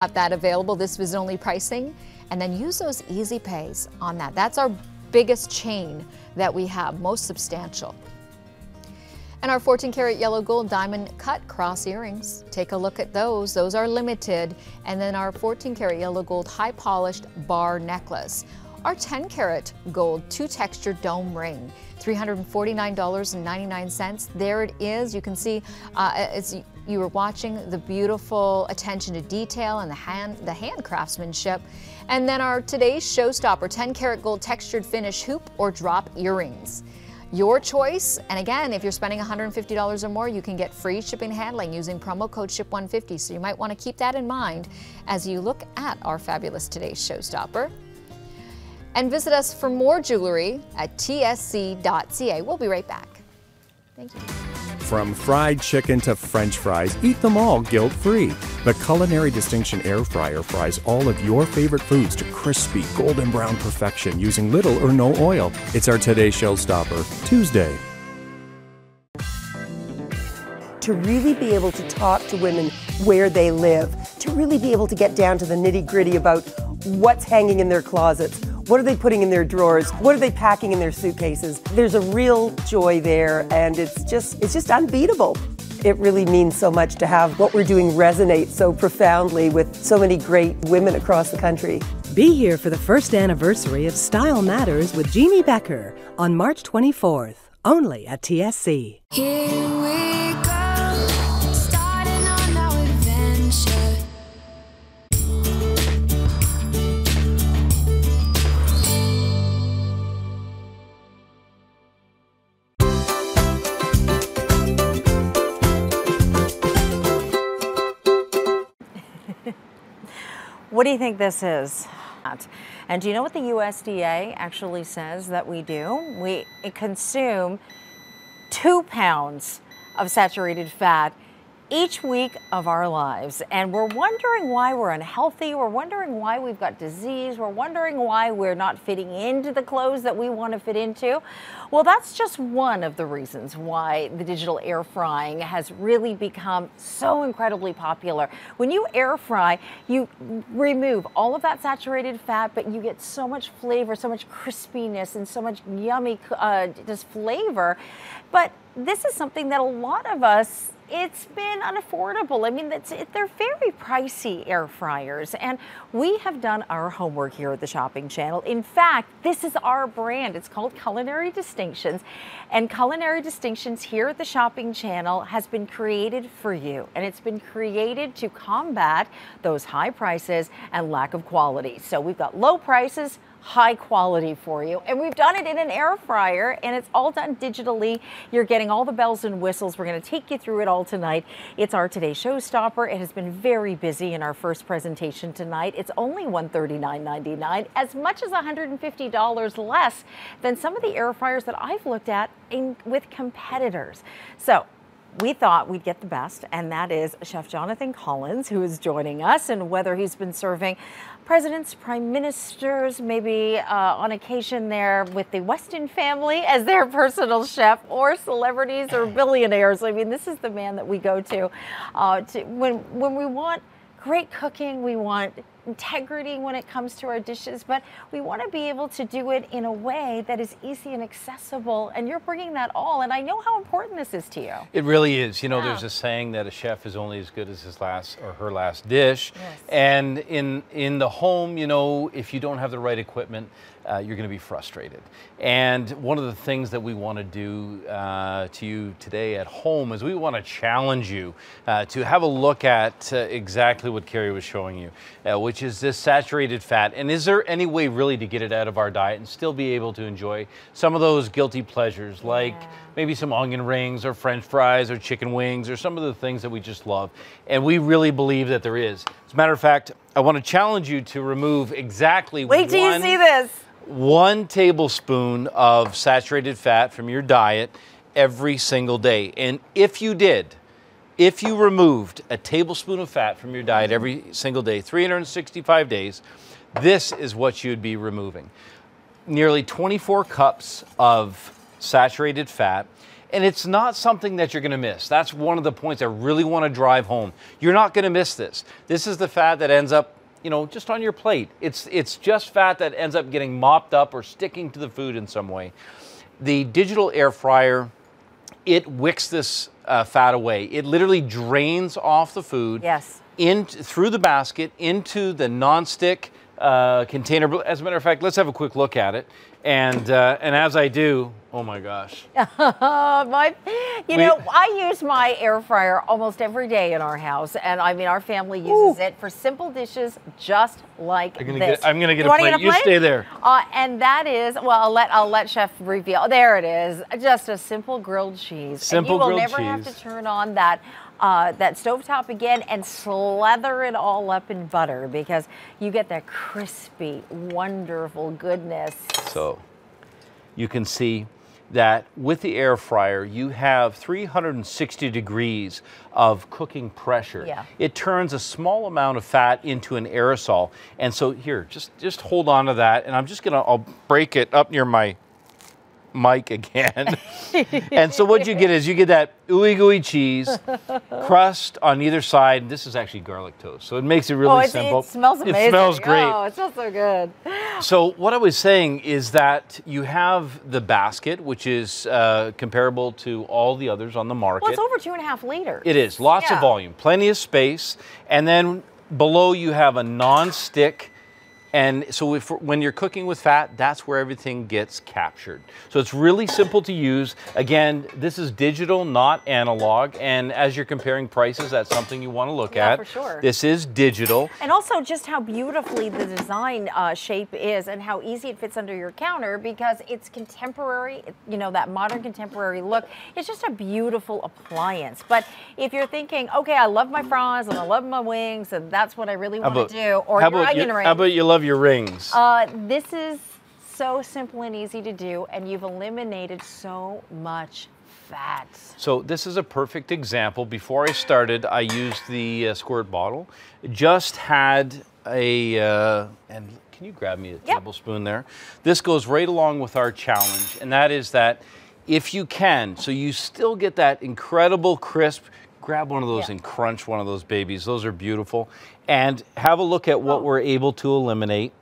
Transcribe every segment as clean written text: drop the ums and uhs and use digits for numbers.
Got that available, this was only pricing, and then use those easy pays on that. That's our biggest chain that we have, most substantial. And our 14 karat yellow gold diamond cut cross earrings, take a look at those. Those are limited. And then our 14 karat yellow gold high polished bar necklace. Our 10 karat gold 2-texture dome ring, $349.99. There it is. You can see as you were watching the beautiful attention to detail and the hand craftsmanship. And then our today's showstopper 10 karat gold textured finish hoop or drop earrings. Your choice, and again, if you're spending $150 or more, you can get free shipping and handling using promo code SHIP150. So you might want to keep that in mind as you look at our fabulous today's showstopper. And visit us for more jewelry at tsc.ca. We'll be right back. Thank you. From fried chicken to French fries, eat them all guilt-free. The Culinary Distinction Air Fryer fries all of your favorite foods to crispy, golden brown perfection using little or no oil. It's our Today Showstopper, Tuesday. To really be able to talk to women where they live, to really be able to get down to the nitty-gritty about what's hanging in their closets, what are they putting in their drawers, what are they packing in their suitcases. There's a real joy there, and it's just unbeatable. It really means so much to have what we're doing resonate so profoundly with so many great women across the country. Be here for the first anniversary of Style Matters with Jeannie Becker on March 24th, only at TSC. Here we go, starting on our adventure. What do you think this is? And do you know what the USDA actually says that we do? We consume 2 pounds of saturated fat each week of our lives. And we're wondering why we're unhealthy. We're wondering why we've got disease. We're wondering why we're not fitting into the clothes that we want to fit into. Well, that's just one of the reasons why the digital air frying has really become so incredibly popular. When you air fry, you remove all of that saturated fat, but you get so much flavor, so much crispiness, and so much yummy just flavor. But this is something that a lot of us, it's been unaffordable. I mean, they're very pricey air fryers, and we have done our homework here at the Shopping Channel. In fact, this is our brand. It's called Culinary Distinctions, and Culinary Distinctions here at the Shopping Channel has been created for you, and it's been created to combat those high prices and lack of quality. So we've got low prices, high quality for you, and we've done it in an air fryer, and it's all done digitally. You're getting all the bells and whistles. We're going to take you through it all tonight. It's our Today Showstopper. It has been very busy in our first presentation tonight. It's only $139.99, as much as $150 less than some of the air fryers that I've looked at with competitors. So we thought we'd get the best, and that is Chef Jonathan Collins, who is joining us, and whether he's been serving presidents, prime ministers, maybe on occasion there with the Weston family as their personal chef, or celebrities or billionaires. I mean, this is the man that we go to when we want great cooking, we want integrity when it comes to our dishes, but we want to be able to do it in a way that is easy and accessible, and you're bringing that all, and I know how important this is to you. It really is. You know, there's a saying that a chef is only as good as his last or her last dish. Yes. And in the home, you know, if you don't have the right equipment, you're going to be frustrated. And one of the things that we want to do to you today at home is we want to challenge you to have a look at exactly what Carrie was showing you, which is this saturated fat. And is there any way really to get it out of our diet and still be able to enjoy some of those guilty pleasures, like maybe some onion rings or French fries or chicken wings or some of the things that we just love? And we really believe that there is. As a matter of fact, I want to challenge you to remove exactly Wait till you see this. 1 tablespoon of saturated fat from your diet every single day. And if you removed a tablespoon of fat from your diet every single day, 365 days, this is what you'd be removing. Nearly 24 cups of saturated fat And it's not something that you're going to miss. That's one of the points I really want to drive home. You're not going to miss this. This is the fat that ends up, you know, just on your plate. It's just fat that ends up getting mopped up or sticking to the food in some way. The digital air fryer, it wicks this fat away. It literally drains off the food. Yes. Through the basket into the nonstick container. As a matter of fact, let's have a quick look at it. And as I do, oh my gosh. I use my air fryer almost every day in our house, and I mean our family uses it for simple dishes just like this. I'm gonna get a plate. You stay there. And that is, well, I'll let Chef reveal. There it is, just a simple grilled cheese. Simple grilled cheese. And you will never have to turn on that stovetop again and slather it all up in butter, because you get that crispy, wonderful goodness. So you can see that with the air fryer, you have 360 degrees of cooking pressure. Yeah. It turns a small amount of fat into an aerosol. And so here, just hold on to that. And I'll break it up near my mic again. And so what you get is you get that ooey gooey cheese crust on either side. This is actually garlic toast, so it makes it really simple. It smells amazing. It smells great. Oh, it smells so good. So what I was saying is that you have the basket, which is comparable to all the others on the market. Well, it's over 2.5 liters. It is. Lots of volume, plenty of space. And then below you have a non-stick. And so when you're cooking with fat, that's where everything gets captured. So it's really simple to use. Again, this is digital, not analog. And as you're comparing prices, that's something you want to look at. For sure. This is digital. And also just how beautifully the design shape is, and how easy it fits under your counter, because it's contemporary, you know, that modern contemporary look. It's just a beautiful appliance. But if you're thinking, okay, I love my fries and I love my wings, and that's what I really want to do, or your onion rings. How about you love your rings? This is so simple and easy to do, and you've eliminated so much fat. So this is a perfect example. Before I started, I used the squirt bottle. Just had and can you grab me a tablespoon there? This goes right along with our challenge, and that is that if you can, so you still get that incredible crisp, grab one of those and crunch one of those babies. Those are beautiful. And have a look at what we're able to eliminate.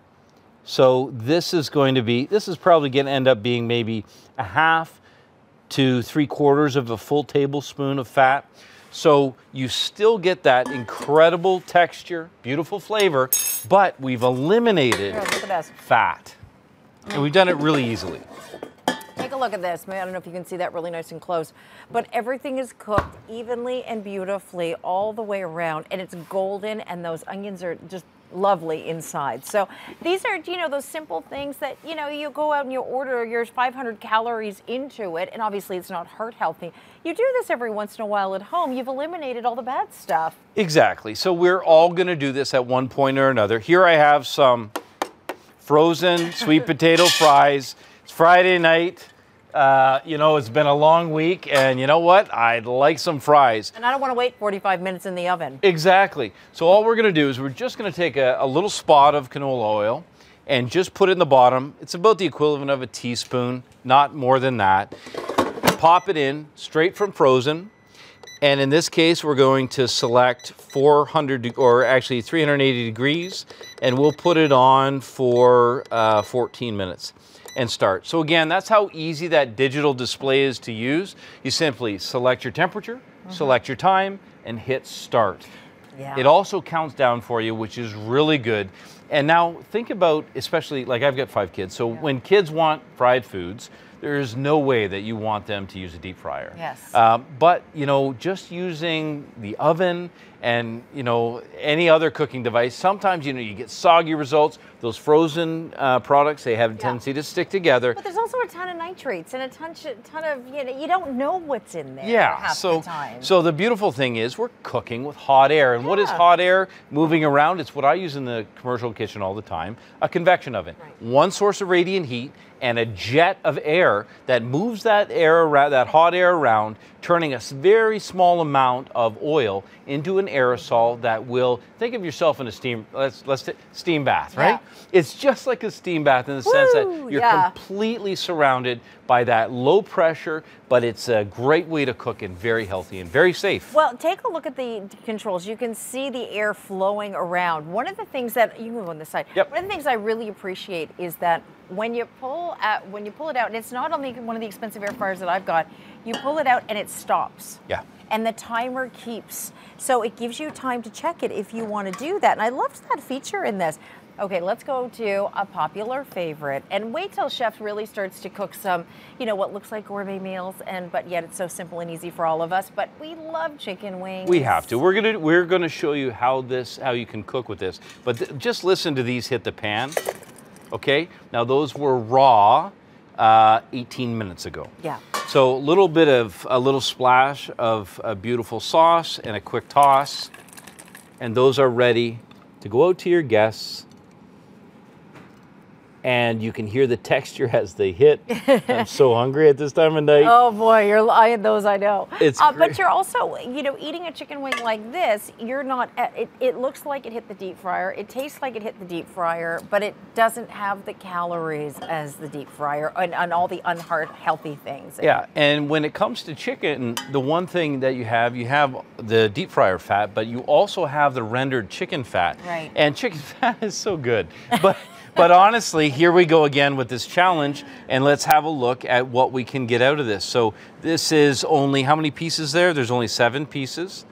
So this is probably going to end up being maybe 1/2 to 3/4 of a full tablespoon of fat. So you still get that incredible texture, beautiful flavor, but we've eliminated fat. And we've done it really easily. Take a look at this. I don't know if you can see that really nice and close, but everything is cooked evenly and beautifully all the way around, and it's golden, and those onions are just lovely inside. So these are, you know, those simple things that, you know, you go out and you order your 500 calories into it, and obviously it's not heart healthy. You do this every once in a while at home, you've eliminated all the bad stuff. Exactly. So we're all going to do this at one point or another. Here I have some frozen sweet potato fries. It's Friday night. You know, it's been a long week, and you know what? I'd like some fries. And I don't want to wait 45 minutes in the oven. Exactly. So all we're going to do is we're just going to take a little spot of canola oil and just put it in the bottom. It's about the equivalent of a teaspoon, not more than that. Pop it in straight from frozen. And in this case, we're going to select 380 degrees, and we'll put it on for 14 minutes. And start. So again, that's how easy that digital display is to use. You simply select your temperature, select your time, and hit start. Yeah. It also counts down for you, which is really good. And now think about, especially, like I've got 5 kids, so when kids want fried foods, there's no way that you want them to use a deep fryer. Yes. But, you know, just using the oven and, you know, any other cooking device, sometimes, you know, you get soggy results. Those frozen products, they have a tendency to stick together. But there's also a ton of nitrates and a ton of, you know, you don't know what's in there half the time. So the beautiful thing is we're cooking with hot air. And what is hot air moving around? It's what I use in the commercial kitchen all the time, a convection oven. Right. One source of radiant heat and a jet of air that moves that air around, that hot air around, turning a very small amount of oil into an aerosol that will, think of yourself in a steam bath, right? Yeah. It's just like a steam bath in the sense that you're yeah. completely surrounded by that low pressure, but it's a great way to cook and very healthy and very safe. Well, take a look at the controls. You can see the air flowing around. One of the things that, you can go on this side, Yep. one of the things I really appreciate is that when you pull it out, and it's not only one of the expensive air fryers that I've got, you pull it out and it stops. Yeah. And the timer keeps. So it gives you time to check it if you want to do that. And I loved that feature in this. Okay, let's go to a popular favorite, and wait till Chef really starts to cook some, what looks like gourmet meals, but yet it's so simple and easy for all of us. But we love chicken wings. We have to. We're gonna show you how you can cook with this. But just listen to these hit the pan. Okay, now those were raw 18 minutes ago. Yeah. So a little splash of a beautiful sauce and a quick toss, and those are ready to go out to your guests. And you can hear the texture as they hit. I'm so hungry at this time of night. Oh boy, I had those, I know. It's but you're also, eating a chicken wing like this, you're not, it looks like it hit the deep fryer. It tastes like it hit the deep fryer, but it doesn't have the calories as the deep fryer and all the unhealthy things. Yeah, and when it comes to chicken, the one thing that you have the deep fryer fat, but you also have the rendered chicken fat. Right. And chicken fat is so good. But honestly, here we go again with this challenge, and let's have a look at what we can get out of this. So this is only, how many pieces there? There's only 7 pieces.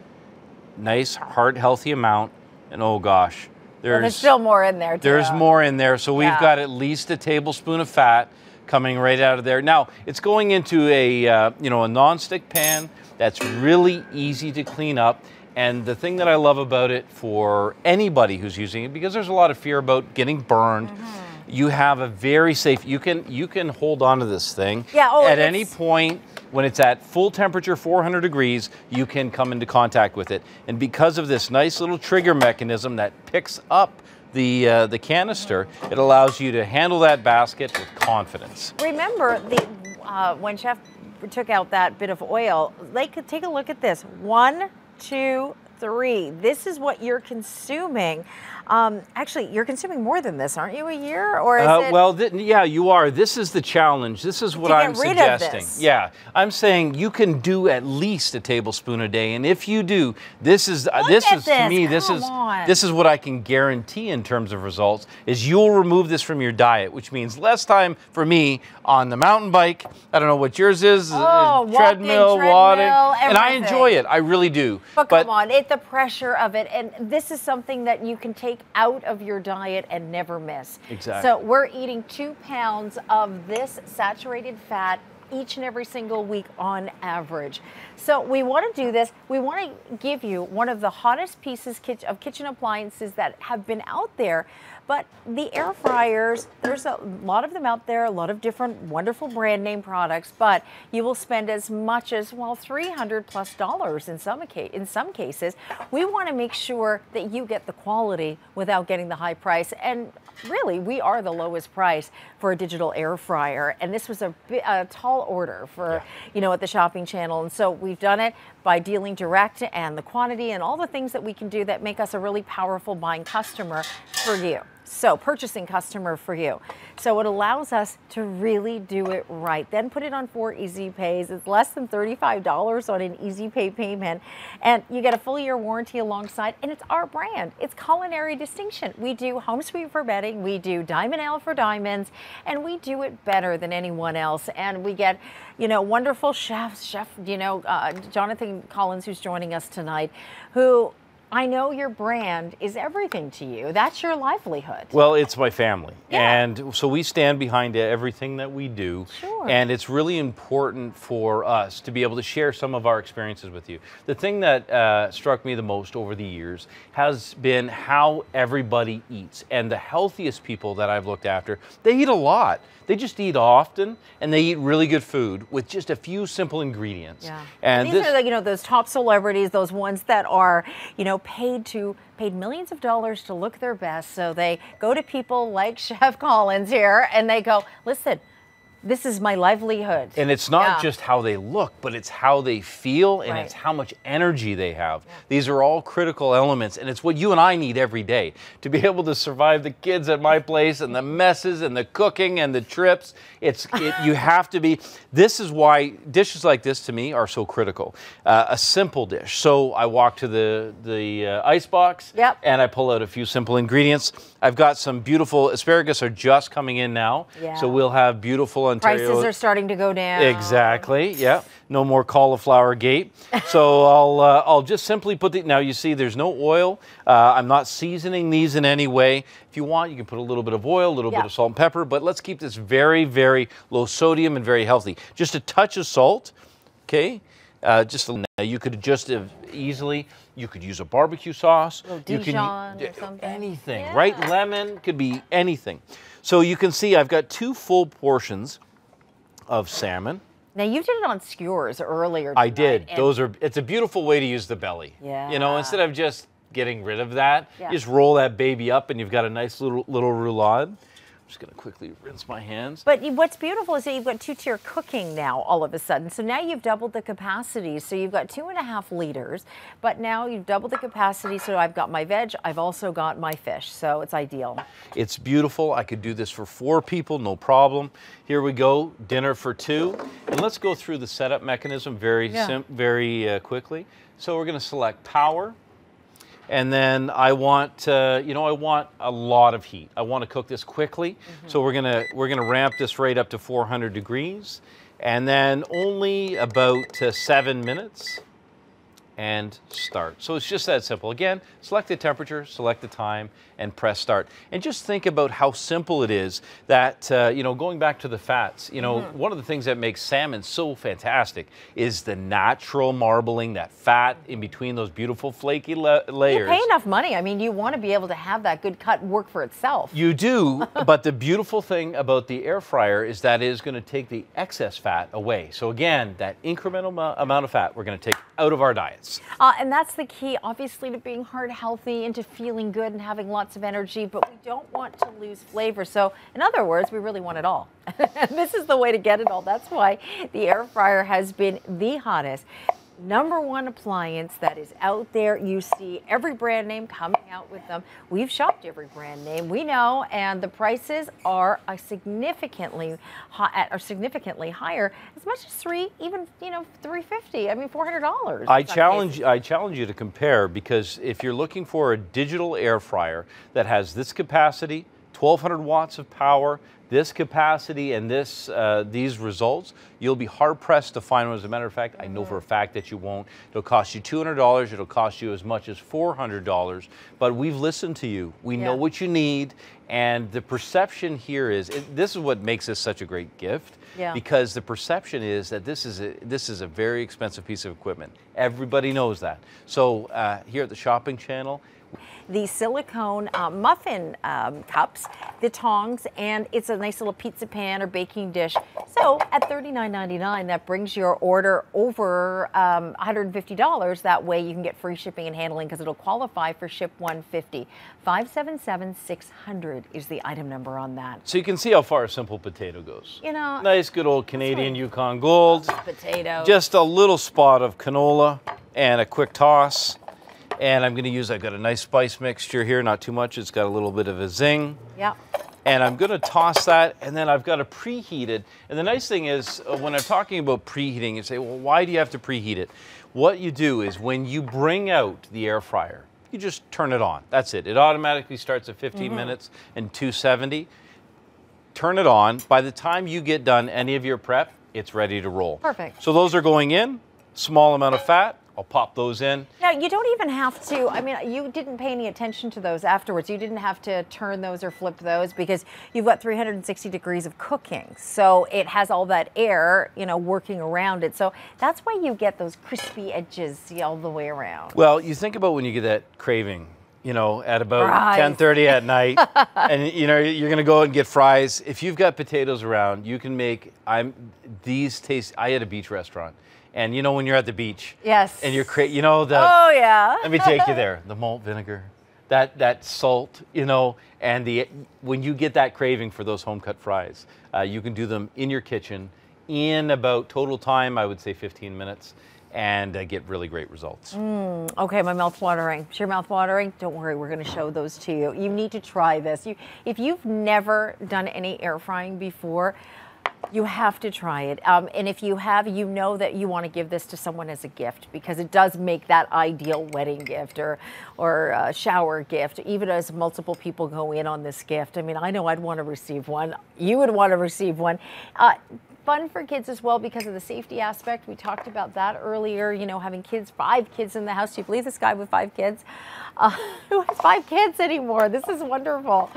Nice, heart healthy amount. And oh gosh, there's still more in there too. There's more in there. So we've got at least a tablespoon of fat coming right out of there. Now, it's going into a non-stick pan that's really easy to clean up. And the thing that I love about it for anybody who's using it, because there's a lot of fear about getting burned, you have a very safe, you can hold on to this thing. Yeah, at any point when it's at full temperature, 400 degrees, you can come into contact with it. And because of this nice little trigger mechanism that picks up the canister, it allows you to handle that basket with confidence. Remember, when Chef took out that bit of oil, they could take a look at this. 1, 2, 3. This is what you're consuming. Actually, you're consuming more than this, aren't you, a year? Or is it... Well, yeah, you are. This is the challenge. This is what I'm suggesting. Yeah, I'm saying you can do at least a tablespoon a day, and if you do, this is what I can guarantee in terms of results is you'll remove this from your diet, which means less time for me on the mountain bike. I don't know what yours is. Treadmill, wadding, and I enjoy it. I really do. But come on, the pressure of it, and this is something that you can take out of your diet and never miss. Exactly. So we're eating 2 pounds of this saturated fat each and every single week on average. So we want to do this. We want to give you one of the hottest pieces of kitchen appliances that have been out there. But the air fryers, there's a lot of them out there, a lot of different wonderful brand name products, but you will spend as much as, $300+ in some cases. We want to make sure that you get the quality without getting the high price. And really, we are the lowest price for a digital air fryer. And this was a tall order for, at the shopping channel. And so we've done it by dealing direct and the quantity and all the things that we can do that make us a really powerful buying customer for you. So purchasing customer for you. So it allows us to really do it right. Then put it on 4 easy pays. It's less than $35 on an easy pay payment. And you get a full year warranty alongside, and it's our brand. It's culinary distinction. We do home sweet for bedding. We do Diamond Ale for diamonds, and we do it better than anyone else. And we get, wonderful chef, Jonathan Collins, who's joining us tonight, who I know your brand is everything to you. That's your livelihood. Well, it's my family. Yeah. And so we stand behind everything that we do. Sure. And it's really important for us to be able to share some of our experiences with you. The thing that struck me the most over the years has been how everybody eats. And the healthiest people that I've looked after, they eat a lot. They just eat often, and they eat really good food with just a few simple ingredients. Yeah. And these are those top celebrities, those ones that are, paid millions of dollars to look their best. So they go to people like Chef Collins here, and they go, listen, this is my livelihood. And it's not Yeah. just how they look, but it's how they feel, and Right. it's how much energy they have. These are all critical elements, and it's what you and I need every day to be able to survive the kids at my place and the messes and the cooking and the trips. You have to be. This is why dishes like this to me are so critical. A simple dish. So I walk to the ice box, Yep. and I pull out a few simple ingredients. I've got some beautiful asparagus are just coming in now, Yeah. so we'll have beautiful Ontario. Prices are starting to go down. Exactly. Yeah. No more cauliflower gate. So I'll just simply put the. Now you see, there's no oil. I'm not seasoning these in any way. If you want, you can put a little bit of oil, a little bit of salt and pepper. But let's keep this very, very low sodium and very healthy. Just a touch of salt. Okay. You could just easily. You could use a barbecue sauce. A little You Dijon can or something. anything, Yeah. right? Lemon could be anything. So you can see I've got 2 full portions of salmon. Now you did it on skewers earlier. I tonight, did. and It's a beautiful way to use the belly. You know, Yeah. instead of just getting rid of that, Yeah. you just roll that baby up and you've got a nice little roulade. I'm just gonna quickly rinse my hands. But what's beautiful is that you've got 2-tier cooking now all of a sudden. So now you've doubled the capacity. So you've got 2.5 liters, but now you've doubled the capacity. So I've got my veg, I've also got my fish. So it's ideal. It's beautiful. I could do this for 4 people, no problem. Here we go, dinner for 2. And let's go through the setup mechanism very quickly. So we're gonna select power. And then I want, I want a lot of heat. I want to cook this quickly. So we're gonna ramp this right up to 400 degrees, and then only about 7 minutes, and start. So it's just that simple. Again, select the temperature, select the time, and press start. And just think about how simple it is that, going back to the fats, one of the things that makes salmon so fantastic is the natural marbling, that fat in between those beautiful flaky layers. You pay enough money. I mean, you want to be able to have that good cut work for itself. You do, but the beautiful thing about the air fryer is that it is going to take the excess fat away. So again, that incremental amount of fat we're going to take out of our diets. And that's the key, obviously, to being heart healthy and to feeling good and having lots of energy, but we don't want to lose flavor. So in other words, we really want it all. And this is the way to get it all. That's why the air fryer has been the hottest #1 appliance that is out there. You see every brand name coming out with them. We've shopped every brand name, we know, and the prices are significantly higher, as much as $350. I mean, $400. I challenge you to compare, because if you're looking for a digital air fryer that has this capacity, 1,200 watts of power, this capacity, and these results, you'll be hard pressed to find one. As a matter of fact, I know for a fact that you won't. It'll cost you $200. It'll cost you as much as $400. But we've listened to you. We know what you need, and the perception here is this is what makes this such a great gift. Because the perception is that this is a very expensive piece of equipment. Everybody knows that. So here at the Shopping Channel, the silicone muffin cups, the tongs, and it's a nice little pizza pan or baking dish. So at $39.99, that brings your order over $150. That way you can get free shipping and handling, because it'll qualify for ship 150. 577-600 is the item number on that. so you can see how far a simple potato goes. Nice good old Canadian Yukon Gold. Potato. Just a little spot of canola and a quick toss. And I've got a nice spice mixture here, not too much. It's got a little bit of a zing. Yeah. And I'm going to toss that, and then I've got to preheat it. And the nice thing is, when I'm talking about preheating, you say, well, why do you have to preheat it? What you do is when you bring out the air fryer, you just turn it on. That's it. It automatically starts at 15 minutes and 270. Turn it on. By the time you get done any of your prep, it's ready to roll. Perfect. So those are going in, small amount of fat. I'll pop those in. Now, you don't even have to, I mean, you didn't pay any attention to those afterwards. You didn't have to turn those or flip those, because you've got 360 degrees of cooking. So it has all that air, working around it. So that's why you get those crispy edges all the way around. Well, you think about when you get that craving, at about Fries. 10:30 at night, and you're gonna go and get fries. If you've got potatoes around, you can make these taste. I had a beach restaurant. And when you're at the beach, Yes. and you're oh yeah. let me take you there. The malt vinegar, that salt, you know, and when you get that craving for those home cut fries, you can do them in your kitchen in about total time, I would say 15 minutes, and get really great results. Okay, my mouth's watering. Is your mouth watering? Don't worry, we're going to show those to you. You need to try this. If you've never done any air frying before, you have to try it. And if you have, you know that you want to give this to someone as a gift, because it does make that ideal wedding gift or shower gift, even as multiple people go in on this gift. I mean, I know I'd want to receive one. You would want to receive one. Fun for kids as well because of the safety aspect. We talked about that earlier, you know, having kids, 5 kids in the house. Do you believe this guy with 5 kids? Who has 5 kids anymore? This is wonderful.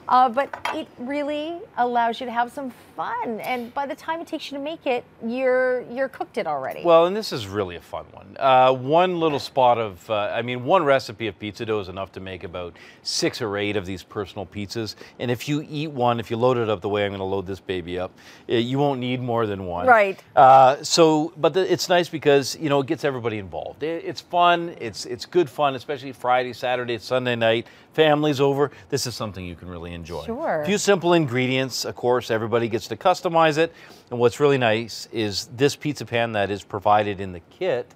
But it really allows you to have some fun. And by the time it takes you to make it, you're cooked it already. Well, and this is really a fun one. One little spot of, one recipe of pizza dough is enough to make about 6 or 8 of these personal pizzas. And if you eat one, if you load it up the way I'm going to load this baby up, you won't need more than one. Right. It's nice because, you know, it gets everybody involved. It's fun. It's good fun, especially Friday, Saturday, Sunday night. Families over. This is something you can really enjoy. Sure. A few simple ingredients. Of course, everybody gets to customize it. And what's really nice is this pizza pan that is provided in the kit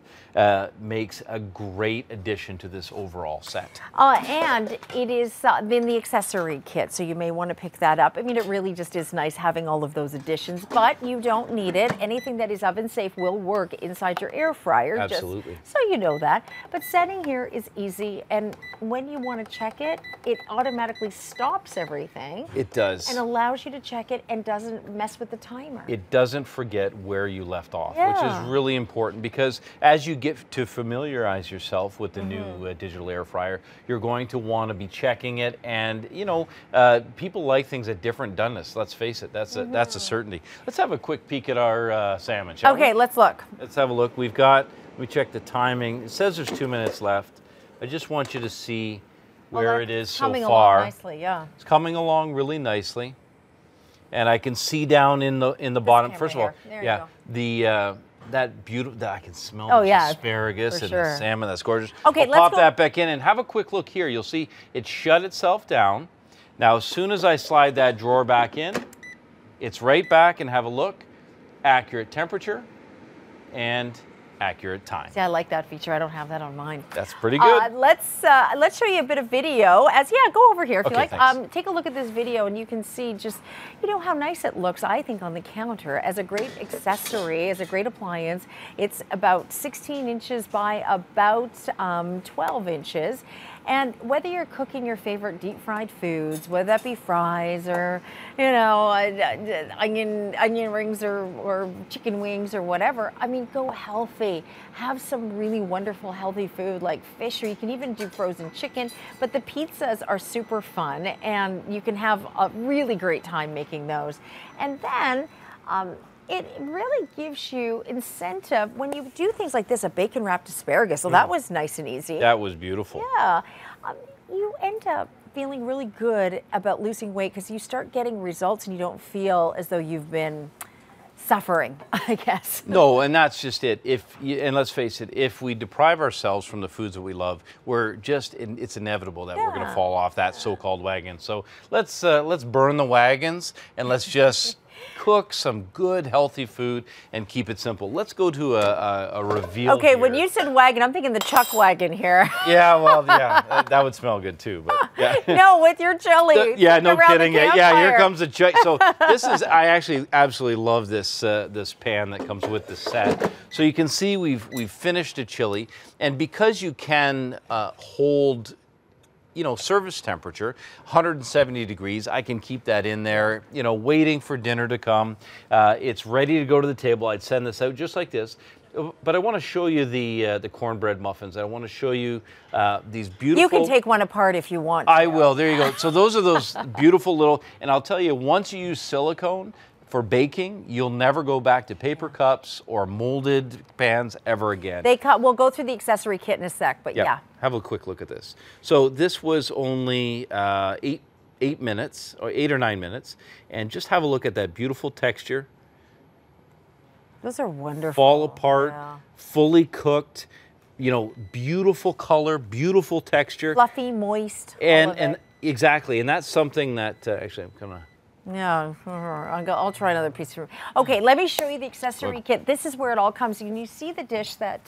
makes a great addition to this overall set. And it is in the accessory kit, so you may want to pick that up. I mean, it really just is nice having all of those additions, but you don't need it. Anything that is oven safe will work inside your air fryer. Absolutely. Just so you know that. But setting here is easy, and when you want to check it, it automatically stops everything. It does. And allows you to check it and doesn't mess with the timer. It doesn't forget where you left off, Yeah. which is really important because as you get to familiarize yourself with the new digital air fryer, you're going to want to be checking it. And, you know, people like things at different doneness. Let's face it, that's a certainty. Let's have a quick peek at our salmon, shall we? Okay, let's look. Let's have a look. Let me check the timing. It says there's 2 minutes left. I just want you to see where it is so coming far. along nicely, yeah. It's coming along really nicely. And I can see down in the bottom. First of all, there you go. That beautiful, I can smell Oh, the yeah, asparagus for and sure. the salmon. That's gorgeous. Okay, I'll let's pop go. that back in and have a quick look here. You'll see it shut itself down. Now, as soon as I slide that drawer back in, it's right back, and have a look. Accurate temperature and accurate time. See, I like that feature. I don't have that on mine. That's pretty good. Let's show you a bit of video. Go over here if you Okay, like. thanks. Take a look at this video, and you can see just, you know, how nice it looks, I think, on the counter as a great accessory, as a great appliance. It's about 16 inches by about 12 inches. And whether you're cooking your favorite deep fried foods, whether that be fries or, you know, onion rings or chicken wings or whatever, I mean, go healthy. Have some really wonderful healthy food like fish, or you can even do frozen chicken. But the pizzas are super fun, and you can have a really great time making those. And then, it really gives you incentive when you do things like this, a bacon wrapped asparagus. So that was nice and easy. That was beautiful. Yeah. You end up feeling really good about losing weight because you start getting results and you don't feel as though you've been suffering, I guess. No, and that's just it. And let's face it, if we deprive ourselves from the foods that we love, it's inevitable that we're going to fall off that so-called wagon. So let's burn the wagons and let's just cook some good, healthy food and keep it simple. Let's go to a reveal. Okay, here. when you said wagon, I'm thinking the chuck wagon here. Yeah, well, yeah, that would smell good too. But yeah. No, with your chili. Yeah, no around the kidding. Yeah, campfire. here comes the chuck. So I actually absolutely love this this pan that comes with the set. So you can see we've finished a chili, and because you can hold, you know, service temperature, 170 degrees. I can keep that in there, you know, waiting for dinner to come. It's ready to go to the table. I'd send this out just like this. But I want to show you the cornbread muffins. I want to show you these beautiful... You can take one apart if you want to. I will. There you go. So those are those beautiful little... And I'll tell you, once you use silicone for baking, you'll never go back to paper cups or molded pans ever again. We'll go through the accessory kit in a sec, but yeah. Have a quick look at this. So this was only 8 minutes, or 8 or 9 minutes, and just have a look at that beautiful texture. Those are wonderful. Fall apart, fully cooked. you know, beautiful color, beautiful texture. Fluffy, moist. And exactly, and that's something that actually I'm gonna. Yeah, I'll try another piece. Okay, let me show you the accessory kit. This is where it all comes. You see the dish that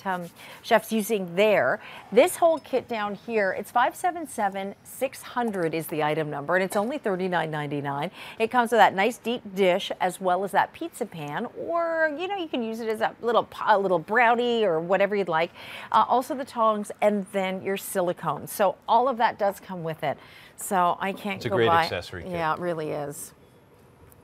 Chef's using there. This whole kit down here, it's 577-600 is the item number, and it's only $39.99. It comes with that nice deep dish as well as that pizza pan, or you know, you can use it as a little brownie or whatever you'd like. Also the tongs, and then your silicone. So all of that does come with it. So I can't It's a go great by. accessory kit. Yeah, it really is.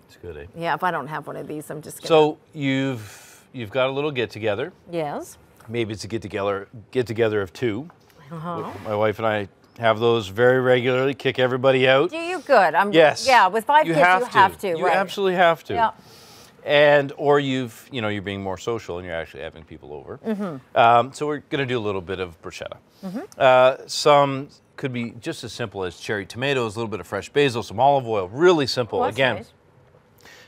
It's good, eh? Yeah, if I don't have one of these, I'm just gonna. So you've got a little get together. Yes. Maybe it's a get together of two. My wife and I have those very regularly. Kick everybody out. Do you good? Yes. Yeah, with 5 kids, you have to. You right. absolutely have to. Yeah. And or you're being more social and you're actually having people over. So we're going to do a little bit of bruschetta. Some could be just as simple as cherry tomatoes, a little bit of fresh basil, some olive oil. Really simple. Oh, that's Again,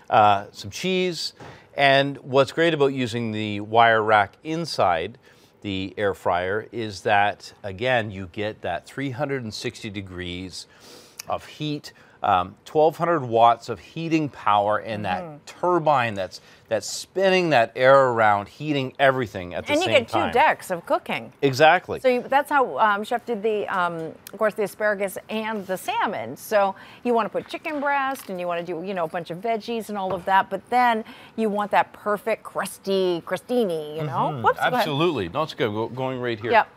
nice. some cheese. And what's great about using the wire rack inside the air fryer is that, again, you get that 360 degrees of heat, 1,200 watts of heating power, and that turbine that's spinning that air around, heating everything at the same time. And you get 2 decks of cooking. Exactly. So that's how Chef did of course, the asparagus and the salmon. So you want to put chicken breast, and you want to do, a bunch of veggies and all of that, but then you want that perfect crostini, you know? Whoops, go ahead. Absolutely. No, it's good. Going right here. Yep.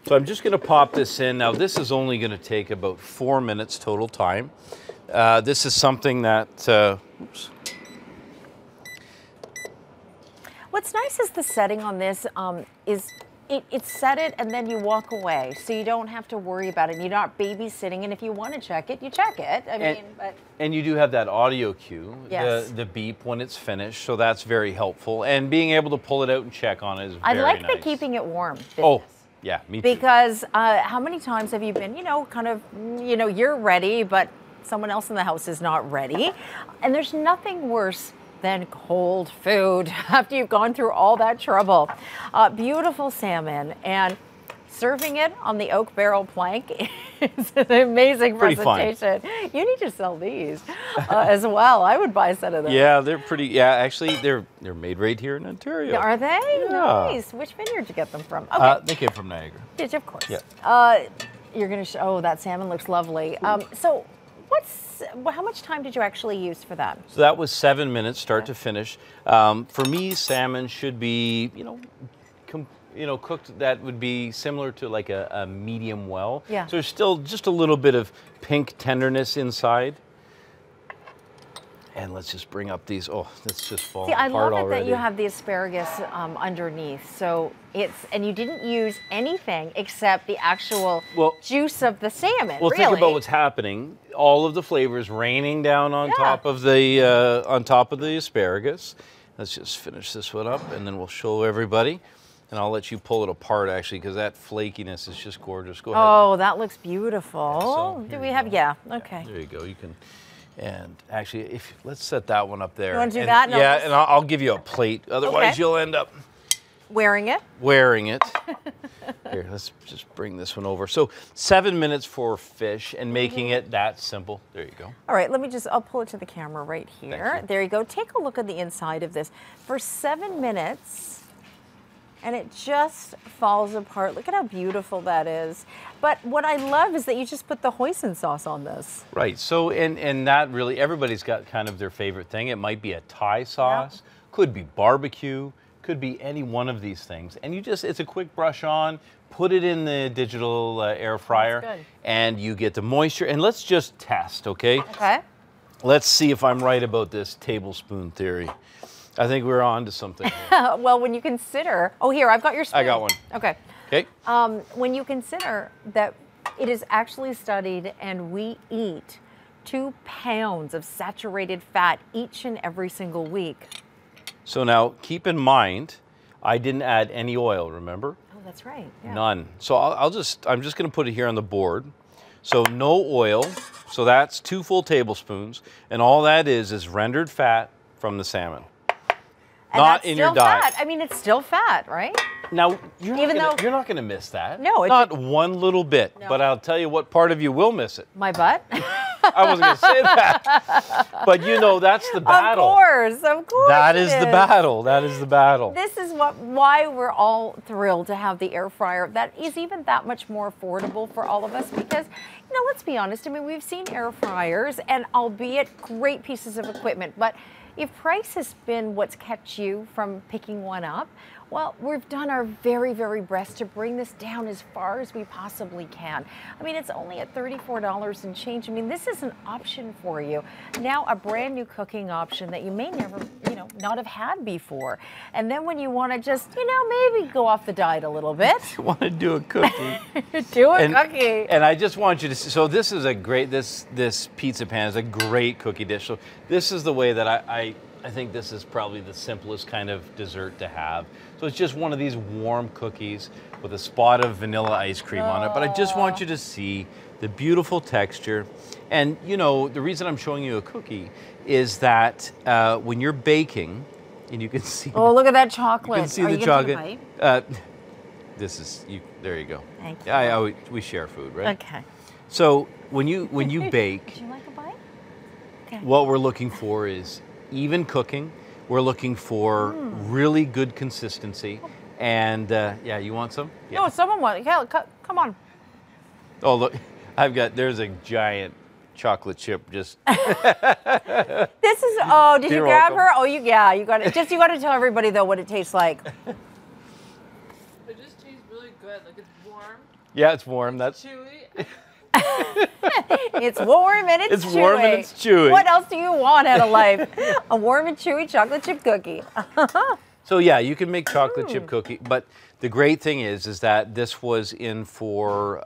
So I'm just going to pop this in. Now, this is only going to take about 4 minutes total time. This is something that, oops. What's nice is the setting on this it's set it and then you walk away. So you don't have to worry about it. You're not babysitting, and if you want to check it, you check it. And you do have that audio cue, yes. the beep when it's finished, so that's very helpful. And being able to pull it out and check on it is very nice. I like the keeping it warm business. Oh. Yeah, me too. Because how many times have you been, you're ready, but someone else in the house is not ready? And there's nothing worse than cold food after you've gone through all that trouble. Beautiful salmon, and serving it on the oak barrel plank is an amazing presentation. You need to sell these as well. I would buy a set of those. Yeah, they're pretty. Yeah, actually, they're made right here in Ontario. Are they? Yeah. Nice. Which vineyard did you get them from? Okay. They came from Niagara. Did you? Of course. Yeah. You're gonna show. Oh, that salmon looks lovely. So, how much time did you actually use for that? So that was 7 minutes, start to finish. For me, salmon should be, cooked. That would be similar to like a medium well. Yeah. So there's still just a little bit of pink tenderness inside. And let's just bring up these. Oh, that's just falling apart already. I love it that you have the asparagus underneath. So and you didn't use anything except the actual juice of the salmon. Well, really. think about what's happening. All of the flavors raining down on top of the asparagus. Let's just finish this one up, and then we'll show everybody. And I'll let you pull it apart, actually, because that flakiness is just gorgeous. Go ahead. Oh, that looks beautiful. So, do we have? Yeah. Okay. There you go. You can. And actually, let's set that one up there. You want to do that? No, and I'll give you a plate. Otherwise, you'll end up wearing it. Here, let's just bring this one over. So 7 minutes for fish, and making it that simple. There you go. All right, I'll pull it to the camera right here. There you go. Take a look at the inside of this. For 7 minutes, and it just falls apart. Look at how beautiful that is. But what I love is that you just put the hoisin sauce on this. Right, so, and that really, everybody's got kind of their favorite thing. It might be a Thai sauce, could be barbecue, could be any one of these things. And it's a quick brush on, put it in the digital air fryer, and you get the moisture. And let's just test, okay? Okay. Let's see if I'm right about this tablespoon theory. I think we're on to something. Well, when you consider, here, I've got your spoon. I got one. Okay. Okay. When you consider that it is actually studied, and we eat 2 pounds of saturated fat each and every single week. So now, keep in mind, I didn't add any oil, remember? Oh, that's right. Yeah. None. So I'm just going to put it here on the board. So no oil. So that's 2 full tablespoons, and all that is rendered fat from the salmon. And Not in your diet. Fat. I mean, it's still fat, right? Now, you're not going to miss that. No. Not one little bit. No. But I'll tell you what part of you will miss it. My butt? I wasn't going to say that. But you know, that's the battle. Of course. That is the battle. That is the battle. This is why we're all thrilled to have the air fryer that is even that much more affordable for all of us because, you know, let's be honest. I mean, we've seen air fryers and albeit great pieces of equipment, but if price has been what's kept you from picking one up, well, we've done our very, very best to bring this down as far as we possibly can. I mean, it's only at $34 and change. I mean, this is an option for you. Now, a brand new cooking option that you may never, you know, not have had before. And then when you want to just, you know, maybe go off the diet a little bit. You want to do a cookie. Cookie. And I just want you to see, so this is a great, this pizza pan is a great cookie dish. So this is the way that I think this is probably the simplest kind of dessert to have. So it's just one of these warm cookies with a spot of vanilla ice cream on it. But I just want you to see the beautiful texture. And you know, the reason I'm showing you a cookie is that when you're baking, and you can see. Oh, look at that chocolate. You can see the chocolate. This is you. There you go. Thank you. We share food, right? Okay. So when you bake, would you like a bite? Okay. What we're looking for is even cooking. We're looking for really good consistency. And yeah, you want some? Yeah. No, someone wants. Yeah, come on. Oh, look, there's a giant chocolate chip just. This is, did you grab her? Oh, you got it. You got to tell everybody though what it tastes like. It just tastes really good. Like it's warm. Yeah, it's warm. That's chewy. It's warm and it's chewy. It's warm and it's chewy. What else do you want out of life? A warm and chewy chocolate chip cookie. So yeah, you can make chocolate chip cookie, but the great thing is that this was in for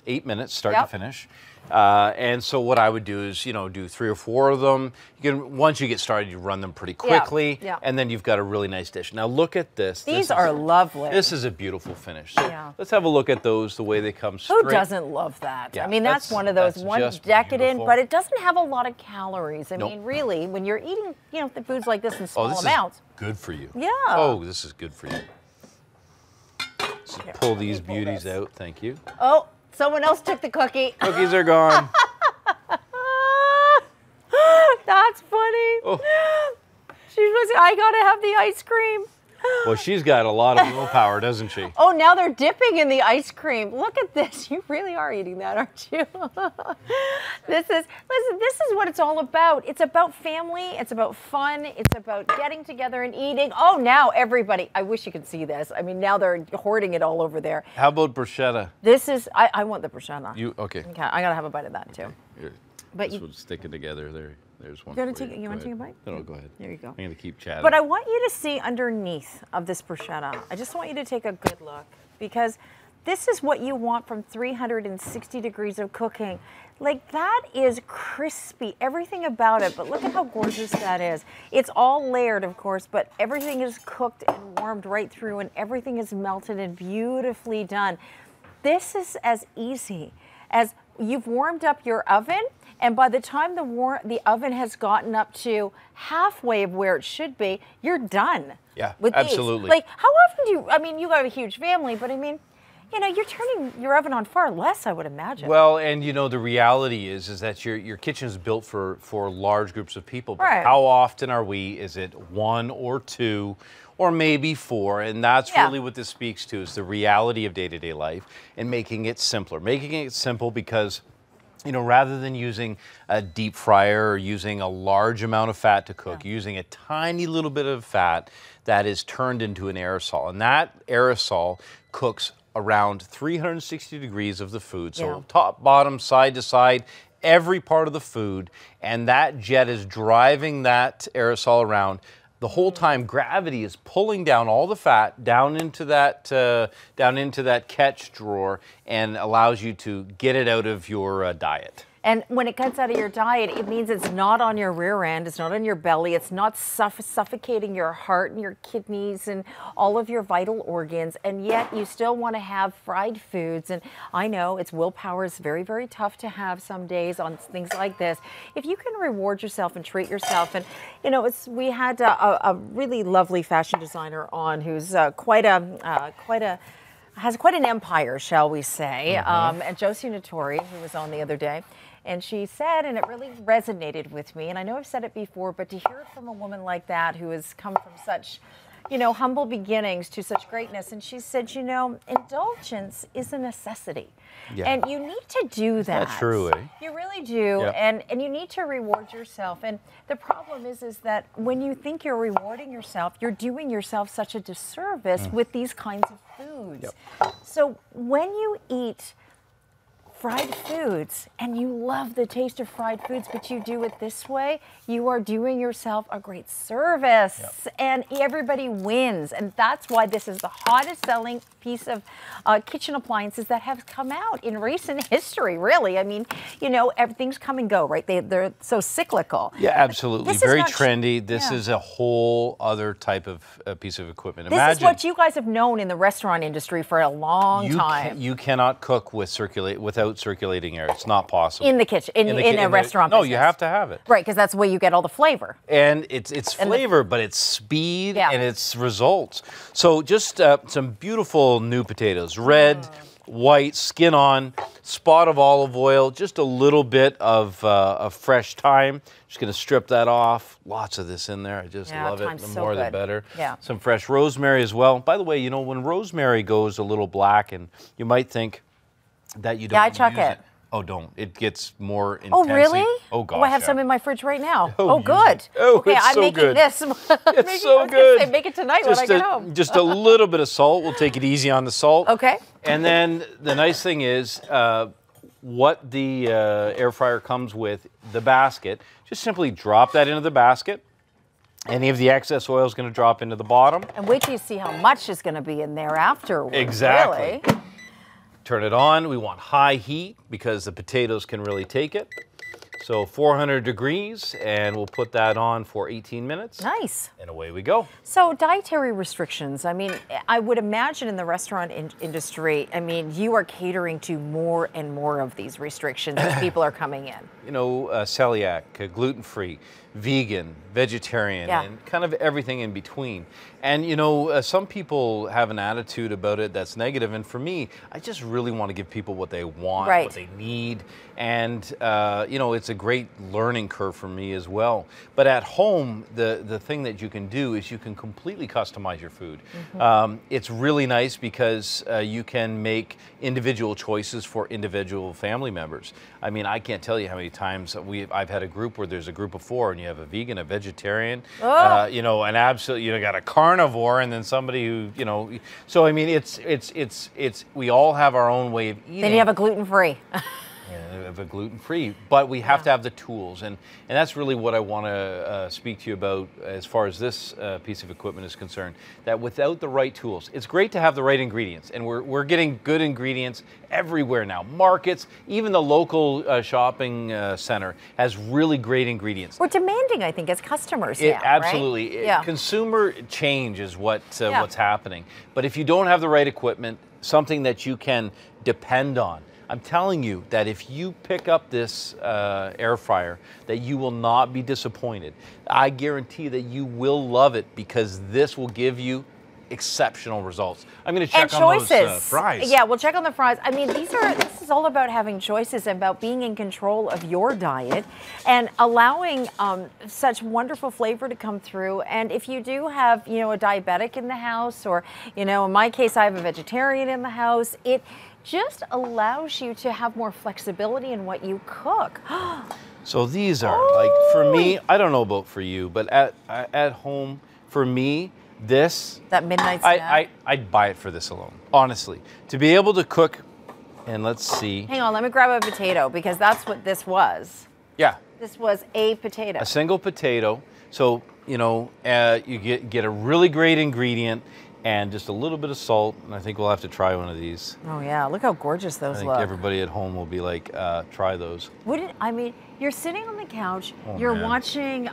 8 minutes, start to finish. And so what I would do is, you know, do 3 or 4 of them. You can, once you get started, you run them pretty quickly, and then you've got a really nice dish. Now look at this. These are lovely. This is a beautiful finish. So let's have a look at those, the way they come straight. Who doesn't love that? Yeah, I mean, that's one of those, one decadent, beautiful. but it doesn't have a lot of calories. I mean, really, when you're eating, you know, the foods like this in small amounts. Is good for you. Yeah. Oh, this is good for you. So pull these beauties out. Thank you. Oh. Someone else took the cookie. Cookies are gone. That's funny. Oh. She was, I gotta have the ice cream. Well, she's got a lot of willpower, doesn't she? Oh, now they're dipping in the ice cream. Look at this. You really are eating that, aren't you? Listen, this is what it's all about. It's about family. It's about fun. It's about getting together and eating. Oh, now everybody, I wish you could see this. I mean, now they're hoarding it all over there. How about bruschetta? This is, I want the bruschetta. Okay. Okay, I gotta have a bite of that too. Here, but this would stick it together there. There's one. You want to take a bite? No, go ahead. There you go. I'm gonna keep chatting. But I want you to see underneath of this bruschetta. I just want you to take a good look because this is what you want from 360 degrees of cooking. Like that is crispy, everything about it, but look at how gorgeous that is. It's all layered, of course, but everything is cooked and warmed right through and everything is melted and beautifully done. This is as easy as you've warmed up your oven, and by the time the oven has gotten up to halfway of where it should be, you're done. Yeah, with absolutely. These. Like, how often do you, I mean, you got a huge family, but I mean, you know, you're turning your oven on far less, I would imagine. Well, and you know, the reality is that your kitchen is built for large groups of people. But right. How often is it 1 or 2 or maybe 4? And that's really what this speaks to, is the reality of day-to-day life and making it simpler. Making it simple because, you know, rather than using a deep fryer or using a large amount of fat to cook, using a tiny little bit of fat that is turned into an aerosol. And that aerosol cooks around 360 degrees of the food. So top, bottom, side to side, every part of the food. And that jet is driving that aerosol around. The whole time, gravity is pulling down all the fat down into that catch drawer and allows you to get it out of your diet. And when it gets out of your diet, it means it's not on your rear end, it's not on your belly, it's not suffocating your heart and your kidneys and all of your vital organs, and yet you still want to have fried foods. And I know it's willpower is very, very tough to have some days on things like this. If you can reward yourself and treat yourself, and you know, we had a really lovely fashion designer on who's has quite an empire, shall we say, and Josie Nattori, who was on the other day. And she said, and it really resonated with me, and I know I've said it before, but to hear it from a woman like that who has come from such, you know, humble beginnings to such greatness. And she said, you know, indulgence is a necessity. Yeah. And you need to do that. That's true, eh? You really do. Yeah. And you need to reward yourself. And the problem is that when you think you're rewarding yourself, you're doing yourself such a disservice with these kinds of foods. Yep. So when you eat fried foods and you love the taste of fried foods, but you do it this way, you are doing yourself a great service. Yep. And everybody wins. And that's why this is the hottest selling piece of kitchen appliances that have come out in recent history, really. I mean, you know, everything's come and go, right? They're so cyclical. Yeah, absolutely. Very trendy. This is a whole other type of piece of equipment. This is what you guys have known in the restaurant industry for a long time. You cannot cook without circulating air. It's not possible. In the kitchen, in a restaurant business. No, you have to have it. Right, because that's the way you get all the flavor. And it's flavor, but it's speed and it's results. So just some beautiful new potatoes. Red, white, skin on, spot of olive oil, just a little bit of fresh thyme. Just going to strip that off. Lots of this in there. I just love it. The more the better. Yeah. Some fresh rosemary as well. By the way, you know, when rosemary goes a little black, and you might think that you don't use it. Oh, don't. It gets more intense. Oh, really? Oh, gosh. Oh, I have some in my fridge right now. Oh, good. Oh, okay, I'm making this. It's so good. Say, make it tonight when I get home. Just a little bit of salt. We'll take it easy on the salt. Okay. And then the nice thing is what the air fryer comes with, the basket. Just simply drop that into the basket. Any of the excess oil is going to drop into the bottom. And wait till you see how much is going to be in there afterwards. Exactly. Really. Turn it on. We want high heat because the potatoes can really take it. So 400 degrees, and we'll put that on for 18 minutes. Nice. And away we go. So dietary restrictions, I mean, I would imagine in the restaurant industry, I mean, you are catering to more and more of these restrictions as people are coming in. You know, celiac, gluten-free, vegan, vegetarian, and kind of everything in between. And, you know, some people have an attitude about it that's negative. And for me, I just really want to give people what they want, what they need. And, you know, it's a great learning curve for me as well. But at home, the thing that you can do is you can completely customize your food. It's really nice because you can make individual choices for individual family members. I mean, I can't tell you how many times I've had a group where there's a group of 4 and you have a vegan, a vegetarian, you know, an absolute, you know, got a carnivore, and then somebody who, you know, so I mean, it's we all have our own way of eating. Then you have a gluten-free. Of a gluten-free, but we have to have the tools, and that's really what I want to speak to you about as far as this piece of equipment is concerned. That without the right tools, it's great to have the right ingredients, and we're getting good ingredients everywhere now. Markets, even the local shopping center has really great ingredients. We're demanding, I think, as customers now, absolutely. Right? Consumer change is what's happening. But if you don't have the right equipment, something that you can depend on, I'm telling you that if you pick up this air fryer, that you will not be disappointed. I guarantee that you will love it because this will give you exceptional results. I'm going to check on those fries. Yeah, we'll check on the fries. I mean, this is all about having choices, about being in control of your diet and allowing such wonderful flavor to come through. And if you do have, you know, a diabetic in the house, or, you know, in my case, I have a vegetarian in the house, it just allows you to have more flexibility in what you cook. So these are, like, for me, I don't know about for you, but at home, for me, that midnight snack? I'd buy it for this alone, honestly. To be able to cook, and let's see. Hang on, let me grab a potato, because that's what this was. Yeah. This was a potato. A single potato. So, you know, you get a really great ingredient. and just a little bit of salt, and I think we'll have to try one of these. Oh yeah, look how gorgeous I those think look. everybody at home will be like, try those. I mean, you're sitting on the couch, Oh, you're man. watching,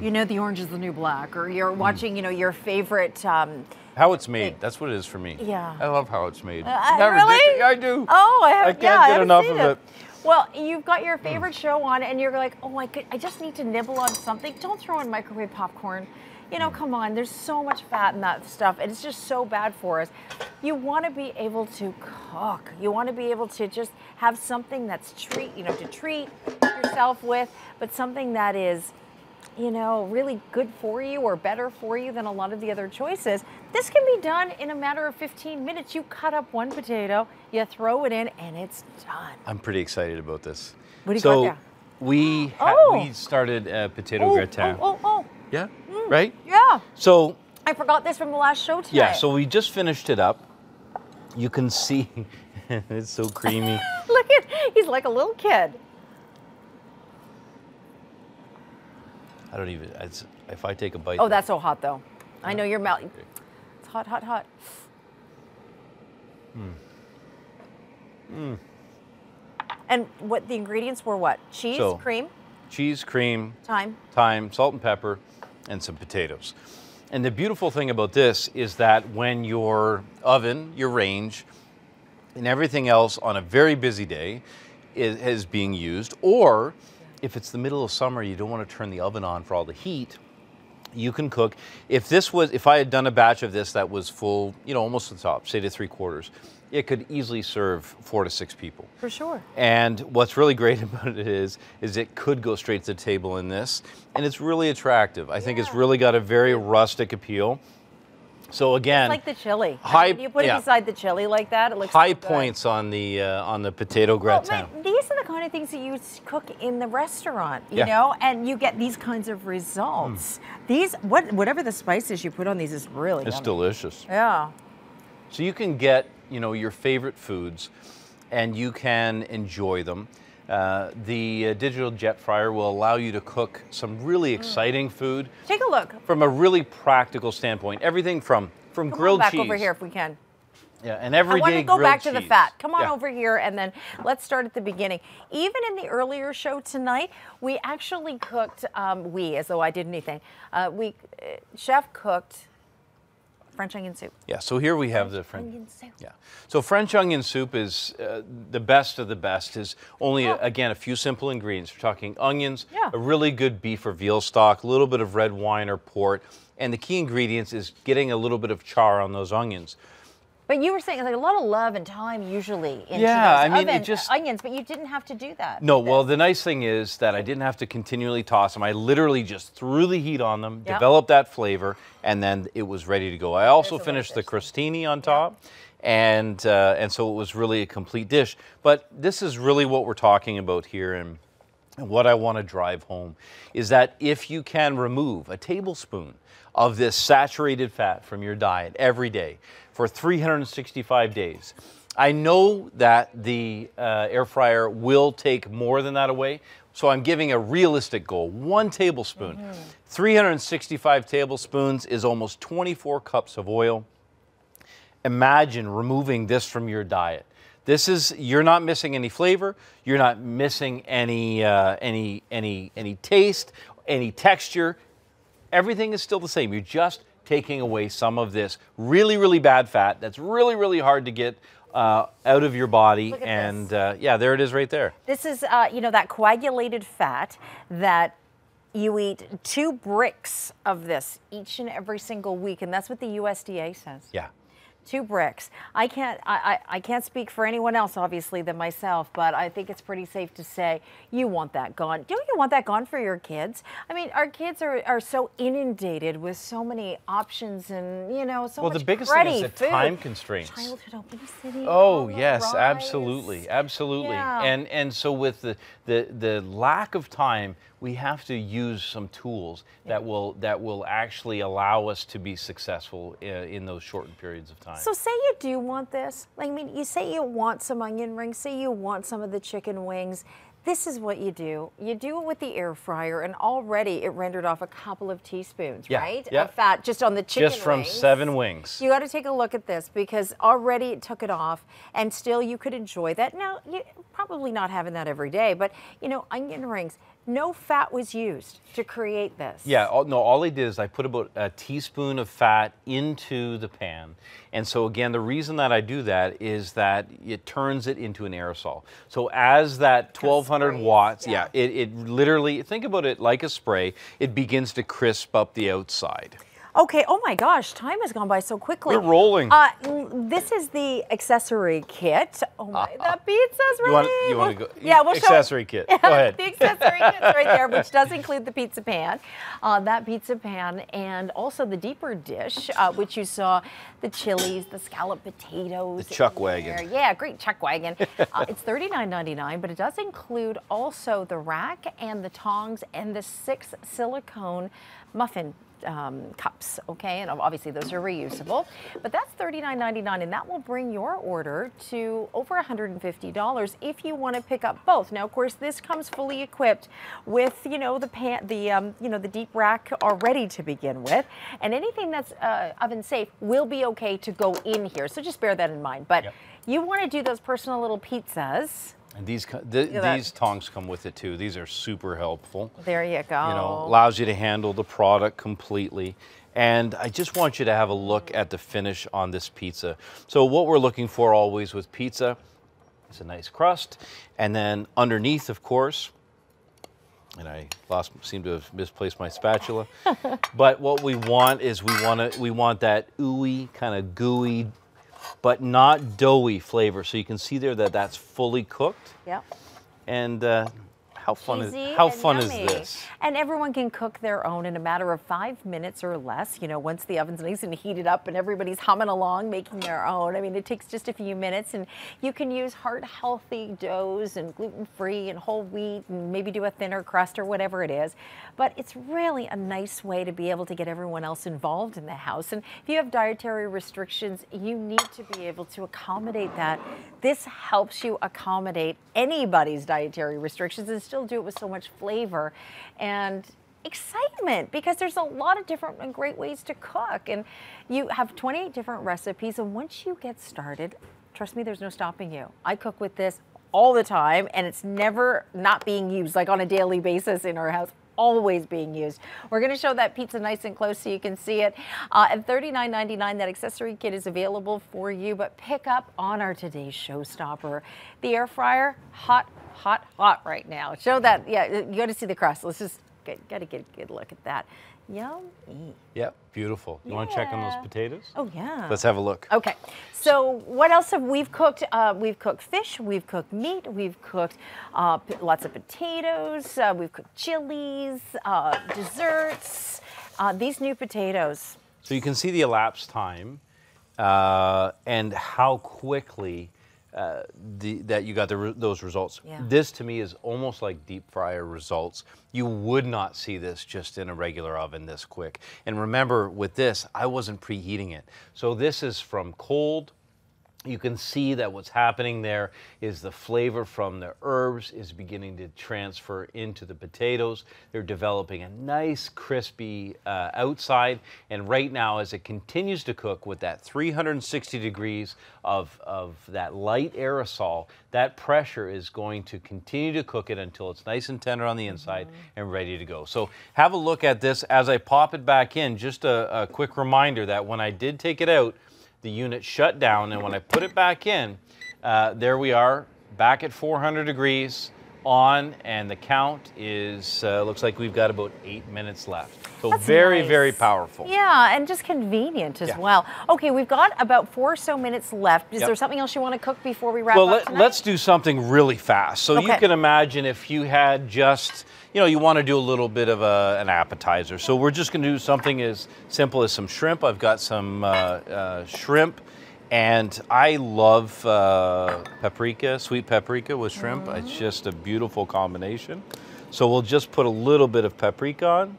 you know, The Orange is the New Black, or you're watching, you know, your favorite. How it's made, that's what it is for me. Yeah. I love how it's made. Really? I do. Oh, I can't yeah, I get haven't enough seen of it. Well, you've got your favorite show on, and you're like, oh, I just need to nibble on something. Don't throw in microwave popcorn. You know, come on, there's so much fat in that stuff, and it's just so bad for us. You want to be able to cook. You want to be able to just have something that's to treat yourself with, but something that is, you know, really good for you or better for you than a lot of the other choices. This can be done in a matter of 15 minutes. You cut up one potato, you throw it in, and it's done. I'm pretty excited about this. What do you got there? We started potato gratin. Oh. Yeah, right? Yeah. So I forgot this from the last show tonight. yeah, so we just finished it up. You can see it's so creamy. Look he's like a little kid. I don't even. If I take a bite. Oh, that's so hot though. I know you're melting. It's hot, hot, hot. And what the ingredients were? What? Cheese, cream, cheese, cream, thyme, salt and pepper, and some potatoes. And the beautiful thing about this is that when your oven, your range, and everything else on a very busy day is being used, or if it's the middle of summer, you don't want to turn the oven on for all the heat, you can cook. If I had done a batch of this that was full, you know, almost to the top, say to 3/4, it could easily serve 4 to 6 people. for sure. And what's really great about it is it could go straight to the table in this, and it's really attractive. I think it's really got a very rustic appeal. So again, It's like the chili. high- You put yeah. it beside the chili like that, it looks high so good. points on the potato Well, gratin. man, these are the kind of things that you cook in the restaurant, you Yeah. know, and you get these kinds of results. These, whatever the spices you put on these is really It's yummy. delicious. Yeah. So you can get, you know, your favorite foods, and you can enjoy them. The digital jet fryer will allow you to cook some really exciting food Take a look. from a really practical standpoint. Everything from Come grilled on back cheese. over here if we can. Yeah, and I everyday want to go grilled back to the cheese. fat. Come on Yeah. over here, and then let's start at the beginning. Even in the earlier show tonight, we actually cooked, as though I did anything, chef cooked French onion soup. Yeah, so here we have the French onion soup. Yeah, so French onion soup is the best of the best. Is only again a few simple ingredients. We're talking onions, Yeah. a really good beef or veal stock, a little bit of red wine or port, and the key ingredients is getting a little bit of char on those onions. But you were saying like a lot of love and time usually into Yeah, those I mean, it just- onions, but you didn't have to do that. No, with well, this. the nice thing is that I didn't have to continually toss them. I literally just threw the heat on them, Yep. developed that flavor, and then it was ready to go. I also That's finished the delicious. crostini on top, and so it was really a complete dish. But this is really what we're talking about here, and what I want to drive home is that if you can remove a tablespoon of this saturated fat from your diet every day for 365 days, I know that the air fryer will take more than that away, so I'm giving a realistic goal, 1 tablespoon. 365 tablespoons is almost 24 cups of oil. Imagine removing this from your diet. You're not missing any flavor, you're not missing any taste, any texture. Everything is still the same. You're just taking away some of this really, really bad fat that's really, really hard to get out of your body. Look at And yeah, there it is right there. This is, you know, that coagulated fat that you eat 2 bricks of this each and every single week, and that's what the USDA says. Yeah. 2 bricks. I can't speak for anyone else, obviously, than myself, but I think it's pretty safe to say you want that gone. Don't you want that gone for your kids? I mean, our kids are so inundated with so many options and, you know, so much Well, the biggest thing is ready the food. time constraints. Childhood obesity. Oh on the yes, rise. absolutely, absolutely. Yeah. And so with the lack of time, we have to use some tools that will actually allow us to be successful in those shortened periods of time. So say you do want this. Like, I mean, you say you want some onion rings, say you want some of the chicken wings. This is what you do. You do it with the air fryer, and already it rendered off a couple of teaspoons, right? Yeah. Of fat just on the chicken Just from wings. 7 wings. You got to take a look at this because already it took it off, and still you could enjoy that. Now, you probably not having that every day, but you know, onion rings. No fat was used to create this. Yeah, no, all I did is I put about a teaspoon of fat into the pan. And so again, the reason that I do that is that it turns it into an aerosol. So as that 1200 watts, it literally, think about it like a spray, it begins to crisp up the outside. Okay, oh my gosh, time has gone by so quickly. We're rolling. This is the accessory kit. Oh my, that pizza's ready. You want to go? Yeah, we'll accessory kit. Go ahead. The accessory kit's right there, which does include the pizza pan. That pizza pan, and also the deeper dish, which you saw the chilies, the scalloped potatoes. The chuck wagon. Yeah, great chuck wagon. It's $39.99, but it does include also the rack and the tongs and the 6 silicone muffin cups, okay, and obviously those are reusable, but that's $39.99, and that will bring your order to over $150 if you want to pick up both. Now, of course, this comes fully equipped with, you know, the pan, the deep rack already to begin with, and anything that's oven safe will be okay to go in here. So just bear that in mind. But you want to do those personal little pizzas. And these tongs come with it too. These are super helpful. There you go. You know, allows you to handle the product completely. And I just want you to have a look at the finish on this pizza. So what we're looking for always with pizza is a nice crust, and then underneath, of course, and I seem to have misplaced my spatula. But what we want is we want that ooey, kind of gooey, but not doughy flavor. So you can see there that that's fully cooked. Yep. And how fun is this? And everyone can cook their own in a matter of 5 minutes or less. You know, once the oven's nice and heated up and everybody's humming along making their own. I mean, it takes just a few minutes, and you can use heart-healthy doughs and gluten-free and whole wheat and maybe do a thinner crust or whatever it is. But it's really a nice way to be able to get everyone else involved in the house. And if you have dietary restrictions, you need to be able to accommodate that. This helps you accommodate anybody's dietary restrictions and still do it with so much flavor and excitement, because there's a lot of different and great ways to cook, and you have 28 different recipes, and once you get started, trust me, there's no stopping you. I cook with this all the time, and it's never not being used, like on a daily basis in our house. Always being used. We're going to show that pizza nice and close so you can see it. At $39.99, that accessory kit is available for you, but pick up on our today's showstopper. The air fryer, hot, hot, hot right now. Show that, yeah, you got to see the crust. Let's just, got to get a good look at that. Yummy. Yep, beautiful. You want to check on those potatoes? Oh, yeah. Let's have a look. Okay, so what else have we cooked? We've cooked fish, we've cooked meat, we've cooked lots of potatoes, we've cooked chilies, desserts, these new potatoes. So you can see the elapsed time and how quickly that you got those results. Yeah. This to me is almost like deep fryer results. You would not see this just in a regular oven this quick. And remember, with this, I wasn't preheating it. So this is from cold. You can see that what's happening there is the flavor from the herbs is beginning to transfer into the potatoes. They're developing a nice crispy outside, and right now as it continues to cook with that 360 degrees of that light aerosol, that pressure is going to continue to cook it until it's nice and tender on the inside and ready to go. So have a look at this as I pop it back in. Just a quick reminder that when I did take it out, the unit shut down, and when I put it back in, there we are, back at 400 degrees on, and the count is, looks like we've got about 8 minutes left. So That's very, nice. very powerful. Yeah, and just convenient as well. Okay, we've got about 4 or so minutes left. Is there something else you want to cook before we wrap up tonight? Let's do something really fast. So you can imagine if you had just, you know, you want to do a little bit of an appetizer. So we're just going to do something as simple as some shrimp. I've got some shrimp, and I love paprika, sweet paprika with shrimp. It's just a beautiful combination. So we'll just put a little bit of paprika on.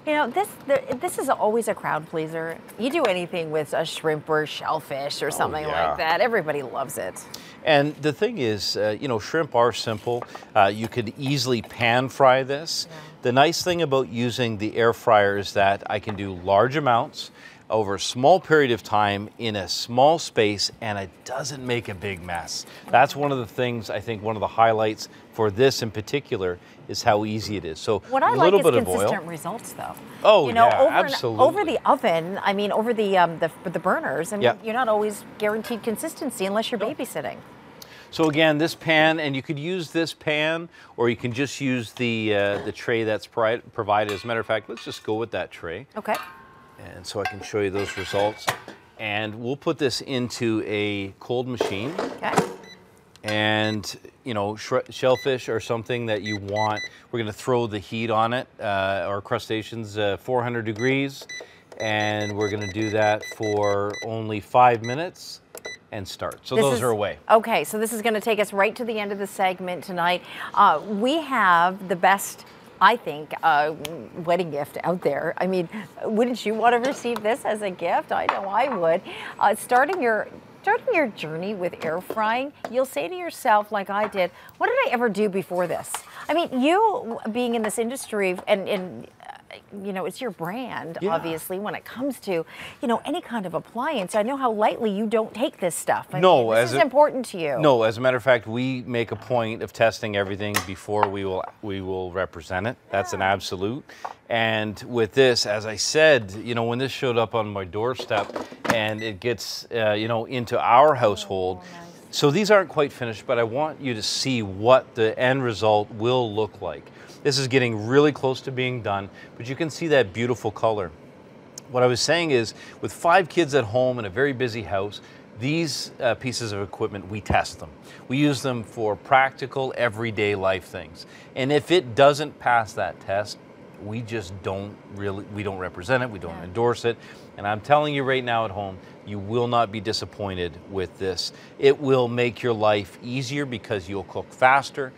You know, this is always a crowd pleaser. You do anything with a shrimp or shellfish or something like that, everybody loves it. And the thing is, you know, shrimp are simple. You could easily pan fry this. Yeah. The nice thing about using the air fryer is that I can do large amounts over a small period of time in a small space, and it doesn't make a big mess. That's one of the things, I think one of the highlights for this in particular is how easy it is. So what I a little like bit is of oil. consistent results, though. Oh, you know, yeah, over absolutely. over the oven. I mean, over the burners. I mean, Yeah. you're not always guaranteed consistency unless you're babysitting. So again, this pan, and you could use this pan, or you can just use the tray that's provided. As a matter of fact, let's just go with that tray. Okay. And so I can show you those results. And we'll put this into a cold machine. Okay. And, you know, shellfish are something that you want. We're going to throw the heat on it. Our crustaceans, 400 degrees. And we're going to do that for only 5 minutes and start. So those are away. Okay, so this is going to take us right to the end of the segment tonight. We have the best, I think, wedding gift out there. I mean, wouldn't you want to receive this as a gift? I know I would. Starting your journey with air frying, you'll say to yourself, like I did, what did I ever do before this? I mean, you being in this industry and you know, it's your brand, obviously, when it comes to, you know, any kind of appliance. I know how lightly you don't take this stuff. I mean, this is important to you. No, as a matter of fact, we make a point of testing everything before we will represent it. That's an absolute. And with this, as I said, you know, when this showed up on my doorstep and it gets, you know, into our household, nice. So these aren't quite finished, but I want you to see what the end result will look like. This is getting really close to being done, but you can see that beautiful color. What I was saying is, with 5 kids at home in a very busy house, these pieces of equipment, we test them. We use them for practical, everyday life things. And if it doesn't pass that test, we just don't represent it, we don't endorse it. And I'm telling you right now at home, you will not be disappointed with this. It will make your life easier because you'll cook faster.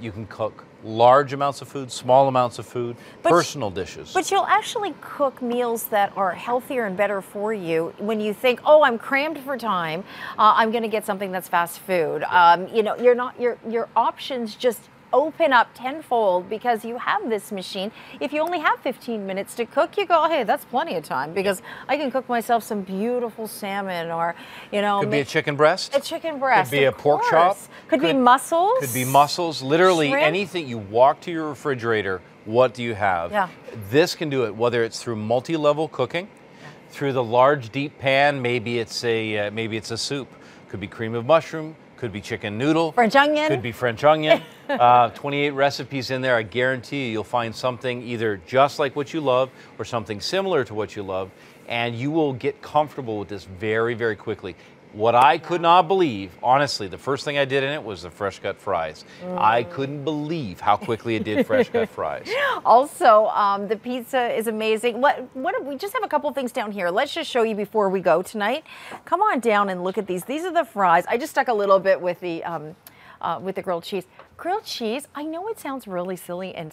You can cook large amounts of food, small amounts of food, personal dishes. But you'll actually cook meals that are healthier and better for you when you think, oh, I'm crammed for time, I'm going to get something that's fast food. You know, your options just open up tenfold because you have this machine. If you only have 15 minutes to cook, you go, hey, that's plenty of time because I can cook myself some beautiful salmon, or, you know. Could be a chicken breast. A chicken breast. Could be a pork chop. Could be mussels. Could be mussels. Literally shrimp. Anything. You walk to your refrigerator, what do you have? Yeah. This can do it, whether it's through multi-level cooking, through the large deep pan, maybe it's a soup. Could be cream of mushroom. Could be chicken noodle. French onion. Could be French onion. 28 recipes in there. I guarantee you'll find something either just like what you love or something similar to what you love, and you will get comfortable with this very, very quickly. What I could not believe, honestly, the first thing I did in it was the fresh cut fries. I couldn't believe how quickly it did fresh cut fries. Also, the pizza is amazing. We just have a couple things down here. Let's just show you before we go tonight. Come on down and look at these. These are the fries. I just stuck a little bit with the grilled cheese. Grilled cheese, I know it sounds really silly and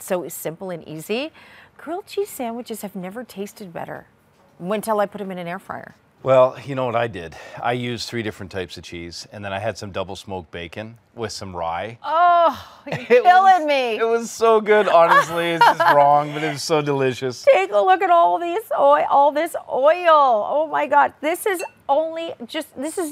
so simple and easy. Grilled cheese sandwiches have never tasted better until I put them in an air fryer. Well, you know what I did? I used 3 different types of cheese, and then I had some double smoked bacon with some rye. Oh, you're killing me. It was so good, honestly. It's just wrong, but it was so delicious. Take a look at all this oil. Oh my God, this is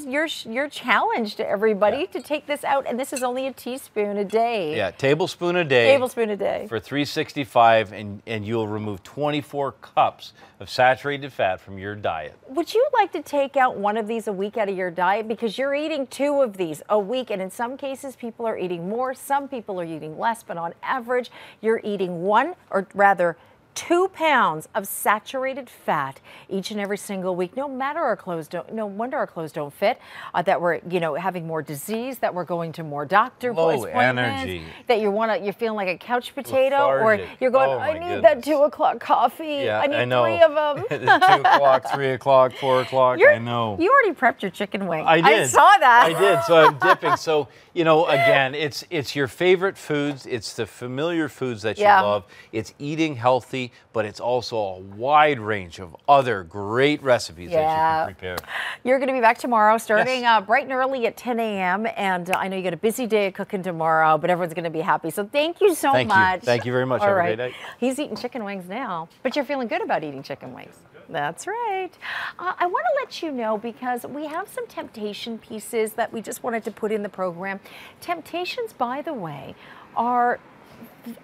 your challenge to everybody to take this out, and this is only a teaspoon a day. Yeah, tablespoon a day. Tablespoon a day. For $3.65, and you'll remove 24 cups of saturated fat from your diet. Would you like to take out one of these a week out of your diet? Because you're eating 2 of these a week, and in some cases people are eating more, some people are eating less, but on average you're eating 1, or rather 2 pounds of saturated fat each and every single week. No wonder our clothes don't fit, that we're, you know, having more disease, that we're going to more doctor appointments, energy, that you're feeling like a couch potato, lethargic. Or you're going, I need that 2 o'clock coffee. Yeah, I need I know. 3 of them. 2 o'clock, 3 o'clock, 4 o'clock. I know. You already prepped your chicken wing. I did. I saw that. I did. So I'm dipping. So, you know, again, it's your favorite foods. It's the familiar foods that you love. It's eating healthy. healthy, but it's also a wide range of other great recipes that you can prepare. You're going to be back tomorrow starting bright and early at 10 a.m. And I know you got a busy day of cooking tomorrow, but everyone's going to be happy. So thank you so much. Thank you very much. Have a great night. He's eating chicken wings now, but you're feeling good about eating chicken wings. That's right. I want to let you know because we have some temptation pieces that we just wanted to put in the program. Temptations, by the way, are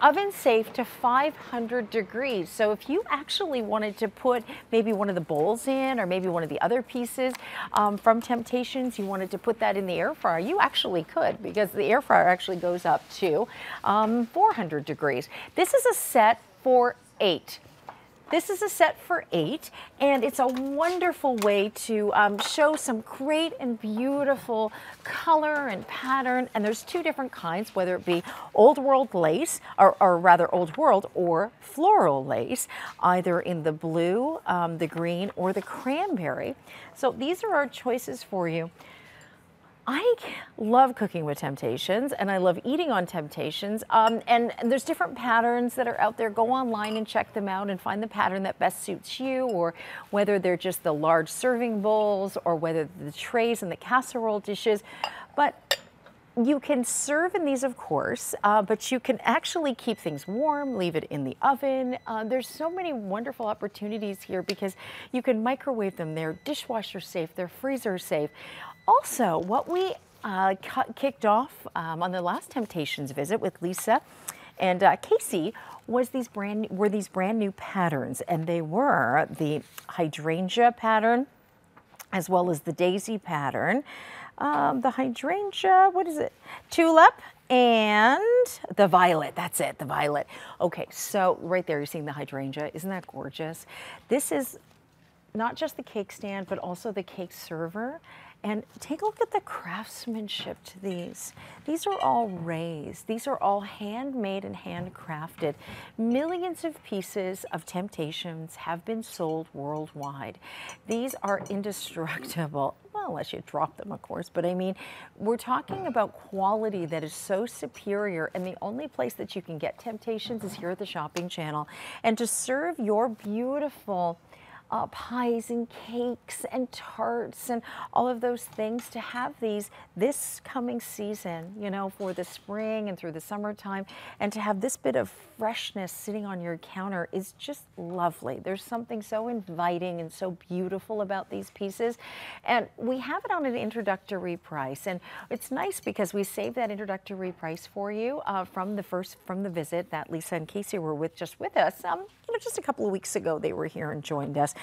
oven safe to 500 degrees. So if you actually wanted to put maybe one of the bowls in or maybe one of the other pieces from Temptations, you wanted to put that in the air fryer, you actually could, because the air fryer actually goes up to 400 degrees. This is a set for 8. This is a set for 8, and it's a wonderful way to show some great and beautiful color and pattern. And there's 2 different kinds, whether it be old world lace, or rather old world or floral lace, either in the blue, the green, or the cranberry. So these are our choices for you. I love cooking with Temptations, and I love eating on Temptations. And there's different patterns that are out there. Go online and check them out and find the pattern that best suits you, or whether they're just the large serving bowls or whether the trays and the casserole dishes. But you can serve in these, of course, but you can actually keep things warm, leave it in the oven. There's so many wonderful opportunities here because you can microwave them. They're dishwasher safe, they're freezer safe. Also, what we kicked off on the last Temptations visit with Lisa and Casey was these brand new patterns, and they were the hydrangea pattern as well as the daisy pattern. The hydrangea, what is it? Tulip and the violet. That's it, the violet. Okay, so right there you're seeing the hydrangea. Isn't that gorgeous? This is not just the cake stand, but also the cake server. And take a look at the craftsmanship to these. These are all raised. These are all handmade and handcrafted. Millions of pieces of Temptations have been sold worldwide. These are indestructible. Well, unless you drop them, of course. But I mean, we're talking about quality that is so superior. And the only place that you can get Temptations is here at the Shopping Channel. And to serve your beautiful pies and cakes and tarts and all of those things, to have these this coming season, you know, for the spring and through the summertime, and to have this bit of freshness sitting on your counter is just lovely. There's something so inviting and so beautiful about these pieces, and we have it on an introductory price. And it's nice because we saved that introductory price for you from the visit that Lisa and Casey were with us. You know, just a couple of weeks ago they were here and joined us.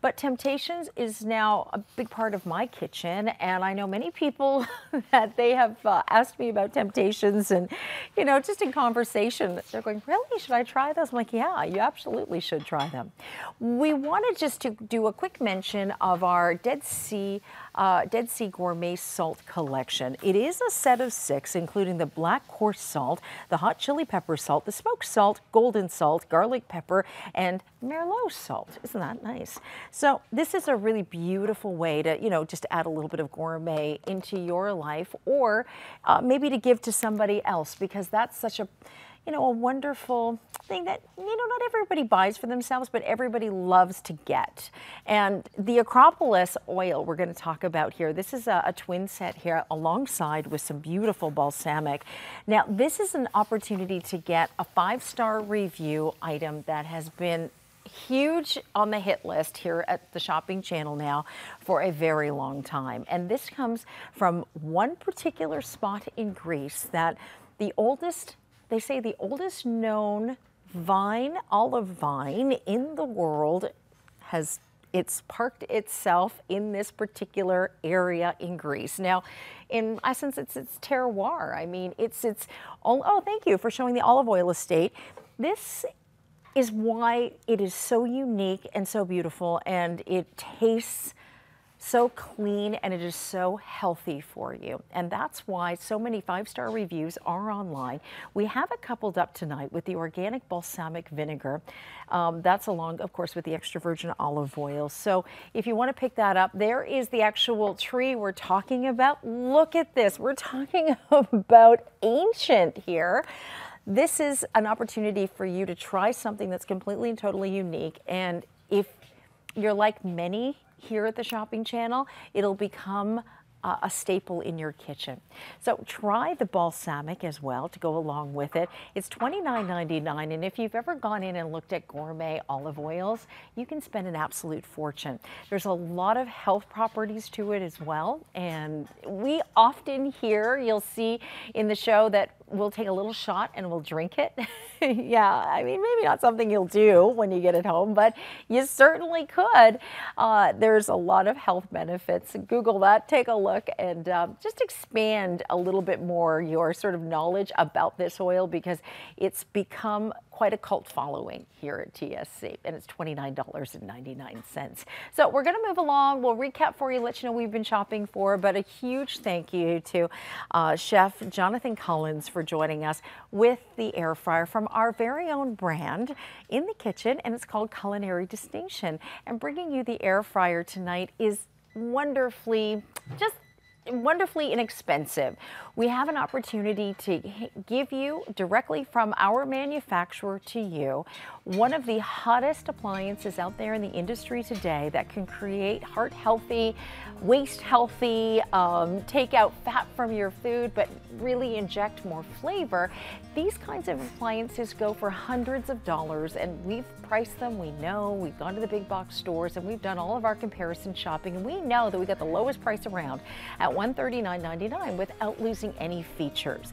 But Temptations is now a big part of my kitchen, and I know many people that they have asked me about Temptations, and you know, just in conversation, they're going, "Really? Should I try those?" I'm like, "Yeah, you absolutely should try them." We wanted just to do a quick mention of our Dead Sea Gourmet Salt Collection. It is a set of 6, including the black coarse salt, the hot chili pepper salt, the smoked salt, golden salt, garlic pepper, and Merlot salt. Isn't that nice? So this is a really beautiful way to, you know, just add a little bit of gourmet into your life, or maybe to give to somebody else, because that's such a, you know, a wonderful thing that, you know, not everybody buys for themselves, but everybody loves to get. And the Acropolis oil we're going to talk about here, this is a twin set here alongside with some beautiful balsamic. Now, this is an opportunity to get a 5-star review item that has been huge on the hit list here at the Shopping Channel now for a very long time. And this comes from one particular spot in Greece that the oldest, they say the oldest known olive vine in the world it's parked itself in this particular area in Greece. Now, in essence, it's terroir. I mean, oh, thank you for showing the olive oil estate. This is why it is so unique and so beautiful, and it tastes so clean, and it is so healthy for you. And that's why so many 5-star reviews are online. We have it coupled up tonight with the organic balsamic vinegar. That's along, of course, with the extra virgin olive oil. So if you want to pick that up, there is the actual tree we're talking about. Look at this. We're talking about ancient here. this is an opportunity for you to try something that's completely and totally unique. And if you're like many here at the Shopping Channel, it'll become a staple in your kitchen. So try the balsamic as well to go along with it. It's $29.99, and if you've ever gone in and looked at gourmet olive oils, you can spend an absolute fortune. There's a lot of health properties to it as well, and we often hear, you'll see in the show, that we'll take a little shot and we'll drink it. Yeah, I mean, maybe not something you'll do when you get it home, but you certainly could. There's a lot of health benefits. Google that, take a look, and just expand a little bit more your sort of knowledge about this oil, because it's become quite a cult following here at TSC, and it's $29.99. So we're going to move along. We'll recap for you, let you know we've been shopping for, but a huge thank you to Chef Jonathan Collins for joining us with the air fryer from our very own brand in the kitchen, and it's called Culinary Distinction. And bringing you the air fryer tonight is wonderfully inexpensive. We have an opportunity to give you directly from our manufacturer to you one of the hottest appliances out there in the industry today that can create heart healthy, waist healthy, take out fat from your food, but really inject more flavor. These kinds of appliances go for hundreds of dollars, and we've priced them. We know, we've gone to the big box stores and we've done all of our comparison shopping, and we know that we got the lowest price around at $139.99 without losing any features.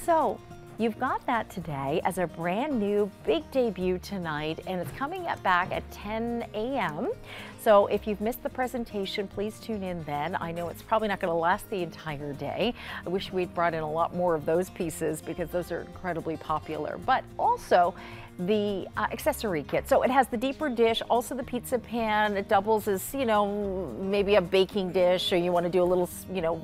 So you've got that today as a brand new big debut tonight, and it's coming back at 10 a.m. So if you've missed the presentation, please tune in then. I know it's probably not going to last the entire day. I wish we'd brought in a lot more of those pieces, because those are incredibly popular. But also the accessory kit. So it has the deeper dish, also the pizza pan. It doubles as, you know, maybe a baking dish, or you want to do a little, you know,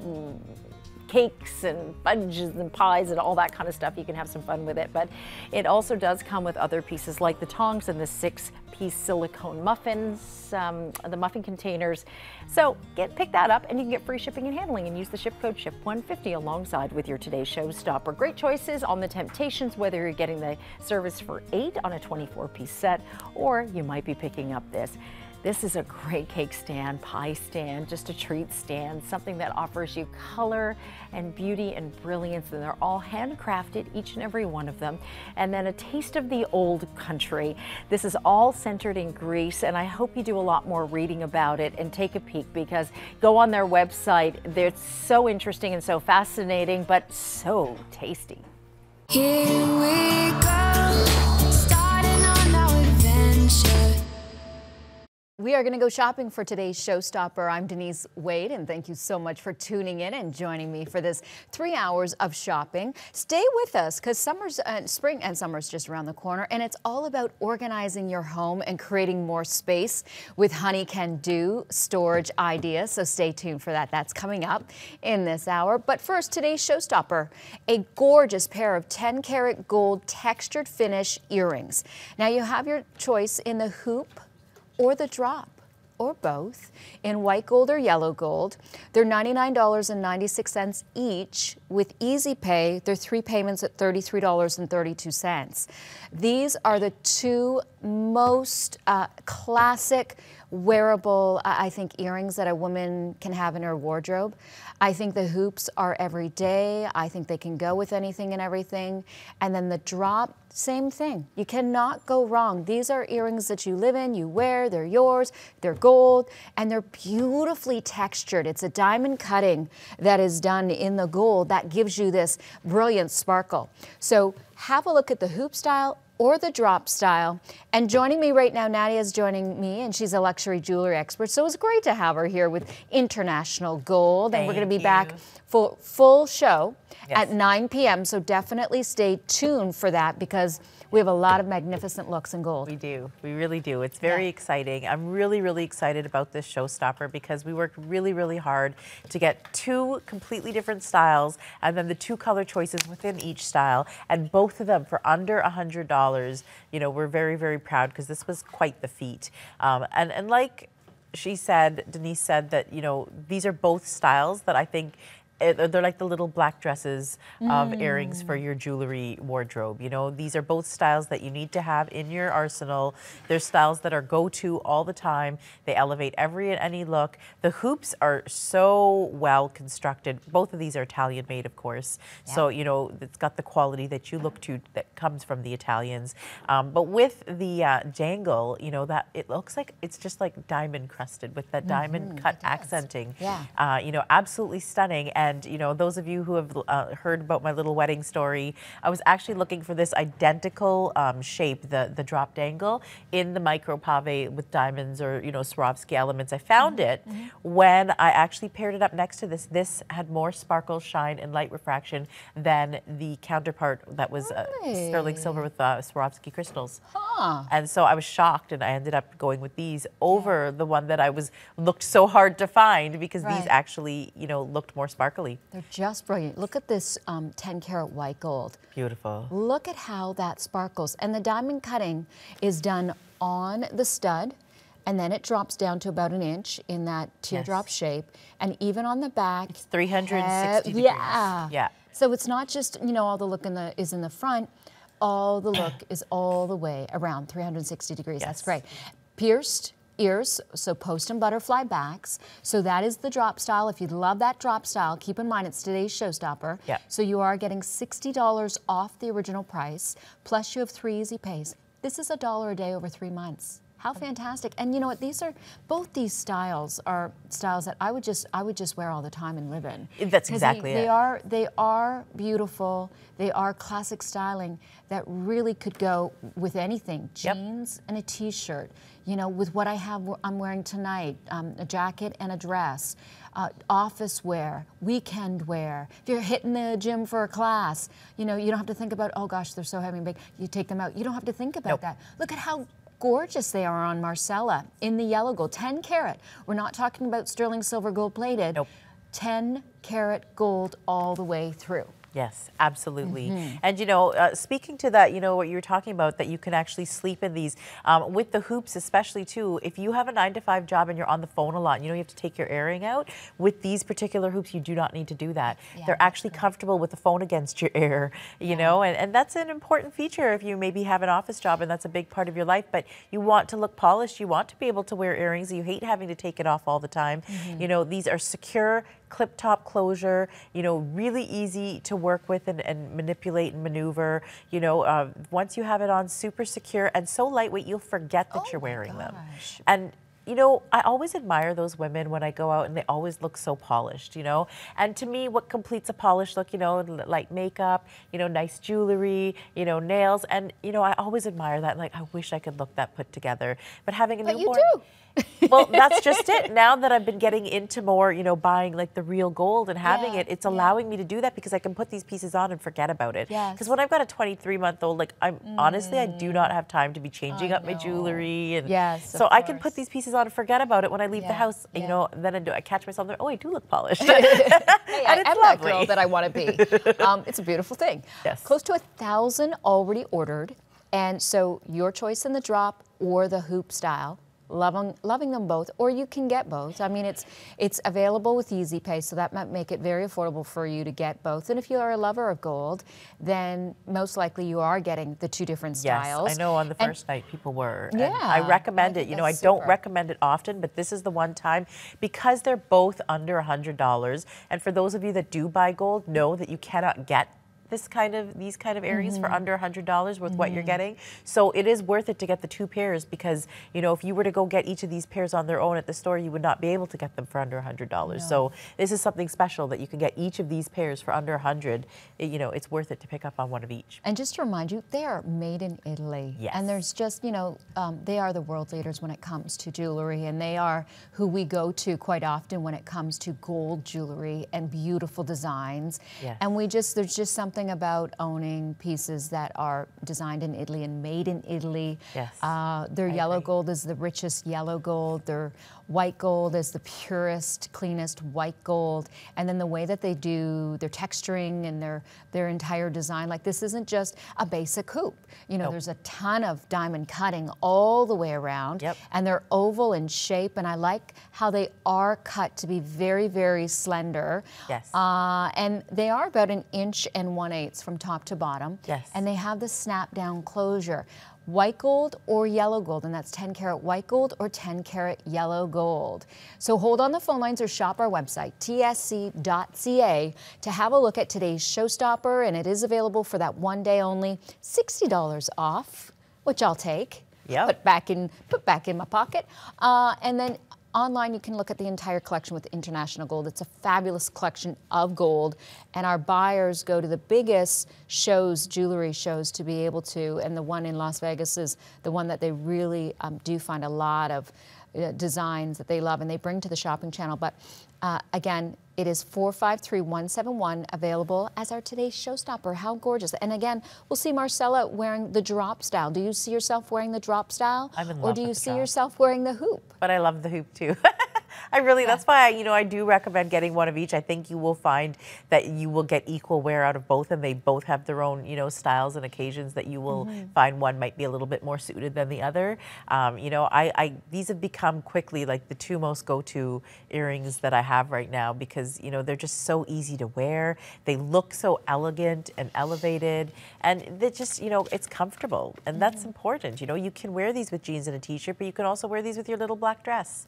cakes and fudges and pies and all that kind of stuff. You can have some fun with it, but it also does come with other pieces like the tongs and the 6-piece silicone muffins, the muffin containers. So pick that up, and you can get free shipping and handling, and use the ship code SHIP150 alongside with your today's showstopper. Great choices on the Temptations, whether you're getting the service for 8 on a 24-piece set, or you might be picking up this. This is a great cake stand, pie stand, just a treat stand, something that offers you color and beauty and brilliance, and they're all handcrafted, each and every one of them. And then a taste of the old country. This is all centered in Greece, and I hope you do a lot more reading about it and take a peek, because go on their website. They're so interesting and so fascinating, but so tasty. Here we go, starting on our adventure. We are going to go shopping for today's showstopper. I'm Denise Wade, and thank you so much for tuning in and joining me for this 3 hours of shopping. Stay with us, because spring and summer's just around the corner, and it's all about organizing your home and creating more space with Honey Can Do storage ideas. So stay tuned for that. That's coming up in this hour. But first, today's showstopper, a gorgeous pair of 10-karat gold textured finish earrings. Now you have your choice in the hoop or the drop, or both, in white gold or yellow gold. They're $99.96 each. With Easy Pay, they're 3 payments at $33.32. These are the two most classic wearable, I think, earrings that a woman can have in her wardrobe. I think the hoops are everyday. I think they can go with anything and everything. And then the drop, same thing. You cannot go wrong. These are earrings that you live in, you wear, they're yours, they're gold, and they're beautifully textured. It's a diamond cutting that is done in the gold that gives you this brilliant sparkle. So have a look at the hoop style or the drop style. And joining me right now, Nadia is joining me, and she's a luxury jewelry expert. So it's great to have her here with International Gold. And we're going to be back for full show at 9 p.m. So definitely stay tuned for that, because we have a lot of magnificent looks in gold. We do. We really do. It's very exciting. I'm really, really excited about this showstopper, because we worked really, really hard to get 2 completely different styles, and then the 2 color choices within each style, and both of them for under $100. You know, we're very, very proud, because this was quite the feat. And like she said, Denise said, that, you know, these are both styles that I think they're like the little black dresses of earrings for your jewelry wardrobe. You know, these are both styles that you need to have in your arsenal. They're styles that are go-to all the time. They elevate every and any look. The hoops are so well constructed. Both of these are Italian made, of course. Yeah. So, you know, it's got the quality that you look to that comes from the Italians. But with the jangle, you know, that it looks like it's just like diamond crusted with that diamond cut accenting. Yeah. You know, absolutely stunning. And, you know, those of you who have heard about my little wedding story, I was actually looking for this identical shape, the drop dangle, in the micro pave with diamonds or, you know, Swarovski elements. I found it when I actually paired it up next to this. This had more sparkle, shine, and light refraction than the counterpart that was sterling silver with Swarovski crystals. And so I was shocked, and I ended up going with these over the one that I looked so hard to find, because these actually, you know, looked more sparkly. They're just brilliant. Look at this 10 karat white gold. Beautiful. Look at how that sparkles. And the diamond cutting is done on the stud, and then it drops down to about 1 inch in that teardrop shape. And even on the back, it's 360 degrees. Yeah. Yeah. So it's not just, you know, all the look is in the front. All the look is all the way around 360 degrees. That's great. Pierced ears, so post and butterfly backs. So that is the drop style. If you love that drop style, keep in mind it's today's showstopper. Yep. So you are getting $60 off the original price, plus you have 3 easy pays. This is $1 a day over 3 months. How fantastic. And you know what, both these styles are styles that I would just wear all the time and live in. That's exactly it. They are beautiful. They are classic styling that really could go with anything. Jeans and a t-shirt. You know, with what I'm wearing tonight, a jacket and a dress. Office wear, weekend wear. If you're hitting the gym for a class, you know, you don't have to think about, oh gosh, they're so heavy and big. You take them out. You don't have to think about that. Look at how gorgeous they are on Marcella in the yellow gold, 10 karat. We're not talking about sterling silver gold plated. 10 karat gold all the way through. Yes, absolutely. And, you know, speaking to that, you know, what you were talking about, that you can actually sleep in these. With the hoops especially, too, if you have a 9-to-5 job and you're on the phone a lot, you know, you have to take your airing out. With these particular hoops, you do not need to do that. They're actually comfortable with the phone against your ear, you know, and that's an important feature if you maybe have an office job and that's a big part of your life, but you want to look polished, you want to be able to wear earrings, you hate having to take it off all the time. You know, these are secure, clip top closure, you know, really easy to work with and manipulate and maneuver. You know, once you have it on, super secure and so lightweight, you'll forget that you're wearing them. And you know, I always admire those women when I go out and they always look so polished, you know. And to me, what completes a polished look, you know, light makeup, you know, nice jewelry, you know, nails. And, you know, I always admire that. Like, I wish I could look that put together. But having a newborn. You do. Well, that's just it. Now that I've been getting into more, you know, buying like the real gold and having it, it's allowing me to do that because I can put these pieces on and forget about it. Because when I've got a 23-month-old, like honestly, I do not have time to be changing up my jewelry. And so I can put these pieces on and forget about it when I leave the house, you know, and then I catch myself there, oh, I do look polished. Hey, I'm that girl that I want to be. It's a beautiful thing. Close to 1,000 already ordered. And so your choice in the drop or the hoop style. Loving them both, or you can get both. I mean, it's available with Easy Pay, so that might make it very affordable for you to get both. And if you are a lover of gold, then most likely you are getting the 2 different styles. Yes, I know on the first night people were. And I recommend it. You know, I don't recommend it often, but this is the one time because they're both under $100. And for those of you that do buy gold, know that you cannot get these kind of earrings for under $100 with what you're getting. So it is worth it to get the 2 pairs because, you know, if you were to go get each of these pairs on their own at the store, you would not be able to get them for under $100. So this is something special that you can get each of these pairs for under $100. You know, it's worth it to pick up on one of each. And just to remind you, they are made in Italy. And there's just, you know, they are the world leaders when it comes to jewelry, and they are who we go to quite often when it comes to gold jewelry and beautiful designs. And there's just something something about owning pieces that are designed in Italy and made in Italy. Yes. Their yellow gold is the richest yellow gold. Their white gold is the purest, cleanest white gold. And then the way that they do their texturing and their entire design, like this isn't just a basic hoop. You know, there's a ton of diamond cutting all the way around. Yep. And they're oval in shape, and I like how they are cut to be very, very slender. Yes. And they are about 1 1/8 inches from top to bottom. Yes. And they have the snap down closure. White gold or yellow gold, and that's 10 karat white gold or 10 karat yellow gold. So hold on the phone lines or shop our website, tsc.ca, to have a look at today's showstopper, and it is available for that 1 day only, $60 off, which I'll take. Yep. Put back in my pocket. And then online, you can look at the entire collection with International Gold. It's a fabulous collection of gold, and our buyers go to the biggest shows, jewelry shows, to be able to, and the one in Las Vegas is the one that they really do find a lot of designs that they love and they bring to the shopping channel. But again, it is 453-171, available as our today's showstopper. How gorgeous. And again, we'll see Marcella wearing the drop style. Do you see yourself wearing the drop style? I'm in love Or do with you the see drop. yourself wearing the hoop? But I love the hoop too. I really, that's why, I do recommend getting one of each. I think you will find that you will get equal wear out of both, and they both have their own, styles and occasions that you will find one might be a little bit more suited than the other. These have become quickly like the two most go-to earrings that I have right now, because, they're just so easy to wear. They look so elegant and elevated, and they just, it's comfortable, and that's important. You can wear these with jeans and a t-shirt, but you can also wear these with your little black dress.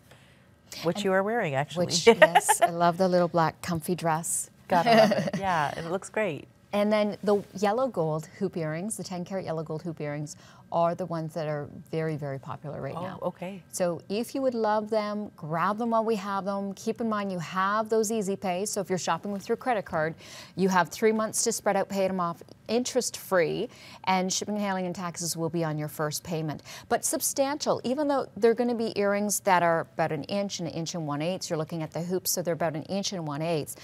Which you are wearing, actually. Which, yes, I love the little black comfy dress. Gotta love it. Yeah, it looks great. And then the yellow gold hoop earrings, the 10 karat yellow gold hoop earrings, are the ones that are very, very popular right now. Okay. So if you would love them, grab them while we have them. Keep in mind you have those easy pays. So if you're shopping with your credit card, you have 3 months to spread out, pay them off interest-free, and shipping and handling and taxes will be on your first payment. But substantial, even though they're going to be earrings that are about 1 inch and 1 1/8 inches. You're looking at the hoops, so they're about 1 1/8 inches.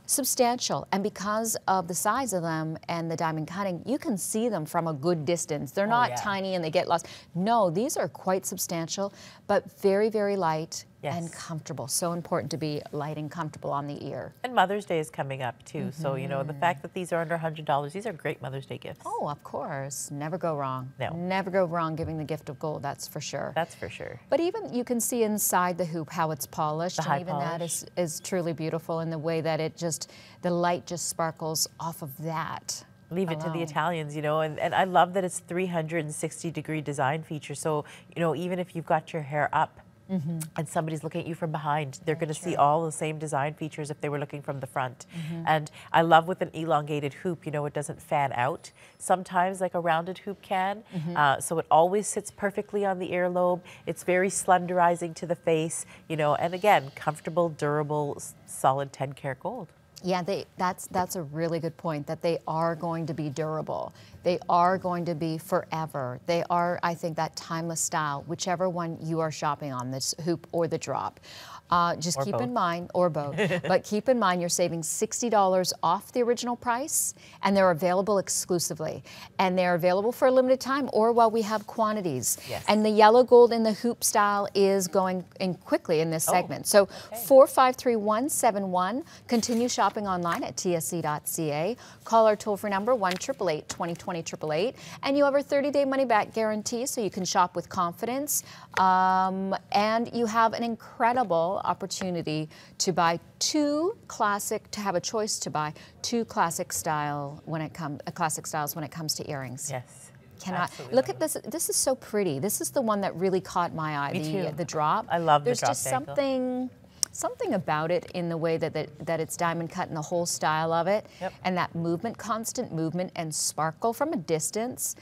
Substantial, and because of the size of them and the diamond cutting, you can see them from a good distance. They're not tiny and they get lost. No, these are quite substantial, but very, very light. Yes. And comfortable. So important to be light and comfortable on the ear. And Mother's Day is coming up too. So, the fact that these are under $100, these are great Mother's Day gifts. Oh, of course. Never go wrong. No. Never go wrong giving the gift of gold, that's for sure. That's for sure. But even you can see inside the hoop how it's polished. The high and even polish. that is truly beautiful in the way that the light just sparkles off of that. Leave it to the Italians, and I love that it's 360-degree design feature. So, even if you've got your hair up, and somebody's looking at you from behind, they're going to see all the same design features if they were looking from the front. And I love with an elongated hoop, it doesn't fan out sometimes like a rounded hoop can. So it always sits perfectly on the earlobe. It's very slenderizing to the face, and again, comfortable, durable, solid 10 karat gold. Yeah, that's a really good point, that they are going to be durable. They are going to be forever. They are, I think, that timeless style, whichever one you are shopping on, this hoop or the drop. Just keep in mind, or both, but keep in mind you're saving $60 off the original price, and they're available exclusively. And they're available for a limited time or while we have quantities. Yes. And the yellow gold in the hoop style is going in quickly in this segment. So 453-171, continue shopping online at tsc.ca. Call our toll-free number 1-888-2020-888, and you have our 30-day money-back guarantee, so you can shop with confidence. And you have an incredible opportunity to buy to have a choice to buy two classic styles when it comes to earrings. Yes. Absolutely. Look at this. This is so pretty. This is the one that really caught my eye. Me too. The drop. I love There's the drop just dangle. something about it in the way that it's diamond cut and the whole style of it, and that movement, constant movement and sparkle from a distance.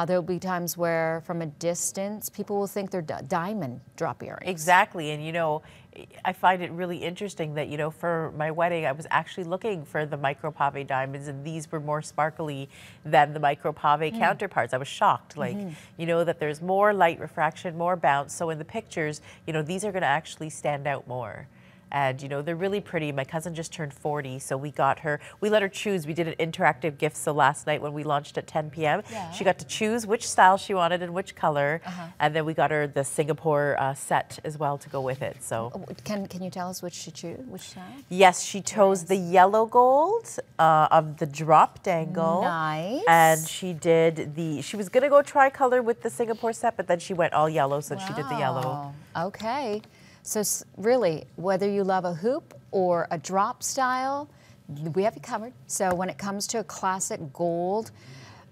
There'll be times where from a distance people will think they're diamond drop earrings. Exactly, and I find it really interesting that, for my wedding, I was actually looking for the micro pave diamonds, and these were more sparkly than the micro pave counterparts. I was shocked, that there's more light refraction, more bounce. So in the pictures, these are going to actually stand out more. And, you know, they're really pretty. My cousin just turned 40, so we let her choose. We did an interactive gift. So last night when we launched at 10 p.m., she got to choose which style she wanted and which color. And then we got her the Singapore set as well to go with it. So Can you tell us which she chose? Which style? Yes, she chose the yellow gold of the drop dangle. Nice. And she was going to go tricolor with the Singapore set, but then she went all yellow, so she did the yellow. Okay. So really, whether you love a hoop or a drop style, we have you covered. So when it comes to a classic gold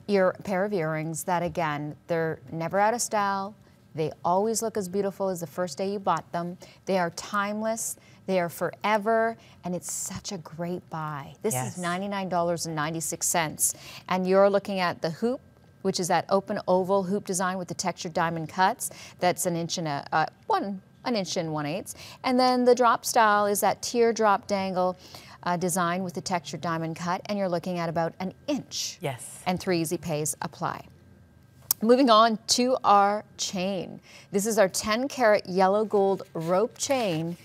pair of earrings, that again, they're never out of style. They always look as beautiful as the first day you bought them. They are timeless. They are forever, and it's such a great buy. This is $99.96, and you're looking at the hoop, which is that open oval hoop design with the textured diamond cuts. That's an inch and an inch and 1/8, and then the drop style is that teardrop dangle design with the textured diamond cut, and you're looking at about an inch. Yes. And 3 easy pays apply. Moving on to our chain. This is our 10-carat yellow gold rope chain.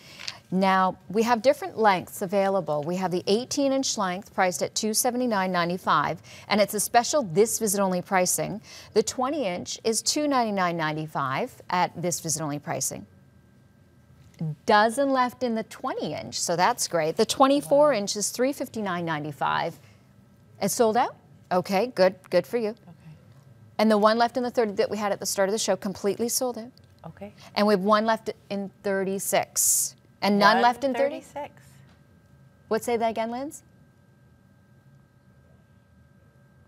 Now, we have different lengths available. We have the 18-inch length priced at $279.95, and it's a special this visit only pricing. The 20-inch is $299.95 at this visit only pricing. Dozen left in the 20-inch, so that's great. The 24-inch is $359.95. It's sold out? Okay, good for you. And the one left in the 30 that we had at the start of the show, completely sold out. Okay. And we have one left in 36. And none left in 36. What, say that again, Linz?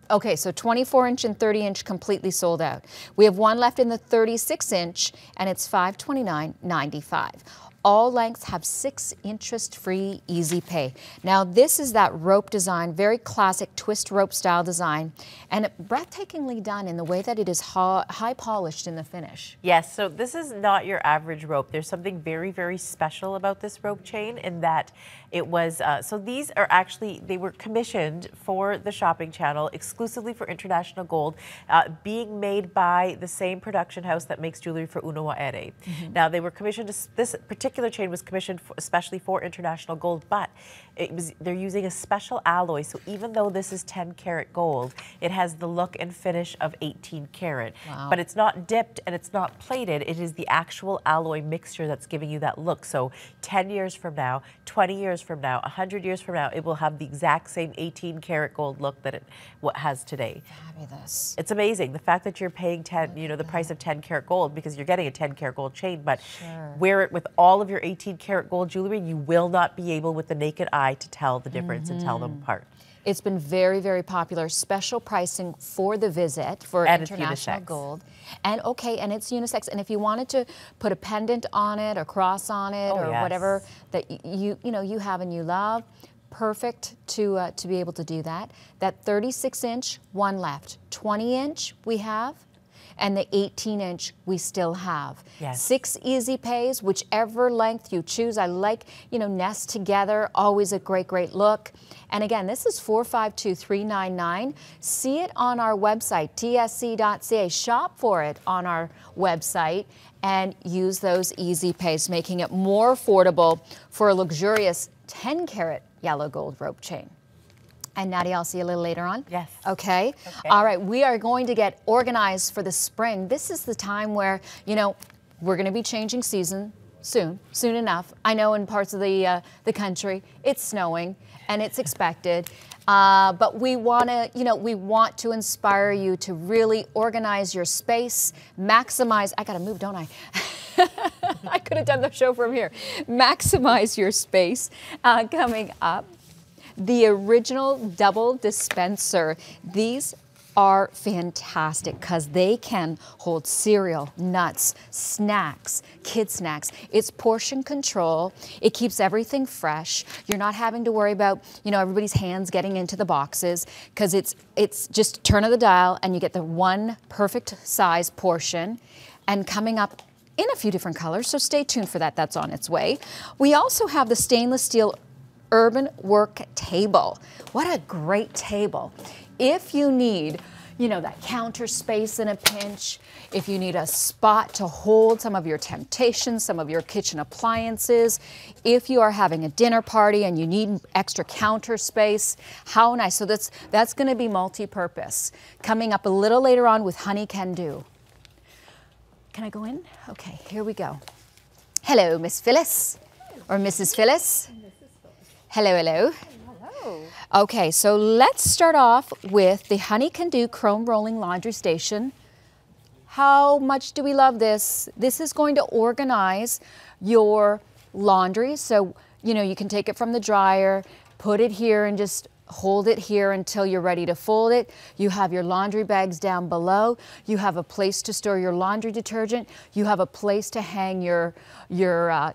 Okay, so 24-inch and 30-inch completely sold out. We have one left in the 36-inch, and it's $529.95. All lengths have 6 interest-free easy pay. Now this is that rope design, very classic twist rope style design, and breathtakingly done in the way that it is high polished in the finish. Yes, so this is not your average rope. There's something very, very special about this rope chain in that it was, so these are actually, they were commissioned for the shopping channel exclusively for International Gold, being made by the same production house that makes jewelry for Uno Waere. Now they were commissioned, this particular chain was commissioned especially for International Gold, but they're using a special alloy, so even though this is 10-karat gold, it has the look and finish of 18-karat. Wow. But it's not dipped and it's not plated, it is the actual alloy mixture that's giving you that look. So 10 years from now, 20 years from now, 100 years from now, it will have the exact same 18-karat gold look that it has today. Fabulous. It's amazing. The fact that you're paying the price of 10-karat gold, because you're getting a 10-karat gold chain, but wear it with all of your 18-karat gold jewelry, you will not be able with the naked eye to tell the difference and tell them apart. It's been very, very popular. Special pricing for the visit for And International Gold. And and it's unisex. And if you wanted to put a pendant on it, a cross on it, or whatever that you have and you love, perfect to be able to do that. That 36-inch, one left. 20-inch we have. And the 18-inch we still have. Yes. 6 easy pays, whichever length you choose. I like, nest together, always a great, great look. And again, this is $452,399. See it on our website, tsc.ca. Shop for it on our website and use those easy pays, making it more affordable for a luxurious 10-karat yellow gold rope chain. And Nadia, I'll see you a little later on. Yes. Okay. All right. We are going to get organized for the spring. This is the time where, we're going to be changing season soon enough. I know in parts of the country it's snowing and it's expected. But we want to inspire you to really organize your space, maximize. I got to move, don't I? I could have done the show from here. Maximize your space coming up. The original double dispenser. These are fantastic because they can hold cereal, nuts, snacks, kid snacks. It's portion control. It keeps everything fresh. You're not having to worry about, everybody's hands getting into the boxes because it's just turn of the dial and you get the one perfect size portion and coming up in a few different colors. So stay tuned for that. That's on its way. We also have the stainless steel Urban Work Table. What a great table. If you need, you know, that counter space in a pinch, if you need a spot to hold some of your temptations, some of your kitchen appliances, if you are having a dinner party and you need extra counter space, how nice. So that's going to be multi-purpose. Coming up a little later on with Honey Can Do. Can I go in? Okay, here we go. Hello, Miss Phyllis, or Mrs. Phyllis. Hello, hello. Hello. Okay, so let's start off with the Honey Can Do Chrome Rolling Laundry Station. How much do we love this? This is going to organize your laundry. So, you know, you can take it from the dryer, put it here and just hold it here until you're ready to fold it. You have your laundry bags down below. You have a place to store your laundry detergent. You have a place to hang your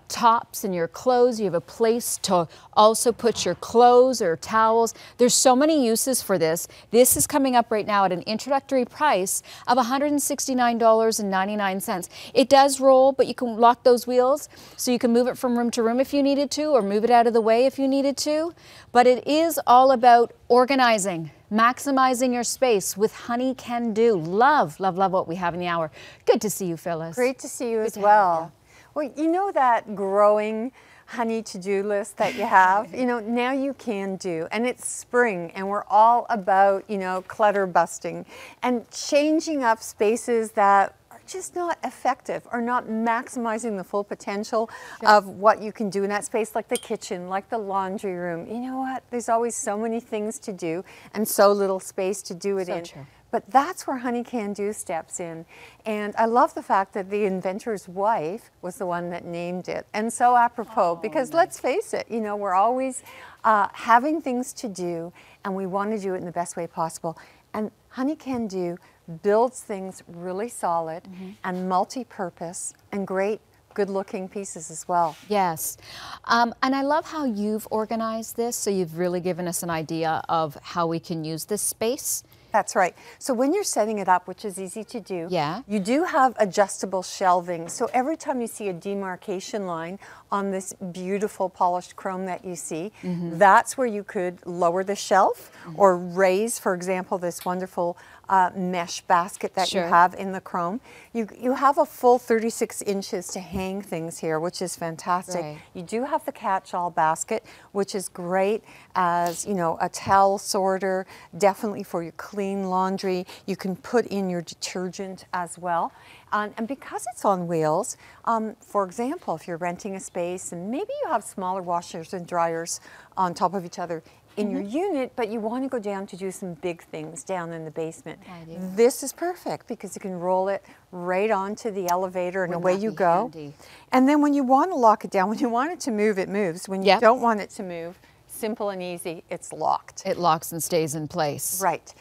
tops and your clothes. You have a place to also put your clothes or towels. There's so many uses for this. This is coming up right now at an introductory price of $169.99. It does roll, but you can lock those wheels so you can move it from room to room if you needed to, or move it out of the way if you needed to. But it is all about organizing, maximizing your space with Honey Can Do. Love, love, love what we have in the hour. Good to see you, Phyllis. Great to see you as well. Well, you know that growing honey to-do list that you have? You know, now you can do. And it's spring, and we're all about, you know, clutter busting and changing up spaces that are just not effective or not maximizing the full potential of what you can do in that space, like the kitchen, like the laundry room. You know what? There's always so many things to do and so little space to do it in. True. But that's where Honey Can Do steps in. And I love the fact that the inventor's wife was the one that named it. And so apropos, because let's face it, you know, we're always having things to do, and we want to do it in the best way possible. And Honey Can Do builds things really solid and multi-purpose and great, good-looking pieces as well. Yes. And I love how you've organized this. So you've really given us an idea of how we can use this space. That's right. So when you're setting it up, which is easy to do, you do have adjustable shelving. So every time you see a demarcation line on this beautiful polished chrome that you see, that's where you could lower the shelf or raise, for example, this wonderful mesh basket that you have in the chrome. You have a full 36 inches to hang things here, which is fantastic. Right. You do have the catch-all basket, which is great as, you know, a towel sorter, definitely for your clean laundry. You can put in your detergent as well. And because it's on wheels, for example, if you're renting a space and maybe you have smaller washers and dryers on top of each other in your unit, but you want to go down to do some big things down in the basement. This is perfect because you can roll it right onto the elevator and away you go. Handy. And then when you want to lock it down, when you want it to move, it moves. When you don't want it to move, simple and easy, it's locked. It locks and stays in place. Right.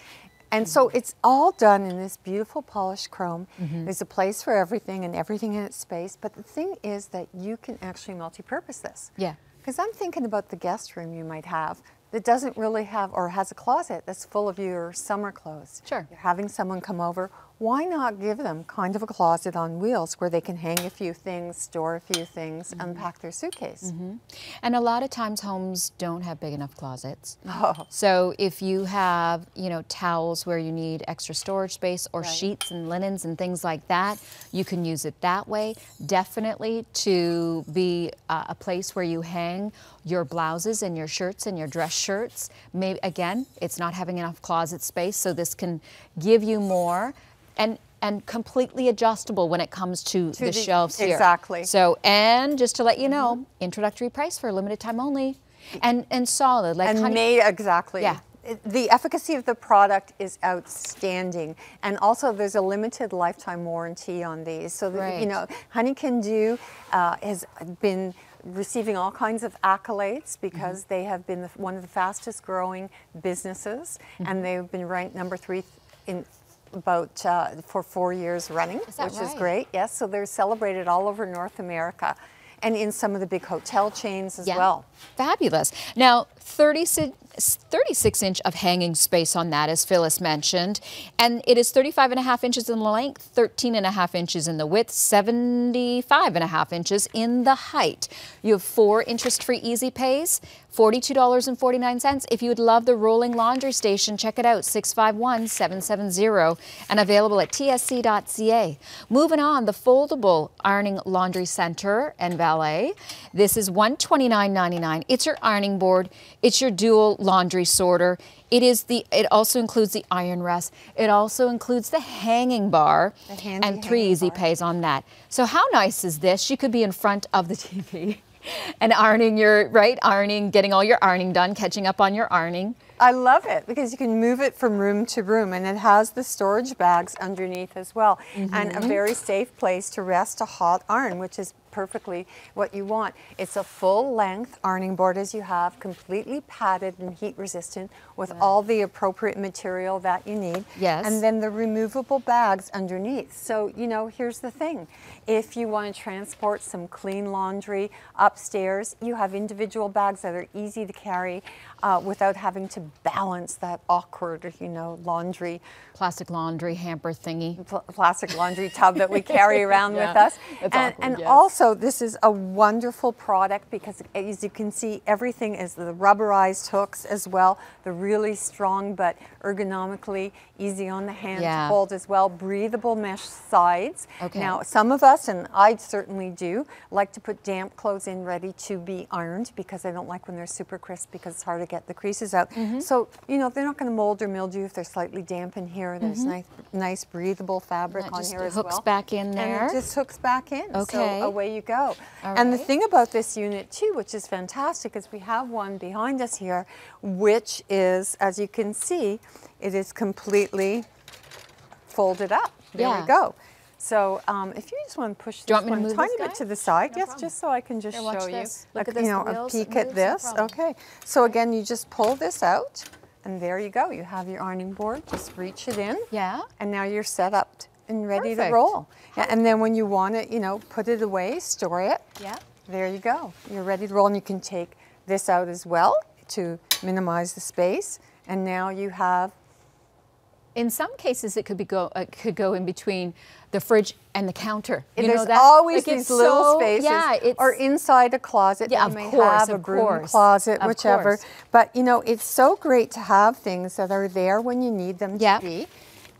And so it's all done in this beautiful polished chrome. There's a place for everything and everything in its space. But the thing is that you can actually multi-purpose this. Yeah. Because I'm thinking about the guest room you might have that doesn't really have, or has a closet that's full of your summer clothes. Sure. You're having someone come over. Why not give them kind of a closet on wheels where they can hang a few things, store a few things, unpack their suitcase? And a lot of times homes don't have big enough closets. So if you have, you know, towels where you need extra storage space, or sheets and linens and things like that, you can use it that way. Definitely to be a place where you hang your blouses and your shirts and your dress shirts. Maybe, again, it's not having enough closet space, so this can give you more. And completely adjustable when it comes to the shelves here. Exactly. So, and just to let you know, introductory price for a limited time only, and solid, like and honey. made exactly. Yeah. The efficacy of the product is outstanding, and also there's a limited lifetime warranty on these. So that, you know, Honey Can Do has been receiving all kinds of accolades because they have been one of the fastest growing businesses, and they've been ranked number 3 in about for 4 years running, which is great. Yes, so they're celebrated all over North America and in some of the big hotel chains as well. Fabulous. Now, 36 36-inch of hanging space on that, as Phyllis mentioned. And it is 35.5 inches in length, 13.5 inches in the width, 75.5 inches in the height. You have 4 interest-free easy pays, $42.49. If you would love the rolling laundry station, check it out, 651-770, and available at tsc.ca. Moving on, the foldable ironing laundry center and valet. This is $129.99. It's your ironing board. It's your dual laundry sorter. It also includes the iron rest. It also includes the hanging bar and 3 easy pays on that. So how nice is this? You could be in front of the TV and ironing getting all your ironing done, catching up on your ironing. I love it because you can move it from room to room, and it has the storage bags underneath as well, and a very safe place to rest a hot iron, which is perfectly what you want. It's a full-length ironing board as you have, completely padded and heat resistant with all the appropriate material that you need. Yes. And then the removable bags underneath. So, you know, here's the thing. If you want to transport some clean laundry upstairs, you have individual bags that are easy to carry without having to balance that awkward, you know, laundry. Plastic laundry hamper thingy. Plastic laundry tub that we carry around with us. And also, this is a wonderful product because, as you can see, everything is the rubberized hooks as well. They're really strong but ergonomically easy on the hand to hold as well. Breathable mesh sides. Now, some of us, and I certainly do, like to put damp clothes in ready to be ironed because I don't like when they're super crisp because it's hard to get the creases out. So, you know, they're not going to mold or mildew if they're slightly damp in here. There's nice breathable fabric on here as well. Hooks back in there. And it just hooks back in. Okay. So away you go. And the thing about this unit too, which is fantastic, is we have one behind us here, which is, as you can see, it is completely folded up. There we go. So if you just want to push this one tiny bit to the side, just so I can just show you, Look at this, a peek at this. Okay. So again, you just pull this out, and there you go. You have your ironing board. Just reach it in. Yeah. And now you're set up and ready to roll. And then when you want it, you know, put it away, store it. Yeah. There you go. You're ready to roll, and you can take this out as well to minimize the space. And now you have. In some cases, it could go in between the fridge and the counter. There's always these little spaces, or inside a closet. Yeah, you may have a broom closet, whichever. But you know, it's so great to have things that are there when you need them to be,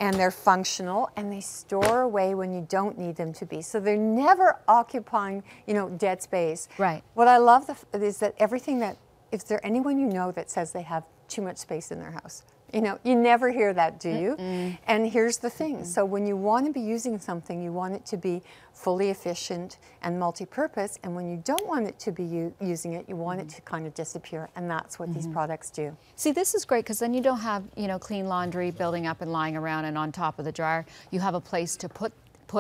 and they're functional, and they store away when you don't need them to be. So they're never occupying, you know, dead space. Right. What I love is that everything that, if there anyone you know that says they have too much space in their house, you know, you never hear that, do you? And here's the thing. So when you want to be using something, you want it to be fully efficient and multi-purpose. And when you don't want it to be using it, you want it to kind of disappear. And that's what these products do. See, this is great because then you don't have, you know, clean laundry building up and lying around and on top of the dryer. You have a place to put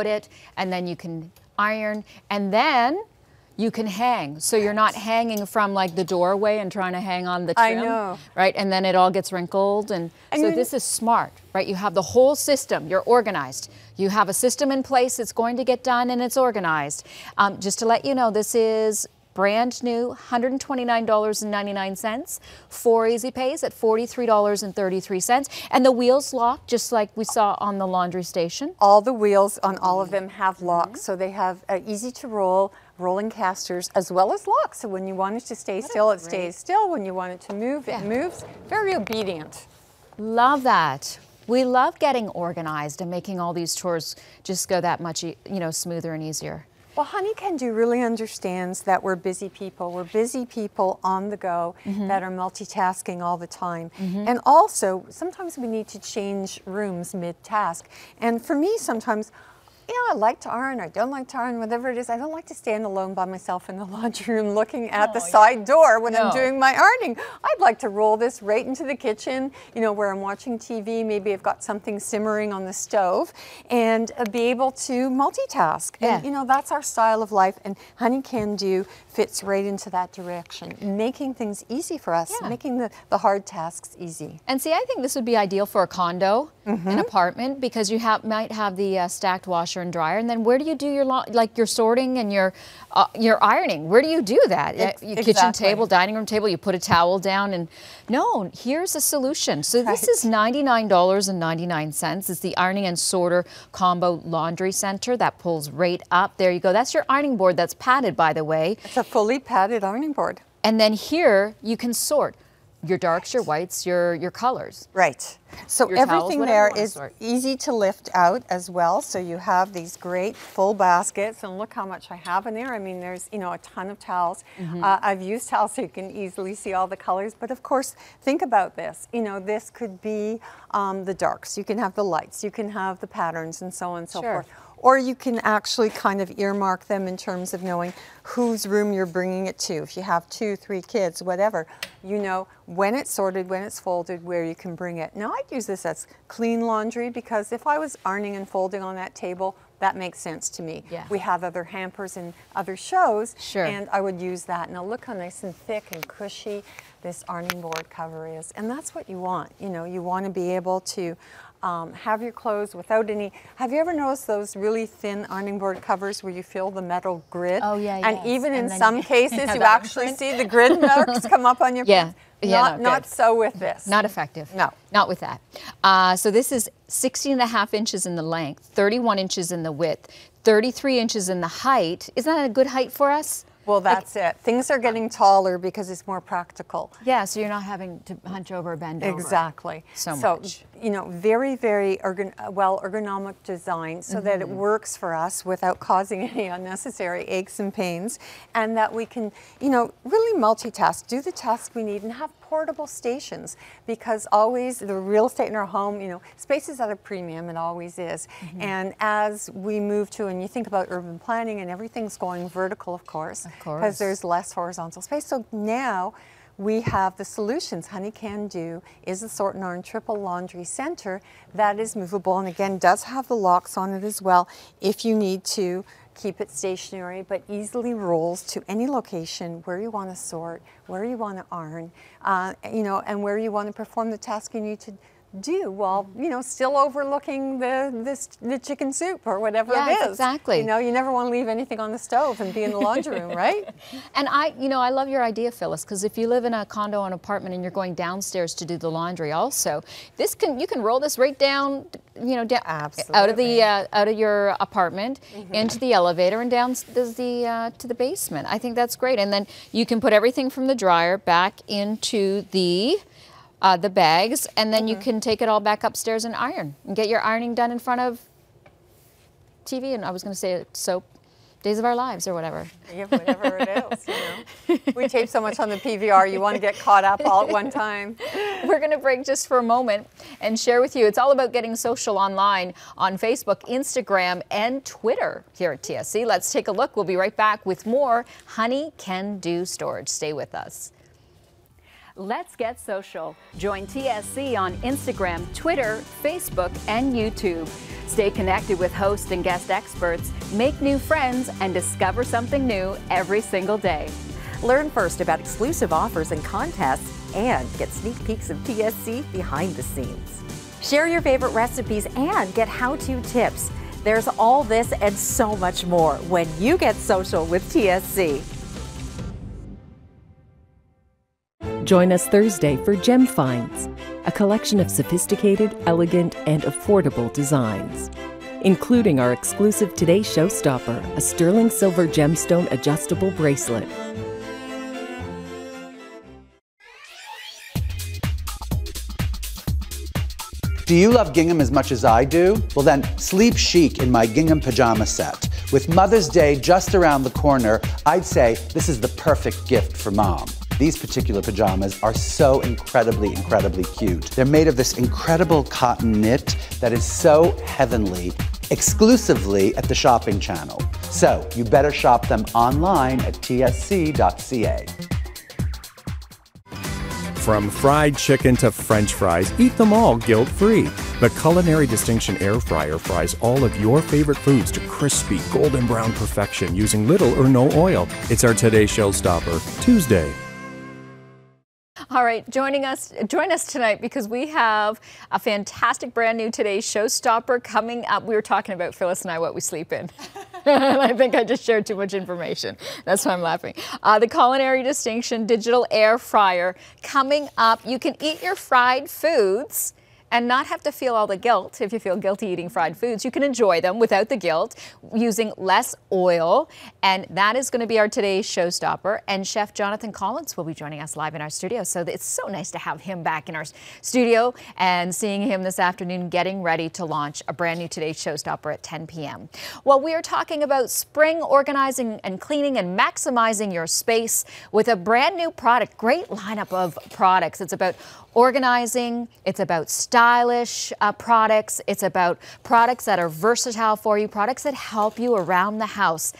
it, and then you can iron, and then you can hang. So you're not hanging from like the doorway and trying to hang on the trim. I know. Right, and then it all gets wrinkled. And so this is smart, right? You have the whole system, you're organized. You have a system in place, it's going to get done and it's organized. Just to let you know, this is brand new, $129.99, 4 easy pays at $43.33. And the wheels lock, just like we saw on the laundry station. All the wheels on all of them have locks, so they have easy to roll, rolling casters, as well as locks. So when you want it to stay still, it stays still. When you want it to move, it moves. Very obedient. Love that. We love getting organized and making all these chores just go that much, you know, smoother and easier. Well, Honey Can Do really understands that we're busy people. We're busy people on the go that are multitasking all the time. And also, sometimes we need to change rooms mid-task. And for me, sometimes, you know, I like to iron, I don't like to iron, whatever it is. I don't like to stand alone by myself in the laundry room looking at the side door when I'm doing my ironing. I'd like to roll this right into the kitchen, you know, where I'm watching TV. Maybe I've got something simmering on the stove, and be able to multitask. And, you know, that's our style of life, and Honey Can Do fits right into that direction, making things easy for us, making the hard tasks easy. And see, I think this would be ideal for a condo. an apartment because you might have the stacked washer and dryer, and then where do you do your sorting and your ironing? Where do you do that? Your kitchen table, dining room table, you put a towel down, and no, here's a solution. So this is $99.99. It's the ironing and sorter combo laundry center that pulls right up. There you go. That's your ironing board that's padded, by the way. It's a fully padded ironing board. And then here you can sort your darks, your whites, your colors. Right. So Your towels, everything whatever there you is want to sort. easy to lift out as well. So you have these great full baskets, and look how much I have in there. I mean, there's, you know, a ton of towels. I've used towels so you can easily see all the colors, but of course, think about this. You know, this could be the darks. You can have the lights, you can have the patterns, and so on and so forth. Or you can actually kind of earmark them in terms of knowing whose room you're bringing it to. If you have 2, 3 kids, whatever, you know when it's sorted, when it's folded, where you can bring it. Now I'd use this as clean laundry because if I was ironing and folding on that table, that makes sense to me. Yeah. We have other hampers and other shows, Sure. and I would use that. Now look how nice and thick and cushy this ironing board cover is, and that's what you want. You know, you want to be able to have your clothes without any. Have you ever noticed those really thin ironing board covers where you feel the metal grid? Oh yeah, And yes. even in then some cases, you actually see the grid marks come up on your Yeah. pants. Yeah, Not so with this. Not effective. No. Not with that. So this is 16.5 inches in the length, 31 inches in the width, 33 inches in the height. Isn't that a good height for us? Well, that's it. Things are getting taller because it's more practical. Yeah, so you're not having to hunch over or bend over. Exactly. So much. You know, very, very ergonomic design so that it works for us without causing any unnecessary aches and pains, and that we can, you know, really multitask, do the tasks we need, and have portable stations, because always the real estate in our home, you know, space is at a premium, it always is. And as we move to, and you think about urban planning and everything's going vertical, of course, because there's less horizontal space. So now we have the solutions. Honey Can Do is a sort and iron triple laundry center that is movable, and again does have the locks on it as well if you need to keep it stationary, but easily rolls to any location where you want to sort, where you want to iron, you know, and where you want to perform the task you need to do while, you know, still overlooking the chicken soup or whatever it is. Exactly. You know, you never want to leave anything on the stove and be in the laundry room, right? And I love your idea, Phyllis, because if you live in a condo or an apartment and you're going downstairs to do the laundry also, you can roll this right down, you know, out of your apartment into the elevator and down to the basement. I think that's great. And then you can put everything from the dryer back into the bags, and then you can take it all back upstairs and iron and get your ironing done in front of TV, and I was going to say soap, Days of Our Lives or whatever. Yeah, whatever it is, you know. We tape so much on the PVR, you want to get caught up all at one time. We're going to break just for a moment and share with you. It's all about getting social online on Facebook, Instagram, and Twitter here at TSC. Let's take a look. We'll be right back with more Honey Can Do storage. Stay with us. Let's get social. Join TSC on Instagram, Twitter, Facebook, and YouTube. Stay connected with host and guest experts, make new friends, and discover something new every single day. Learn first about exclusive offers and contests, and get sneak peeks of TSC behind the scenes. Share your favorite recipes and get how-to tips. There's all this and so much more when you get social with TSC. Join us Thursday for Gem Finds, a collection of sophisticated, elegant, and affordable designs, including our exclusive Today Showstopper, a sterling silver gemstone adjustable bracelet. Do you love gingham as much as I do? Well then, sleep chic in my gingham pajama set. With Mother's Day just around the corner, I'd say this is the perfect gift for Mom. These particular pajamas are so incredibly, incredibly cute. They're made of this incredible cotton knit that is so heavenly, exclusively at the shopping channel. So you better shop them online at tsc.ca. From fried chicken to French fries, eat them all guilt-free. The Culinary Distinction Air Fryer fries all of your favorite foods to crispy, golden brown perfection using little or no oil. It's our Today Showstopper, Tuesday. All right, join us tonight because we have a fantastic brand new Today's Showstopper coming up. We were talking about, Phyllis and I, what we sleep in. And I think I just shared too much information. That's why I'm laughing. The Culinary Distinction Digital Air Fryer coming up. You can eat your fried foods and not have to feel all the guilt. If you feel guilty eating fried foods, you can enjoy them without the guilt using less oil. And that is going to be our today's showstopper. And Chef Jonathan Collins will be joining us live in our studio. So it's so nice to have him back in our studio and seeing him this afternoon getting ready to launch a brand new today's showstopper at 10 p.m. Well, we are talking about spring organizing and cleaning and maximizing your space with a brand new product. Great lineup of products. It's about organizing, it's about stylish products, it's about products that are versatile for you, products that help you around the house.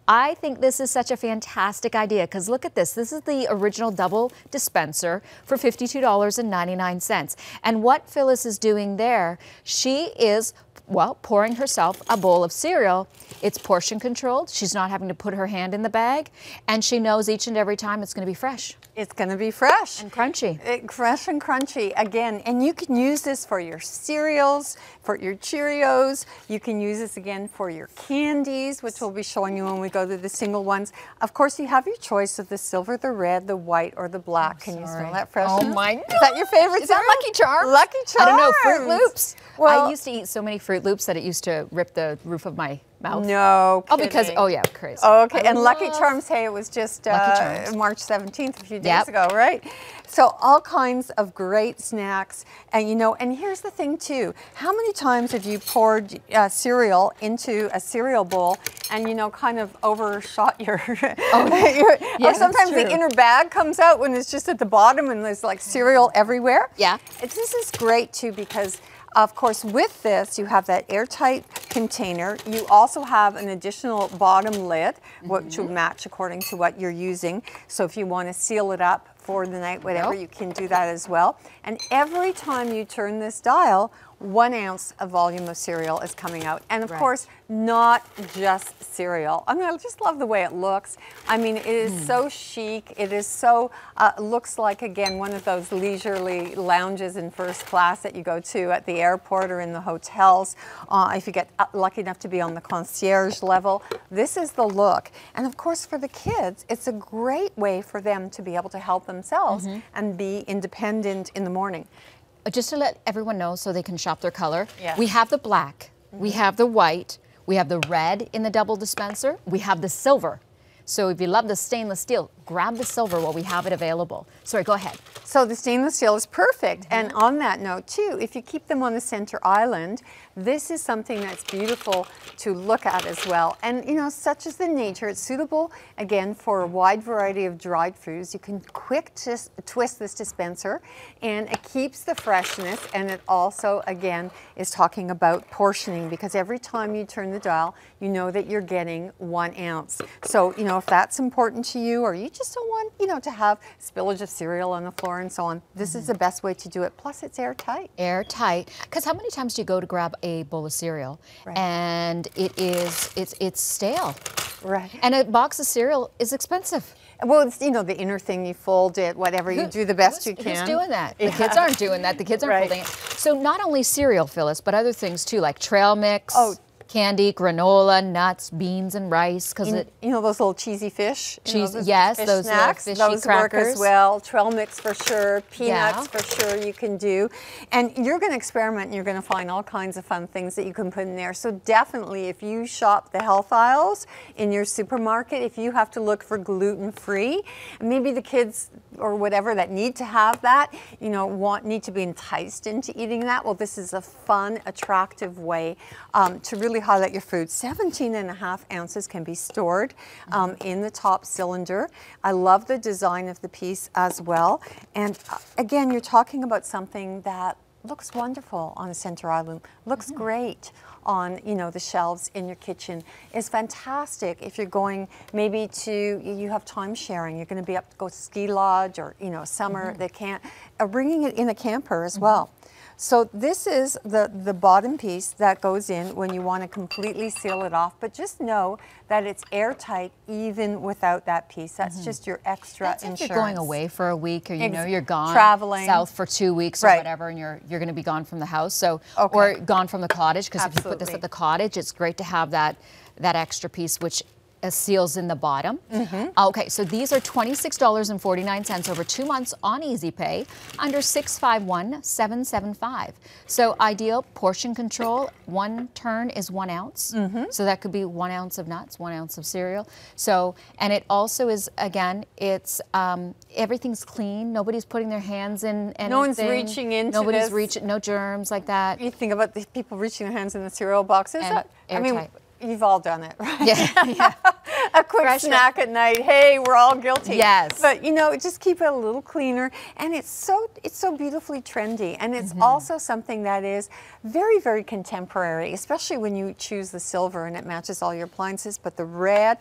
I think this is such a fantastic idea because look at this. This is the original double dispenser for $52.99. And what Phyllis is doing there, she is, well, pouring herself a bowl of cereal. It's portion controlled. She's not having to put her hand in the bag. And she knows each and every time it's going to be fresh. It's going to be fresh. And crunchy. Fresh and crunchy. Again, and you can use this for your cereals, for your Cheerios. You can use this again for your candies, which we'll be showing you when we go to the single ones. Of course, you have your choice of the silver, the red, the white, or the black. Can you smell that freshness? Oh my God. Is that your favorite Is that cereal? Lucky Charms? Lucky Charms. I don't know, Fruit Loops. Well, I used to eat so many Fruit Loops that it used to rip the roof of my mouth. No Oh, because, kidding. oh yeah, crazy. Okay, and Lucky Charms, hey, it was just Charms. March 17th, a few days ago, right? So all kinds of great snacks. And you know, and here's the thing too. How many times have you poured cereal into a cereal bowl and, you know, kind of overshot your, Yeah, or sometimes the inner bag comes out when it's just at the bottom and there's like cereal everywhere? Yeah. This is great too because of course, with this, you have that airtight container. You also have an additional bottom lid, which will match according to what you're using. So if you want to seal it up for the night, whatever, you can do that as well. And every time you turn this dial, 1 ounce of volume of cereal is coming out. And of course, not just cereal. I mean, I just love the way it looks. I mean, it is so chic. It is so, looks like, again, one of those leisurely lounges in first class that you go to at the airport or in the hotels. If you get lucky enough to be on the concierge level, this is the look. And of course, for the kids, it's a great way for them to be able to help themselves and be independent in the morning. Just to let everyone know so they can shop their color, Yes. we have the black, we have the white, we have the red in the double dispenser, we have the silver. So if you love the stainless steel, grab the silver while we have it available. Sorry, go ahead. So the stainless steel is perfect. And on that note too, if you keep them on the center island, this is something that's beautiful to look at as well. And you know, such is the nature, it's suitable again for a wide variety of dried foods. You can twist this dispenser and it keeps the freshness, and it also again is talking about portioning, because every time you turn the dial, you know that you're getting 1 ounce. So, you know, if that's important to you, or you just don't want, you know, to have spillage of cereal on the floor and so on, this is the best way to do it. Plus, it's airtight. Airtight. Because how many times do you go to grab a bowl of cereal and it's stale? Right. And a box of cereal is expensive. Well, it's, you know, the inner thing, you fold it, whatever, you do the best you can. Who's doing that? The kids aren't doing that. The kids aren't folding it. So not only cereal, Phyllis, but other things too, like trail mix. Candy, granola, nuts, beans, and rice. Because you know those little cheesy fish. Cheese, those yes, fish those snacks. little fishy those crackers. Work as well. Trail mix for sure. Peanuts for sure. You can do, and you're going to experiment. And you're going to find all kinds of fun things that you can put in there. So definitely, if you shop the health aisles in your supermarket, if you have to look for gluten-free, maybe the kids or whatever that need to have that, you know, need to be enticed into eating that. Well, this is a fun, attractive way to really highlight your food. 17.5 ounces can be stored in the top cylinder. I love the design of the piece as well. And again, you're talking about something that looks wonderful on a center island, looks great on, you know, the shelves in your kitchen, is fantastic if you're going maybe to, you have time sharing, you're going to be up to go to ski lodge or, you know, summer, they can't, bringing it in a camper as well. So this is the bottom piece that goes in when you want to completely seal it off, but just know that it's airtight even without that piece. That's just your extra insurance. If you're going away for a week, or you're gone traveling south for 2 weeks or whatever, and you're going to be gone from the house, so or gone from the cottage, because if you put this at the cottage, it's great to have that extra piece, which seals in the bottom. Okay, so these are $26.49 over 2 months on Easy Pay, under $651,775. So ideal portion control. 1 turn is 1 ounce. So that could be 1 ounce of nuts, 1 ounce of cereal. So, and it also is, again, it's everything's clean. Nobody's putting their hands in anything. No one's reaching into Nobody's reaching, no germs like that. You think about the people reaching their hands in the cereal boxes. I mean, you've all done it, right? Yeah. A quick snack at night. Hey, we're all guilty. Yes. But you know, just keep it a little cleaner, and it's so beautifully trendy, and it's also something that is very, very contemporary, especially when you choose the silver and it matches all your appliances. But the red,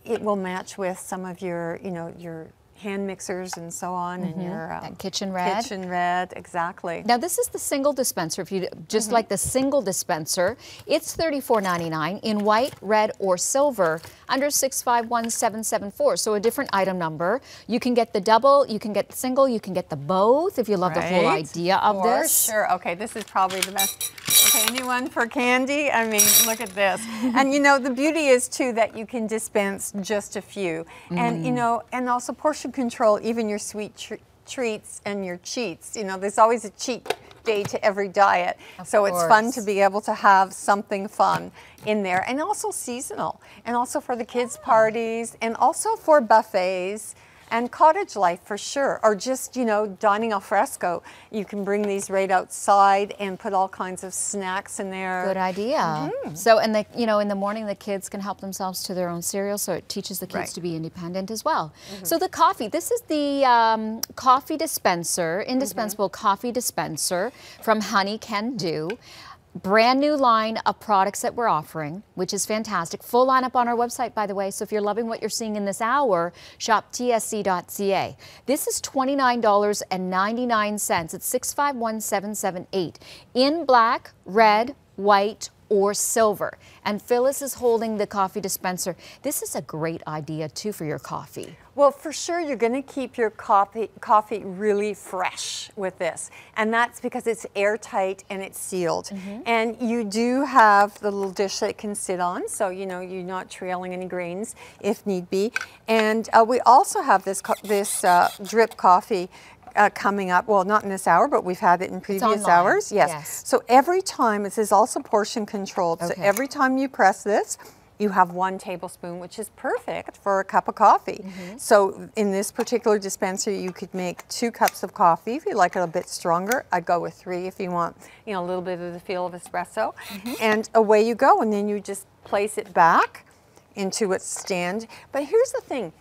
it will match with some of your, your hand mixers and so on, and your kitchen red. Kitchen red, exactly. Now this is the single dispenser. If you just like the single dispenser, it's $34.99 in white, red, or silver, under $651,774. So a different item number. You can get the double, you can get the single, you can get the both if you love the whole idea of this. For sure. Okay, this is probably the best. Okay, anyone for candy? I mean, look at this. And the beauty is too that you can dispense just a few, and and also portion control, even your sweet treats and your cheats. There's always a cheat day to every diet. So it's fun to be able to have something fun in there, and also seasonal, and also for the kids' parties, and also for buffets and cottage life for sure, or just, dining al fresco. You can bring these right outside and put all kinds of snacks in there. Good idea. So, and in the morning, the kids can help themselves to their own cereal, so it teaches the kids to be independent as well. So the coffee, this is the coffee dispenser, indispensable coffee dispenser from Honey Can Do. Brand new line of products that we're offering, which is fantastic. Full lineup on our website, by the way. So if you're loving what you're seeing in this hour, shop tsc.ca. This is $29.99. It's $651,778 in black, red, white, or silver. And Phyllis is holding the coffee dispenser. This is a great idea too for your coffee. Well, for sure, you're going to keep your coffee really fresh with this. And that's because it's airtight and it's sealed. And you do have the little dish that it can sit on, so you're not trailing any grains if need be. And we also have this drip coffee coming up. Well, not in this hour, but we've had it in previous hours. Yes. So every time, this is also portion controlled. So every time you press this, you have 1 tablespoon, which is perfect for a cup of coffee. So in this particular dispenser, you could make 2 cups of coffee. If you like it a bit stronger, I'd go with 3 if you want, a little bit of the feel of espresso. And away you go, and then you just place it back into its stand. But here's the thing.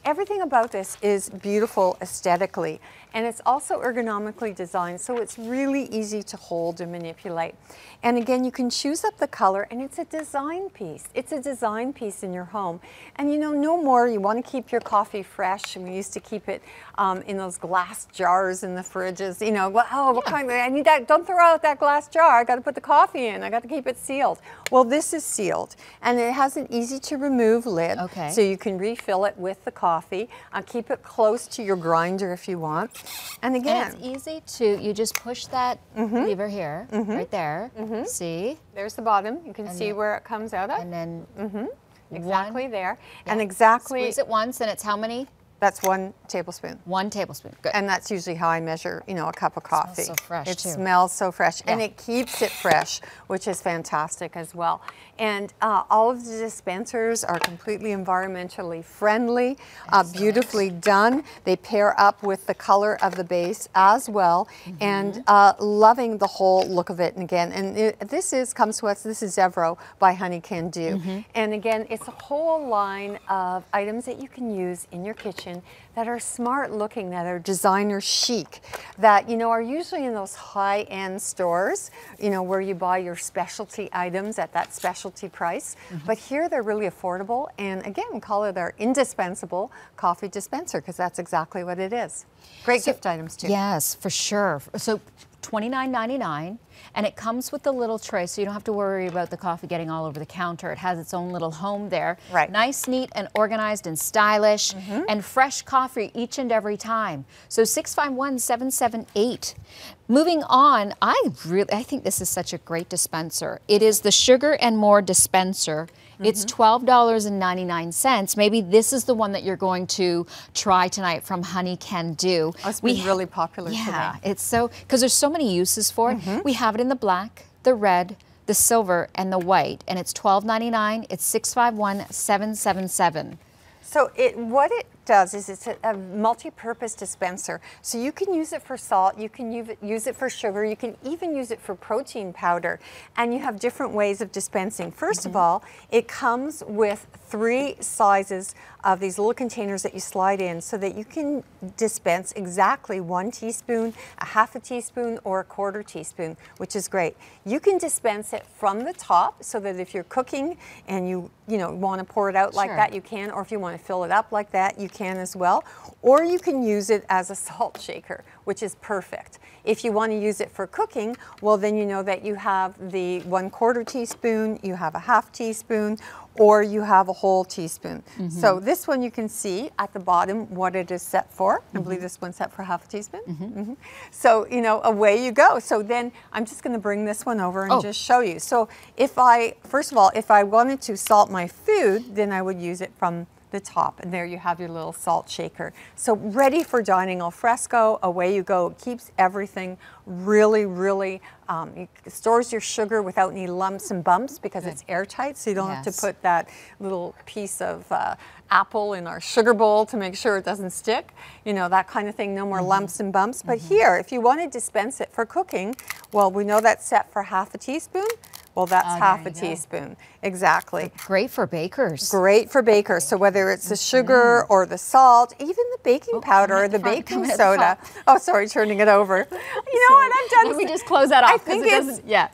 Everything about this is beautiful aesthetically, and it's also ergonomically designed, so it's really easy to hold and manipulate. And again, you can choose up the color, and it's a design piece. It's a design piece in your home. And no more, you want to keep your coffee fresh, and we used to keep it in those glass jars in the fridges. What kind of, I need that, don't throw out that glass jar, I got to put the coffee in, I got to keep it sealed. Well, this is sealed, and it has an easy to remove lid, so you can refill it with the coffee. Keep it close to your grinder if you want. And again, and it's easy to, you just push that lever here, right there. See? There's the bottom. You can see where it comes out of. And then exactly there. Yeah. And exactly. Squeeze it once, and it's how many? That's 1 tablespoon. 1 tablespoon, good. And that's usually how I measure, a cup of coffee. It smells so fresh, It smells so fresh, and it keeps it fresh, which is fantastic as well. And all of the dispensers are completely environmentally friendly, beautifully done. They pair up with the color of the base as well, and loving the whole look of it. And again, this comes to us, this is Zevro by Honey Can Do. And again, it's a whole line of items that you can use in your kitchen that are smart looking, that are designer chic, that are usually in those high-end stores, where you buy your specialty items at that specialty price. But here they're really affordable, and again, call it our indispensable coffee dispenser, because that's exactly what it is. Great gift items too. Yes, for sure. So $29.99, and it comes with the little tray, so you don't have to worry about the coffee getting all over the counter. It has its own little home there. Right. Nice, neat, and organized and stylish, and fresh coffee each and every time. So 651-778. Moving on, I think this is such a great dispenser. It is the Sugar and More dispenser. It's $12.99. Maybe this is the one that you're going to try tonight from Honey Can Do. Oh, it's been really popular today. Yeah, it's so, because there's so many uses for it. We have it in the black, the red, the silver, and the white, and it's $12.99. It's 651-777. So what it does is it's a multi-purpose dispenser. So you can use it for salt, you can use it for sugar, you can even use it for protein powder. And you have different ways of dispensing. First of all, it comes with 3 sizes of these little containers that you slide in so that you can dispense exactly 1 teaspoon, a half a teaspoon, or a quarter teaspoon, which is great. You can dispense it from the top so that if you're cooking and you want to pour it out like that, you can, or if you want to fill it up like that, you can as well. Or you can use it as a salt shaker, which is perfect. If you want to use it for cooking, well, then you know that you have the 1/4 teaspoon, you have a half teaspoon, or you have a whole teaspoon. So this one you can see at the bottom what it is set for. I believe this one's set for half a teaspoon. So, away you go. So then I'm just going to bring this one over and just show you. So first of all, if I wanted to salt my food, then I would use it from the top, and there you have your little salt shaker. So ready for dining al fresco, away you go. It keeps everything really, really, it stores your sugar without any lumps and bumps because it's airtight, so you don't have to put that little piece of apple in our sugar bowl to make sure it doesn't stick, that kind of thing, no more lumps and bumps. But here, if you want to dispense it for cooking, well, we know that's set for half a teaspoon. Well, that's half a teaspoon. Exactly. So great for bakers. Great for bakers. So whether it's the sugar or the salt, even the baking powder or the baking soda. Oh, sorry, turning it over. You know what I've done? Let me just close that off. I think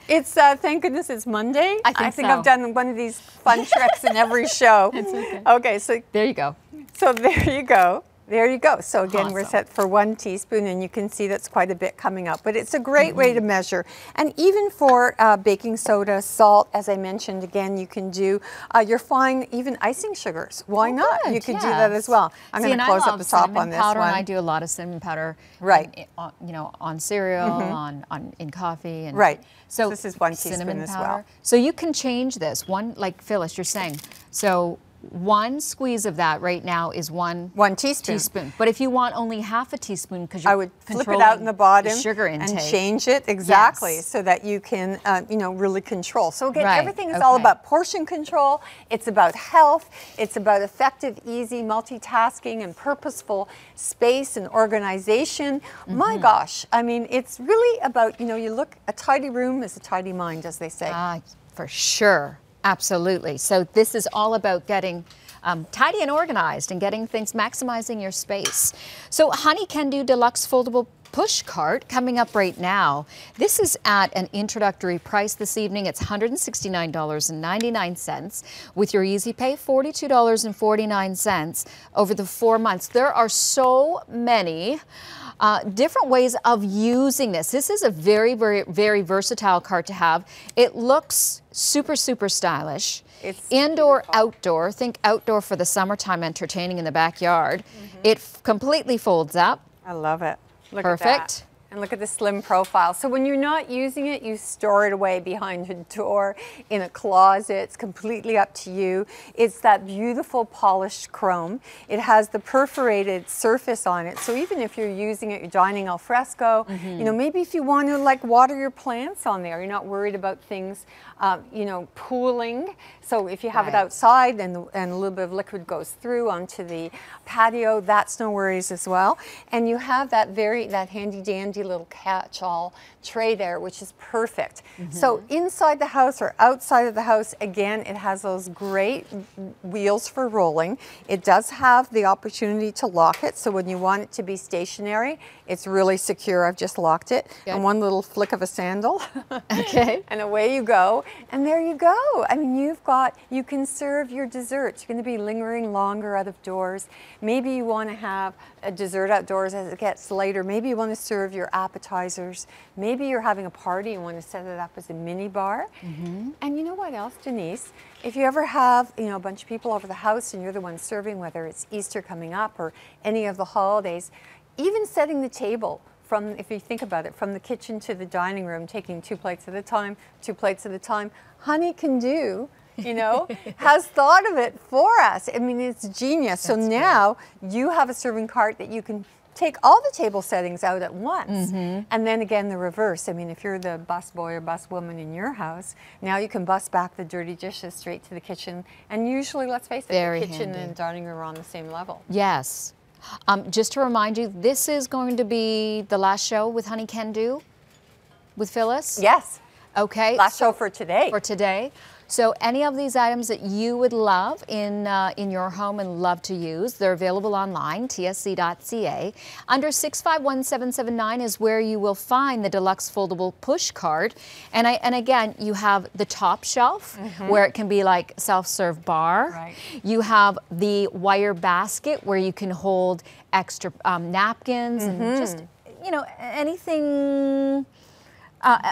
it's thank goodness it's Monday. I think I've done one of these fun tricks in every show. It's okay. Okay, so there you go. So there you go. There you go. So again, we're set for 1 teaspoon, and you can see that's quite a bit coming up. But it's a great way to measure. And even for baking soda, salt, as I mentioned, again, you can do your fine, even icing sugars. Why not? You can do that as well. I'm going to close up the top on this one. And I do a lot of cinnamon powder, on cereal, in coffee, and So this is 1 teaspoon as well. So you can change this. Like Phyllis, you're saying. So 1 squeeze of that right now is 1 teaspoon. But if you want only half a teaspoon, because I would flip it out in the bottom, the sugar intake, and change it so that you can, really control. So again, everything is all about portion control. It's about health. It's about effective, easy multitasking and purposeful space and organization. My gosh, I mean, it's really about a tidy room is a tidy mind, as they say. For sure. Absolutely. So this is all about getting tidy and organized and getting things, maximizing your space. So Honey Can Do Deluxe Foldable Push Cart coming up right now. This is at an introductory price this evening. It's $169.99 with your Easy Pay, $42.49 over the 4 months. There are so many different ways of using this. This is a very, very, very versatile cart to have. It looks super, super stylish. It's indoor, outdoor. Think outdoor for the summertime, entertaining in the backyard. It completely folds up. I love it. Look Perfect. At that. And look at the slim profile. So when you're not using it, you store it away behind a door, in a closet. It's completely up to you. It's that beautiful polished chrome. It has the perforated surface on it. So even if you're using it, you're dining al fresco, maybe if you want to water your plants on there, you're not worried about things, pooling. So if you have it outside and a little bit of liquid goes through onto the patio, that's no worries as well. And you have that handy dandy little catch-all tray there, which is perfect. So inside the house or outside of the house, again, it has those great wheels for rolling. It does have the opportunity to lock it, so when you want it to be stationary, it's really secure. I've just locked it. Good. And one little flick of a sandal. Okay. And away you go. And there you go. I mean, you can serve your desserts. You're going to be lingering longer out of doors. Maybe you want to have a dessert outdoors as it gets later. Maybe you want to serve your your appetizers. Maybe you're having a party and want to set it up as a mini bar. And you know what else, Denise? If you ever have, you know, a bunch of people over the house and you're the one serving, whether it's Easter coming up or any of the holidays, even setting the table from, if you think about it, from the kitchen to the dining room, taking 2 plates at a time, 2 plates at a time, honey can do, you know, has thought of it for us. I mean, it's genius. So now you have a serving cart that you can take all the table settings out at once. And then again, the reverse. I mean, if you're the bus boy or bus woman in your house, now you can bus back the dirty dishes straight to the kitchen. And usually, let's face it, the kitchen and dining room are on the same level. Yes. Just to remind you, this is going to be the last show with Honey Can Do with Phyllis? Yes. Okay. Last show for today. For today. So any of these items that you would love in your home and love to use, they're available online, tsc.ca. Under 651779 is where you will find the deluxe foldable push cart. And again, you have the top shelf where it can be like self-serve bar. Right. You have the wire basket where you can hold extra napkins and just, you know, anything...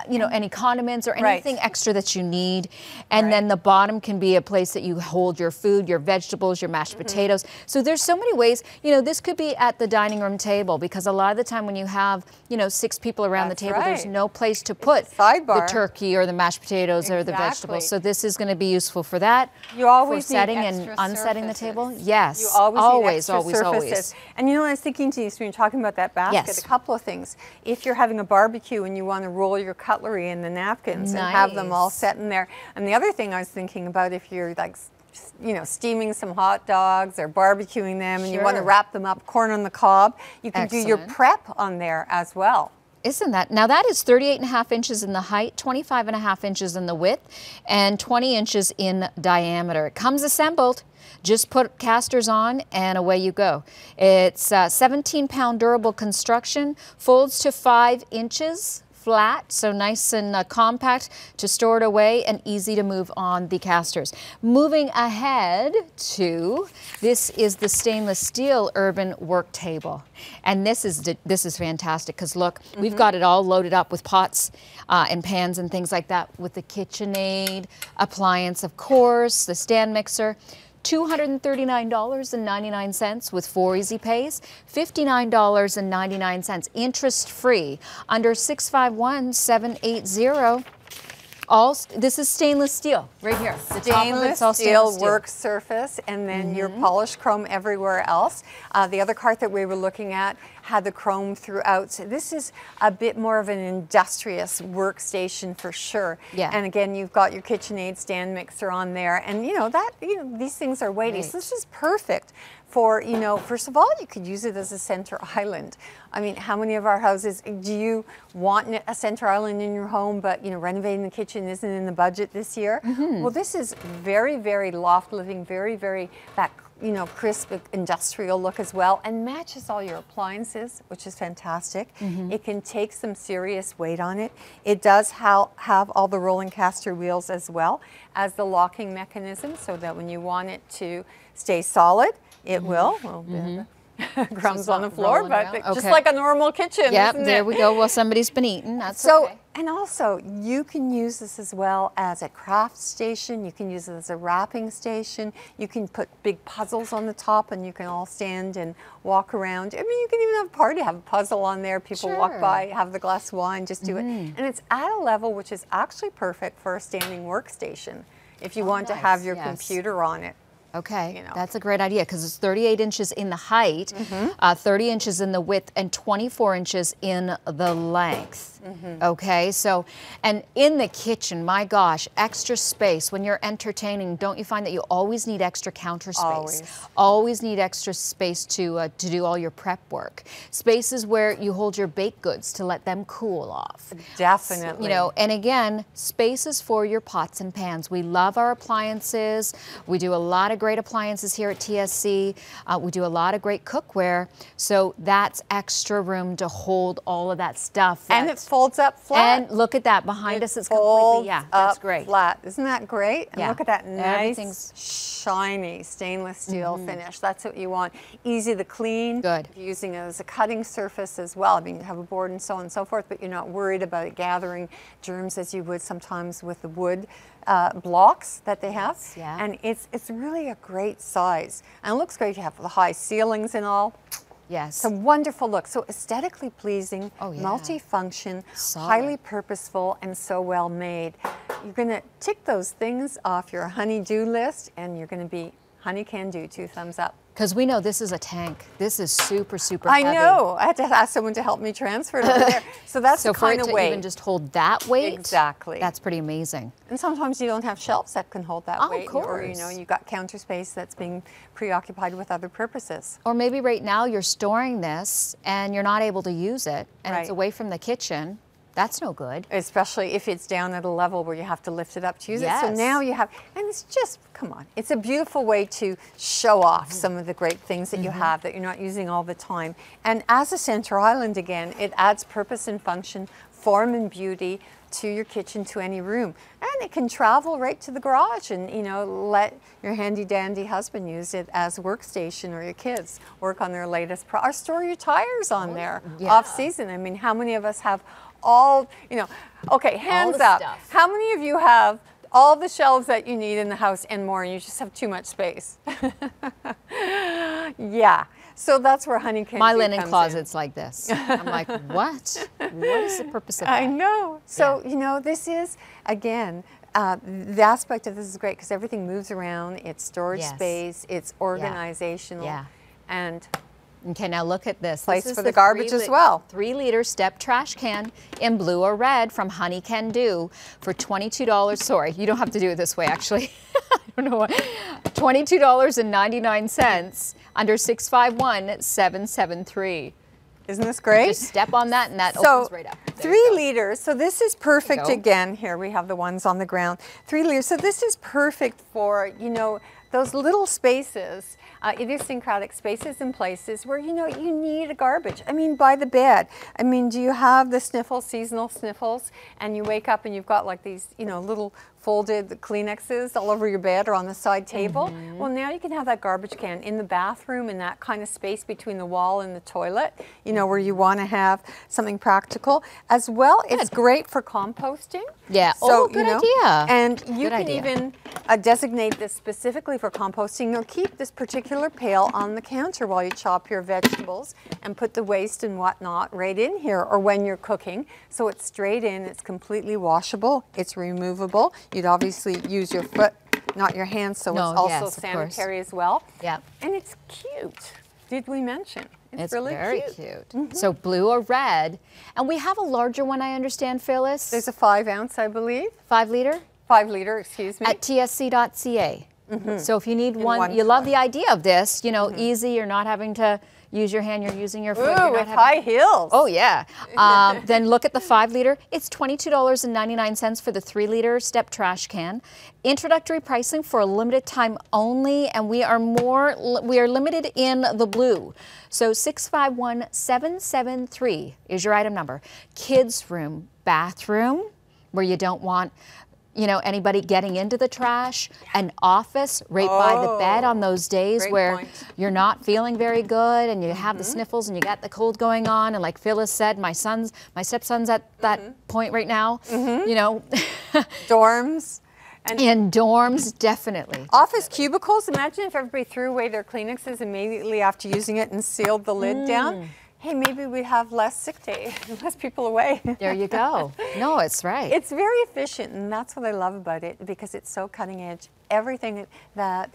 you know, any condiments or anything extra that you need. And then the bottom can be a place that you hold your food, your vegetables, your mashed potatoes. So there's so many ways, you know, this could be at the dining room table, because a lot of the time when you have, you know, 6 people around the table, there's no place to put the turkey or the mashed potatoes or the vegetables. So this is going to be useful for that. You always for setting need and extra unsetting surfaces. the table. Yes. You always need extra always. surfaces. And you know what I was thinking to you when you're talking about that basket? A couple of things. If you're having a barbecue and you want to roll your cutlery in the napkins and have them all set in there. And the other thing I was thinking about, if you're like, you know, steaming some hot dogs or barbecuing them and you want to wrap them up, corn on the cob, you can do your prep on there as well. Isn't that? Now that is 38.5 inches in the height, 25.5 inches in the width, and 20 inches in diameter. It comes assembled. Just put casters on and away you go. It's 17-pound durable construction, folds to 5 inches. Flat, so nice and compact to store it away and easy to move on the casters. Moving ahead to, this is the stainless steel urban work table. And this is fantastic because look, we've got it all loaded up with pots and pans and things like that, with the KitchenAid appliance, of course, the stand mixer. $239.99 with 4 easy pays, $59.99 interest-free under 651780. This is stainless steel right here. The top of it's all stainless steel work surface, and then your polished chrome everywhere else. The other cart that we were looking at had the chrome throughout. So this is a bit more of an industrious workstation for sure. Yeah. And again, you've got your KitchenAid stand mixer on there, and you know that these things are weighty. So this is perfect for, you know, first of all, you could use it as a center island. I mean, how many of our houses do you want a center island in your home, but you know, renovating the kitchen isn't in the budget this year? Well, this is very, very loft living, very, very that, you know, crisp industrial look as well, and matches all your appliances, which is fantastic. It can take some serious weight on it. It does have all the rolling caster wheels as well as the locking mechanism, so that when you want it to stay solid, it will. Well, crumbs on the floor, but just like a normal kitchen. Yep, there we go. Well, somebody's been eating. That's okay. And also, you can use this as well as a craft station. You can use it as a wrapping station. You can put big puzzles on the top, and you can all stand and walk around. I mean, you can even have a party, have a puzzle on there. People walk by, have the glass of wine, just do it. And it's at a level which is actually perfect for a standing workstation if you want to have your computer on it. Okay, you know. That's a great idea because it's 38 inches in the height, 30 inches in the width, and 24 inches in the length. Okay, so, and in the kitchen, my gosh, extra space. When you're entertaining, don't you find that you always need extra counter space? Always need extra space to do all your prep work. Spaces where you hold your baked goods to let them cool off. Definitely. You know, and again, spaces for your pots and pans. We love our appliances. We do a lot of great appliances here at TSC. We do a lot of great cookware, so that's extra room to hold all of that stuff. And it folds up flat. And look at that behind us. It's folds completely, yeah, that's up great. flat. Isn't that great? And Yeah. look at that nice, Everything's shiny stainless steel finish. That's what you want. Easy to clean. Good. You're using it as a cutting surface as well. I mean, you have a board and so on and so forth, but you're not worried about it gathering germs as you would sometimes with the wood blocks that they have. Yeah. And it's really a great size. And it looks great. You have the high ceilings and all. Yes. It's a wonderful look. So aesthetically pleasing, Oh, yeah. multi-function, Solid. highly purposeful, and so well made. You're going to tick those things off your honey-do list, and you're going to be honey can do, 2 thumbs up. Because we know this is a tank. This is super, super I heavy. know. I had to ask someone to help me transfer it over there. So that's So the for kind it of to weight. even just hold that weight, Exactly. that's pretty amazing. And sometimes you don't have shelves that can hold that Oh, of weight. Or, you course. know, you've got counter space that's being preoccupied with other purposes. Or maybe right now you're storing this and you're not able to use it, and it's Right. away from the kitchen. That's no good. Especially if it's down at a level where you have to lift it up to use it. So Yes. now you have, and it's just, come on, it's a beautiful way to show off some of the great things that you have that you're not using all the time. And as a center island, again, it adds purpose and function, form and beauty to your kitchen, to any room. And it can travel right to the garage and, you know, let your handy dandy husband use it as a workstation, or your kids work on their latest or store your tires on there off season. I mean, how many of us have all, you know, okay, hands the up. stuff. How many of you have all the shelves that you need in the house and more, and you just have too much space? Yeah. So that's where honey can My do linen comes closet's like this. I'm like, what? What is the purpose of that? I know. So, you know, this is, again, the aspect of this is great because everything moves around. It's storage Yes. space. It's organizational. Yeah. And Okay, now look at this. Place This is for the garbage as well. 3-liter step trash can in blue or red from Honey Can Do for $22. Sorry, you don't have to do it this way, actually. I don't know what. $22.99 under 651-773. Isn't this great? Just step on that and that So opens right up. There 3 you go. liters. So this is perfect go. again. Here we have the ones on the ground. 3 liters. So this is perfect for, you know, those little spaces, idiosyncratic spaces and places where, you know, you need a garbage. I mean, by the bed. I mean, do you have the sniffles, seasonal sniffles, and you wake up and you've got like these, you know, little folded Kleenexes all over your bed or on the side table? Well, now you can have that garbage can in the bathroom, in that kind of space between the wall and the toilet, you know, where you want to have something practical. As well, it's great for composting. Yeah. So, Good you know, idea. And you Good can idea. even designate this specifically for composting. You'll keep this particular pail on the counter while you chop your vegetables and put the waste and whatnot right in here, or when you're cooking. So it's straight in, it's completely washable, it's removable. You'd obviously use your foot, not your hands, so No, it's also yes, of sanitary as well. Yeah. And it's cute. Did we mention? It's really very cute. cute. So blue or red. And we have a larger one, I understand, Phyllis. There's a 5 ounce, I believe. 5 liter? 5 liter, excuse me. At tsc.ca. So if you need one, one you love color. the idea of this, you know, easy, you're not having to use your hand, you're using your foot. Ooh, you're not with having- high heels. Oh, yeah. Then look at the 5 liter. It's $22.99 for the 3 liter step trash can. Introductory pricing for a limited time only, and we are limited in the blue. So 651-773 is your item number. Kids room, bathroom, where you don't want, you know, anybody getting into the trash, an office right by the bed on those days great where point. you're not feeling very good and you have the sniffles and you got the cold going on, and like Phyllis said, my stepson's at that point right now, you know. Dorms. And in dorms, definitely. office cubicles, imagine if everybody threw away their Kleenexes immediately after using it and sealed the lid down. Hey, maybe we'd have less sick day, less people away. There you go. No, it's right. It's very efficient, and that's what I love about it, because it's so cutting edge. Everything that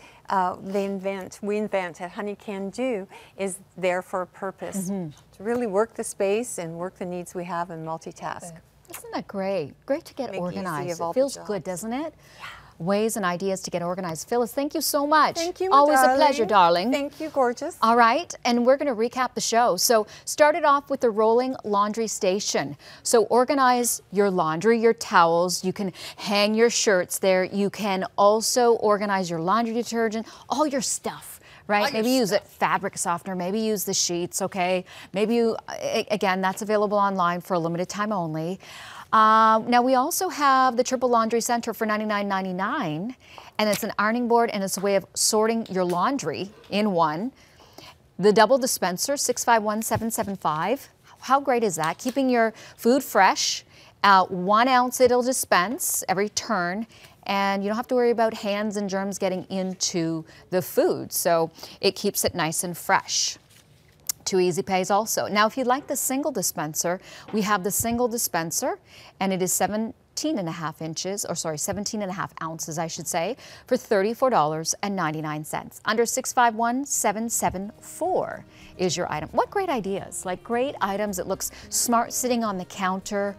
we invent at Honey Can Do is there for a purpose, to really work the space and work the needs we have and multitask. Isn't that great? Great to get Make easy organized. of all It the feels good, jobs. doesn't it? ways and ideas to get organized. Phyllis, thank you so much. Thank you, my Always darling. a pleasure, darling. Thank you, gorgeous. All right, and we're going to recap the show. So started off with the rolling laundry station. So organize your laundry, your towels. You can hang your shirts there. You can also organize your laundry detergent, all your stuff. Right? Maybe use it fabric softener, maybe use the sheets, okay? Maybe you, again, that's available online for a limited time only. Now we also have the Triple Laundry Center for $99.99, and it's an ironing board and it's a way of sorting your laundry in one. The double dispenser, $651,775. How great is that? Keeping your food fresh. 1 ounce it'll dispense every turn. And you don't have to worry about hands and germs getting into the food. So it keeps it nice and fresh. 2 easy pays also. Now, if you'd like the single dispenser, we have the single dispenser, and it is 17.5 ounces, I should say, for $34.99. Under $651,774 is your item. What great ideas, like great items. It looks smart sitting on the counter.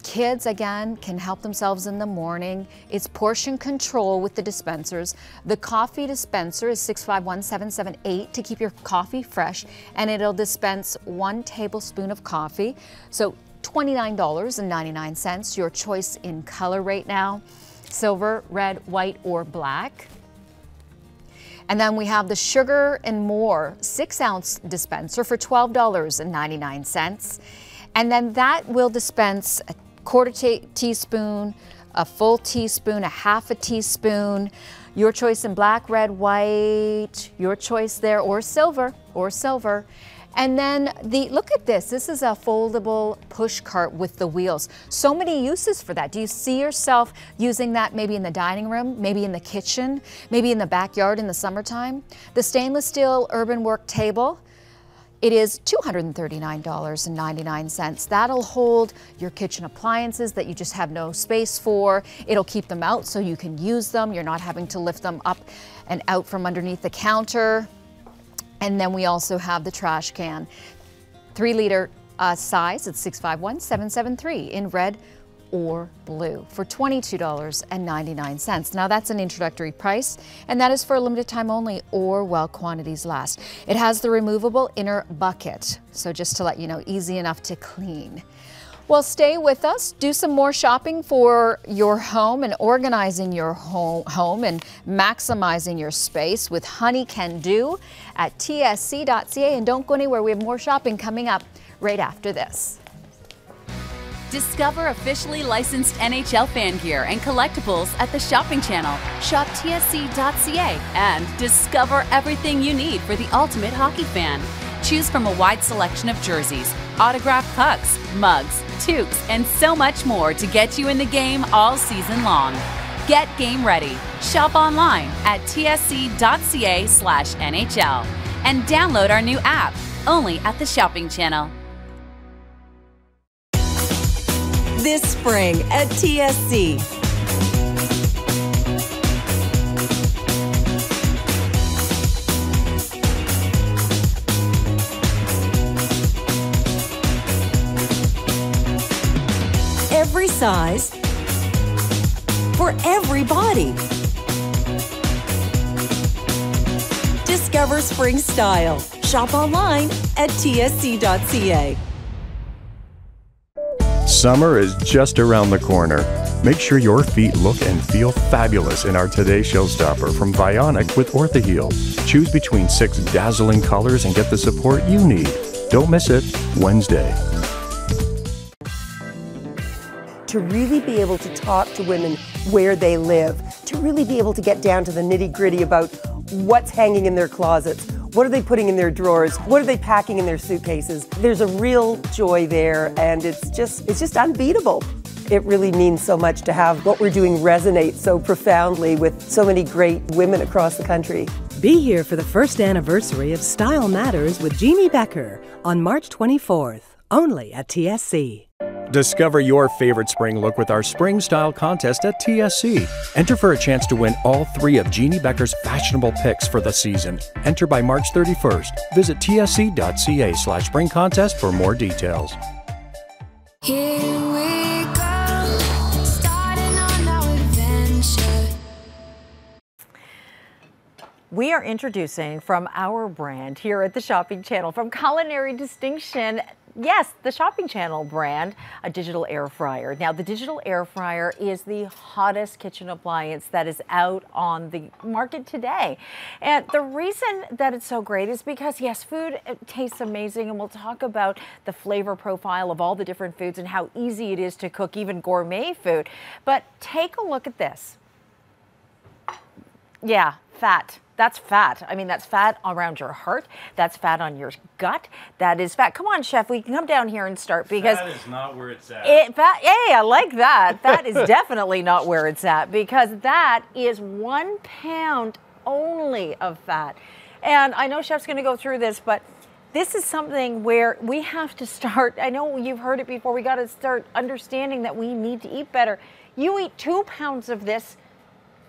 Kids, again, can help themselves in the morning. It's portion control with the dispensers. The coffee dispenser is $651,778 to keep your coffee fresh, and it'll dispense 1 tablespoon of coffee. So $29.99, your choice in color right now. Silver, red, white, or black. And then we have the Sugar and More 6-ounce dispenser for $12.99. And then that will dispense a 1/4 teaspoon, a full teaspoon, a 1/2 teaspoon. Your choice in black, red, white, your choice there, or silver, And then look at this. This is a foldable push cart with the wheels. So many uses for that. Do you see yourself using that maybe in the dining room, maybe in the kitchen, maybe in the backyard in the summertime? The stainless steel urban work table, it is $239.99. That'll hold your kitchen appliances that you just have no space for. It'll keep them out so you can use them. You're not having to lift them up and out from underneath the counter. And then we also have the trash can. 3-liter size, it's $651,773 in red or blue for $22.99. Now that's an introductory price, and that is for a limited time only or while quantities last. It has the removable inner bucket, so just to let you know, easy enough to clean. Well, stay with us, do some more shopping for your home and organizing your home and maximizing your space with Honey Can Do at tsc.ca, and don't go anywhere, we have more shopping coming up right after this. Discover officially licensed NHL fan gear and collectibles at the shopping channel. Shop tsc.ca and discover everything you need for the ultimate hockey fan. Choose from a wide selection of jerseys, autographed pucks, mugs, toques, and so much more to get you in the game all season long. Get game ready. Shop online at tsc.ca/NHL and download our new app only at the shopping channel. This spring at TSC. Every size for every body. Discover spring style. Shop online at tsc.ca. Summer is just around the corner. Make sure your feet look and feel fabulous in our Today Showstopper from Vionic with Orthaheel. Choose between 6 dazzling colors and get the support you need. Don't miss it, Wednesday. To really be able to talk to women where they live, to really be able to get down to the nitty-gritty about what's hanging in their closets, what are they putting in their drawers, what are they packing in their suitcases. There's a real joy there, and it's just unbeatable. It really means so much to have what we're doing resonate so profoundly with so many great women across the country. Be here for the first anniversary of Style Matters with Jeannie Becker on March 24th, only at TSC. Discover your favorite spring look with our Spring Style Contest at TSC. Enter for a chance to win all 3 of Jeannie Becker's fashionable picks for the season. Enter by March 31st. Visit tsc.ca/spring contest for more details. Here we go, starting on our adventure. we are introducing from our brand here at the Shopping Channel, from Culinary Distinction, yes, the Shopping Channel brand, a digital air fryer. Now, the digital air fryer is the hottest kitchen appliance that is out on the market today. And the reason that it's so great is because, yes, food tastes amazing, and we'll talk about the flavor profile of all the different foods and how easy it is to cook even gourmet food. But take a look at this. Yeah, fat. That's fat. I mean, that's fat around your heart. That's fat on your gut. That is fat. Come on, chef, we can come down here and start because that is not where it's at. Hey, I like that. That is definitely not where it's at, because that is 1 pound only of fat. And I know chef's going to go through this, but this is something where we have to start. I know you've heard it before. We got to start understanding that we need to eat better. You eat 2 pounds of this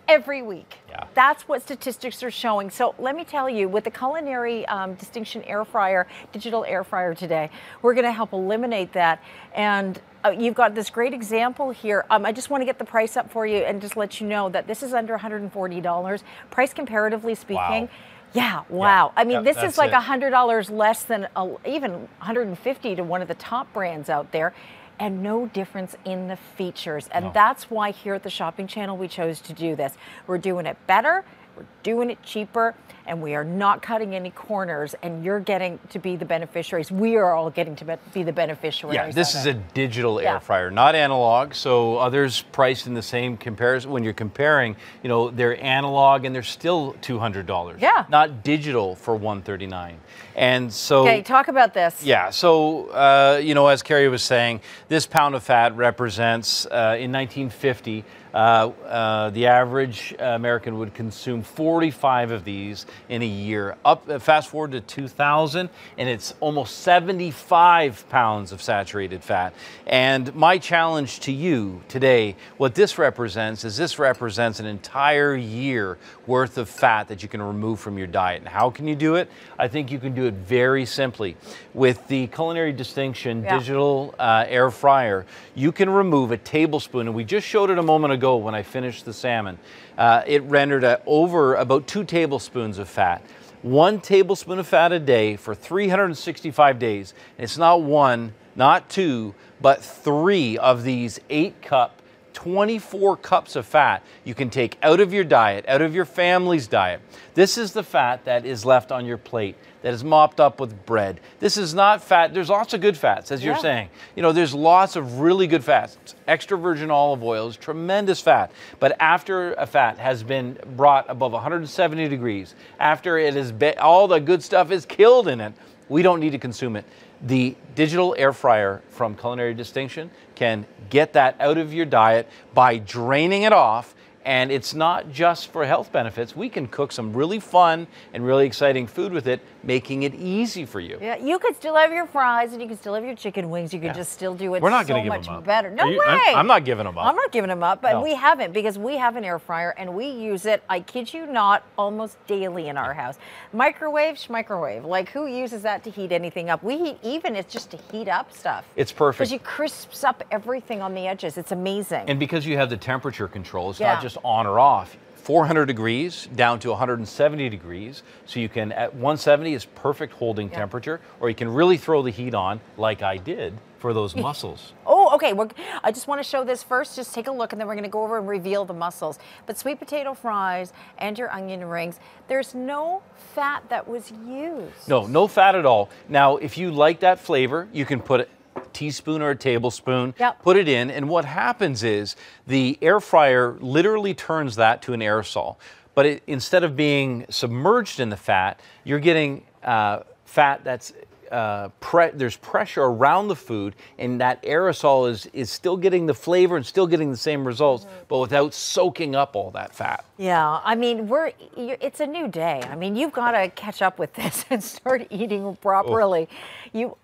every week. Yeah. That's what statistics are showing. So let me tell you, with the Culinary Distinction air fryer, digital air fryer today, we're going to help eliminate that. And you've got this great example here. I just want to get the price up for you and just let you know that this is under $140. Price comparatively speaking. Wow. Yeah, wow. Yeah. I mean, this is like it. $100 less than even $150 to one of the top brands out there. And no difference in the features. And that's why here at the Shopping Channel we chose to do this. We're doing it better, we're doing it cheaper, and we are not cutting any corners, and you're getting to be the beneficiaries. We are all getting to be the beneficiaries. Yeah, this is a digital air fryer, not analog. So others priced in the same comparison. When you're comparing, you know, they're analog and they're still $200. Yeah. Not digital for $139. And so. Okay, talk about this. Yeah, so, you know, as Carrie was saying, this pound of fat represents, in 1950, the average American would consume 45 of these in a year. Fast forward to 2000, and it's almost 75 pounds of saturated fat. And my challenge to you today, what this represents is this represents an entire year worth of fat that you can remove from your diet. And how can you do it? I think you can do it very simply. With the Culinary Distinction digital air fryer, you can remove a tablespoon, and we just showed it a moment ago when I finished the salmon. It rendered over about 2 tablespoons of fat. 1 tablespoon of fat a day for 365 days. And it's not 1, not 2, but 3 of these 8-cup, 24 cups of fat you can take out of your diet, out of your family's diet. This is the fat that is left on your plate, that is mopped up with bread. This is not fat. There's lots of good fats, as you're saying. You know, there's lots of really good fats. Extra virgin olive oil is tremendous fat. But after a fat has been brought above 170 degrees, after it is all the good stuff is killed in it, we don't need to consume it. The digital air fryer from Culinary Distinction can get that out of your diet by draining it off. And it's not just for health benefits. We can cook some really fun and really exciting food with it, making it easy for you. Yeah, you could still have your fries and you can still have your chicken wings. You could just still do it We're not so gonna give much them up. better. No way. I'm not giving them up. I'm not giving them up, but No. we haven't, because we have an air fryer and we use it, I kid you not, almost daily in our house. Microwave, schmicrowave. Like, who uses that to heat anything up? We heat even, it's just to heat up stuff. It's perfect. Because you crisps up everything on the edges. It's amazing. And because you have the temperature control, it's not just on or off. 400 degrees down to 170 degrees. So you can, at 170 is perfect holding temperature, or you can really throw the heat on like I did for those mussels. Oh, okay. I just want to show this first. Just take a look, and then we're going to go over and reveal the mussels. But sweet potato fries and your onion rings, there's no fat that was used. No, no fat at all. Now, if you like that flavor, you can put a teaspoon or a tablespoon, put it in, and what happens is the air fryer literally turns that to an aerosol. But instead of being submerged in the fat, you're getting fat that's there's pressure around the food, and that aerosol is still getting the flavor and still getting the same results, but without soaking up all that fat. Yeah, I mean, it's a new day. I mean, you've got to catch up with this and start eating properly.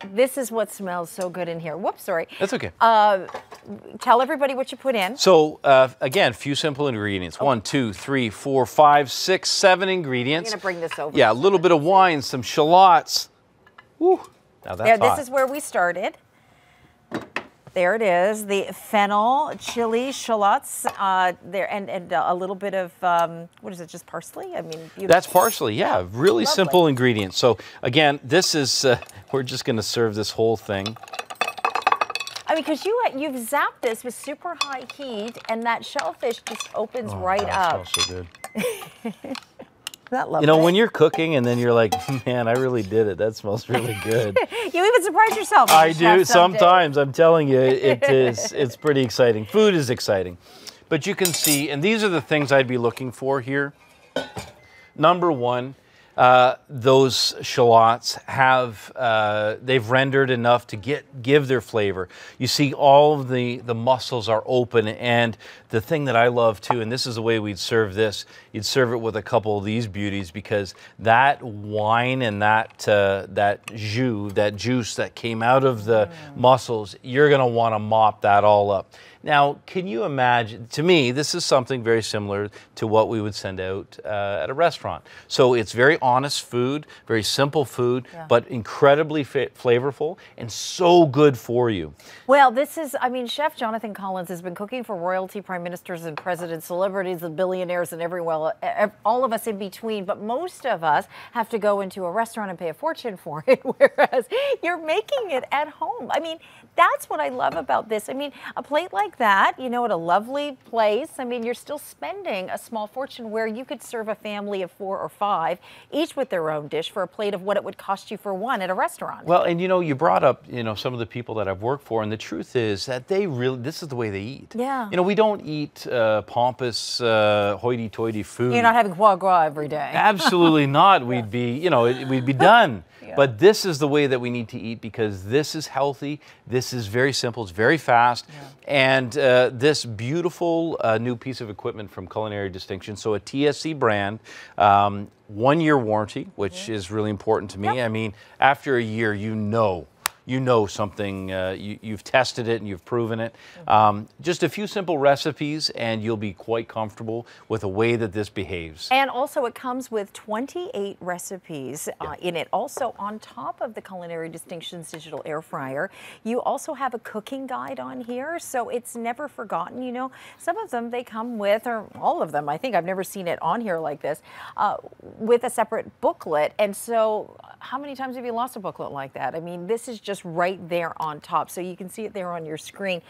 This is what smells so good in here. Whoops, sorry. That's okay. Tell everybody what you put in. So again, few simple ingredients. 1, 2, 3, 4, 5, 6, 7 ingredients. I'm gonna bring this over. Yeah, a little bit of wine, some shallots. Woo. Now that's this hot. is where we started. There it is, the fennel chili shallots there, and a little bit of, what is it, just parsley? I mean, That's parsley, yeah. Really Lovely. simple ingredients. So again, this is, we're just gonna serve this whole thing. I mean, because you've zapped this with super high heat, and that shellfish just opens right up. That smells so good. That lovely. You know, when you're cooking and then you're like, man, I really did it. That smells really good. You even surprise yourself. I do sometimes. I'm telling you, it's pretty exciting. Food is exciting. But you can see, and these are the things I'd be looking for here. Number one, those shallots have, they've rendered enough to give their flavor. You see all of the muscles are open, and the thing that I love too, and this is the way we'd serve this, you'd serve it with a couple of these beauties, because that wine and that juice that came out of the mussels, you're gonna wanna mop that all up. Now, can you imagine, to me, this is something very similar to what we would send out at a restaurant. So it's very honest food, very simple food, but incredibly flavorful and so good for you. Well, this is, I mean, Chef Jonathan Collins has been cooking for royalty, prime ministers and presidents, celebrities and billionaires and everyone, all of us in between, but most of us have to go into a restaurant and pay a fortune for it, whereas you're making it at home. I mean, that's what I love about this. I mean, a plate like that, you know, at a lovely place, I mean, you're still spending a small fortune where you could serve a family of 4 or 5, each with their own dish, for a plate of what it would cost you for one at a restaurant. Well, and you know, you brought up, you know, some of the people that I've worked for, and the truth is that they really, this is the way they eat. Yeah. You know, we don't eat pompous, hoity-toity food. You're not having foie gras every day. Absolutely not. We'd be, you know, we'd be done. Yeah. But this is the way that we need to eat, because this is healthy, this is very simple, it's very fast, and this beautiful new piece of equipment from Culinary Distinction, so a TSC brand, 1-year warranty, which is really important to me. I mean, after a year, you know something, you've tested it and you've proven it. Just a few simple recipes and you'll be quite comfortable with the way that this behaves. And also it comes with 28 recipes in it. Also on top of the Culinary Distinctions digital air fryer, you also have a cooking guide on here, so it's never forgotten. You know, some of them they come with, or all of them, I think I've never seen it on here like this, with a separate booklet. And so how many times have you lost a booklet like that? I mean, this is just right there on top, so you can see it there on your screen.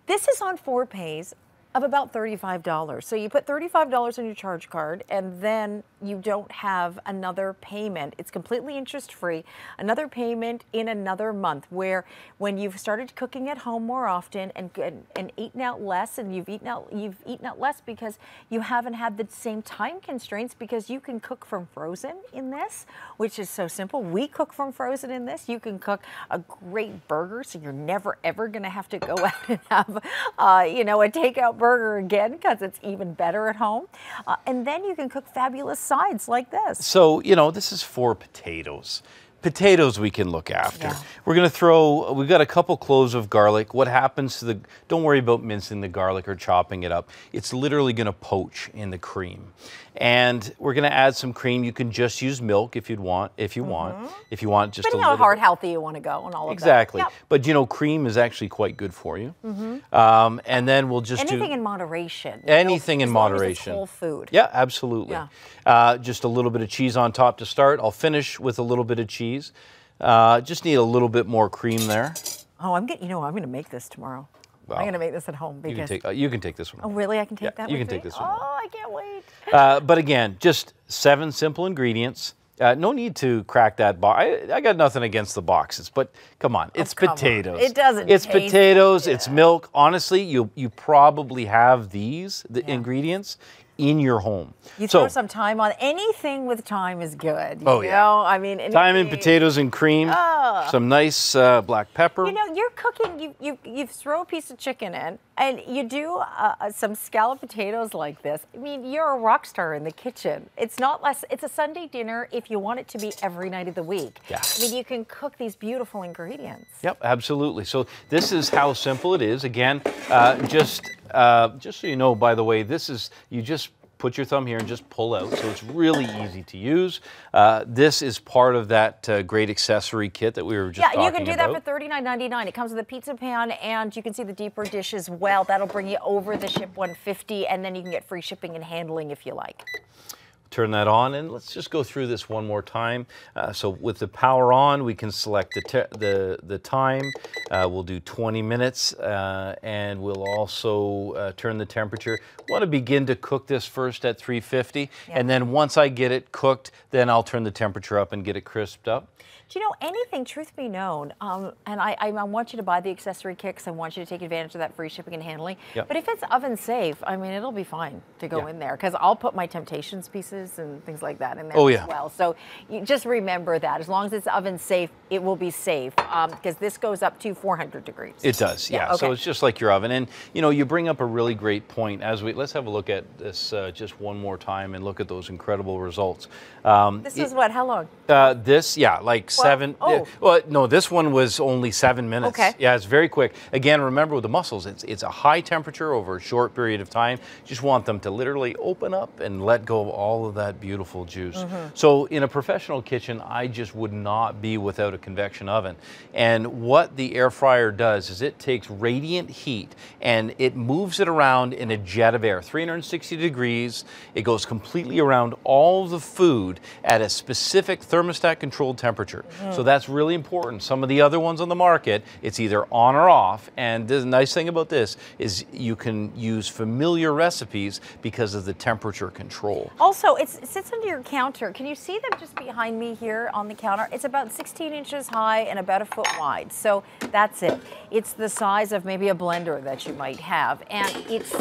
This is on 4 pays of about $35. So you put $35 on your charge card, and then you don't have another payment. It's completely interest-free. Another payment in another month, where when you've started cooking at home more often and eaten out less, and you've eaten out less because you haven't had the same time constraints, because you can cook from frozen in this, which is so simple. We cook from frozen in this. You can cook a great burger, so you're never ever going to have to go out and have you know, a takeout burger again, because it's even better at home. And then you can cook fabulous sides like this. So, you know, this is for potatoes. Potatoes we can look after. Yeah. We're going to throw, we've got a couple cloves of garlic. What happens to the, don't worry about mincing the garlic or chopping it up. It's literally going to poach in the cream. And we're going to add some cream. You can just use milk if you want. If you want just depending a little. Depending on how hard healthy you want to go and all of that. Exactly. But you know, cream is actually quite good for you. And then we'll just anything in moderation. Anything in as moderation. Long as it's whole food. Yeah, absolutely. Yeah. Just a little bit of cheese on top to start. I'll finish with a little bit of cheese. Just need a little bit more cream there. Oh, I'm getting. You know, I'm going to make this tomorrow. Well, I'm going to make this at home because you can take this one. Oh, really? I can take that. You can take this one. Oh, I can't wait. But again, just 7 simple ingredients. No need to crack that box. I got nothing against the boxes, but come on, it's potatoes. It doesn't. It's potatoes. It's milk. Honestly, you probably have the ingredients in your home. You throw some thyme on. Anything with thyme is good. You yeah. know? I mean, anything. Thyme and potatoes and cream. Some nice black pepper. You know, you're cooking. You throw a piece of chicken in, and you do some scalloped potatoes like this. I mean, you're a rock star in the kitchen. It's not less. It's a Sunday dinner if you want it to be every night of the week. Yeah. I mean, you can cook these beautiful ingredients. Yep, absolutely. So this is how simple it is. Again, just so you know, by the way, this is, you just put your thumb here and just pull out. So it's really easy to use. This is part of that great accessory kit that we were just talking about. Yeah, you can do that for $39.99. It comes with a pizza pan, and you can see the deeper dish as well. That'll bring you over the ship $150, and then you can get free shipping and handling if you like. Turn that on, and let's just go through this one more time. So with the power on, we can select the time. We'll do 20 minutes, and we'll also turn the temperature. Want to begin to cook this first at 350, and then once I get it cooked, then I'll turn the temperature up and get it crisped up. Do you know anything, truth be known, and I want you to buy the accessory kit because I want you to take advantage of that free shipping and handling. Yep. But if it's oven safe, I mean, it'll be fine to go in there because I'll put my Temptations pieces and things like that in there as well. So you just remember that. As long as it's oven safe, it will be safe because this goes up to 400 degrees. It does, yeah. Okay. So it's just like your oven. And, you know, you bring up a really great point. Let's have a look at this just one more time and look at those incredible results. This was what, how long? Like 7. Well, no, this one was only 7 minutes. Okay. Yeah, it's very quick. Again, remember with the mussels, it's a high temperature over a short period of time. You just want them to literally open up and let go of all of that beautiful juice. So in a professional kitchen, I just would not be without a convection oven. And what the air fryer does is it takes radiant heat and it moves it around in a jet of air, 360 degrees. It goes completely around all the food at a specific thermostat controlled temperature. So that's really important. Some of the other ones on the market, it's either on or off. And the nice thing about this is you can use familiar recipes because of the temperature control. Also, it sits under your counter. Can you see them just behind me here on the counter? It's about 16 inches high and about a foot wide. So that's it. It's the size of maybe a blender that you might have. And it's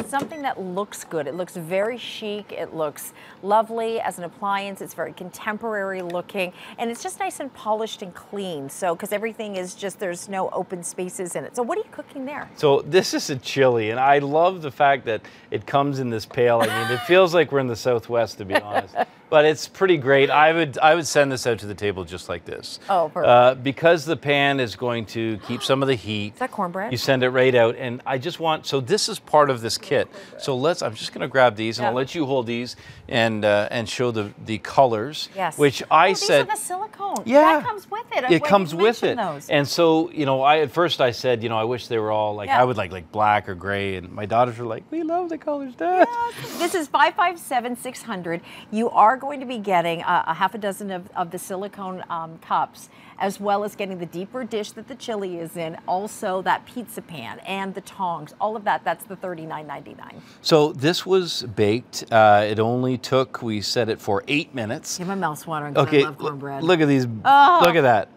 something that looks good. It looks very chic. It looks lovely as an appliance. It's very contemporary looking. And it's just nice and polished and clean. So, because everything is just, there's no open spaces in it. So what are you cooking there? So this is a chili, and I love the fact that it comes in this pail. I mean, it feels like we're in the Southwest, to be honest. But it's pretty great. I would send this out to the table just like this. Oh, perfect. Because the pan is going to keep some of the heat. Is that cornbread? You send it right out, and I just want, so this is part of this kit. So I'm just going to grab these, and I'll let you hold these and show the colors. Yes. Which I said. These are the silicone. Yeah. That comes with it. It comes with it. Those. And so, you know, at first I said, you know, I wish they were all like, I would like black or gray. And my daughters were like, we love the colors, Dad. Yes. This is 557-600. You are going to be getting a half a dozen of the silicone cups, as well as getting the deeper dish that the chili is in, also that pizza pan and the tongs, all of that. That's the $39.99. So this was baked. It only took, we set it for 8 minutes. Give my mouth watering because I love cornbread. Look at these. Look at that.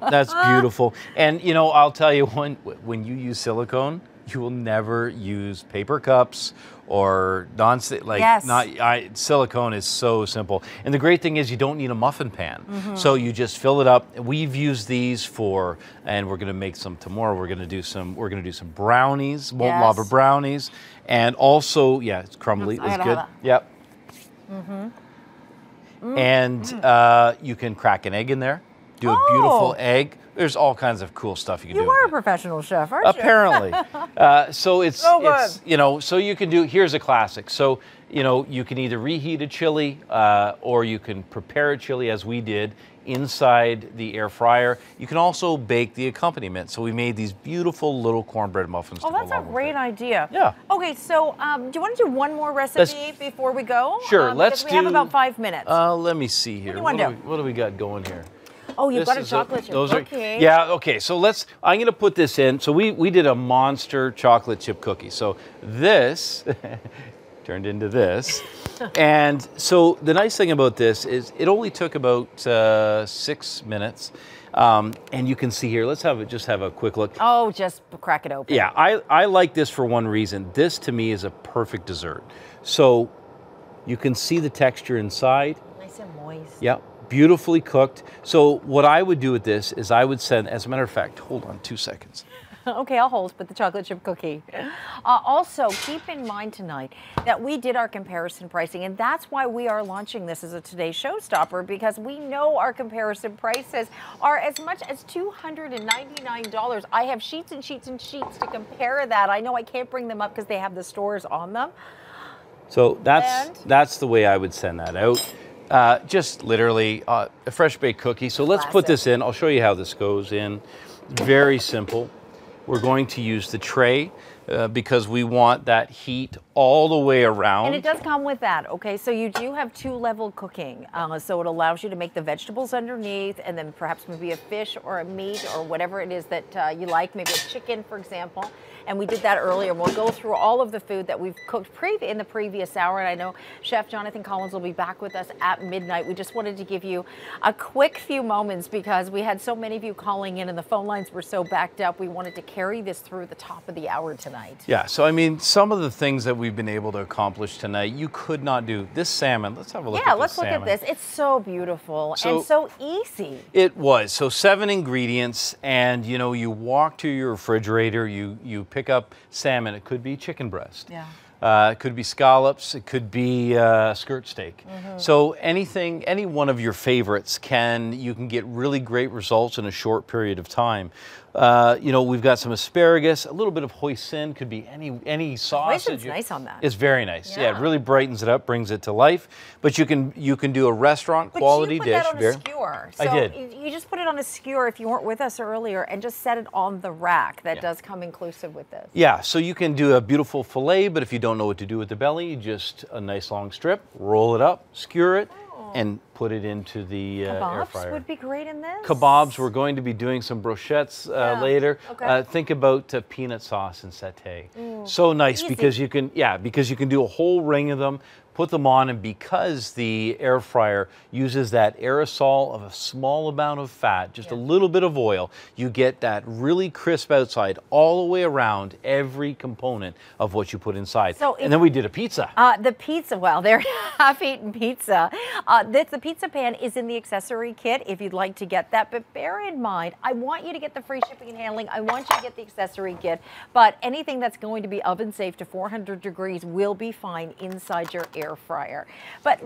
That's beautiful. And you know, I'll tell you, when you use silicone, you will never use paper cups or non-stick. Silicone is so simple. And the great thing is you don't need a muffin pan. So you just fill it up. We've used these and we're going to make some tomorrow. We're going to do some brownies, molten lava brownies, and also it's crumbly. It's good. Yep. And you can crack an egg in there. Do a beautiful egg. There's all kinds of cool stuff you can do. You are a professional chef, aren't you? Apparently. So it's you know, so you can do, here's a classic. So, you know, you can either reheat a chili or you can prepare a chili as we did inside the air fryer. You can also bake the accompaniment. So we made these beautiful little cornbread muffins. Oh, that's a great idea. Yeah. Okay, so do you want to do one more recipe before we go? Sure, let's we have about 5 minutes. Let me see here. What do you want to do? What do we got going here? Oh, you've got a chocolate chip cookie. Okay, so I'm going to put this in. So we did a monster chocolate chip cookie. So this turned into this. And so the nice thing about this is it only took about 6 minutes. And you can see here, let's just have a quick look. Oh, just crack it open. Yeah, I like this for one reason. This to me is a perfect dessert. So you can see the texture inside. Nice and moist. Yep. Beautifully cooked. So what I would do with this is I would send, as a matter of fact, hold on 2 seconds. Okay, I'll hold with the chocolate chip cookie. Also, keep in mind tonight that we did our comparison pricing, and that's why we are launching this as a Today Showstopper, because we know our comparison prices are as much as $299. I have sheets and sheets and sheets to compare that. I know I can't bring them up because they have the stores on them. So that's the way I would send that out. Just literally a fresh baked cookie. So let's put this in. I'll show you how this goes in. Very simple. We're going to use the tray because we want that heat all the way around. And it does come with that, okay? So you do have 2-level cooking. So it allows you to make the vegetables underneath and then perhaps maybe a fish or a meat or whatever it is that you like, maybe a chicken, for example. And we did that earlier. We'll go through all of the food that we've cooked in the previous hour. And I know Chef Jonathan Collins will be back with us at midnight. We just wanted to give you a quick few moments because we had so many of you calling in and the phone lines were so backed up. We wanted to carry this through the top of the hour tonight. Yeah, so I mean, some of the things that we've been able to accomplish tonight, you could not do. This salmon, let's have a look at this. Yeah, let's look at this. It's so beautiful and so easy. It was. So 7 ingredients, and you know, you walk to your refrigerator, you pick up salmon. It could be chicken breast. Yeah. It could be scallops. It could be skirt steak. So any one of your favorites you can get really great results in a short period of time. You know, we've got some asparagus, a little bit of hoisin, could be any sauce. Hoisin's nice on that. It's very nice. Yeah, it really brightens it up, brings it to life. But you can do a restaurant quality dish. But you put that on a skewer. So I did. You just put it on a skewer if you weren't with us earlier and just set it on the rack. That does come inclusive with this. Yeah, so you can do a beautiful fillet, but if you don't know what to do with the belly, just a nice long strip, roll it up, skewer it, and put it into the air fryer. Kebabs would be great in this. Kebabs, we're going to be doing some brochettes later. Okay. Think about peanut sauce and satay. So nice because you can do a whole ring of them, put them on, and because the air fryer uses that aerosol of a small amount of fat, just a little bit of oil, you get that really crisp outside all the way around every component of what you put inside. And then we did a pizza. The pizza, well, they're half-eaten pizza. The pizza pan is in the accessory kit if you'd like to get that, but bear in mind, I want you to get the free shipping and handling. I want you to get the accessory kit, but anything that's going to be oven safe to 400 degrees will be fine inside your air fryer. But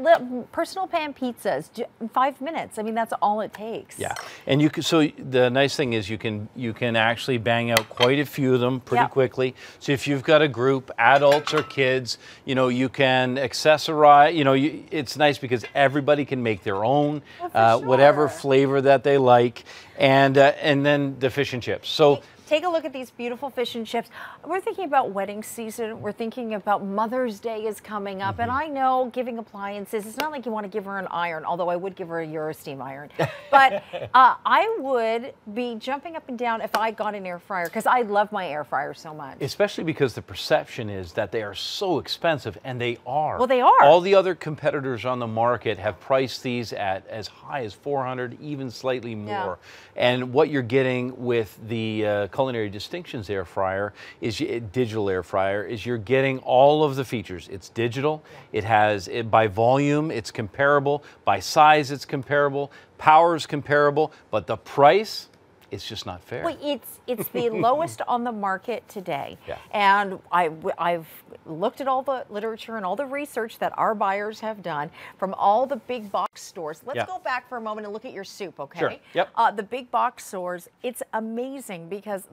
personal pan pizzas, 5 minutes. I mean, that's all it takes. Yeah, and so the nice thing is you can actually bang out quite a few of them pretty quickly. So if you've got a group, adults or kids, you know, you can accessorize. You know, it's nice because everybody can make their own, whatever flavor that they like, and then the fish and chips. So. Take a look at these beautiful fish and chips. We're thinking about wedding season. We're thinking about Mother's Day is coming up. And I know giving appliances, it's not like you want to give her an iron, although I would give her a Eurosteam iron. But I would be jumping up and down if I got an air fryer because I love my air fryer so much. Especially because the perception is that they are so expensive, and they are. Well, they are. All the other competitors on the market have priced these at as high as $400, even slightly more. And what you're getting with the Culinary Distinctions air fryer digital air fryer is you're getting all of the features. It's digital. It has by volume it's comparable, by size it's comparable, power is comparable, but the price, it's just not fair. Well, it's the lowest on the market today. Yeah. And I've looked at all the literature and all the research that our buyers have done from all the big box stores. Let's go back for a moment and look at your soup, okay? Sure. Yep. The big box stores, it's amazing because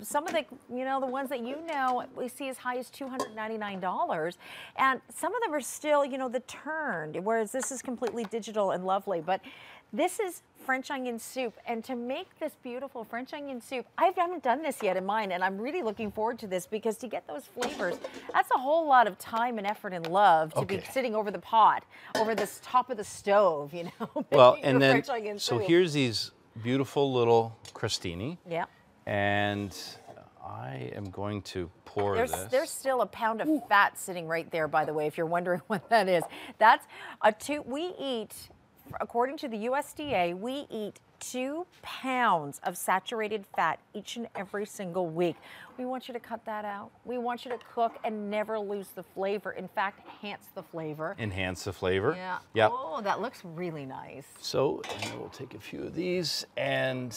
some of the the ones that we see as high as $299, and some of them are still the turned, whereas this is completely digital and lovely. But this is French onion soup, and to make this beautiful French onion soup, I haven't done this yet in mine, and I'm really looking forward to this because to get those flavors, that's a whole lot of time and effort and love to be sitting over the pot, over the top of the stove, Well, and then French onion so soup. here's these beautiful little crostini. Yeah. And I am going to pour this. There's still a pound of fat sitting right there, by the way, if you're wondering what that is. That's we eat. According to the USDA, we eat 2 pounds of saturated fat each and every single week. We want you to cut that out. We want you to cook and never lose the flavor. In fact, enhance the flavor. Enhance the flavor. Yeah. Yep. Oh, that looks really nice. So, and we'll take a few of these, and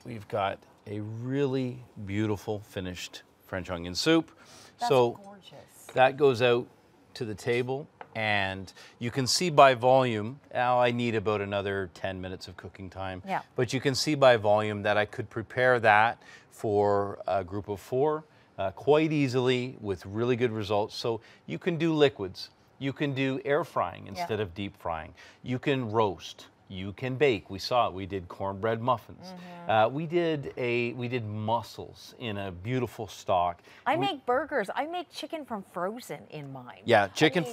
we've got a really beautiful finished French onion soup. That's so gorgeous. That goes out to the table. And you can see by volume, now I need about another 10 minutes of cooking time. Yeah. But you can see by volume that I could prepare that for a group of 4, quite easily with really good results. So you can do liquids. You can do air frying instead of deep frying. You can roast. You can bake. We saw it. We did cornbread muffins. We did mussels in a beautiful stock. I make burgers. I make chicken from frozen in mine. Yeah, chicken.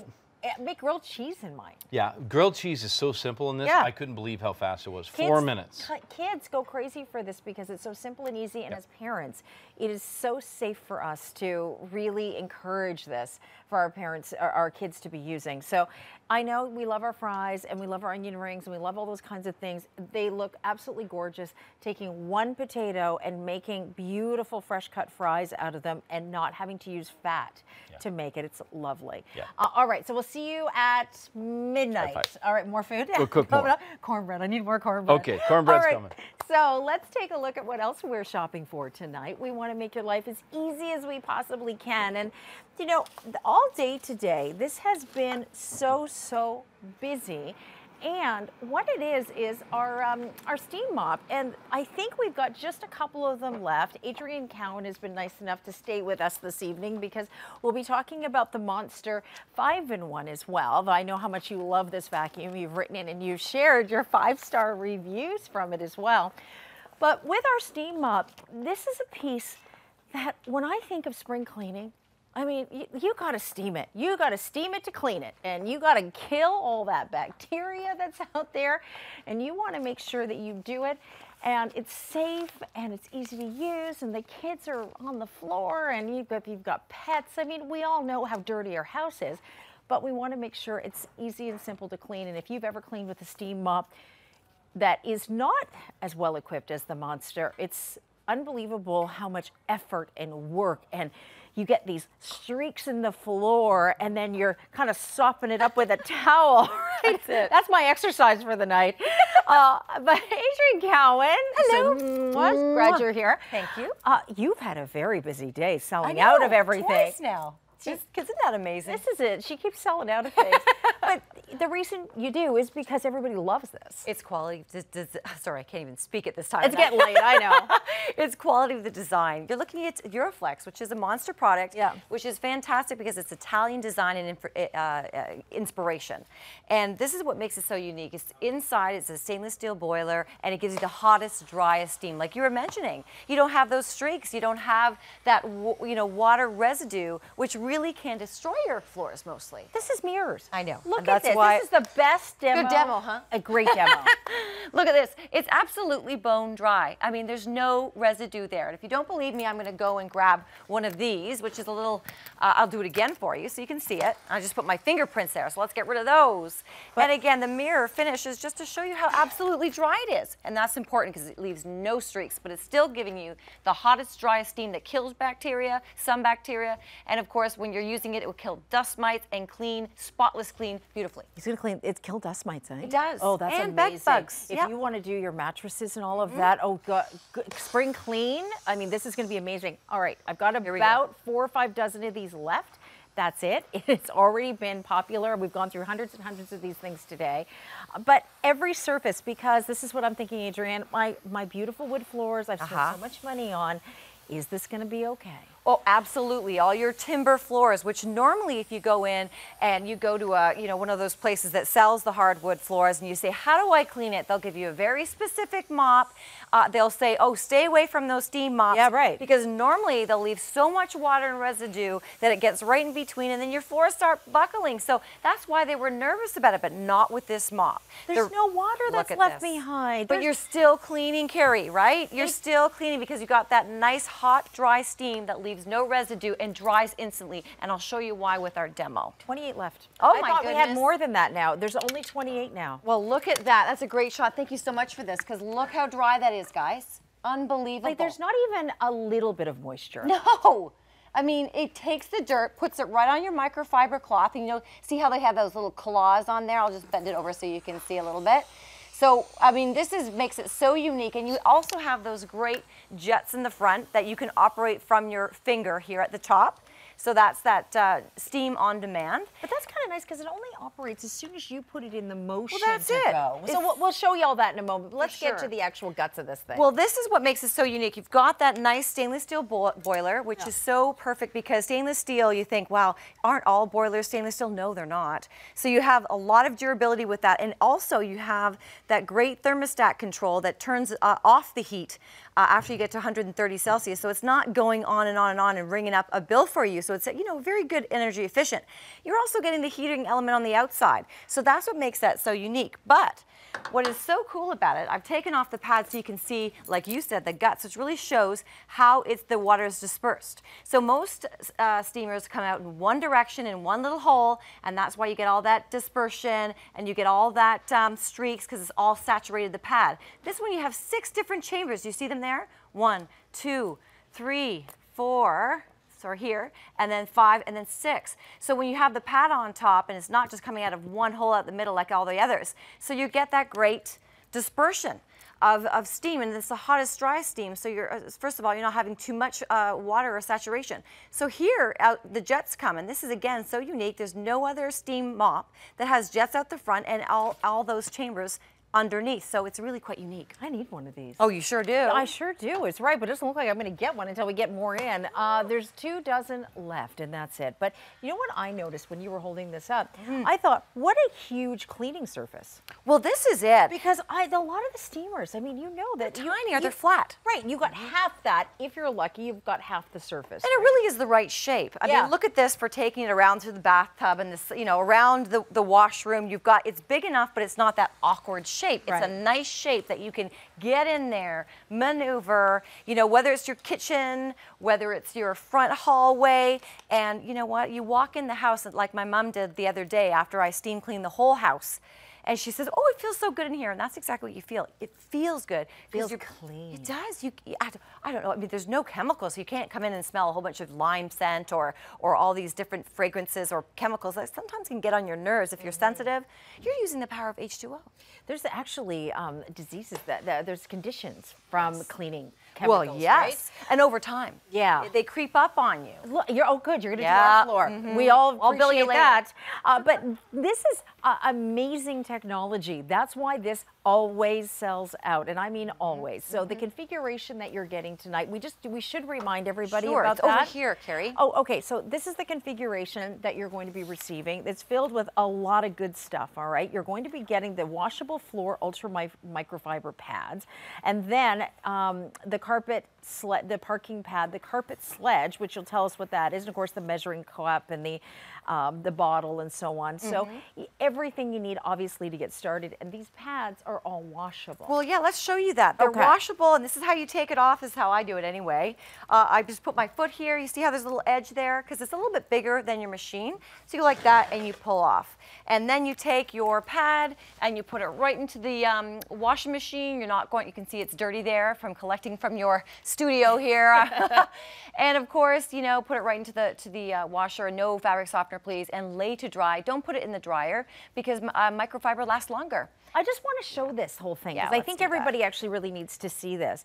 I make grilled cheese in mine. Yeah, grilled cheese is so simple in this. Yeah. I couldn't believe how fast it was. 4 minutes. Kids go crazy for this because it's so simple and easy, and as parents, it is so safe for us to really encourage this for our parents, our kids to be using. So I know we love our fries and we love our onion rings and we love all those kinds of things. They look absolutely gorgeous. Taking one potato and making beautiful fresh cut fries out of them and not having to use fat to make it. It's lovely. All right, so we'll see you at midnight. All right, more food? We'll cook more. Cornbread. I need more cornbread. Okay, cornbread's coming. So let's take a look at what else we're shopping for tonight. We want to make your life as easy as we possibly can. And, you know, all day today, this has been so busy. And what it is our steam mop. And I think we've got just a couple of them left. Adrienne Cowan has been nice enough to stay with us this evening because we'll be talking about the Monster 5-in-1 as well. I know how much you love this vacuum. You've written in and you've shared your 5-star reviews from it as well. But with our steam mop, this is a piece that when I think of spring cleaning, I mean, you got to steam it. You got to steam it to clean it. And you got to kill all that bacteria that's out there. And you want to make sure that you do it. And it's safe and it's easy to use. And the kids are on the floor and you've got pets. I mean, we all know how dirty our house is. But we want to make sure it's easy and simple to clean. And if you've ever cleaned with a steam mop that is not as well equipped as the Monster, it's unbelievable how much effort and work, and you get these streaks in the floor and then you're kind of sopping it up with a towel. Right? That's my exercise for the night. But Adrienne Cowan, hello. Glad you're here. Thank you. You've had a very busy day selling out of everything. Twice now. Isn't that amazing? This is it. She keeps selling out of things. But the reason you do is because everybody loves this. It's quality. Sorry, I can't even speak at this time. It's getting late, I know. It's quality of the design. You're looking at Euroflex, which is a Monster product, which is fantastic because it's Italian design and inspiration. And this is what makes it so unique. It's inside, it's a stainless steel boiler, and it gives you the hottest, driest steam. Like you were mentioning, you don't have those streaks. You don't have that water residue, which really can destroy your floors mostly. This is mirrors. I know. Look at this. This is the best demo. Good demo, huh? A great demo. Look at this. It's absolutely bone dry. I mean, there's no residue there. And if you don't believe me, I'm going to go and grab one of these, which is a little, I'll do it again for you so you can see it. I just put my fingerprints there, so let's get rid of those. And again, the mirror finish is just to show you how absolutely dry it is. And that's important because it leaves no streaks, but it's still giving you the hottest, driest steam that kills bacteria, some bacteria. And of course, when you're using it, it will kill dust mites and clean, spotless clean beautifully. It's going to clean, it's kill dust mites, eh? It does. Oh, that's and amazing. bed bugs. If you want to do your mattresses and all of that, oh, God, spring clean, I mean, this is going to be amazing. All right, I've got about 4 or 5 dozen of these left. That's it. It's already been popular. We've gone through hundreds and hundreds of these things today. But every surface, because this is what I'm thinking, Adrienne, my beautiful wood floors I've spent so much money on, is this going to be okay? Oh, absolutely. All your timber floors, which normally if you go in and you go to one of those places that sells the hardwood floors and you say, how do I clean it? They'll give you a very specific mop. They'll say, oh, stay away from those steam mops. Yeah, right. Because normally they'll leave so much water and residue that it gets right in between and then your floors start buckling. So that's why they were nervous about it, but not with this mop. There's no water that's left behind. But you're still cleaning, Carrie, right? You're still cleaning because you got that nice, hot, dry steam that leaves no residue and dries instantly, and I'll show you why with our demo. 28 left. Oh I my thought goodness. we had more than that now. There's only 28 now. Well, look at that. That's a great shot. Thank you so much for this, because look how dry that is, guys. Unbelievable. Like, there's not even a little bit of moisture. No. I mean, it takes the dirt, puts it right on your microfiber cloth, and see how they have those little claws on there? I'll just bend it over so you can see a little bit. So, I mean, this makes it so unique, and you also have those great jets in the front that you can operate from your finger here at the top. So that's that steam on demand. But that's kind of nice because it only operates as soon as you put it in the motion that's to it. go. So we'll show you all that in a moment. But let's get to sure. the actual guts of this thing. Well, this is what makes it so unique. You've got that nice stainless steel boiler, which is so perfect because stainless steel, you think, wow, aren't all boilers stainless steel? No, they're not. So you have a lot of durability with that. And also you have that great thermostat control that turns off the heat after you get to 130 Celsius. So it's not going on and on and on and ringing up a bill for you. So it's, you know, very good energy efficient. You're also getting the heating element on the outside. So that's what makes that so unique. But what is so cool about it, I've taken off the pad so you can see, like you said, the guts, which really shows how the water is dispersed. So most steamers come out in one direction in one little hole, and that's why you get all that dispersion and you get all that streaks because it's all saturated the pad. This one you have 6 different chambers. You see them there? 1, 2, 3, 4. Or here, and then 5, and then 6. So when you have the pad on top, and it's not just coming out of one hole out the middle like all the others, so you get that great dispersion of steam, and it's the hottest, dry steam. So you're, first of all, you're not having too much water or saturation. So here, the jets come, and this is again so unique. There's no other steam mop that has jets out the front and all those chambers underneath, so it's really quite unique. I need one of these. Oh, you sure do. I sure do. It's right, but it doesn't look like I'm going to get one until we get more in. There's 2 dozen left, and that's it. But you know what I noticed when you were holding this up? I thought, what a huge cleaning surface. Well, this is it. Because a lot of the steamers, I mean, you know that they're tiny or they're flat. Right, you got half that. If you're lucky, you've got half the surface. And it really is the right shape. I mean, look at this for taking it around to the bathtub and this, you know, around the washroom. You've got, it's big enough, but it's not that awkward shape. It's a nice shape that you can get in there, maneuver, you know, whether it's your kitchen, whether it's your front hallway. And you know what? You walk in the house like my mom did the other day after I steam cleaned the whole house. And she says, oh, it feels so good in here. And that's exactly what you feel. It feels good. Feels clean. It does. I don't know. I mean, there's no chemicals. So you can't come in and smell a whole bunch of lime scent or all these different fragrances or chemicals that sometimes can get on your nerves if you're sensitive. You're using the power of H2O. There's actually diseases, there's conditions from cleaning chemicals, well, yes. Right? And over time. Yeah. They creep up on you. Look, oh, good. You're going to do our floor. We all appreciate that. But this is amazing technology. That's why this always sells out, and I mean always. So the configuration that you're getting tonight, we should remind everybody about that. Over here, Carrie. Oh, okay. So this is the configuration that you're going to be receiving. It's filled with a lot of good stuff. All right. You're going to be getting the washable floor ultra microfiber pads, and then the parking pad, the carpet sledge, which you'll tell us what that is, and of course the measuring cup and the bottle and so on. So everything you need, obviously, to get started. And these pads are all washable. Well, yeah, let's show you that. They're washable, and this is how you take it off. This is how I do it anyway. I just put my foot here. You see how there's a little edge there? Because it's a little bit bigger than your machine. So you go like that, and you pull off. And then you take your pad, and you put it right into the washing machine. You're not going, you can see it's dirty there from collecting from your studio here. And of course, you know, put it right into the washer. No fabric softener, please, and lay to dry. Don't put it in the dryer because microfiber lasts longer. I just want to show this whole thing because I think everybody actually really needs to see this.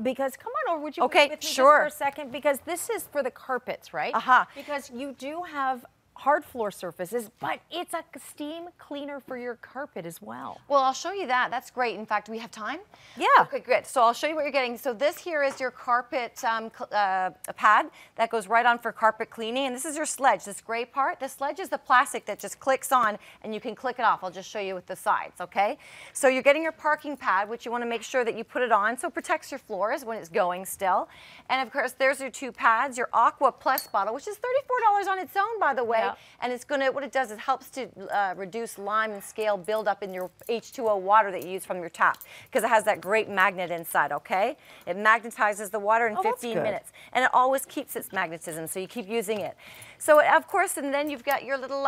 Because come on over, would you okay, with me sure. just for a second? Because this is for the carpets, right? Because you do have hard floor surfaces, but it's a steam cleaner for your carpet as well. Well, I'll show you that. That's great. In fact, we have time? Yeah. Okay, good. So I'll show you what you're getting. So this here is your carpet pad that goes right on for carpet cleaning. And this is your sledge, this gray part. The sledge is the plastic that just clicks on and you can click it off. I'll just show you with the sides, okay? So you're getting your parking pad, which you want to make sure that you put it on so it protects your floors when it's going still. And of course, there's your 2 pads, your Aqua Plus bottle, which is $34 on its own, by the way. And it's going to, what it does, it helps to reduce lime and scale buildup in your H2O water that you use from your tap because it has that great magnet inside, okay? It magnetizes the water in 15 minutes. And it always keeps its magnetism, so you keep using it. So, of course, and then you've got your little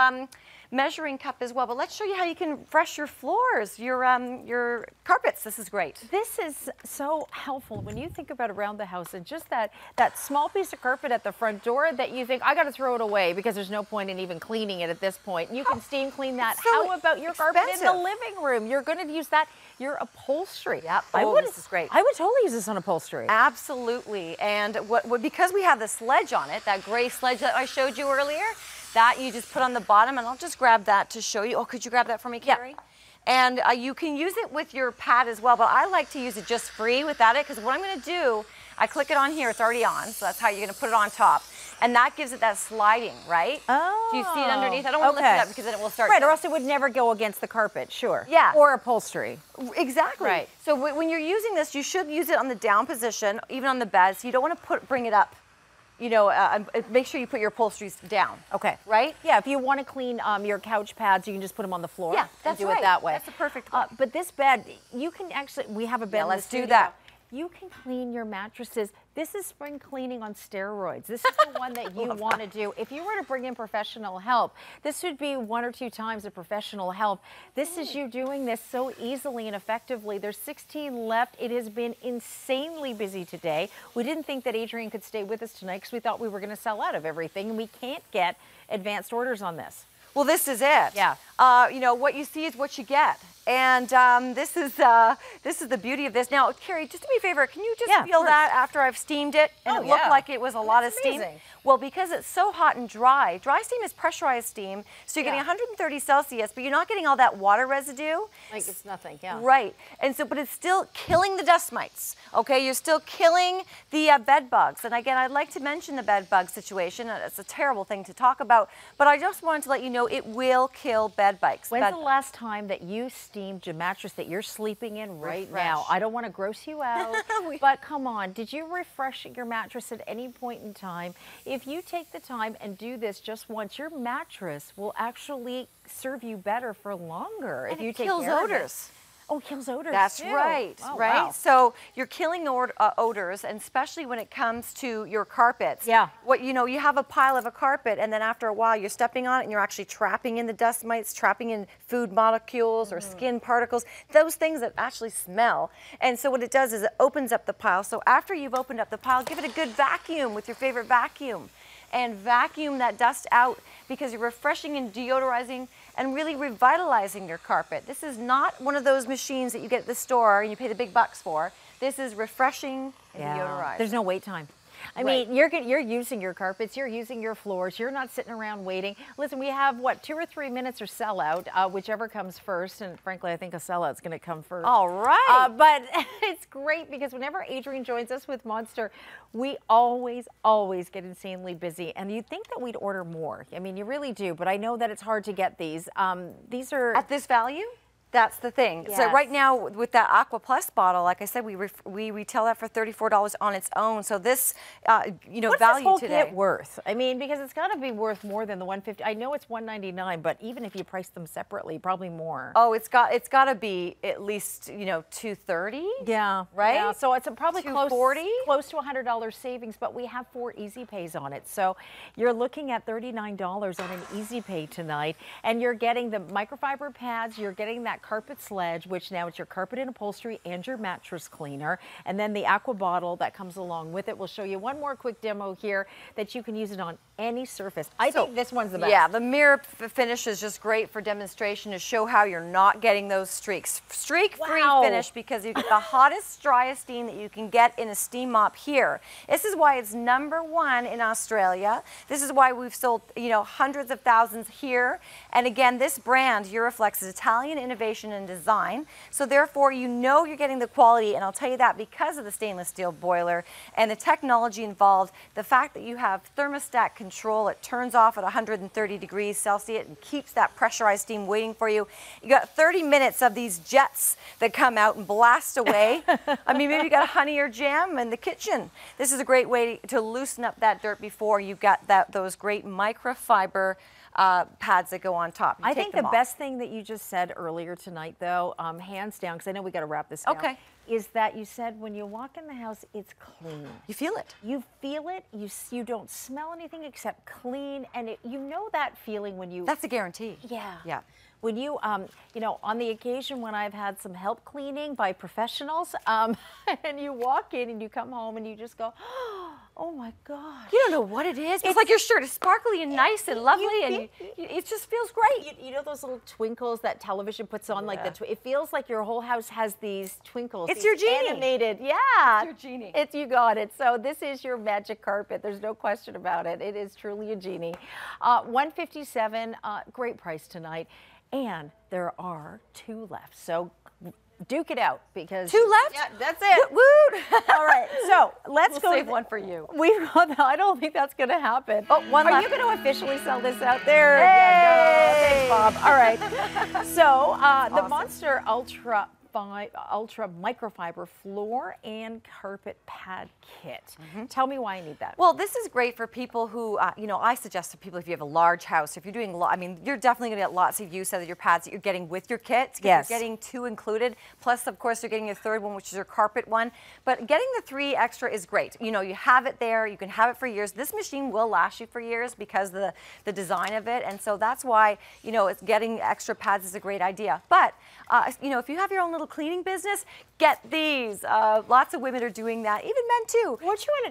measuring cup as well. But let's show you how you can fresh your floors, your carpets. This is great. This is so helpful when you think about around the house and just that small piece of carpet at the front door that you think, I got to throw it away because there's no point point in even cleaning it at this point. You can steam clean that. So How about your carpet in the expensive. living room? You're going to use that. Your upholstery. Yep. This is great. I would totally use this on upholstery. Absolutely. And because we have the sledge on it, that gray sledge that I showed you earlier, that you just put on the bottom, and I'll just grab that to show you. Oh, could you grab that for me, Carrie? Yep. And you can use it with your pad as well, but I like to use it just free without it, because what I'm going to do, I click it on here, it's already on, so that's how you're going to put it on top. And that gives it that sliding, right? Oh. Do you see it underneath? I don't want to lift it up because then it will start. Right, or else it would never go against the carpet, sure. Yeah. Or upholstery. Exactly. Right. So when you're using this, you should use it on the down position, even on the bed, so you don't want to bring it up. You know, make sure you put your upholsteries down. Okay. Right? Yeah, if you want to clean your couch pads, you can just put them on the floor. Yeah, that's and do right. it that way. That's the perfect way. But this bed, you can actually, we have a bed Yeah, in the let's do studio. that. You can clean your mattresses. This is spring cleaning on steroids. This is the one that you want to do. If you were to bring in professional help, this would be 1 or 2 times the professional help. This is you doing this so easily and effectively. There's 16 left. It has been insanely busy today. We didn't think that Adrian could stay with us tonight because we thought we were going to sell out of everything, and we can't get advanced orders on this. Well, this is it. Yeah. You know, what you see is what you get. And this is the beauty of this. Now, Carrie, just do me a favor. Can you just feel that after I've steamed it? And it looked like it was a lot of steam. Well, because it's so hot and dry steam is pressurized steam. So you're getting 130 Celsius, but you're not getting all that water residue. Like it's nothing, yeah. Right. And so, but it's still killing the dust mites. Okay, you're still killing the bed bugs. And again, I'd like to mention the bed bug situation. It's a terrible thing to talk about, but I just wanted to let you know it will kill bed bugs. When's the last time that you steamed your mattress that you're sleeping in right now? I don't want to gross you out, but come on, did you refresh your mattress at any point in time? If you take the time and do this just once, your mattress will actually serve you better for longer. And if you it take kills care of it. odors. Oh, it kills odors. That's too. right, Oh, right? wow. So you're killing odors, and especially when it comes to your carpets. Yeah. You have a pile of a carpet, and then after a while you're stepping on it and you're actually trapping in the dust mites, trapping in food molecules or skin particles, those things that actually smell. And so what it does is it opens up the pile. So after you've opened up the pile, give it a good vacuum with your favorite vacuum. And vacuum that dust out, because you're refreshing and deodorizing and really revitalizing your carpet. This is not one of those machines that you get at the store and you pay the big bucks for. This is refreshing and deodorizing. There's no wait time. I mean, you're using your carpets, you're using your floors, you're not sitting around waiting. Listen, we have, what, 2 or 3 minutes or sellout, whichever comes first, and frankly, I think a sellout's going to come first. All right. But it's great because whenever Adrian joins us with Monster, we always get insanely busy, and you'd think that we'd order more. I mean, you really do, but I know that it's hard to get these. These are... At this value? That's the thing. Yes. So right now with that Aqua Plus bottle, like I said, we retail that for $34 on its own. So this, What's value this whole today. kit worth? I mean, because it's got to be worth more than the $150. I know it's $199, but even if you price them separately, probably more. Oh, it's got to be at least $230. Yeah, right. Yeah. So it's probably close to $100 savings, but we have 4 easy pays on it. So you're looking at $39 on an easy pay tonight, and you're getting the microfiber pads. You're getting that carpet sledge, which now it's your carpet and upholstery and your mattress cleaner, and then the aqua bottle that comes along with it. We'll show you one more quick demo here that you can use it on any surface. I think this one's the best. Yeah, the mirror finish is just great for demonstration to show how you're not getting those streaks. Streak-free finish, because you get the hottest, driest steam that you can get in a steam mop here. This is why it's #1 in Australia. This is why we've sold, hundreds of thousands here. And again, this brand, Euroflex, is Italian innovation and design. So therefore, you're getting the quality, and I'll tell you that because of the stainless steel boiler and the technology involved, the fact that you have thermostat control, it turns off at 130 degrees Celsius and keeps that pressurized steam waiting for you. You got 30 minutes of these jets that come out and blast away. I mean, maybe you got honey or jam in the kitchen. This is a great way to loosen up that dirt before you've got those great microfiber pads that go on top. I think the best thing that you just said earlier tonight, though, hands down, because I know we got to wrap this down. Okay. Is that you said when you walk in the house, it's clean. You feel it. You feel it. You don't smell anything except clean, and you know that feeling when you. That's a guarantee. Yeah. Yeah. When you, on the occasion when I've had some help cleaning by professionals, and you walk in and you come home and you just go, oh, Oh my God. You don't know what it is. It's like your shirt is sparkly and nice and lovely, and it just feels great. You know those little twinkles that television puts on, like it feels like your whole house has these twinkles. It's your genie. Animated, yeah. It's your genie. You got it. So this is your magic carpet. There's no question about it. It is truly a genie. $157, great price tonight, and there are 2 left. So duke it out because 2 left. Yeah, that's it. Woot! All right, so let's go. Save one for you. We've got. I don't think that's going to happen. Oh, one Are left. you going to officially sell this out there? Hey! Yeah, no. Thanks, Bob. All right. So the awesome. Monster Ultra Microfiber Floor and Carpet Pad Kit. Tell me why I need that. Well, this is great for people who, you know, I suggest to people if you have a large house, if you're doing, I mean, you're definitely going to get lots of use out of your pads that you're getting with your kits. Yes. You're getting 2 included. Plus, of course, you're getting your 3rd one, which is your carpet one. But getting the 3 extra is great. You know, you have it there. You can have it for years. This machine will last you for years because of the design of it. And so that's why, you know, getting extra pads is a great idea. But, you know, if you have your own little cleaning business, get these. Lots of women are doing that, even men too.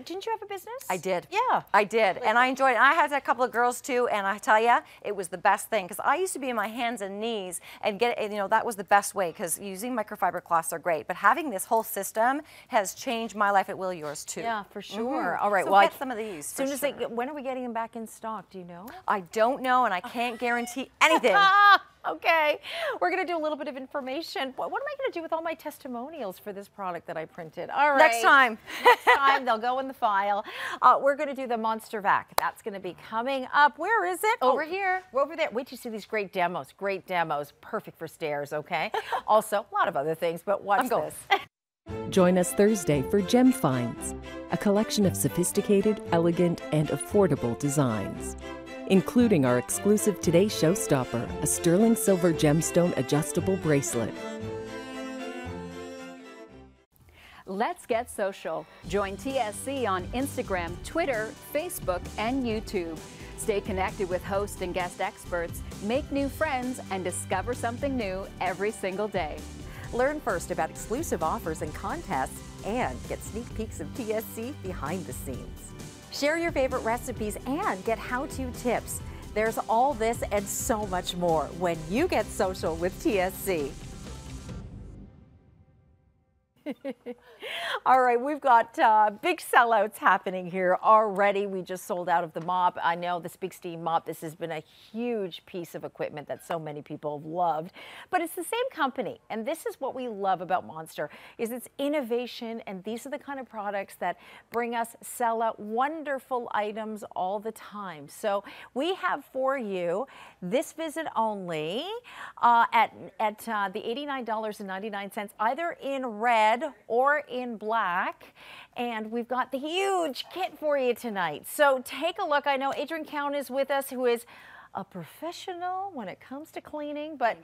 Didn't you have a business? I did. Yeah. I did, and I enjoyed it. I had a couple of girls too, and I tell you, it was the best thing because I used to be on my hands and knees and you know, that was the best way because using microfiber cloths are great, but having this whole system has changed my life. It will yours too. Yeah, for sure. All right, so well, get some of these. Soon as when are we getting them back in stock? Do you know? I don't know, and I can't guarantee anything. Okay, we're going to do a little bit of information. What am I going to do with all my testimonials for this product that I printed? All right. Next time. Next time, they'll go in the file. We're going to do the Monster Vac. That's going to be coming up. Where is it? Over here. We're over there. Wait till you see these great demos. Great demos. Perfect for stairs, okay? Also, a lot of other things, but watch this. Join us Thursday for Gem Finds, a collection of sophisticated, elegant, and affordable designs, including our exclusive Today Showstopper, a sterling silver gemstone adjustable bracelet. Let's get social. Join TSC on Instagram, Twitter, Facebook, and YouTube. Stay connected with host and guest experts, make new friends, and discover something new every single day. Learn first about exclusive offers and contests and get sneak peeks of TSC behind the scenes. Share your favorite recipes and get how-to tips. There's all this and so much more when you get social with TSC. All right, we've got big sellouts happening here already. We just sold out of the mop. I know the Speak Steam mop. This has been a huge piece of equipment that so many people have loved. But it's the same company, and this is what we love about Monster, is its innovation, and these are the kind of products that bring us sellout wonderful items all the time. So we have for you this visit only at the $89.99, either in red or in black, and we've got the huge kit for you tonight. So take a look. I know Adrian Count is with us, who is a professional when it comes to cleaning, but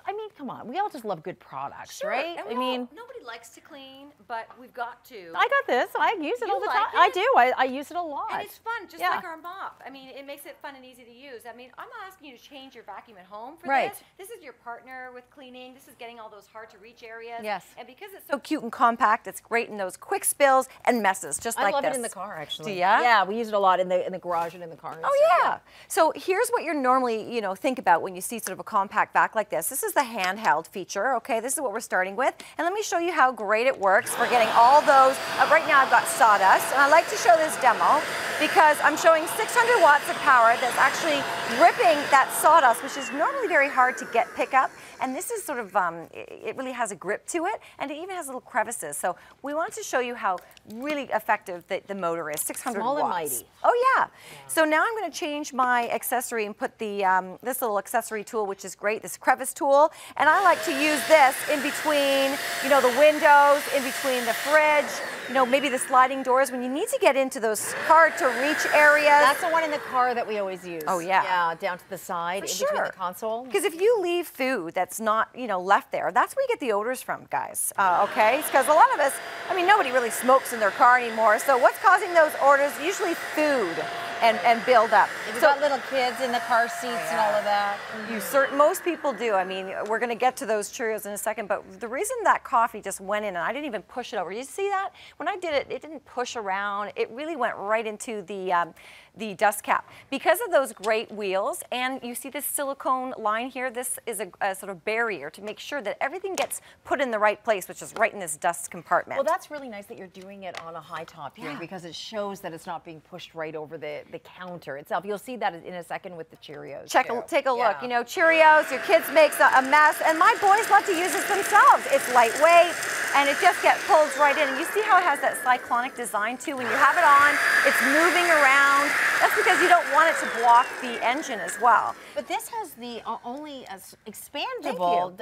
I mean, come on, we all just love good products, right? And nobody likes to clean, but we've got to. I got this. I use it all the time. Like I do. I use it a lot. And it's fun, just like our mop. I mean, it makes it fun and easy to use. I mean, I'm not asking you to change your vacuum at home for this. This is your partner with cleaning. This is getting all those hard to reach areas. Yes. And because it's so cute and compact, it's great in those quick spills and messes, just like this. I love it in the car, actually. Do ya? Yeah, we use it a lot in the garage and in the car. Oh yeah. So here's what you're normally, you know, think about when you see sort of a compact vac like this. This is the handheld feature, okay? This is what we're starting with. And let me show you how great it works for getting all those. Right now I've got sawdust, and I like to show this demo because I'm showing 600 watts of power that's actually ripping that sawdust, which is normally very hard to pick up. And this is sort of, it really has a grip to it, and it even has little crevices. So we want to show you how really effective the motor is, 600 Small watts. and mighty. Oh yeah. So now I'm going to change my accessory and put the this little accessory tool, which is great, this crevice tool. And I like to use this in between, you know, the windows, in between the fridge, you know, maybe the sliding doors when you need to get into those hard to reach areas. That's the one in the car that we always use. Oh yeah. Yeah, down to the side, in between the console. Because if you leave food that's not, you know, left there, that's where you get the odors from, guys. Okay? Because a lot of us, I mean, nobody really smokes in their car anymore. So what's causing those odors? Usually food. and build up. You've got little kids in the car seats and all of that. Most people do. I mean, we're going to get to those Cheerios in a second, but the reason that coffee just went in, and I didn't even push it over. You see that? When I did it, it didn't push around. It really went right into the dust cap. Because of those great wheels, and you see this silicone line here, this is a sort of barrier to make sure that everything gets put in the right place, which is right in this dust compartment. Well, that's really nice that you're doing it on a high top here because it shows that it's not being pushed right over the counter itself. You'll see that in a second with the Cheerios. Take a look. You know, Cheerios, your kids makes a mess, and my boys love to use this themselves. It's lightweight, and it just pulls right in. And you see how it has that cyclonic design too? When you have it on, it's moving around. That's because you don't want it to block the engine as well. But this has the only expandable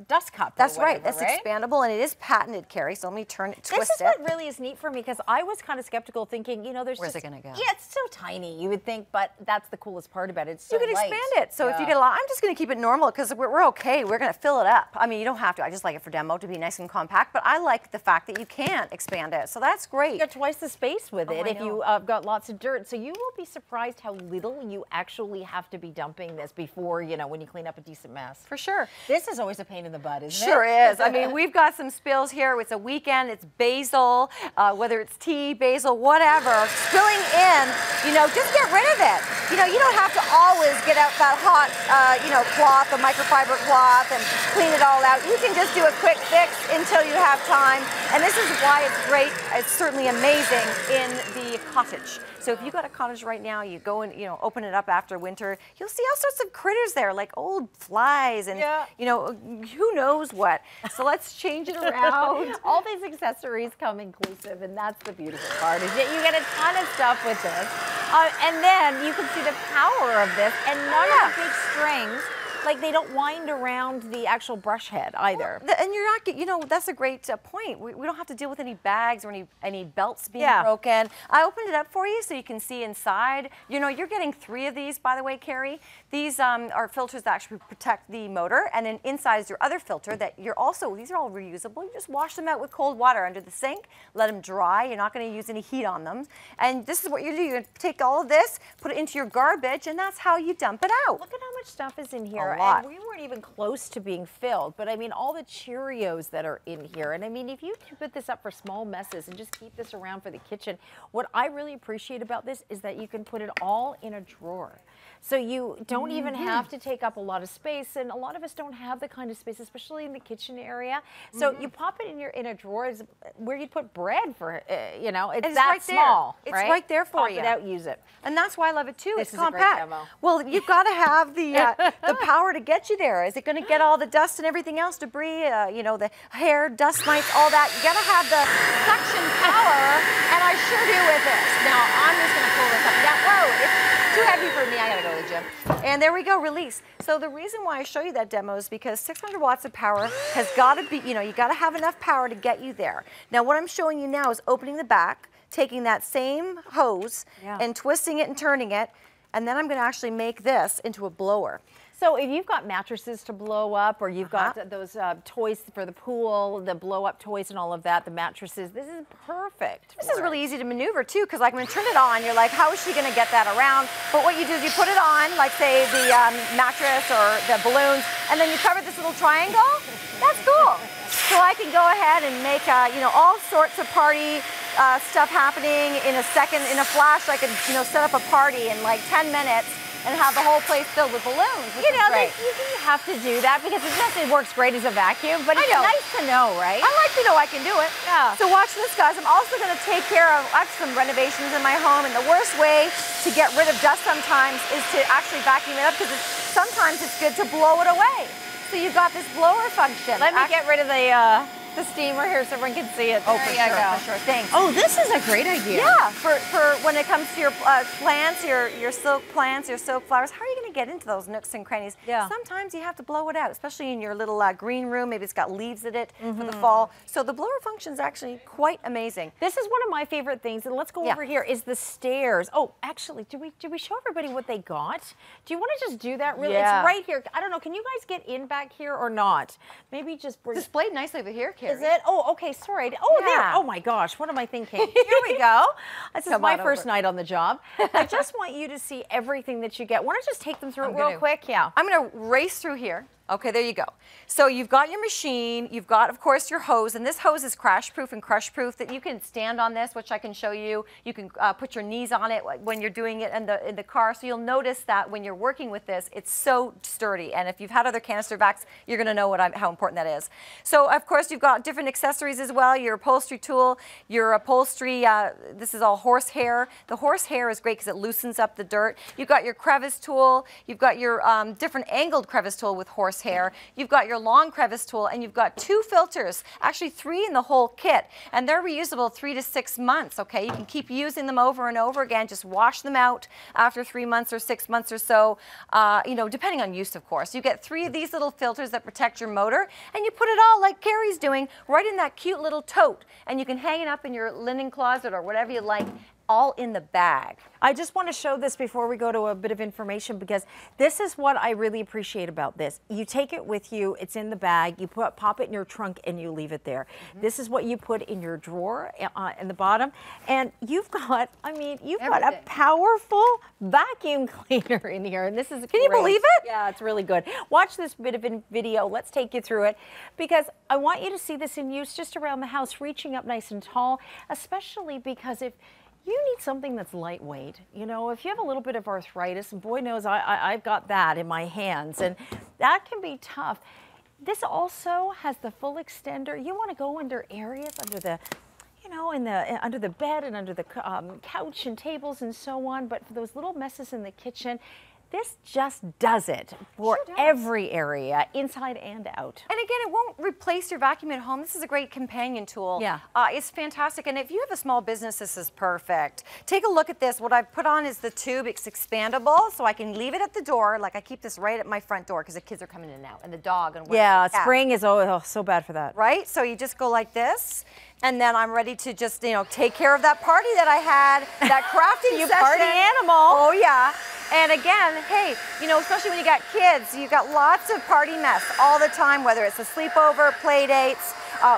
dust cup. That's right. It's expandable, and it is patented, Carrie. So let me twist it. This is what really is neat for me, because I was kind of skeptical, thinking, you know, where's it going to go? Yeah, it's so tiny, you would think, but that's the coolest part about it. It's so you can light. expand it. So if you get a lot, I'm just going to keep it normal because we're okay. We're going to fill it up. I mean, you don't have to. I just like it for demo to be nice and compact, but I like the fact that you can expand it. So that's great. You got twice the space with it if you got lots of dirt. So you will be surprised how little you actually have to be dumping this before, you know, when you clean up a decent mess. For sure. This is always a pain in the butt, isn't it? Sure is. I mean, we've got some spills here. It's a weekend. It's basil, whether it's tea, basil, whatever. Spilling in, you know, just get rid of it. You know, you don't have to always get out that hot, you know, cloth, a microfiber cloth, and clean it all out. You can just do a quick fix until you have time. And this is why it's great. It's certainly amazing in the cottage. So if you got a cottage right now, you go and, you know, open it up after winter, you'll see all sorts of critters there, like old flies and, you know, who knows what. So let's change it around. All these accessories come inclusive, and that's the beautiful part, is that you get a ton of stuff with this. And then you can see the power of this, and none of the big strings. Like, they don't wind around the actual brush head either. Well, and you're not, you know, that's a great point. We don't have to deal with any bags or any belts being broken. I opened it up for you so you can see inside. You know, you're getting 3 of these, by the way, Carrie. These are filters that actually protect the motor, and then inside is your other filter that these are all reusable. You just wash them out with cold water under the sink, let them dry. You're not going to use any heat on them. And this is what you do. You're going to take all of this, put it into your garbage, and that's how you dump it out. Look at how much stuff is in here. A lot. And we weren't even close to being filled, but I mean, all the Cheerios that are in here. And I mean, if you put this up for small messes and just keep this around for the kitchen, what I really appreciate about this is that you can put it all in a drawer. So you don't even have to take up a lot of space, and a lot of us don't have the kind of space, especially in the kitchen area. So you pop it in a drawer where you put bread for, you know, it's that right small. It's right there for pop you. it out, use it. And that's why I love it too. This it's is a great compact. demo. Well, you've got to have the power to get you there. Is it going to get all the dust and everything else, debris, you know, the hair, dust mites, all that? You got to have the suction power, and I sure do with this. Now I'm just going to pull this up. Yeah, whoa, it's too heavy for me. I got to go to the gym. And there we go, release. So the reason why I show you that demo is because 600 watts of power has got to be, you know, you got to have enough power to get you there. Now what I'm showing you now is opening the back, taking that same hose and twisting it and turning it, and then I'm going to actually make this into a blower. So if you've got mattresses to blow up, or you've got those toys for the pool, the blow-up toys and all of that, the mattresses, this is perfect. This is really easy to maneuver too, because like when you turn it on, you're like, how is she going to get that around? But what you do is you put it on, like say the mattress or the balloons, and then you cover this little triangle. That's cool. So I can go ahead and make, you know, all sorts of party stuff happening in a second. In a flash, I could, you know, set up a party in like 10 minutes. And have the whole place filled with balloons, which is great. You have to do that because it works great as a vacuum, but it's nice to know, right? I like to know I can do it. Yeah. So watch this, guys. I'm also going to take care of some renovations in my home, and the worst way to get rid of dust sometimes is to actually vacuum it up, because sometimes it's good to blow it away. So you've got this blower function. Let me get rid of the steamer here so everyone can see it. Oh, for sure. Thanks. Oh, this is a great idea. Yeah, for when it comes to your plants, your silk plants, your silk flowers, how are you going to get into those nooks and crannies? Yeah. Sometimes you have to blow it out, especially in your little green room. Maybe it's got leaves in it for the fall. So the blower function is actually quite amazing. This is one of my favorite things, and let's go over here, is the stairs. Oh, actually, did we show everybody what they got? Do you want to just do that really? Yeah. It's right here. I don't know, can you guys get in back here or not? Maybe just bring displayed nicely over here, Carrie. Is it? Oh, okay, sorry. Oh, Yeah. there. Oh my gosh, what am I thinking? Here we go. This is Come my on first over. night on the job. I just want you to see everything that you get. Why don't you just take them through it real quick? Yeah. I'm going to race through here. Okay, there you go. So you've got your machine, you've got, of course, your hose, and this hose is crash-proof and crush-proof, that you can stand on this, which I can show you. You can put your knees on it when you're doing it in the car, so you'll notice that when you're working with this, it's so sturdy, and if you've had other canister vacs, you're going to know how important that is. So, of course, you've got different accessories as well, your upholstery tool, your upholstery, this is all horsehair. The horsehair is great because it loosens up the dirt. You've got your crevice tool, you've got your different angled crevice tool with horsehair. You've got your long crevice tool, and you've got 2 filters, actually 3 in the whole kit, and they're reusable 3 to 6 months, okay? You can keep using them over and over again, just wash them out after 3 months or 6 months or so, you know, depending on use, of course. You get 3 of these little filters that protect your motor, and you put it all, like Carrie's doing, right in that cute little tote, and you can hang it up in your linen closet or whatever you like, all in the bag. I just want to show this before we go to a bit of information, because this is what I really appreciate about this. You take it with you, it's in the bag, you pop it in your trunk and you leave it there. This is what you put in your drawer in the bottom, and you've got, I mean, you've got a powerful vacuum cleaner in here, and this is Can you believe it? Yeah, it's really good. Watch this bit of video, let's take you through it, because I want you to see this in use just around the house, reaching up nice and tall, especially because if you need something that's lightweight. You know, if you have a little bit of arthritis, and boy knows I've got that in my hands, and that can be tough. This also has the full extender. You want to go under areas under the, you know, under the bed and under the couch and tables and so on, but for those little messes in the kitchen, this just does it for every area, inside and out. And again, it won't replace your vacuum at home. This is a great companion tool. Yeah. It's fantastic. And if you have a small business, this is perfect. Take a look at this. What I've put on is the tube. It's expandable, so I can leave it at the door. Like I keep this right at my front door because the kids are coming in and out, and the dog and yeah, spring is so bad for that. Right? So you just go like this. And then I'm ready to just, you know, take care of that party that I had, that crafting You session. party animal. Oh, yeah. And again, hey, you know, especially when you got kids, you got lots of party mess all the time, whether it's a sleepover, play dates,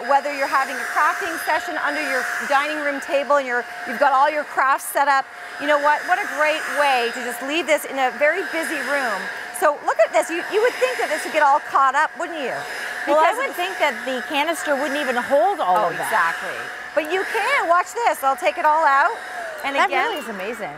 whether you're having a crafting session under your dining room table and you've got all your crafts set up. You know what? What a great way to just leave this in a very busy room. So look at this. You would think that this would get all caught up, wouldn't you? Well, I would think that the canister wouldn't even hold all of that. Exactly. But you can. Watch this. I'll take it all out. And that again, really is amazing.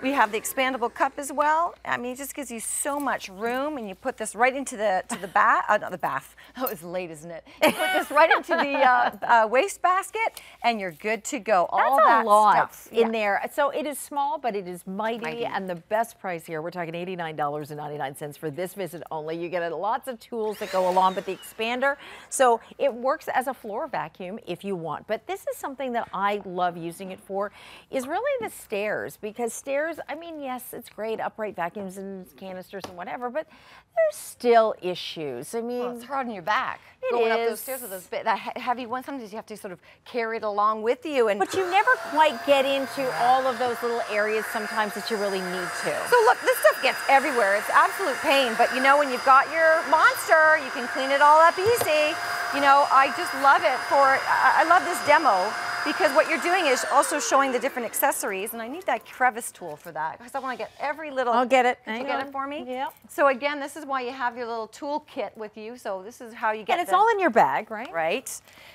We have the expandable cup as well. I mean, it just gives you so much room, and you put this right into the bath, not the bath. Oh, it's late, isn't it? You put this right into the waste basket, and you're good to go. All That's that a lot stuff in there. So it is small, but it is mighty, and the best price here. We're talking $89.99 for this visit only. You get lots of tools that go along, but the expander, so it works as a floor vacuum if you want. But this is something that I love using it for, is really the stairs, because stairs, I mean, yes, it's great, upright vacuums and canisters and whatever, but there's still issues. I mean, well, it's hard on your back. It Going is. up those stairs with that heavy one, sometimes you have to sort of carry it along with you. But you never quite get into all of those little areas sometimes that you really need to. So look, this stuff gets everywhere. It's absolute pain. But you know, when you've got your monster, you can clean it all up easy. You know, I just love it I love this demo, because what you're doing is also showing the different accessories, and I need that crevice tool for that, because I want to get every little... I'll get it. Can you get it for me? Yeah. So again, this is why you have your little tool kit with you, so this is how you get And it's all in your bag, right? Right.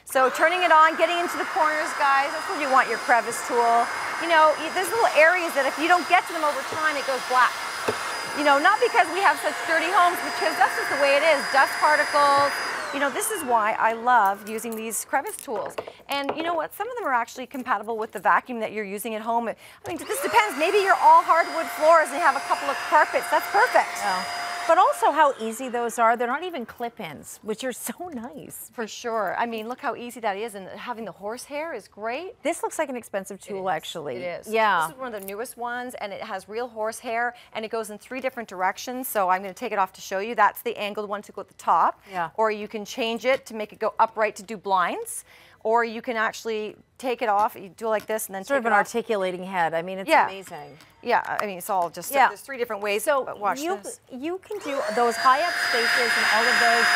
So turning it on, getting into the corners, guys, that's where you want your crevice tool. You know, there's little areas that if you don't get to them over time, it goes black. You know, not because we have such dirty homes, because that's just the way it is. Dust particles. You know, this is why I love using these crevice tools. And you know what? Some of them are actually compatible with the vacuum that you're using at home. I mean, this depends. Maybe you're all hardwood floors and you have a couple of carpets. That's perfect. Yeah. But also how easy those are. They're not even clip-ins, which are so nice. For sure. I mean, look how easy that is, and having the horsehair is great. This looks like an expensive tool, actually. It is. Yeah. This is one of the newest ones, and it has real horsehair, and it goes in 3 different directions. So I'm going to take it off to show you. That's the angled one to go at the top. Yeah. Or you can change it to make it go upright to do blinds. Or you can actually take it off, you do it like this and then sort take of it an off. articulating head. I mean, it's amazing. Yeah, I mean, it's all just, there's 3 different ways, so but watch this. You can do those high up spaces and all of those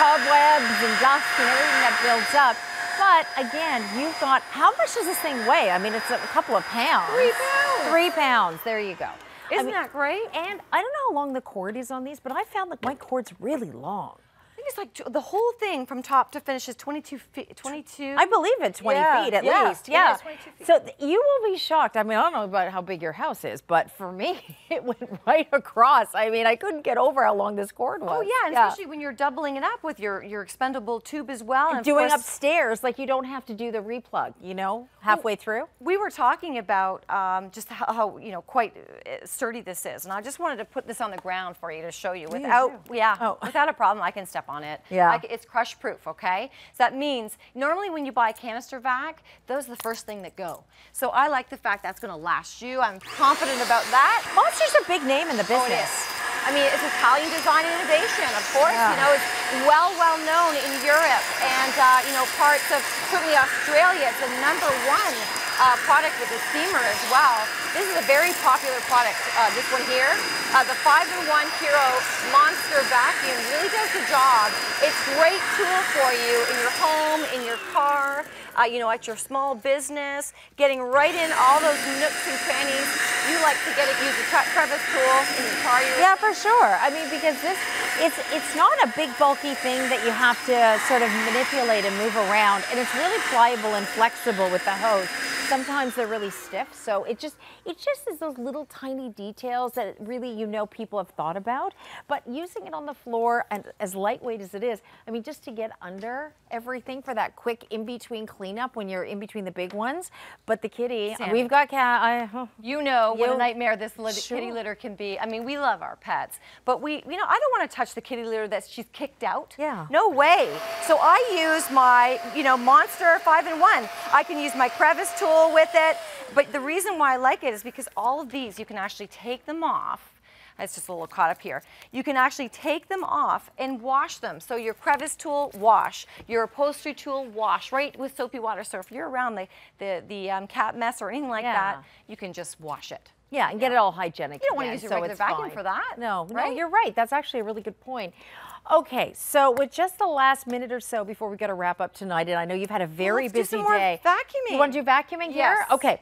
cobwebs and dust and everything that builds up. But again, you've got, how much does this thing weigh? I mean, it's a couple of pounds. 3 pounds. 3 pounds, there you go. Isn't that great? And I don't know how long the cord is on these, but I found that my cord's really long. I think it's like the whole thing from top to finish is 22 feet. 22? I believe it's 20 feet at least. Yeah. It is 22 feet. So you will be shocked. I mean, I don't know about how big your house is, but for me, it went right across. I mean, I couldn't get over how long this cord was. Oh yeah, and especially when you're doubling it up with your expendable tube as well. And doing upstairs, like you don't have to do the replug, you know, halfway through. We were talking about just how you know, quite sturdy this is, and I just wanted to put this on the ground for you to show you without, without a problem. I can step on it. Yeah. It's crush proof, okay? So that means normally when you buy a canister vac, those are the first thing that go. So I like the fact that's going to last you. I'm confident about that. Monster's a big name in the business. Oh, it is. I mean, it's Italian design and innovation, of course. Yeah. You know, it's well known in Europe and you know, parts of certainly Australia. It's the #1 product with the steamer as well. This is a very popular product. This one here, the 5-in-1 Hero Monster Vacuum really does the job. It's a great tool for you in your home, in your car, you know, at your small business, getting right in all those nooks and crannies. You like to use a crevice tool in your car. Yeah, for sure. I mean, because it's not a big bulky thing that you have to sort of manipulate and move around, and it's really pliable and flexible with the hose. Sometimes they're really stiff, so it just is those little tiny details that really, you know, people have thought about. But using it on the floor, and as lightweight as it is, I mean, just to get under everything for that quick in-between cleanup when you're in between the big ones. But the kitty, Sammy, we've got you know what a nightmare this kitty litter can be. I mean, we love our pets, but you know, I don't want to touch the kitty litter that she's kicked out. Yeah. No way. So I use my, you know, Monster 5-in-1. I can use my crevice tool with it, but the reason why I like it is because all of these, you can actually take them off. It's just a little caught up here. You can actually take them off and wash them. So your crevice tool, wash. Your upholstery tool, wash. Right with soapy water. So if you're around the cat mess or anything like that, you can just wash it. Yeah, and get it all hygienic. You don't want to again, use your regular vacuum fine. for that. No, right? no, you're right. That's actually a really good point. Okay, so with just the last minute or so before we got to wrap up tonight, and I know you've had a very busy day. Vacuuming. You want to do vacuuming here? Yes. Okay.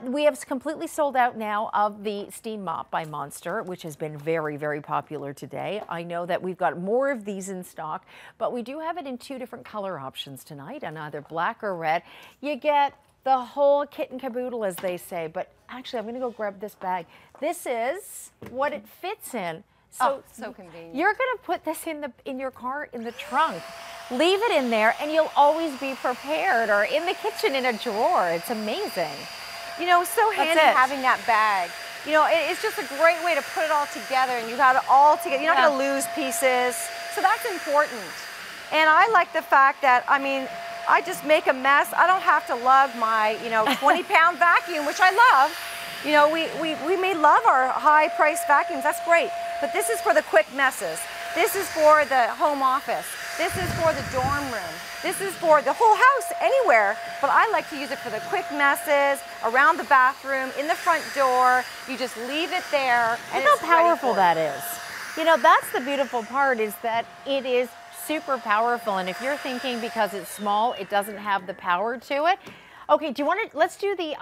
We have completely sold out now of the Steam Mop by Monster, which has been very, very popular today. I know that we've got more of these in stock, but we do have it in 2 different color options tonight, on either black or red. You get the whole kit and caboodle, as they say, but actually I'm going to go grab this bag. This is what it fits in. So convenient. You're going to put this in your car in the trunk. Leave it in there and you'll always be prepared, or in the kitchen in a drawer. It's amazing. You know, so handy having that bag. You know, it's just a great way to put it all together, and you got it all together. You're not going to lose pieces. So that's important. And I like the fact that, I mean, I just make a mess. I don't have to lug my, you know, 20-pound vacuum, which I love. You know, we may love our high-priced vacuums. That's great. But this is for the quick messes. This is for the home office. This is for the dorm room. This is for the whole house, anywhere. But I like to use it for the quick messes, around the bathroom, in the front door. You just leave it there. And look how powerful that is. You know, that's the beautiful part, is that it is super powerful. And if you're thinking because it's small, it doesn't have the power to it. Okay, do you want to, let's do the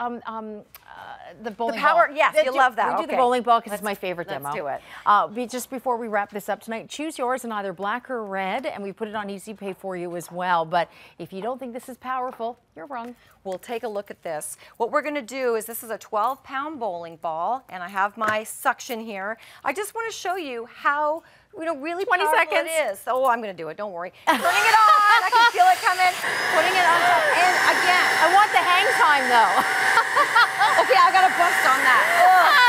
bowling ball. Yes, you love that. We do the bowling ball because it's my favorite demo. Let's do it. Just before we wrap this up tonight, choose yours in either black or red, and we put it on Easy Pay for you as well. But if you don't think this is powerful, you're wrong. We'll take a look at this. What we're going to do is, this is a 12-pound bowling ball, and I have my suction here. I just want to show you how, you know, really 20 seconds. it is. Oh, I'm going to do it. Don't worry. Turning it on. I can feel it coming. Putting it on top. And again. I want the hang time, though. Okay, I got a bust on that.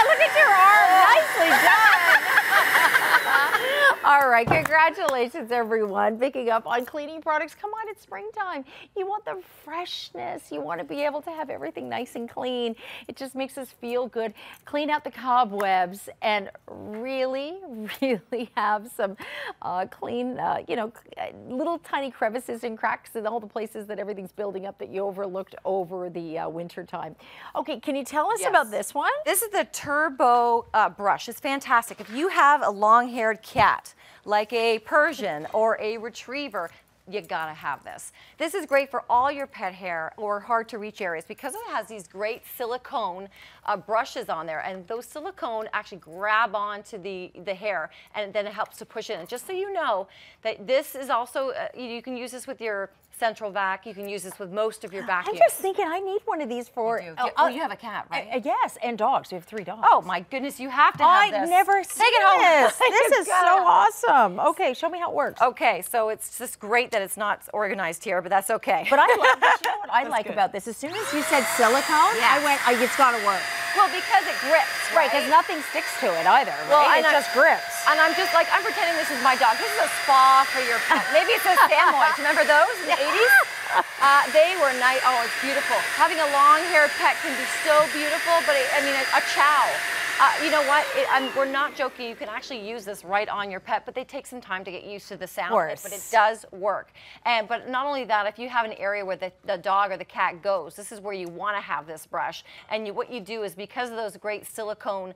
Look at your arm. Nicely done. All right, congratulations, everyone, picking up on cleaning products. Come on, it's springtime. You want the freshness. You want to be able to have everything nice and clean. It just makes us feel good. Clean out the cobwebs and really, really have some clean, you know, little tiny crevices and cracks in all the places that everything's building up that you overlooked over the winter time. Okay, can you tell us about this one? This is the Turbo brush. It's fantastic. If you have a long-haired cat, like a Persian or a Retriever, you gotta have this. This is great for all your pet hair or hard to reach areas because it has these great silicone brushes on there, and those silicone actually grab onto the hair, and then it helps to push it in. Just so you know that this is also, you can use this with your central vac. You can use this with most of your vacuums. I'm just thinking I need one of these for... Oh, you have a cat, right? Yes, and dogs. We have 3 dogs. Oh my goodness, you have to have this. I've never seen Take it home. this. This is so awesome. Okay, show me how it works. Okay, so it's just great that it's not organized here, but that's okay. But you know what I like about this? As soon as you said silicone, I went, it's got to work. Well, because it grips, right? Because nothing sticks to it either, right? Well, it just grips. And I'm just like, I'm pretending this is my dog. This is a spa for your pet. Maybe it's a Samoyed. Remember those in the 80s? They were nice. Oh, it's beautiful. Having a long-haired pet can be so beautiful, but I mean, a chow. You know what? We're not joking. You can actually use this right on your pet, but they take some time to get used to the sound of it, but it does work. But not only that, if you have an area where the dog or the cat goes, this is where you want to have this brush. And what you do is, because of those great silicone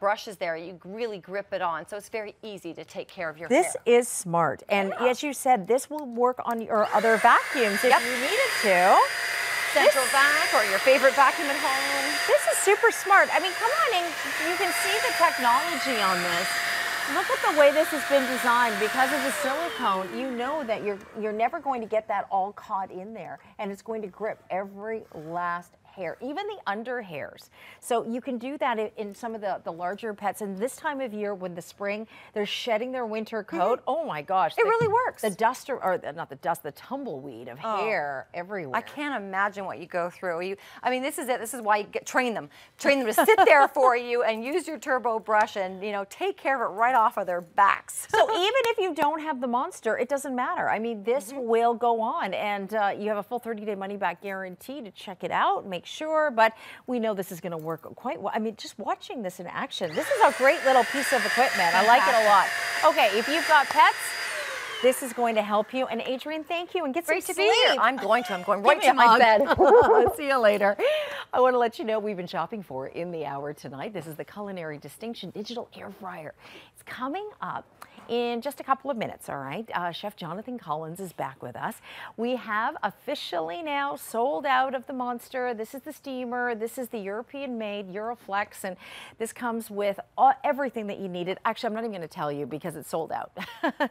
brushes there, you really grip it on. So it's very easy to take care of your hair. This is smart. And as you said, this will work on your other vacuums if you needed to. Central vac or your favorite vacuum at home. This is super smart. I mean, come on in. You can see the technology on this. Look at the way this has been designed. Because of the silicone, you know that you're never going to get that all caught in there, and it's going to grip every last hair, even the under hairs. So you can do that in some of the larger pets. And this time of year, when the spring, they're shedding their winter coat. Oh my gosh. It really works. The duster, or not the dust, the tumbleweed of hair everywhere. I can't imagine what you go through. I mean, this is it. This is why you train them to sit there for you and use your turbo brush and, take care of it right off of their backs. So even if you don't have the monster, it doesn't matter. I mean, this will go on, and you have a full 30-day money-back guarantee to check it out. Make sure, but we know this is going to work quite well. I mean, just watching this in action, this is a great little piece of equipment. I like it a lot. Okay, if you've got pets, this is going to help you. And Adrienne, thank you, and get some sleep. Great to be here. I'm going right to my bed. See you later. I want to let you know we've been shopping for in the hour tonight. This is the Culinary Distinction Digital Air Fryer. It's coming up in just a couple of minutes, all right? Chef Jonathan Collins is back with us. We have officially now sold out of the Monster. This is the steamer. This is the European-made Euroflex, and this comes with everything that you needed. Actually, I'm not even going to tell you because it's sold out.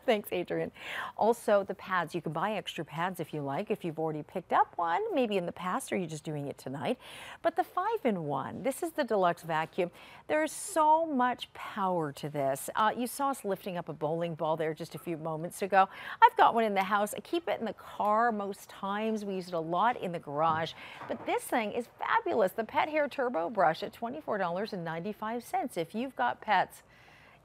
Thanks, Adrienne. Also, the pads. You can buy extra pads if you like, if you've already picked up one, maybe in the past, or you're just doing it tonight. But the 5-in-1, this is the deluxe vacuum. There's so much power to this. You saw us lifting up a bowling ball there just a few moments ago. I've got one in the house. I keep it in the car most times. We use it a lot in the garage. But this thing is fabulous. The Pet Hair Turbo Brush at $24.95. If you've got pets,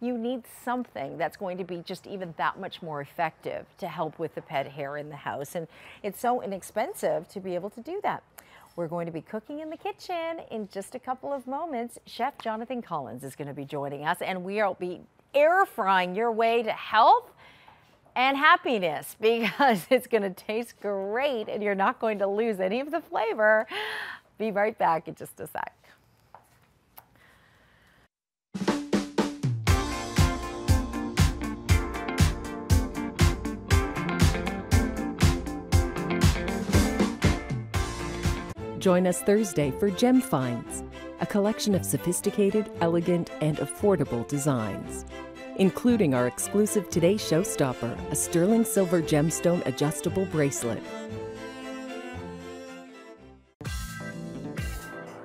you need something that's going to be just even that much more effective to help with the pet hair in the house. And it's so inexpensive to be able to do that. We're going to be cooking in the kitchen in just a couple of moments. Chef Jonathan Collins is going to be joining us, and we'll be air frying your way to health and happiness, because it's going to taste great and you're not going to lose any of the flavor. Be right back in just a sec. Join us Thursday for Gem Finds, a collection of sophisticated, elegant, and affordable designs, including our exclusive Today Showstopper, a sterling silver gemstone adjustable bracelet.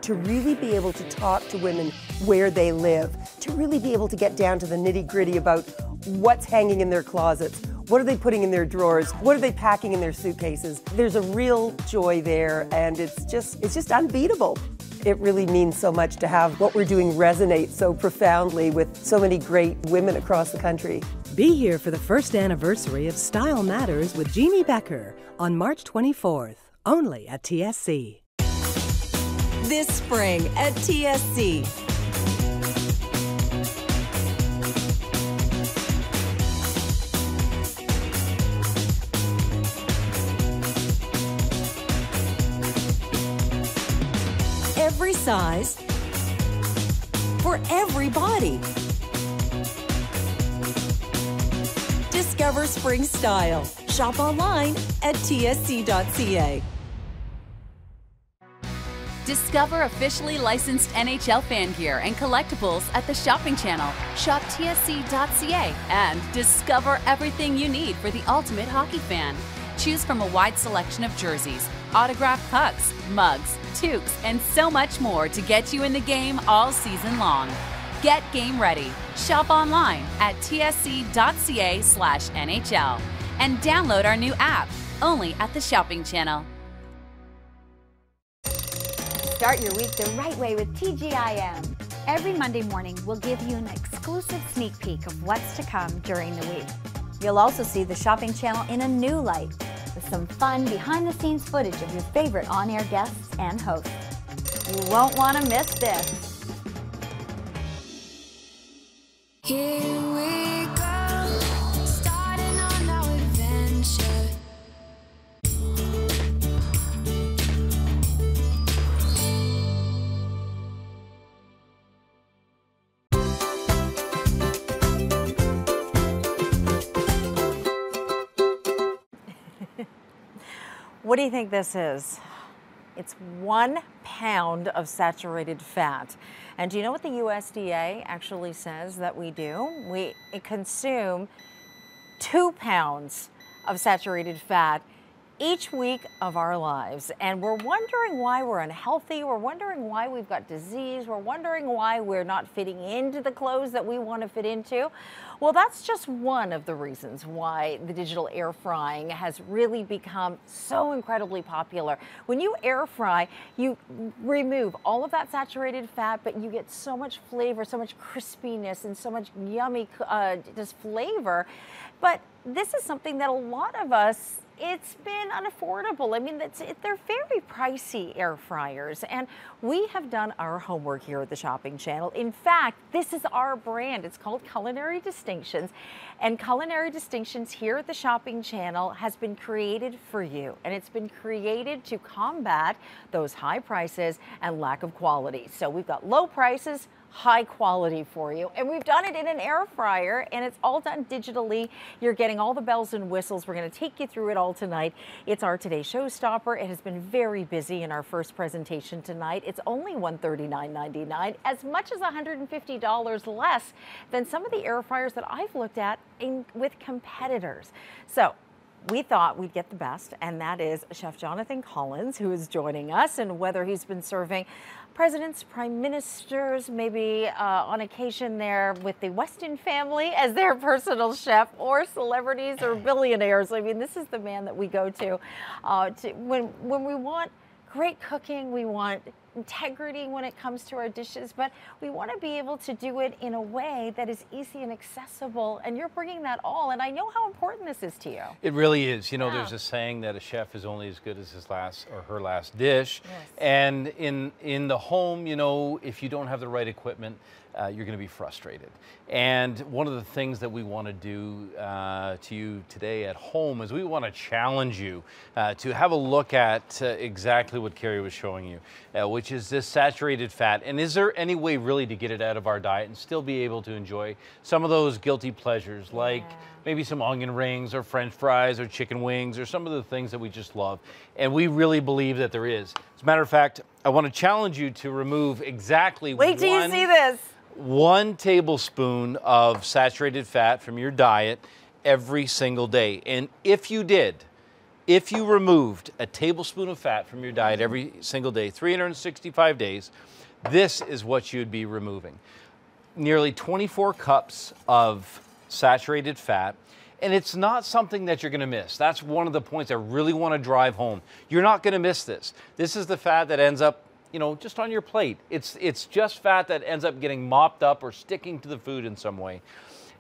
To really be able to talk to women where they live, to really be able to get down to the nitty-gritty about what's hanging in their closets, what are they putting in their drawers, what are they packing in their suitcases. There's a real joy there, and it's just unbeatable. It really means so much to have what we're doing resonate so profoundly with so many great women across the country. Be here for the first anniversary of Style Matters with Jeannie Becker on March 24th, only at TSC. This spring at TSC. Every size for every body. Discover spring style. Shop online at tsc.ca. Discover officially licensed NHL fan gear and collectibles at the shopping channel. Shop TSC.ca and discover everything you need for the ultimate hockey fan. Choose from a wide selection of jerseys, autographed pucks, mugs, toques, and so much more to get you in the game all season long. Get game ready. Shop online at tsc.ca/NHL and download our new app only at the shopping channel. Start your week the right way with TGIM. Every Monday morning, we'll give you an exclusive sneak peek of what's to come during the week. You'll also see the shopping channel in a new light with some fun behind-the-scenes footage of your favorite on-air guests and hosts. You won't want to miss this. Here we go, starting on our adventure. What do you think this is? It's 1 pound of saturated fat. And do you know what the USDA actually says that we do? We consume 2 pounds of saturated fat each week of our lives. And we're wondering why we're unhealthy. We're wondering why we've got disease. We're wondering why we're not fitting into the clothes that we want to fit into. Well, that's just one of the reasons why the digital air frying has really become so incredibly popular. When you air fry, you remove all of that saturated fat, but you get so much flavor, so much crispiness, and so much yummy just flavor. But this is something that a lot of us, it's been unaffordable. I mean, they're very pricey air fryers, and we have done our homework here at the Shopping Channel. In fact, this is our brand. It's called Culinary Distinctions, and Culinary Distinctions here at the Shopping Channel has been created for you, and it's been created to combat those high prices and lack of quality. So we've got low prices, high quality for you, and we've done it in an air fryer, and it's all done digitally. You're getting all the bells and whistles. We're going to take you through it all tonight. It's our Today Showstopper. It has been very busy in our first presentation tonight. It's only $139.99, as much as $150 less than some of the air fryers that I've looked at with competitors. So we thought we'd get the best, and that is Chef Jonathan Collins, who is joining us, and whether he's been serving presidents, prime ministers, maybe on occasion there with the Weston family as their personal chef, or celebrities or billionaires. I mean, this is the man that we go to when we want great cooking, we want integrity when it comes to our dishes, but we want to be able to do it in a way that is easy and accessible, and you're bringing that all, and I know how important this is to you. It really is. You know, there's a saying that a chef is only as good as his last or her last dish. Yes. And in the home, you know, if you don't have the right equipment, you're going to be frustrated. And one of the things that we want to do to you today at home is we want to challenge you to have a look at exactly what Carrie was showing you, which is this saturated fat. And is there any way really to get it out of our diet and still be able to enjoy some of those guilty pleasures, like maybe some onion rings or French fries or chicken wings or some of the things that we just love? And we really believe that there is. As a matter of fact, I want to challenge you to remove exactly Wait till you see this. 1 tablespoon of saturated fat from your diet every single day. And if you did, if you removed a tablespoon of fat from your diet every single day, 365 days, this is what you'd be removing. Nearly 24 cups of saturated fat. And it's not something that you're going to miss. That's one of the points I really want to drive home. You're not going to miss this. This is the fat that ends up, you know, just on your plate. It's just fat that ends up getting mopped up or sticking to the food in some way.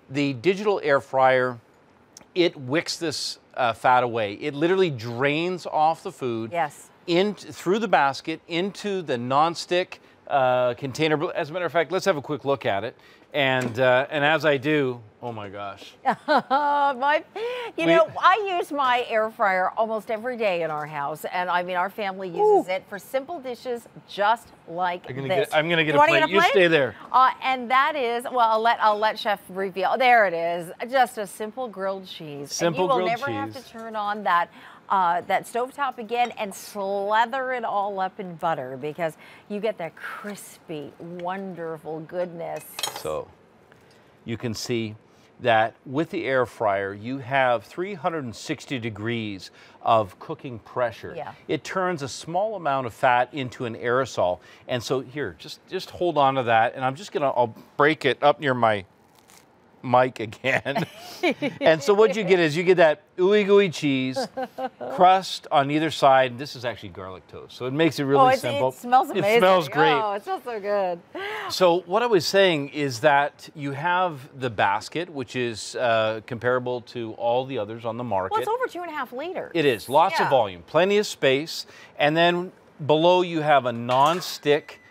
The digital air fryer, it wicks this fat away. It literally drains off the food through the basket into the nonstick container. As a matter of fact, let's have a quick look at it. And as I do, Oh my gosh. I use my air fryer almost every day in our house, and I mean our family uses it for simple dishes just like this. I'm gonna get a plate. You stay there. And that is, well, I'll let Chef reveal. There it is, just a simple grilled cheese. Simple and you will grilled never have cheese. to turn on that stovetop again and slather it all up in butter, because you get that crispy, wonderful goodness. So you can see that with the air fryer, you have 360 degrees of cooking pressure. Yeah. It turns a small amount of fat into an aerosol. And so here, just hold on to that. And I'm just I'll break it up near my mic again. And so what you get is you get that ooey gooey cheese crust on either side. This is actually garlic toast, so it makes it really simple. It smells amazing. It smells great. Oh, it smells so good. So what I was saying is that you have the basket, which is comparable to all the others on the market. Well, it's over 2.5 liters. It is. Lots of volume, plenty of space. And then below you have a non-stick.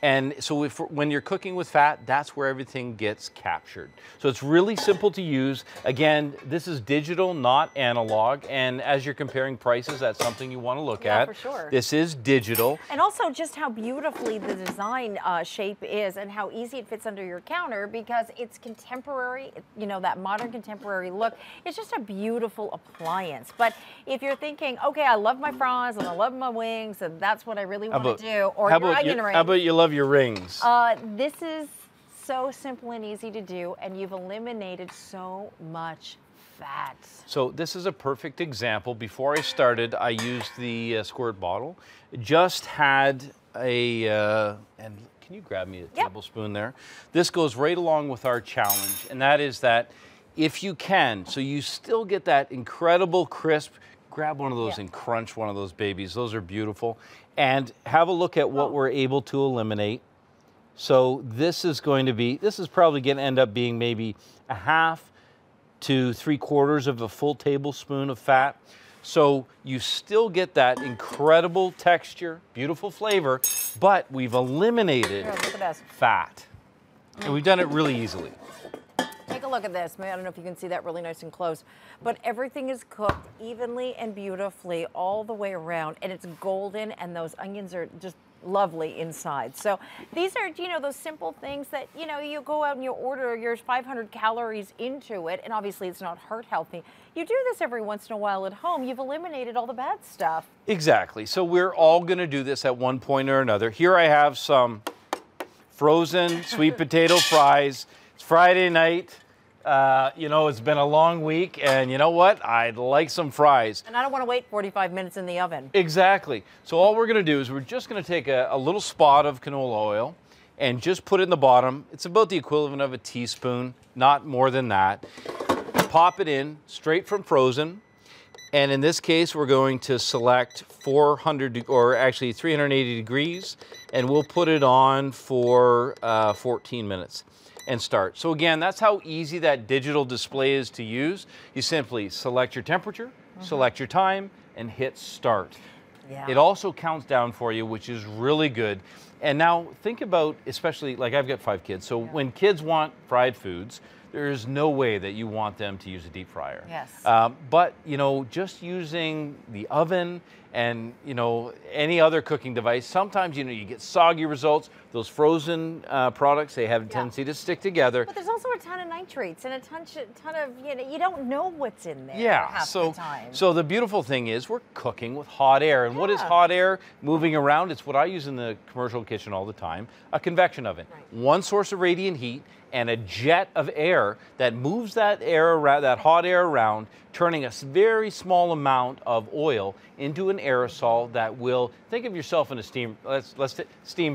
And so when you're cooking with fat, that's where everything gets captured. So it's really simple to use. Again, this is digital, not analog. And as you're comparing prices, that's something you want to look at. For sure. This is digital. And also just how beautifully the design shape is, and how easy it fits under your counter, because it's contemporary, you know, that modern contemporary look. It's just a beautiful appliance. But if you're thinking, okay, I love my fries and I love my wings, and that's what I really want to do, or your onion rings. How about you love your rings? This is so simple and easy to do, and you've eliminated so much fat. So this is a perfect example. Before I started, I used the squirt bottle. Just had a, and can you grab me a tablespoon there? This goes right along with our challenge, and that is that if you can, so you still get that incredible crisp, grab one of those and crunch one of those babies. Those are beautiful. And have a look at what we're able to eliminate. So this is probably going to end up being maybe 1/2 to 3/4 of a full tablespoon of fat. So you still get that incredible texture, beautiful flavor, but we've eliminated fat. And we've done it really easily. Take a look at this. I don't know if you can see that really nice and close, but everything is cooked evenly and beautifully all the way around, and it's golden, and those onions are just lovely inside. So these are, you know, those simple things that, you know, you go out and you order, there's 500 calories into it, and obviously it's not heart healthy. You do this every once in a while at home, you've eliminated all the bad stuff. Exactly. So we're all going to do this at one point or another. Here I have some frozen sweet potato fries. It's Friday night. You know, it's been a long week, and you know what? I'd like some fries. And I don't want to wait 45 minutes in the oven. Exactly. So all we're going to do is we're just going to take a little spot of canola oil and just put it in the bottom. It's about the equivalent of a teaspoon, not more than that. Pop it in straight from frozen. And in this case, we're going to select 380 degrees, and we'll put it on for 14 minutes. And start. So again, that's how easy that digital display is to use. You simply select your temperature, select your time, and hit start. Yeah. It also counts down for you, which is really good. And now think about, especially, like I've got 5 kids, so when kids want fried foods, there's no way that you want them to use a deep fryer. Yes. But, you know, just using the oven and, you know, any other cooking device, sometimes, you know, you get soggy results. Those frozen products, they have a tendency to stick together. But there's also a ton of nitrates and a ton of, you know, you don't know what's in there half the time. So the beautiful thing is we're cooking with hot air. And what is hot air moving around? It's what I use in the commercial kitchen all the time, a convection oven. Right. One source of radiant heat and a jet of air that moves that air around, that hot air around, turning a very small amount of oil into an aerosol that will, think of yourself in a steam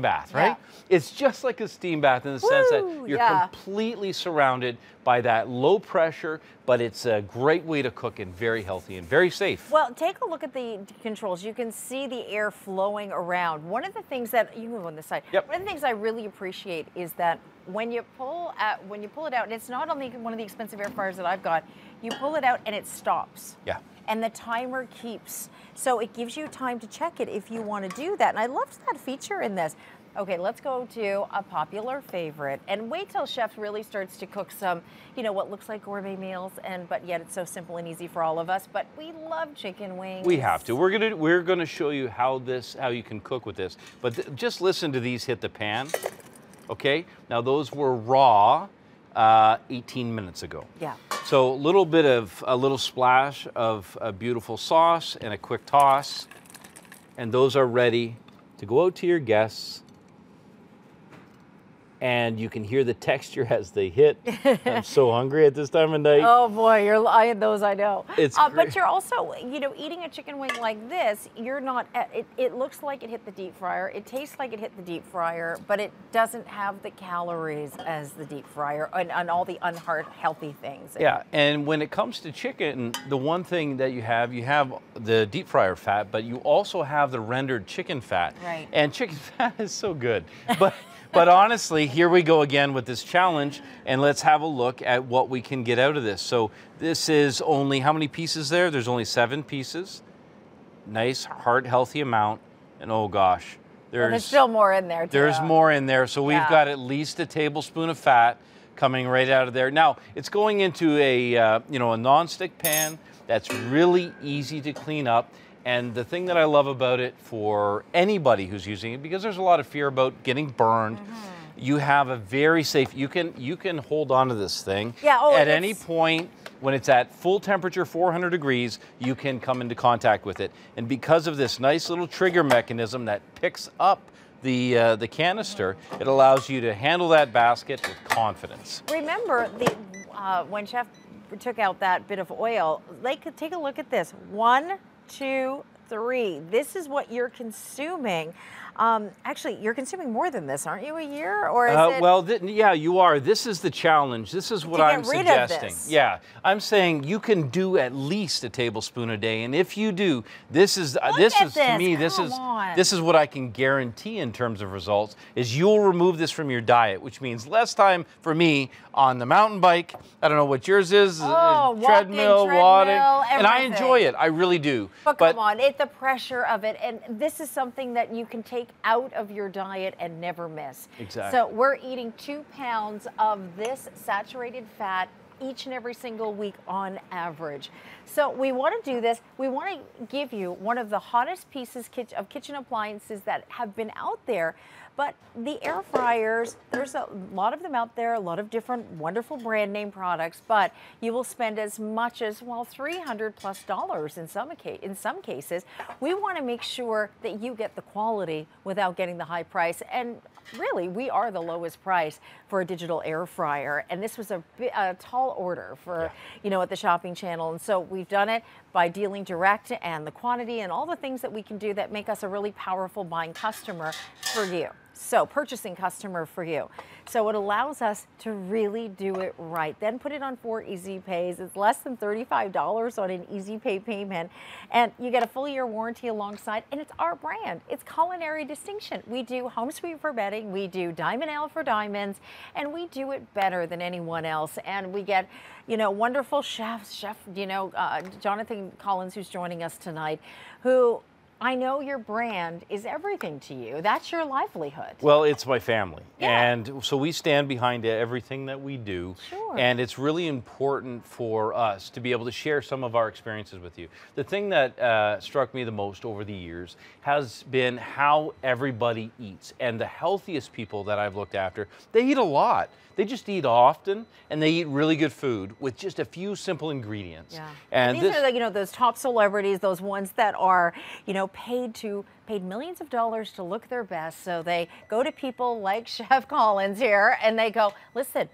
bath, right? Yeah. It's just like a steam bath in the sense that you're completely surrounded by that low pressure, but it's a great way to cook and very healthy and very safe. Well, take a look at the controls. You can see the air flowing around. One of the things that, you move on this side, one of the things I really appreciate is that when you pull it out, and it's not on one of the expensive air fryers that I've got, you pull it out and it stops. Yeah. And the timer keeps. So it gives you time to check it if you want to do that. And I loved that feature in this. Okay, let's go to a popular favorite, and wait till Chef really starts to cook some, you know, what looks like gourmet meals, but yet it's so simple and easy for all of us. But we love chicken wings. We have to. We're gonna show you how you can cook with this. But just listen to these hit the pan. Okay. Now those were raw 18 minutes ago. Yeah. So a little splash of a beautiful sauce and a quick toss, and those are ready to go out to your guests. And you can hear the texture as they hit. I'm so hungry at this time of night. Oh boy, you're eyeing those, I know. It's but you're also, you know, eating a chicken wing like this, you're not, it looks like it hit the deep fryer. It tastes like it hit the deep fryer, but it doesn't have the calories as the deep fryer and all the unhealthy things. Yeah, and when it comes to chicken, the one thing that you have the deep fryer fat, but you also have the rendered chicken fat. Right. And chicken fat is so good. But honestly, here we go again with this challenge, and let's have a look at what we can get out of this. So this is only, how many pieces there? There's only 7 pieces. Nice, heart healthy amount. And oh gosh, there's still more in there too. There's more in there. So we've got at least a tablespoon of fat coming right out of there. Now, it's going into a non-stick pan that's really easy to clean up. And the thing that I love about it for anybody who's using it, because there's a lot of fear about getting burned, you have a very safe, you can hold on to this thing. Yeah, at any point when it's at full temperature, 400 degrees, you can come into contact with it. And because of this nice little trigger mechanism that picks up the canister, it allows you to handle that basket with confidence. Remember, when Chef took out that bit of oil, take a look at this. 1, 2, 3. This is what you're consuming. Actually, you're consuming more than this, aren't you, a year? Or is it... Well, yeah, you are. This is the challenge. This is what I'm suggesting. Yeah, I'm saying you can do at least a tablespoon a day, and if you do, this is to me, this is what I can guarantee in terms of results. Is you'll remove this from your diet, which means less time for me on the mountain bike. I don't know what yours is. Treadmill, wadding, and I enjoy it. I really do. But come on, it's the pressure of it, and this is something that you can take out of your diet and never miss. Exactly. So we're eating 2 pounds of this saturated fat each and every single week on average. So we want to do this. We want to give you one of the hottest pieces of kitchen appliances that have been out there. But the air fryers, there's a lot of them out there, a lot of different wonderful brand name products, but you will spend as much as, well, $300+ in some cases. We want to make sure that you get the quality without getting the high price. And really, we are the lowest price for a digital air fryer. And this was a tall order for, at the shopping channel. And so we've done it by dealing direct and the quantity and all the things that we can do that make us a really powerful buying customer for you. So purchasing customer for you. So it allows us to really do it right. Then put it on 4 easy pays. It's less than $35 on an easy pay payment. And you get a full year warranty alongside, and it's our brand. It's culinary distinction. We do home sweet for bedding. We do Diamond Ale for diamonds, and we do it better than anyone else. And we get, wonderful Chef Jonathan Collins, who's joining us tonight, who I know your brand is everything to you. That's your livelihood. Well, it's my family. Yeah. And so we stand behind everything that we do. Sure. And it's really important for us to be able to share some of our experiences with you. The thing that struck me the most over the years has been how everybody eats. And the healthiest people that I've looked after, they eat a lot. They just eat often, and they eat really good food with just a few simple ingredients. Yeah. And these are those top celebrities, those ones that are, paid millions of dollars to look their best. So they go to people like Chef Collins here, and they go, listen,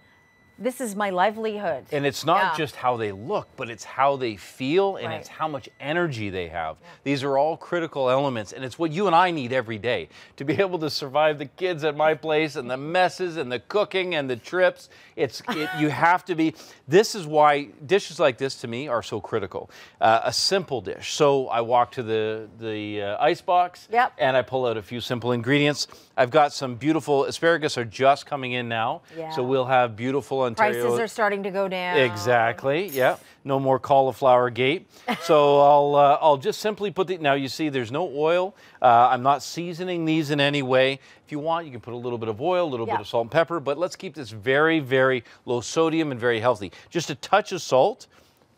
this is my livelihood. And it's not just how they look, but it's how they feel, and it's how much energy they have. Yeah. These are all critical elements, and it's what you and I need every day to be able to survive the kids at my place and the messes and the cooking and the trips. You have to be. This is why dishes like this to me are so critical. A simple dish. So I walk to the ice box, and I pull out a few simple ingredients. I've got some beautiful asparagus are just coming in now, so we'll have beautiful Ontario. Prices are starting to go down. Exactly. Yeah. No more cauliflower gate. So I'll just simply put the. Now you see, there's no oil. I'm not seasoning these in any way. If you want, you can put a little bit of oil, a little bit of salt and pepper. But let's keep this very, very low sodium and very healthy. Just a touch of salt.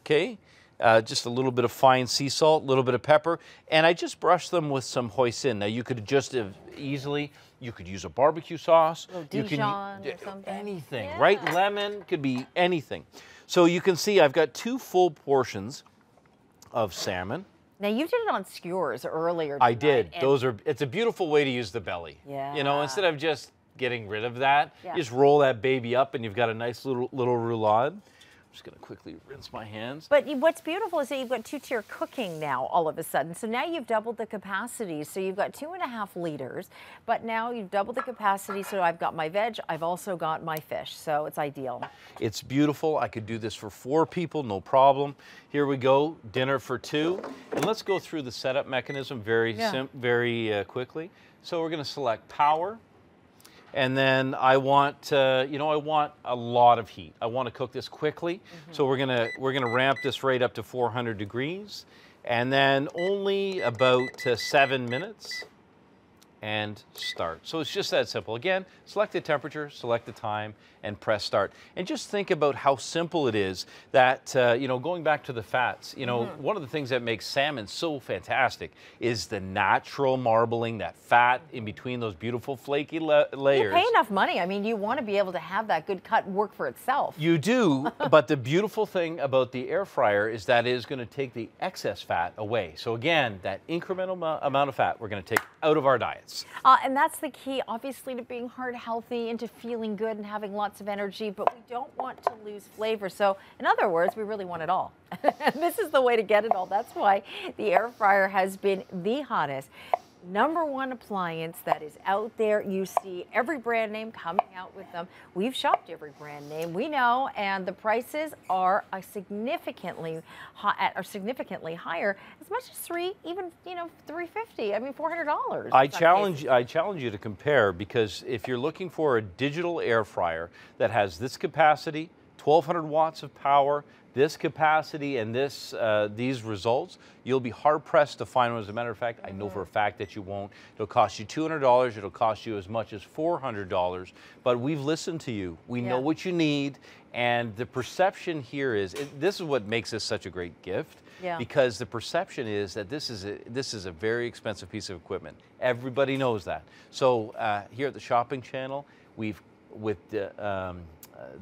Okay. Just a little bit of fine sea salt, a little bit of pepper, and I just brush them with some hoisin. Now you could just easily, you could use a barbecue sauce. A little Dijon or something. Anything, right? Lemon, could be anything. So you can see I've got 2 full portions of salmon. Now you did it on skewers earlier I tonight, did. It's a beautiful way to use the belly. Yeah. You know, instead of just getting rid of that, Yeah. you just roll that baby up and you've got a nice little roulade. I'm just going to quickly rinse my hands. But what's beautiful is that you've got 2-tier cooking now all of a sudden. So now you've doubled the capacity. So you've got 2.5 liters, but now you've doubled the capacity. So I've got my veg, I've also got my fish. So it's ideal. It's beautiful. I could do this for 4 people, no problem. Here we go, dinner for 2. And let's go through the setup mechanism very quickly. So we're going to select power. And then I want, you know, I want a lot of heat. I want to cook this quickly. So we're gonna ramp this right up to 400 degrees, and then only about 7 minutes, and start. So it's just that simple. Again, select the temperature, select the time, and press start. And just think about how simple it is that, you know, going back to the fats, you know, one of the things that makes salmon so fantastic is the natural marbling, that fat in between those beautiful flaky layers. You pay enough money. I mean, you want to be able to have that good cut work for itself. You do, but the beautiful thing about the air fryer is that it is going to take the excess fat away. So again, that incremental amount of fat we're going to take out of our diets. And that's the key, obviously, to being heart healthy and to feeling good and having lots of energy, but we don't want to lose flavor. So in other words, we really want it all. This is the way to get it all. That's why the air fryer has been the hottest #1 appliance that is out there. You see every brand name coming out with them. We've shopped every brand name, we know, and the prices are significantly higher, as much as $350. I mean, $400. I challenge you to compare, because if you're looking for a digital air fryer that has this capacity, 1,200 watts of power, this capacity, and these results, you'll be hard-pressed to find one. As a matter of fact, I know for a fact that you won't. It'll cost you $200. It'll cost you as much as $400. But we've listened to you. We know what you need. And the perception here is, this is what makes this such a great gift. Yeah. Because the perception is that this is a very expensive piece of equipment. Everybody knows that. So here at the Shopping Channel, with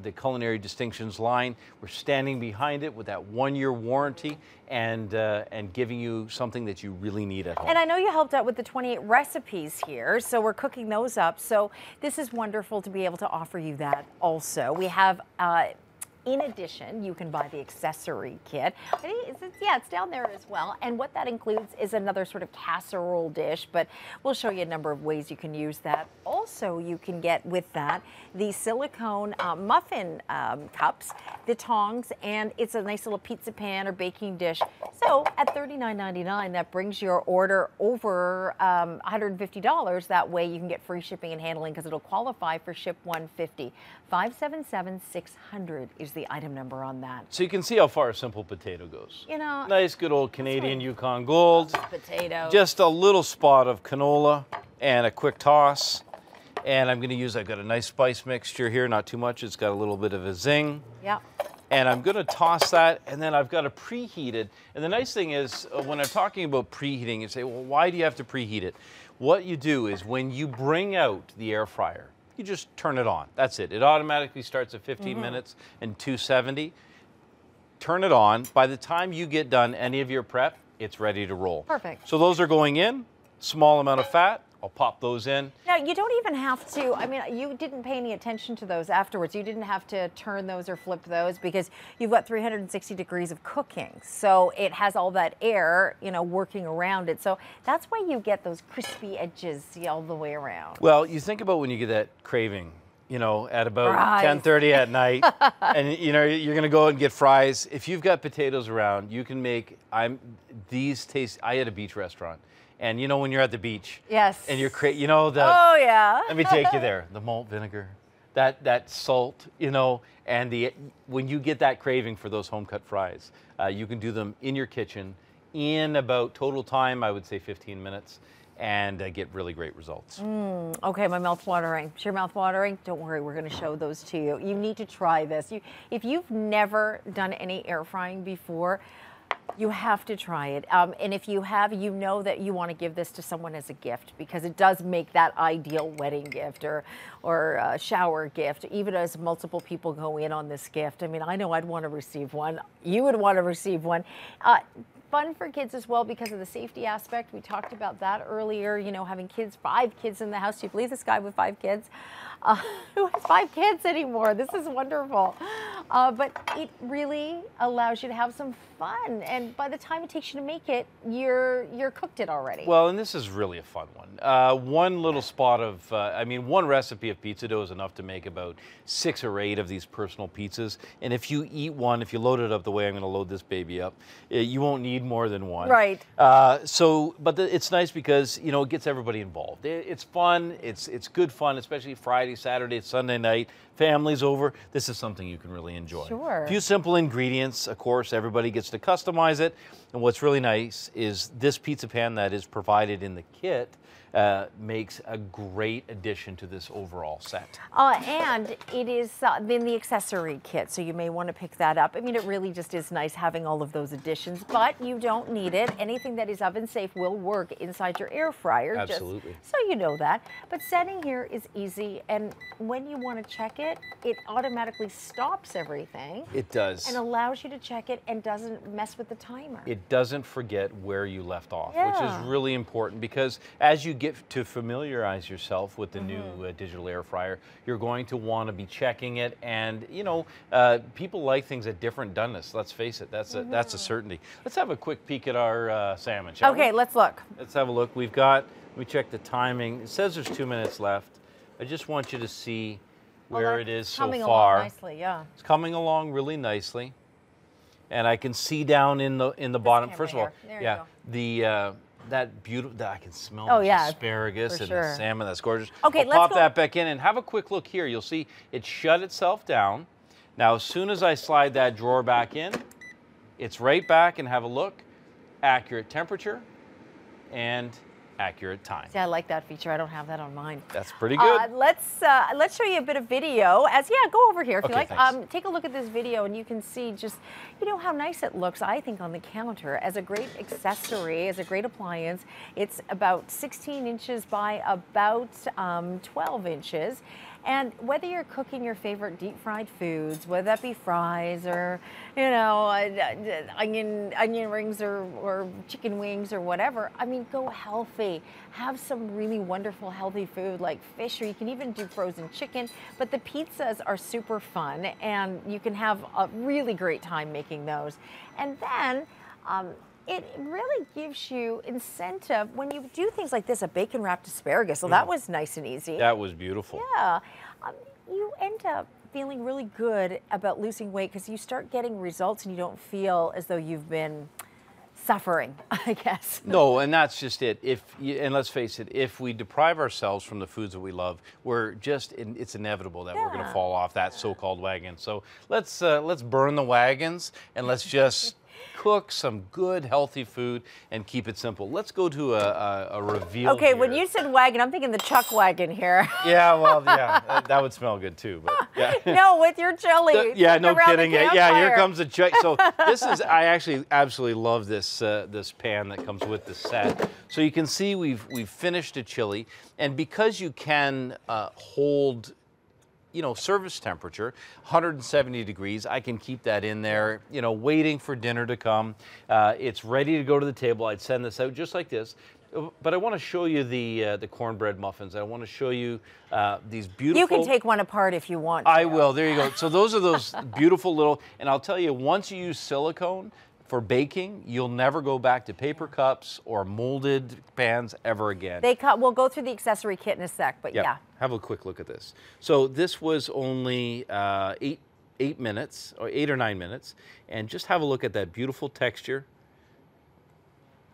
the Culinary Distinctions line, we're standing behind it with that 1-year warranty and giving you something that you really need at home. And I know you helped out with the 28 recipes here, so we're cooking those up. So this is wonderful to be able to offer you that also. We have in addition, you can buy the accessory kit. It's down there as well. And what that includes is another sort of casserole dish, but we'll show you a number of ways you can use that. Also, you can get with that the silicone muffin cups, the tongs, and it's a nice little pizza pan or baking dish. So at $39.99, that brings your order over $150. That way you can get free shipping and handling, because it'll qualify for ship 150. 577-600 is the item number on that. So you can see how far a simple potato goes. You know, nice good old Canadian Yukon Gold. Potato. Just a little spot of canola and a quick toss. And I'm going to use, I've got a nice spice mixture here, not too much. It's got a little bit of a zing. Yep. And I'm going to toss that, and then I've got to preheat it. And the nice thing is, when I'm talking about preheating, you say, well, why do you have to preheat it? What you do is, when you bring out the air fryer, you just turn it on. That's it. It automatically starts at 15 minutes and 270. Turn it on. By the time you get done any of your prep, it's ready to roll. Perfect. So those are going in, small amount of fat. I'll pop those in. Now, you don't even have to, I mean, you didn't pay any attention to those afterwards. You didn't have to turn those or flip those, because you've got 360 degrees of cooking. So it has all that air, working around it. So that's why you get those crispy edges all the way around. Well, you think about when you get that craving, at about 10:30 at night, and you're going to go and get fries. If you've got potatoes around, you can make these taste. I had a beach restaurant. And when you're at the beach, yes, and you're oh yeah, let me take you there. The malt vinegar, that salt, you know, and when you get that craving for those home cut fries, you can do them in your kitchen in about total time, I would say 15 minutes, and get really great results. Okay, my mouth's watering. Is your mouth watering? Don't worry, we're going to show those to you. You need to try this. If you've never done any air frying before, you have to try it. And if you have, you know that you want to give this to someone as a gift, because it does make that ideal wedding gift or shower gift, even as multiple people go in on this gift. I mean, I know I'd want to receive one. You would want to receive one. Fun for kids as well because of the safety aspect. We talked about that earlier, you know, having kids, 5 kids in the house. Do you believe this guy with 5 kids? Who has 5 kids anymore? This is wonderful. But it really allows you to have some fun. And by the time it takes you to make it, you're cooked it already. Well, and this is really a fun one. One little spot of, I mean, one recipe of pizza dough is enough to make about 6 or 8 of these personal pizzas. And if you eat one, if you load it up the way I'm going to load this baby up, you won't need more than one. Right. But it's nice because, you know, it gets everybody involved. It's fun. It's good fun, especially Friday, Saturday, Sunday night. Families over. This is something you can really enjoy. Sure. A few simple ingredients. Of course, everybody gets to customize it. And what's really nice is this pizza pan that is provided in the kit makes a great addition to this overall set. And it is in the accessory kit, so you may want to pick that up. I mean, it really just is nice having all of those additions, but you don't need it. Anything that is oven safe will work inside your air fryer. Absolutely. Just so you know that. But setting here is easy, and when you want to check it, it automatically stops everything. It does. And allows you to check it and doesn't mess with the timer. It doesn't forget where you left off, Yeah. which is really important because as you get to familiarize yourself with the new digital air fryer, you're going to want to be checking it. And, you know, people like things at different doneness. Let's face it, that's a certainty. Let's have a quick peek at our salmon, shall we? Okay, let's look. Let's have a look. Let me check the timing. It says there's 2 minutes left. I just want you to see where it is so far. Coming along nicely, yeah. It's coming along really nicely. And I can see down in the bottom. First of all, there you go. That beautiful, I can smell the asparagus and the salmon. That's gorgeous. Okay, let's pop that back in and have a quick look here. You'll see it shut itself down. Now, as soon as I slide that drawer back in, it's right back, and have a look. Accurate temperature and accurate time. See, I like that feature. I don't have that on mine. That's pretty good. Let's show you a bit of video. Go over here if you like. Thanks. Take a look at this video, and you can see just, you know, how nice it looks, I think, on the counter as a great accessory, as a great appliance. It's about 16 inches by about 12 inches. And whether you're cooking your favorite deep fried foods, whether that be fries or, you know, onion rings or chicken wings or whatever, I mean, go healthy. Have some really wonderful healthy food like fish, or you can even do frozen chicken. But the pizzas are super fun, and you can have a really great time making those. And then, it really gives you incentive when you do things like this, a bacon wrapped asparagus. So that was nice and easy. That was beautiful. Yeah. You end up feeling really good about losing weight because you start getting results and you don't feel as though you've been suffering, I guess. No, and that's just it. And let's face it, if we deprive ourselves from the foods that we love, it's inevitable that we're going to fall off that so-called wagon. So let's burn the wagons and let's just cook some good, healthy food and keep it simple. Let's go to a reveal. Okay, here. when you said wagon, I'm thinking the chuck wagon here. Yeah, well, yeah, that would smell good too. But yeah. No, with your chili. Yeah, no kidding. Yeah, here comes the chuck. So I actually absolutely love this this pan that comes with the set. So you can see we've finished a chili, and because you can hold, you know, service temperature, 170 degrees. I can keep that in there, you know, waiting for dinner to come. It's ready to go to the table. I'd send this out just like this. But I want to show you the cornbread muffins. I want to show you these beautiful... You can take one apart if you want to. I will. There you go. So those are those beautiful little... And I'll tell you, once you use silicone for baking, you'll never go back to paper cups or molded pans ever again. We'll go through the accessory kit in a sec, but yeah. Have a quick look at this. So this was only 8 minutes, or 8 or 9 minutes, and just have a look at that beautiful texture.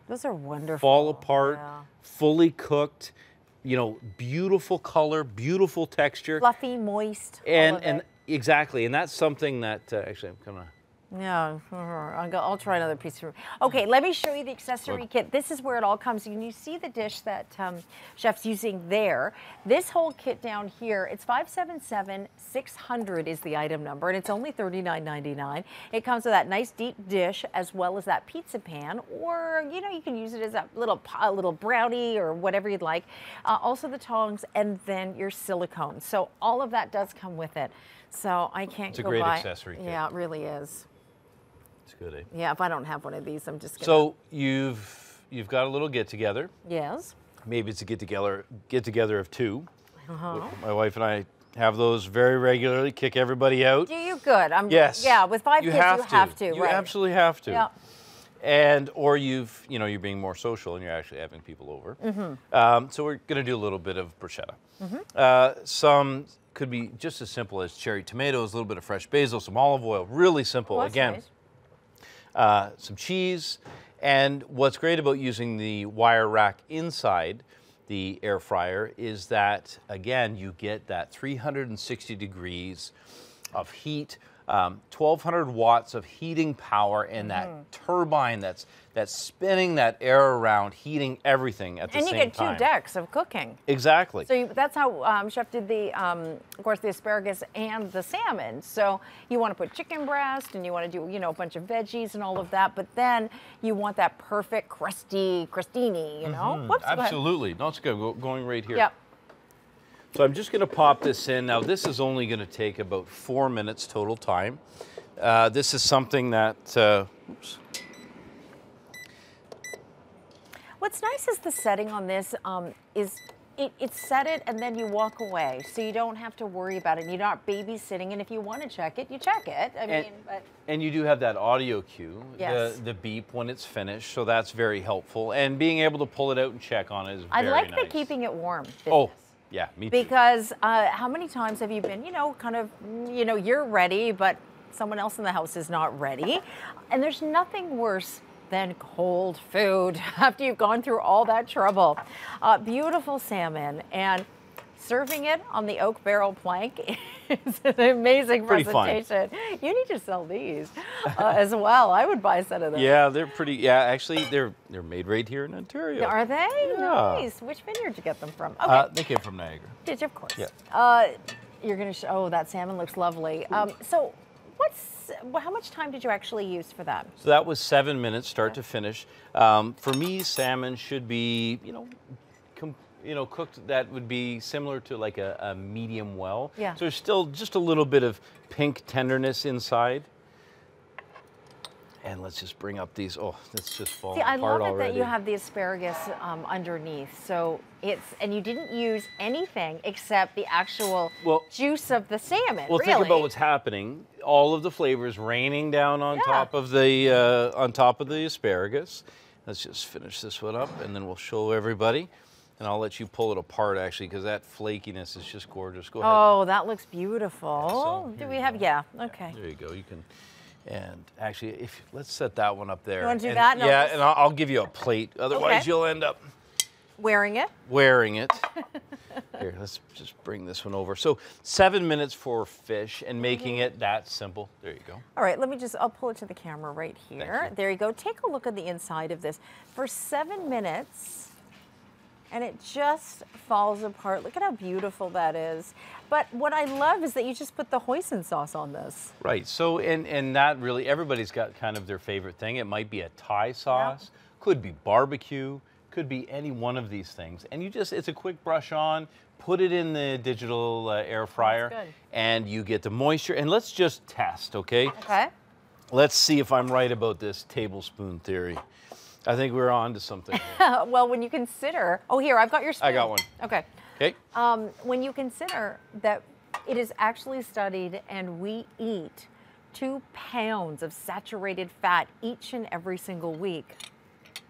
Those are wonderful. Fall apart, fully cooked. you know, beautiful color, beautiful texture. Fluffy, moist. And exactly, and that's something that, actually I'm gonna. Yeah, I'll try another piece. Okay, let me show you the accessory kit. This is where it all comes. And you see the dish that Chef's using there. This whole kit down here, it's $577-600 is the item number, and it's only $39.99. It comes with that nice deep dish as well as that pizza pan, or you know, you can use it as a little brownie or whatever you'd like. Also the tongs, and then your silicone. So all of that does come with it. So I can't go by. It's a great accessory kit. Yeah, it really is. It's good, eh? Yeah, if I don't have one of these, I'm just gonna. So you've got a little get together. Yes. Maybe it's a get together of two. Uh-huh. My wife and I have those very regularly. Kick everybody out. Do you good? Yes. Yeah, with 5 kids, you have to. You right. absolutely have to. Yeah. And or you're being more social and you're actually having people over. Mm-hmm. So we're going to do a little bit of bruschetta. Mm-hmm. Some could be just as simple as cherry tomatoes, a little bit of fresh basil, some olive oil. Really simple. Oh, that's Again. nice. Some cheese, and what's great about using the wire rack inside the air fryer is that, again, you get that 360 degrees of heat, 1,200 watts of heating power, and that turbine that's spinning that air around, heating everything at the same time. And you get 2 decks of cooking. Exactly. So that's how Chef did of course, the asparagus and the salmon. So you want to put chicken breast, and you want to do, a bunch of veggies and all of that, but then you want that perfect crostini, you know? Whoops, absolutely. No, it's good. Going right here. Yep. So I'm just going to pop this in. Now, this is only going to take about 4 minutes total time. This is something that, oops. What's nice is the setting on this it's set it and then you walk away, so you don't have to worry about it. You're not babysitting, and if you want to check it, you check it. And you do have that audio cue, yes. the beep when it's finished, so that's very helpful. And being able to pull it out and check on it is very nice. I like the keeping it warm business. Oh, yeah, me too. Because how many times have you been, you're ready, but someone else in the house is not ready? And there's nothing worse than cold food after you've gone through all that trouble. Beautiful salmon, and serving it on the oak barrel plank is an amazing presentation. You need to sell these as well. I would buy a set of those. Yeah, they're pretty. Yeah, actually, they're made right here in Ontario. Are they? Yeah. Nice. Which vineyard did you get them from? Okay. They came from Niagara. Did you? Of course. Yeah. You're gonna show. Oh, that salmon looks lovely. So, how much time did you actually use for that? So that was 7 minutes, start to finish. For me, salmon should be, cooked. That would be similar to like a medium well. Yeah. So there's still just a little bit of pink tenderness inside. And let's just bring up these. Oh, that's just falling apart already. I love it that you have the asparagus underneath. So and you didn't use anything except the actual juice of the salmon. Well, think about what's happening. All of the flavors raining down on top of the asparagus. Let's just finish this one up, and then we'll show everybody. And I'll let you pull it apart, actually, because that flakiness is just gorgeous. Go ahead. Oh, that looks beautiful. Yeah, so do we have? Yeah. Okay. There you go. You can. And actually, let's set that one up there. You want to do that? No, yeah, and I'll give you a plate. Otherwise, you'll end up wearing it. Here, let's just bring this one over. So 7 minutes for fish and making it that simple. There you go. All right, I'll pull it to the camera right here. There you go. Take a look at the inside of this. For 7 minutes, and it just falls apart. Look at how beautiful that is. But what I love is that you just put the hoisin sauce on this. Right, so, and that really, everybody's got kind of their favorite thing. It might be a Thai sauce, could be barbecue, could be any one of these things. And it's a quick brush on, put it in the digital air fryer, and you get the moisture. And let's just test, okay? Okay. Let's see if I'm right about this tablespoon theory. I think we're on to something. Well, when you consider, here, I've got your spoon. I got one. Okay. Okay. When you consider that it is actually studied and we eat 2 pounds of saturated fat each and every single week.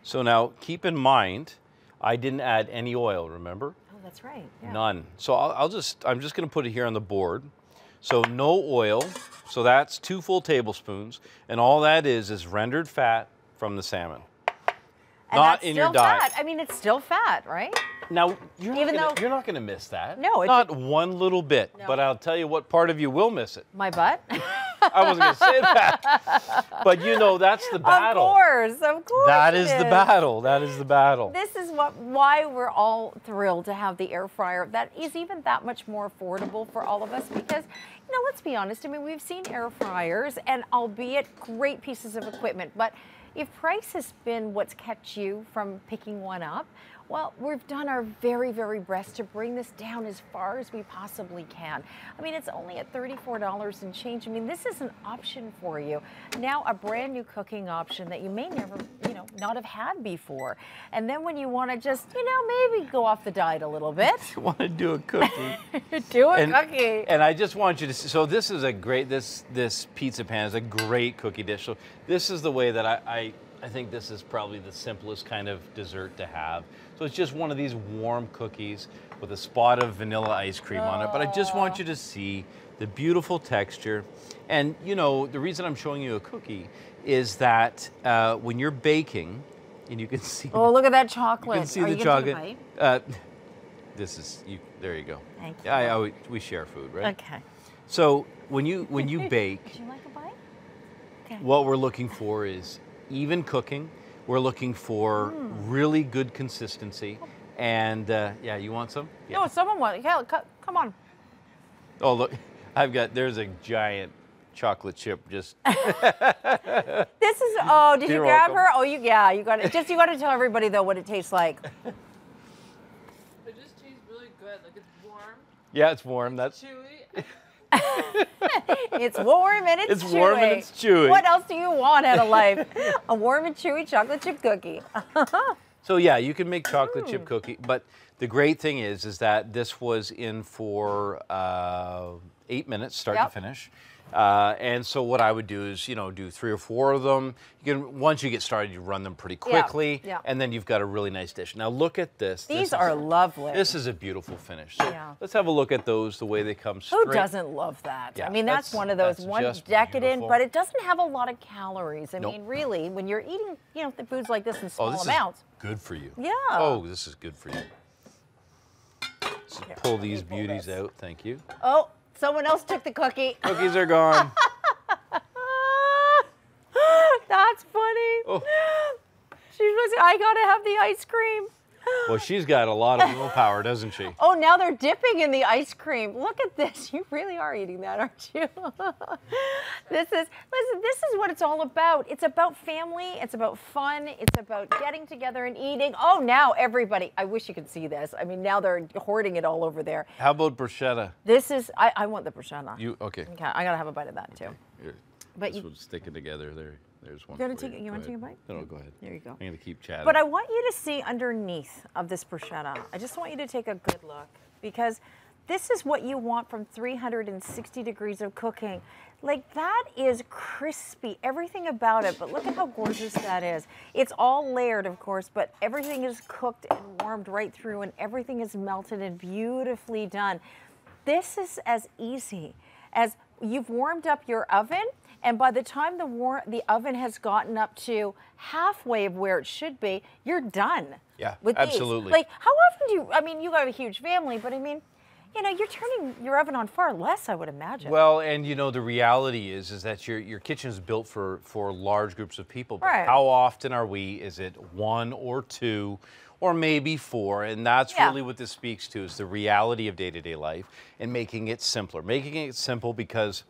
So now keep in mind, I didn't add any oil, remember? Oh, that's right. Yeah. None. So I'm just going to put it here on the board. So no oil. So that's 2 full tablespoons. And all that is rendered fat from the salmon. And not that's in still your diet. fat. I mean, it's still fat, right? Now, you're Even not going to miss that. No, not one little bit. No. But I'll tell you what part of you will miss it. My butt? I wasn't going to say that. But you know, that's the battle. Of course. That is the battle. That is the battle. This is why we're all thrilled to have the air fryer that is even that much more affordable for all of us because, you know, let's be honest. I mean, we've seen air fryers and albeit great pieces of equipment, but if price has been what's kept you from picking one up, well, we've done our very, very best to bring this down as far as we possibly can. I mean, it's only at $34 and change. I mean, this is an option for you. Now, a brand new cooking option that you may never, you know, not have had before. And then when you want to just, you know, maybe go off the diet a little bit. You want to do a cookie. Do a cookie. And I just want you to see, so this is a great, this pizza pan is a great cookie dish. So this is the way that I think this is probably the simplest kind of dessert to have. So it's just one of these warm cookies with a spot of vanilla ice cream on it. But I just want you to see the beautiful texture. And you know, the reason I'm showing you a cookie is that when you're baking, and you can see. Oh, look at that chocolate. You can see the chocolate. This is you. There you go. Thank you. We share food, right? Okay. So when you bake, Would you like a bite? Okay. what we're looking for is even cooking. We're looking for really good consistency. And yeah, you want some? Yeah. No, someone wants. Yeah, come on. Oh, look, there's a giant chocolate chip just. This is, oh, did you grab her? Oh, you got it. You got to tell everybody though what it tastes like. It just tastes really good. Like it's warm. Yeah, it's warm. That's chewy. It's warm and it's chewy. It's warm and it's chewy. What else do you want out of life? A warm and chewy chocolate chip cookie. So yeah, you can make chocolate chip cookie, but the great thing is that this was in for 8 minutes, start to finish. And so what I would do is, you know, do 3 or 4 of them. You can, once you get started, you run them pretty quickly, and then you've got a really nice dish. Now look at this. These are lovely. This is a beautiful finish. So let's have a look at those, the way they come straight. Who doesn't love that? Yeah, I mean, that's one of those, one decadent, beautiful. but it doesn't have a lot of calories. I mean, really, when you're eating, you know, the foods like this in small amounts. Good for you. Yeah. Oh, this is good for you. So pull these beauties out. Thank you. Oh, someone else took the cookie. Cookies are gone. That's funny. Oh. She was, I gotta have the ice cream. Well, she's got a lot of willpower, doesn't she? Oh, now they're dipping in the ice cream. Look at this. You really are eating that, aren't you? Listen, this is what it's all about. It's about family. It's about fun. It's about getting together and eating. Oh, now everybody. I wish you could see this. I mean, now they're hoarding it all over there. How about bruschetta? This is, I want the bruschetta. Okay. Okay, I gotta have a bite of that too. Here, but this will stick it together there. There's one. You want to take a bite? No, go ahead. There you go. I'm going to keep chatting. But I want you to see underneath of this bruschetta. I just want you to take a good look because this is what you want from 360 degrees of cooking. Like that is crispy, everything about it, but look at how gorgeous that is. It's all layered, of course, but everything is cooked and warmed right through and everything is melted and beautifully done. This is as easy as you've warmed up your oven. And by the time the oven has gotten up to halfway of where it should be, you're done. Yeah, with absolutely. These. Like, how often do you, I mean, you got a huge family, but I mean, you know, you're turning your oven on far less, I would imagine. Well, and you know, the reality is that your kitchen is built for large groups of people. But Right. how often is it 1 or 2 or maybe 4? And that's really what this speaks to, is the reality of day-to-day life and making it simpler. Making it simple because,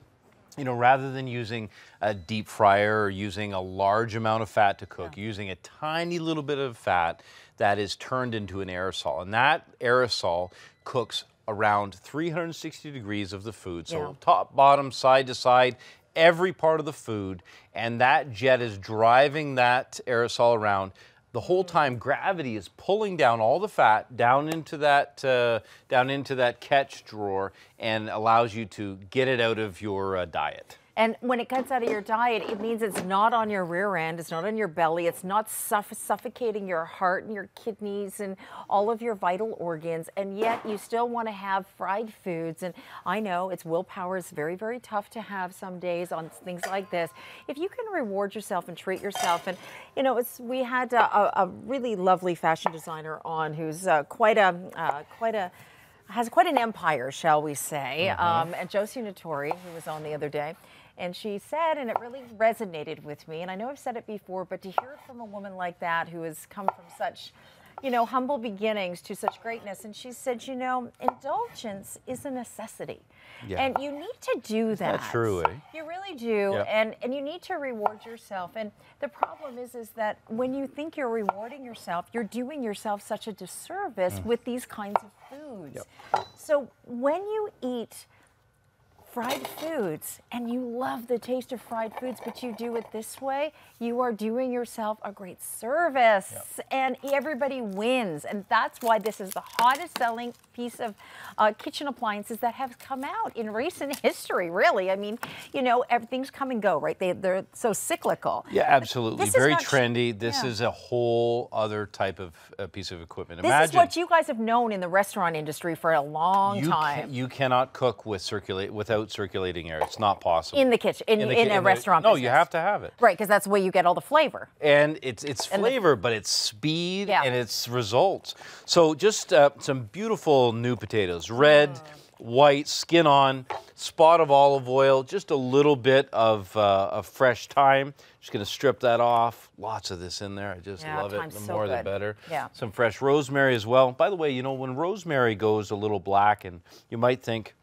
you know, rather than using a deep fryer or using a large amount of fat to cook, using a tiny little bit of fat that is turned into an aerosol. And that aerosol cooks around 360 degrees of the food. So top, bottom, side to side, every part of the food. And that jet is driving that aerosol around. The whole time, gravity is pulling down all the fat down into that catch drawer and allows you to get it out of your diet. And when it gets out of your diet, it means it's not on your rear end, it's not on your belly, it's not suffocating your heart and your kidneys and all of your vital organs, and yet you still want to have fried foods. And I know it's willpower is very, very tough to have some days on things like this. If you can reward yourself and treat yourself, and you know, we had a really lovely fashion designer on who's has quite an empire, shall we say, and Josie Nattori, who was on the other day. And she said, and it really resonated with me, and I know I've said it before, but to hear it from a woman like that who has come from such, you know, humble beginnings to such greatness. And she said, you know, indulgence is a necessity. Yeah. And you need to do that. That's true, eh? You really do. Yeah. And you need to reward yourself. And the problem is that when you think you're rewarding yourself, you're doing yourself such a disservice with these kinds of foods. Yep. So when you eat fried foods and you love the taste of fried foods, but you do it this way, you are doing yourself a great service. Yep. And everybody wins. And that's why this is the hottest selling piece of kitchen appliances that have come out in recent history, really. I mean, you know, everything's come and go, right? They're so cyclical. Yeah, absolutely. Very trendy. This is a whole other type of piece of equipment. This is what you guys have known in the restaurant industry for a long time. You cannot cook without circulating air. It's not possible. In the kitchen, in a restaurant No, business. you have to have it. Right, because that's the way you get all the flavor. And it's flavor, but it's speed and it's results. So just some beautiful new potatoes. Red, white, skin on, spot of olive oil, just a little bit of fresh thyme. Just going to strip that off. Lots of this in there. I just love it. The more, the better. Yeah. Some fresh rosemary as well. By the way, you know, when rosemary goes a little black, and you might think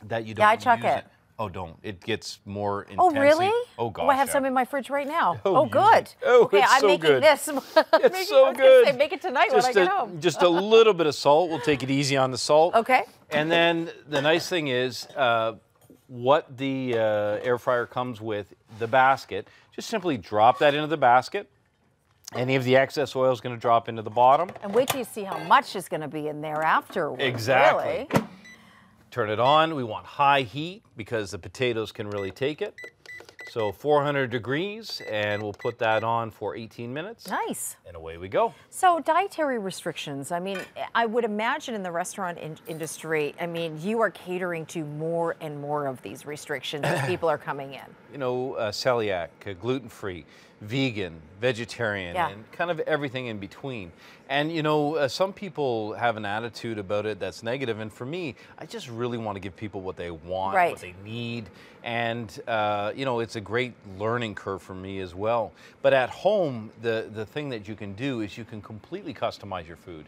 that you don't use it. Oh, don't. It gets more intense. Oh, really? Oh, gosh. Oh, I have some in my fridge right now. Oh, good. Oh, okay, it's I'm so making good. this. It's so good. Say, make it tonight when I get home. Just a little bit of salt. We'll take it easy on the salt. Okay. And then the nice thing is what the air fryer comes with, the basket. Just simply drop that into the basket. Any of the excess oil is going to drop into the bottom. And wait till you see how much is going to be in there afterwards. Exactly. Really. Turn it on. We want high heat because the potatoes can really take it. So 400 degrees, and we'll put that on for 18 minutes. Nice. And away we go. So dietary restrictions, I mean, I would imagine in the restaurant industry, I mean, you are catering to more and more of these restrictions as people are coming in. You know, celiac, gluten-free, vegan, vegetarian, and kind of everything in between. And, you know, some people have an attitude about it that's negative. And for me, I just really want to give people what they want, what they need. And, you know, it's a great learning curve for me as well. But at home, the thing that you can do is you can completely customize your food.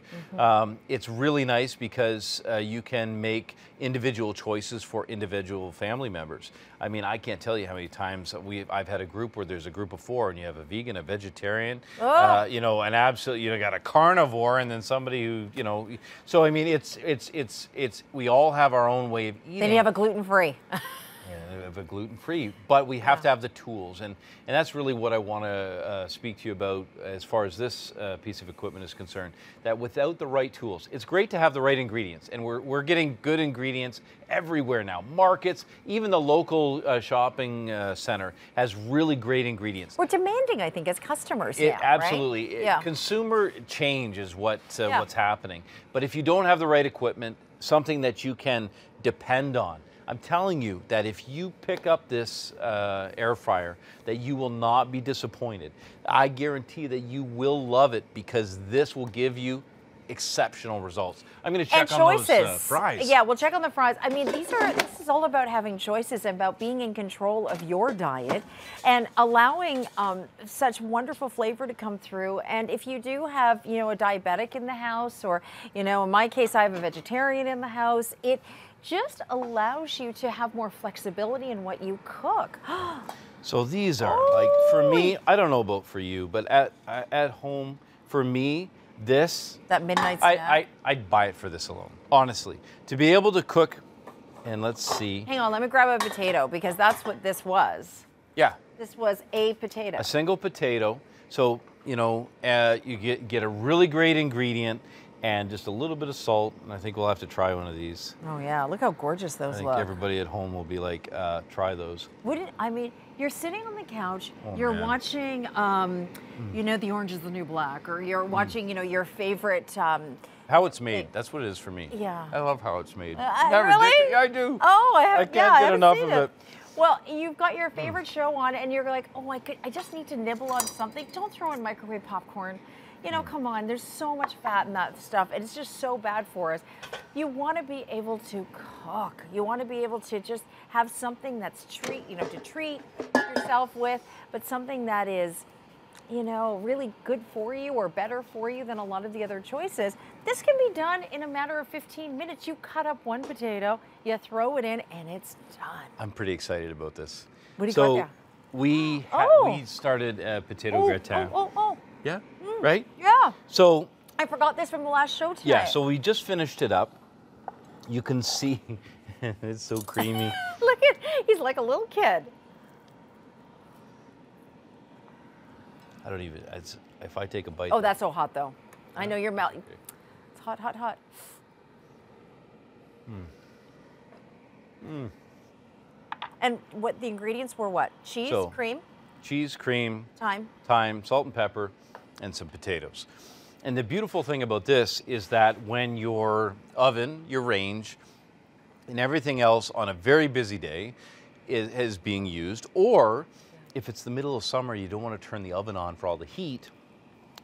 It's really nice because you can make individual choices for individual family members. I mean, I can't tell you how many times I've had a group where there's a group of 4 and you have a vegan, a vegetarian, you know, an absolute, you know, got a carnivore, and then somebody who, you know, so I mean, it's we all have our own way of eating. Then you have a gluten-free. Of a gluten-free, but we have to have the tools, and that's really what I want to speak to you about as far as this piece of equipment is concerned. That without the right tools, it's great to have the right ingredients, and we're getting good ingredients everywhere now. Markets, even the local shopping center has really great ingredients. We're demanding, I think, as customers now, absolutely. Right? Consumer change is what's happening. But if you don't have the right equipment, something that you can depend on, I'm telling you that if you pick up this air fryer, that you will not be disappointed. I guarantee that you will love it because this will give you exceptional results. I'm going to check on those fries. Yeah, we'll check on the fries. I mean, this is all about having choices, about being in control of your diet and allowing such wonderful flavor to come through. And if you do have, you know, a diabetic in the house, or, you know, in my case, I have a vegetarian in the house, it just allows you to have more flexibility in what you cook. So these are, like, for me, I don't know about for you, but at home, for me, that midnight snack. I'd buy it for this alone, honestly. To be able to cook, and let's see. Hang on, let me grab a potato, because that's what this was. Yeah. This was a potato. A single potato. So, you know, you get a really great ingredient, and just a little bit of salt, and I think we'll have to try one of these. Oh yeah, look how gorgeous I those think look. everybody at home will be like, try those. I mean, you're sitting on the couch, Oh, you're man. watching, you know, The Orange is the New Black, or you're watching, you know, your favorite. How it's made, that's what it is for me. Yeah. I love how it's made. Really? I do. Oh, I can't get enough of it. Well, you've got your favorite show on, and you're like, oh, I just need to nibble on something. Don't throw in microwave popcorn. You know, come on, there's so much fat in that stuff, and it's just so bad for us. You want to be able to cook. You want to be able to just have something that's to treat yourself with, but something that is, you know, really good for you or better for you than a lot of the other choices. This can be done in a matter of 15 minutes. You cut up one potato, you throw it in, and it's done. I'm pretty excited about this. What do you got there? We started potato gratin. Yeah, right? Yeah. So I forgot this from the last show tonight. yeah, so we just finished it up. You can see it's so creamy. Look he's like a little kid. I don't even, if I take a bite. Oh, that's so hot though. I know you're melting. It's hot, hot, hot. And what the ingredients were what? Cheese, cream? Cheese, cream, thyme, salt and pepper, and some potatoes. And the beautiful thing about this is that when your oven, your range, and everything else on a very busy day is being used, or if it's the middle of summer, you don't want to turn the oven on for all the heat,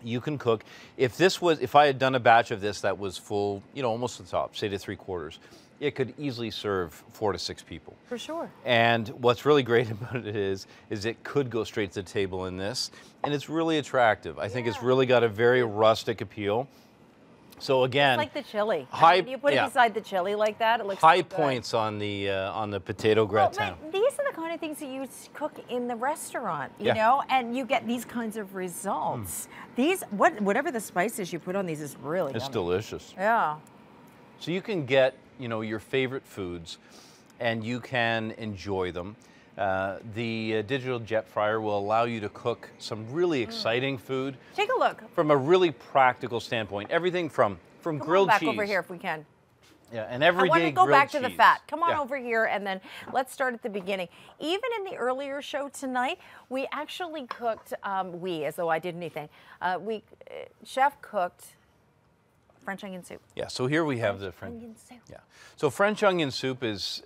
you can cook. If I had done a batch of this that was full, you know, almost to the top, say to 3/4, it could easily serve 4 to 6 people. For sure. And what's really great about it is it could go straight to the table in this, and it's really attractive. I think it's really got a very rustic appeal. So again, it's like the chili. High, you put it beside the chili like that, it looks high so good. points on the potato gratin. But these are the kind of things that you cook in the restaurant, you Yeah. know, and you get these kinds of results. These, whatever the spices you put on these is really It's yummy. delicious. Yeah. So you can get, you know, your favorite foods, and you can enjoy them. The digital jet fryer will allow you to cook some really exciting food. Take a look. From a really practical standpoint, everything from grilled back cheese. over here if we can. Yeah, and I everyday want to go grilled back to the cheese. fat. Come on Yeah. over here, and then let's start at the beginning. Even in the earlier show tonight, we actually cooked, as though I did anything, Chef cooked French onion soup. Yeah, so here we have the French onion soup. Yeah, so French onion soup is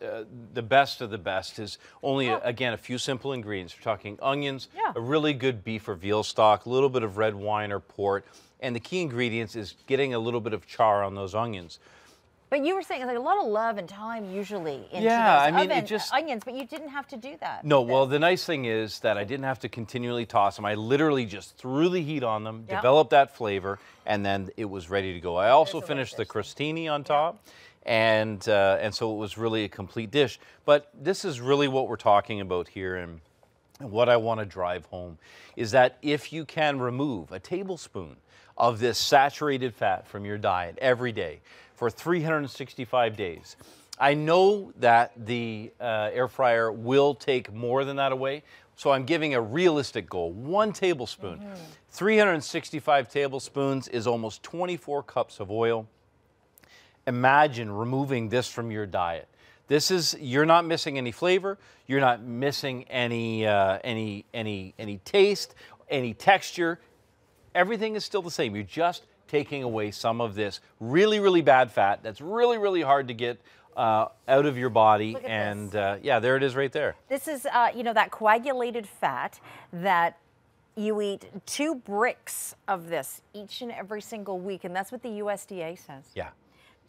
the best of the best. Is only again a few simple ingredients. We're talking onions, a really good beef or veal stock, a little bit of red wine or port, and the key ingredients is getting a little bit of char on those onions. But you were saying like a lot of love and time usually into Yeah, those I mean, onions, but you didn't have to do that. No, well, the nice thing is that I didn't have to continually toss them. I literally just threw the heat on them, developed that flavor, and then it was ready to go. I also finished the crostini on top, and so it was really a complete dish. But this is really what we're talking about here, and what I want to drive home is that if you can remove a tablespoon of this saturated fat from your diet every day for 365 days, I know that the air fryer will take more than that away, so I'm giving a realistic goal, 1 tablespoon. 365 tablespoons is almost 24 cups of oil. Imagine removing this from your diet. This is, you're not missing any flavor, you're not missing any taste, any texture. Everything is still the same. You're just taking away some of this really, really bad fat that's really, really hard to get out of your body. And yeah, there it is right there. This is, you know, that coagulated fat that you eat 2 bricks of this each and every single week, and that's what the USDA says. Yeah.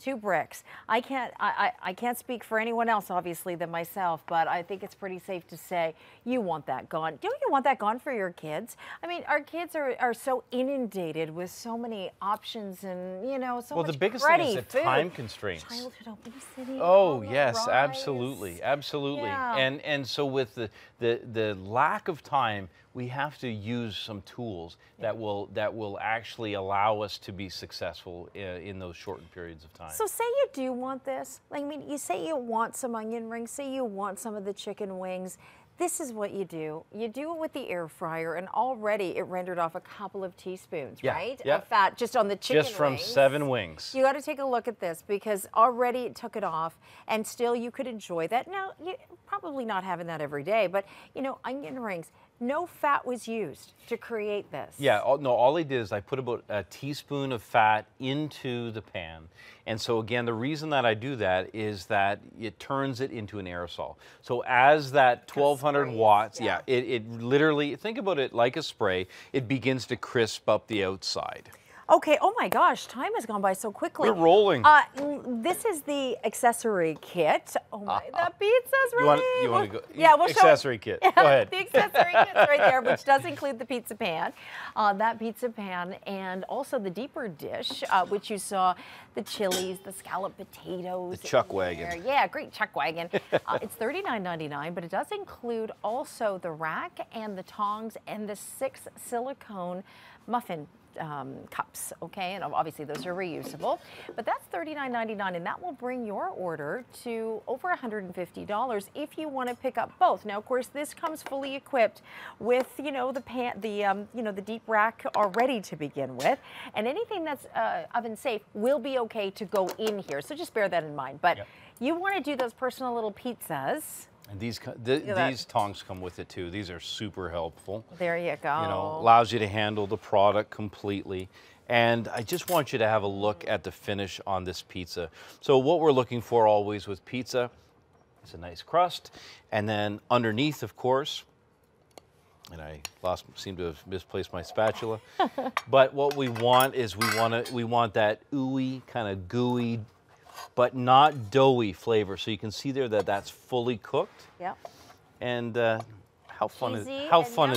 2 bricks. I can't speak for anyone else, obviously, than myself, but I think it's pretty safe to say you want that gone. Don't you want that gone for your kids? I mean, our kids are so inundated with so many options and, you know, so much Well, the biggest thing is the food. time constraints. Childhood obesity. Oh, on the yes, rise. absolutely, absolutely. Yeah. And so with the lack of time, we have to use some tools that will actually allow us to be successful in those shortened periods of time. So say you do want this. Like, I mean, you say you want some onion rings, say you want some of the chicken wings. This is what you do. You do it with the air fryer, and already it rendered off a couple of teaspoons, right? Yeah. Of fat just on the chicken Just from wings. 7 wings. You got to take a look at this because already it took it off, and still you could enjoy that. Now, you probably not having that every day, but you know, onion rings. No fat was used to create this. Yeah, no, all I did is I put about a teaspoon of fat into the pan. And so again, the reason that I do that is that it turns it into an aerosol. So as that 1200 watts, it literally, think about it like a spray, it begins to crisp up the outside. Okay, oh my gosh, time has gone by so quickly. We're rolling. This is the accessory kit. Oh my, that pizza's ready. You want to go? Yeah, we'll accessory kit. Go ahead. The accessory kit's right there, which does include the pizza pan. That pizza pan and also the deeper dish, which you saw the chilies, the scalloped potatoes. The chuck wagon. Yeah, great chuck wagon. It's $39.99, but it does include also the rack and the tongs and the 6 silicone muffin cups, okay, and obviously those are reusable, but that's $39.99, and that will bring your order to over $150 if you want to pick up both. Now, of course, this comes fully equipped with, you know, the pan, the deep rack already to begin with, and anything that's oven safe will be okay to go in here. So just bear that in mind. But you want to do those personal little pizzas. And these tongs come with it too. These are super helpful. There you go. You know, allows you to handle the product completely. And I just want you to have a look at the finish on this pizza. So what we're looking for always with pizza is a nice crust. And then underneath, of course, and I seem to have misplaced my spatula. But what we want is we want that ooey, kind of gooey, but not doughy flavor. So you can see there that that's fully cooked. Yep. And how fun is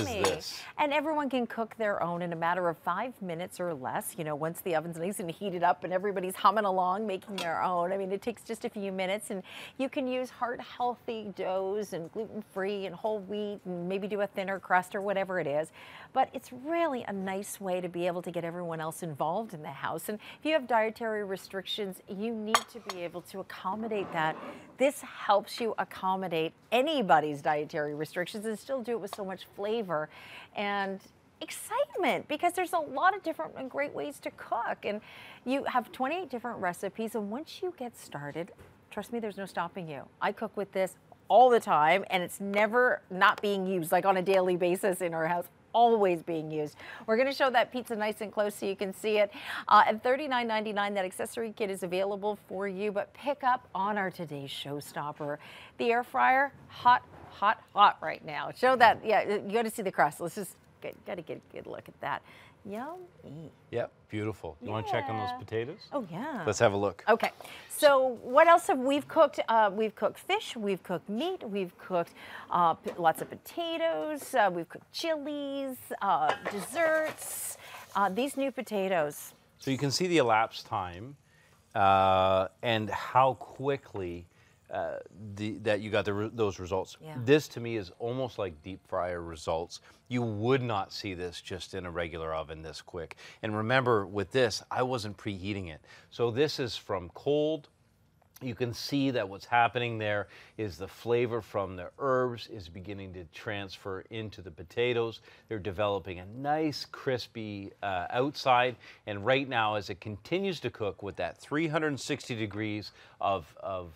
this? And everyone can cook their own in a matter of 5 minutes or less. You know, once the oven's nice and heated up and everybody's humming along making their own. I mean, it takes just a few minutes, and you can use heart healthy doughs and gluten-free and whole wheat and maybe do a thinner crust or whatever it is. But it's really a nice way to be able to get everyone else involved in the house. And if you have dietary restrictions, you need to be able to accommodate that. This helps you accommodate anybody's dietary restrictions and still do it with so much flavor and excitement, because there's a lot of different and great ways to cook. And you have 28 different recipes, and once you get started, trust me, there's no stopping you. I cook with this all the time, and it's never not being used, like on a daily basis in our house. Always being used. We're going to show that pizza nice and close so you can see it. At $39.99, that accessory kit is available for you, but pick up on our today's showstopper. The air fryer, hot, hot, hot right now. Show that, yeah, you got to see the crust. Let's just, got to get a good look at that. Yummy. Yep, beautiful. You want to check on those potatoes? Oh, yeah. Let's have a look. Okay, so what else have we cooked? We've cooked fish, we've cooked meat, we've cooked lots of potatoes, we've cooked chilies, desserts, these new potatoes. So you can see the elapsed time and how quickly that you got those results. Yeah. This to me is almost like deep fryer results. You would not see this just in a regular oven this quick. And remember, with this, I wasn't preheating it. So this is from cold. You can see that what's happening there is the flavor from the herbs is beginning to transfer into the potatoes. They're developing a nice crispy outside, and right now as it continues to cook with that 360 degrees of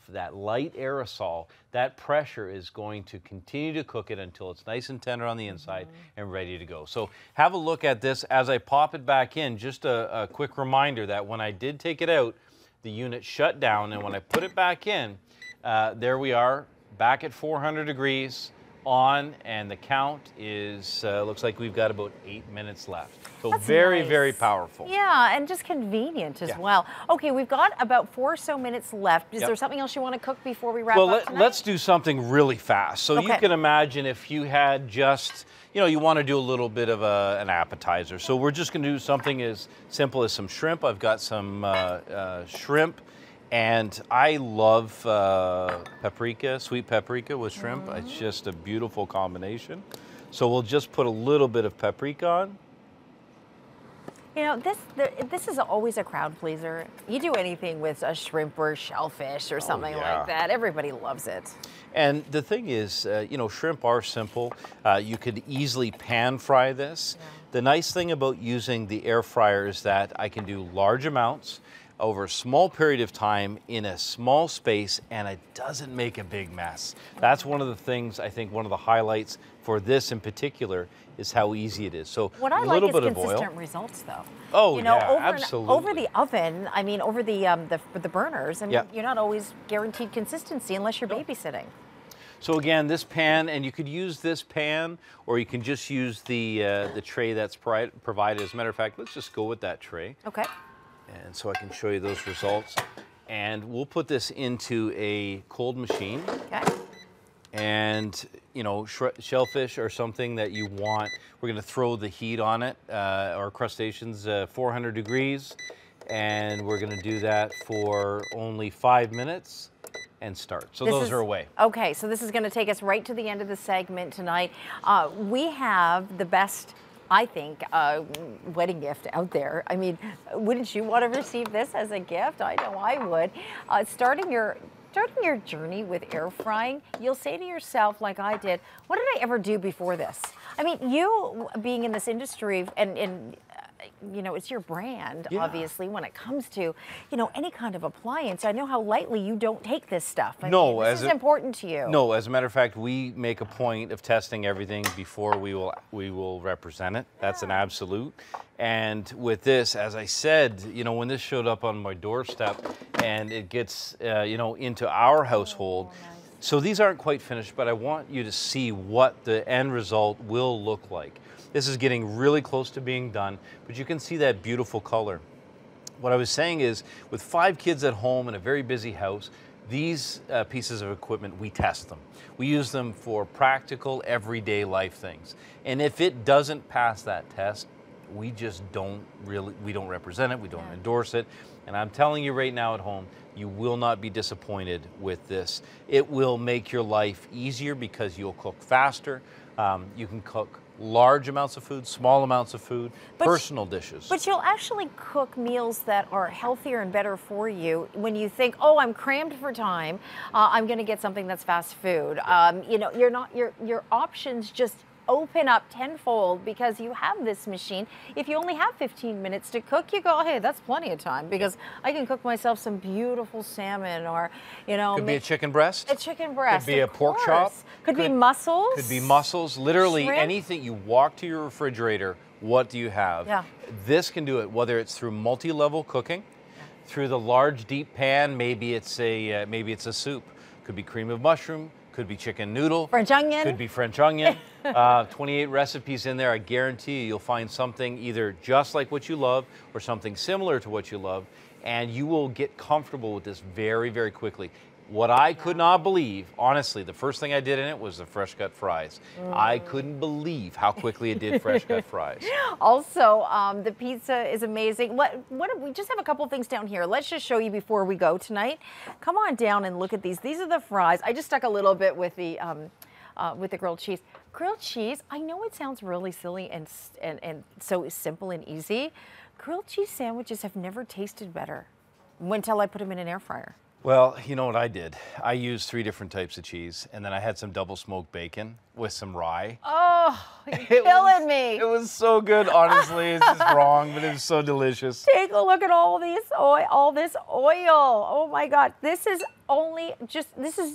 that light aerosol, that pressure is going to continue to cook it until it's nice and tender on the inside and ready to go. So have a look at this as I pop it back in. Just a quick reminder that when I did take it out, the unit shut down, and when I put it back in, there we are, back at 400 degrees on, and the count is, looks like we've got about 8 minutes left. So That's very, nice. very powerful. Yeah, and just convenient as well. Okay, we've got about 4 or so minutes left. Is Yep. there something else you want to cook before we wrap Well, up tonight? let's do something really fast. So you Okay. can imagine if you had just, you know, you want to do a little bit of an appetizer. So we're just going to do something as simple as some shrimp. I've got some shrimp, and I love paprika, sweet paprika with shrimp. It's just a beautiful combination. So we'll just put a little bit of paprika on. You know, this is always a crowd pleaser. You do anything with a shrimp or shellfish or something yeah. like that, everybody loves it. And the thing is, you know, shrimp are simple. You could easily pan fry this. Yeah. The nice thing about using the air fryer is that I can do large amounts over a small period of time in a small space, and it doesn't make a big mess. That's one of the things, I think one of the highlights for this in particular is how easy it is. So what I a little like bit is of oil. consistent results, though. Oh, you know, yeah, absolutely. Over the oven, I mean, over the burners, I mean, you're not always guaranteed consistency unless you're babysitting. So again, this pan, and you could use this pan, or you can just use the tray that's provided. As a matter of fact, let's just go with that tray. Okay. And so I can show you those results. And we'll put this into a cold machine. Okay. And, you know, shellfish are something that you want. We're going to throw the heat on it. Our crustaceans, 400 degrees. And we're going to do that for only 5 minutes and start. So those are away. Okay, so this is going to take us right to the end of the segment tonight. We have the best, I think, wedding gift out there. I mean, wouldn't you want to receive this as a gift? I know I would. Starting your journey with air frying, you'll say to yourself, like I did, what did I ever do before this? I mean, you being in this industry and you know, it's your brand, obviously, when it comes to, you know, any kind of appliance. I know how lightly you don't take this stuff. I mean, this is important to you. No, as a matter of fact, we make a point of testing everything before we will represent it. That's an absolute. And with this, as I said, you know, when this showed up on my doorstep and it gets, you know, into our household, so these aren't quite finished, but I want you to see what the end result will look like. This is getting really close to being done, but you can see that beautiful color. What I was saying is, with 5 kids at home in a very busy house, these pieces of equipment, we test them. We use them for practical, everyday life things. And if it doesn't pass that test, we just don't represent it, we don't endorse it. And I'm telling you right now at home, you will not be disappointed with this. It will make your life easier because you'll cook faster. You can cook large amounts of food, small amounts of food, personal dishes. But you'll actually cook meals that are healthier and better for you when you think, oh, I'm crammed for time, I'm going to get something that's fast food. You know, your options just open up tenfold because you have this machine. If you only have 15 minutes to cook, you go, hey, that's plenty of time because I can cook myself some beautiful salmon, or, you know. Could be a chicken breast. A chicken breast. Could be a pork chop. Could be mussels. Could be mussels. Literally shrimp. Anything. You walk to your refrigerator, what do you have? Yeah. This can do it, whether it's through multi-level cooking, through the large deep pan, maybe it's a soup. Could be cream of mushroom. Could be chicken noodle. French onion. Could be French onion. 28 recipes in there. I guarantee you'll find something either just like what you love or something similar to what you love, and you will get comfortable with this very, very quickly. What I could not believe, honestly, the first thing I did in it was the fresh cut fries. I couldn't believe how quickly it did fresh cut fries. Also, the pizza is amazing. We just have a couple things down here. Let's just show you before we go tonight. Come on down and look at these. These are the fries. I just stuck a little bit with the grilled cheese. Grilled cheese, I know it sounds really silly and so simple and easy. Grilled cheese sandwiches have never tasted better until I put them in an air fryer. Well, you know what I did? I used 3 different types of cheese, and then I had some double smoked bacon with some rye. Oh, you're killing me. It was so good, honestly. It's just wrong, but it was so delicious. Take a look at all this oil. Oh my God, this is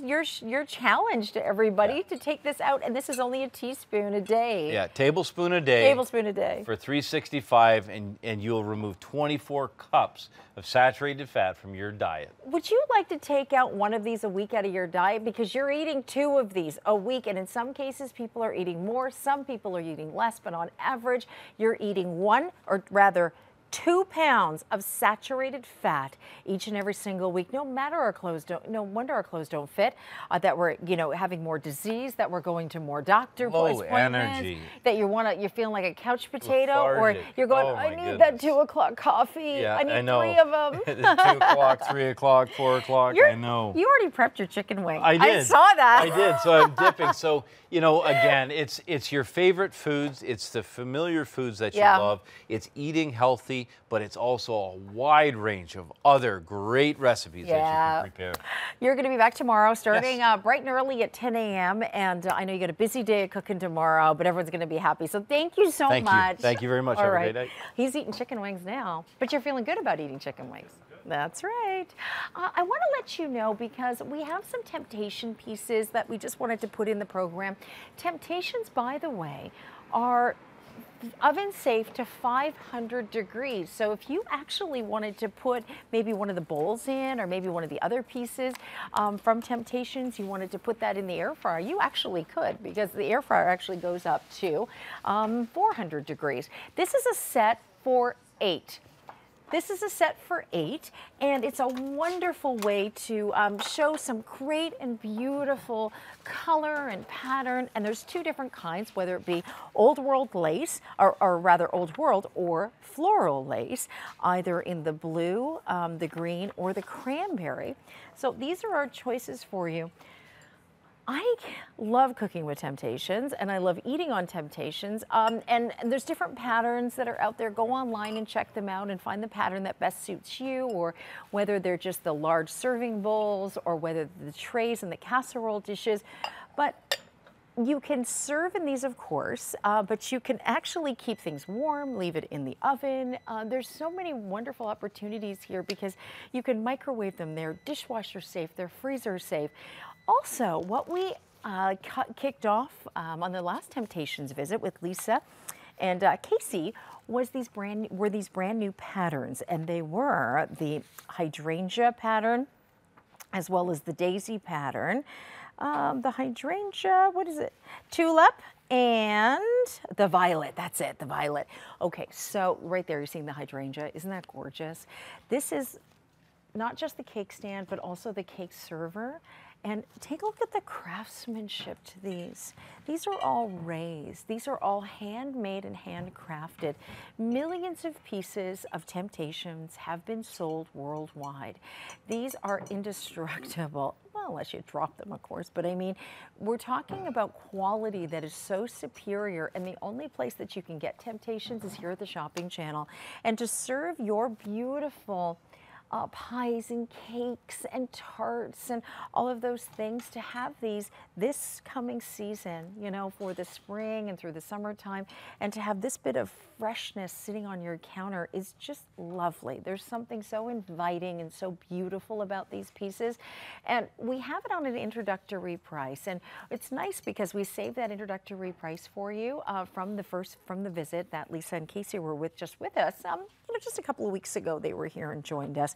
your challenge to everybody to take this out, and this is only a teaspoon a day. Yeah, tablespoon a day. Tablespoon a day. For $3.65, and you'll remove 24 cups of saturated fat from your diet. Would you like to take out one of these a week out of your diet? Because you're eating 2 of these a week, and in some cases people are eating more, some people are eating less, but on average you're eating 1, or rather 2 pounds of saturated fat each and every single week. No wonder our clothes don't fit, that we're, you know, having more disease, that we're going to more doctor appointments, energy, that you're feeling like a couch potato, lethargic. Or you're going, I need that 2 o'clock coffee. Yeah, I need I know. 3 of them. 2 o'clock, 3 o'clock, 4 o'clock. I know. You already prepped your chicken wing. I did. I saw that. I did. So I'm dipping. So, you know, again, it's your favorite foods. It's the familiar foods that you love. It's eating healthy. recipe, but it's also a wide range of other great recipes that you can prepare. You're going to be back tomorrow starting bright and early at 10 a.m. And I know you got a busy day of cooking tomorrow, but everyone's going to be happy. So thank you so much. Thank you very much. Have a great night. He's eating chicken wings now, but you're feeling good about eating chicken wings. That's right. I want to let you know, because we have some temptation pieces that we just wanted to put in the program. Temptations, by the way, are oven safe to 500 degrees. So if you actually wanted to put maybe one of the bowls in, or maybe one of the other pieces from Temptations, you wanted to put that in the air fryer, you actually could, because the air fryer actually goes up to 400 degrees. This is a set for 8. This is a set for 8, and it's a wonderful way to show some great and beautiful color and pattern. And there's 2 different kinds, whether it be old world lace, or rather old world or floral lace, either in the blue, the green, or the cranberry. So these are our choices for you. I love cooking with Temptations, and I love eating on Temptations. And there's different patterns that are out there. Go online and check them out and find the pattern that best suits you, or whether they're just the large serving bowls, or whether the trays and the casserole dishes. But you can serve in these, of course, but you can actually keep things warm, leave it in the oven. There's so many wonderful opportunities here, because you can microwave them. They're dishwasher safe, they're freezer safe. Also, what we kicked off on the last Temptations visit with Lisa and Casey was these brand new patterns, and they were the hydrangea pattern as well as the daisy pattern. The hydrangea, what is it? Tulip and the violet. That's it, the violet. Okay, so right there you're seeing the hydrangea. Isn't that gorgeous? This is not just the cake stand, but also the cake server. And take a look at the craftsmanship to these. These are all raised. These are all handmade and handcrafted. Millions of pieces of Temptations have been sold worldwide. These are indestructible. Well, unless you drop them, of course. But I mean, we're talking about quality that is so superior, and the only place that you can get Temptations is here at the Shopping Channel. And to serve your beautiful pies and cakes and tarts and all of those things, to have these this coming season, you know, for the spring and through the summertime, and to have this bit of freshness sitting on your counter is just lovely. There's something so inviting and so beautiful about these pieces, and we have it on an introductory price. And it's nice because we save that introductory price for you from the visit that Lisa and Casey were just with us. You know, just a couple of weeks ago they were here and joined us.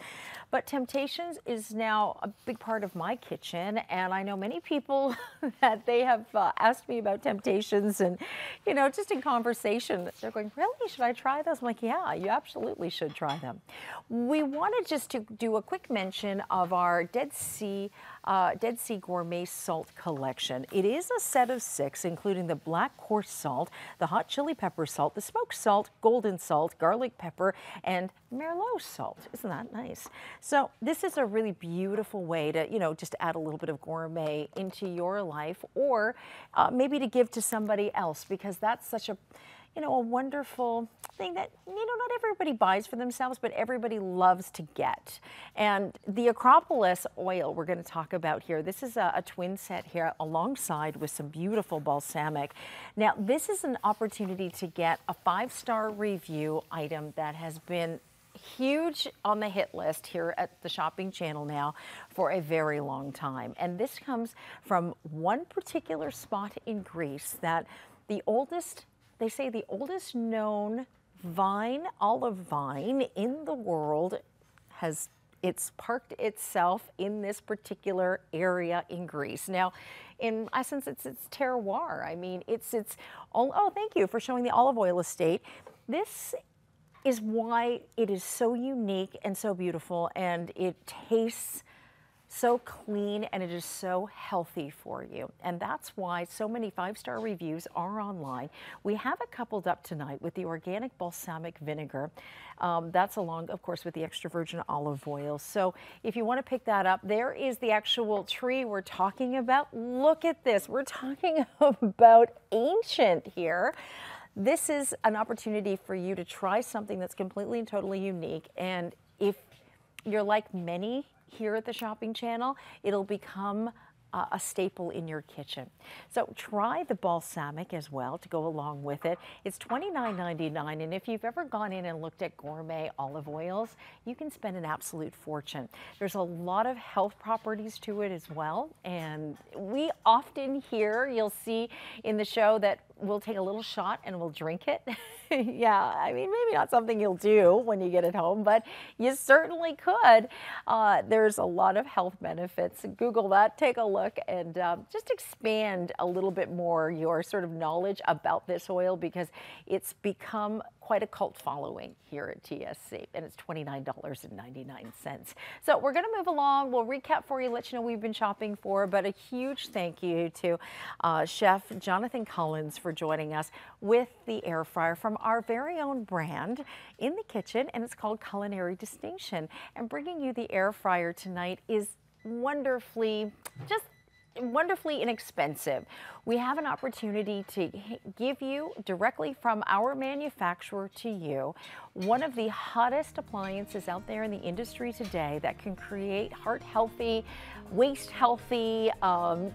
But Temptations is now a big part of my kitchen, and I know many people that they have asked me about Temptations, and, you know, just in conversation, they're going, really, should I try those? I'm like, yeah, you absolutely should try them. We wanted just to do a quick mention of our Dead Sea Gourmet Salt Collection. It is a set of 6, including the black coarse salt, the hot chili pepper salt, the smoked salt, golden salt, garlic pepper, and Merlot salt. Isn't that nice? So this is a really beautiful way to, you know, just add a little bit of gourmet into your life, or maybe to give to somebody else, because that's such a, you know, a wonderful thing that, you know, not everybody buys for themselves, but everybody loves to get. And the Acropolis oil we're going to talk about here, this is a twin set here alongside with some beautiful balsamic. Now, this is an opportunity to get a 5-star review item that has been huge on the hit list here at the Shopping Channel now for a very long time. And this comes from one particular spot in Greece that the oldest, they say the oldest known olive vine in the world it's parked itself in this particular area in Greece. Now, in essence, it's terroir. I mean, oh, thank you for showing the olive oil estate. This is why it is so unique and so beautiful, and it tastes so clean, and it is so healthy for you. And that's why so many 5-star reviews are online. We have it coupled up tonight with the organic balsamic vinegar. That's along, of course, with the extra virgin olive oil. So if you want to pick that up, there is the actual tree we're talking about. Look at this. We're talking about ancient here. this is an opportunity for you to try something that's completely and totally unique. And if you're like many here at the Shopping Channel, it'll become a staple in your kitchen. So try the balsamic as well to go along with it. It's $29.99, and if you've ever gone in and looked at gourmet olive oils, you can spend an absolute fortune. There's a lot of health properties to it as well, and we often hear, you'll see in the show, that we'll take a little shot and we'll drink it. Yeah, I mean, maybe not something you'll do when you get it home, but you certainly could. There's a lot of health benefits. Google that, take a look, and just expand a little bit more your sort of knowledge about this oil, because it's become quite a cult following here at TSC, and it's $29.99. So we're going to move along. We'll recap for you, let you know we've been shopping for, but a huge thank you to Chef Jonathan Collins for joining us with the air fryer from our very own brand in the kitchen, and it's called Culinary Distinction. And bringing you the air fryer tonight is wonderfully inexpensive. We have an opportunity to give you directly from our manufacturer to you one of the hottest appliances out there in the industry today that can create heart healthy, waist healthy,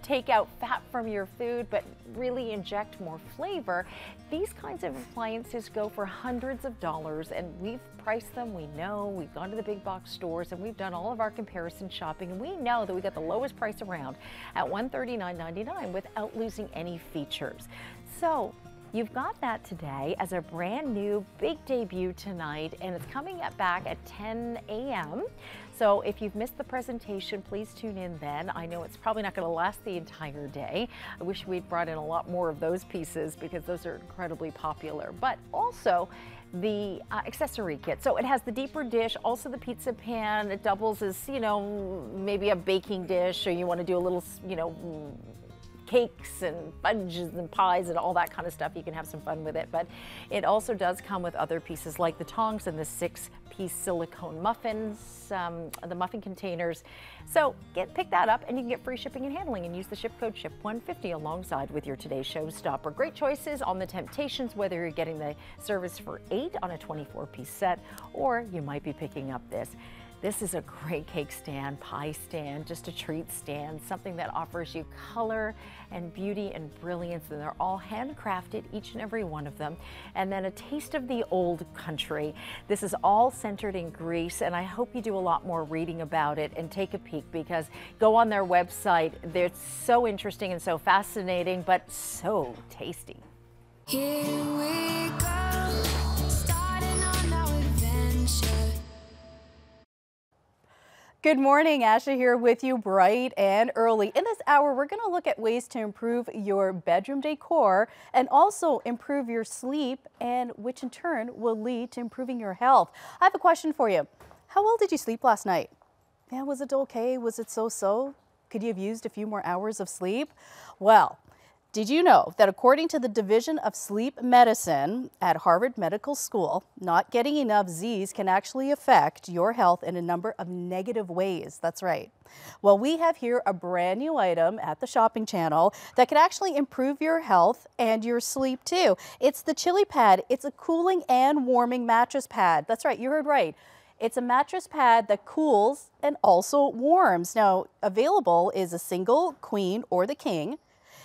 take out fat from your food, but really inject more flavor. These kinds of appliances go for hundreds of dollars, and we've priced them. We know, we've gone to the big box stores and we've done all of our comparison shopping, and we know that we got the lowest price around at $139.99 without losing any features. So you've got that today as a brand new big debut tonight, and it's coming back at 10 a.m. So if you've missed the presentation, please tune in then. I know it's probably not going to last the entire day. I wish we'd brought in a lot more of those pieces because those are incredibly popular. But also the accessory kit. So it has the deeper dish, also the pizza pan. It doubles as, you know, maybe a baking dish, or you want to do a little, you know, cakes and fudges and pies and all that kind of stuff. You can have some fun with it, but it also does come with other pieces like the tongs and the 6-piece silicone muffins, the muffin containers. So pick that up, and you can get free shipping and handling, and use the ship code SHIP150 alongside with your today's showstopper. Great choices on the Temptations, whether you're getting the service for 8 on a 24-piece set, or you might be picking up this. This is a great cake stand, pie stand, just a treat stand, something that offers you color and beauty and brilliance, and they're all handcrafted, each and every one of them. And then a taste of the old country. This is all centered in Greece, and I hope you do a lot more reading about it and take a peek, because go on their website. They're so interesting and so fascinating, but so tasty. Here we go, starting on our adventure. Good morning, Asha here with you bright and early. In this hour, we're going to look at ways to improve your bedroom decor and also improve your sleep, and which in turn will lead to improving your health. I have a question for you. How well did you sleep last night? Yeah, was it okay? Was it so-so? Could you have used a few more hours of sleep? Well, did you know that according to the Division of Sleep Medicine at Harvard Medical School, not getting enough Z's can actually affect your health in a number of negative ways? That's right. Well, we have here a brand new item at the Shopping Channel that can actually improve your health and your sleep too. It's the Chili Pad. It's a cooling and warming mattress pad. That's right, you heard right. It's a mattress pad that cools and also warms. Now, available is a single, queen, or the king.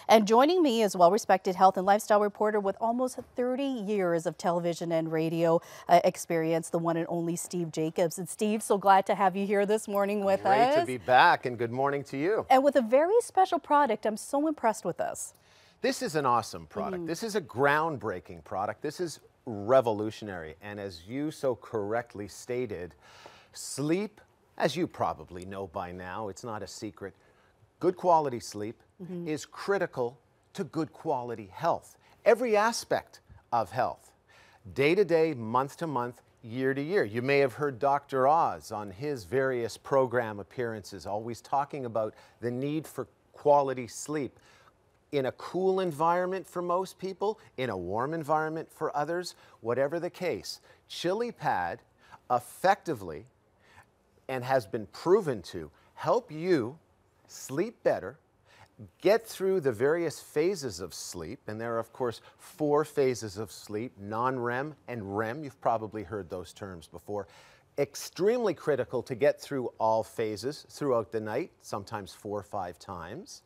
And joining me is well-respected health and lifestyle reporter with almost 30 years of television and radio experience, the one and only Steve Jacobs. And Steve, so glad to have you here this morning with us. Great to be back, and good morning to you. And with a very special product. I'm so impressed with this. This is an awesome product. This is a groundbreaking product. This is revolutionary. And as you so correctly stated, sleep, as you probably know by now, it's not a secret, good quality sleep is critical to good quality health. Every aspect of health, day to day, month to month, year to year. You may have heard Dr. Oz on his various program appearances always talking about the need for quality sleep in a cool environment for most people, in a warm environment for others. Whatever the case, Chili Pad effectively and has been proven to help you sleep better, get through the various phases of sleep, and there are, of course, 4 phases of sleep, non-REM and REM. You've probably heard those terms before. Extremely critical to get through all phases throughout the night, sometimes 4 or 5 times,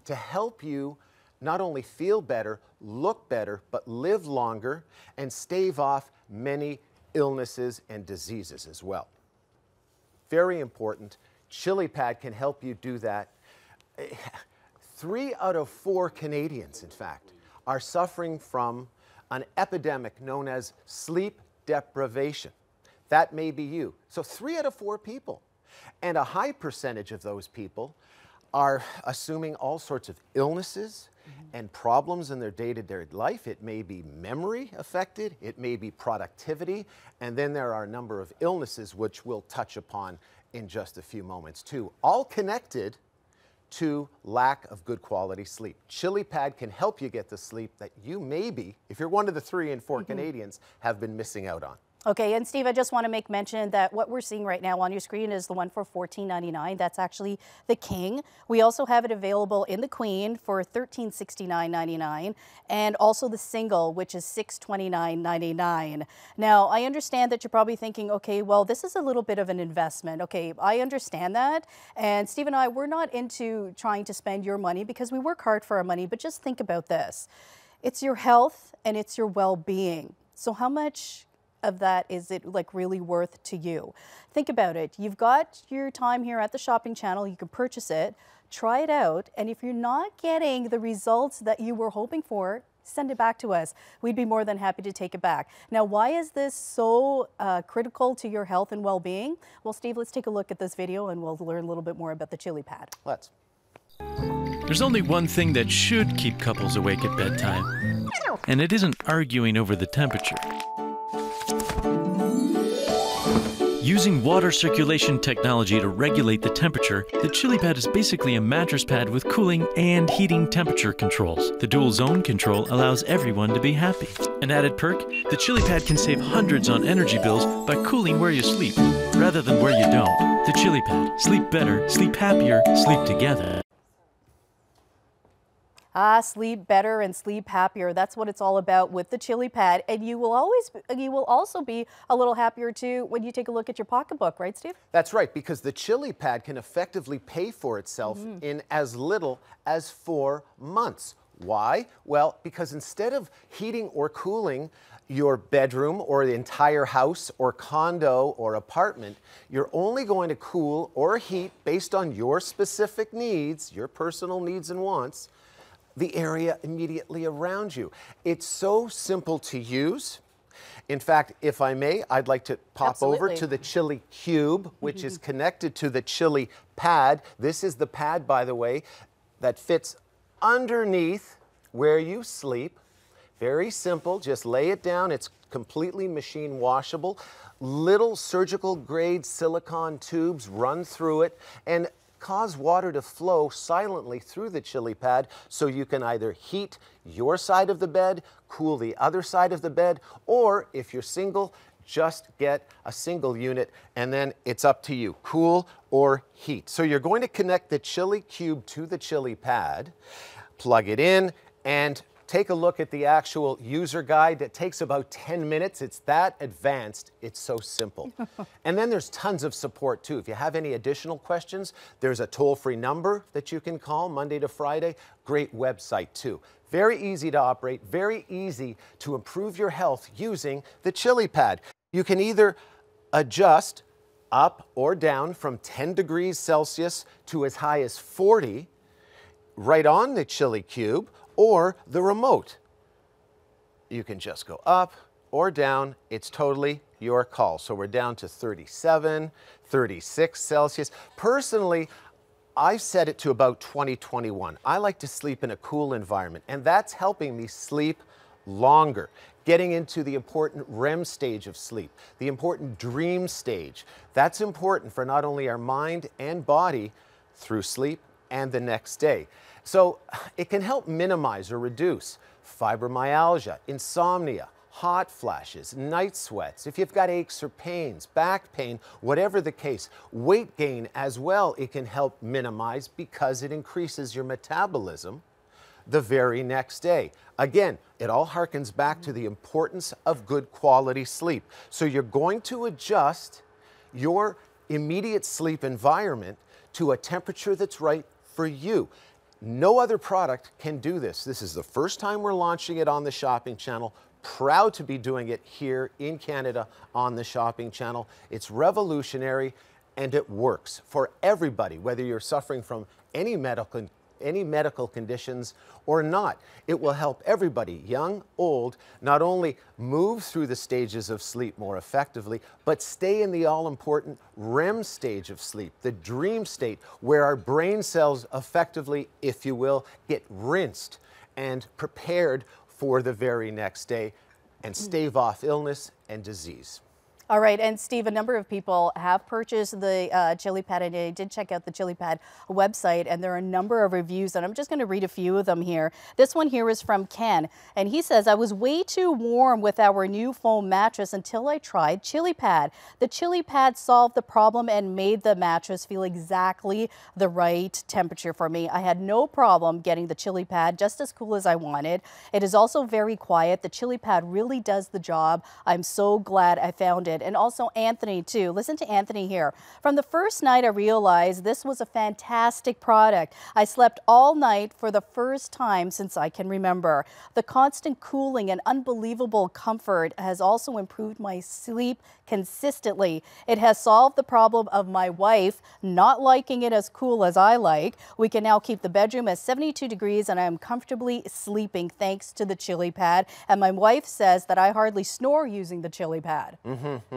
to help you not only feel better, look better, but live longer and stave off many illnesses and diseases as well. Very important. Chili Pad can help you do that. 3 out of 4 Canadians, in fact, are suffering from an epidemic known as sleep deprivation. That may be you. So 3 out of 4 people. And a high percentage of those people are assuming all sorts of illnesses and problems in their day-to-day life. It may be memory affected, it may be productivity, and then there are a number of illnesses which we'll touch upon in just a few moments too, all connected to lack of good quality sleep. Chili Pad can help you get the sleep that you maybe, if you're one of the 3 in 4 Canadians, have been missing out on. Okay, and Steve, I just want to make mention that what we're seeing right now on your screen is the one for $14.99. That's actually the King. We also have it available in the Queen for $1369.99, and also the single, which is $629.99. Now, I understand that you're probably thinking, okay, well, this is a little bit of an investment. Okay, I understand that. And Steve and I, we're not into trying to spend your money because we work hard for our money, but just think about this. It's your health and it's your well-being. So how much of that is it like really worth to you? Think about it. You've got your time here at the shopping channel. You can purchase it, try it out, and if you're not getting the results that you were hoping for, send it back to us. We'd be more than happy to take it back. Now, why is this so critical to your health and well-being? Well, Steve, let's take a look at this video and we'll learn a little bit more about the Chili Pad. Let's. There's only one thing that should keep couples awake at bedtime, and it isn't arguing over the temperature. Using water circulation technology to regulate the temperature, the Chili Pad is basically a mattress pad with cooling and heating temperature controls. The dual zone control allows everyone to be happy. An added perk, the Chili Pad can save hundreds on energy bills by cooling where you sleep, rather than where you don't. The Chili Pad. Sleep better, sleep happier, sleep together. Sleep better and sleep happier. That's what it's all about with the Chili Pad. And you will also be a little happier too when you take a look at your pocketbook, right, Steve? That's right, because the Chili Pad can effectively pay for itself in as little as 4 months. Why? Well, because instead of heating or cooling your bedroom or the entire house or condo or apartment, you're only going to cool or heat based on your specific needs, your personal needs and wants, the area immediately around you. It's so simple to use. In fact, if I may, I'd like to pop over to the Chili Cube, which is connected to the Chili Pad. This is the pad, by the way, that fits underneath where you sleep. Very simple, just lay it down. It's completely machine washable. Little surgical grade silicone tubes run through it and cause water to flow silently through the Chili Pad so you can either heat your side of the bed, cool the other side of the bed, or if you're single, just get a single unit and then it's up to you, cool or heat. So you're going to connect the Chili Cube to the Chili Pad, plug it in, and take a look at the actual user guide. That takes about 10 minutes. It's that advanced. It's so simple. And then there's tons of support too. If you have any additional questions, there's a toll-free number that you can call Monday to Friday. Great website too. Very easy to operate, very easy to improve your health using the Chili Pad. You can either adjust up or down from 10 degrees Celsius to as high as 40 right on the Chili Cube, or the remote. You can just go up or down. It's totally your call. So we're down to 37, 36 Celsius. Personally, I've set it to about 20, 21. I like to sleep in a cool environment, and that's helping me sleep longer, getting into the important REM stage of sleep, the important dream stage. That's important for not only our mind and body through sleep and the next day. So it can help minimize or reduce fibromyalgia, insomnia, hot flashes, night sweats, if you've got aches or pains, back pain, whatever the case, weight gain as well, it can help minimize because it increases your metabolism the very next day. Again, it all harkens back to the importance of good quality sleep. So you're going to adjust your immediate sleep environment to a temperature that's right for you. No other product can do this. This is the first time we're launching it on the shopping channel. Proud to be doing it here in Canada on the shopping channel. It's revolutionary and it works for everybody, whether you're suffering from any medical conditions or not. It will help everybody, young, old, not only move through the stages of sleep more effectively, but stay in the all-important REM stage of sleep, the dream state, where our brain cells effectively, if you will, get rinsed and prepared for the very next day and stave off illness and disease. All right, and Steve, a number of people have purchased the Chili Pad, and I did check out the Chili Pad website, and there are a number of reviews, and I'm just going to read a few of them here. This one here is from Ken, and he says, I was way too warm with our new foam mattress until I tried Chili Pad. The Chili Pad solved the problem and made the mattress feel exactly the right temperature for me. I had no problem getting the Chili Pad just as cool as I wanted. It is also very quiet. The Chili Pad really does the job. I'm so glad I found it. And also Anthony too. Listen to Anthony here. From the first night I realized this was a fantastic product. I slept all night for the first time since I can remember. The constant cooling and unbelievable comfort has also improved my sleep consistently. It has solved the problem of my wife not liking it as cool as I like. We can now keep the bedroom at 72 degrees and I am comfortably sleeping thanks to the Chili Pad. And my wife says that I hardly snore using the Chili Pad.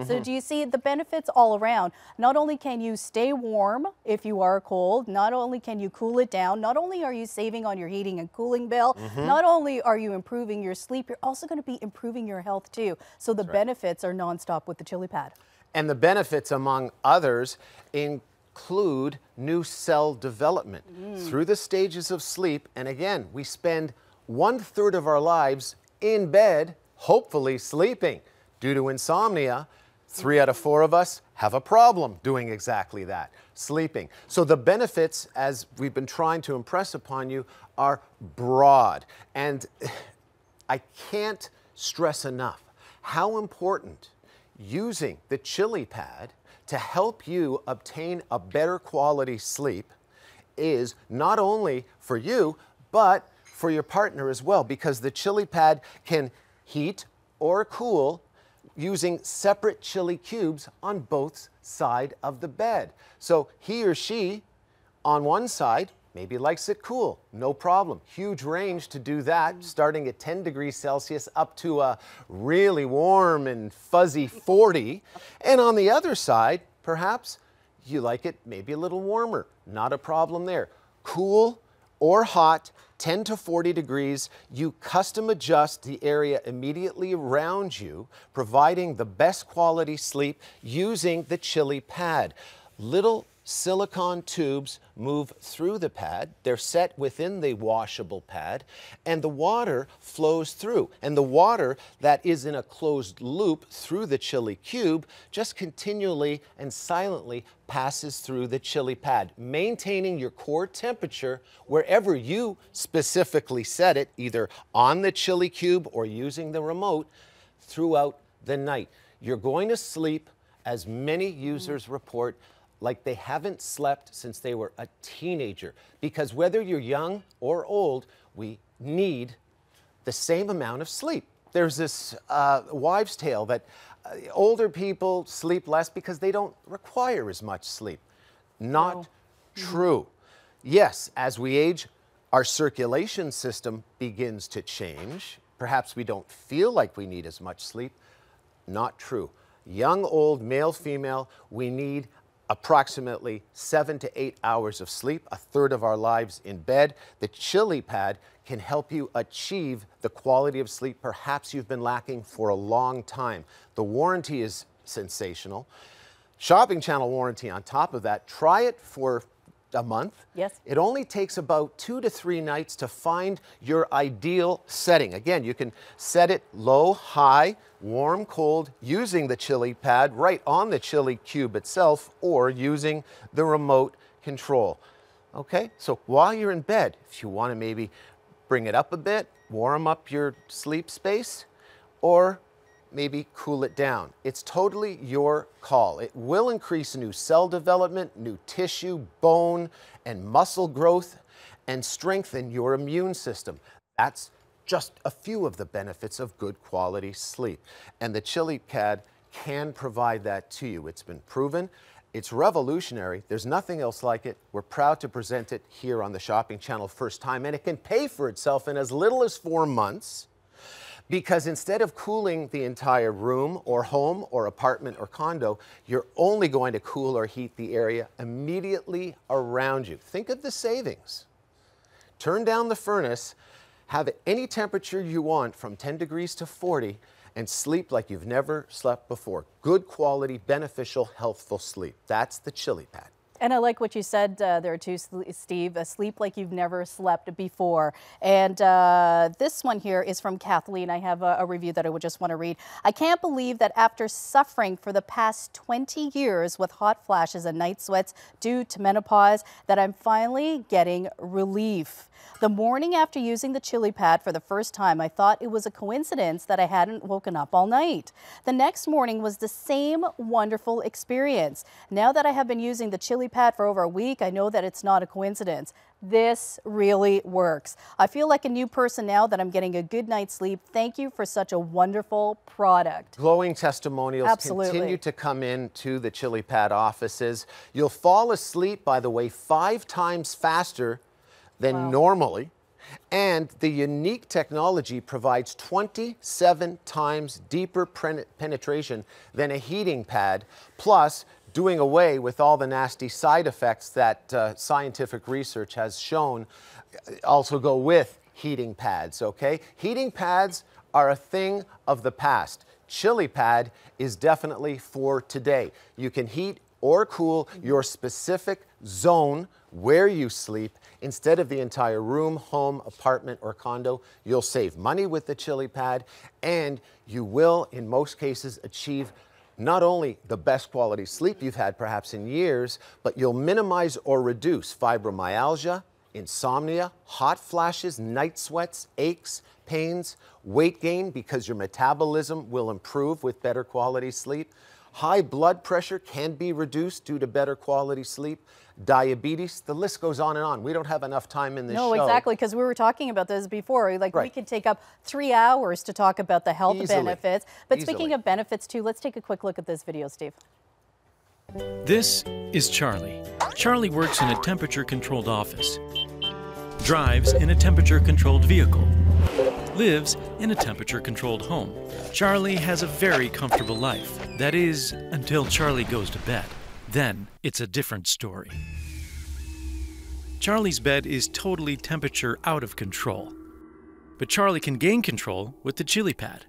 So do you see the benefits all around? Not only can you stay warm if you are cold, not only can you cool it down, not only are you saving on your heating and cooling bill, not only are you improving your sleep, you're also going to be improving your health too. So the benefits are nonstop with the Chili Pad. And the benefits, among others, include new cell development through the stages of sleep. And again, we spend 1/3 of our lives in bed, hopefully sleeping. Due to insomnia, 3 out of 4 of us have a problem doing exactly that, sleeping. So the benefits, as we've been trying to impress upon you, are broad. And I can't stress enough how important using the Chili Pad to help you obtain a better quality sleep is, not only for you, but for your partner as well, because the Chili Pad can heat or cool using separate chili cubes on both sides of the bed. So he or she on one side maybe likes it cool, no problem. Huge range to do that, starting at 10 degrees Celsius up to a really warm and fuzzy 40. And on the other side, perhaps you like it maybe a little warmer, not a problem there. Cool or hot, 10 to 40 degrees, you custom adjust the area immediately around you, providing the best quality sleep using the Chili Pad. Little silicone tubes move through the pad. They're set within the washable pad, and the water flows through. And the water that is in a closed loop through the chili cube just continually and silently passes through the Chili Pad, maintaining your core temperature wherever you specifically set it, either on the chili cube or using the remote, throughout the night. You're going to sleep, as many users report, like they haven't slept since they were a teenager. Because whether you're young or old, we need the same amount of sleep. There's this wives' tale that older people sleep less because they don't require as much sleep. Not true. Yes, as we age, our circulation system begins to change. Perhaps we don't feel like we need as much sleep. Not true. Young, old, male, female, we need approximately 7 to 8 hours of sleep, 1/3 of our lives in bed. The Chili Pad can help you achieve the quality of sleep perhaps you've been lacking for a long time. The warranty is sensational. Shopping channel warranty on top of that. Try it for a month. Yes. It only takes about 2 to 3 nights to find your ideal setting. Again, you can set it low, high, warm, cold, using the chili pad right on the chili cube itself or using the remote control. Okay, so while you're in bed, if you want to maybe bring it up a bit, warm up your sleep space, or maybe cool it down. It's totally your call. It will increase new cell development, new tissue, bone, and muscle growth, and strengthen your immune system. That's just a few of the benefits of good quality sleep. And the chili pad can provide that to you. It's been proven. It's revolutionary. There's nothing else like it. We're proud to present it here on the Shopping Channel first time, and it can pay for itself in as little as 4 months. Because instead of cooling the entire room or home or apartment or condo, you're only going to cool or heat the area immediately around you. Think of the savings. Turn down the furnace, have any temperature you want from 10 degrees to 40, and sleep like you've never slept before. Good quality, beneficial, healthful sleep. That's the chili pad. And I like what you said there too, Steve, sleep like you've never slept before. And this one here is from Kathleen. I have a review that I would just want to read. I can't believe that after suffering for the past 20 years with hot flashes and night sweats due to menopause, that I'm finally getting relief. The morning after using the chili pad for the first time, I thought it was a coincidence that I hadn't woken up all night. The next morning was the same wonderful experience. Now that I have been using the chili pad for over a week, I know that it's not a coincidence. This really works. I feel like a new person now that I'm getting a good night's sleep. Thank you for such a wonderful product. Glowing testimonials continue to come in to the chili pad offices. You'll fall asleep, by the way, 5 times faster than normally. And the unique technology provides 27 times deeper penetration than a heating pad, plus doing away with all the nasty side effects that scientific research has shown also go with heating pads, okay? Heating pads are a thing of the past. Chili pad is definitely for today. You can heat or cool your specific zone where you sleep instead of the entire room, home, apartment, or condo. You'll save money with the chili pad, and you will, in most cases, achieve not only the best quality sleep you've had perhaps in years, but you'll minimize or reduce fibromyalgia, insomnia, hot flashes, night sweats, aches, pains, weight gain because your metabolism will improve with better quality sleep. High blood pressure can be reduced due to better quality sleep. Diabetes, the list goes on and on. We don't have enough time in this show. No, exactly, because we were talking about this before. Like, we could take up 3 hours to talk about the health benefits. But speaking of benefits too, let's take a quick look at this video, Steve. This is Charlie. Charlie works in a temperature-controlled office, drives in a temperature-controlled vehicle, lives in a temperature-controlled home. Charlie has a very comfortable life. That is, until Charlie goes to bed. Then it's a different story. Charlie's bed is totally temperature out of control. But Charlie can gain control with the chili pad.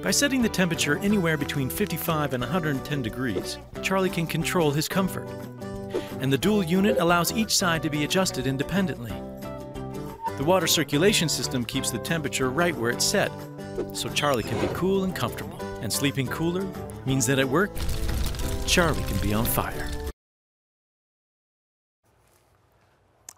By setting the temperature anywhere between 55 and 110 degrees, Charlie can control his comfort. And the dual unit allows each side to be adjusted independently. The water circulation system keeps the temperature right where it's set, so Charlie can be cool and comfortable. And sleeping cooler means that at work, Charlie can be on fire.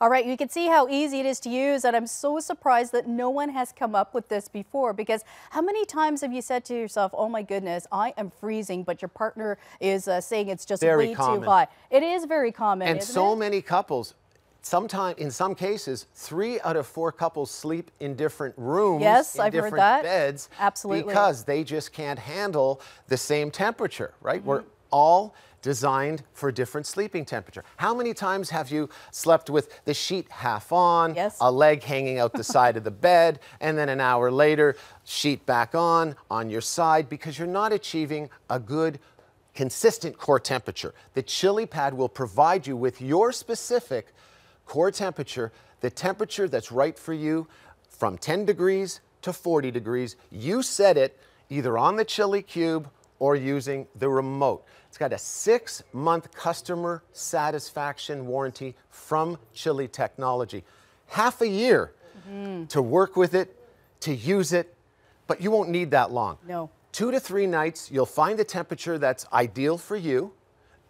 All right, you can see how easy it is to use, and I'm so surprised that no one has come up with this before, because how many times have you said to yourself, oh my goodness, I am freezing, but your partner is saying it's just way too hot? It is very common, and isn't so it? many couples, in some cases, 3 out of 4 couples sleep in different rooms, in different beds, because they just can't handle the same temperature, right? We're all designed for different sleeping temperature. How many times have you slept with the sheet half on, a leg hanging out the side of the bed, and then an hour later, sheet back on your side, because you're not achieving a good, consistent core temperature? The chili pad will provide you with your specific core temperature, the temperature that's right for you, from 10 degrees to 40 degrees. You set it either on the chili cube or using the remote. It's got a 6-month customer satisfaction warranty from Chili Technology. Half a year to work with it, to use it, but you won't need that long. No. 2 to 3 nights, you'll find the temperature that's ideal for you,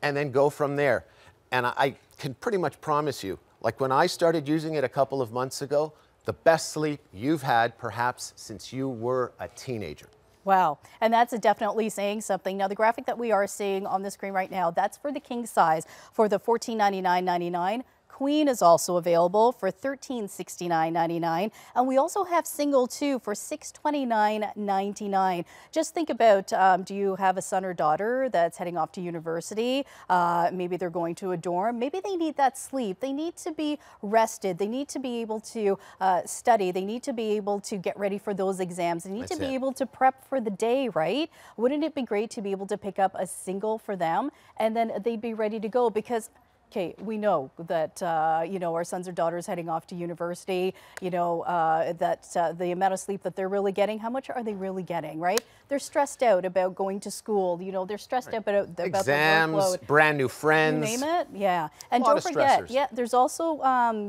and then go from there. And I can pretty much promise you, like when I started using it a couple of months ago, the best sleep you've had perhaps since you were a teenager. Wow, and that's definitely saying something. Now, the graphic that we are seeing on the screen right now, that's for the king size for the $1499.99. Queen is also available for $1369.99, and we also have single too for $629.99. Just think about, do you have a son or daughter that's heading off to university? Maybe they're going to a dorm. Maybe they need that sleep. They need to be rested. They need to be able to study. They need to be able to get ready for those exams. They need to be able to prep for the day, right? Wouldn't it be great to be able to pick up a single for them, and then they'd be ready to go? Because okay, we know that, you know, our sons or daughters heading off to university, you know, that the amount of sleep that they're really getting, how much are they really getting, right? They're stressed out about going to school, you know, they're stressed out about Exams, the workload. brand new friends. You name it, yeah. And don't forget, yeah, there's also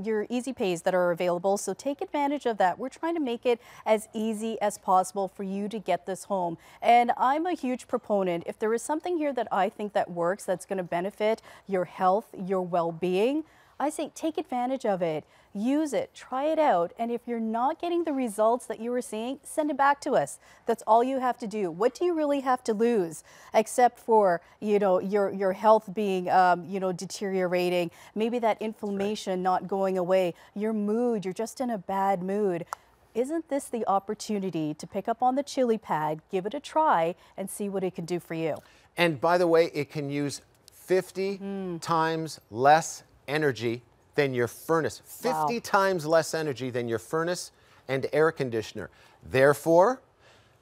your easy pays that are available, so take advantage of that. We're trying to make it as easy as possible for you to get this home. And I'm a huge proponent. If there is something here that I think that works, that's going to benefit your health, your well-being, I say take advantage of it. Use it, try it out, and if you're not getting the results that you were seeing, send it back to us. That's all you have to do. What do you really have to lose, except for, you know, your health being, you know, deteriorating, maybe that inflammation not going away, your mood, you're just in a bad mood. Isn't this the opportunity to pick up on the Chili Pad, give it a try, and see what it can do for you? And by the way, it can use 50 times less energy than your furnace. 50 times less energy than your furnace and air conditioner. Therefore,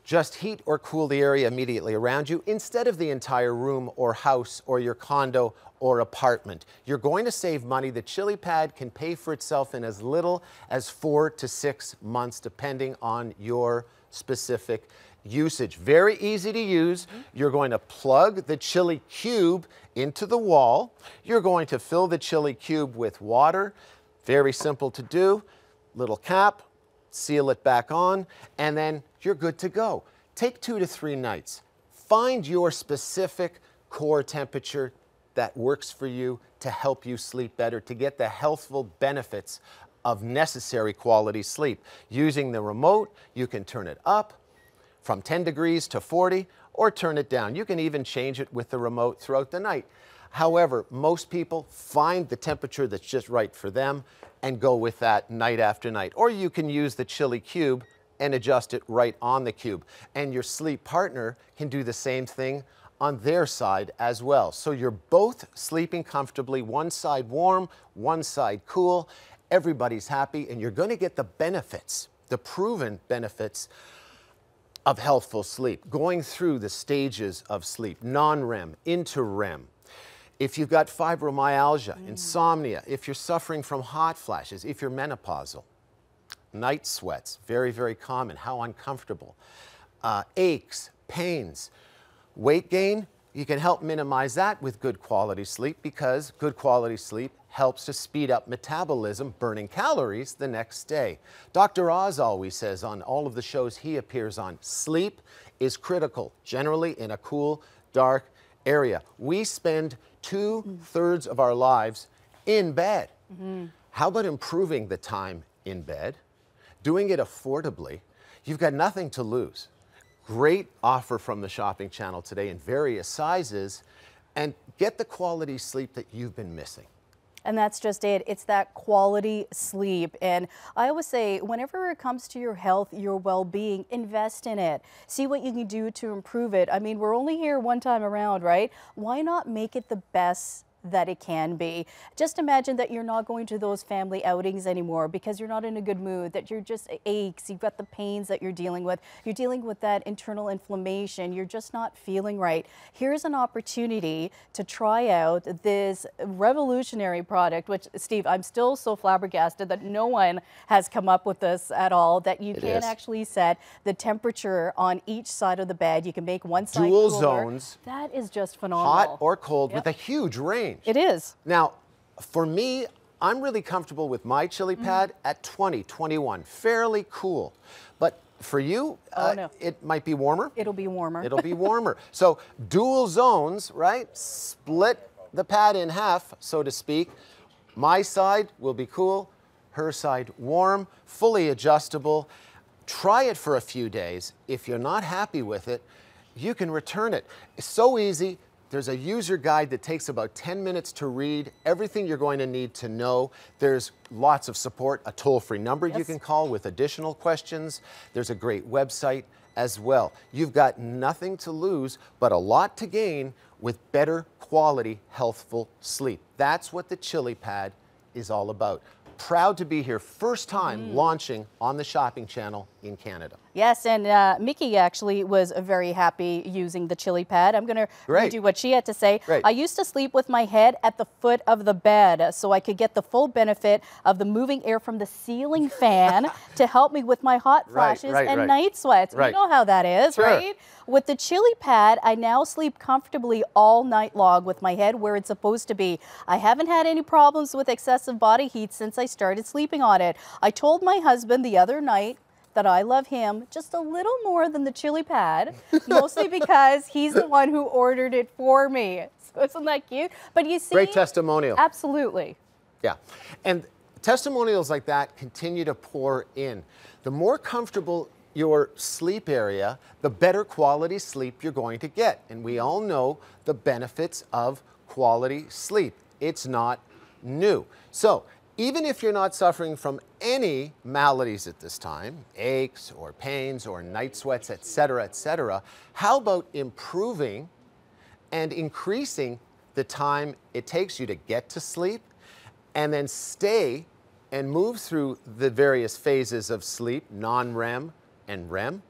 just heat or cool the area immediately around you instead of the entire room or house or your condo or apartment. You're going to save money. The Chili Pad can pay for itself in as little as 4 to 6 months, depending on your specific usage. Very easy to use. You're going to plug the chili cube into the wall. You're going to fill the chili cube with water. Very simple to do. Little cap, seal it back on, and then you're good to go. Take 2 to 3 nights. Find your specific core temperature that works for you to help you sleep better, to get the healthful benefits of necessary quality sleep. Using the remote, you can turn it up from 10 degrees to 40, or turn it down. You can even change it with the remote throughout the night. However, most people find the temperature that's just right for them and go with that night after night. Or you can use the Chili Cube and adjust it right on the cube. And your sleep partner can do the same thing on their side as well. So you're both sleeping comfortably, one side warm, one side cool. Everybody's happy, and you're going to get the benefits, the proven benefits of healthful sleep, going through the stages of sleep, non-REM, into REM. If you've got fibromyalgia, insomnia, if you're suffering from hot flashes, if you're menopausal, night sweats, very, very common, how uncomfortable, aches, pains, weight gain, you can help minimize that with good quality sleep, because good quality sleep helps to speed up metabolism, burning calories the next day. Dr. Oz always says on all of the shows he appears on, sleep is critical, generally in a cool, dark area. We spend 2/3 of our lives in bed. How about improving the time in bed, doing it affordably? You've got nothing to lose. Great offer from the shopping channel today in various sizes, and get the quality sleep that you've been missing. And that's just it. It's that quality sleep. And I always say, whenever it comes to your health, your well-being, invest in it. See what you can do to improve it. I mean, we're only here one time around, right? Why not make it the best that it can be. Just imagine that you're not going to those family outings anymore because you're not in a good mood, that you're just aches, you've got the pains that you're dealing with that internal inflammation, you're just not feeling right. Here's an opportunity to try out this revolutionary product, which, Steve, I'm still so flabbergasted that no one has come up with this at all, that you can actually set the temperature on each side of the bed. You can make one side dual cooler. zones. That is just phenomenal. Hot or cold with a huge range. It is. Now, for me, I'm really comfortable with my chili pad at 20, 21, fairly cool. But for you, it might be warmer. It'll be warmer. It'll be warmer. So dual zones, right? Split the pad in half, so to speak. My side will be cool, her side warm, fully adjustable. Try it for a few days. If you're not happy with it, you can return it. It's so easy. There's a user guide that takes about 10 minutes to read, everything you're going to need to know. There's lots of support, a toll-free number you can call with additional questions. There's a great website as well. You've got nothing to lose, but a lot to gain with better quality, healthful sleep. That's what the Chili Pad is all about. Proud to be here, first time launching on the shopping channel in Canada. Yes, and Mickey actually was very happy using the Chili Pad. I'm going to read you what she had to say. I used to sleep with my head at the foot of the bed so I could get the full benefit of the moving air from the ceiling fan to help me with my hot flashes and night sweats. You know how that is, right? With the Chili Pad, I now sleep comfortably all night long with my head where it's supposed to be. I haven't had any problems with excessive body heat since I started sleeping on it. I told my husband the other night that I love him just a little more than the Chili Pad, mostly because he's the one who ordered it for me. So isn't that cute? But you see, great testimonial. Absolutely. Yeah, and testimonials like that continue to pour in. The more comfortable your sleep area, the better quality sleep you're going to get. And we all know the benefits of quality sleep. It's not new. So even if you're not suffering from any maladies at this time, aches or pains or night sweats, etc., how about improving and increasing the time it takes you to get to sleep and then stay and move through the various phases of sleep, non-REM and REM?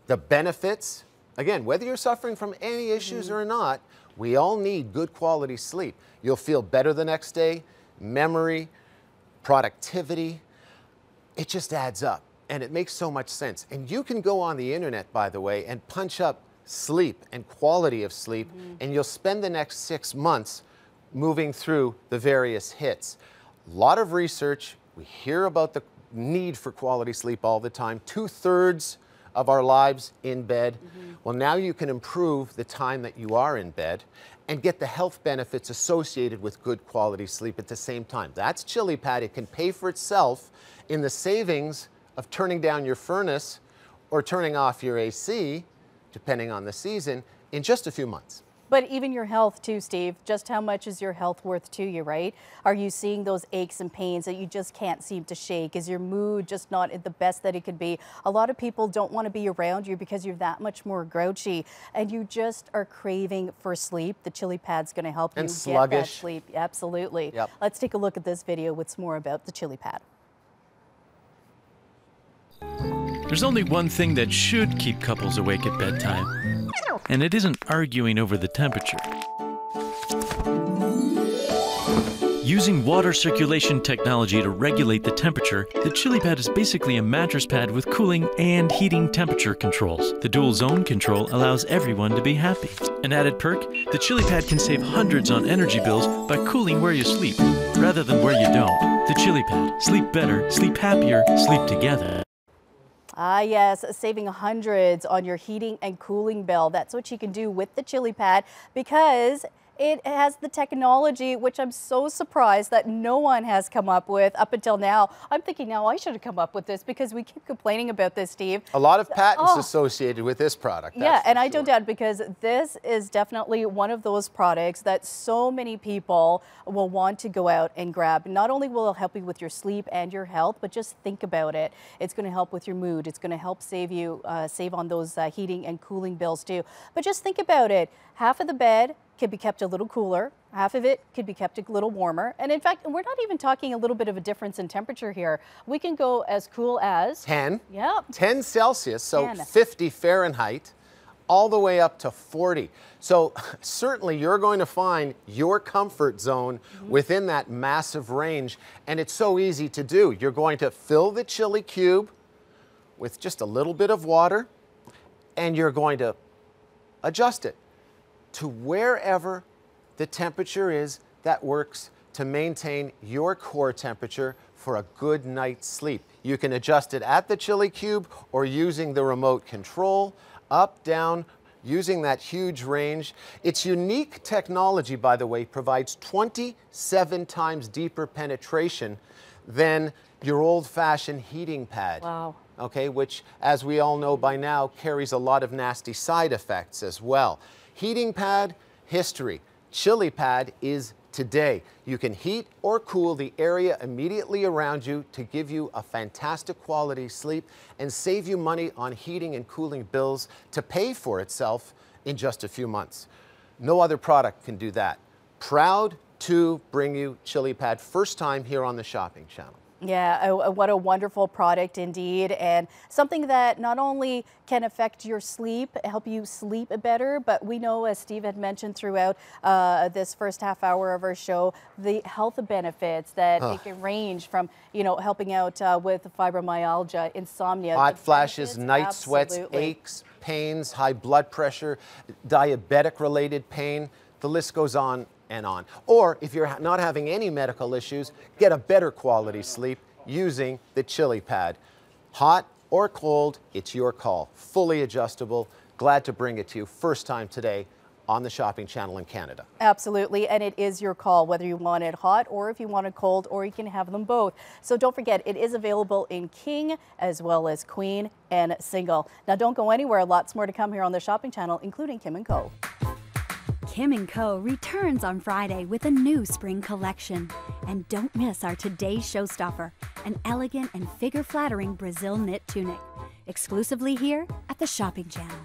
The benefits, again, whether you're suffering from any issues or not, we all need good quality sleep. You'll feel better the next day, memory, productivity, it just adds up and it makes so much sense. And you can go on the internet, by the way, and punch up sleep and quality of sleep, and you'll spend the next 6 months moving through the various hits. A lot of research, we hear about the need for quality sleep all the time, 2/3 of our lives in bed. Well, now you can improve the time that you are in bed and get the health benefits associated with good quality sleep at the same time. That's Chili Pad. It can pay for itself in the savings of turning down your furnace or turning off your AC, depending on the season, in just a few months. But even your health too, Steve, just how much is your health worth to you, right? Are you seeing those aches and pains that you just can't seem to shake? Is your mood just not at the best that it could be? A lot of people don't want to be around you because you're that much more grouchy and you just are craving for sleep. The Chili Pad's going to help you get that sleep. Absolutely. Let's take a look at this video with some more about the Chili Pad. There's only one thing that should keep couples awake at bedtime, and it isn't arguing over the temperature. Using water circulation technology to regulate the temperature, the Chili Pad is basically a mattress pad with cooling and heating temperature controls. The dual zone control allows everyone to be happy. An added perk, the Chili Pad can save hundreds on energy bills by cooling where you sleep, rather than where you don't. The Chili Pad. Sleep better, sleep happier, sleep together. Ah, yes, saving hundreds on your heating and cooling bill. That's what you can do with the Chili Pad because it has the technology, which I'm so surprised that no one has come up with up until now. I'm thinking now I should have come up with this because we keep complaining about this, Steve. A lot of patents associated with this product. Yeah, and I don't doubt because this is definitely one of those products that so many people will want to go out and grab. Not only will it help you with your sleep and your health, but just think about it. It's going to help with your mood. It's going to help save you, save on those heating and cooling bills too. But just think about it. Half of the bed can be kept a little cooler. Half of it could be kept a little warmer. And in fact, we're not even talking a little bit of a difference in temperature here. We can go as cool as 10. Yep. 10 Celsius, so 10. 50 Fahrenheit, all the way up to 40. So certainly you're going to find your comfort zone within that massive range. And it's so easy to do. You're going to fill the chili cube with just a little bit of water, and you're going to adjust it to wherever the temperature is that works to maintain your core temperature for a good night's sleep. You can adjust it at the chili cube or using the remote control, up, down, using that huge range. Its unique technology, by the way, provides 27 times deeper penetration than your old-fashioned heating pad. Wow. Okay, which, as we all know by now, carries a lot of nasty side effects as well. Heating pad, history. Chili pad is today. You can heat or cool the area immediately around you to give you a fantastic quality sleep and save you money on heating and cooling bills to pay for itself in just a few months. No other product can do that. Proud to bring you Chili Pad, first time here on the Shopping Channel. Yeah, what a wonderful product indeed, and something that not only can affect your sleep, help you sleep better, but we know, as Steve had mentioned throughout this first half hour of our show, the health benefits that it can range from, you know, helping out with fibromyalgia, insomnia. Hot flashes, night sweats, aches, pains, high blood pressure, diabetic-related pain, the list goes on and on. Or if you're not having any medical issues, get a better quality sleep using the Chili Pad. Hot or cold, it's your call. Fully adjustable. Glad to bring it to you first time today on the Shopping Channel in Canada. Absolutely, and it is your call whether you want it hot or if you want it cold, or you can have them both. So don't forget, it is available in king as well as queen and single. Now don't go anywhere, lots more to come here on the Shopping Channel, including Kim & Co. Kim & Co. returns on Friday with a new spring collection. And don't miss our today's showstopper, an elegant and figure-flattering Brazil knit tunic. Exclusively here at the Shopping Channel.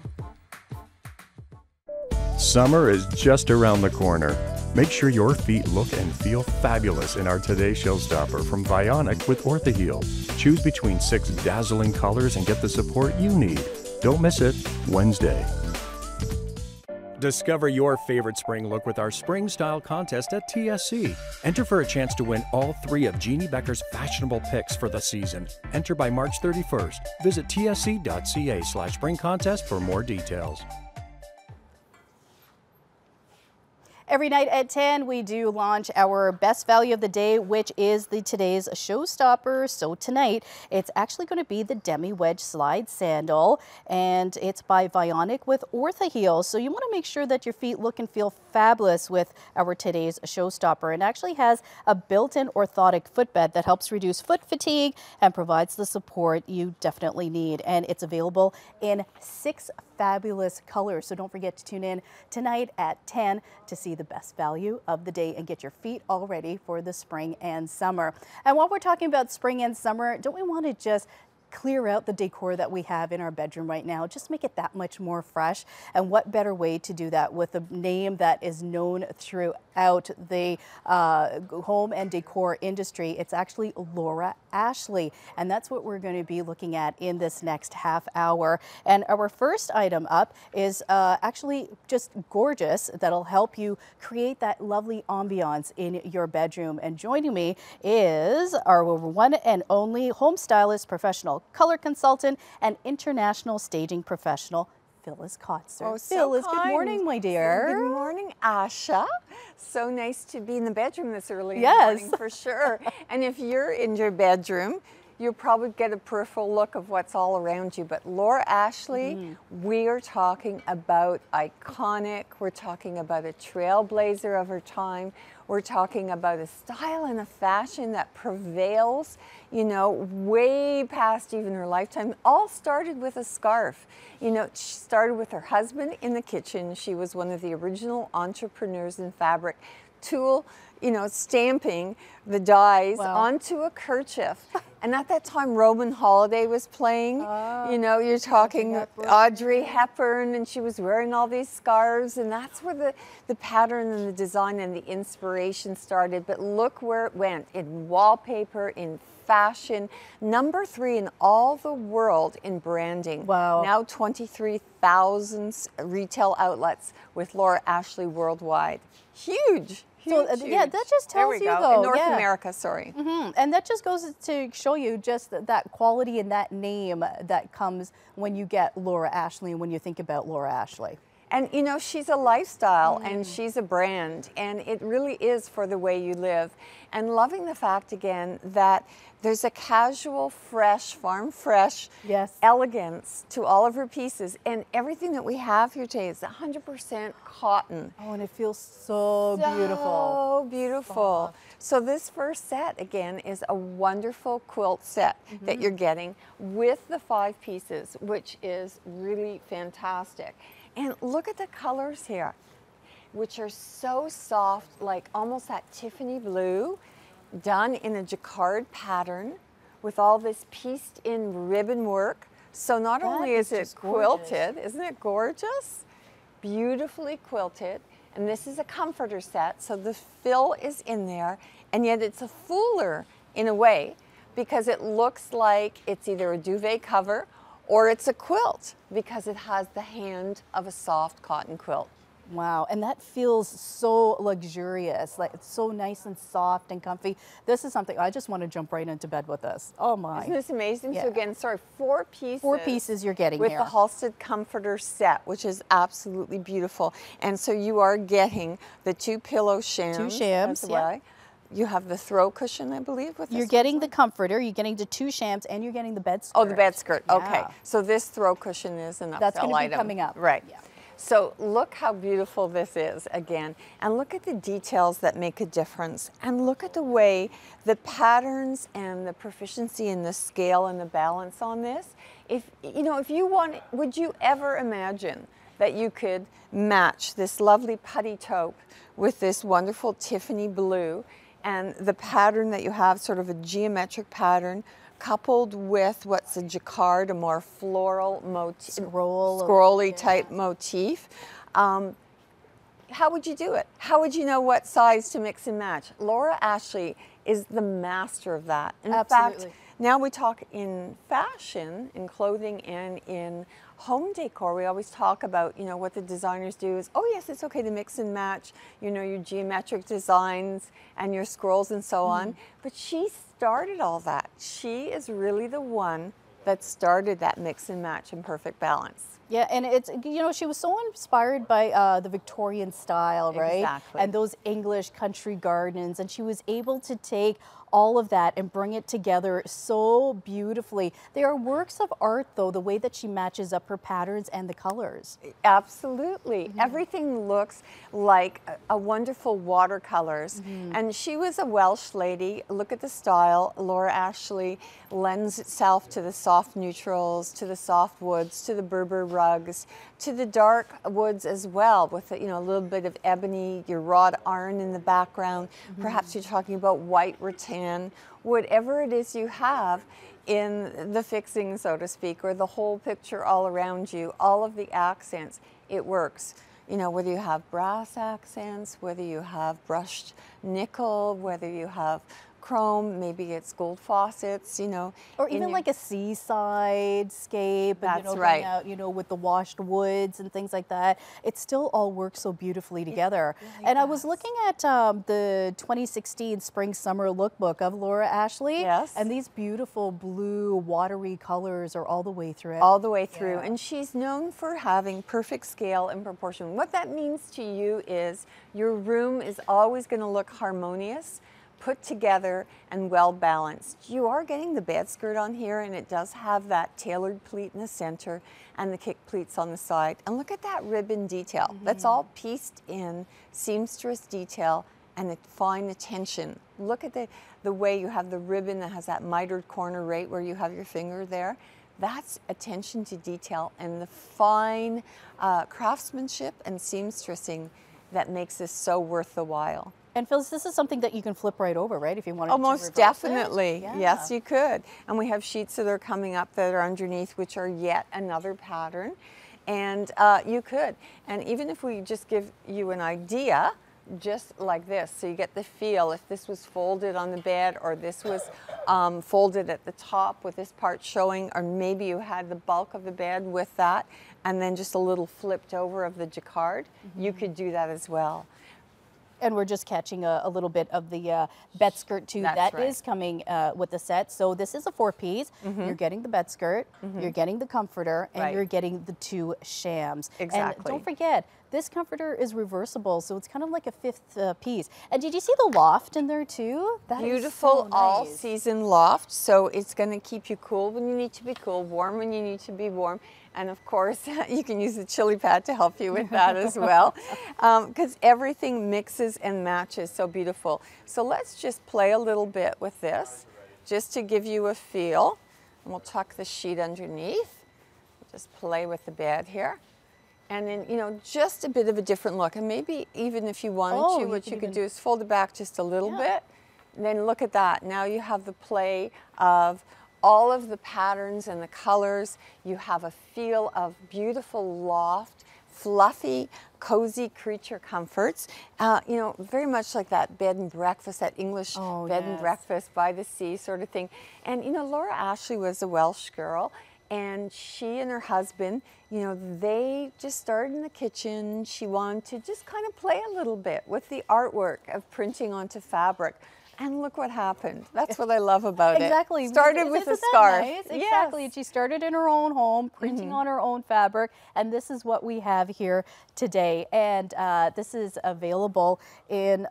Summer is just around the corner. Make sure your feet look and feel fabulous in our Today Showstopper from Vionic with Orthaheel. Choose between 6 dazzling colors and get the support you need. Don't miss it, Wednesday. Discover your favorite spring look with our Spring Style Contest at TSC. Enter for a chance to win all 3 of Jeannie Becker's fashionable picks for the season. Enter by March 31st. Visit tsc.ca/spring contest for more details. Every night at 10, we do launch our best value of the day, which is today's showstopper. So tonight, it's actually going to be the Demi Wedge Slide Sandal, and it's by Vionic with Orthaheel. So you want to make sure that your feet look and feel fabulous with our today's showstopper. It actually has a built-in orthotic footbed that helps reduce foot fatigue and provides the support you definitely need. And it's available in 6 fabulous colors. So don't forget to tune in tonight at 10 to see the best value of the day and get your feet all ready for the spring and summer. And while we're talking about spring and summer, don't we want to just clear out the decor that we have in our bedroom right now, just make it that much more fresh? And what better way to do that with a name that is known throughout the home and decor industry? It's actually Laura Ashley, and that's what we're going to be looking at in this next half hour. And our first item up is actually just gorgeous. That'll help you create that lovely ambiance in your bedroom. And joining me is our one and only home stylist, professional color consultant, and international staging professional, Phyllis Kotzer. Oh, so Phyllis, kind. good morning, my dear. Good morning, Asha. So nice to be in the bedroom this early in the Yes. morning, for sure. And if you're in your bedroom, you'll probably get a peripheral look of what's all around you. But Laura Ashley, we are talking about iconic, we're talking about a trailblazer of her time, we're talking about a style and a fashion that prevails, you know, way past even her lifetime. All started with a scarf. You know, she started with her husband in the kitchen. She was one of the original entrepreneurs in fabric, tool, you know, stamping the dies onto a kerchief. And at that time, Roman Holiday was playing. You know, you're talking Audrey Hepburn, and she was wearing all these scarves, and that's where the pattern and the design and the inspiration started. But look where it went, in wallpaper, in fashion, #3 in all the world in branding. Wow. Now 23,000 retail outlets with Laura Ashley worldwide. Huge. So yeah, that just tells you though, in North America, sorry. And that just goes to show you just that quality and that name that comes when you get Laura Ashley and when you think about Laura Ashley. And you know, she's a lifestyle and she's a brand, and it really is for the way you live. And loving the fact again that there's a casual, fresh, farm fresh elegance to all of her pieces, and everything that we have here today is 100% cotton. Oh, and it feels so beautiful. So beautiful. So this first set again is a wonderful quilt set that you're getting with the 5 pieces, which is really fantastic. And look at the colors here, which are so soft, like almost that Tiffany blue, done in a jacquard pattern with all this pieced in ribbon work. So not only is it quilted, isn't it gorgeous? Beautifully quilted. And this is a comforter set, so the fill is in there, and yet it's a fuller in a way, because it looks like it's either a duvet cover or it's a quilt, because it has the hand of a soft cotton quilt. Wow, and that feels so luxurious, like it's so nice and soft and comfy. This is something, I just want to jump right into bed with this. Oh my. Isn't this amazing? So again, sorry, 4 pieces. 4 pieces you're getting with here. the Halsted Comforter set, which is absolutely beautiful. And so you are getting the 2 pillow shams. 2 shams, yeah. You have the throw cushion, I believe, with this. You're getting the comforter, you're getting the 2 shams, and you're getting the bed skirt. Oh, the bed skirt, okay. Yeah. So this throw cushion is an upsell item. That's going to be coming up. Right. Yeah. So look how beautiful this is again, and look at the details that make a difference, and look at the way the patterns and the proficiency in the scale and the balance on this. If you know, if you want, would you ever imagine that you could match this lovely putty taupe with this wonderful Tiffany blue, and the pattern that you have, sort of a geometric pattern, coupled with what's a jacquard, a more floral motif, scrolly type motif. How would you do it? How would you know what size to mix and match? Laura Ashley is the master of that. In fact, now we talk in fashion, in clothing, and in home decor. We always talk about, you know, what the designers do is, oh yes, it's okay to mix and match, you know, your geometric designs and your scrolls and so on. But she started all that. She is really the one that started that mix and match and perfect balance. Yeah, and it's, you know, she was so inspired by the Victorian style, right? Exactly. And those English country gardens, and she was able to take all of that and bring it together so beautifully. They are works of art, though, the way that she matches up her patterns and the colors. Absolutely. Everything looks like a wonderful watercolors. And she was a Welsh lady. Look at the style. Laura Ashley lends itself to the soft neutrals, to the soft woods, to the Berber rugs, to the dark woods as well, with you know, a little bit of ebony, your wrought iron in the background. Perhaps you're talking about white rattan, whatever it is you have in the fixing, so to speak, or the whole picture all around you, all of the accents, it works. You know, whether you have brass accents, whether you have brushed nickel, whether you have chrome, maybe it's gold faucets, you know. Or even like a seaside scape, and, you know, going out, you know, with the washed woods and things like that. It still all works so beautifully together. And I was looking at the 2016 Spring Summer Lookbook of Laura Ashley. Yes. And these beautiful blue, watery colors are all the way through it. All the way through. And she's known for having perfect scale and proportion. What that means to you is your room is always going to look harmonious, put together, and well balanced. You are getting the bed skirt on here, and it does have that tailored pleat in the center and the kick pleats on the side. And look at that ribbon detail. That's all pieced in, seamstress detail, and the fine attention. Look at the way you have the ribbon that has that mitered corner right where you have your finger there. That's attention to detail and the fine craftsmanship and seamstressing that makes this so worth the while. And Phyllis, this is something that you can flip right over, right? If you wanted to Almost reverse definitely. it. Yeah. Yes, you could. And we have sheets that are coming up that are underneath, which are yet another pattern. And you could. And even if we just give you an idea, just like this, so you get the feel, if this was folded on the bed or this was folded at the top with this part showing, or maybe you had the bulk of the bed with that and then just a little flipped over of the jacquard, you could do that as well. And we're just catching a little bit of the bed skirt too. That's That right. is coming with the set. So this is a 4-piece. You're getting the bed skirt, you're getting the comforter, and Right. you're getting the 2 shams. Exactly. And don't forget, this comforter is reversible, so it's kind of like a 5th piece. And did you see the loft in there too? That is Beautiful so nice. all-season loft, so it's going to keep you cool when you need to be cool, warm when you need to be warm, and of course you can use the chili pad to help you with that as well, because everything mixes and matches so beautiful. So let's just play a little bit with this, just to give you a feel, and we'll tuck the sheet underneath. Just play with the bed here. And then, you know, just a bit of a different look. And maybe even if you wanted to, what you could do is fold it back just a little bit. And then look at that. Now you have the play of all of the patterns and the colors. You have a feel of beautiful loft, fluffy, cozy creature comforts. You know, very much like that bed and breakfast, that English bed and breakfast by the sea sort of thing. And, you know, Laura Ashley was a Welsh girl. And she and her husband, you know, they just started in the kitchen. She wanted to just kind of play a little bit with the artwork of printing onto fabric. And look what happened. That's what I love about Exactly. it. Started with a Isn't that scarf. nice? Exactly. And she started in her own home, printing on her own fabric, and this is what we have here today. And this is available in,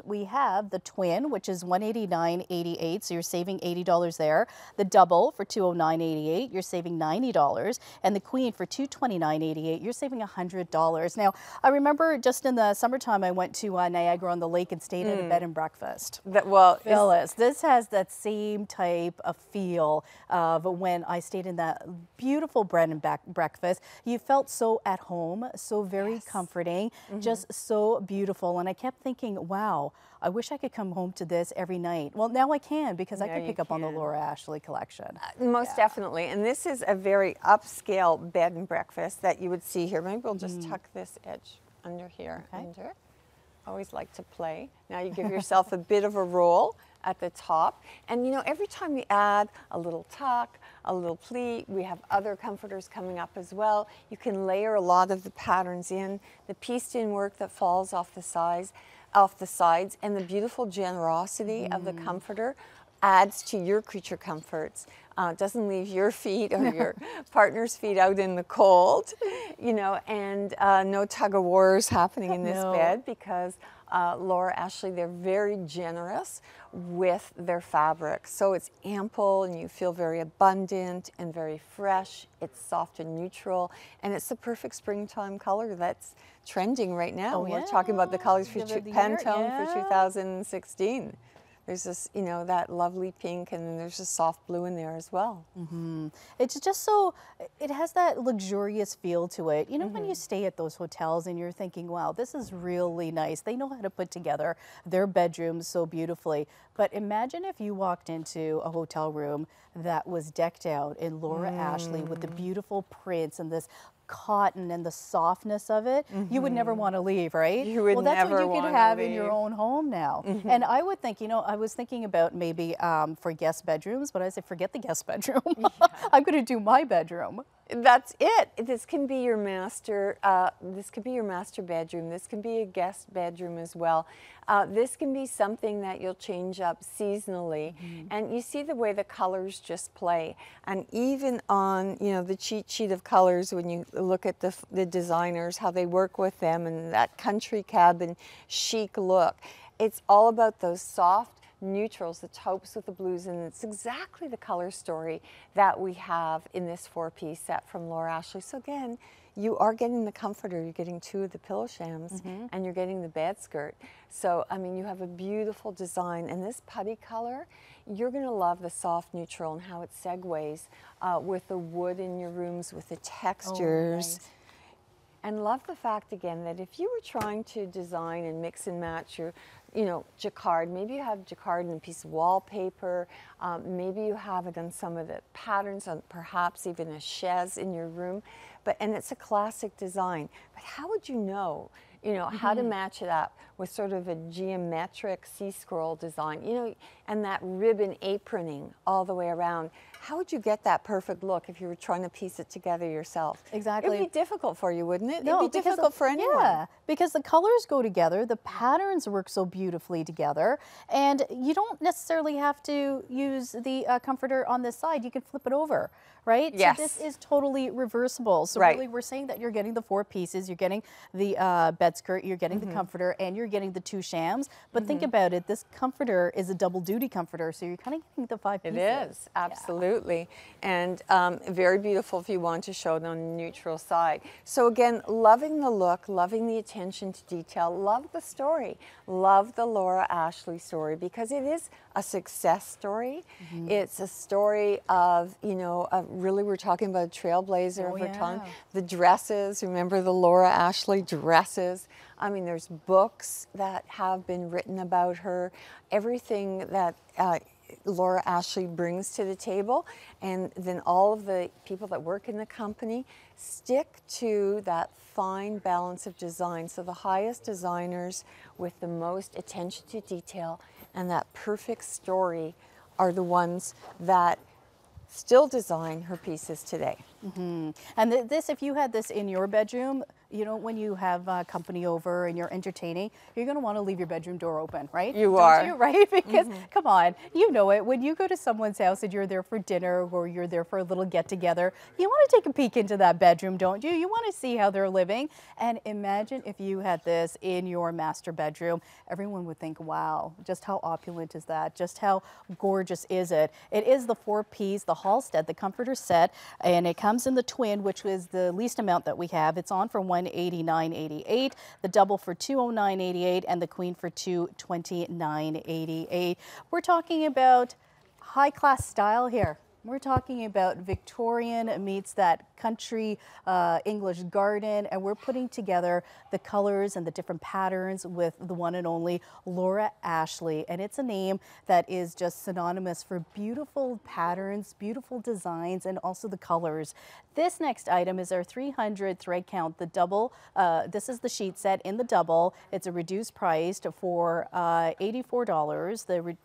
we have the twin, which is $189.88, so you're saving $80 there. The double for $209.88, you're saving $90. And the queen for $229.88, you're saving $100. Now, I remember just in the summertime, I went to Niagara-on-the-Lake and stayed at a bed and breakfast. Phyllis, this has that same type of feel of when I stayed in that beautiful bread and breakfast. You felt so at home, so very comforting, just so beautiful. And I kept thinking, wow, I wish I could come home to this every night. Well, now I can, because I can pick up on the Laura Ashley collection. Most definitely. And this is a very upscale bed and breakfast that you would see here. Maybe we'll just tuck this edge under here. Under it. Always like to play. Now you give yourself a bit of a roll at the top. And you know, every time we add a little tuck, a little pleat, we have other comforters coming up as well. You can layer a lot of the patterns in, the pieced-in work that falls off the sides, and the beautiful generosity of the comforter adds to your creature comforts. Doesn't leave your feet or your partner's feet out in the cold, you know, and no tug of wars happening in this bed, because Laura Ashley, they're very generous with their fabric. So it's ample and you feel very abundant and very fresh. It's soft and neutral, and it's the perfect springtime color that's trending right now. We're talking about the colors for Pantone for 2016. There's this, you know, that lovely pink, and then there's a soft blue in there as well. It's just so, it has that luxurious feel to it. You know, when you stay at those hotels and you're thinking, wow, this is really nice. They know how to put together their bedrooms so beautifully. But imagine if you walked into a hotel room that was decked out in Laura Ashley with the beautiful prints and this cotton and the softness of it, you would never want to leave, right? You would well, that's never what you could have in your own home now. And I would think, you know, I was thinking about maybe for guest bedrooms, but I said, forget the guest bedroom. I'm going to do my bedroom. That's it. This can be your master. This could be your master bedroom. This can be a guest bedroom as well. This can be something that you'll change up seasonally, and you see the way the colors just play. And even on, you know, the cheat sheet of colors, when you look at the designers, how they work with them, and that country cabin chic look, it's all about those soft neutrals, the taupes with the blues, and it's exactly the color story that we have in this 4-piece set from Laura Ashley. So again, you are getting the comforter, you're getting 2 of the pillow shams, and you're getting the bed skirt. So, I mean, you have a beautiful design, and this putty color, you're going to love the soft neutral and how it segues with the wood in your rooms, with the textures. And love the fact, again, that if you were trying to design and mix and match your you know, jacquard. Maybe you have jacquard in a piece of wallpaper. Maybe you have it on some of the patterns, on perhaps even a chaise in your room. And it's a classic design. But how would you know, how to match it up with sort of a geometric C-scroll design, and that ribbon aproning all the way around? How would you get that perfect look if you were trying to piece it together yourself? Exactly. It would be difficult for you, wouldn't it? No, It'd be difficult for anyone. Yeah, because the colors go together, the patterns work so beautifully together, and you don't necessarily have to use the comforter on this side. You can flip it over, right? Yes. So this is totally reversible. So right. really we're saying that you're getting the 4 pieces, you're getting the bed skirt, you're getting the comforter, and you're getting the 2 shams. But think about it, this comforter is a double duty comforter, so you're kind of getting the 5 pieces. It is, absolutely. And very beautiful if you want to show it on the neutral side. So again, loving the look, loving the attention to detail, love the story, love the Laura Ashley story, because it is a success story. It's a story of, really we're talking about a trailblazer of her time. The dresses, remember the Laura Ashley dresses. I mean, there's books that have been written about her, everything that Laura Ashley brings to the table, and then all of the people that work in the company stick to that fine balance of design. So the highest designers with the most attention to detail and that perfect story are the ones that still design her pieces today. And this, if you had this in your bedroom, when you have company over and you're entertaining, you're going to want to leave your bedroom door open, right? You are. Don't you, right? Because, come on, you know it. When you go to someone's house and you're there for dinner or you're there for a little get-together, you want to take a peek into that bedroom, don't you? You want to see how they're living. And imagine if you had this in your master bedroom. Everyone would think, wow, just how opulent is that? Just how gorgeous is it? It is the 4-piece, the Halstead, the comforter set, and it comes in the twin, which is the least amount that we have. It's on for $189.88, the double for $209.88, and the queen for $229.88. We're talking about high-class style here. We're talking about Victorian meets that country English garden, and we're putting together the colors and the different patterns with the one and only Laura Ashley. And it's a name that is just synonymous for beautiful patterns, beautiful designs, and also the colors. This next item is our 300 thread count, the double. This is the sheet set in the double. It's a reduced price for $84. The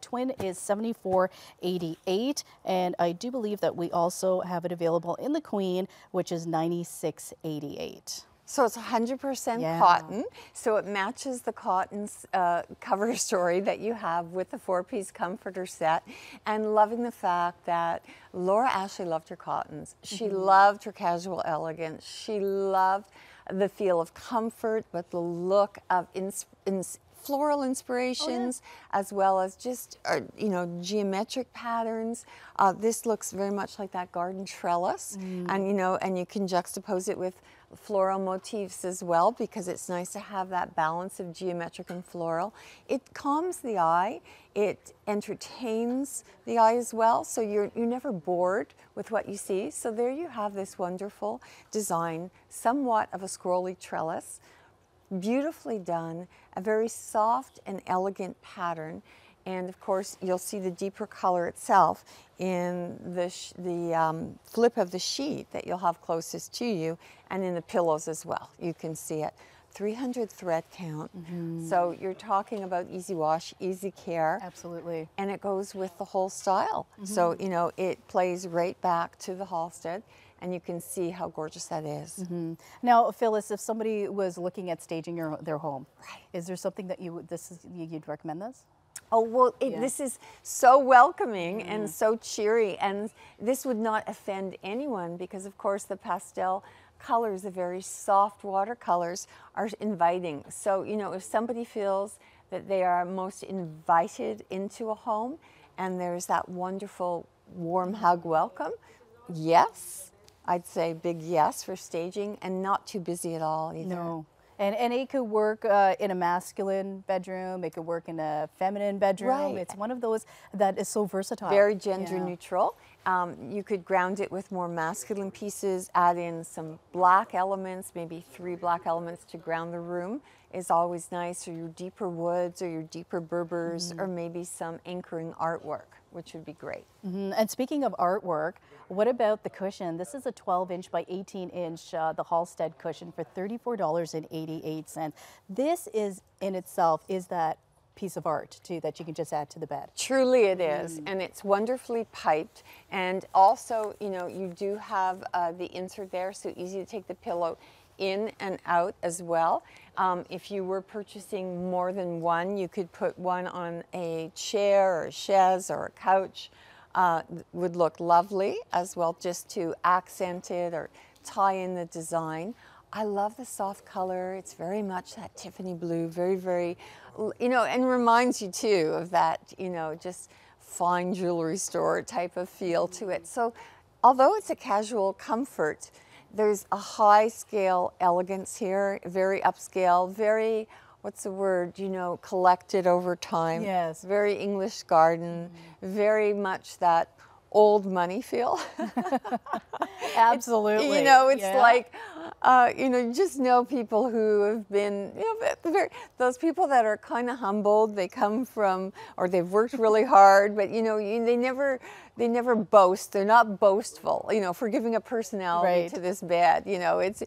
twin is $74.88, and I do believe that we also have it available in the queen, which is $96.88. So it's 100% cotton, so it matches the cotton's cover story that you have with the 4-piece comforter set, and loving the fact that Laura Ashley loved her cottons. She loved her casual elegance. She loved the feel of comfort, but the look of floral inspirations, as well as just, geometric patterns. This looks very much like that garden trellis, and, and you can juxtapose it with floral motifs as well, because it's nice to have that balance of geometric and floral. It calms the eye, it entertains the eye as well, so you're never bored with what you see. So there you have this wonderful design, somewhat of a scrolly trellis, beautifully done, a very soft and elegant pattern. And of course, you'll see the deeper color itself in the flip of the sheet that you'll have closest to you, and in the pillows as well. You can see it. 300 thread count. So you're talking about easy wash, easy care. Absolutely. And it goes with the whole style. So, it plays right back to the Halstead, and you can see how gorgeous that is. Now, Phyllis, if somebody was looking at staging their home, is there something that you'd recommend this? Oh, well, this is so welcoming and so cheery, and this would not offend anyone because, of course, the pastel colors, the very soft watercolors, are inviting. So, if somebody feels that they are most invited into a home and there's that wonderful warm hug welcome, yes, I'd say big yes for staging, and not too busy at all either. No. And it could work in a masculine bedroom. It could work in a feminine bedroom. Right. It's one of those that is so versatile. Very gender neutral. You could ground it with more masculine pieces, add in some black elements, maybe 3 black elements to ground the room is always nice, or your deeper woods or your deeper Berbers, or maybe some anchoring artwork, which would be great. And speaking of artwork, what about the cushion? This is a 12-inch by 18-inch, the Halstead cushion for $34.88. This is in itself is that piece of art too that you can just add to the bed. Truly it is, and it's wonderfully piped, and also, you know, you do have the insert there, so easy to take the pillow in and out as well. If you were purchasing more than one, you could put one on a chair or a chaise or a couch. Would look lovely as well, just to accent it or tie in the design. I love the soft color. It's very much that Tiffany blue, very, very, you know, and reminds you too of that, you know, just fine jewelry store type of feel to it. So although it's a casual comfort, there's a high scale elegance here, very upscale, very, what's the word, you know, collected over time. Yes. Very English garden, very much that old money feel. Absolutely. You know, it's like, you know, you just know people who have been, you know, those people that are kind of humbled. They come from, or they've worked really hard, but you know, they never boast. They're not boastful. You know, for giving a personality to this bed. You know, it's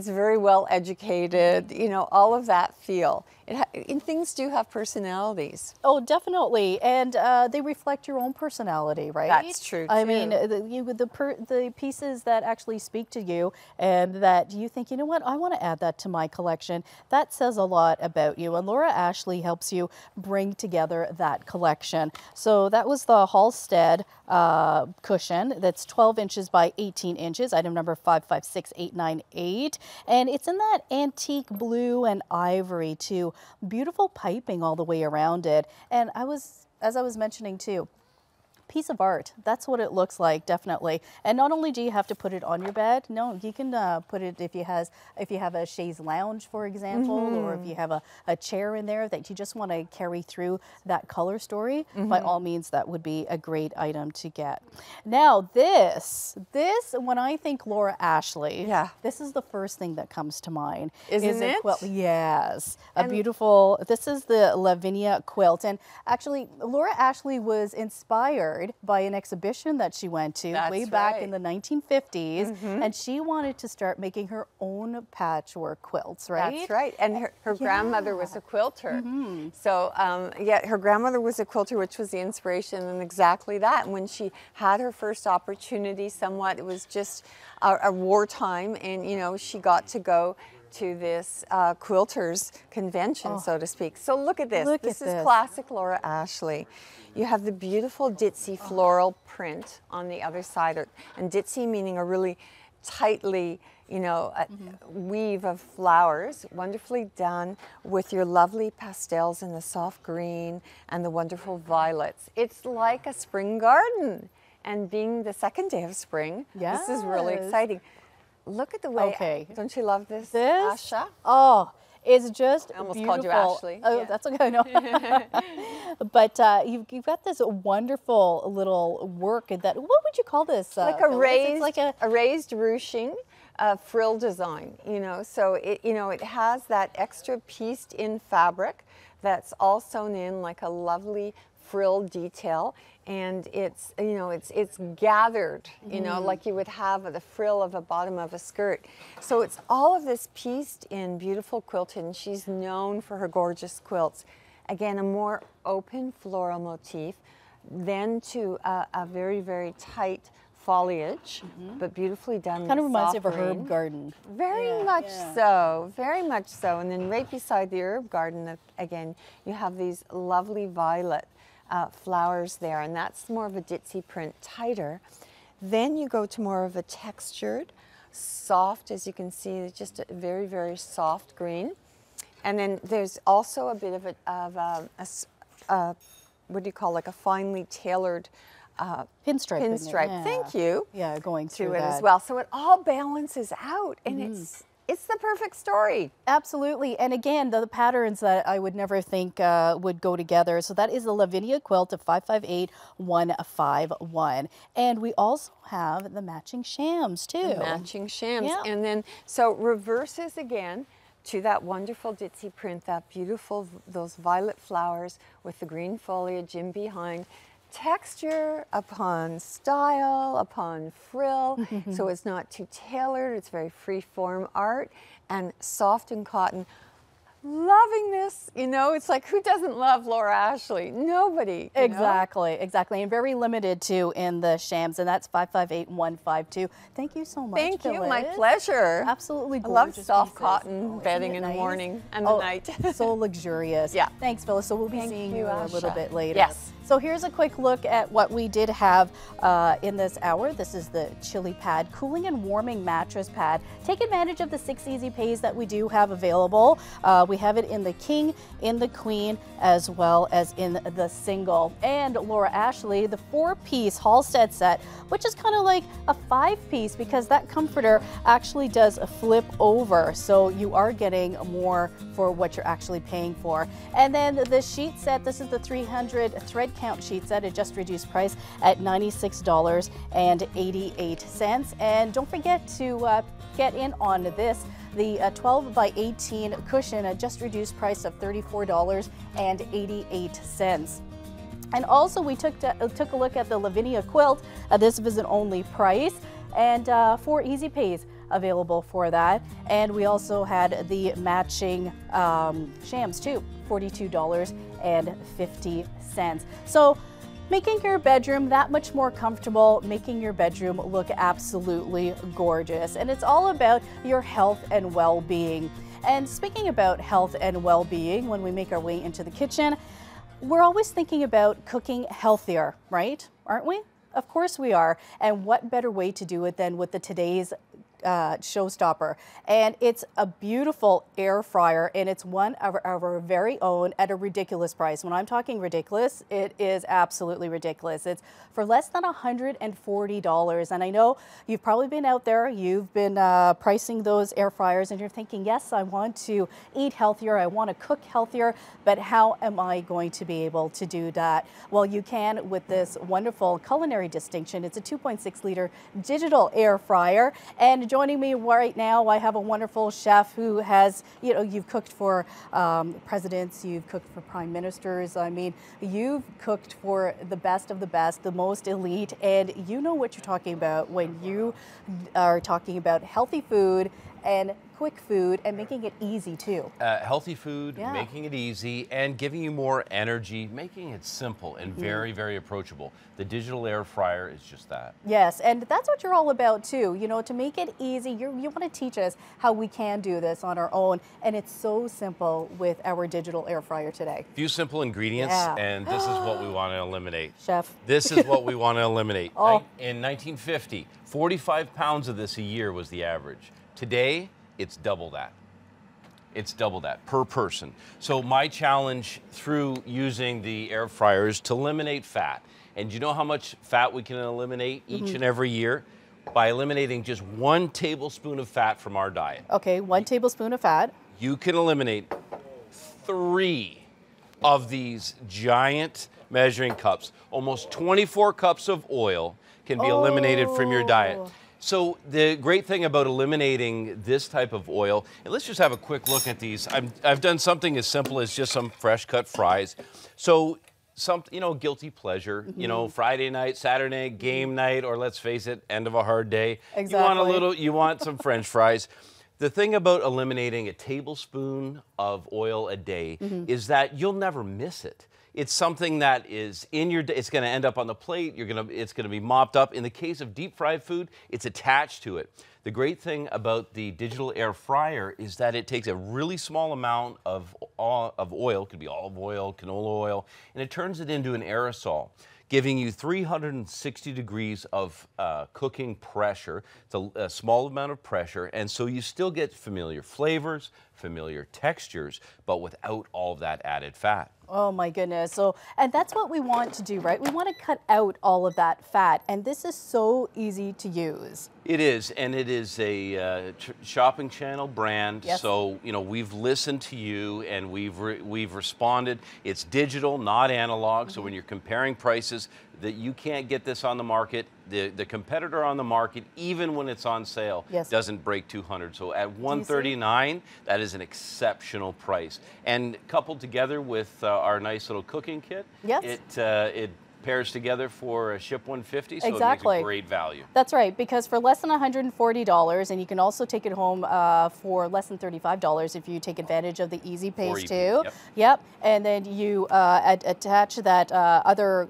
very well educated. You know, all of that feel. And things do have personalities. Oh, definitely, and they reflect your own personality, right? That's true. I mean, the pieces that actually speak to you, and that you think, you know what, I want to add that to my collection. That says a lot about you, and Laura Ashley helps you bring together that collection. So that was the Halstead cushion. That's 12 inches by 18 inches. Item number 556898, and it's in that antique blue and ivory too. Beautiful piping all the way around it. And as I was mentioning too, piece of art. That's what it looks like, definitely. And not only do you have to put it on your bed, no, you can put it if you have a chaise lounge, for example, or if you have a chair in there that you just want to carry through that color story. By all means, that would be a great item to get. Now this when I think Laura Ashley, this is the first thing that comes to mind. Isn't it? Quilt. Yes, a beautiful. This is the Lavinia quilt, and actually Laura Ashley was inspired by an exhibition that she went to way back in the 1950s, and she wanted to start making her own patchwork quilts, right? That's right, and her grandmother was a quilter. So yeah, her grandmother was a quilter, which was the inspiration, and exactly that. And when she had her first opportunity, somewhat, it was just a wartime, and you know, she got to go to this quilters convention, so to speak. So look at this. This is classic Laura Ashley. You have the beautiful ditzy floral print on the other side, and ditzy meaning a really tightly, you know, weave of flowers, wonderfully done with your lovely pastels in the soft green and the wonderful violets. It's like a spring garden, and being the second day of spring, this is really exciting. Look at the way, don't you love this, Asha? Oh, it's just I almost beautiful. called you Ashley. Oh, that's okay, no. But you've got this wonderful little work that, what would you call this? Like a raised ruching frill design, you know. So it has that extra pieced in fabric that's all sewn in like a lovely frill detail, and it's, you know, it's gathered, you know, like you would have the frill of a bottom of a skirt. So it's all of this pieced in beautiful quilted, and she's known for her gorgeous quilts. Again, a more open floral motif, then to a very, very tight foliage, but beautifully done. Kind of reminds me of a herb garden. Very much so, very much so. And then right beside the herb garden, again, you have these lovely violet flowers there, and that's more of a ditzy print, tighter. Then you go to more of a textured, soft, as you can see, just a very, very soft green. And then there's also a bit of what do you call, like a finely tailored pinstripe. Thank you. Yeah, going through it that as well. So it all balances out, and it's the perfect story. Absolutely. And again, the patterns that I would never think would go together. So that is the Lavinia quilt of 558151. And we also have the matching shams too. The matching shams. Yeah. And then, so reverses again to that wonderful ditzy print, that beautiful, those violet flowers with the green foliage in behind. Texture upon style, upon frill, so it's not too tailored, it's very free form art, and soft and cotton. Loving this, you know, it's like, who doesn't love Laura Ashley? Nobody. Exactly, exactly. And very limited too in the shams, and that's 558152. Thank you so much. Thank you, Phyllis. my pleasure. Absolutely I love gorgeous soft pieces. cotton bedding in the nice? morning and the night. So luxurious. Yeah. Thanks, Phyllis. So we'll be Thank seeing you, you a little Asha. bit later. Yes. So here's a quick look at what we did have in this hour. This is the Chili Pad Cooling and Warming Mattress Pad. Take advantage of the 6 easy pays that we do have available. We have it in the king, in the queen, as well as in the single. And Laura Ashley, the 4-piece Halstead set, which is kind of like a 5-piece because that comforter actually does a flip over. So you are getting more for what you're actually paying for. And then the sheet set, this is the 300 thread count sheet set at just reduced price at $96.88. And don't forget to get in on this. The 12 by 18 cushion at just reduced price of $34.88. And also we took a look at the Lavinia quilt. This was an only price, and 4 easy pays available for that. And we also had the matching shams too, $42.50. So making your bedroom that much more comfortable, making your bedroom look absolutely gorgeous. And it's all about your health and well-being. And speaking about health and well-being, when we make our way into the kitchen, we're always thinking about cooking healthier, right? Aren't we? Of course we are. And what better way to do it than with the today's showstopper. And it's a beautiful air fryer, and it's one of our very own at a ridiculous price. When I'm talking ridiculous, it is absolutely ridiculous. It's for less than $140. And I know you've probably been out there, you've been pricing those air fryers, and you're thinking, yes, I want to eat healthier, I want to cook healthier, but how am I going to be able to do that? Well, you can with this wonderful culinary distinction. It's a 2.6 liter digital air fryer. And joining me right now, I have a wonderful chef who has, you know, you've cooked for presidents, you've cooked for prime ministers. I mean, you've cooked for the best of the best, the most elite, and you know what you're talking about when you are talking about healthy food and quick food and making it easy too. Healthy food, making it easy, and giving you more energy, making it simple and very, very approachable. The digital air fryer is just that. Yes, and that's what you're all about too. You know, to make it easy, you want to teach us how we can do this on our own, and it's so simple with our digital air fryer today. Few simple ingredients, and this is what we want to eliminate. Chef. This is what we want to eliminate. Oh. In 1950, 45 pounds of this a year was the average. Today, it's double that. It's double that per person. So my challenge through using the air fryer is to eliminate fat. And you know how much fat we can eliminate each and every year? By eliminating just 1 tablespoon of fat from our diet. Okay, 1 tablespoon of fat. You can eliminate 3 of these giant measuring cups. Almost 24 cups of oil can be eliminated from your diet. So the great thing about eliminating this type of oil, and let's just have a quick look at these. I've done something as simple as just some fresh cut fries. So you know, guilty pleasure, you know, Friday night, Saturday night, game night, or let's face it, end of a hard day. Exactly. You want some French fries. The thing about eliminating a tablespoon of oil a day is that you'll never miss it. It's something that is in your, it's going to end up on the plate. It's going to be mopped up. In the case of deep fried food, it's attached to it. The great thing about the digital air fryer is that it takes a really small amount of oil, could be olive oil, canola oil, and it turns it into an aerosol, giving you 360 degrees of cooking pressure. It's a small amount of pressure, and so you still get familiar flavors, familiar textures, but without all of that added fat. Oh my goodness. So, and that's what we want to do, right? We want to cut out all of that fat, and this is so easy to use. It is, and it is a shopping channel brand. Yes. So we've listened to you, and we've responded. It's digital, not analog. So when you're comparing prices, that you can't get this on the market. The competitor on the market, even when it's on sale, doesn't break 200. So at $139, that is an exceptional price. And coupled together with our nice little cooking kit, it pairs together for a ship 150, so it makes a great value. That's right, because for less than $140, and you can also take it home for less than $35 if you take advantage of the Easy Pays too. Yep. And then you attach that other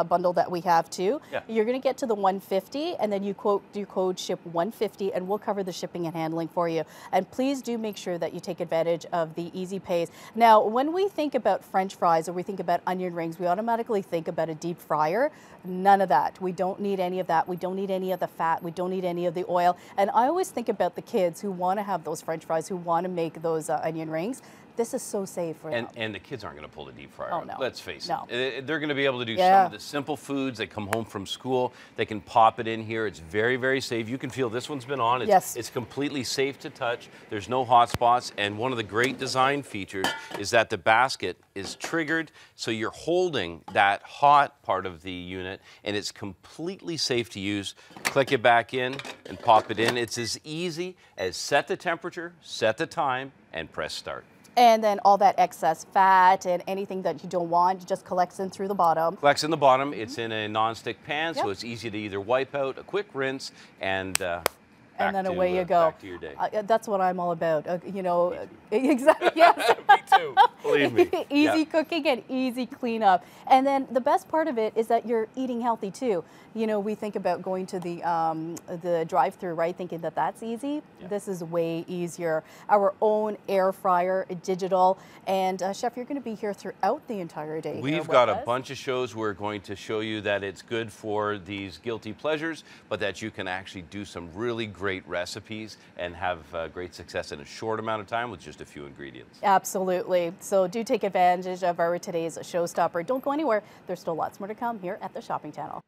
bundle that we have too. You're going to get to the 150, and then you quote your code ship 150, and we'll cover the shipping and handling for you. And please do make sure that you take advantage of the Easy Pays. Now, when we think about French fries or we think about onion rings, we automatically think about a deep fryer. None of that. We don't need any of that. We don't need any of the fat. We don't need any of the oil. And I always think about the kids who want to have those French fries, who want to make those onion rings. This is so safe for them. And the kids aren't going to pull the deep fryer. Oh, no. Let's face No. it. They're going to be able to do some of the simple foods. They come home from school. They can pop it in here. It's very, very safe. You can feel this one's been on. It's completely safe to touch. There's no hot spots. And one of the great design features is that the basket is triggered, so you're holding that hot part of the unit, and it's completely safe to use. Click it back in and pop it in. It's as easy as set the temperature, set the time, and press start. And then all that excess fat and anything that you don't want just collects in through the bottom. Collects in the bottom. It's in a non-stick pan, so it's easy to either wipe out, a quick rinse, and then away you go. Back to your day. That's what I'm all about. Exactly. Yes. Me too. Believe me. Easy cooking and easy cleanup. And then the best part of it is that you're eating healthy too. We think about going to the drive-through, right? Thinking that that's easy. This is way easier. Our own air fryer, digital. And Chef, you're going to be here throughout the entire day. We've got a bunch of shows. We're going to show you that it's good for these guilty pleasures, but that you can actually do some really great recipes and have great success in a short amount of time with just a few ingredients. Absolutely. So do take advantage of our today's showstopper. Don't go anywhere. There's still lots more to come here at the Shopping Channel.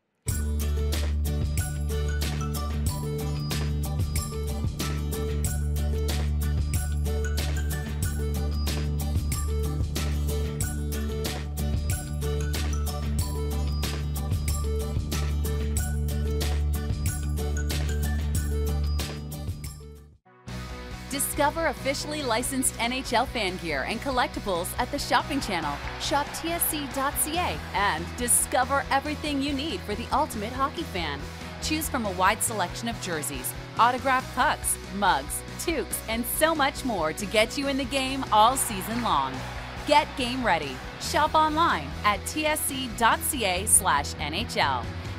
Discover officially licensed NHL fan gear and collectibles at the Shopping Channel. Shop TSC.ca and discover everything you need for the ultimate hockey fan. Choose from a wide selection of jerseys, autographed pucks, mugs, toques, and so much more to get you in the game all season long. Get game ready. Shop online at tsc.ca/NHL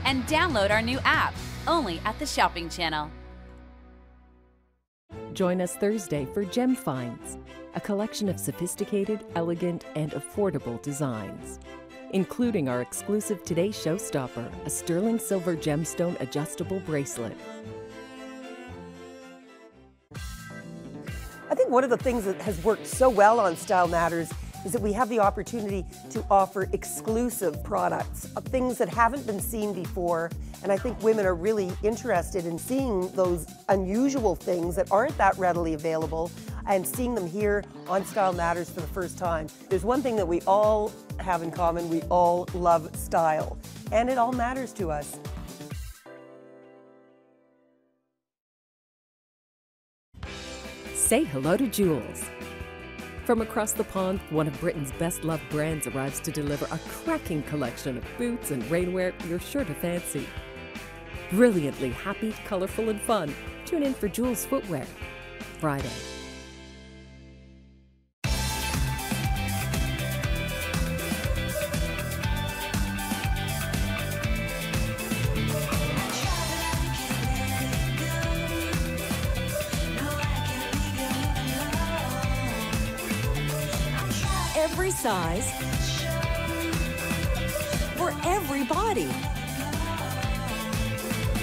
and download our new app, only at the Shopping Channel. Join us Thursday for Gem Finds, a collection of sophisticated, elegant, and affordable designs, including our exclusive Today Showstopper, a sterling silver gemstone adjustable bracelet. I think one of the things that has worked so well on Style Matters is that we have the opportunity to offer exclusive products of things that haven't been seen before. And I think women are really interested in seeing those unusual things that aren't that readily available and seeing them here on Style Matters for the first time. There's one thing that we all have in common. We all love style, and it all matters to us. Say hello to Jules. From across the pond, one of Britain's best-loved brands arrives to deliver a cracking collection of boots and rainwear you're sure to fancy. Brilliantly happy, colorful, and fun. Tune in for Jules Footwear, Friday. Every size for every body.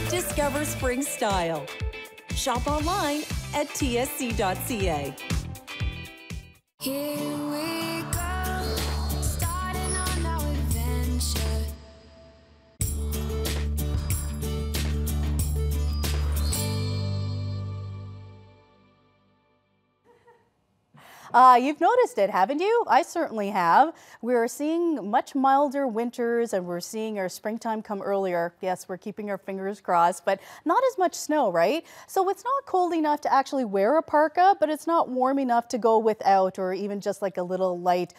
Discover spring style. Shop online at tsc.ca. Here we go, starting on our adventure. You've noticed it, haven't you? I certainly have. We're seeing much milder winters and we're seeing our springtime come earlier. Yes, we're keeping our fingers crossed, but not as much snow, right? So it's not cold enough to actually wear a parka, but it's not warm enough to go without or even just like a little light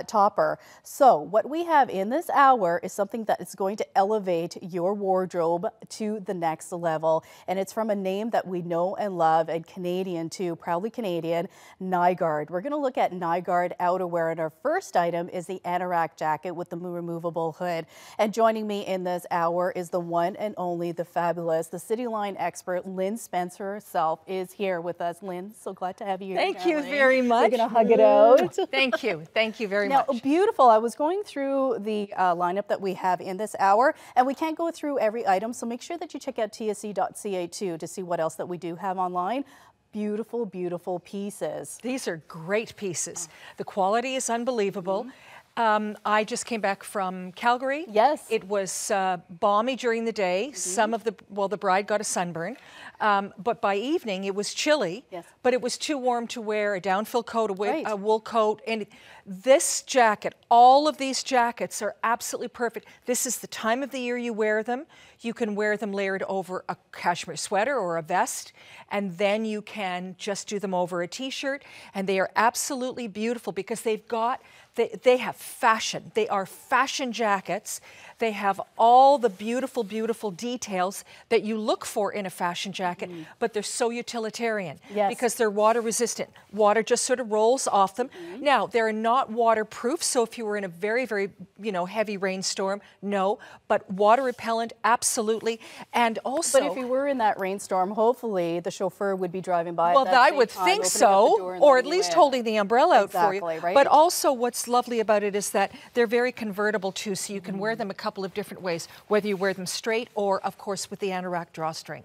topper. So what we have in this hour is something that is going to elevate your wardrobe to the next level. And it's from a name that we know and love, and Canadian too, proudly Canadian, Nygaard. We're going to look at Nygaard outerwear, and our first item is the anorak jacket with the removable hood. And joining me in this hour is the one and only, the fabulous, the City Line expert, Lynn Spencer herself is here with us. Lynn, so glad to have you here. Thank you very much. We're going to hug it out. Thank you. Thank you very now, much. Beautiful. I was going through the lineup that we have in this hour, and we can't go through every item, so make sure that you check out tsc.ca too to see what else that we do have online. Beautiful, beautiful pieces. These are great pieces. The quality is unbelievable. I just came back from Calgary. Yes. It was balmy during the day. Some of the bride got a sunburn. But by evening, it was chilly. Yes. But it was too warm to wear a downfill coat, a wool coat. And this jacket, all of these jackets are absolutely perfect. This is the time of the year you wear them. You can wear them layered over a cashmere sweater or a vest, and then you can just do them over a t-shirt. And they are absolutely beautiful because they've got, they have fashion. They are fashion jackets. They have all the beautiful, beautiful details that you look for in a fashion jacket, but they're so utilitarian because they're water resistant. Water just sort of rolls off them. Now, they're not waterproof, so if you were in a very, very, heavy rainstorm, no, but water repellent, absolutely. And also... But if you were in that rainstorm, hopefully the chauffeur would be driving by well, at that I same would time, think opening up the so, door and or letting at you least in. holding the umbrella out for you. Right? But also what's lovely about it is that they're very convertible too, so you can wear them a couple of different ways, whether you wear them straight or, of course, with the anorak drawstring.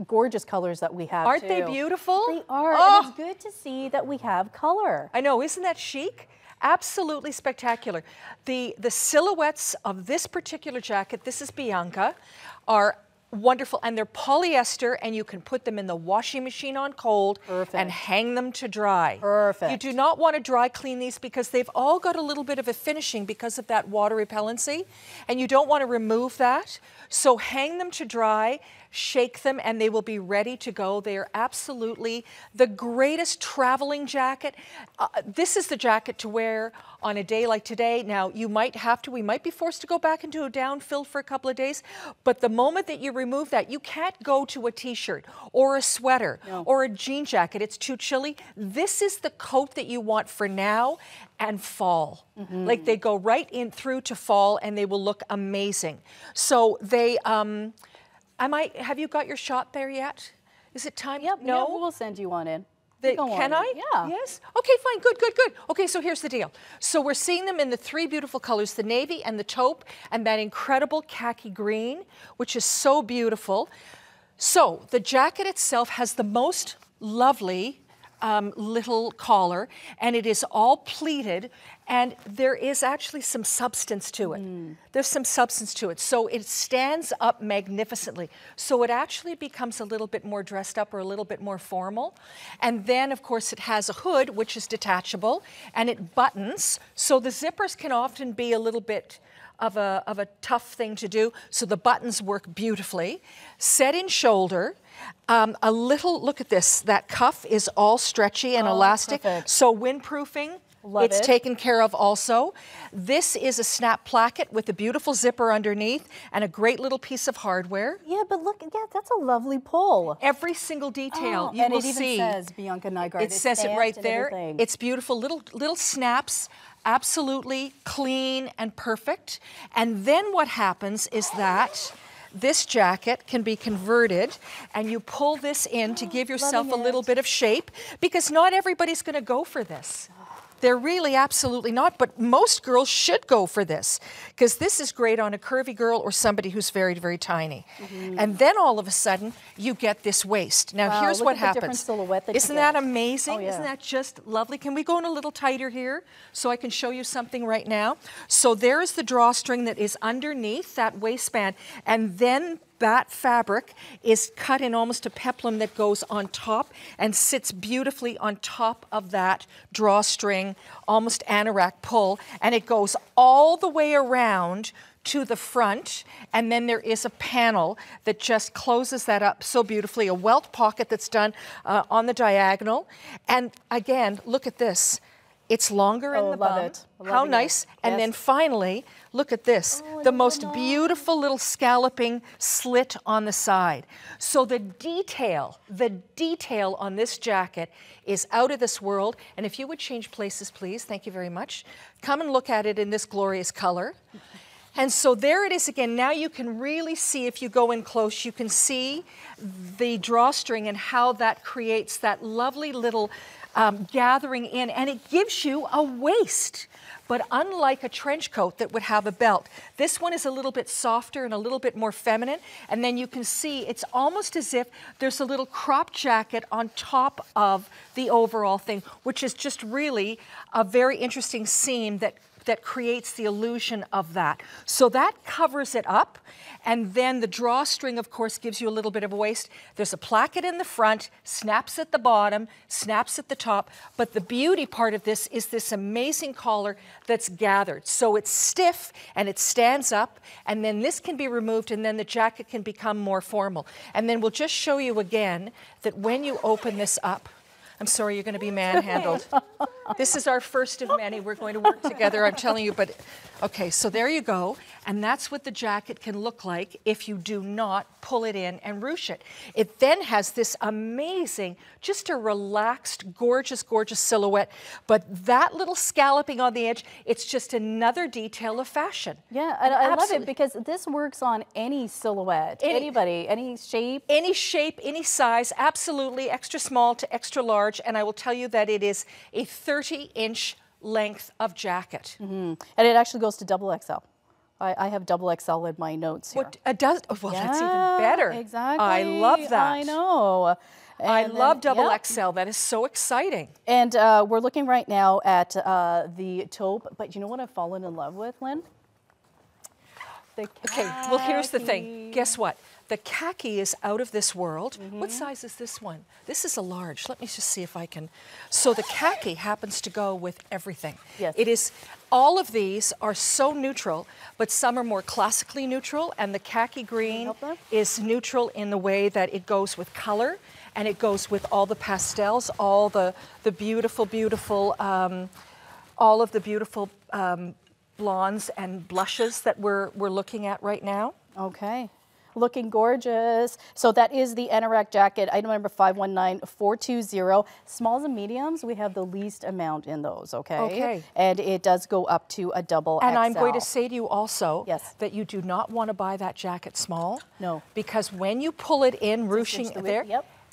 Gorgeous colors that we have, Aren't too. they beautiful? They are. Oh. And it's good to see that we have color. I know, isn't that chic? Absolutely spectacular. The silhouettes of this particular jacket, this is Bianca, are wonderful, and they're polyester, and you can put them in the washing machine on cold and hang them to dry. Perfect. You do not want to dry clean these because they've all got a little bit of a finishing because of that water repellency, and you don't want to remove that. So hang them to dry, shake them, and they will be ready to go. They are absolutely the greatest traveling jacket. This is the jacket to wear on a day like today. Now, we might be forced to go back into a downfill for a couple of days, but the moment that you remove that, you can't go to a t-shirt or a sweater or a jean jacket. It's too chilly. This is the coat that you want for now and fall. Like they go right in through to fall and they will look amazing. So they, have you got your shot there yet? Is it time? Yep, No? we'll send you one in. Can I? Yeah. Yes? Okay, fine, good, good, good. Okay, so here's the deal. So we're seeing them in the three beautiful colors, the navy and the taupe and that incredible khaki green, which is so beautiful. So the jacket itself has the most lovely little collar, and it is all pleated, and there is actually some substance to it. There's some substance to it, so it stands up magnificently. So it actually becomes a little bit more dressed up or a little bit more formal. And then, of course, it has a hood, which is detachable, and it buttons, so the zippers can often be a little bit of a tough thing to do, so the buttons work beautifully. Set in shoulder, look at this, that cuff is all stretchy and elastic, perfect. so windproofing, it's taken care of also. This is a snap placket with a beautiful zipper underneath and a great little piece of hardware. Yeah, but look, that's a lovely pull. Every single detail you and will it even see. says Bianca Nygaard. It says it right there. Everything. It's beautiful, little snaps, absolutely clean and perfect. And then what happens is that this jacket can be converted and you pull this in to give yourself a little bit of shape, because not everybody's going to go for this. They're really absolutely not, but most girls should go for this because this is great on a curvy girl or somebody who's very, very tiny. And then all of a sudden, you get this waist. Now, here's what happens. Different silhouette that Isn't you that get. amazing? Oh, yeah. Isn't that just lovely? Can we go in a little tighter here so I can show you something right now? So there's the drawstring that is underneath that waistband, and then that fabric is cut in almost a peplum that goes on top and sits beautifully on top of that drawstring, almost anorak pull, and it goes all the way around to the front, and then there is a panel that just closes that up so beautifully, a welt pocket that's done on the diagonal. And again, look at this. It's longer in the bum. How nice. And then finally, look at this. The most beautiful little scalloping slit on the side. So the detail on this jacket is out of this world. And if you would change places, please, thank you very much. Come and look at it in this glorious color. And so there it is again. Now you can really see, if you go in close, you can see the drawstring and how that creates that lovely little gathering in, and it gives you a waist. But unlike a trench coat that would have a belt, this one is a little bit softer and a little bit more feminine. And then you can see it's almost as if there's a little crop jacket on top of the overall thing, which is just really a very interesting seam that creates the illusion of that. So that covers it up. And then the drawstring, of course, gives you a little bit of a waist. There's a placket in the front, snaps at the bottom, snaps at the top. But the beauty part of this is this amazing collar that's gathered. So it's stiff and it stands up. And then this can be removed, and then the jacket can become more formal. And then we'll just show you again that when you open this up, I'm sorry, you're going to be manhandled. This is our first of many. We're going to work together, I'm telling you. But okay, so there you go. And that's what the jacket can look like if you do not pull it in and ruche it. It then has this amazing, just a relaxed, gorgeous, gorgeous silhouette. But that little scalloping on the edge, it's just another detail of fashion. Yeah, and I love it because this works on any silhouette, anybody, any shape. Any shape, any size, absolutely, extra small to extra large. And I will tell you that it is a 30-inch length of jacket. And it actually goes to double XL. I have double XL in my notes here. What does? Oh, well, that's even better. Exactly. I love that. I know. And I love double XL. That is so exciting. And we're looking right now at the taupe, but you know what I've fallen in love with, Lynn? The khaki. Okay, well, here's the thing. Guess what? The khaki is out of this world. What size is this one? This is a large. Let me just see if I can. So the khaki happens to go with everything. Yes. It is, all of these are so neutral, but some are more classically neutral, and the khaki green is neutral in the way that it goes with color, and it goes with all the pastels, all the beautiful, beautiful, all of the beautiful blondes and blushes that we're looking at right now. Okay. Looking gorgeous. So that is the anorak jacket, item number 519420. Smalls and mediums, we have the least amount in those, okay? Okay. And it does go up to a double XL. And I'm going to say to you also that you do not want to buy that jacket small. No. Because when you pull it in, ruching there,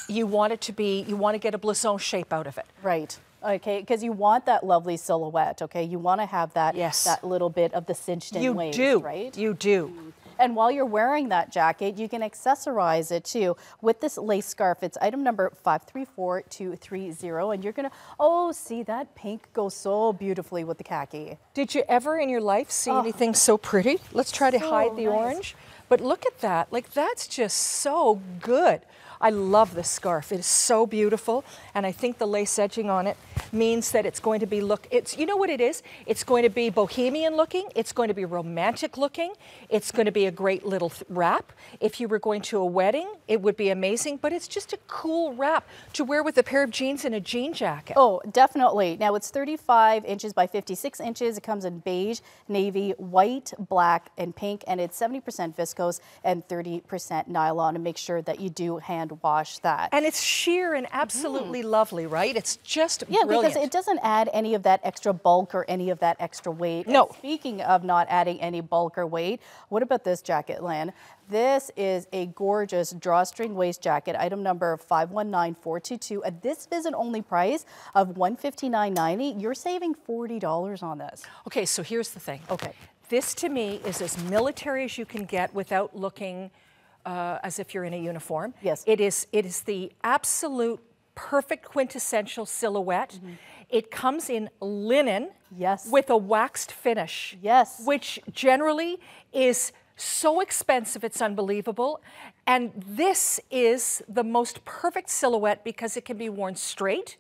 you want it to be, you want to get a blouson shape out of it. Right. Okay, because you want that lovely silhouette, okay? You want to have that, that little bit of the cinched in waist, right? You do. And while you're wearing that jacket, you can accessorize it too with this lace scarf. It's item number 534230. And you're going to, see, that pink goes so beautifully with the khaki. Did you ever in your life see anything so pretty? Let's try to hide the orange. But look at that. Like, that's just so good. I love this scarf. It is so beautiful, and I think the lace edging on it means that it's going to be you know what it is? It's going to be bohemian looking, it's going to be romantic looking, it's going to be a great little wrap. If you were going to a wedding, it would be amazing, but it's just a cool wrap to wear with a pair of jeans and a jean jacket. Oh, definitely. Now it's 35 inches by 56 inches. It comes in beige, navy, white, black, and pink, and it's 70% viscose and 30% nylon, and make sure that you do hand wash that. And it's sheer and absolutely lovely, right? It's just brilliant. Because it doesn't add any of that extra bulk or any of that extra weight. No. And speaking of not adding any bulk or weight, what about this jacket, Lynn? This is a gorgeous drawstring waist jacket, item number 519422. At this visit-only price of $159.90, you're saving $40 on this. Okay, so here's the thing. Okay. This, to me, is as military as you can get without looking as if you're in a uniform. Yes. It is the absolute perfect quintessential silhouette. It comes in linen with a waxed finish. Yes. Which generally is So expensive, it's unbelievable. And this is the most perfect silhouette because it can be worn straight,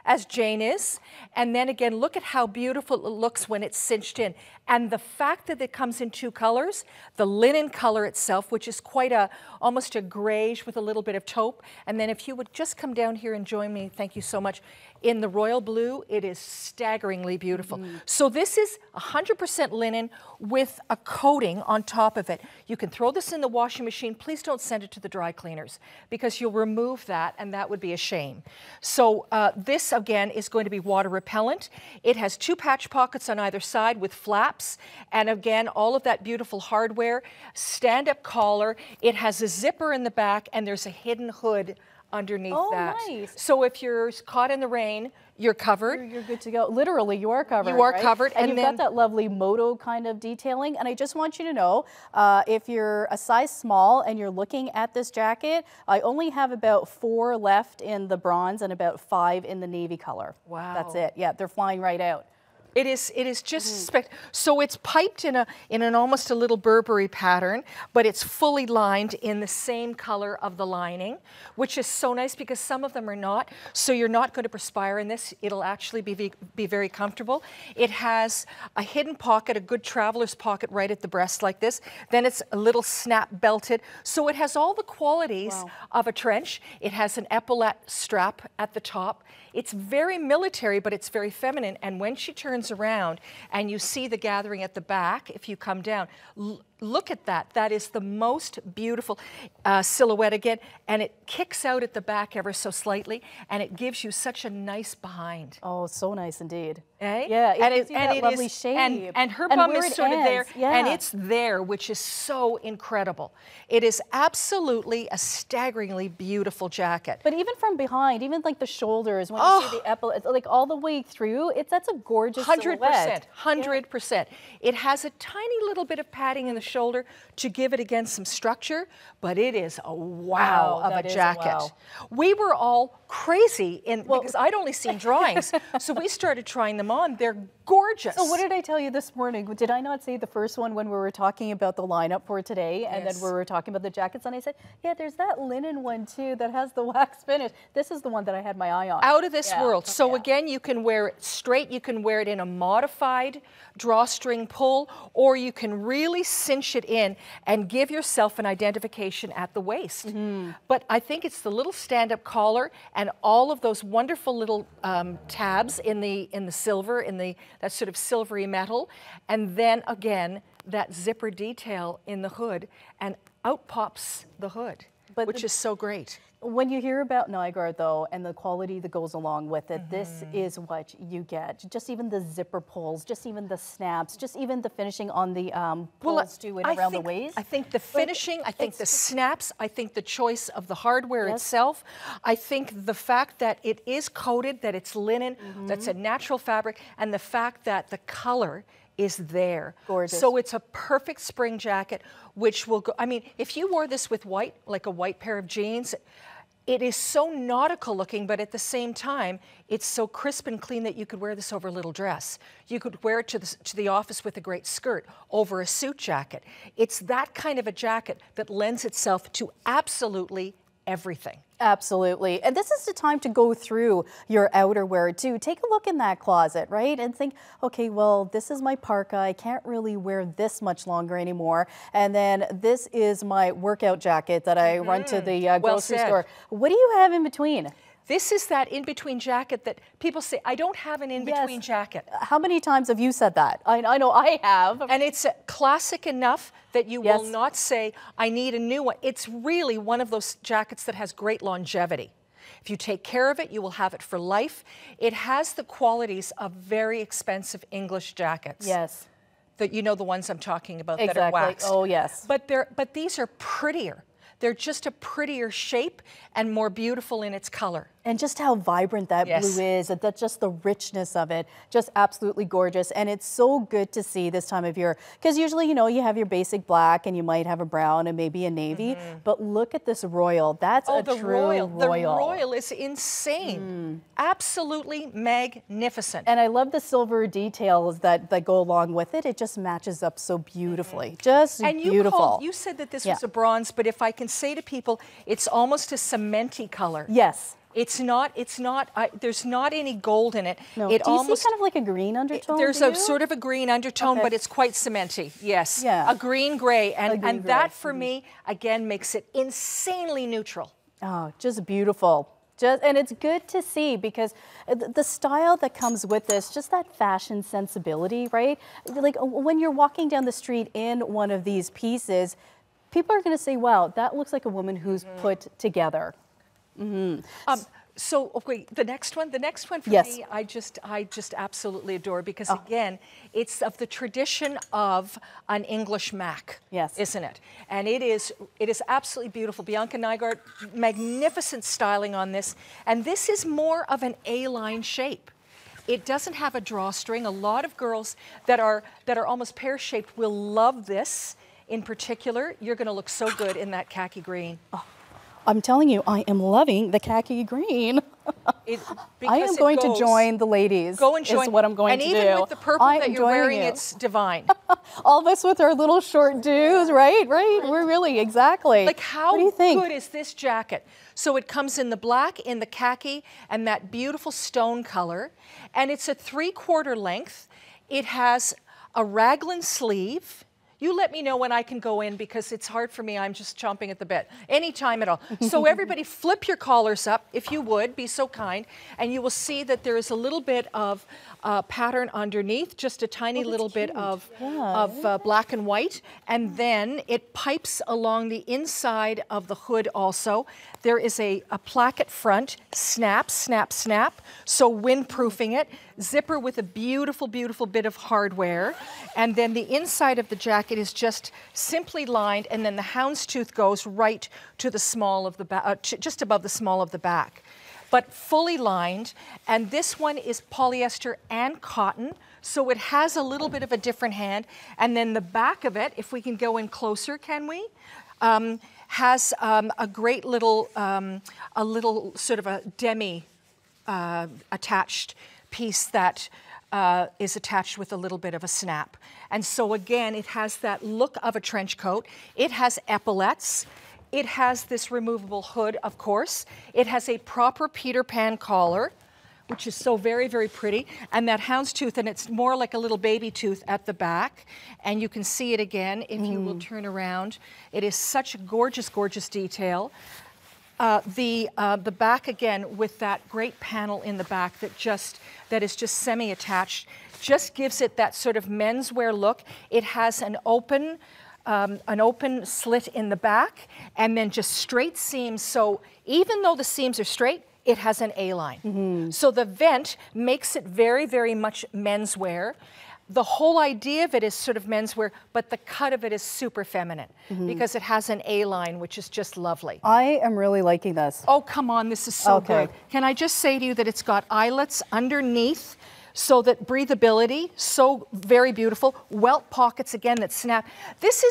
as Jane is. And then again, look at how beautiful it looks when it's cinched in. And the fact that it comes in 2 colors, the linen color itself, which is quite almost a grayish with a little bit of taupe. And then if you would just come down here and join me, thank you so much. In the royal blue, it is staggeringly beautiful. So this is 100% linen with a coating on top of it. You can throw this in the washing machine. Please don't send it to the dry cleaners because you'll remove that and that would be a shame. So this again is going to be water repellent. It has 2 patch pockets on either side with flaps. And again, all of that beautiful hardware, stand-up collar. It has a zipper in the back and there's a hidden hood underneath that. Nice. So if you're caught in the rain, you're covered. You're good to go. Literally, you are covered. You are right? covered. And you've got that lovely moto kind of detailing. And I just want you to know, if you're a size small and you're looking at this jacket, I only have about 4 left in the bronze and about 5 in the navy color. Wow. That's it. Yeah, they're flying right out. It is just so it's piped in an almost a little Burberry pattern, but it's fully lined in the same color of the lining, which is so nice because some of them are not. So you're not going to perspire in this. It'll actually be very comfortable. It has a hidden pocket, a good traveler's pocket right at the breast like this. Then it's a little snap belted. So it has all the qualities of a trench. It has an epaulette strap at the top. It's very military, but it's very feminine. And when she turns around and you see the gathering at the back, if you come down, look at that. That is the most beautiful silhouette again. And it kicks out at the back ever so slightly. And it gives you such a nice behind. Oh, so nice indeed. Eh? Yeah, and gives you that lovely shape. And her bum where is it sort of there, ends, yeah. and it's there, which is so incredible. It is absolutely a staggeringly beautiful jacket. But even from behind, even like the shoulders, when you see the epaulette, like all the way through, that's a gorgeous 100%, 100%. It has a tiny little bit of padding in the shoulder to give it again some structure, but it is a wow of a jacket. We were all crazy because I'd only seen drawings, so we started trying them on. They're gorgeous. So what did I tell you this morning? Did I not say the first one when we were talking about the lineup for today, and then we were talking about the jackets, and I said, yeah, there's that linen one too that has the wax finish. This is the one that I had my eye on. Out of this world. So again, you can wear it straight, you can wear it in a modified drawstring pull, or you can really cinch it in and give yourself an identification at the waist. But I think it's the little stand-up collar and all of those wonderful little tabs in the silver, that sort of silvery metal, and then again that zipper detail in the hood, and out pops the hood, which is so great. When you hear about Nygaard, though, and the quality that goes along with it, this is what you get. Just even the zipper pulls, just even the snaps, just even the finishing on the pulls too and around the waist. I think the finishing, I think the snaps, I think the choice of the hardware itself, I think the fact that it is coated, that it's linen, that's a natural fabric, and the fact that the color is there. Gorgeous. So it's a perfect spring jacket, which will go, I mean, if you wore this with white, like a white pair of jeans, it is so nautical looking, but at the same time, it's so crisp and clean that you could wear this over a little dress. You could wear it to the office with a great skirt over a suit jacket. It's that kind of a jacket that lends itself to absolutely everything. Absolutely. And this is the time to go through your outerwear too. Take a look in that closet, right? And think, okay, well, this is my parka. I can't really wear this much longer anymore. And then this is my workout jacket that I run to the grocery store. What do you have in between? This is that in-between jacket that people say, I don't have an in-between jacket. How many times have you said that? I know I have. And it's classic enough that you will not say, I need a new one. It's really one of those jackets that has great longevity. If you take care of it, you will have it for life. It has the qualities of very expensive English jackets. Yes. That you know the ones I'm talking about Exactly. that are waxed. Oh, yes. But these are prettier. They're just a prettier shape and more beautiful in its color. And just how vibrant that blue is, that just the richness of it, just absolutely gorgeous. And it's so good to see this time of year, because usually, you know, you have your basic black and you might have a brown and maybe a navy, but look at this royal. That's a true royal. The royal is insane. Absolutely magnificent. And I love the silver details that go along with it. It just matches up so beautifully. Just and beautiful. You said that this was a bronze, but if I can say to people, it's almost a cementy color. Yes. It's not, there's not any gold in it. No. It Do you almost, see kind of like a green undertone? There's a sort of a green undertone, but it's quite cementy, yes. Yeah. A green-gray, and green-gray. that for me, again, makes it insanely neutral. Oh, just beautiful. And it's good to see, because the style that comes with this, just that fashion sensibility, right? Like when you're walking down the street in one of these pieces, people are going to say, wow, that looks like a woman who's put together. So okay, the next one for me, I just absolutely adore, because again, it's of the tradition of an English Mac, isn't it? And it is absolutely beautiful. Bianca Nygaard, magnificent styling on this, and this is more of an A-line shape. It doesn't have a drawstring. A lot of girls that are almost pear-shaped will love this. In particular, you're going to look so good in that khaki green. I'm telling you, I am loving the khaki green. I am going to join the ladies. Go and join. Is what I'm going to do. And even with the purple that you're wearing, it's divine. All of us with our little short doos, right? Right? We're really, exactly. Like, how what do you think? good is this jacket? So it comes in the black, in the khaki, and that beautiful stone color. And it's a 3/4 length. It has a raglan sleeve. You let me know when I can go in, because it's hard for me. I'm just chomping at the bit anytime at all. So everybody flip your collars up, if you would, be so kind, and you will see that there is a little bit of pattern underneath, just a tiny little bit of black and white, and then it pipes along the inside of the hood also. There is a placket front, snap, snap, snap, so windproofing it. Zipper with a beautiful, beautiful bit of hardware. And then the inside of the jacket is just simply lined, and then the houndstooth goes right to the small of the back, just above the small of the back. But fully lined, and this one is polyester and cotton, so it has a little bit of a different hand. And then the back of it, if we can go in closer, can we? Has a great little, sort of a demi attached piece that is attached with a little bit of a snap. And so again, it has that look of a trench coat. It has epaulettes. It has this removable hood, of course. It has a proper Peter Pan collar, which is so very, very pretty. And that houndstooth, and it's more like a little baby tooth at the back. And you can see it again if you will turn around. It is such a gorgeous, gorgeous detail. The back again with that great panel in the back that is just semi-attached, just gives it that sort of menswear look. It has an open slit in the back, and then just straight seams. So even though the seams are straight, it has an A-line. So the vent makes it very, very much menswear. The whole idea of it is sort of menswear, but the cut of it is super feminine because it has an A-line, which is just lovely. I am really liking this. Oh, come on, this is so good. Can I just say to you that it's got eyelets underneath, so that breathability, so very beautiful. Welt pockets again that snap. This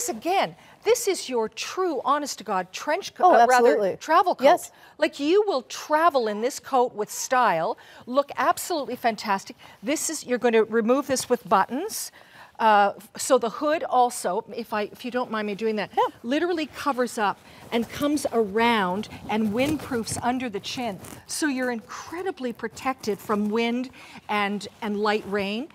is your true, honest to God, trench coat, rather travel coat. Yes. Like, you will travel in this coat with style, look absolutely fantastic. You're going to remove this with buttons. So the hood also, if you don't mind me doing that, literally covers up and comes around and windproofs under the chin. So you're incredibly protected from wind and light rain.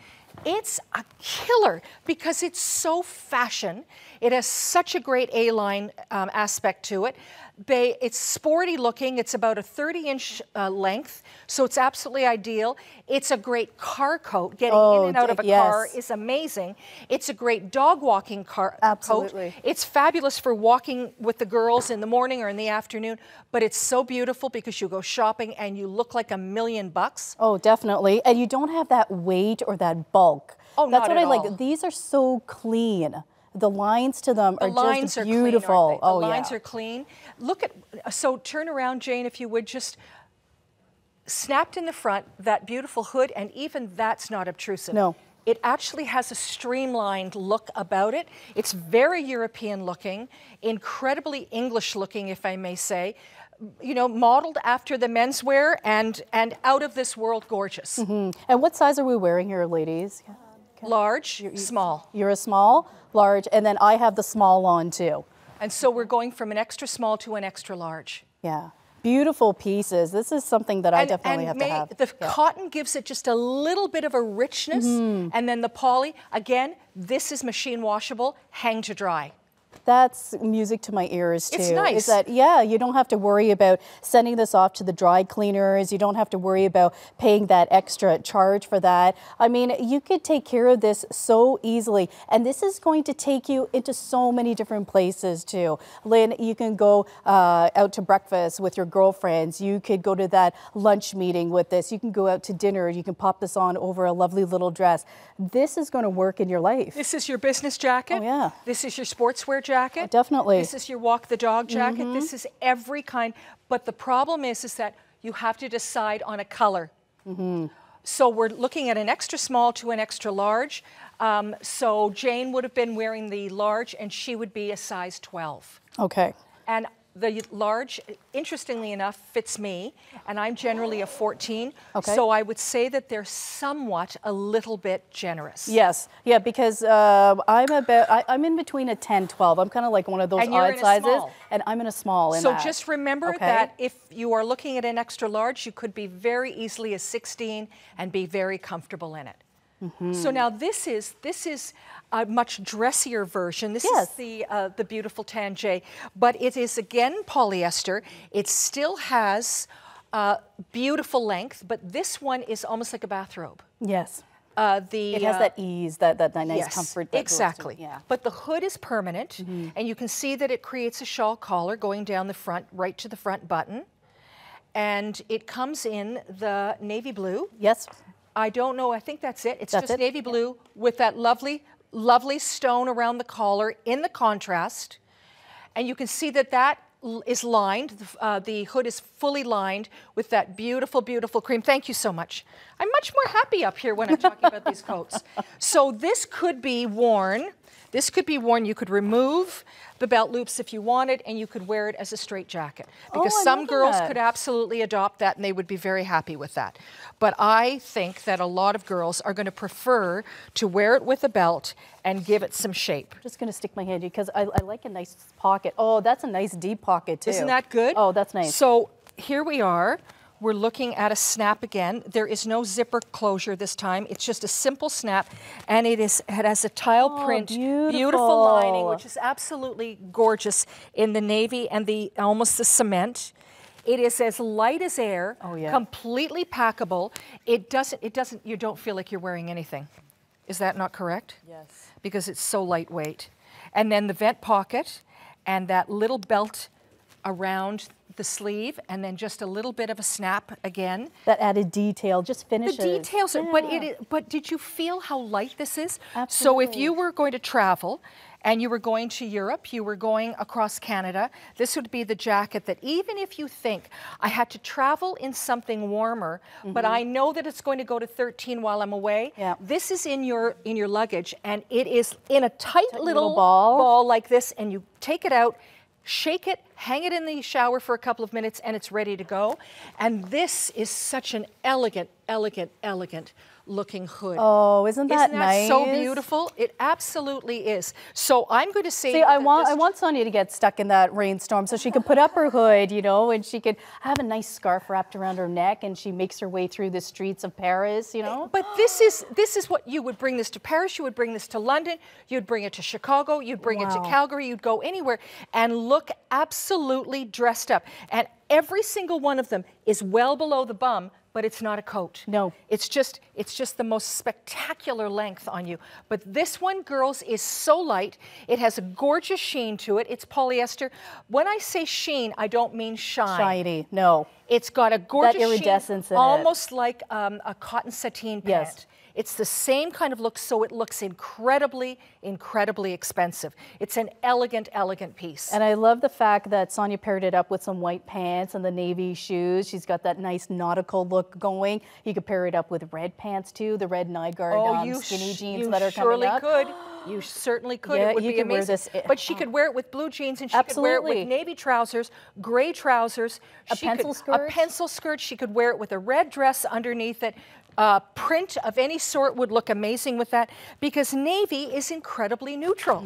It's a killer because it's so fashion. It has such a great A-line aspect to it. It's sporty looking. It's about a 30-inch length, so it's absolutely ideal. It's a great car coat. Getting in and out of a car is amazing. It's a great dog walking coat. It's fabulous for walking with the girls in the morning or in the afternoon, but it's so beautiful because you go shopping and you look like $1,000,000. Oh, definitely. And you don't have that weight or that bulk. Oh, that's not what at I like. all. These are so clean. The lines to them are just beautiful. Clean, aren't they? The lines are clean. Look at, so turn around, Jane, if you would, just snapped in the front, that beautiful hood, and even that's not obtrusive. No. It actually has a streamlined look about it. It's very European looking, incredibly English looking, if I may say. You know, modeled after the menswear and out of this world gorgeous. And what size are we wearing here, ladies? Large, small. You're a small, large, and then I have the small on too. And so we're going from an extra small to an extra large. Yeah. Beautiful pieces. This is something that I definitely have to have. The cotton gives it just a little bit of a richness, and then the poly, again, this is machine washable, hang to dry. That's music to my ears too. It's nice. Is that, yeah, you don't have to worry about sending this off to the dry cleaners. You don't have to worry about paying that extra charge for that. I mean, you could take care of this so easily. And this is going to take you into so many different places too. Lynn, you can go out to breakfast with your girlfriends. You could go to that lunch meeting with this. You can go out to dinner. You can pop this on over a lovely little dress. This is going to work in your life. This is your business jacket. Oh, yeah. This is your sportswear jacket. Oh, definitely. This is your walk the dog jacket. This is every kind. But the problem is that you have to decide on a color. So we're looking at an extra small to an extra large. So Jane would have been wearing the large, and she would be a size 12. Okay. And the large, interestingly enough, fits me, and I'm generally a 14. Okay. So I would say that they're somewhat a little bit generous. Yes, yeah, because I'm in between a 10, 12. I'm kind of like one of those And you're odd in a sizes, small. and I'm in a small. So just remember Okay. that if you are looking at an extra large, you could be very easily a 16 and be very comfortable in it. So now this is a much dressier version. This is the beautiful Tanjay, but it is again polyester. It still has beautiful length, but this one is almost like a bathrobe. Yes. It has that ease, that nice yes, comfort. That exactly. Goes to, yeah. But the hood is permanent, and you can see that it creates a shawl collar going down the front, right to the front button. And it comes in the navy blue. Yes. I don't know, I think that's it. It's That's just it? navy blue with that lovely, lovely stone around the collar in the contrast. And you can see that that is lined. The hood is fully lined with that beautiful, beautiful cream. Thank you so much. I'm much more happy up here when I'm talking about these coats. So this could be worn. This could be worn. You could remove the belt loops if you wanted, and you could wear it as a straight jacket. Because some girls could absolutely adopt that, and they would be very happy with that. But I think that a lot of girls are going to prefer to wear it with a belt and give it some shape. I'm just going to stick my hand in because I like a nice pocket. Oh, that's a nice deep pocket too. Isn't that good? Oh, that's nice. So here we are. We're looking at a snap again. There is no zipper closure this time. It's just a simple snap, and it has a tile print, beautiful lining, which is absolutely gorgeous in the navy and almost the cement. It is as light as air, completely packable. You don't feel like you're wearing anything. Is that not correct? Yes. Because it's so lightweight. And then the vent pocket and that little belt around the sleeve, and then just a little bit of a snap again. That added detail just finishes. The details, but did you feel how light this is? Absolutely. So if you were going to travel and you were going to Europe, you were going across Canada, this would be the jacket that even if you think, I had to travel in something warmer, but I know that it's going to go to 13 while I'm away, this is in your luggage, and it is in a tight little ball like this, and you take it out, shake it, hang it in the shower for a couple of minutes, and it's ready to go. And this is such an elegant, elegant, elegant looking hood. Oh, isn't that nice? So beautiful? It absolutely is. So I'm going to say... See, I want Sonia to get stuck in that rainstorm so she can put up her hood, you know, and she could have a nice scarf wrapped around her neck, and she makes her way through the streets of Paris, you know. But this is what you would bring this to Paris, you would bring this to London, you'd bring it to Chicago, you'd bring it to Calgary, you'd go anywhere and look absolutely dressed up. And every single one of them is well below the bum, but it's not a coat. No. It's just the most spectacular length on you. But this one, girls, is so light. It has a gorgeous sheen to it. It's polyester. When I say sheen, I don't mean shine. Shiny, no. It's got a gorgeous that iridescence sheen, in almost like a cotton sateen pant. Yes. It's the same kind of look, so it looks incredibly, incredibly expensive. It's an elegant, elegant piece. And I love the fact that Sonia paired it up with some white pants and the navy shoes. She's got that nice nautical look going. You could pair it up with red pants too, the red Nygaard skinny jeans that are coming up. You surely could. You certainly could. Yeah, it would you be could wear amazing. this. But she could wear it with blue jeans, and she could wear it with navy trousers, gray trousers. A pencil skirt. A pencil skirt. She could wear it with a red dress underneath it. Print of any sort would look amazing with that, because navy is incredibly neutral.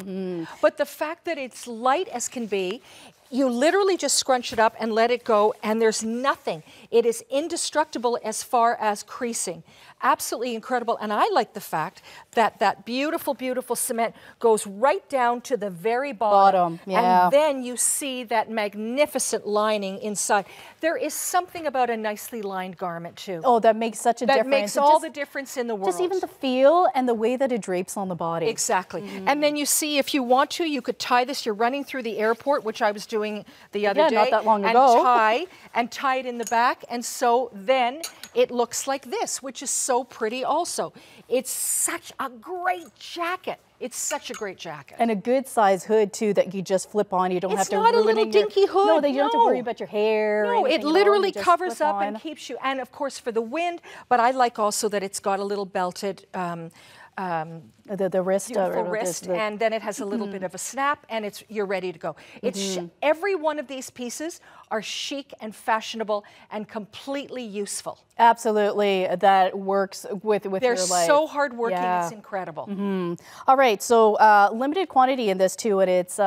But the fact that it's light as can be, you literally just scrunch it up and let it go, and there's nothing. It is indestructible as far as creasing. Absolutely incredible. And I like the fact that that beautiful, beautiful cement goes right down to the very bottom. Yeah. And then you see that magnificent lining inside. There is something about a nicely lined garment too. Oh, that makes such a difference. That makes all the difference in the world. Just even the feel and the way that it drapes on the body. Exactly. And then you see, if you want to, you could tie this. You're running through the airport, which I was doing the other day. Not that long ago. And tie it in the back. And so then it looks like this, which is so pretty also. It's such a great jacket. It's such a great jacket. And a good size hood too that you just flip on. You don't have to It's not a little dinky hood. No, you don't have to worry about your hair. No, it literally covers up and keeps you, and of course for the wind, but I like also that it's got a little belted the wrist, beautiful wrist, and then it has a little bit of a snap, and you're ready to go. It's every one of these pieces are chic and fashionable and completely useful. Absolutely, that works with your life. They're so hardworking, it's incredible. All right, so limited quantity in this too, and it's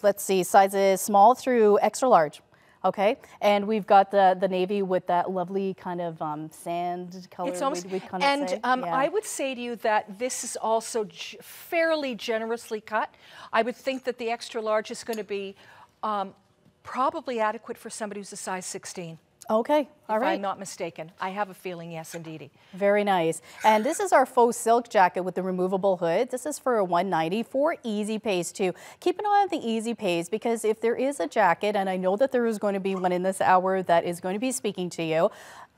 let's see, sizes small through extra large. Okay, and we've got the navy with that lovely kind of sand color. It's almost, we'd kind of say. I would say to you that this is also fairly generously cut. I would think that the extra large is going to be probably adequate for somebody who's a size 16. Okay, all right. If I'm not mistaken. I have a feeling, yes, indeedy. Very nice. And this is our faux silk jacket with the removable hood. This is for a $190 for easy pays too. Keep an eye on the easy pays, because if there is a jacket, and I know that there is going to be one in this hour that is going to be speaking to you,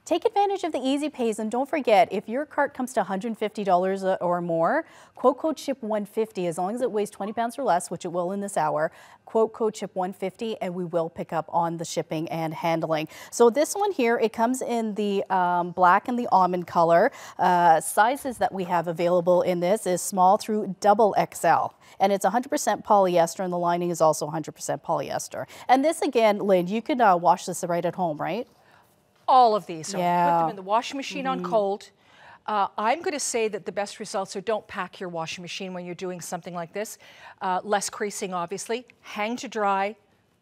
take advantage of the easy pays, and don't forget, if your cart comes to $150 or more, quote code SHIP 150, as long as it weighs 20 pounds or less, which it will in this hour, quote code SHIP 150, and we will pick up on the shipping and handling. So this one here, it comes in the black and the almond color. Sizes that we have available in this is small through double XL, and it's 100% polyester, and the lining is also 100% polyester. And this again, Lynn, you can wash this right at home, right? All of these. So put them in the washing machine on cold. I'm going to say that the best results are don't pack your washing machine when you're doing something like this. Less creasing, obviously. Hang to dry.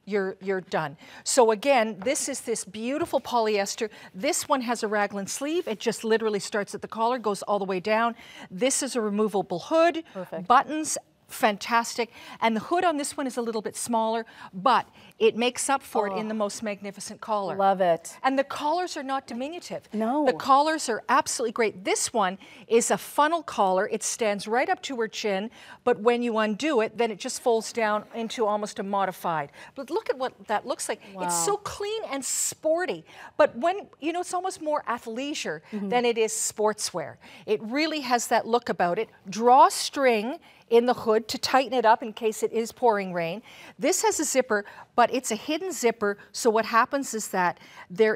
You're done. So again, this is this beautiful polyester. This one has a raglan sleeve. It just literally starts at the collar, goes all the way down. This is a removable hood. Perfect. Buttons. Fantastic. And the hood on this one is a little bit smaller, but it makes up for it in the most magnificent collar. Love it. And the collars are not diminutive. No. The collars are absolutely great. This one is a funnel collar. It stands right up to her chin, but when you undo it, then it just folds down into almost a modified. But look at what that looks like. Wow. It's so clean and sporty, but when, you know, it's almost more athleisure than it is sportswear. It really has that look about it. Drawstring in the hood to tighten it up in case it is pouring rain. This has a zipper, but it's a hidden zipper, so what happens is that there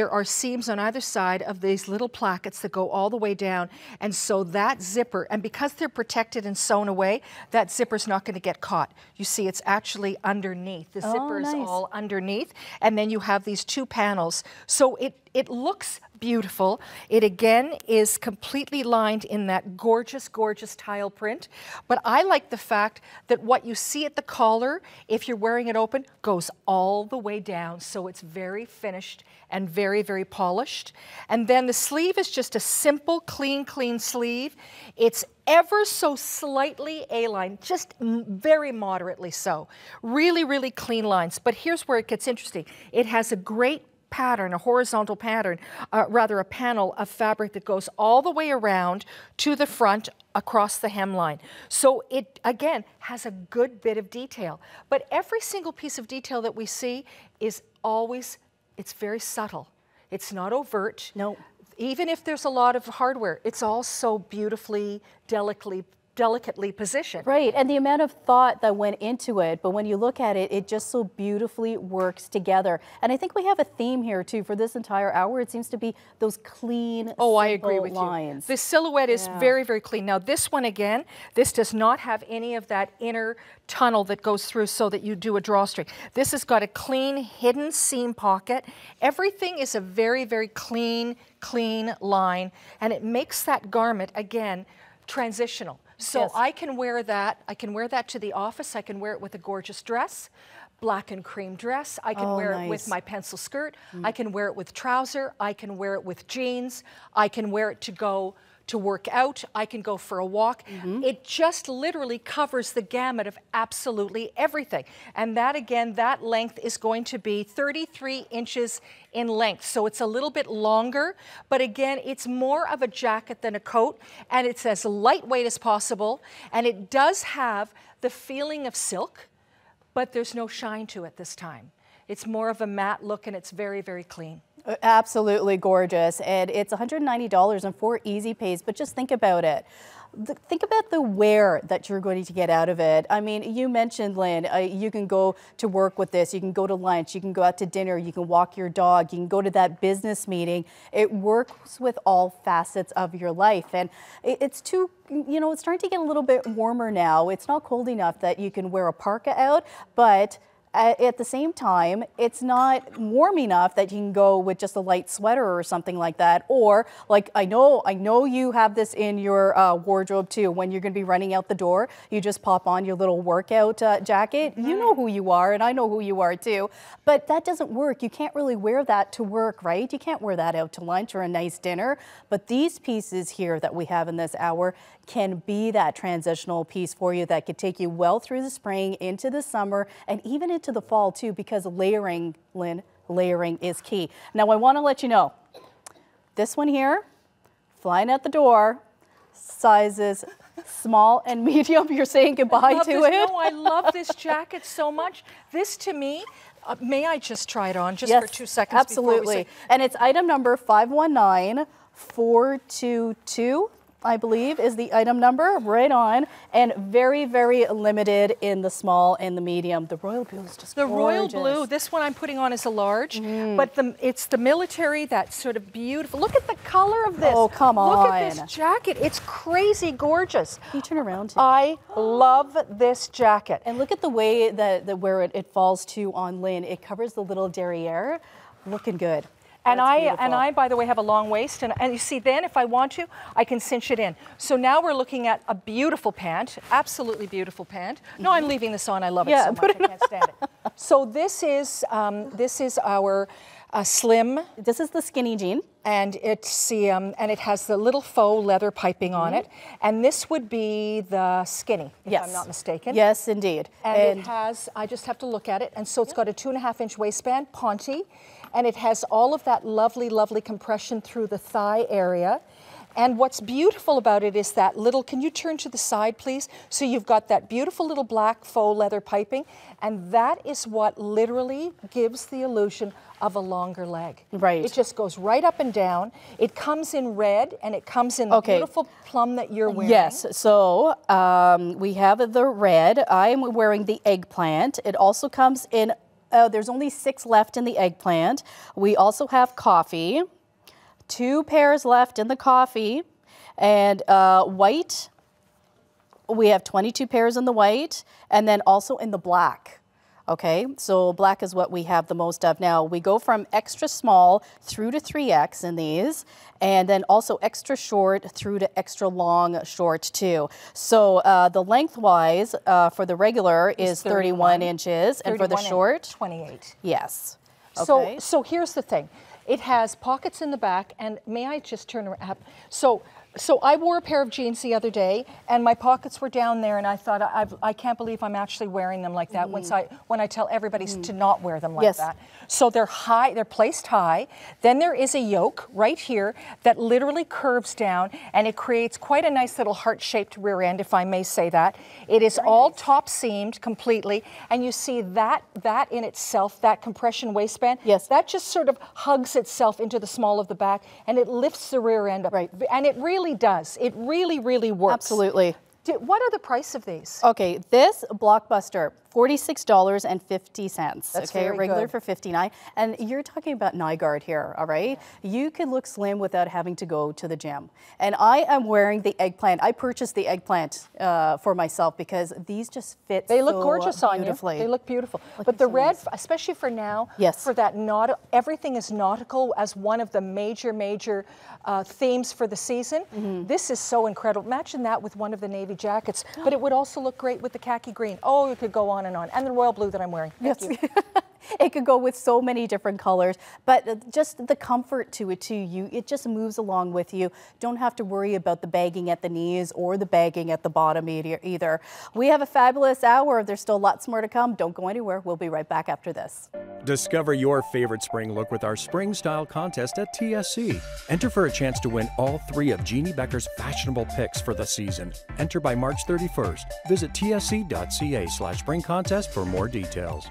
are seams on either side of these little plackets that go all the way down, and so that zipper, and because they're protected and sewn away, that zipper's not going to get caught. You see, it's actually underneath. The zipper is all underneath, and then you have these two panels. So it looks beautiful. It again is completely lined in that gorgeous, gorgeous tile print. But I like the fact that what you see at the collar, if you're wearing it open, goes all the way down. So it's very finished and very, very polished. And then the sleeve is just a simple, clean, clean sleeve. It's ever so slightly A-line, just very moderately so. Really, really clean lines. But here's where it gets interesting. It has a great pattern, a horizontal pattern, rather a panel of fabric that goes all the way around to the front across the hemline. So it, again, has a good bit of detail. But every single piece of detail that we see is always, it's very subtle. It's not overt. No. Even if there's a lot of hardware, it's all so beautifully, delicately positioned. Right, and the amount of thought that went into it, but when you look at it, it just so beautifully works together. And I think we have a theme here too for this entire hour. It seems to be those clean, I agree with lines. you. The silhouette is very, very clean. Now this one again, this does not have any of that inner tunnel that goes through so that you do a drawstring. This has got a clean, hidden seam pocket. Everything is a very, very clean line, and it makes that garment, again, transitional. So I can wear that. I can wear that to the office. I can wear it with a gorgeous dress, black and cream dress. I can wear it with my pencil skirt. I can wear it with trouser. I can wear it with jeans. I can wear it to go to work out. I can go for a walk. It just literally covers the gamut of absolutely everything. And that, again, that length is going to be 33 inches in length. So it's a little bit longer, but again, it's more of a jacket than a coat, and it's as lightweight as possible. And it does have the feeling of silk, but there's no shine to it this time. It's more of a matte look, and it's very, very clean. Absolutely gorgeous, and it's $190 and 4 easy pays, but just think about it. Think about the wear that you're going to get out of it. I mean, you mentioned, Lynn, you can go to work with this, you can go to lunch, you can go out to dinner, you can walk your dog, you can go to that business meeting. It works with all facets of your life, and it's too, you know, it's starting to get a little bit warmer now. It's not cold enough that you can wear a parka out, but at the same time, it's not warm enough that you can go with just a light sweater or something like that. Or, like, I know you have this in your wardrobe too. When you're going to be running out the door, you just pop on your little workout jacket. You know who you are, and I know who you are too. But that doesn't work. You can't really wear that to work, right? You can't wear that out to lunch or a nice dinner. But these pieces here that we have in this hour can be that transitional piece for you that could take you well through the spring, into the summer, and even into the fall too, because layering, Lynn, layering is key. Now I want to let you know, this one here, flying out the door, sizes small and medium. You're saying goodbye to it. No, I love this jacket so much. This to me, may I just try it on just for 2 seconds? Absolutely. And it's item number 519422. I believe is the item number, right on, and very, very limited in the small and the medium. The royal blue is just gorgeous. Royal blue, this one I'm putting on as a large, but it's the military, that sort of beautiful. Look at the color of this. Oh, come on. Look at this jacket. It's crazy gorgeous. Can you turn around? I love this jacket. And look at the way that where it falls to on Lynn. It covers the little derriere. Looking good. And I, by the way, have a long waist, and you see, then if I want to, I can cinch it in. So now we're looking at a beautiful pant, absolutely beautiful pant. No, I'm leaving this on. I love it so much. I can't stand it. So this is our slim. This is the skinny jean, and it's and it has the little faux leather piping on it. And this would be the skinny, if I'm not mistaken. Yes, indeed. And it has. I just have to look at it. And so it's got a 2.5-inch waistband, Ponte. And it has all of that lovely, lovely compression through the thigh area. And what's beautiful about it is that little, can you turn to the side, please? So you've got that beautiful little black faux leather piping, and that is what literally gives the illusion of a longer leg. Right. It just goes right up and down. It comes in red, and it comes in the beautiful plum that you're wearing. Yes, so we have the red. I'm wearing the eggplant. It also comes in there's only 6 left in the eggplant. We also have coffee, 2 pairs left in the coffee, and white. We have 22 pairs in the white, and then also in the black. Okay, so black is what we have the most of now. We go from extra small through to 3X in these, and then also extra short through to extra long short too. So the lengthwise for the regular is 31 inches, and for the short, 28. Yes. Okay. So here's the thing. It has pockets in the back, and may I just turn around? So So I wore a pair of jeans the other day, and my pockets were down there, and I thought, I can't believe I'm actually wearing them like that when I tell everybody to not wear them like that. So they're high, they're placed high. Then there is a yoke right here that literally curves down, and it creates quite a nice little heart-shaped rear end, if I may say that. It is all top seamed completely, and you see that in itself, that compression waistband, that just sort of hugs itself into the small of the back, and it lifts the rear end up. Right. And it really does. It really, really works. Absolutely. What are the price of these? Okay, this Blockbuster, $46.50. That's okay, very regular good. for $59. And you're talking about Nygaard here, all right? You can look slim without having to go to the gym. And I am wearing the eggplant. I purchased the eggplant for myself because these just fit They look so gorgeous on you. beautifully. They look beautiful. But the red, especially for now, for that everything is nautical as one of the major themes for the season. This is so incredible. Imagine that with one of the navy jackets, but it would also look great with the khaki green. Oh, it could go on and the royal blue that I'm wearing. Thank you. It could go with so many different colors, but just the comfort to it too. It just moves along with you. Don't have to worry about the bagging at the knees or the bagging at the bottom either. We have a fabulous hour. There's still lots more to come. Don't go anywhere. We'll be right back after this. Discover your favorite spring look with our Spring Style Contest at TSC. Enter for a chance to win all 3 of Jeannie Becker's fashionable picks for the season. Enter by March 31st. Visit tsc.ca/spring contest for more details.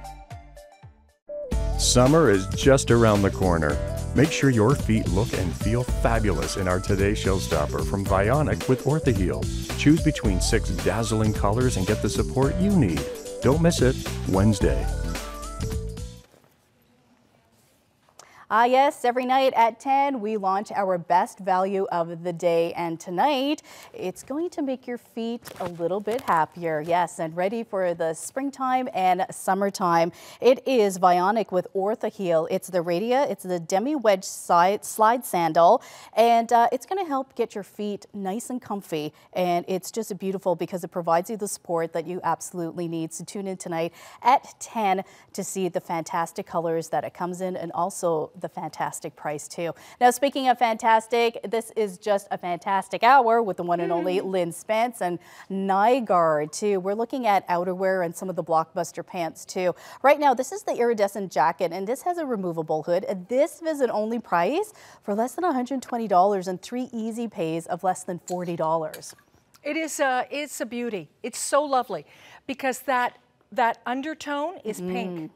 Summer is just around the corner. Make sure your feet look and feel fabulous in our Today Showstopper from Vionic with Orthaheel. Choose between 6 dazzling colors and get the support you need. Don't miss it, Wednesday. Yes, every night at 10, we launch our best value of the day. And tonight, it's going to make your feet a little bit happier. Yes, and ready for the springtime and summertime. It is Vionic with Orthaheel. It's the Radia, it's the demi-wedge slide sandal, and it's going to help get your feet nice and comfy. And it's just beautiful because it provides you the support that you absolutely need. So tune in tonight at 10 to see the fantastic colors that it comes in, and also the fantastic price too. Now, speaking of fantastic, this is just a fantastic hour with the one and only Lynn Spence and Nygaard too. We're looking at outerwear and some of the Blockbuster pants too. Right now, this is the iridescent jacket, and this has a removable hood. This is an only price for less than $120 and 3 easy pays of less than $40. It's a beauty. It's so lovely because that undertone is pink.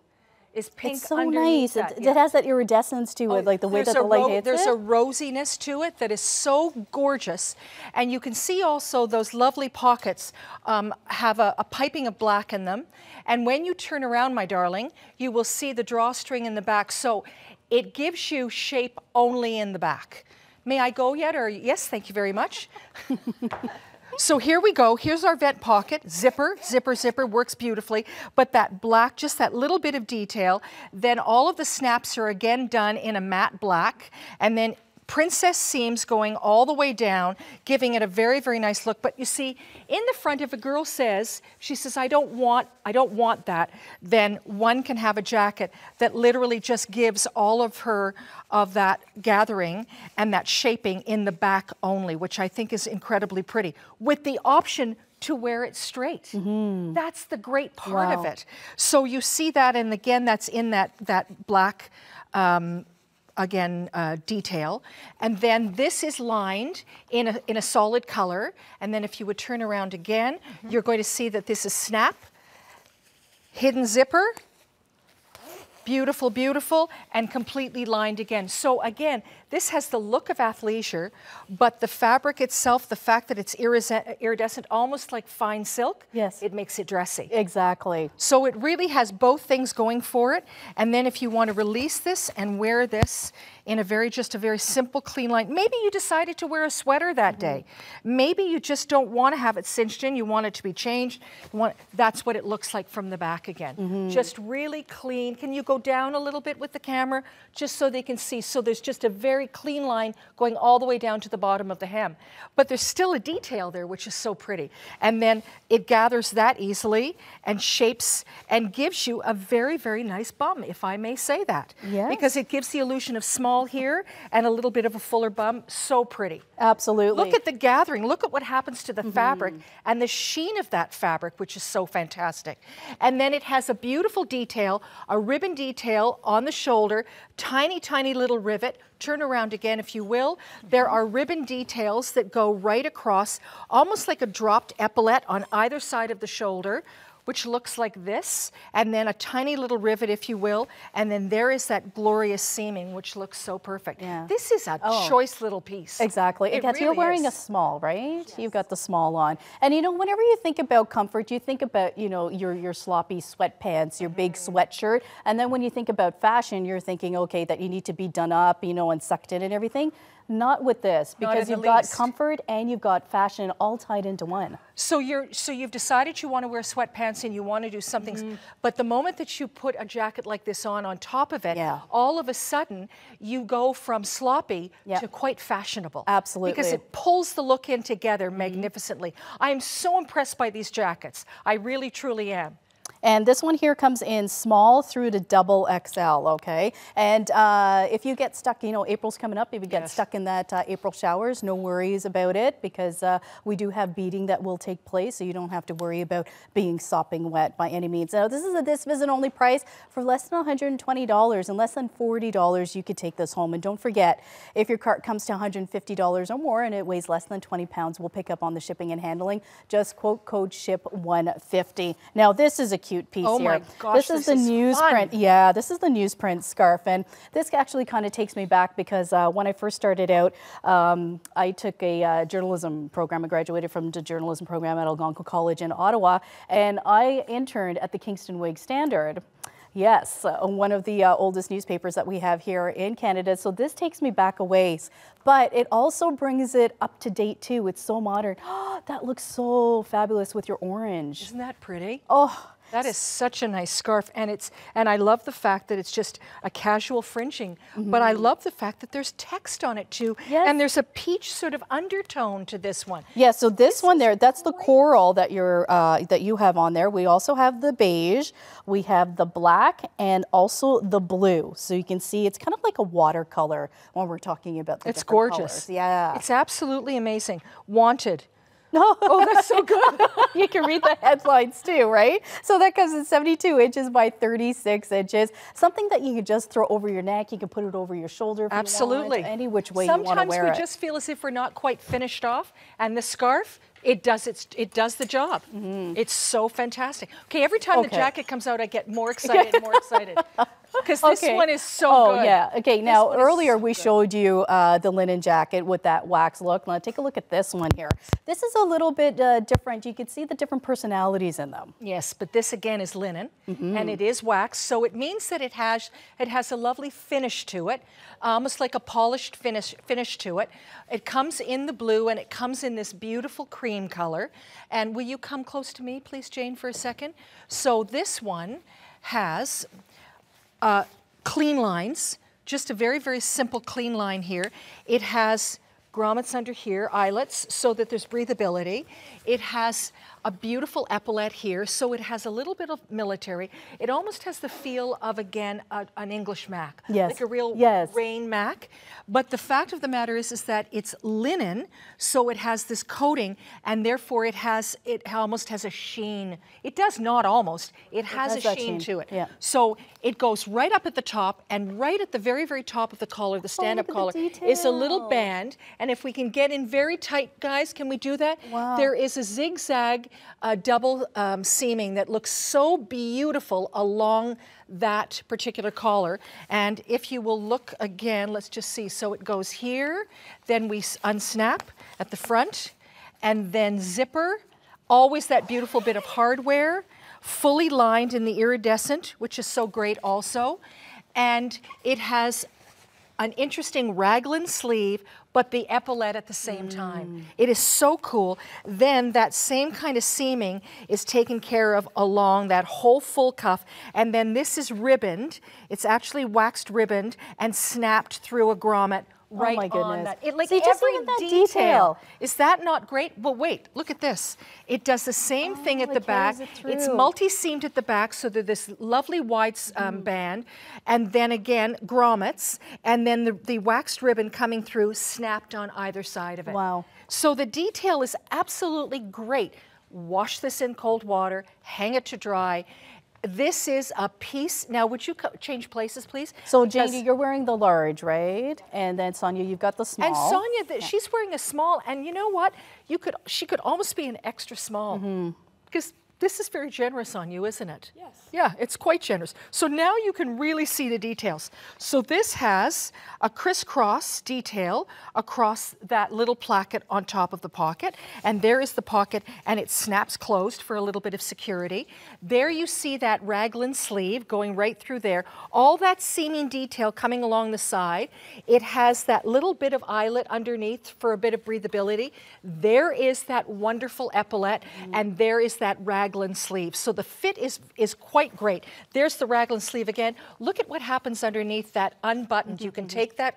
Is pink. It's so nice. It has that iridescence to it, like the way that the light hits There's it. a rosiness to it that is so gorgeous. And you can see also those lovely pockets have a piping of black in them. And when you turn around, my darling, you will see the drawstring in the back. So it gives you shape only in the back. May I go yet? Or yes, thank you very much. So here we go. Here's our vent pocket. Zipper, zipper, zipper, works beautifully. But that black, just that little bit of detail. Then all of the snaps are again done in a matte black. And then princess seams going all the way down, giving it a very, very nice look. But you see, in the front, if a girl says, she says, I don't want that, then one can have a jacket that literally just gives all of that gathering and that shaping in the back only, which I think is incredibly pretty, with the option to wear it straight. That's the great part of it. So you see that, and again, that's in that black detail. And then this is lined in a solid color. And then if you would turn around again, you're going to see that this is snap, hidden zipper, beautiful, beautiful, and completely lined again. So again, this has the look of athleisure, but the fabric itself, the fact that it's iridescent, almost like fine silk, it makes it dressy. Exactly. So it really has both things going for it. And then if you want to release this and wear this in a very simple, clean line, maybe you decided to wear a sweater that day. Maybe you just don't want to have it cinched in, you want it to be changed. That's what it looks like from the back again. Just really clean. Can you go down a little bit with the camera just so they can see? So there's just a very clean line going all the way down to the bottom of the hem. But there's still a detail there, which is so pretty. And then it gathers that easily and shapes and gives you a very, very nice bum, if I may say that. Yes. Because it gives the illusion of small fall here and a little bit of a fuller bum. So pretty. Absolutely. Look at the gathering. Look at what happens to the fabric and the sheen of that fabric, which is so fantastic. And then it has a beautiful detail, a ribbon detail on the shoulder, tiny, tiny little rivet. Turn around again if you will. There are ribbon details that go right across, almost like a dropped epaulette on either side of the shoulder, which looks like this, and then a tiny little rivet, if you will, and then there is that glorious seaming, which looks so perfect. Yeah. This is a choice little piece. Exactly. It You're really wearing is. a small, right? Yes. You've got the small on. And you know, whenever you think about comfort, you think about, you know, your sloppy sweatpants, your big sweatshirt, and then when you think about fashion, you're thinking, okay, that you need to be done up, you know, and sucked in and everything. Not with this, because you've got comfort and you've got fashion all tied into one. So you've decided you want to wear sweatpants and you want to do something, but the moment that you put a jacket like this on top of it, all of a sudden you go from sloppy to quite fashionable. Absolutely. Because it pulls the look in together magnificently. I am so impressed by these jackets. I really, truly am. And this one here comes in small through to double XL, okay? And if you get stuck, you know, April's coming up, if you get stuck in that April showers, no worries about it, because we do have beading that will take place, so you don't have to worry about being sopping wet by any means. Now, this is a This Visit only price. For less than $120 and less than $40, you could take this home. And don't forget, if your cart comes to $150 or more and it weighs less than 20 pounds, we'll pick up on the shipping and handling. Just quote code SHIP150. Now, this is a cute piece here. My gosh, this is the newsprint. Yeah, this is the newsprint scarf, and this actually kind of takes me back because when I first started out, I took a journalism program. I graduated from the journalism program at Algonquin College in Ottawa, and I interned at the Kingston Whig Standard. Yes, one of the oldest newspapers that we have here in Canada. So this takes me back a ways, but it also brings it up to date too. It's so modern. That looks so fabulous with your orange. Isn't that pretty? Oh. That is such a nice scarf, and I love the fact that it's just a casual fringing, but I love the fact that there's text on it too, and there's a peach sort of undertone to this one. Yeah, so this one there, that's the coral that you have on there. We also have the beige, we have the black, and also the blue. So you can see it's kind of like a watercolor when we're talking about the It's different gorgeous. colors. Yeah. It's absolutely amazing. Wanted. No. Oh, that's so good. You can read the headlines too, right? So that comes in 72 inches by 36 inches. Something that you can just throw over your neck. You can put it over your shoulder if Absolutely. you want. Any which way you want to wear it. Sometimes we just feel as if we're not quite finished off, and the scarf, it does the job. It's so fantastic. Okay, every time the jacket comes out, I get more excited and more excited. Because this one is so good. Oh, yeah. Okay, now earlier we showed you the linen jacket with that wax look. Now take a look at this one here. This is a little bit different. You can see the different personalities in them. Yes, but this again is linen, and it is wax, so it means that it has a lovely finish to it, almost like a polished finish to it. It comes in the blue, and it comes in this beautiful cream color. And will you come close to me, please, Jane, for a second? So this one has clean lines, just a very, very simple clean line here. It has grommets under here, eyelets, so that there's breathability. It has a beautiful epaulette here, so it has a little bit of military. It almost has the feel of, again, an English mac, like a real rain mac. But the fact of the matter is that it's linen, so it has this coating, and therefore it almost has a sheen. It does not almost, it has a sheen to it. Yeah. So it goes right up at the top, and right at the very, very top of the collar, the stand-up collar, is a little band. And if we can get in very tight, guys, can we do that? Wow. There is a zigzag double seaming that looks so beautiful along that particular collar. And if you will look again, let's just see. So it goes here, then we unsnap at the front, and then zipper, always that beautiful bit of hardware, fully lined in the iridescent, which is so great also. And it has an interesting raglan sleeve, but the epaulette at the same time. It is so cool. Then that same kind of seaming is taken care of along that whole full cuff, and then this is ribboned. It's actually waxed ribboned and snapped through a grommet right my on goodness. that. It, like See, just every even that detail. detail. Is that not great? Well, wait, look at this. It does the same thing at the back. It's multi-seamed at the back, so there's this lovely wide band, and then again, grommets, and then the waxed ribbon coming through, snapped on either side of it. Wow. So the detail is absolutely great. Wash this in cold water, hang it to dry. This is a piece. Now, would you change places, please? So, Janie, you're wearing the large, right? And then Sonia, you've got the small. And Sonia, she's wearing a small. And you know what? She could almost be an extra small. Because this is very generous on you, isn't it? Yes. Yeah, it's quite generous. So now you can really see the details. So this has a crisscross detail across that little placket on top of the pocket. And there is the pocket, and it snaps closed for a little bit of security. There you see that raglan sleeve going right through there. All that seaming detail coming along the side. It has that little bit of eyelet underneath for a bit of breathability. There is that wonderful epaulette, and there is that raglan sleeve. So the fit is quite great. There's the raglan sleeve again. Look at what happens underneath that unbuttoned. You can take that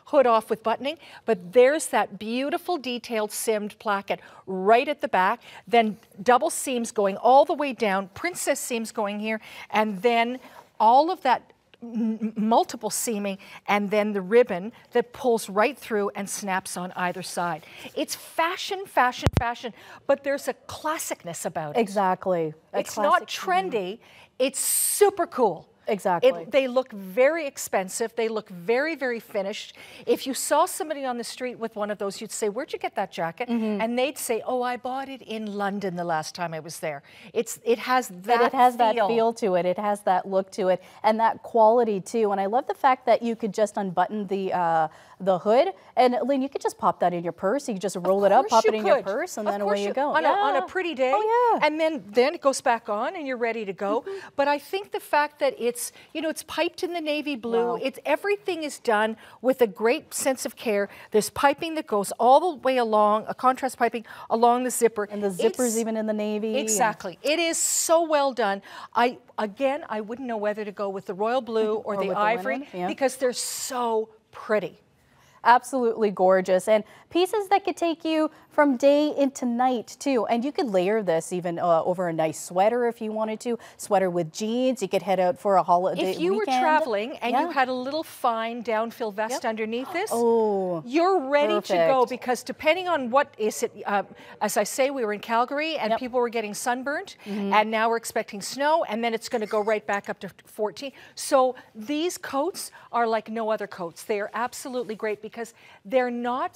hood off with buttoning, but there's that beautiful detailed simmed placket right at the back. Then double seams going all the way down, princess seams going here, and then all of that multiple seaming, and then the ribbon that pulls right through and snaps on either side. It's fashion, fashion, fashion, but there's a classicness about it. Exactly. It's not trendy, it's super cool. Exactly. They look very expensive. They look very, very finished. If you saw somebody on the street with one of those, you'd say, where'd you get that jacket? And they'd say, oh, I bought it in London the last time I was there. It has that that feel to it. It has that look to it and that quality too. And I love the fact that you could just unbutton the hood, and Lynn, you could just pop that in your purse. You could just roll it up, pop it in your purse, and then away you go. On a pretty day. Oh, yeah. And then it goes back on and you're ready to go. But I think the fact that it's piped in the navy blue, everything is done with a great sense of care. There's piping that goes all the way along, a contrast piping along the zipper. And the zipper's even in the navy. Exactly. It is so well done. I wouldn't know whether to go with the royal blue or the ivory because they're so pretty. Absolutely gorgeous, and pieces that could take you from day into night too. And you could layer this even over a nice sweater if you wanted to. Sweater with jeans. You could head out for a holiday If you were traveling and you had a little fine downfill vest underneath this, you're ready to go, because depending on what is it, as I say, we were in Calgary and people were getting sunburned, and now we're expecting snow, and then it's going to go right back up to 14. So these coats are like no other coats. They are absolutely great because they're not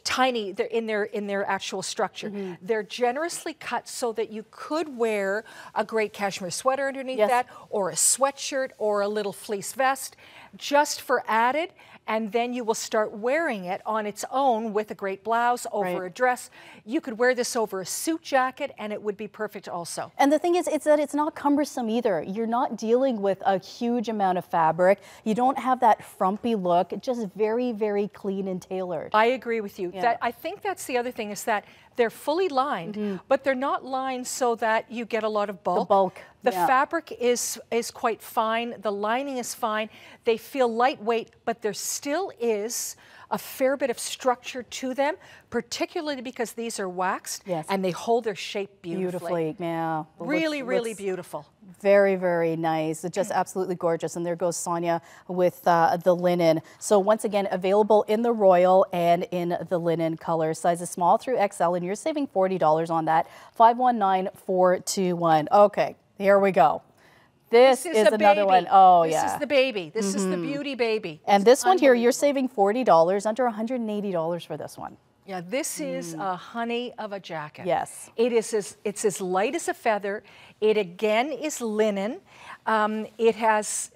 tiny in their actual structure. They're generously cut so that you could wear a great cashmere sweater underneath that, or a sweatshirt, or a little fleece vest, just for added. And then you will start wearing it on its own with a great blouse over a dress. You could wear this over a suit jacket and it would be perfect also. And the thing is, it's that it's not cumbersome either. You're not dealing with a huge amount of fabric. You don't have that frumpy look. It's just very, very clean and tailored. I agree with you. I think that's the other thing, is that they're fully lined, but they're not lined so that you get a lot of bulk. The fabric is quite fine. The lining is fine. They feel lightweight, but there still is a fair bit of structure to them, particularly because these are waxed and they hold their shape beautifully. Really, really beautiful. Very, very nice. It's just absolutely gorgeous. And there goes Sonia with the linen. So once again, available in the royal and in the linen color. Sizes small through XL, and you're saving $40 on that. 519421. Okay, here we go. This is another one. Oh, this is the baby. This is the beauty baby. And this one here, you're saving $40, under $180 for this one. Yeah, this is a honey of a jacket. Yes. It's as light as a feather. It again is linen. It has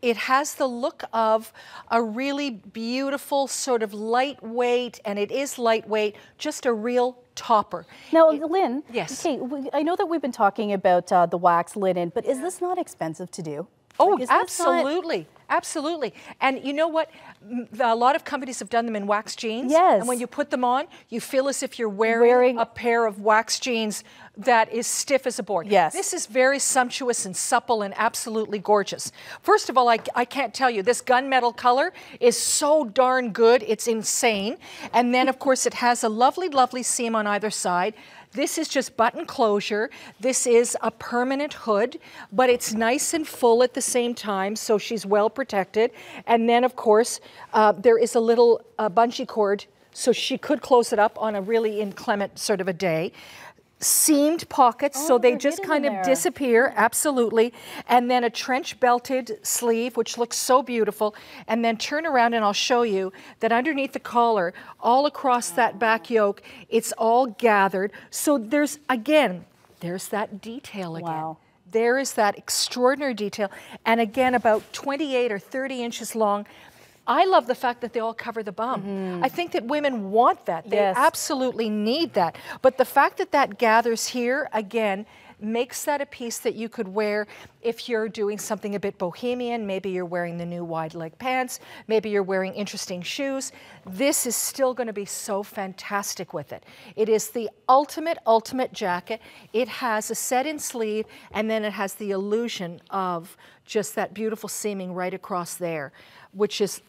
the look of a really beautiful sort of lightweight, and it is lightweight, just a real topper. Now, Lynn, yes. Okay, I know that we've been talking about the wax linen, but is this not expensive to do? Oh, absolutely. Absolutely. And you know what? A lot of companies have done them in wax jeans. Yes. And when you put them on, you feel as if you're wearing a pair of wax jeans that is stiff as a board. Yes. This is very sumptuous and supple and absolutely gorgeous. First of all, I can't tell you, this gunmetal color is so darn good. It's insane. And then, of course, it has a lovely, lovely seam on either side. This is just button closure. This is a permanent hood, but it's nice and full at the same time, so she's well protected. And then, of course, there is a little bungee cord, so she could close it up on a really inclement sort of a day. Seamed pockets, so they just kind of disappear, absolutely. And then a trench belted sleeve, which looks so beautiful. And then turn around and I'll show you that underneath the collar, all across that back yoke, it's all gathered. So there's, again, there's that detail again. Wow. There is that extraordinary detail. And again, about 28 or 30 inches long. I love the fact that they all cover the bum. I think that women want that. They absolutely need that. But the fact that that gathers here, again, makes that a piece that you could wear if you're doing something a bit bohemian. Maybe you're wearing the new wide leg pants. Maybe you're wearing interesting shoes. This is still going to be so fantastic with it. It is the ultimate, ultimate jacket. It has a set-in sleeve, and then it has the illusion of just that beautiful seaming right across there, which is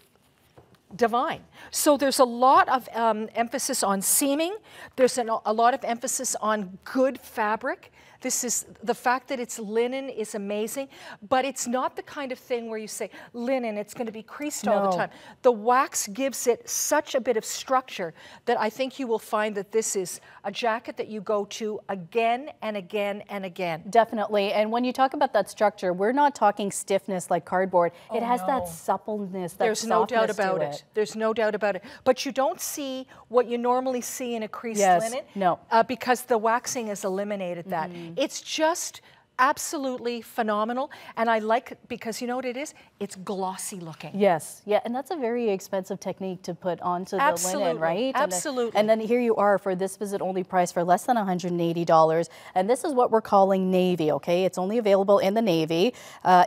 divine. So there's a lot of emphasis on seaming. There's a lot of emphasis on good fabric. This is the fact that it's linen is amazing, but it's not the kind of thing where you say linen, it's going to be creased all the time. The wax gives it such a bit of structure that I think you will find that this is a jacket that you go to again and again and again. Definitely. And when you talk about that structure, we're not talking stiffness like cardboard. It has that suppleness, that There's no doubt softness about it. There's no doubt about it. But you don't see what you normally see in a creased linen. No. Because the waxing has eliminated that. It's just absolutely phenomenal, and I like it because you know what it is? It's glossy looking. Yes, yeah, and that's a very expensive technique to put onto the linen, right? Absolutely. And then here you are for this visit only price for less than $180, and this is what we're calling navy, okay? It's only available in the navy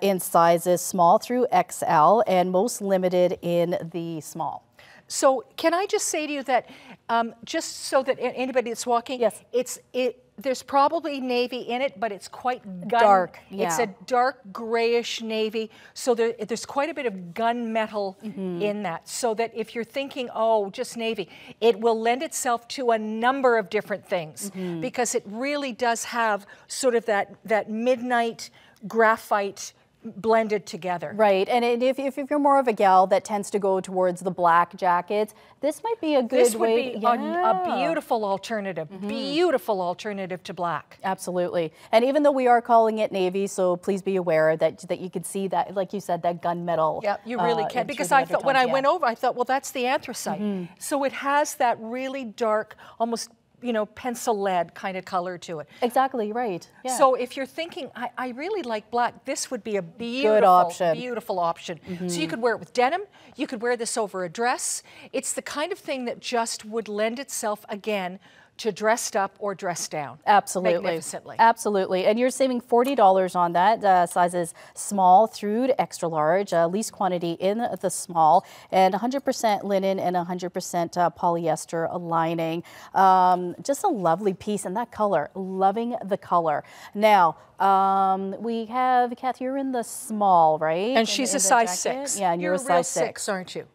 in sizes small through XL and most limited in the small. So can I just say to you that just so that anybody that's walking, there's probably navy in it, but it's quite dark. It's a dark grayish navy, so there's quite a bit of gunmetal in that. So that if you're thinking, oh, just navy, it will lend itself to a number of different things because it really does have sort of that midnight graphite blended together. Right, and if you're more of a gal that tends to go towards the black jackets, this might be a good this would way. be a beautiful alternative, beautiful alternative to black. Absolutely, and even though we are calling it navy, so please be aware that you can see that, like you said, that gunmetal. Yeah, you really can, because I thought when I went over, I thought, well, that's the anthracite. So it has that really dark, almost pencil lead kind of color to it. Exactly, right. Yeah. So if you're thinking, I really like black, this would be a beautiful, beautiful option. So you could wear it with denim, you could wear this over a dress. It's the kind of thing that just would lend itself, again, to dressed up or dressed down. Absolutely. Magnificently. Absolutely. And you're saving $40 on that. Sizes small through to extra large, least quantity in the small, and 100% linen and 100% polyester lining. Just a lovely piece, and that color, loving the color. Now, we have, Kathy, you're in the small, right? And she's a size 6. Yeah, and you're a size 6. Aren't you?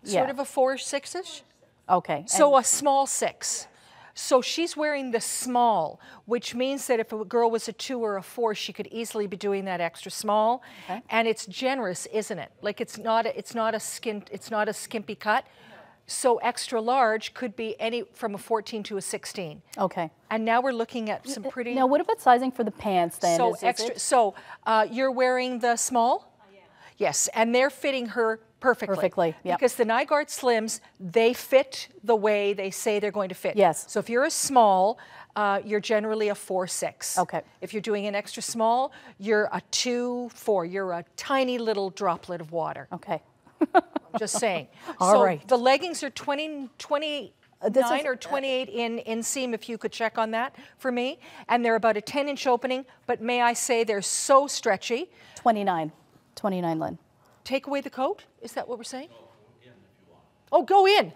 Yeah. Sort of a 4-6-ish? Okay. So a small 6. So she's wearing the small, which means that if a girl was a 2 or a 4, she could easily be doing that extra small. Okay. And it's generous, isn't it? Like it's not a skimpy cut. So extra large could be any from a 14 to a 16. Okay. And now we're looking at some pretty. Now, what about sizing for the pants then? So So you're wearing the small? Yes, and they're fitting her perfectly. Yep. Because the Nygaard Slims, they fit the way they say they're going to fit. Yes. So if you're a small, you're generally a 4-6. Okay. If you're doing an extra small, you're a 2-4. You're a tiny little droplet of water. Okay. I'm just saying. All so right. The leggings are 29 or 28 in seam, if you could check on that for me. And they're about a 10-inch opening, but may I say they're so stretchy. 29, Lynn. take away the coat? Is that what we're saying? Oh, go in.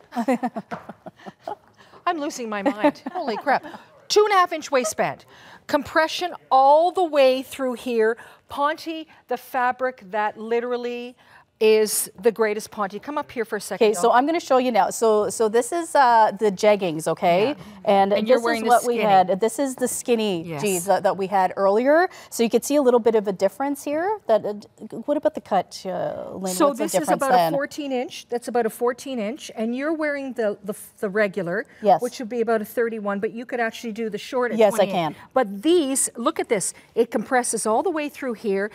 I'm losing my mind. Holy crap. 2.5-inch waistband. Compression all the way through here. Ponte, the fabric that literally is the greatest Ponte. Come up here for a second. Okay, so I'm going to show you now. So this is the jeggings, okay? And you're this wearing is what the we skinny. had. This is the skinny Yes. jeans that we had earlier. So you could see a little bit of a difference here. What about the cut, Lynn? So What's the this is difference about then? a 14-inch. That's about a 14-inch, and you're wearing the regular, Yes. which would be about a 31. But you could actually do the short at Yes, I 28. can. But these, look at this. It compresses all the way through here.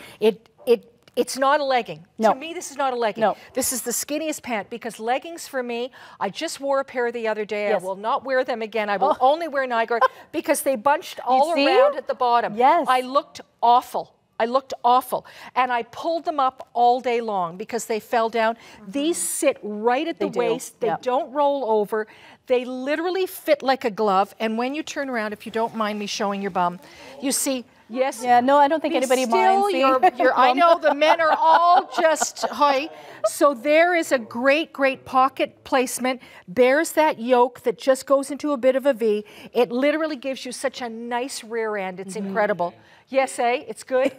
It's not a legging. No. To me, this is not a legging. No. This is the skinniest pant, because leggings for me, I just wore a pair the other day. Yes. I will not wear them again. I will only wear Nygaard because they bunched all see? around at the bottom. Yes. I looked awful. I looked awful. And I pulled them up all day long because they fell down. These sit right at the do. waist. They Yep. don't roll over. They literally fit like a glove. And when you turn around, if you don't mind me showing your bum, you see, yes. Yeah, no, I don't think Be anybody still, minds. I know the men are all just hi. So there is a great, great pocket placement. There's that yoke that just goes into a bit of a V. It literally gives you such a nice rear end. It's incredible. Yes, it's good.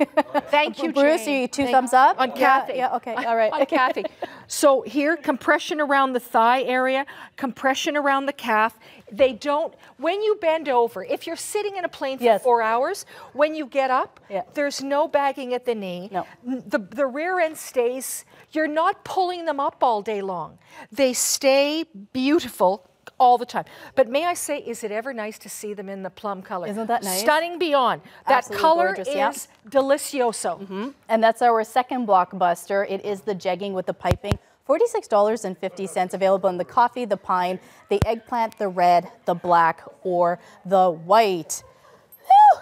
Thank you, Bruce, Jane. you two thumbs up? On Kathy. Yeah, okay, all right. On Kathy. So here, compression around the thigh area, compression around the calf. They don't, when you bend over, if you're sitting in a plane for 4 hours, when you get up, there's no bagging at the knee. No. The rear end stays, you're not pulling them up all day long. They stay beautiful all the time. But may I say, is it ever nice to see them in the plum color? Isn't that nice? Stunning beyond. That Absolutely color gorgeous, is yeah. delicioso. And that's our second blockbuster. It is the jegging with the piping. $46.50, available in the coffee, the pine, the eggplant, the red, the black, or the white. Whew.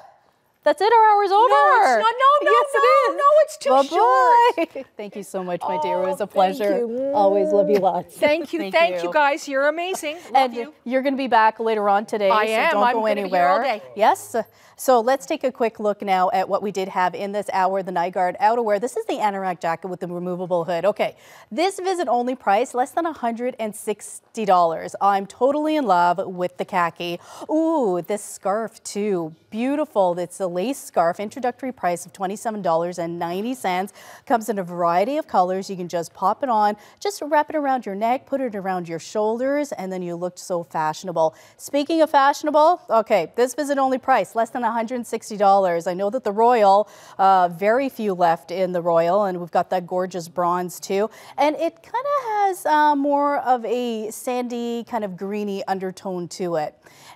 That's it, our hour's over. No, it's not. No, Yes, it is. no, it's too short. Thank you so much, my dear. It was a pleasure. Thank you. Always love you lots. Thank you, thank you guys. You're amazing. Love And you. you're going to be back later on today, I so am. don't I'm go gonna be here anywhere. all day. Yes. So let's take a quick look now at what we did have in this hour, the Nygaard outerwear. This is the anorak jacket with the removable hood. Okay, this visit only price, less than $160. I'm totally in love with the khaki. Ooh, this scarf too. Beautiful. It's a lace scarf, introductory price of $27.90. Comes in a variety of colors. You can just pop it on, just wrap it around your neck, put it around your shoulders, and then you look so fashionable. Speaking of fashionable, okay, this visit only price, less than $160. I know that the Royal, very few left in the Royal, and we've got that gorgeous bronze too. And it kind of has more of a sandy, kind of greeny undertone to it.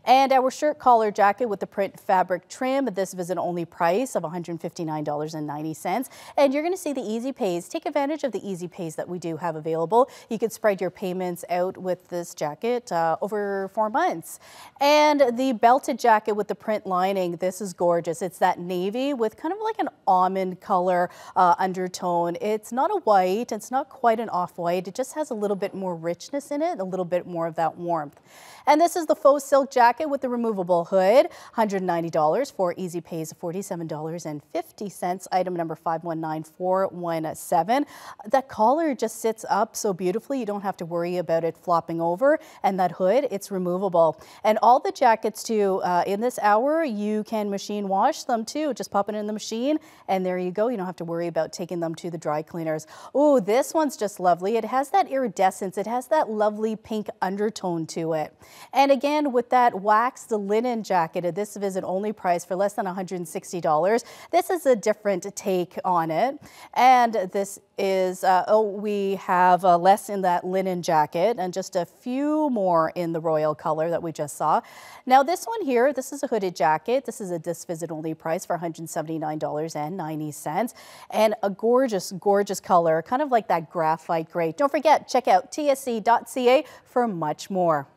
And our shirt collar jacket with the print fabric trim, this visit only price of $159.90. And you're going to see the easy pays. Take advantage of the easy pays that we do have available. You could spread your payments out with this jacket over 4 months. And the belted jacket with the print lining, this is gorgeous. It's that navy with kind of like an almond color undertone. It's not a white, it's not quite an off-white. It just has a little bit more richness in it, a little bit more of that warmth. And this is the faux silk jacket with the removable hood, $190 for easy pays of $47.50. Item number 519417. That collar just sits up so beautifully. You don't have to worry about it flopping over. And that hood, it's removable. And all the jackets too, in this hour, you can machine wash them too. Just pop it in the machine and there you go. You don't have to worry about taking them to the dry cleaners. Oh, this one's just lovely. It has that iridescence. It has that lovely pink undertone to it. And again, with that wax, the linen jacket, this visit only price for less than $160. This is a different take on it. And this is, we have less in that linen jacket and just a few more in the royal color that we just saw. Now this one here, this is a hooded jacket. This is a this visit only price for $179.90. And a gorgeous, gorgeous color, kind of like that graphite gray. Don't forget, check out tsc.ca for much more.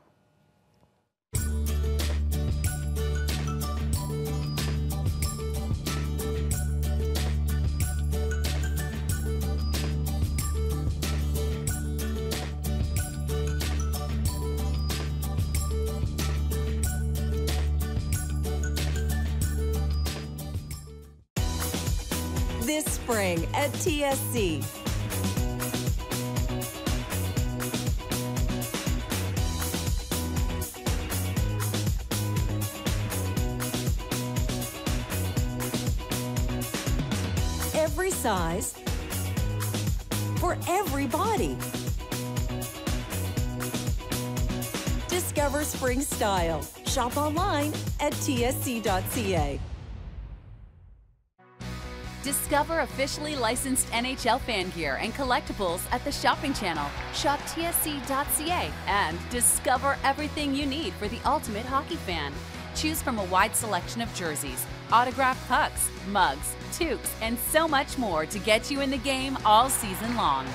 This spring at TSC. size, for every body. Discover spring style. Shop online at tsc.ca. Discover officially licensed NHL fan gear and collectibles at the shopping channel. Shop TSC.ca and discover everything you need for the ultimate hockey fan. Choose from a wide selection of jerseys, autographed pucks, mugs, toques, and so much more to get you in the game all season long.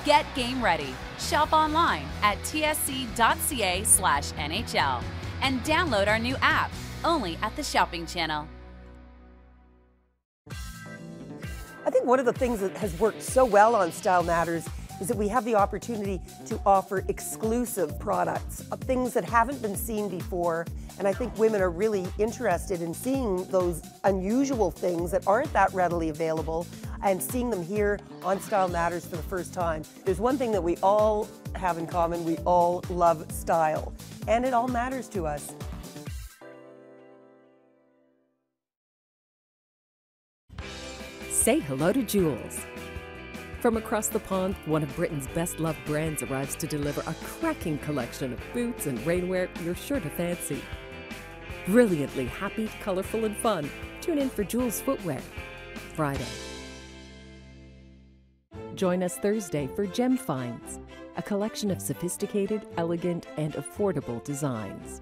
Get game ready. Shop online at tsc.ca/NHL and download our new app only at the shopping channel. I think one of the things that has worked so well on Style Matters is that we have the opportunity to offer exclusive products of things that haven't been seen before. And I think women are really interested in seeing those unusual things that aren't that readily available and seeing them here on Style Matters for the first time. There's one thing that we all have in common. We all love style, and it all matters to us. Say hello to Jules. From across the pond, one of Britain's best-loved brands arrives to deliver a cracking collection of boots and rainwear you're sure to fancy. Brilliantly happy, colorful, and fun. Tune in for Jules Footwear, Friday. Join us Thursday for Gem Finds, a collection of sophisticated, elegant, and affordable designs,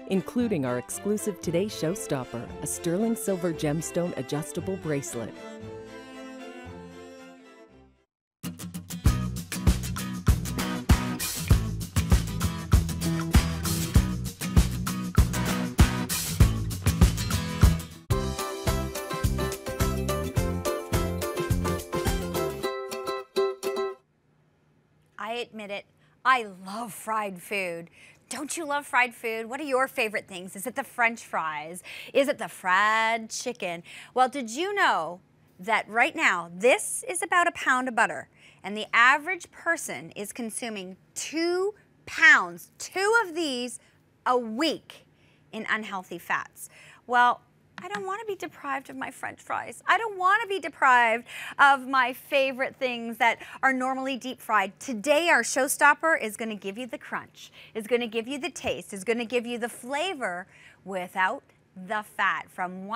including our exclusive Today's Showstopper, a sterling silver gemstone adjustable bracelet. I admit it, I love fried food. Don't you love fried food? What are your favorite things? Is it the French fries? Is it the fried chicken? Well, did you know that right now, this is about a pound of butter, and the average person is consuming 2 pounds, 2 of these a week in unhealthy fats? Well, I don't want to be deprived of my French fries. I don't want to be deprived of my favorite things that are normally deep fried. Today, our showstopper is going to give you the crunch, is going to give you the taste, is going to give you the flavor without the fat. From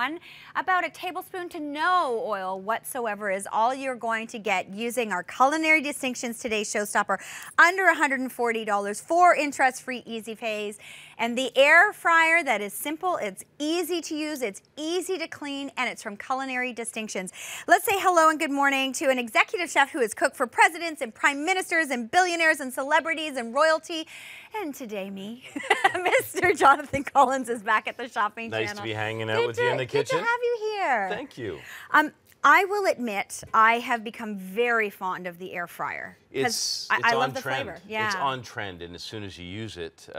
about a tablespoon to no oil whatsoever is all you're going to get using our Culinary Distinctions Today Showstopper, under $140 for interest-free easy pays. And the air fryer that is simple, it's easy to use, it's easy to clean, and it's from Culinary Distinctions. Let's say hello and good morning to an executive chef who has cooked for presidents and prime ministers and billionaires and celebrities and royalty. And today me, Mr. Jonathan Collins is back at the shopping channel. Nice to be hanging out with you in the kitchen. Good to have you here. Thank you. I will admit I have become very fond of the air fryer. I love the flavor. Yeah. It's on trend, and as soon as you use it,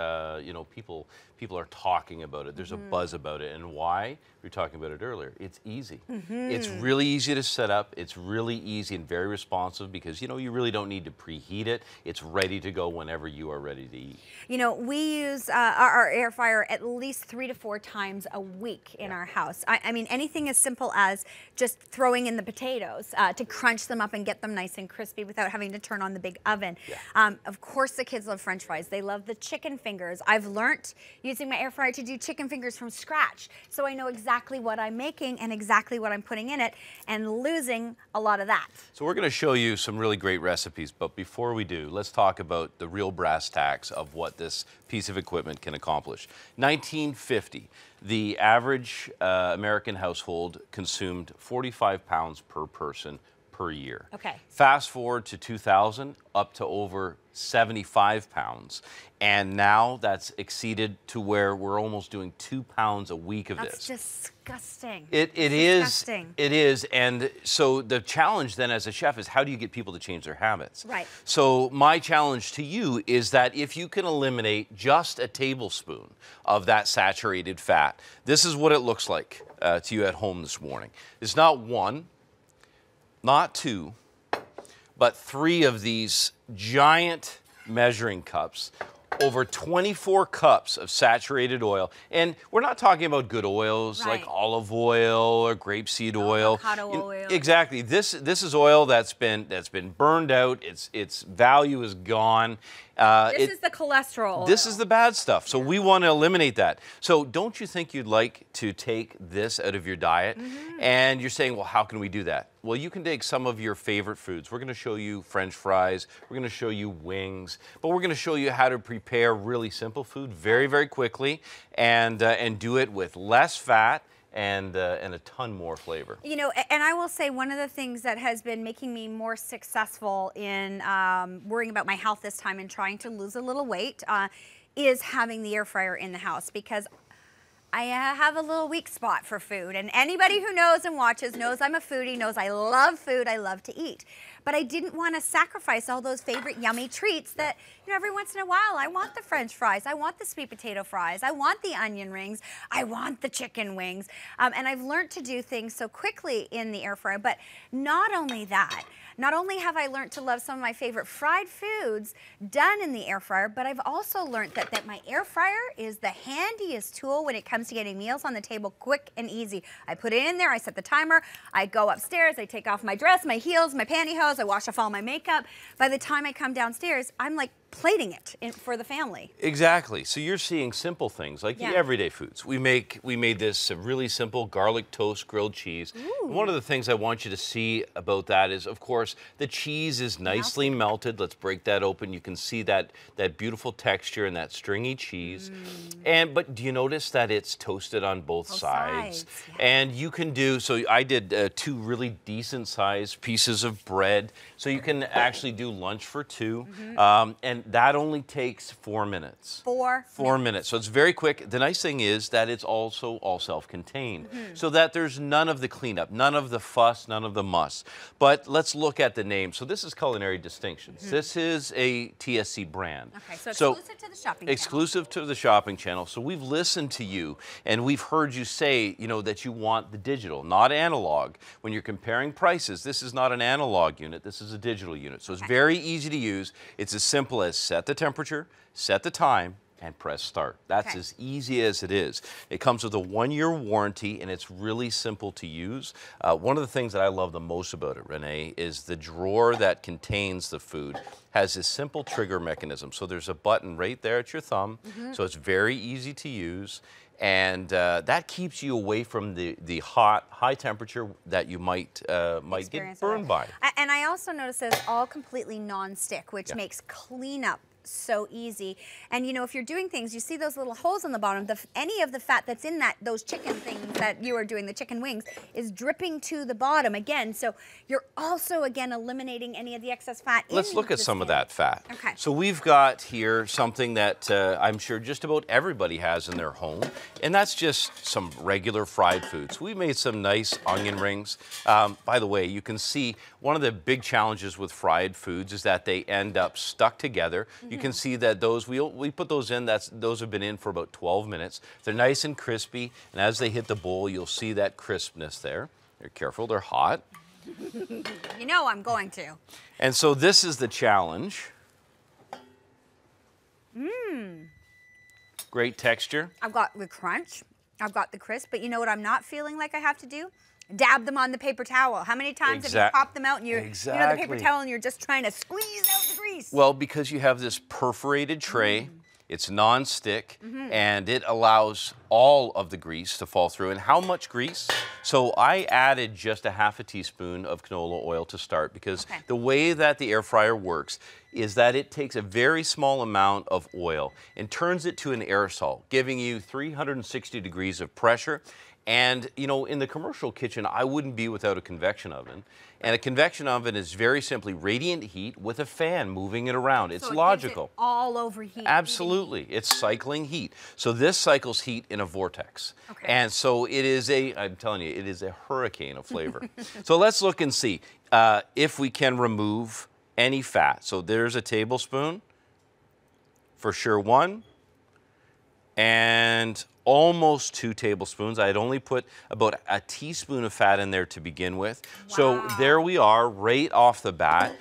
you know, people are talking about it. There's a buzz about it, and why? We were talking about it earlier. It's easy. It's really easy to set up. It's really easy and very responsive because, you know, you really don't need to preheat it. It's ready to go whenever you are ready to eat. You know, we use our air fryer at least 3 to 4 times a week in our house. I mean, anything as simple as just throwing in the potatoes to crunch them up and get them nice and crispy without having to turn on the big oven. Of course, the kids love French fries. They love the chicken fingers. I've learned using my air fryer to do chicken fingers from scratch, so I know exactly what I'm making and exactly what I'm putting in it, and losing a lot of that. So we're going to show you some really great recipes, but before we do, let's talk about the real brass tacks of what this piece of equipment can accomplish. 1950, the average American household consumed 45 pounds per person per year. Okay. Fast forward to 2000, up to over 75 pounds. And now that's exceeded to where we're almost doing 2 pounds a week of this. That's disgusting. It is. It is. And so the challenge then as a chef is how do you get people to change their habits? Right. So my challenge to you is that if you can eliminate just a tablespoon of that saturated fat, this is what it looks like to you at home this morning. It's not 1, not 2, but 3 of these giant measuring cups over 24 cups of saturated oil. And we're not talking about good oils like olive oil or grapeseed oil. Avocado oil. Exactly. This is oil that's been burned out. Its value is gone. This is the cholesterol oil. This is the bad stuff. So we want to eliminate that. So don't you think you'd like to take this out of your diet? And you're saying, well, how can we do that? Well, you can take some of your favorite foods. We're going to show you French fries. We're going to show you wings. But we're going to show you how to prepare really simple food very, very quickly and do it with less fat and a ton more flavor. You know, and I will say one of the things that has been making me more successful in worrying about my health this time and trying to lose a little weight is having the air fryer in the house, because I have a little weak spot for food, and anybody who knows and watches knows I'm a foodie, knows I love food, I love to eat. But I didn't want to sacrifice all those favorite yummy treats that, you know, every once in a while, I want the French fries, I want the sweet potato fries, I want the onion rings, I want the chicken wings. And I've learned to do things so quickly in the air fryer. But not only that, not only have I learned to love some of my favorite fried foods done in the air fryer, but I've also learned that my air fryer is the handiest tool when it comes to getting meals on the table quick and easy. I put it in there, I set the timer, I go upstairs, I take off my dress, my heels, my pantyhose, I wash off all my makeup. By the time I come downstairs, I'm like plating it for the family. Exactly. So you're seeing simple things like the everyday foods. We made this really simple garlic toast grilled cheese. One of the things I want you to see about that is, of course, the cheese is nicely melted. Let's break that open. You can see that beautiful texture and that stringy cheese. But do you notice that it's toasted on both sides? And you can do, so I did 2 really decent sized pieces of bread. So you can actually do lunch for 2. And that only takes 4 minutes. 4 minutes. So it's very quick. The nice thing is that it's also all self-contained, so that there's none of the cleanup, none of the fuss, none of the muss. But let's look at the name. So this is Culinary Distinctions. This is a TSC brand. Okay, so exclusive to the shopping channel. Exclusive to the shopping channel. So we've listened to you, and we've heard you say, you know, that you want the digital, not analog. When you're comparing prices, this is not an analog unit. This is a digital unit. So it's very easy to use. It's as simple as set the temperature, set the time, and press start. That's as easy as it is. It comes with a 1-year warranty, and it's really simple to use. One of the things that I love the most about it, Renee, is the drawer that contains the food has this simple trigger mechanism. So there's a button right there at your thumb, so it's very easy to use. And that keeps you away from the hot, high temperature that you might get burned by. And I also noticed that it's all completely non-stick, which makes cleanup so easy. And you know, if you're doing things, you see those little holes on the bottom, any of the fat that's in those chicken things that you are doing, the chicken wings, is dripping to the bottom again. So you're also, again, eliminating any of the excess fat. Let's look at some of that fat. Okay. So we've got here something that I'm sure just about everybody has in their home, and that's just some regular fried foods. We made some nice onion rings. By the way, you can see one of the big challenges with fried foods is that they end up stuck together. You can see that those, we put those in, those have been in for about 12 minutes. They're nice and crispy, and as they hit the bowl, you'll see that crispness there. You're careful, they're hot. You know I'm going to. And so this is the challenge. Great texture. I've got the crunch, I've got the crisp, but you know what I'm not feeling like I have to do? Dab them on the paper towel. How many times have you popped them out and you know the paper towel and you're just trying to squeeze out the grease? Well, because you have this perforated tray, it's non-stick, and it allows all of the grease to fall through. And how much grease? So I added just a half a teaspoon of canola oil to start, because the way that the air fryer works is that it takes a very small amount of oil and turns it to an aerosol, giving you 360 degrees of pressure. And, you know, in the commercial kitchen, I wouldn't be without a convection oven. And a convection oven is very simply radiant heat with a fan moving it around. It's logical. Gives it all over heat. Absolutely. It's cycling heat. So this cycles heat in a vortex. And so it is I'm telling you, it is a hurricane of flavor. So let's look and see if we can remove any fat. So there's a tablespoon, for sure 1, and almost 2 tablespoons. I had only put about a teaspoon of fat in there to begin with. So there we are, right off the bat.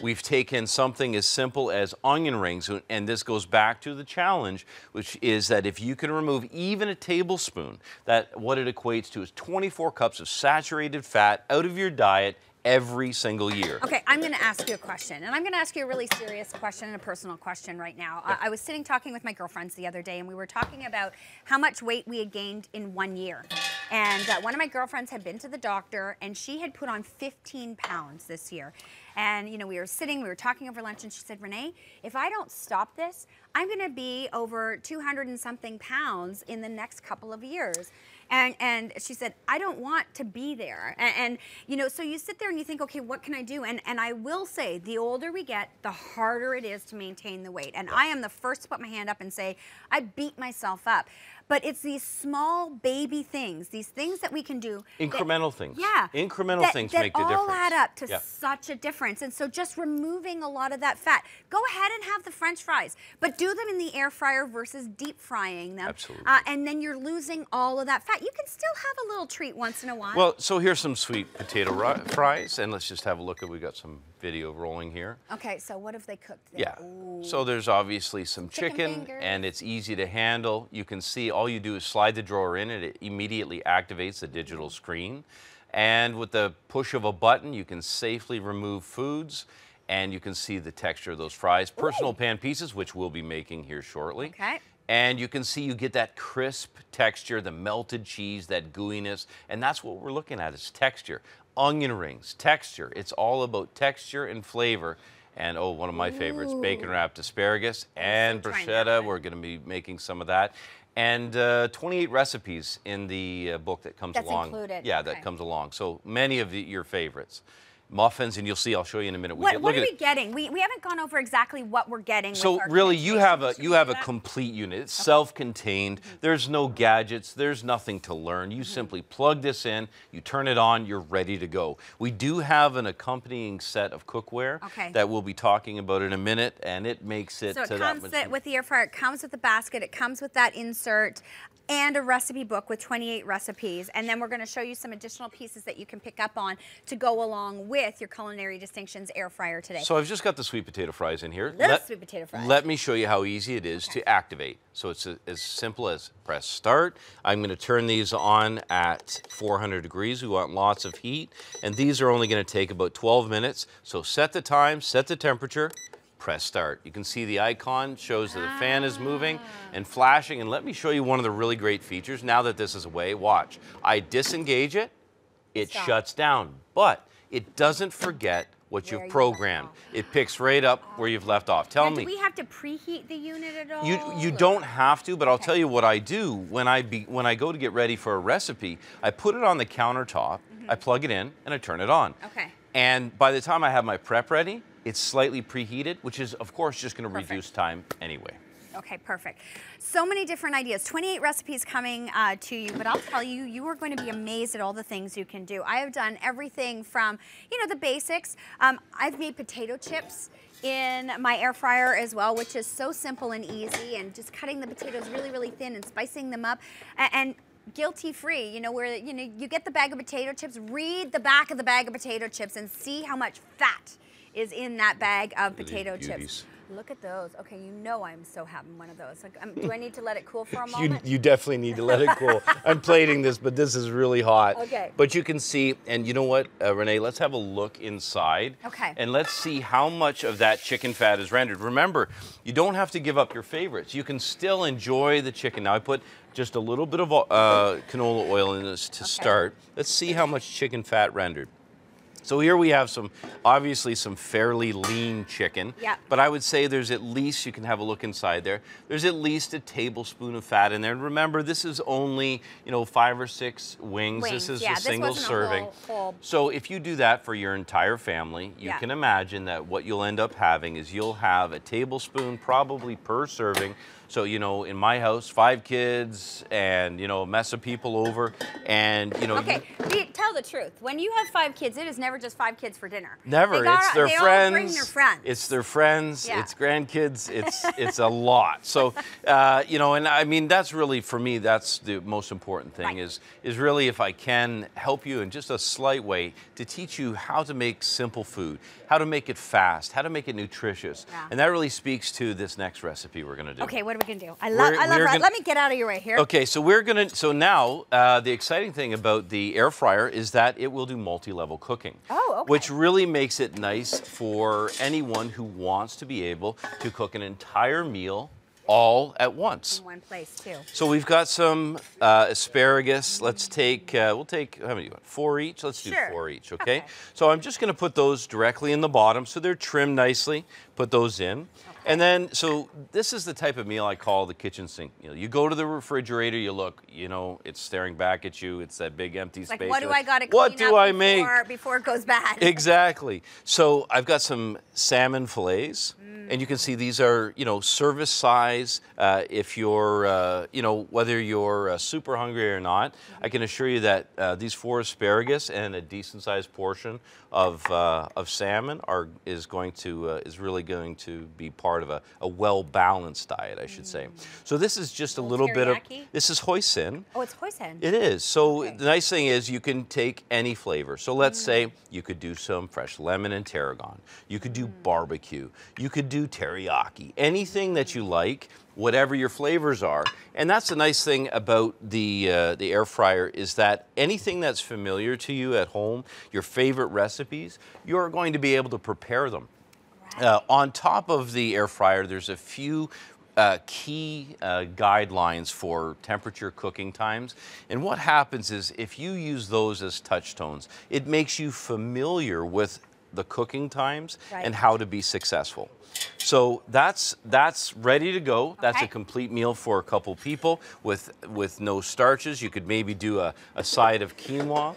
we've taken something as simple as onion rings, and this goes back to the challenge, which is that if you can remove even a tablespoon, that what it equates to is 24 cups of saturated fat out of your diet every single year. Okay, I'm going to ask you a question, and I'm going to ask you a really serious question and a personal question right now. I was sitting talking with my girlfriends the other day, and we were talking about how much weight we had gained in 1 year. And one of my girlfriends had been to the doctor, and she had put on 15 pounds this year. And, you know, we were talking over lunch, and she said, Renee, if I don't stop this, I'm going to be over 200 and something pounds in the next couple of years. And she said, I don't want to be there. And you know, so you sit there and you think, okay, what can I do? And I will say, the older we get, the harder it is to maintain the weight. And I am the first to put my hand up and say, I beat myself up. But it's these small baby things, these things that we can do. Incremental things. Yeah. Incremental things make the difference. That all add up to such a difference. And so just removing a lot of that fat. Go ahead and have the French fries, but do them in the air fryer versus deep frying them. Absolutely. And then you're losing all of that fat. You can still have a little treat once in a while. Well, so here's some sweet potato fries, and let's just have a look at, we got some video rolling here. Okay, so what have they cooked there? Yeah, Ooh. so there's obviously some chicken fingers. and it's easy to handle. You can see all you do is slide the drawer in and it immediately activates the digital screen. And with the push of a button, you can safely remove foods and you can see the texture of those fries. Personal pan pieces, which we'll be making here shortly. Okay. And you can see you get that crisp texture, the melted cheese, that gooiness, and that's what we're looking at is texture. Onion rings, texture. It's all about texture and flavor. And oh, one of my favorites, bacon wrapped asparagus and bruschetta. We're going to be making some of that. And 28 recipes in the book that comes along. That's included. Yeah, that comes along. So many of your favorites. Muffins, and you'll see, I'll show you in a minute. What are we getting? We haven't gone over exactly what we're getting. So with our really, you have a complete unit. It's self-contained. There's no gadgets. There's nothing to learn. You simply plug this in, you turn it on, you're ready to go. We do have an accompanying set of cookware that we'll be talking about in a minute, and it makes it. So it comes with the air fryer. It comes with the basket. It comes with that insert. And a recipe book with 28 recipes. And then we're going to show you some additional pieces that you can pick up on to go along with your Culinary Distinctions air fryer today. So I've just got the sweet potato fries in here. Sweet potato fries. Let me show you how easy it is to activate. So it's as simple as press start. I'm going to turn these on at 400 degrees. We want lots of heat. And these are only going to take about 12 minutes. So set the time, set the temperature. Press start. You can see the icon shows that the fan is moving and flashing. And let me show you one of the really great features. Now that this is away, watch. I disengage it, it shuts down, but it doesn't forget what you've programmed. It picks right up where you've left off. Tell me. Do we have to preheat the unit at all? You don't have to, but I'll tell you what I do when I go to get ready for a recipe. I put it on the countertop, I plug it in, and I turn it on. Okay. And by the time I have my prep ready, it's slightly preheated, which is, of course, just going to reduce time anyway. Okay, perfect. So many different ideas. 28 recipes coming to you, but I'll tell you, you are going to be amazed at all the things you can do. I have done everything from, you know, the basics. I've made potato chips in my air fryer as well, which is so simple and easy, and just cutting the potatoes really, really thin and spicing them up. And guilty-free, you know, where you get the bag of potato chips, read the back of the bag of potato chips and see how much fat is in that bag of potato chips. Look at those. Okay, you know I'm so having one of those. Like, do I need to let it cool for a moment? You definitely need to let it cool. I'm plating this, but this is really hot. Okay. But you can see, and you know what, Renee, let's have a look inside. Okay. And let's see how much of that chicken fat is rendered. Remember, you don't have to give up your favorites. You can still enjoy the chicken. Now, I put just a little bit of canola oil in this to start. Let's see how much chicken fat rendered. So here we have obviously some fairly lean chicken. Yeah. But I would say there's at least, you can have a look inside there, there's at least a tablespoon of fat in there. And remember, this is only, 5 or 6 wings. This is a single serving. So if you do that for your entire family, you can imagine that what you'll end up having is you'll have a tablespoon probably per serving. So, in my house, 5 kids and, a mess of people over and, Okay, tell the truth. When you have 5 kids, it is never never just 5 kids for dinner. Never. It's their they friends. All bring their friends. It's their friends. Yeah. It's grandkids. It's a lot. So, you know, and I mean, that's really, for me, that's the most important thing is really if I can help you in just a slight way to teach you how to make simple food, how to make it fast, how to make it nutritious. Yeah. And that really speaks to this next recipe we're going to do. Okay, what are we going to do? I love let me get out of your way here. Okay, so now the exciting thing about the air fryer is that it will do multi-level cooking. Oh, okay. Which really makes it nice for anyone who wants to be able to cook an entire meal all at once. In one place too. So we've got some asparagus. Let's take, we'll take, how many you want? 4 each? Let's do 4 each, okay? So I'm just gonna put those directly in the bottom so they're trimmed nicely. Put those in. And then, so this is the type of meal I call the kitchen sink meal. You go to the refrigerator, you look, you know, it's staring back at you. It's that big empty space. Like, what do I got to what clean do up I make? before it goes bad? Exactly. So I've got some salmon fillets. And you can see these are, you know, service size. If you're, you know, whether you're super hungry or not, I can assure you that these 4 asparagus and a decent sized portion of salmon is really going to be part of a well balanced diet, I should say. So this is just a little bit of, this is hoisin. Oh, it's hoisin. It is. So the nice thing is you can take any flavor. So let's say you could do some fresh lemon and tarragon. You could do barbecue. You could do teriyaki. Anything that you like, whatever your flavors are. And that's the nice thing about the air fryer is that anything that's familiar to you at home, your favorite recipes, you're going to be able to prepare them. On top of the air fryer, there's a few key guidelines for temperature cooking times. And what happens is if you use those as touchstones, it makes you familiar with the cooking times and how to be successful. So that's ready to go. That's a complete meal for a couple people with no starches. You could maybe do a side of quinoa.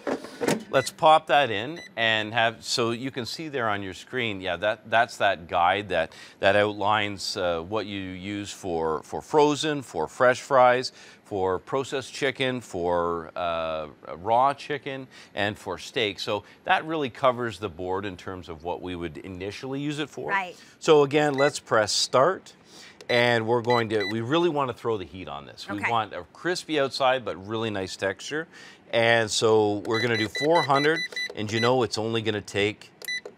Let's pop that in and have, so you can see there on your screen, yeah, that's that guide that outlines what you use for frozen, for fresh fries, for processed chicken, for raw chicken, and for steak. So that really covers the board in terms of what we would initially use it for. Right. So again, let's press start. And we really want to throw the heat on this. We want a crispy outside, but really nice texture. And so we're going to do 400, and you know it's only going to take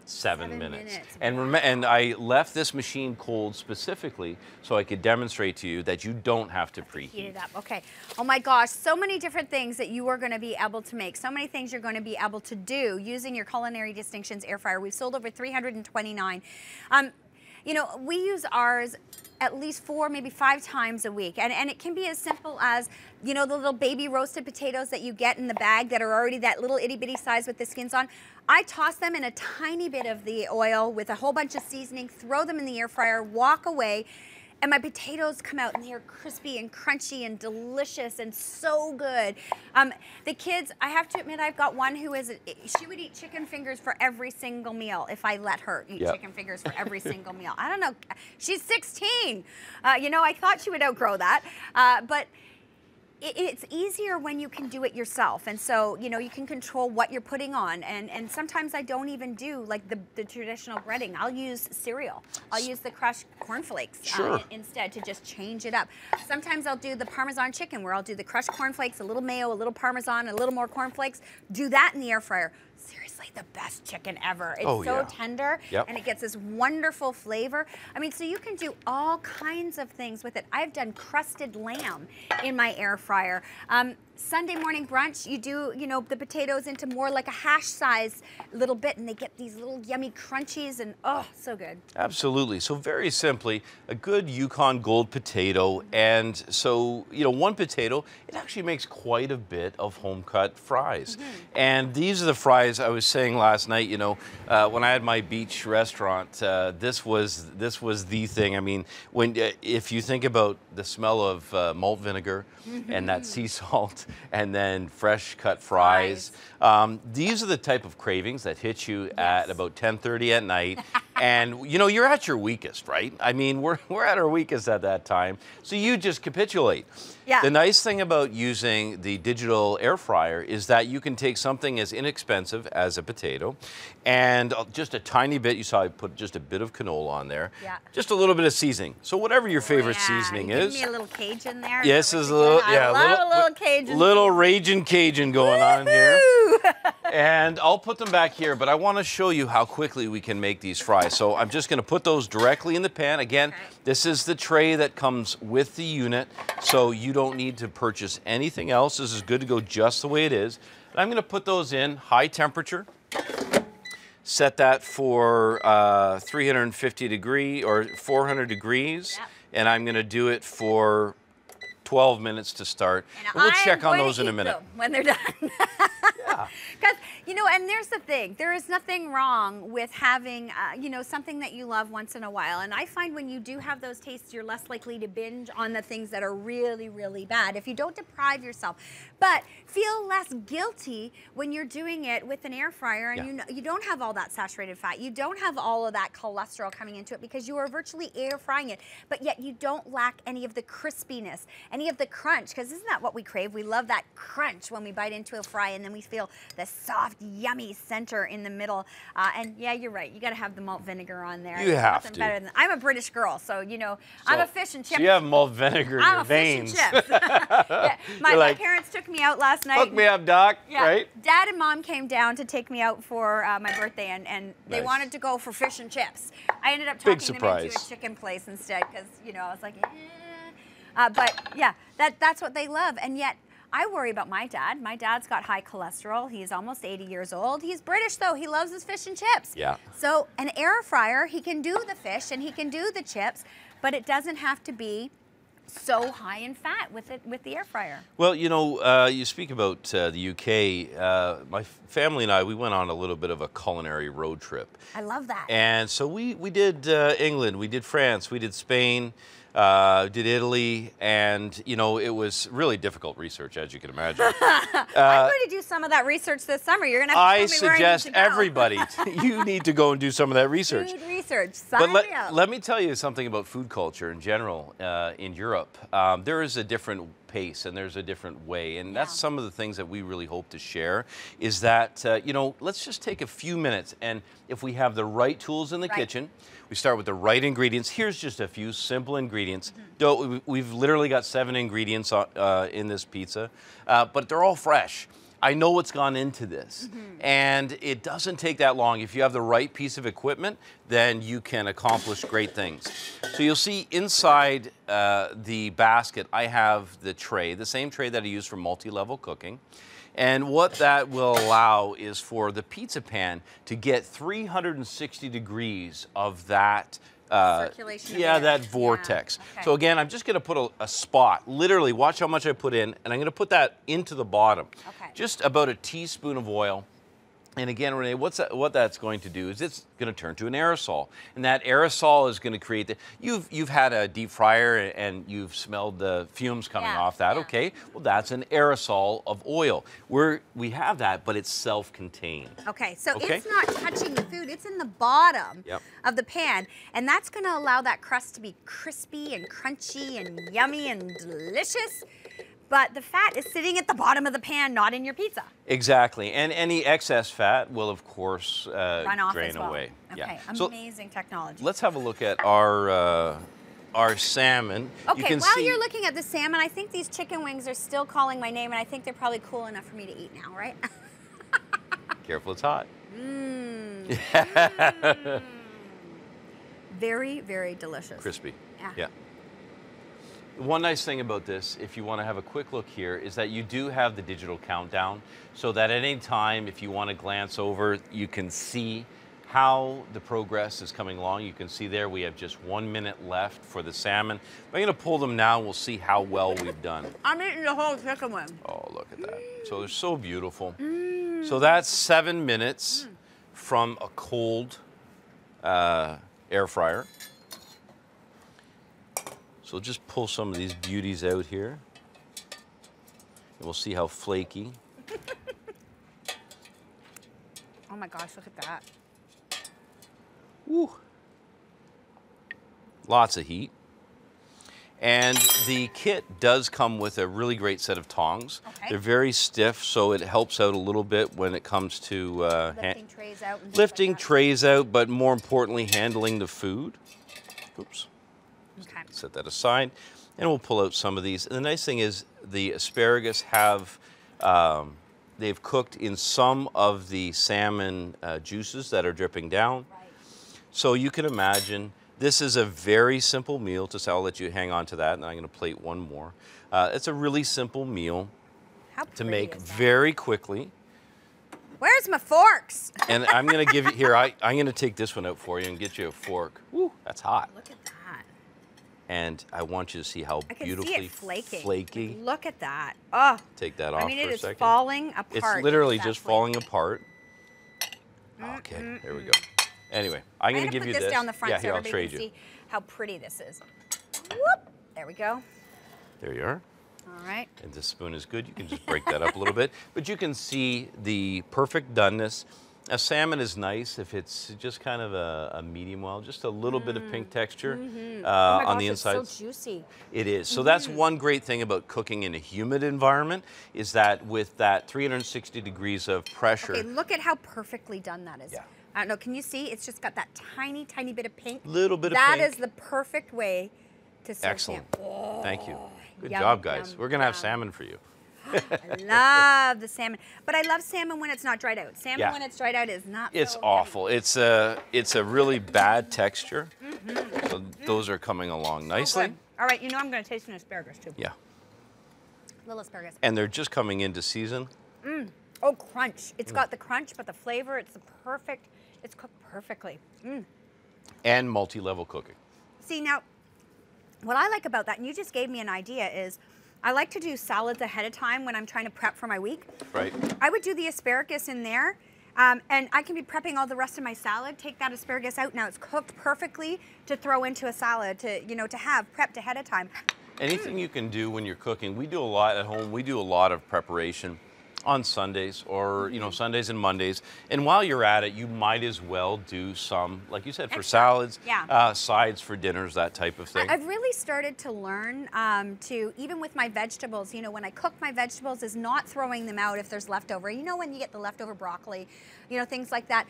7 minutes. And I left this machine cold specifically so I could demonstrate to you that you don't have to preheat. Heat it up. Okay. Oh my gosh, so many different things that you are going to be able to make. So many things you're going to be able to do using your Culinary Distinctions air fryer. We've sold over 329. You know, we use ours at least 4, maybe 5 times a week. And it can be as simple as, you know, the little baby roasted potatoes that you get in the bag that are already that little itty bitty size with the skins on. I toss them in a tiny bit of the oil with a whole bunch of seasoning, throw them in the air fryer, walk away, and my potatoes come out and they're crispy and crunchy and delicious and so good. The kids, I have to admit, I've got one who she would eat chicken fingers for every single meal if I let her eat chicken fingers for every single meal. I don't know, she's 16. You know, I thought she would outgrow that, but it's easier when you can do it yourself. And so, you know, you can control what you're putting on. And sometimes I don't even do like the traditional breading. I'll use cereal. I'll use the crushed cornflakes instead to just change it up. Sometimes I'll do the Parmesan chicken where I'll do the crushed cornflakes, a little mayo, a little Parmesan, a little more cornflakes. Do that in the air fryer. Seriously, the best chicken ever. It's so tender and it gets this wonderful flavor. I mean, so you can do all kinds of things with it. I've done crusted lamb in my air fryer. Sunday morning brunch, you do, you know, the potatoes into more like a hash size little bit and they get these little yummy crunchies and oh, so good. Absolutely. So very simply, a good Yukon Gold potato. And so, you know, one potato, it actually makes quite a bit of home cut fries. And these are the fries I was saying last night, you know, when I had my beach restaurant, this was the thing. I mean, if you think about the smell of malt vinegar and that sea salt, and then fresh cut fries. These are the type of cravings that hit you at about 10:30 at night. And you know, you're at your weakest, right? I mean, we're at our weakest at that time. So you just capitulate. Yeah. The nice thing about using the digital air fryer is that you can take something as inexpensive as a potato and just a tiny bit, you saw I put just a bit of canola on there. Yeah. Just a little bit of seasoning. So whatever your favorite seasoning Give is. me a little Cajun there. Yes, there's a little, yeah, I love a little Cajun. little raging Cajun going on here. And I'll put them back here, but I want to show you how quickly we can make these fries. So I'm just going to put those directly in the pan. Again, this is the tray that comes with the unit, so you don't need to purchase anything else. This is good to go just the way it is. And I'm going to put those in high temperature. Set that for 350 degree or 400 degrees, and I'm going to do it for 12 minutes to start. And we'll check on those in a minute. When they're done. Because, you know, and there's the thing. There is nothing wrong with having, you know, something that you love once in a while. And I find when you do have those tastes, you're less likely to binge on the things that are really, really bad if you don't deprive yourself. But feel less guilty when you're doing it with an air fryer and you don't have all that saturated fat. You don't have all of that cholesterol coming into it because you are virtually air frying it. But yet you don't lack any of the crispiness, any of the crunch, because isn't that what we crave? We love that crunch when we bite into a fry and then we feel the soft, yummy center in the middle. And yeah, you're right. You got to have the malt vinegar on there. You have to. Better than, I'm a British girl, so you know, I'm a fish and chip. So you have malt vinegar in your veins. Fish and chips. Yeah, my parents took me out last night. Hook me up, Doc. Yeah, right? Dad and Mom came down to take me out for my birthday, and they wanted to go for fish and chips. I ended up talking them into a chicken place instead because, you know, I was like, but yeah, that's what they love. And yet, I worry about my dad. My dad's got high cholesterol. He's almost 80 years old. He's British, though. He loves his fish and chips. Yeah. So an air fryer, he can do the fish and he can do the chips, but it doesn't have to be so high in fat with the air fryer. Well, you know, you speak about the UK. My family and I, we went on a little bit of a culinary road trip. I love that. And so we did England, we did France, we did Spain, did Italy, and you know, it was really difficult research, as you can imagine. I'm going to do some of that research this summer. You're going to have to tell me where I need to go. Everybody, you need to go and do some of that research. Food research, sign me up. Let me tell you something about food culture in general in Europe. There is a different pace and there's a different way, and that's some of the things that we really hope to share is that, you know, let's just take a few minutes, and if we have the right tools in the kitchen, we start with the right ingredients. Here's just a few simple ingredients. We've literally got 7 ingredients in this pizza, but they're all fresh. I know what's gone into this, and it doesn't take that long. If you have the right piece of equipment, then you can accomplish great things. So you'll see inside the basket, I have the tray, the same tray that I use for multi-level cooking. And what that will allow is for the pizza pan to get 360 degrees of that circulation. That vortex. Yeah. Okay. So again, I'm just going to put a spot. Literally, watch how much I put in, and I'm going to put that into the bottom. Okay. Just about a teaspoon of oil. And again, Renee, what that's going to do is it's going to turn to an aerosol, and that aerosol is going to create the. You've had a deep fryer and you've smelled the fumes coming off that. Okay, well that's an aerosol of oil. We have that, but it's self-contained. Okay, so it's not touching the food; it's in the bottom of the pan, and that's going to allow that crust to be crispy and crunchy and yummy and delicious. But the fat is sitting at the bottom of the pan, not in your pizza. Exactly, and any excess fat will, of course, run off drain as well. away. Okay, amazing technology. Let's have a look at our salmon. Okay, while you're looking at the salmon, I think these chicken wings are still calling my name, and I think they're probably cool enough for me to eat now, right? Careful, it's hot. Very, very delicious. Crispy. Yeah. One nice thing about this, if you want to have a quick look here, is that you do have the digital countdown, so that at any time, if you want to glance over, you can see how the progress is coming along. You can see there we have just 1 minute left for the salmon. I'm going to pull them now, and we'll see how well we've done. I'm eating the whole chicken wing. Oh, look at that. So they're so beautiful. So that's 7 minutes from a cold air fryer. So just pull some of these beauties out here. We'll see how flaky. Oh my gosh, look at that. Woo. Lots of heat. And the kit does come with a really great set of tongs. Okay. They're very stiff, so it helps out a little bit when it comes to lifting trays out. Lifting trays out, but more importantly, handling the food. Oops. Okay. Set that aside, and we'll pull out some of these. And the nice thing is the asparagus have, they've cooked in some of the salmon juices that are dripping down. Right. So you can imagine, this is a very simple meal. I'll let you hang on to that, and I'm going to plate one more. It's a really simple meal to make very quickly. Where's my forks? And I'm going to give you, here, I'm going to take this one out for you and get you a fork. Woo, that's hot. Look at that. And I want you to see how beautifully see it flaking. flaky. Look at that. Oh. Take that off for a second. I mean, it is falling apart. It's literally just falling apart. Okay, there we go. Anyway, I'm going to give you this. Put this down the front yeah, so here, I'll everybody trade can you. see how pretty this is. Whoop. There we go. There you are. All right. And this spoon is good. You can just break that up a little bit. But you can see the perfect doneness. A salmon is nice if it's just kind of a medium well, just a little bit of pink texture Oh my gosh, on the inside. It's so juicy. It is. So that's one great thing about cooking in a humid environment is that with that 360 degrees of pressure. Okay, look at how perfectly done that is. Yeah. I don't know, can you see? It's just got that tiny, tiny bit of pink. Little bit of pink. That pink. is the perfect way to serve Excellent. salmon. Thank you. Good Yum, job, guys. yum, We're going to have yum. salmon for you. I love the salmon. But I love salmon when it's not dried out. Salmon when it's dried out is not It's so awful. It's a really bad texture. So those are coming along nicely. Okay. All right, you know I'm going to taste an asparagus too. Yeah. Little asparagus. And they're just coming into season. Oh, crunch. It's got the crunch, but the flavor, it's the perfect, it's cooked perfectly. And multi-level cooking. See, now, what I like about that, and you just gave me an idea, is I like to do salads ahead of time when I'm trying to prep for my week. Right. I would do the asparagus in there, and I can be prepping all the rest of my salad, take that asparagus out. Now it's cooked perfectly to throw into a salad, to have prepped ahead of time. Anything you can do when you're cooking. We do a lot at home. We do a lot of preparation on Sundays or, Sundays and Mondays. And while you're at it, you might as well do some, like you said, for salads, sides for dinners, that type of thing. I've really started to learn to, even with my vegetables, when I cook my vegetables, is not throwing them out if there's leftover. When you get the leftover broccoli, things like that.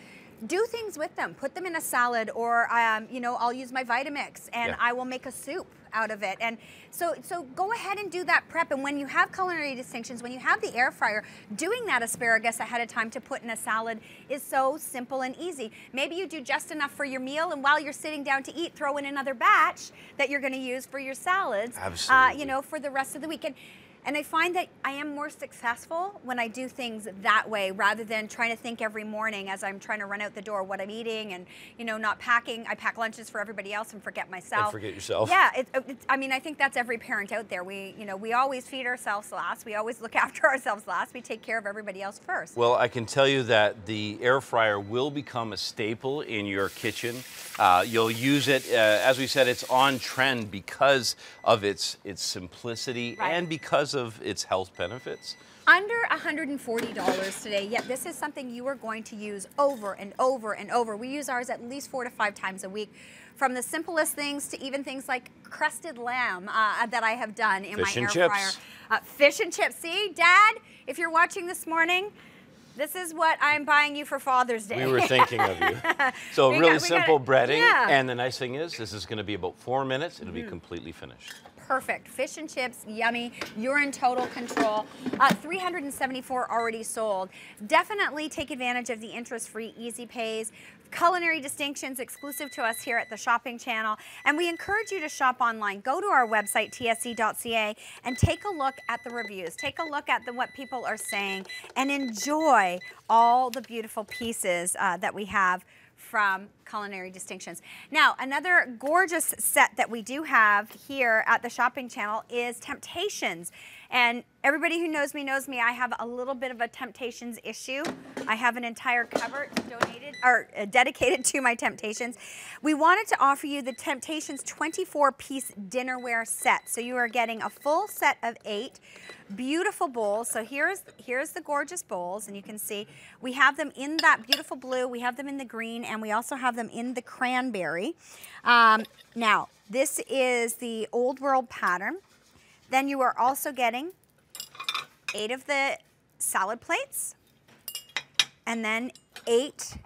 Do things with them. Put them in a salad, or I'll use my Vitamix and I will make a soup out of it. And so go ahead and do that prep. And when you have culinary distinctions, when you have the air fryer, doing that asparagus ahead of time to put in a salad is so simple and easy. Maybe you do just enough for your meal, and while you're sitting down to eat, throw in another batch that you're going to use for your salads. Absolutely. For the rest of the week. And I find that I am more successful when I do things that way, rather than trying to think every morning as I'm trying to run out the door what I'm eating and, not packing. I pack lunches for everybody else and forget myself. And forget yourself. Yeah, I think that's every parent out there. We always feed ourselves last. We always look after ourselves last. We take care of everybody else first. Well, I can tell you that the air fryer will become a staple in your kitchen. You'll use it, as we said, it's on trend because of its simplicity and because of its health benefits. Under $140 today, yet this is something you are going to use over and over and over. We use ours at least 4 to 5 times a week, from the simplest things to even things like crusted lamb that I have done in my air fryer. Fish and chips. See, Dad, if you're watching this morning, this is what I'm buying you for Father's Day. We were thinking of you. So really simple breading. And the nice thing is, this is going to be about 4 minutes. It'll be completely finished. Perfect. Fish and chips, yummy. You're in total control. 374 already sold. Definitely take advantage of the interest-free Easy Pays. Culinary distinctions exclusive to us here at the Shopping Channel. And we encourage you to shop online. Go to our website, tsc.ca, and take a look at the reviews. Take a look at what people are saying and enjoy all the beautiful pieces that we have from Culinary Distinctions. Now, another gorgeous set that we do have here at the Shopping Channel is Temptations. And everybody who knows me, I have a little bit of a Temptations issue. I have an entire cupboard dedicated to my Temptations. We wanted to offer you the Temptations 24-piece dinnerware set. So you are getting a full set of 8 beautiful bowls. So here's the gorgeous bowls, and you can see we have them in that beautiful blue, we have them in the green, and we also have them in the cranberry. Now, this is the Old World pattern. Then you are also getting 8 of the salad plates, and then 8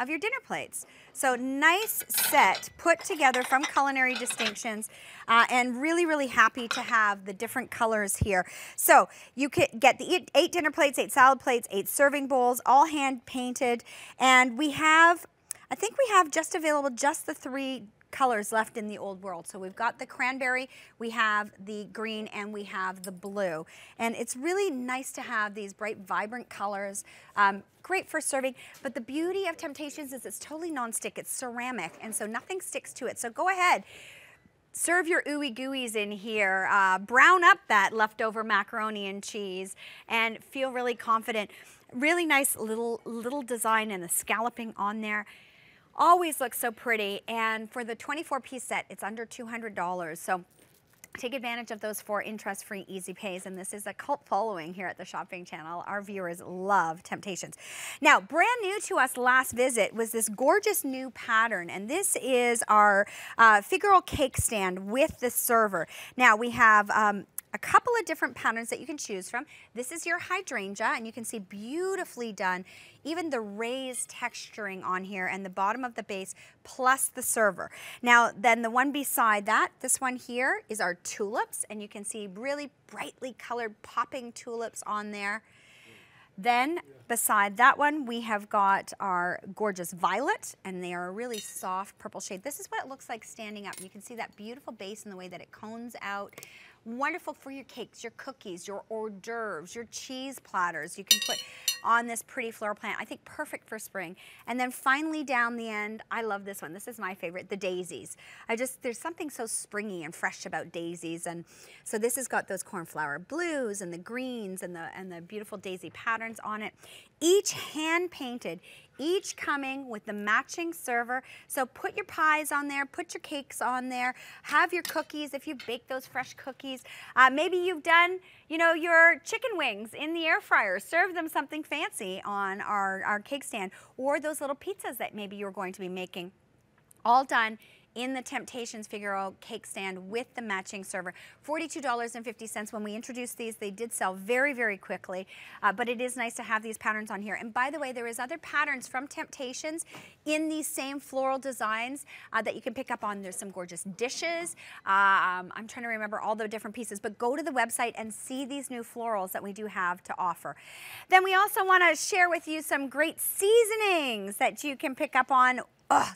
of your dinner plates. So nice set put together from Culinary Distinctions, and really, really happy to have the different colors here. So you can get the 8 dinner plates, 8 salad plates, 8 serving bowls, all hand painted. And we have, I think we have just available just the 3 colors left in the Old World. So we've got the cranberry, we have the green, and we have the blue. And it's really nice to have these bright, vibrant colors. Great for serving, but the beauty of Temptations is it's totally non-stick. It's ceramic, and so nothing sticks to it. So go ahead, serve your ooey gooeys in here, brown up that leftover macaroni and cheese, and feel really confident. Really nice little design and the scalloping on there. Always looks so pretty, and for the 24-piece set, it's under $200. So take advantage of those 4 interest-free easy pays, and this is a cult following here at the Shopping Channel. Our viewers love Temptations. Now, brand new to us last visit was this gorgeous new pattern, and this is our figural cake stand with the server. Now, we have a couple of different patterns that you can choose from. This is your hydrangea, and you can see beautifully done, even the raised texturing on here and the bottom of the base plus the server. Now, then the one beside that, this one here is our tulips, and you can see really brightly colored popping tulips on there. Then beside that one, we have got our gorgeous violet, and they are a really soft purple shade. This is what it looks like standing up. You can see that beautiful base and the way that it cones out. Wonderful for your cakes, your cookies, your hors d'oeuvres, your cheese platters. You can put on this pretty floral plant. I think perfect for spring. And then finally down the end, I love this one. This is my favorite, the daisies. There's something so springy and fresh about daisies. And so this has got those cornflower blues and the greens and the beautiful daisy patterns on it. Each hand painted, each coming with the matching server. So put your pies on there, put your cakes on there, have your cookies if you bake those fresh cookies. Maybe you've done, your chicken wings in the air fryer. Serve them something fancy on our cake stand, or those little pizzas that maybe you're going to be making. All done in the Temptations Figaro cake stand with the matching server. $42.50. When we introduced these, they did sell very, very quickly, but it is nice to have these patterns on here. And by the way, there is other patterns from Temptations in these same floral designs that you can pick up on. There's some gorgeous dishes. I'm trying to remember all the different pieces, but go to the website and see these new florals that we do have to offer. Then we also want to share with you some great seasonings that you can pick up on.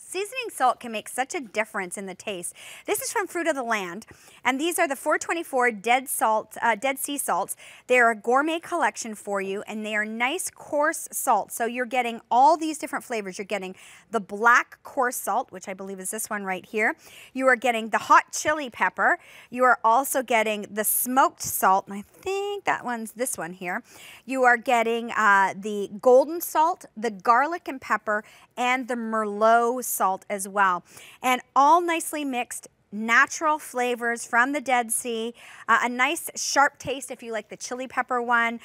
Seasoning salt can make such a difference in the taste. This is from Fruit of the Land, and these are the 424 Dead Sea salts. They're a gourmet collection for you, and they are nice coarse salt. So you're getting all these different flavors. You're getting the black coarse salt, which I believe is this one right here. You are getting the hot chili pepper. You are also getting the smoked salt, and I think that one's this one here. You are getting the golden salt, the garlic and pepper, and the Merlot salt as well. And all nicely mixed, natural flavors from the Dead Sea. A nice sharp taste if you like the chili pepper one.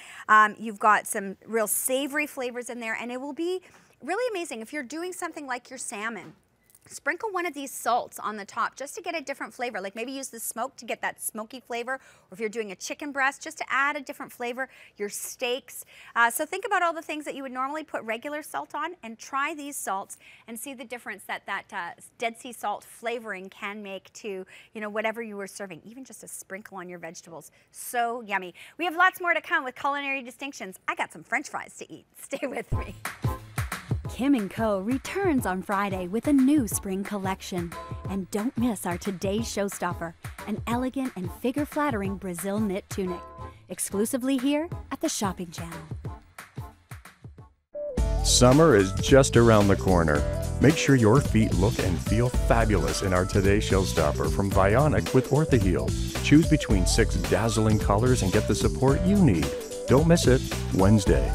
You've got some real savory flavors in there, and it will be really amazing if you're doing something like your salmon. Sprinkle one of these salts on the top just to get a different flavor. Like maybe use the smoke to get that smoky flavor, or if you're doing a chicken breast, just to add a different flavor. Your steaks. So think about all the things that you would normally put regular salt on, and try these salts and see the difference that Dead Sea salt flavoring can make to whatever you were serving, even just a sprinkle on your vegetables. So yummy. We have lots more to come with Culinary Distinctions. I got some French fries to eat. Stay with me. Kim & Co. returns on Friday with a new spring collection. And don't miss our today's showstopper, an elegant and figure-flattering Brazil knit tunic. Exclusively here at the Shopping Channel. Summer is just around the corner. Make sure your feet look and feel fabulous in our Today Showstopper from Vionic with Orthaheel. Choose between 6 dazzling colors and get the support you need. Don't miss it, Wednesday.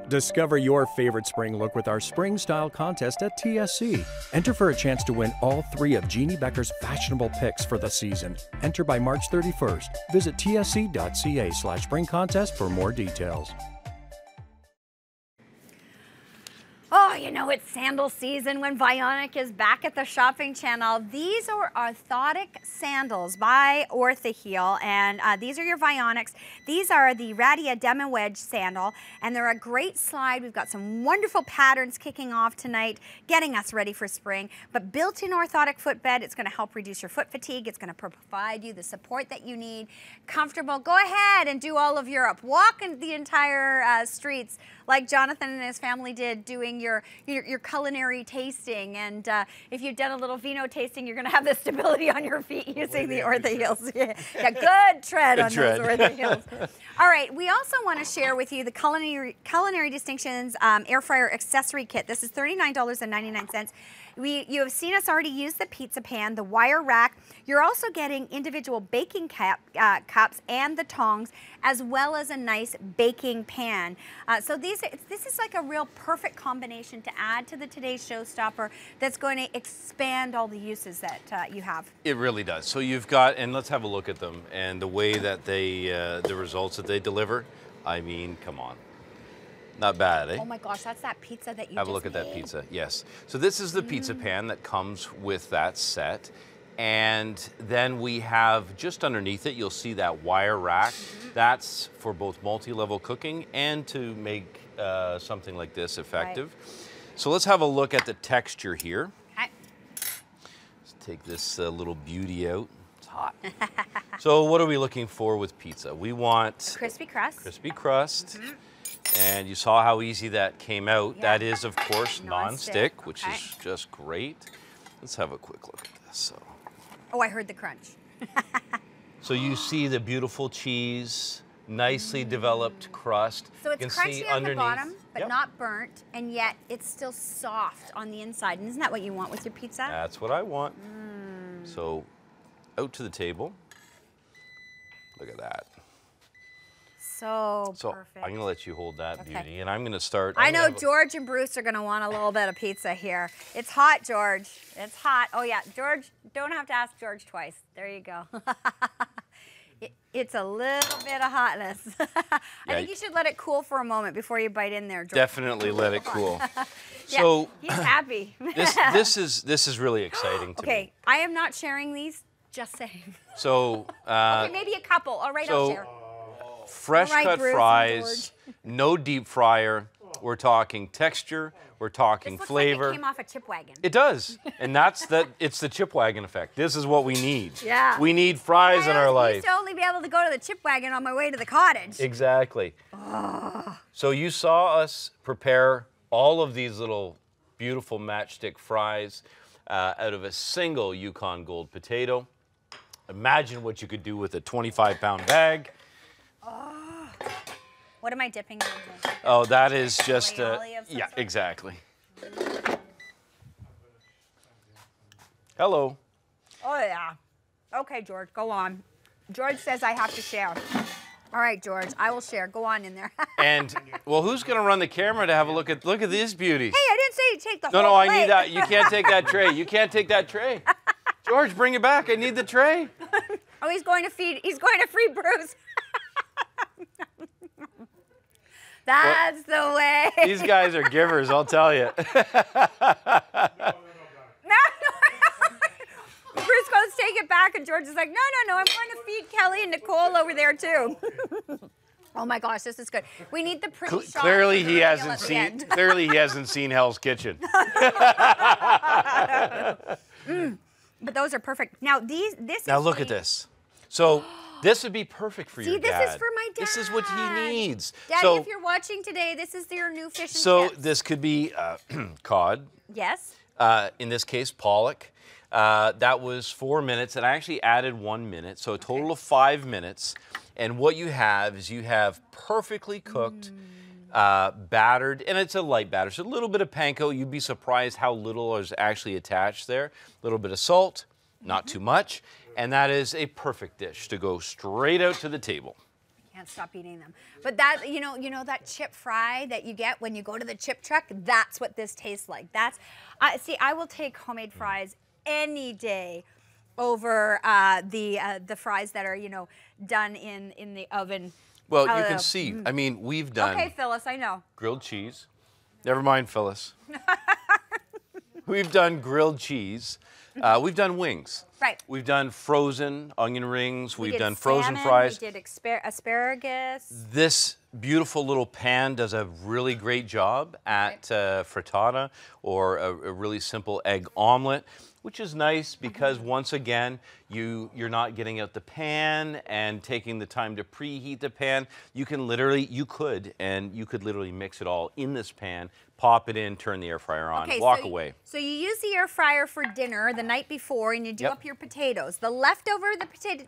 Discover your favorite spring look with our Spring Style Contest at TSC. Enter for a chance to win all 3 of Jeannie Becker's fashionable picks for the season. Enter by March 31st. Visit tsc.ca/spring contest for more details. Oh, you know, it's sandal season when Vionic is back at the shopping channel. These are orthotic sandals by Orthaheel, and these are your Vionics. These are the Radia Demi Wedge sandal, and they're a great slide. We've got some wonderful patterns kicking off tonight, getting us ready for spring. But built-in orthotic footbed, it's going to help reduce your foot fatigue. It's going to provide you the support that you need. Comfortable. Go ahead and do all of Europe. Walk in the entire streets like Jonathan and his family did, doing your culinary tasting. And if you've done a little vino tasting, you're going to have the stability on your feet using the Orthaheels. Yeah, good tread on those Orthaheels. All right, we also want to share with you the Culinary Distinctions Air Fryer Accessory Kit. This is $39.99. You have seen us already use the pizza pan, the wire rack. You're also getting individual baking cups and the tongs, as well as a nice baking pan. So this is like a real perfect combination to add to the Today's Showstopper that's going to expand all the uses that you have. It really does. So you've got, and let's have a look at them and the way that they, the results that they deliver. I mean, come on. Not bad, eh? Oh my gosh, that's that pizza that you Have a look at that pizza, yes. So this is the pizza pan that comes with that set. And then we have just underneath it, you'll see that wire rack. That's for both multi-level cooking and to make something like this effective. Right. So let's have a look at the texture here. Okay. Let's take this little beauty out. It's hot. So what are we looking for with pizza? We want crispy crust. Crispy crust. And you saw how easy that came out. Yeah. That is, of course, non-stick, which is just great. Let's have a quick look at this. Oh, I heard the crunch. So you see the beautiful cheese, nicely developed crust. So it's crunchy on the bottom, but not burnt, and yet it's still soft on the inside. And isn't that what you want with your pizza? That's what I want. So out to the table. Look at that. So perfect. I'm going to let you hold that beauty, and I'm going to start. I know George and Bruce are going to want a little bit of pizza here. It's hot, George. It's hot. Oh, yeah. George, don't have to ask George twice. There you go. It's a little bit of hotness. I think you should let it cool for a moment before you bite in there, George. Definitely let it cool. Yeah, so he's happy. this is really exciting to me. Okay, I am not sharing these. Just saying. So okay, maybe a couple. All right, I'll share. Fresh cut fries, no deep fryer. We're talking texture. We're talking flavor. Like it came off a chip wagon. It does, and it's the chip wagon effect. This is what we need. Yeah. We need fries in our life. I used to only be able to go to the chip wagon on my way to the cottage. Exactly. Oh. So you saw us prepare all of these little beautiful matchstick fries out of a single Yukon Gold potato. Imagine what you could do with a 25-pound bag. Oh. What am I dipping in? Oh, that is just yeah, exactly. Hello. Oh yeah. Okay, George, go on. George says I have to share. All right, George, I will share. Go on in there. And well, who's going to run the camera to have a look at this beauty? Hey, I didn't say you take the whole No, I plate. need that. You can't take that tray. You can't take that tray. George, bring it back. I need the tray. Oh, he's going to free Bruce. That's the way. These guys are givers, I'll tell you. Bruce goes take it back, and George is like, no, I'm going to feed Kelly and Nicole over there too. Oh my gosh, this is good. We need the pretty shot. Clearly he hasn't seen. Clearly he hasn't seen Hell's Kitchen. But those are perfect. Now Now look at this. So this would be perfect for your dad. See, this is for my dad. This is what he needs. Daddy, if you're watching today, this is your new fish and So chips. this could be cod. Yes. In this case, pollock. That was 4 minutes, and I actually added 1 minute, so a total of 5 minutes. And what you have is you have perfectly cooked battered, and it's a light batter. So a little bit of panko. You'd be surprised how little is actually attached there. A little bit of salt, not too much, and that is a perfect dish to go straight out to the table. Can't stop eating them. But that, you know that chip fry that you get when you go to the chip truck, that's what this tastes like. That's, see, I will take homemade fries any day over the fries that are, done in the oven. Well, you can see, I mean, we've done Okay, Phyllis, I know. grilled cheese. Never mind, Phyllis. We've done grilled cheese. We've done wings. Right. We've done frozen onion rings. We've did done frozen salmon, fries. We did asparagus. This beautiful little pan does a really great job at frittata or a really simple egg omelet, which is nice because once again, you're not getting out the pan and taking the time to preheat the pan. You can literally, you could literally mix it all in this pan, pop it in, turn the air fryer on, walk away. So you use the air fryer for dinner the night before and you do up your potatoes. The leftover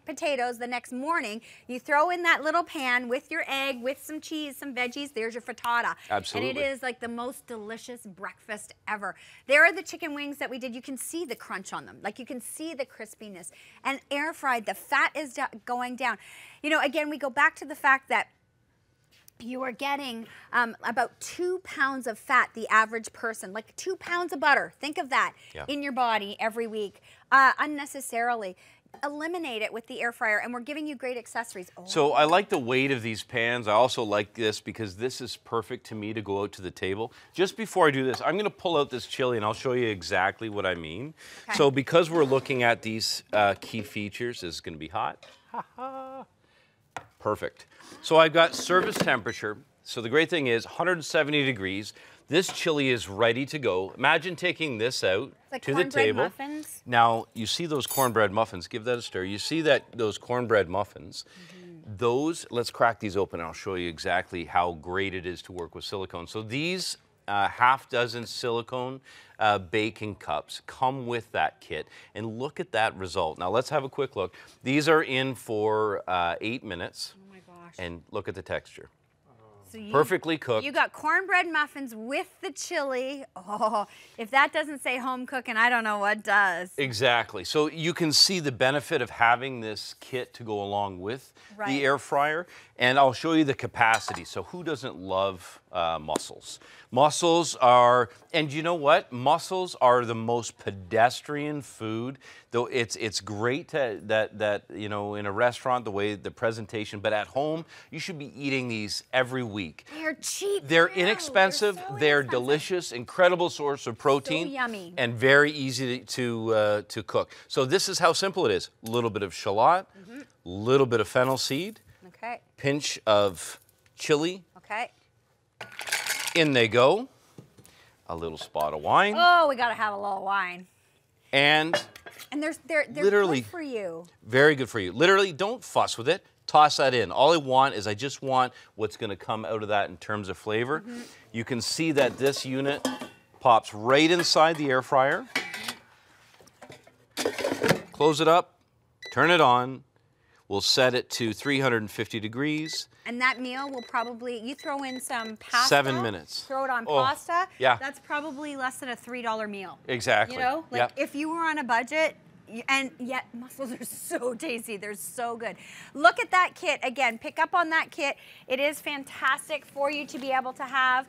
potatoes the next morning, you throw in that little pan with your egg, with some cheese, some veggies, there's your frittata. Absolutely. And it is like the most delicious breakfast ever. There are the chicken wings that we did. You can see the crunch on them. Like you can see the crispiness. And air fried, the fat is going down. Again, we go back to the fact that you are getting about 2 pounds of fat, the average person, like 2 pounds of butter. Think of that in your body every week, unnecessarily. Eliminate it with the air fryer, and we're giving you great accessories. So I like the weight of these pans. I also like this because this is perfect to me to go out to the table. Just before I do this, I'm going to pull out this chili and I'll show you exactly what I mean. Okay. So because we're looking at these key features, this is going to be hot. Perfect. So I've got service temperature. So the great thing is 170 degrees. This chili is ready to go. Imagine taking this out to the table. Muffins. Now, you see those cornbread muffins. Give that a stir. You see those cornbread muffins. Those, let's crack these open and I'll show you exactly how great it is to work with silicone. So these half dozen silicone baking cups come with that kit. And look at that result. Now, let's have a quick look. These are in for 8 minutes. Oh my gosh. And look at the texture. So Perfectly cooked. You got cornbread muffins with the chili. Oh, if that doesn't say home cooking, I don't know what does. Exactly. So you can see the benefit of having this kit to go along with the air fryer. And I'll show you the capacity. So who doesn't love mussels? Mussels are, and you know what? Mussels are the most pedestrian food. Though it's great that in a restaurant, the way the presentation, but at home, you should be eating these every week. They're cheap. They're inexpensive. They're delicious, incredible source of protein. So yummy. And very easy to cook. So this is how simple it is. A little bit of shallot, little bit of fennel seed, pinch of chili. Okay. In they go. A little spot of wine. Oh, we gotta have a little wine. And they're literally good for you. Very good for you. Literally, don't fuss with it. Toss that in. All I want is I just want what's going to come out of that in terms of flavor. You can see that this unit pops right inside the air fryer. Close it up. Turn it on. We'll set it to 350 degrees. And that meal will probably, you throw in some pasta. 7 minutes. Throw it on pasta. Yeah. That's probably less than a $3 meal. Exactly. Like if you were on a budget, and yet mussels are so tasty. They're so good. Look at that kit. Again, pick up on that kit. It is fantastic for you to be able to have.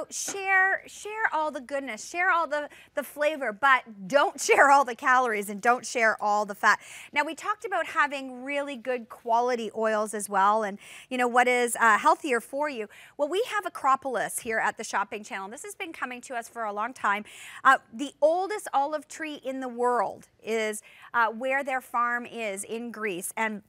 Share all the goodness, share all the flavor, but don't share all the calories and don't share all the fat. Now, we talked about having really good quality oils as well and, what is healthier for you. Well, we have Acropolis here at the Shopping Channel. This has been coming to us for a long time. The oldest olive tree in the world is where their farm is in Greece. And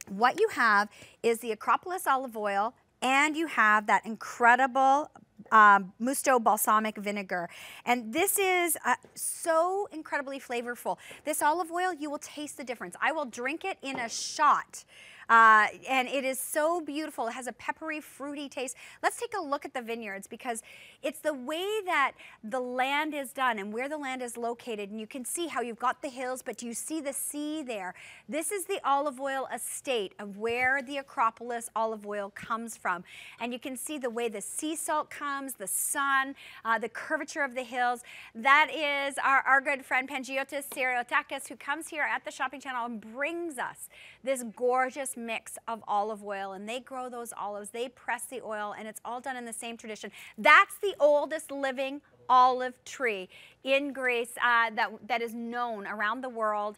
what you have is the Acropolis olive oil, and you have that incredible Musto balsamic vinegar. And this is so incredibly flavorful. This olive oil, you will taste the difference. I will drink it in a shot And it is so beautiful. It has a peppery, fruity taste. Let's take a look at the vineyards, because it's the way that the land is done and where the land is located. And you can see how you've got the hills, but you see the sea there. This is the olive oil estate of where the Acropolis olive oil comes from. And you can see the way the sea salt comes, the sun, the curvature of the hills. That is our good friend Pangiotis Seriotakis, who comes here at the Shopping Channel and brings us this gorgeous mix of olive oil. And they grow those olives, they press the oil, and it's all done in the same tradition. That's the oldest living olive tree in Greece that is known around the world.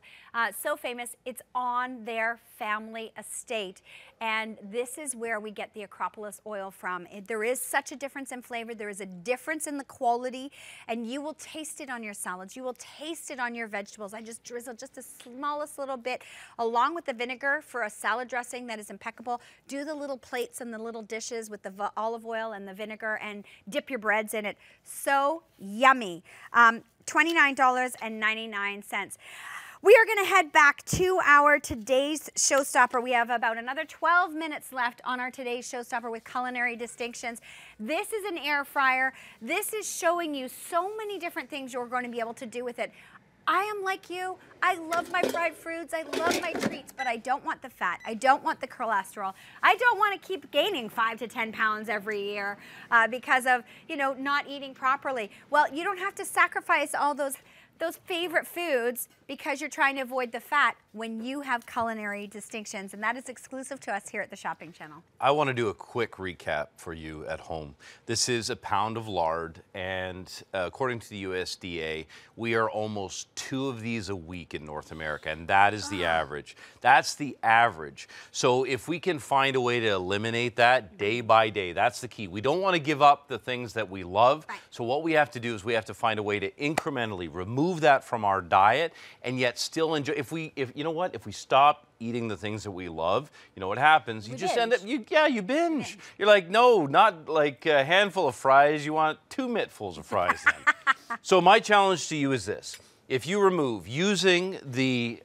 So famous, it's on their family estate. And this is where we get the Acropolis oil from. There is such a difference in flavor. There is a difference in the quality, and you will taste it on your salads. You will taste it on your vegetables. I just drizzle just the smallest little bit along with the vinegar for a salad dressing that is impeccable. Do the little plates and the little dishes with the olive oil and the vinegar, and dip your breads in it. So yummy. $29.99. We are going to head back to our today's showstopper. We have about another 12 minutes left on our today's showstopper with culinary distinctions. This is an air fryer. This is showing you so many different things you're going to be able to do with it. I am like you. I love my fried foods. I love my treats, but I don't want the fat. I don't want the cholesterol. I don't want to keep gaining 5 to 10 pounds every year because of, you know, not eating properly. Well, you don't have to sacrifice all those favorite foods because you're trying to avoid the fat when you have culinary distinctions, and that is exclusive to us here at the Shopping Channel. I want to do a quick recap for you at home. This is a pound of lard, and according to the USDA, we are almost 2 of these a week in North America, and that is the average. That's the average. So if we can find a way to eliminate that day by day, that's the key. We don't want to give up the things that we love. Right. So what we have to do is we have to find a way to incrementally remove that from our diet, and yet still enjoy. If you know what, if we stop eating the things that we love, you know what happens? You just end up, you binge. You're like, no, not like a handful of fries. You want 2 mittfuls of fries then. So my challenge to you is this. If you remove, using the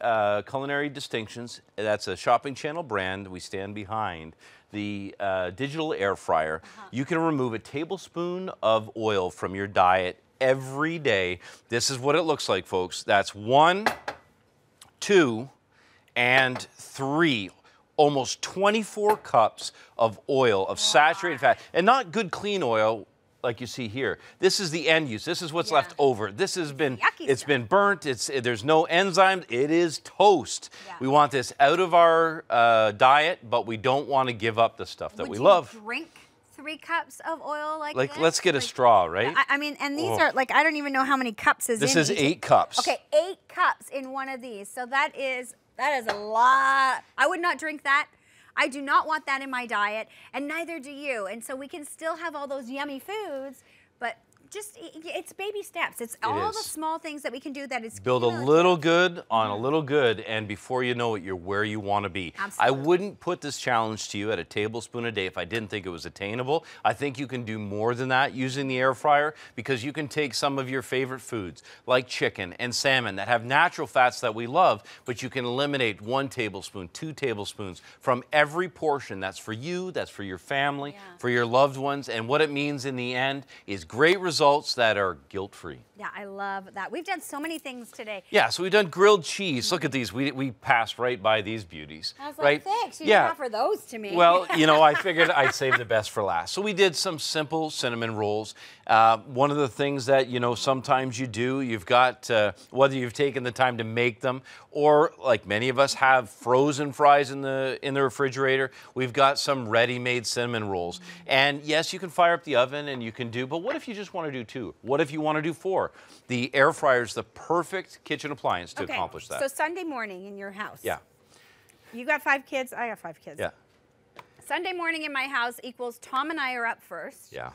culinary distinctions, that's a Shopping Channel brand we stand behind, the digital air fryer, you can remove a tablespoon of oil from your diet every day. This is what it looks like, folks. That's 1, 2, and 3. Almost 24 cups of oil, of saturated fat, and not good clean oil like you see here. This is the end use. This is what's left over. This has been, it's been burnt. There's no enzymes. It is toast. Yeah. We want this out of our diet, but we don't want to give up the stuff that we love. Would you drink 3 cups of oil like this? Let's get a straw, right? I mean, and these are like, I don't even know how many cups is in This is each. 8 cups. Okay, 8 cups in one of these. So that is a lot. I would not drink that. I do not want that in my diet, and neither do you. And so we can still have all those yummy foods, but just, it's baby steps. It's all the small things that we can do that is build a little good on a little good, and before you know it, you're where you want to be. Absolutely. I wouldn't put this challenge to you at a tablespoon a day if I didn't think it was attainable. I think you can do more than that using the air fryer, because you can take some of your favorite foods like chicken and salmon that have natural fats that we love, but you can eliminate 1 tablespoon, 2 tablespoons from every portion. That's for you, that's for your family, for your loved ones, and what it means in the end is great results that are guilt-free. Yeah, I love that. We've done so many things today. Yeah, so we've done grilled cheese. Look at these. We passed right by these beauties. I was like, right? Thanks. You didn't offer those to me. Well, you know, I figured I'd save the best for last. So we did some simple cinnamon rolls. One of the things that, you know, sometimes you do, you've got, whether you've taken the time to make them or, like many of us, have frozen fries in the refrigerator, we've got some ready-made cinnamon rolls. And yes, you can fire up the oven and you can do, but what if you just want to do 2? What if you want to do 4? The air fryer is the perfect kitchen appliance to accomplish that. So Sunday morning in your house. Yeah. You got 5 kids, I got 5 kids. Yeah. Sunday morning in my house equals Tom and I are up first. Yeah.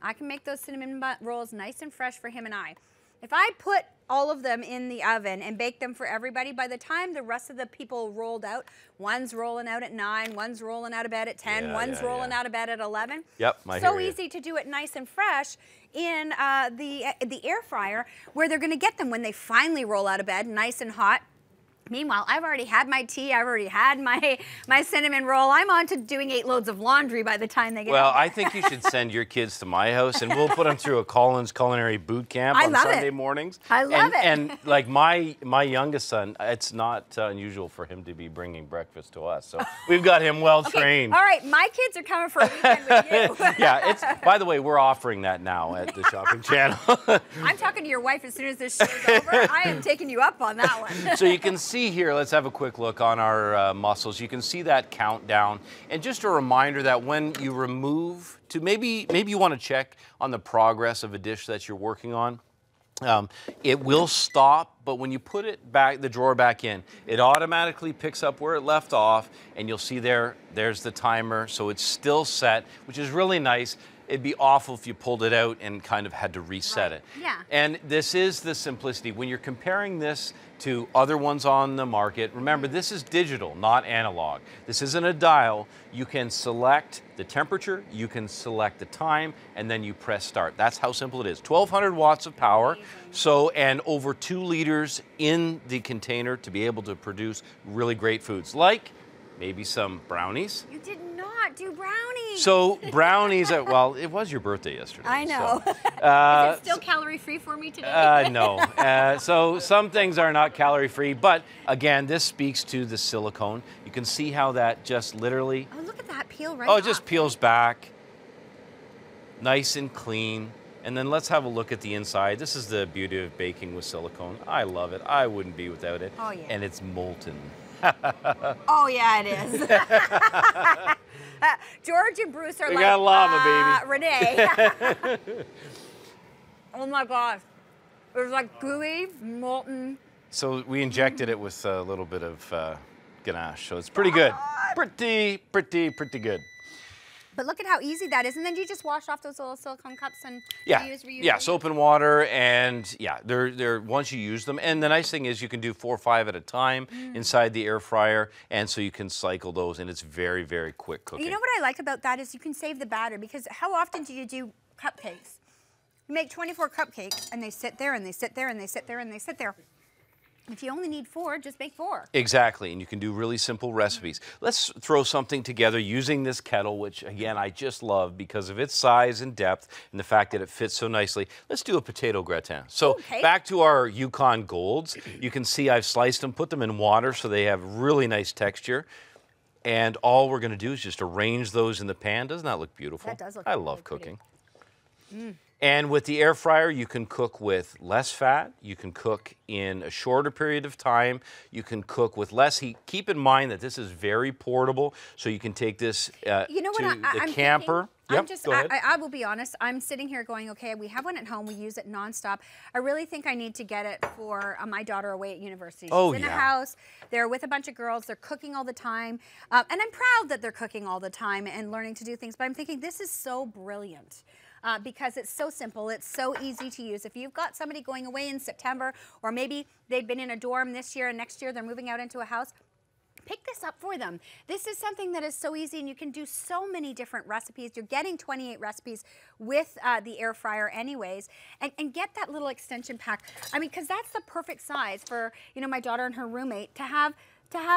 I can make those cinnamon rolls nice and fresh for him and I. If I put all of them in the oven and bake them for everybody, by the time the rest of the people rolled out, one's rolling out at 9, one's rolling out of bed at 10, one's rolling out of bed at 11. Yep, so easy to do it nice and fresh in the air fryer, where they're going to get them when they finally roll out of bed, nice and hot. Meanwhile, I've already had my tea, I've already had my cinnamon roll. I'm on to doing 8 loads of laundry by the time they get Well, home. I think you should send your kids to my house, and we'll put them through a Collins Culinary Boot Camp on Sunday mornings. I love it. And like my youngest son, it's not unusual for him to be bringing breakfast to us. So we've got him well trained. All right, my kids are coming for a weekend with you. Yeah, it's. By the way, we're offering that now at the Shopping Channel. I'm talking to your wife as soon as this show's over. I am taking you up on that one. So you can see here, let's have a quick look on our mussels. You can see that countdown. And just a reminder that when you remove, to maybe you want to check on the progress of a dish that you're working on. It will stop, but when you put it back, the drawer back in, it automatically picks up where it left off, and you'll see there's the timer, so it's still set, which is really nice. It'd be awful if you pulled it out and kind of had to reset it. Yeah. And this is the simplicity. When you're comparing this to other ones on the market, remember this is digital, not analog. This isn't a dial. You can select the temperature, you can select the time, and then you press start. That's how simple it is. 1,200 watts of power, so, and over 2 liters in the container to be able to produce really great foods, like maybe some brownies. You did not do brownies. So brownies, well, it was your birthday yesterday. I know. So, Is it still calorie-free for me today? no. So some things are not calorie-free, but again, this speaks to the silicone. You can see how that just literally... Oh, look at that peel right Oh, off. it just peels back. Nice and clean. And then let's have a look at the inside. This is the beauty of baking with silicone. I love it. I wouldn't be without it. Oh, yeah. And it's molten. Oh, yeah, it is. George and Bruce are We like, got lava, baby. Renee. Oh, my gosh. It was like gooey, molten. So we injected it with a little bit of ganache, so it's pretty good. Pretty good. But look at how easy that is. And then you just wash off those little silicone cups and reuse. Yeah, soap and water, and yeah, they're once you use them. And the nice thing is you can do 4 or 5 at a time inside the air fryer, and so you can cycle those, and it's very, very quick cooking. You know what I like about that is you can save the batter, because how often do you do cupcakes? You make 24 cupcakes, and they sit there, and they sit there, and they sit there, and they sit there. If you only need 4, just make 4. Exactly, and you can do really simple recipes. Let's throw something together using this kettle, which again, I just love because of its size and depth and the fact that it fits so nicely. Let's do a potato gratin. So back to our Yukon Golds. You can see I've sliced them, put them in water so they have really nice texture. And all we're gonna do is just arrange those in the pan. Doesn't that look beautiful? That does look I love cooking. And with the air fryer, you can cook with less fat. You can cook in a shorter period of time. You can cook with less heat. Keep in mind that this is very portable, so you can take this you know to what the camper. Go ahead. I will be honest, I'm sitting here going, okay, we have one at home, we use it nonstop. I really think I need to get it for my daughter away at university. She's in a house, they're with a bunch of girls, they're cooking all the time. And I'm proud that they're cooking all the time and learning to do things, but I'm thinking this is so brilliant. Because it's so simple, it's so easy to use. If you've got somebody going away in September, or maybe they've been in a dorm this year and next year they're moving out into a house, pick this up for them. This is something that is so easy, and you can do so many different recipes. You're getting 28 recipes with the air fryer anyways, and get that little extension pack. I mean, because that's the perfect size for, you know, my daughter and her roommate to have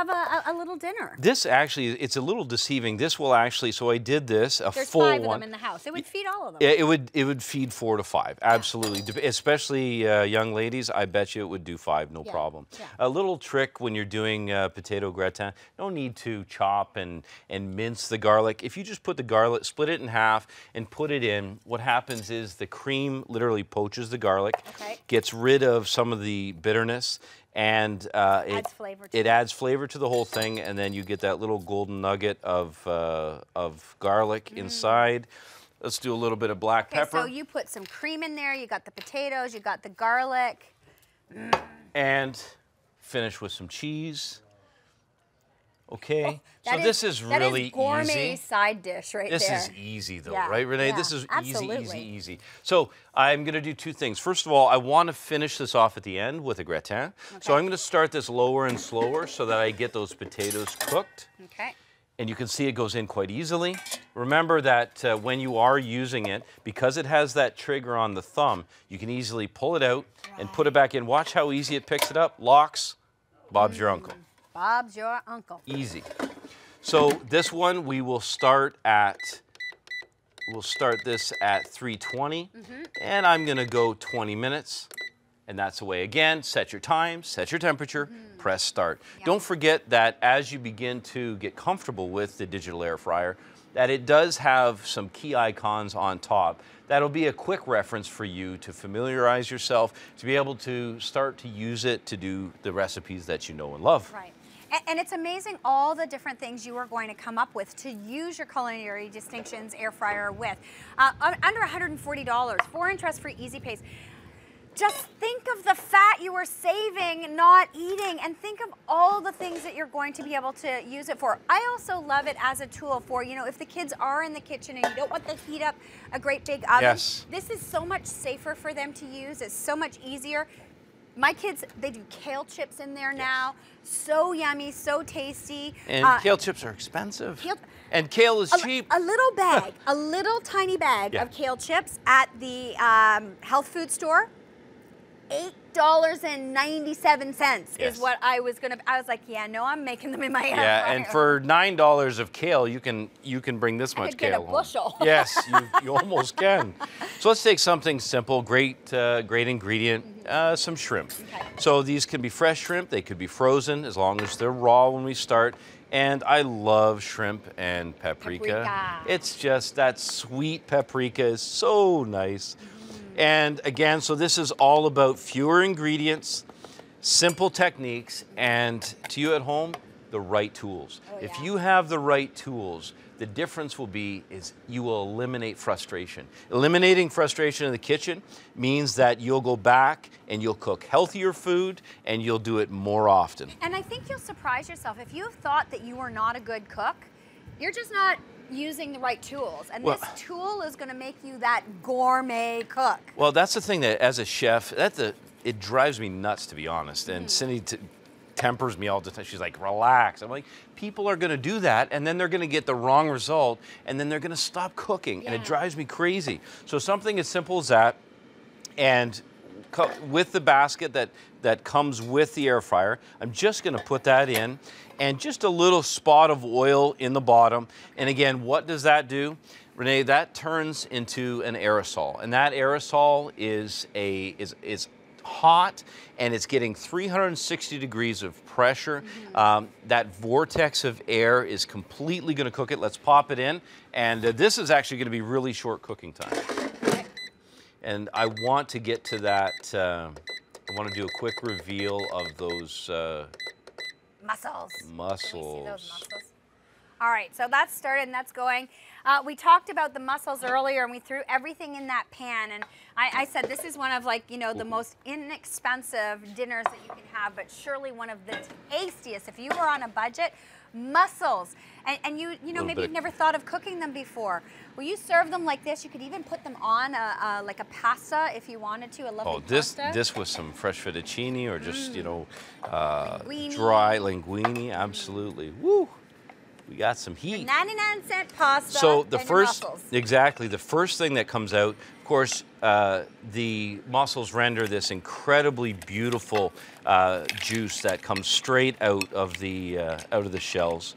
a little dinner. This actually, it's a little deceiving. This will actually, so I did this, a There's full 5 one. of them in the house. It would feed all of them. Yeah, it would feed 4 to 5, absolutely. Especially young ladies, I bet you it would do 5, no problem. Yeah. A little trick when you're doing potato gratin, no need to chop and mince the garlic. If you just put the garlic, split it in half and put it in, what happens is the cream literally poaches the garlic, gets rid of some of the bitterness, and it adds flavor to the whole thing, and then you get that little golden nugget of garlic inside. Let's do a little bit of black pepper. So you put some cream in there, you got the potatoes, you got the garlic. And finish with some cheese. Okay, so this is really easy. Gourmet side dish right there. This is easy though, right, Renee? Yeah, this is absolutely. easy. So I'm gonna do 2 things. First of all, I wanna finish this off at the end with a gratin. So I'm gonna start this lower and slower so that I get those potatoes cooked. Okay. And you can see it goes in quite easily. Remember that when you are using it, because it has that trigger on the thumb, you can easily pull it out and put it back in. Watch how easy it picks it up, locks, Bob's your uncle. Bob's your uncle. Easy. So this one we will start at, this at 320, and I'm gonna go 20 minutes, and that's the way. Again, set your time, set your temperature, press start. Don't forget that as you begin to get comfortable with the digital air fryer, that it does have some key icons on top. That'll be a quick reference for you to familiarize yourself, to be able to start to use it to do the recipes that you know and love. Right. And it's amazing all the different things you are going to come up with to use your Culinary Distinctions air fryer with. Under $140, 4 interest-free easy pays. Just think of the fat you are saving not eating, and think of all the things that you're going to be able to use it for. I also love it as a tool for, you know, if the kids are in the kitchen and you don't want to heat up a great big oven. Yes. This is so much safer for them to use. It's so much easier. My kids, they do kale chips in there now. So yummy, so tasty. And kale chips are expensive. And kale is cheap. A little bag, a little tiny bag of kale chips at the health food store, $8.97 is what I was like, yeah, no, I'm making them in my air fryer. Yeah, and for $9 of kale, you can bring this much could get kale a bushel. home. Yes, you almost can. So let's take something simple, great ingredient, some shrimp. Okay. So these can be fresh shrimp, they could be frozen, as long as they're raw when we start. And I love shrimp and paprika. It's just that sweet paprika is so nice. And again, so this is all about fewer ingredients, simple techniques, and to you at home, the right tools. If you have the right tools, the difference will be is you will eliminate frustration. Eliminating frustration in the kitchen means that you'll go back and you'll cook healthier food and you'll do it more often. And I think you'll surprise yourself. If you have thought that you are not a good cook, you're just not using the right tools. And this tool is going to make you that gourmet cook. Well, that's the thing that as a chef, it drives me nuts, to be honest. And Cindy tempers me all the time. She's like, relax. I'm like, people are going to do that, and then they're going to get the wrong result, and then they're going to stop cooking, and it drives me crazy. So something as simple as that, and with the basket that comes with the air fryer, I'm just going to put that in, and just a little spot of oil in the bottom. And again, what does that do? Renee, that turns into an aerosol, and that aerosol is hot, and it's getting 360 degrees of pressure. That vortex of air is completely going to cook it. Let's pop it in, and this is actually going to be really short cooking time. And I want to get to that. I want to do a quick reveal of those mussels. Mussels. Can we see those mussels? All right, so that's started and that's going. We talked about the mussels earlier, and we threw everything in that pan. And I said this is one of, like, you know, the most inexpensive dinners that you can have, but surely one of the tastiest. If you were on a budget, mussels. And you know, maybe you've never thought of cooking them before. Well, you serve them like this. You could even put them on like a pasta if you wanted to, a lovely pasta. This with some fresh fettuccine or just, you know, linguine. Dry linguine. Absolutely. Woo! We got some heat. 99-cent pasta. So the and first, mussels. exactly, the first thing that comes out, of course, the mussels render this incredibly beautiful juice that comes straight out of the shells.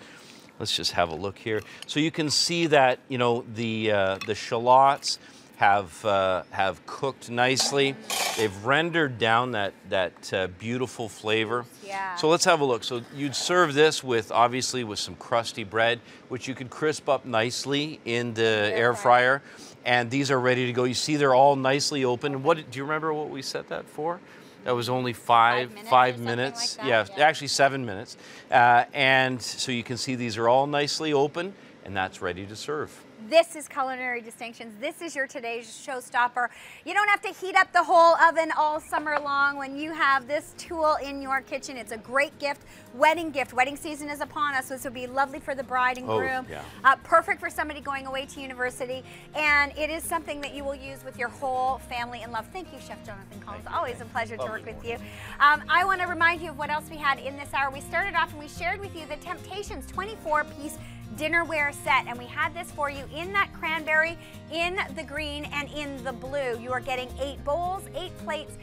Let's just have a look here. So you can see that, you know, the shallots have cooked nicely. They've rendered down that beautiful flavor. Yeah. So let's have a look. So you'd serve this with, obviously, with some crusty bread, which you could crisp up nicely in the air fryer. And these are ready to go. You see they're all nicely open. What do you remember what we set that for? That was only five minutes. Like yeah, actually 7 minutes. And so you can see these are all nicely open, and that's ready to serve. This is Culinary Distinctions. This is your today's showstopper. You don't have to heat up the whole oven all summer long when you have this tool in your kitchen. It's a great gift, wedding gift. Wedding season is upon us, so this would be lovely for the bride and groom. Yeah. Perfect for somebody going away to university. And it is something that you will use with your whole family in love. Thank you, Chef Jonathan Collins. Always a pleasure to work with you. I want to remind you of what else we had in this hour. We started off and we shared with you the Temptations 24-piece dinnerware set, and we had this for you in that cranberry, in the green, and in the blue. You are getting 8 bowls, 8 plates,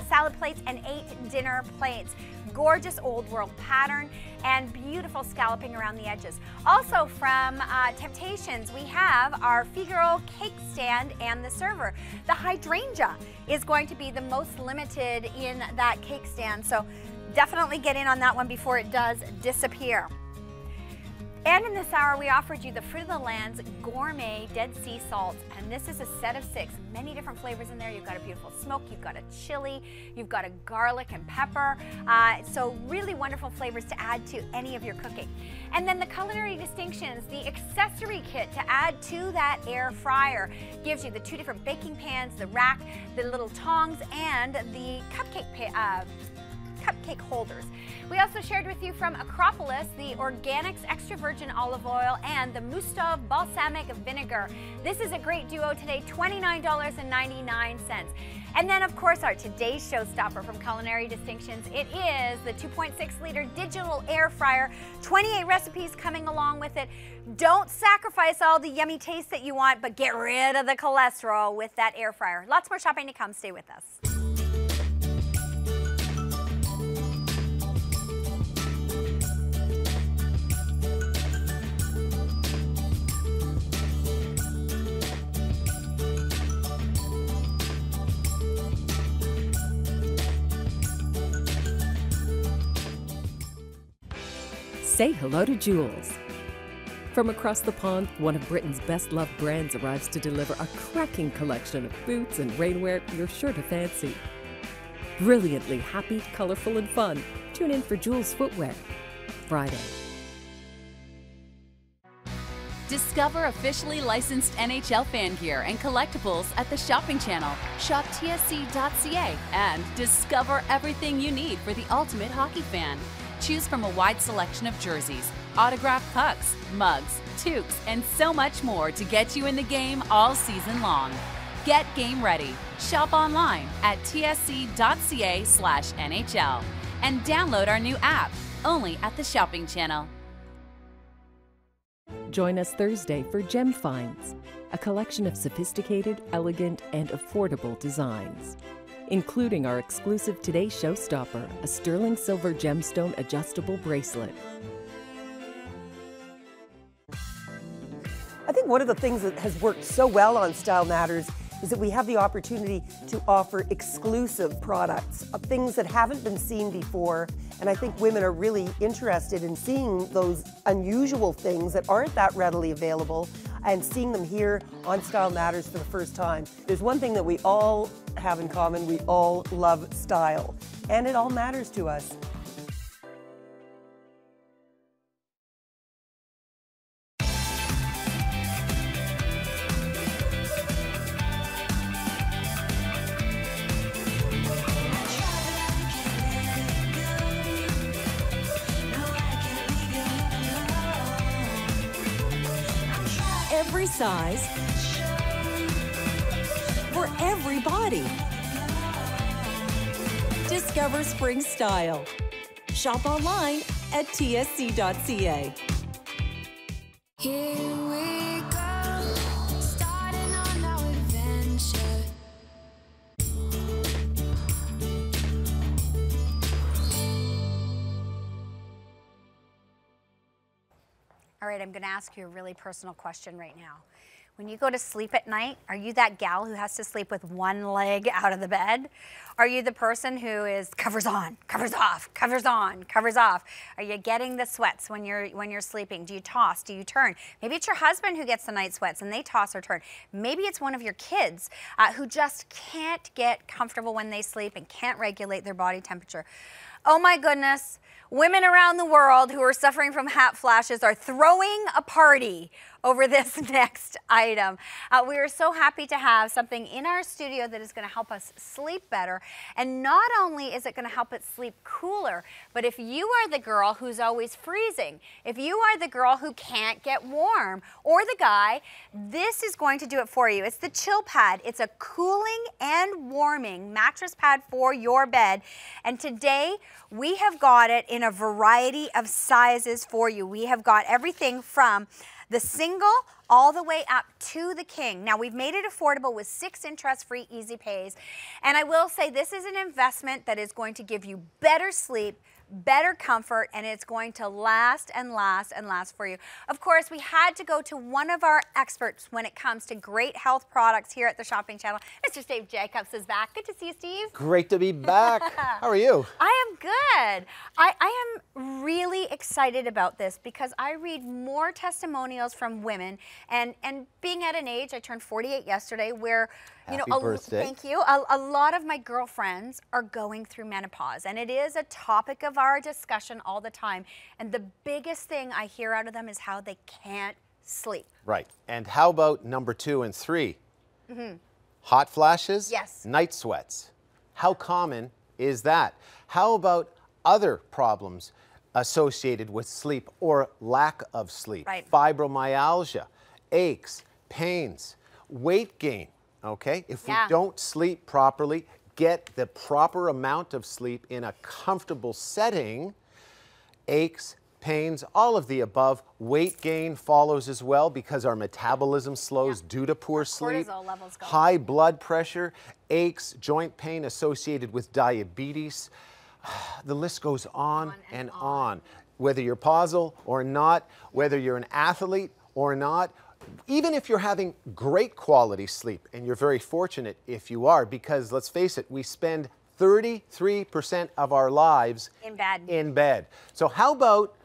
salad plates, and 8 dinner plates. gorgeous old world pattern and beautiful scalloping around the edges. Also from Temptations, we have our Figaro cake stand and the server. The hydrangea is going to be the most limited in that cake stand, so definitely get in on that one before it does disappear. And in this hour, we offered you the Fruit of the Land's Gourmet Dead Sea Salt, and this is a set of 6. Many different flavors in there. You've got a beautiful smoke, you've got a chili, you've got a garlic and pepper. So really wonderful flavors to add to any of your cooking. And then the Culinary Distinctions, the accessory kit to add to that air fryer, gives you the 2 different baking pans, the rack, the little tongs, and the cupcake holders. We also shared with you from Acropolis the Organics Extra Virgin Olive Oil and the Mustov Balsamic Vinegar. This is a great duo today, $29.99. And then, of course, our today's showstopper from Culinary Distinctions. It is the 2.6-liter digital air fryer, 28 recipes coming along with it. Don't sacrifice all the yummy taste that you want, but get rid of the cholesterol with that air fryer. Lots more shopping to come. Stay with us. Say hello to Jules. From across the pond, one of Britain's best-loved brands arrives to deliver a cracking collection of boots and rainwear you're sure to fancy. Brilliantly happy, colorful, and fun. Tune in for Jules Footwear, Friday. Discover officially licensed NHL fan gear and collectibles at the shopping channel. Shop TSC.ca and discover everything you need for the ultimate hockey fan. Choose from a wide selection of jerseys, autographed pucks, mugs, toques, and so much more to get you in the game all season long. Get game ready. Shop online at tsc.ca/NHL and download our new app, only at the shopping channel. Join us Thursday for Gem Finds, a collection of sophisticated, elegant, and affordable designs, including our exclusive Today showstopper, a sterling silver gemstone adjustable bracelet. I think one of the things that has worked so well on Style Matters is that we have the opportunity to offer exclusive products of things that haven't been seen before. And I think women are really interested in seeing those unusual things that aren't that readily available and seeing them here on Style Matters for the first time. There's one thing that we all have in common. We all love style, and it all matters to us. Every size for every body. Discover spring style. Shop online at tsc.ca. Here we go, starting on our adventure. All right, I'm going to ask you a really personal question right now. When you go to sleep at night, are you that gal who has to sleep with one leg out of the bed? Are you the person who is covers on, covers off, covers on, covers off? Are you getting the sweats when you're sleeping? Do you toss? Do you turn? Maybe it's your husband who gets the night sweats and they toss or turn. Maybe it's one of your kids who just can't get comfortable when they sleep and can't regulate their body temperature. Oh my goodness. Women around the world who are suffering from hot flashes are throwing a party over this next item. We are so happy to have something in our studio that is going to help us sleep better. And not only is it going to help us sleep cooler, but if you are the girl who's always freezing, if you are the girl who can't get warm, or the guy, this is going to do it for you. It's the Chill Pad. It's a cooling and warming mattress pad for your bed. And today we have got it in a variety of sizes for you. We have got everything from the single all the way up to the king. Now we've made it affordable with 6 interest-free easy pays. And I will say this is an investment that is going to give you better sleep, better comfort, and it's going to last and last and last for you. Of course, we had to go to one of our experts when it comes to great health products here at the Shopping Channel. Mr. Steve Jacobs is back. Good to see you, Steve. Great to be back. How are you? I am good. I am really excited about this because I read more testimonials from women, and being at an age, I turned 48 yesterday, where Happy birthday. Thank you. A lot of my girlfriends are going through menopause, and it is a topic of our discussion all the time. And the biggest thing I hear out of them is how they can't sleep. Right. And how about number 2 and 3? Hot flashes? Yes. Night sweats. How common is that? How about other problems associated with sleep or lack of sleep? Right. Fibromyalgia, aches, pains, weight gain. Okay? If we don't sleep properly, get the proper amount of sleep in a comfortable setting, aches, pains, all of the above. Weight gain follows as well because our metabolism slows due to poor sleep. Cortisol levels go. High blood pressure, aches, joint pain associated with diabetes. The list goes on and on. Whether you're pausal or not, whether you're an athlete or not, even if you're having great quality sleep, and you're very fortunate if you are, because let's face it, we spend 33% of our lives in bed. So how about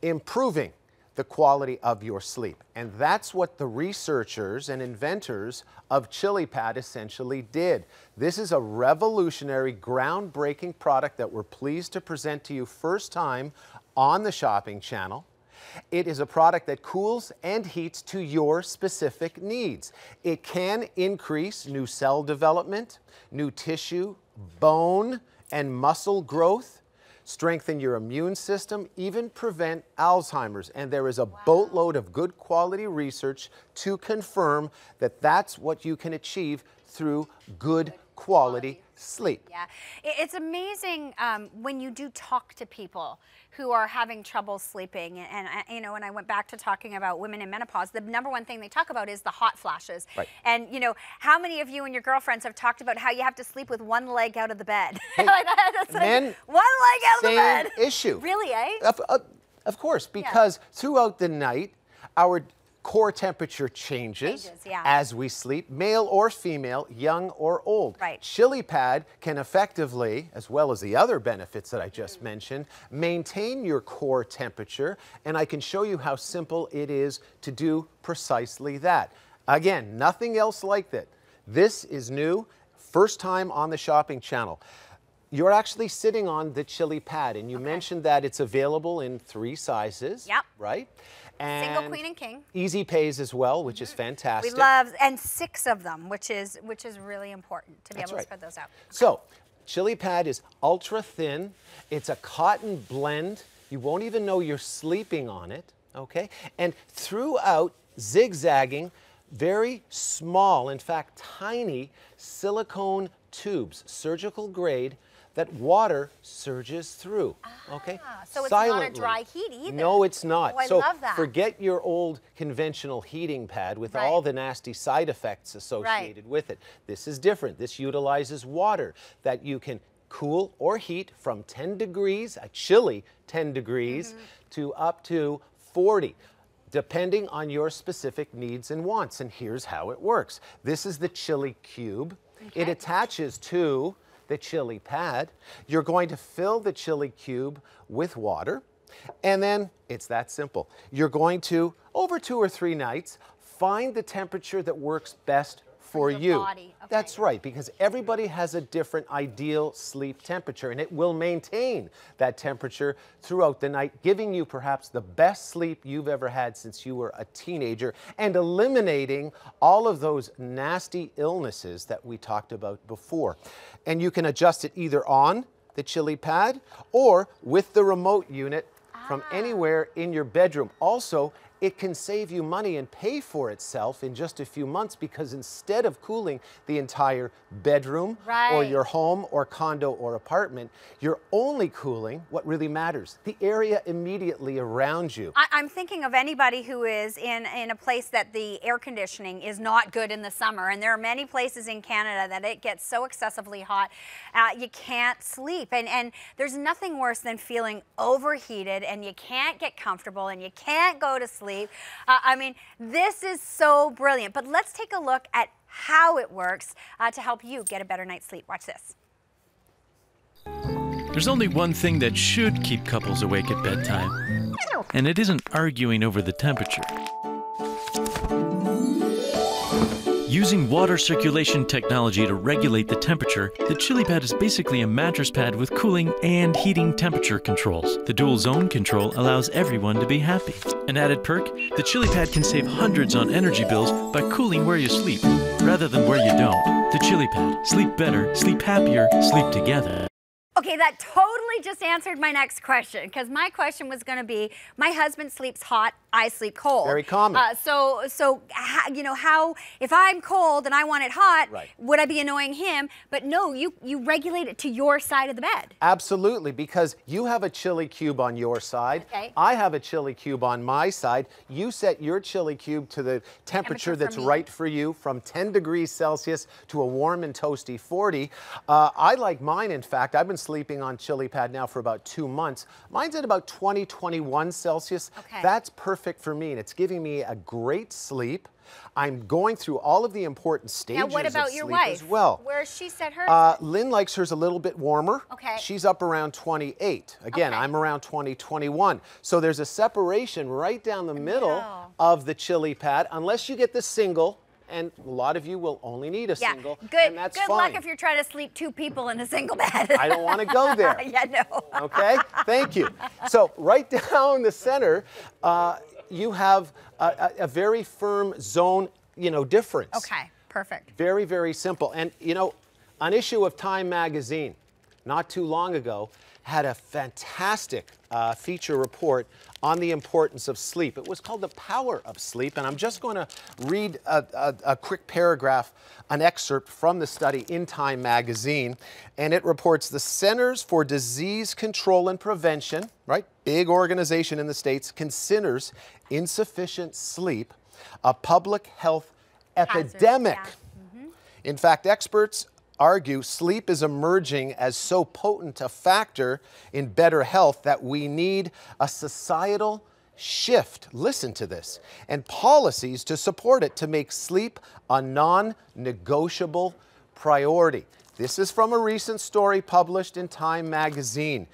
improving the quality of your sleep? And that's what the researchers and inventors of ChiliPad essentially did. This is a revolutionary, groundbreaking product that we're pleased to present to you first time on the Shopping Channel. It is a product that cools and heats to your specific needs. It can increase new cell development, new tissue, bone, and muscle growth, strengthen your immune system, even prevent Alzheimer's. And there is a boatload of good quality research to confirm that that's what you can achieve through good quality sleep. Yeah, it's amazing when you do talk to people who are having trouble sleeping. And you know, when I went back to talking about women in menopause, the number one thing they talk about is the hot flashes. Right. And you know, how many of you and your girlfriends have talked about how you have to sleep with one leg out of the bed? Hey, like that's men, like one leg out of the bed. same issue. Really, eh? Of course, because throughout the night, our core temperature changes as we sleep, male or female, young or old. Right. ChiliPad can effectively, as well as the other benefits that I just mentioned, maintain your core temperature, and I can show you how simple it is to do precisely that. Again, nothing else like that. This is new, first time on the Shopping Channel. You're actually sitting on the ChiliPad, and you mentioned that it's available in 3 sizes, right? And single, queen, and king. Easy pays as well, which is fantastic. We love, and 6 of them, which is really important to be able to spread those out. So, ChiliPad is ultra thin. It's a cotton blend. You won't even know you're sleeping on it, okay? And throughout, zigzagging, very small, in fact, tiny silicone tubes, surgical grade, that water surges through, okay? So it's silently. not a dry heat either. No, it's not. Oh, I so love that. forget your old conventional heating pad with all the nasty side effects associated with it. This is different. This utilizes water that you can cool or heat from 10 degrees, a chilly 10 degrees, to up to 40. Depending on your specific needs and wants. And here's how it works. This is the Chili Cube. It attaches to the ChiliPad. You're going to fill the Chili Cube with water, and then it's that simple. You're going to, over 2 or 3 nights, find the temperature that works best for you. Body. Okay. That's right, because everybody has a different ideal sleep temperature, and it will maintain that temperature throughout the night, giving you perhaps the best sleep you've ever had since you were a teenager, and eliminating all of those nasty illnesses that we talked about before. And you can adjust it either on the ChiliPad or with the remote unit from anywhere in your bedroom. Also, it can save you money and pay for itself in just a few months, because instead of cooling the entire bedroom or your home or condo or apartment, you're only cooling what really matters, the area immediately around you. I'm thinking of anybody who is in a place that the air conditioning is not good in the summer, and there are many places in Canada that it gets so excessively hot you can't sleep, and there's nothing worse than feeling overheated and you can't get comfortable and you can't go to sleep. I mean, this is so brilliant, but let's take a look at how it works to help you get a better night's sleep. Watch this. There's only one thing that should keep couples awake at bedtime, and it isn't arguing over the temperature. Using water circulation technology to regulate the temperature, the ChiliPad is basically a mattress pad with cooling and heating temperature controls. The dual zone control allows everyone to be happy. An added perk, the ChiliPad can save hundreds on energy bills by cooling where you sleep, rather than where you don't. The ChiliPad. Sleep better, sleep happier, sleep together. Okay, that totally just answered my next question, because my question was going to be, my husband sleeps hot, I sleep cold. Very common. You know, how, if I'm cold and I want it hot, would I be annoying him? But no, you regulate it to your side of the bed. Absolutely, because you have a chili cube on your side. Okay. I have a chili cube on my side. You set your chili cube to the temperature that's right for you, from 10 degrees Celsius to a warm and toasty 40. I like mine, in fact. I've been sleeping on ChiliPad now for about 2 months. Mine's at about 20, 21 Celsius. Okay. That's perfect for me, and it's giving me a great sleep. I'm going through all of the important stages Now, what about of your sleep wife? as well. Where has she set hers? Lynn likes hers a little bit warmer. Okay. She's up around 28. Again, I'm around 20, 21. So there's a separation right down the middle of the ChiliPad, unless you get the single. And a lot of you will only need a single, and that's good fine. luck if you're trying to sleep 2 people in a single bed. I don't want to go there. Yeah, no. Okay, thank you. So right down the center, you have a very firm zone, difference. Okay, perfect. Very, very simple. And, an issue of Time magazine not too long ago had a fantastic feature report on the importance of sleep. It was called The Power of Sleep, and I'm just going to read a quick paragraph, an excerpt from the study in Time magazine, and it reports the Centers for Disease Control and Prevention, right, big organization in the States, considers insufficient sleep a public health epidemic. In fact, experts argue sleep is emerging as so potent a factor in better health that we need a societal shift, listen to this, and policies to support it to make sleep a non-negotiable priority. This is from a recent story published in Time magazine.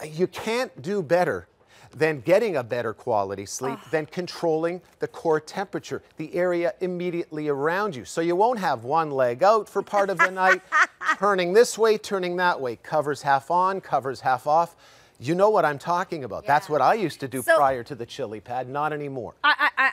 You can't do better than getting a better quality sleep, than controlling the core temperature, the area immediately around you. So you won't have one leg out for part of the night, turning this way, turning that way, covers half on, covers half off. You know what I'm talking about. That's what I used to do prior to the ChiliPad, not anymore.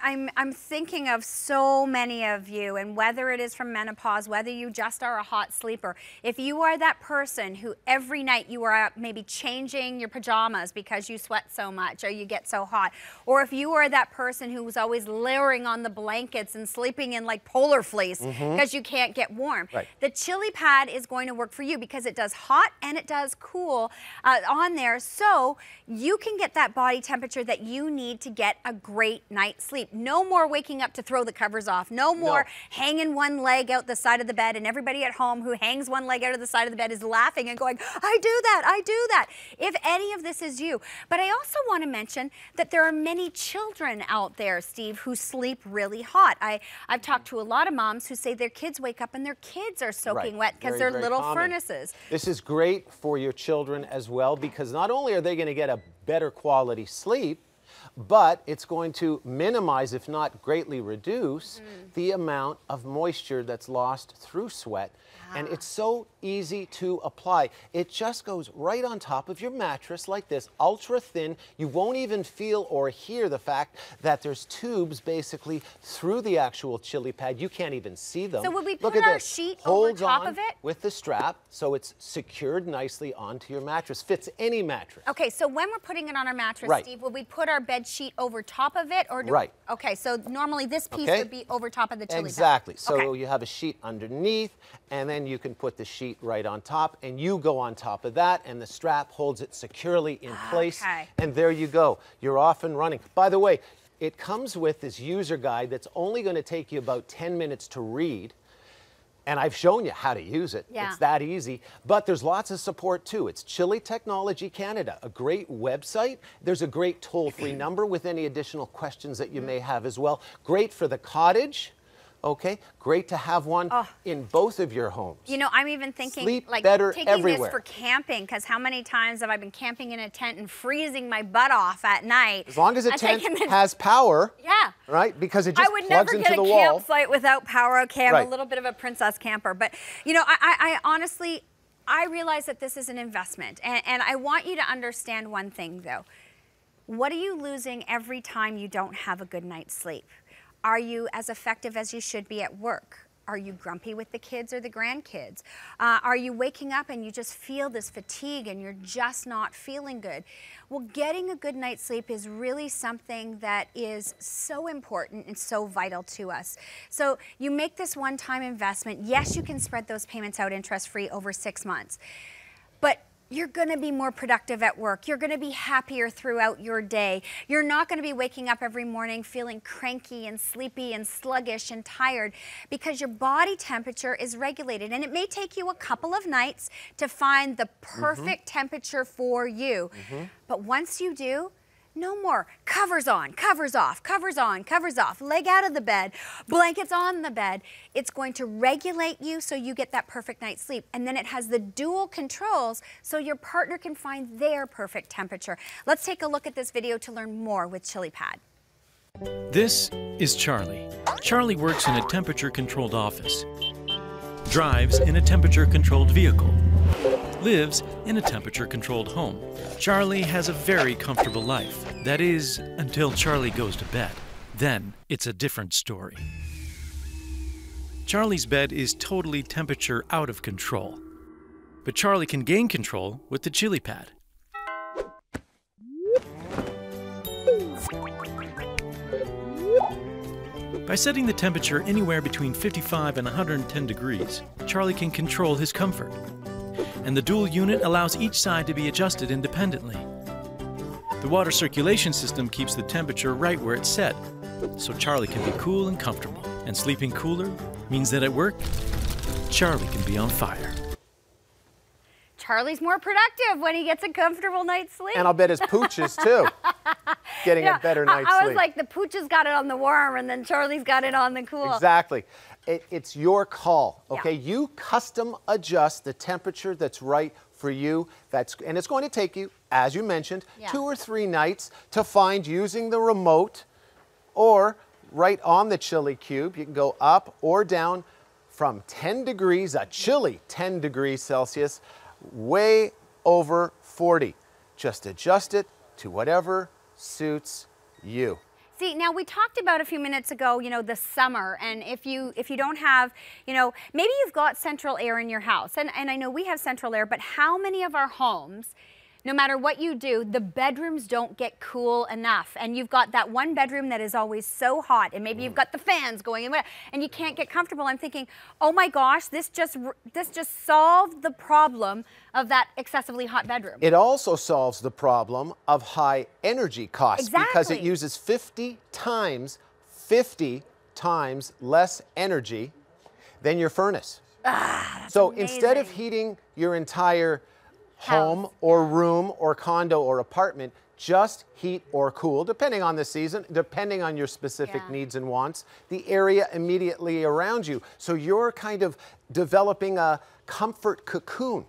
I'm thinking of so many of you, and whether it is from menopause, whether you just are a hot sleeper, if you are that person who every night you are maybe changing your pajamas because you sweat so much or you get so hot, or if you are that person who's always layering on the blankets and sleeping in like polar fleece because you can't get warm, the ChiliPad is going to work for you because it does hot and it does cool on there. So you can get that body temperature that you need to get a great night's sleep. No more waking up to throw the covers off. No more hanging one leg out the side of the bed, and everybody at home who hangs one leg out of the side of the bed is laughing and going, I do that, I do that. If any of this is you. But I also want to mention that there are many children out there, Steve, who sleep really hot. I've talked to a lot of moms who say their kids wake up and their kids are soaking wet because they're little furnaces. This is great for your children as well, because not only are they going to get a better quality sleep, but it's going to minimize, if not greatly reduce, the amount of moisture that's lost through sweat And it's so easy to apply. It just goes right on top of your mattress like this, ultra thin. You won't even feel or hear the fact that there's tubes basically through the actual chili pad. You can't even see them. So would we Look put at our this. sheet Holds over top on of it? with the strap, so it's secured nicely onto your mattress. Fits any mattress. Okay, so when we're putting it on our mattress, Right. Steve, will we put our bed sheet over top of it? Or Right. Okay, so normally this piece Okay. would be over top of the chili pad. Exactly. So Okay. you have a sheet underneath, and then you can put the sheet right on top, and you go on top of that, and the strap holds it securely in place. Okay. And there you go. You're off and running. By the way, it comes with this user guide that's only going to take you about 10 minutes to read. And I've shown you how to use it. Yeah. It's that easy. But there's lots of support too. It's Chili Technology Canada, a great website. There's a great toll-free number with any additional questions that you may have as well. Great for the cottage. Okay, great to have one in both of your homes. You know, I'm even thinking Sleep like better taking everywhere. this for camping, because how many times have I been camping in a tent and freezing my butt off at night? As long as a I'm tent taking this- has power, Yeah. right? Because it just I would plugs never into get the a wall. campsite without power. Okay, I'm Right. a little bit of a princess camper, but you know, I honestly, I realize that this is an investment, and I want you to understand one thing though. What are you losing every time you don't have a good night's sleep? Are you as effective as you should be at work? Are you grumpy with the kids or the grandkids? Are you waking up and you just feel this fatigue and you're just not feeling good? Well, getting a good night's sleep is really something that is so important and so vital to us. So you make this one-time investment. Yes, you can spread those payments out interest-free over 6 months, but you're going to be more productive at work. You're going to be happier throughout your day. You're not going to be waking up every morning feeling cranky and sleepy and sluggish and tired, because your body temperature is regulated. And it may take you a couple of nights to find the perfect temperature for you. But once you do, no more covers on, covers off, covers on, covers off, leg out of the bed, blankets on the bed. It's going to regulate you so you get that perfect night's sleep. And then it has the dual controls so your partner can find their perfect temperature. Let's take a look at this video to learn more with ChiliPad. This is Charlie. Charlie works in a temperature-controlled office, drives in a temperature-controlled vehicle, lives in a temperature-controlled home. Charlie has a very comfortable life. That is, until Charlie goes to bed. Then it's a different story. Charlie's bed is totally temperature out of control. But Charlie can gain control with the ChiliPad. By setting the temperature anywhere between 55 and 110 degrees, Charlie can control his comfort. And the dual unit allows each side to be adjusted independently. The water circulation system keeps the temperature right where it's set, so Charlie can be cool and comfortable. And sleeping cooler means that at work, Charlie can be on fire. Charlie's more productive when he gets a comfortable night's sleep. And I'll bet his pooch is too. Getting a better night's I was sleep. like, the pooch has got it on the warm, and then Charlie's got it on the cool. Exactly. It's your call, okay? You custom adjust the temperature that's right for you. And it's going to take you, as you mentioned, 2 or 3 nights to find using the remote or right on the chili cube. You can go up or down from 10 degrees, a chilly 10 degrees Celsius, way over 40. Just adjust it to whatever suits you. See, now we talked about a few minutes ago, you know, the summer, and if you don't have, you know, maybe you've got central air in your house, and I know we have central air, but how many of our homes, no matter what you do, the bedrooms don't get cool enough, and you've got that one bedroom that is always so hot, and maybe you've got the fans going, and you can't get comfortable. I'm thinking, oh my gosh, this just solved the problem of that excessively hot bedroom. It also solves the problem of high energy costs because it uses 50 times less energy than your furnace. So instead of heating your entire home or room or condo or apartment, just heat or cool, depending on the season, depending on your specific needs and wants, the area immediately around you. So you're kind of developing a comfort cocoon.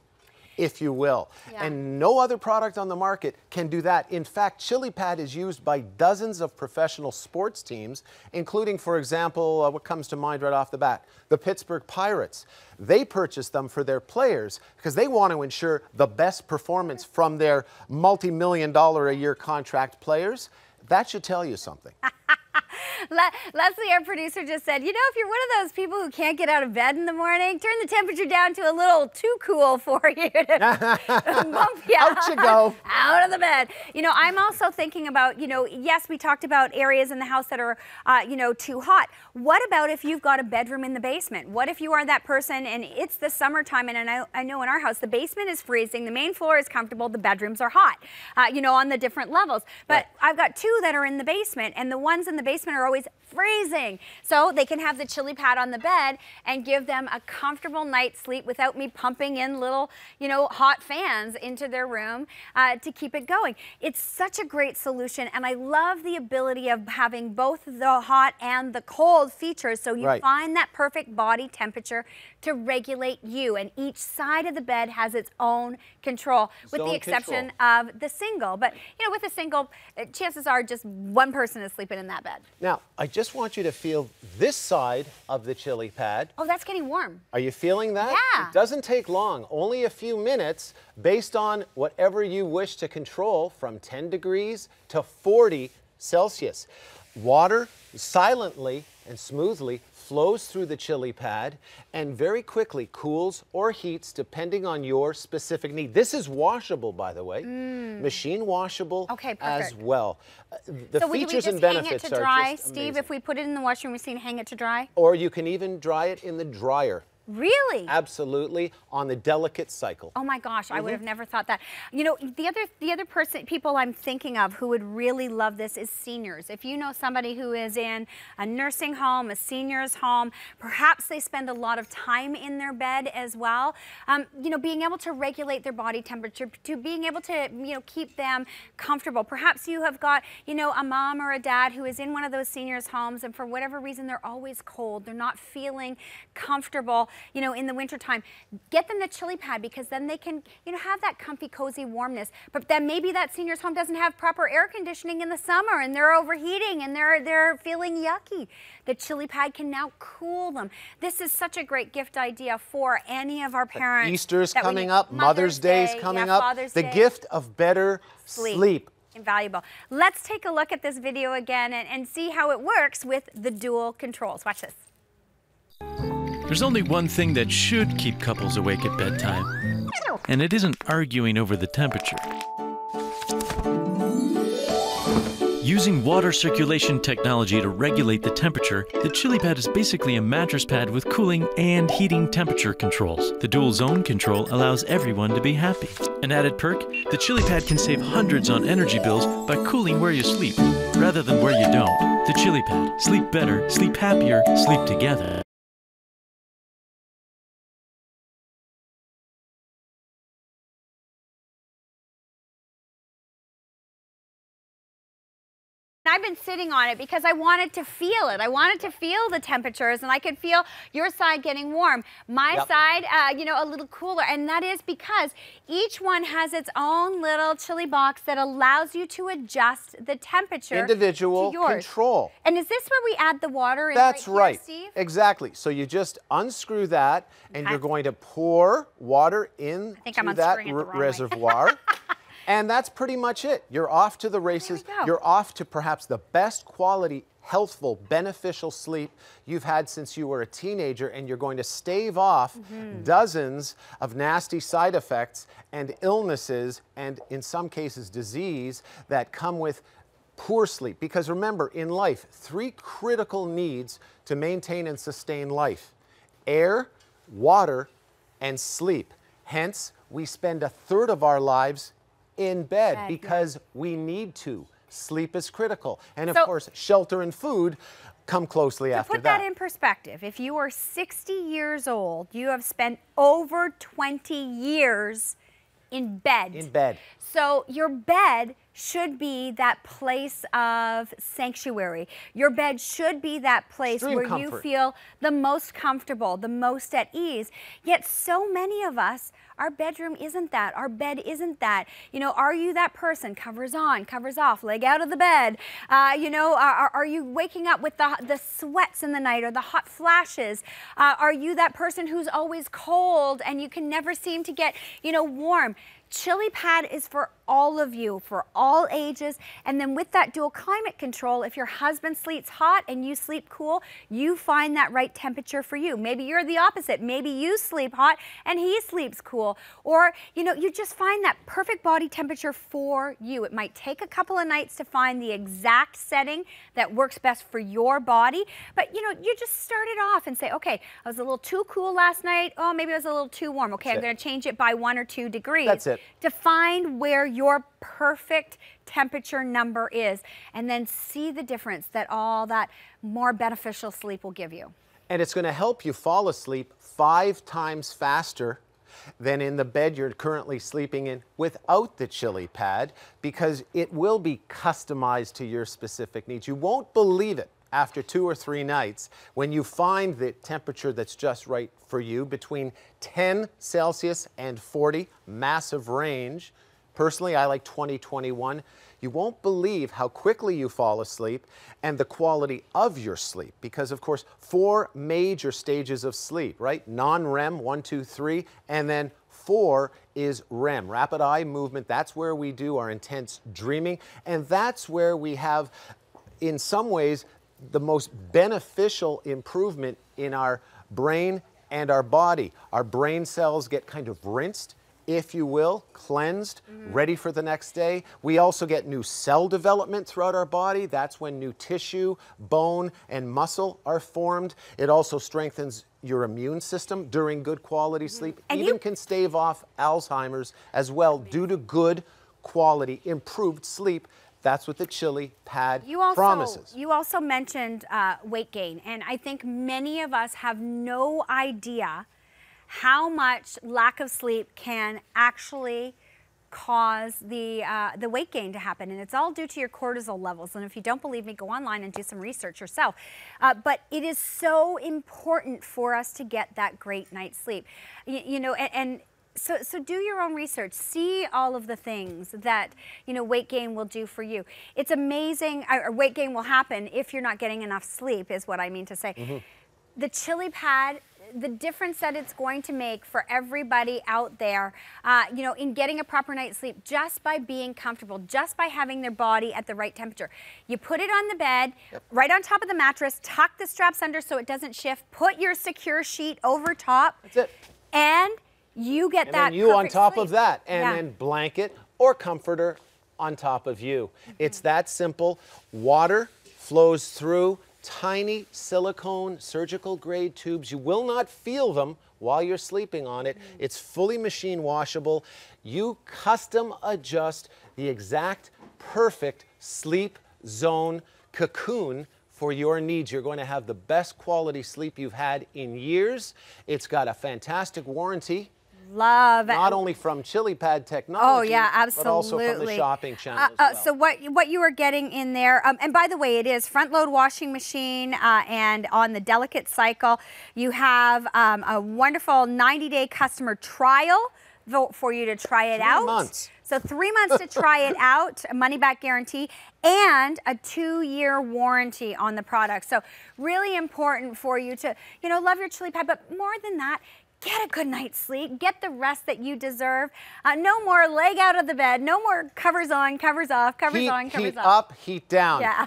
if you will. Yeah. And no other product on the market can do that. In fact, ChiliPad is used by dozens of professional sports teams, including, for example, what comes to mind right off the bat, the Pittsburgh Pirates. They purchase them for their players because they want to ensure the best performance from their multi-million-dollar-a-year contract players. That should tell you something. Leslie, our producer, just said, you know, if you're one of those people who can't get out of bed in the morning, turn the temperature down to a little too cool for you to bump you out you go. Out of the bed. You know, I'm also thinking about, you know, yes, we talked about areas in the house that are, you know, too hot. What about if you've got a bedroom in the basement? What if you are that person and it's the summertime, and I know in our house the basement is freezing, the main floor is comfortable, the bedrooms are hot, you know, on the different levels. But I've got two that are in the basement, and the ones in the basement are always freezing. So they can have the ChiliPad on the bed and give them a comfortable night's sleep without me pumping in little, you know, hot fans into their room to keep it going. It's such a great solution, and I love the ability of having both the hot and the cold features, so you find that perfect body temperature to regulate you, and each side of the bed has its own control, with the exception of the single. But, you know, with a single, chances are just one person is sleeping in that bed. Now, I just want you to feel this side of the ChiliPad. Oh, that's getting warm. Are you feeling that? Yeah. It doesn't take long, only a few minutes, based on whatever you wish to control, from 10 degrees to 40 Celsius. Water silently and smoothly flows through the ChiliPad and very quickly cools or heats depending on your specific need. This is washable, by the way, machine washable as well. The so features and hang benefits it to dry, are just Steve, amazing. if we put it in the washing machine, hang it to dry? Or you can even dry it in the dryer. Really? Absolutely, on the delicate cycle. Oh my gosh, I would have never thought that. You know, the other people I'm thinking of who would really love this is seniors. If you know somebody who is in a nursing home, a senior's home, perhaps they spend a lot of time in their bed as well. You know, being able to regulate their body temperature, to being able to, you know, keep them comfortable. Perhaps you have got, you know, a mom or a dad who is in one of those seniors' homes, and for whatever reason they're always cold, they're not feeling comfortable, you know, in the wintertime. Get them the ChiliPad, because then they can, you know, have that comfy, cozy warmness. But then maybe that senior's home doesn't have proper air conditioning in the summer, and they're overheating and they're feeling yucky. The ChiliPad can now cool them. This is such a great gift idea for any of our parents. Easter's coming up, Mother's Day is coming up. Father's the Day. Gift of better sleep. Invaluable. Let's take a look at this video again and see how it works with the dual controls. Watch this. There's only one thing that should keep couples awake at bedtime, and it isn't arguing over the temperature. Using water circulation technology to regulate the temperature, the ChiliPad is basically a mattress pad with cooling and heating temperature controls. The dual zone control allows everyone to be happy. An added perk, the ChiliPad can save hundreds on energy bills by cooling where you sleep, rather than where you don't. The ChiliPad. Sleep better, sleep happier, sleep together. I've been sitting on it because I wanted to feel it. I wanted to feel the temperatures, and I could feel your side getting warm, my side, you know, a little cooler. And that is because each one has its own little chili box that allows you to adjust the temperature. Individual to yours. control. And is this where we add the water in? That's right here, Steve? Exactly. So you just unscrew that, and you're going to pour water in to that reservoir. And that's pretty much it. You're off to the races. You're off to perhaps the best quality, healthful, beneficial sleep you've had since you were a teenager, and you're going to stave off dozens of nasty side effects and illnesses, and in some cases disease, that come with poor sleep. Because remember, in life, 3 critical needs to maintain and sustain life: air, water, and sleep. Hence, we spend 1/3 of our lives in bed because we need to. Sleep is critical. And of course, shelter and food come closely after that. To put that in perspective, if you are 60 years old, you have spent over 20 years in bed. In bed. So your bed should be that place of sanctuary. Your bed should be that place Extreme where comfort. you feel the most comfortable, the most at ease. Yet so many of us, our bedroom isn't that. Our bed isn't that. You know, are you that person? Covers on, covers off, leg out of the bed. You know, are you waking up with the sweats in the night or the hot flashes? Are you that person who's always cold and you can never seem to get, you know, warm? Chili Pad is for all of you, for all ages. And then with that dual climate control, if your husband sleeps hot and you sleep cool, you find that right temperature for you. Maybe you're the opposite. Maybe you sleep hot and he sleeps cool. Or, you know, you just find that perfect body temperature for you. It might take a couple of nights to find the exact setting that works best for your body. But, you know, you just start it off and say, okay, I was a little too cool last night. Oh, maybe I was a little too warm. Okay, I'm going to change it by 1 or 2 degrees. That's it. To find where your perfect temperature number is, and then see the difference that all that more beneficial sleep will give you. And it's going to help you fall asleep 5 times faster than in the bed you're currently sleeping in without the Chili Pad, because it will be customized to your specific needs. You won't believe it after 2 or 3 nights when you find the temperature that's just right for you, between 10 Celsius and 40, massive range. Personally, I like 20, 21. You won't believe how quickly you fall asleep and the quality of your sleep, because of course 4 major stages of sleep, right? Non-REM, 1, 2, 3, and then 4 is REM, rapid eye movement. That's where we do our intense dreaming, and that's where we have, in some ways, the most beneficial improvement in our brain and our body. Our brain cells get kind of rinsed, if you will, cleansed, ready for the next day. We also get new cell development throughout our body. That's when new tissue, bone, and muscle are formed. It also strengthens your immune system during good quality sleep. And even can stave off Alzheimer's as well due to good quality, improved sleep. That's what the Chili Pad promises. You also mentioned weight gain, and I think many of us have no idea how much lack of sleep can actually cause the weight gain to happen, and it's all due to your cortisol levels. And if you don't believe me, go online and do some research yourself. But it is so important for us to get that great night's sleep. You know, So do your own research. See all of the things that, you know, weight gain will do for you. It's amazing. Weight gain will happen if you're not getting enough sleep, is what I mean to say. The Chili Pad, the difference that it's going to make for everybody out there, you know, in getting a proper night's sleep, just by being comfortable, just by having their body at the right temperature. You put it on the bed, right on top of the mattress, tuck the straps under so it doesn't shift, put your secure sheet over top. That's it. And you get and that then you on perfect top sleep. of that, and then blanket or comforter on top of you. It's that simple. Water flows through tiny silicone surgical grade tubes. You will not feel them while you're sleeping on it. It's fully machine washable. You custom adjust the exact perfect sleep zone cocoon for your needs. You're going to have the best quality sleep you've had in years. It's got a fantastic warranty. Love it. Not only from Chili Pad technology, oh yeah, absolutely, but also from the shopping channel as well. So what you are getting in there, and by the way, it is front load washing machine, and on the delicate cycle, you have a wonderful 90-day customer trial for you to try it out. 3 months. So 3 months to try it out, a money-back guarantee, and a 2-year warranty on the product. So really important for you to, you know, love your Chili Pad, but more than that, get a good night's sleep. Get the rest that you deserve. No more leg out of the bed. No more covers on, covers off, covers on, covers heat off. up, heat down. Yeah.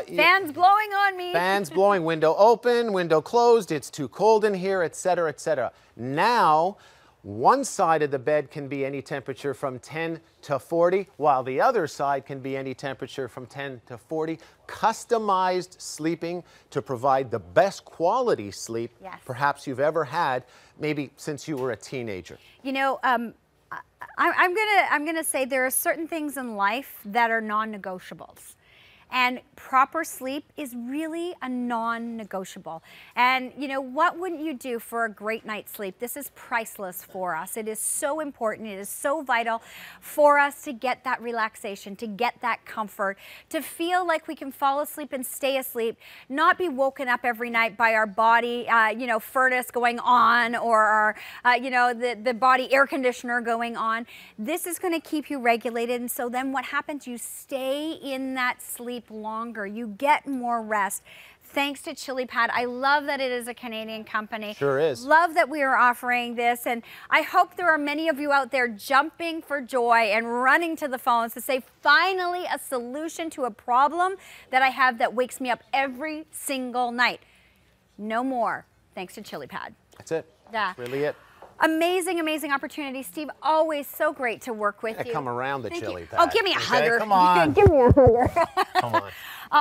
Fans blowing on me. Fans blowing, window open, window closed, it's too cold in here, etc., etc. Now, one side of the bed can be any temperature from 10 to 40, while the other side can be any temperature from 10 to 40. Customized sleeping to provide the best quality sleep perhaps you've ever had, maybe since you were a teenager. You know, I'm gonna say there are certain things in life that are non-negotiables. And proper sleep is really a non-negotiable. And you know, what wouldn't you do for a great night's sleep? This is priceless for us. It is so important. It is so vital for us to get that relaxation, to get that comfort, to feel like we can fall asleep and stay asleep, not be woken up every night by our body, you know, furnace going on, or our, you know, the body air conditioner going on. This is going to keep you regulated. And so then what happens? You stay in that sleep longer. You get more rest. Thanks to ChiliPad. I love that it is a Canadian company. Sure is. Love that we are offering this, and I hope there are many of you out there jumping for joy and running to the phones to say, finally, a solution to a problem that I have that wakes me up every single night. No more, thanks to ChiliPad. That's it. Yeah. That's really it. Amazing, amazing opportunity. Steve, always so great to work with you. Come around the Thank you. ChiliPad. Oh, give me a hugger. Come on. Give me a hugger. Come on.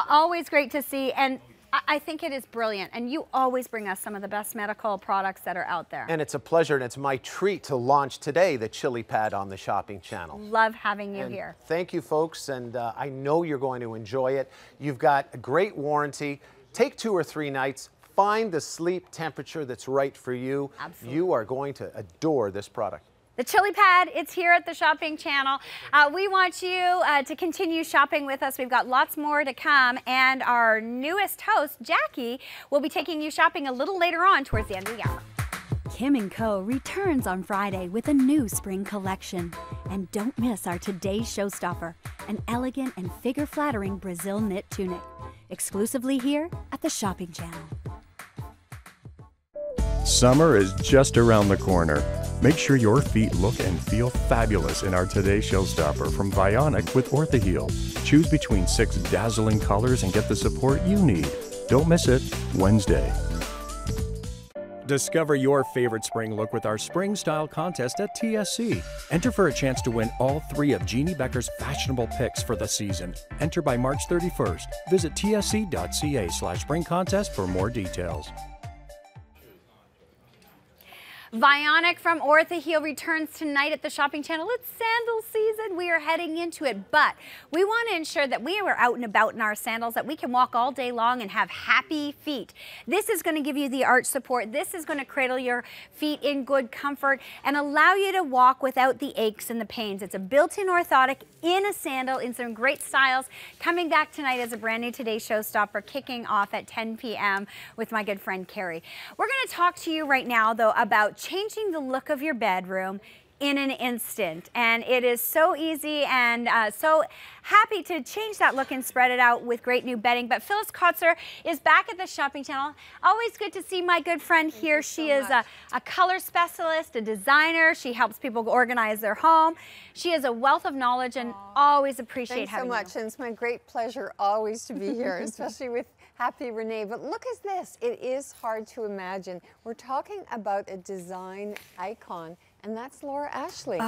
Always great to see, and I think it is brilliant, and you always bring us some of the best medical products that are out there. And it's a pleasure, and it's my treat to launch today the ChiliPad on the shopping channel. Love having you And here. thank you, folks, and I know you're going to enjoy it. You've got a great warranty. Take 2 or 3 nights. Find the sleep temperature that's right for you. Absolutely. You are going to adore this product. The ChiliPad, it's here at the shopping channel. We want you to continue shopping with us. We've got lots more to come, and our newest host, Jackie, will be taking you shopping a little later on towards the end of the hour. Kim & Co. returns on Friday with a new spring collection. And don't miss our today's showstopper, an elegant and figure-flattering Brazil knit tunic. Exclusively here at the shopping channel. Summer is just around the corner. Make sure your feet look and feel fabulous in our Today Showstopper from Vionic with Orthaheel. Choose between 6 dazzling colors and get the support you need. Don't miss it, Wednesday. Discover your favorite spring look with our Spring Style Contest at TSC. Enter for a chance to win all 3 of Jeannie Becker's fashionable picks for the season. Enter by March 31st. Visit tsc.ca/spring contest for more details. Vionic from Orthaheel returns tonight at the shopping channel. It's sandal season. We are heading into it, but we want to ensure that we are out and about in our sandals, that we can walk all day long and have happy feet. This is going to give you the arch support. This is going to cradle your feet in good comfort and allow you to walk without the aches and the pains. It's a built-in orthotic in a sandal in some great styles. Coming back tonight as a brand new Today Showstopper, kicking off at 10 p.m. with my good friend Carrie. We're going to talk to you right now, though, about changing the look of your bedroom in an instant. And it is so easy, and so happy to change that look and spread it out with great new bedding. But Phyllis Kotzer is back at the shopping channel. Always good to see my good friend here. She is a color specialist, a designer. She helps people organize their home. She has a wealth of knowledge, and always appreciate having you. Thanks so much, and it's my great pleasure always to be here, especially with Happy Renee. But look at this. It is hard to imagine. We're talking about a design icon, and that's Laura Ashley.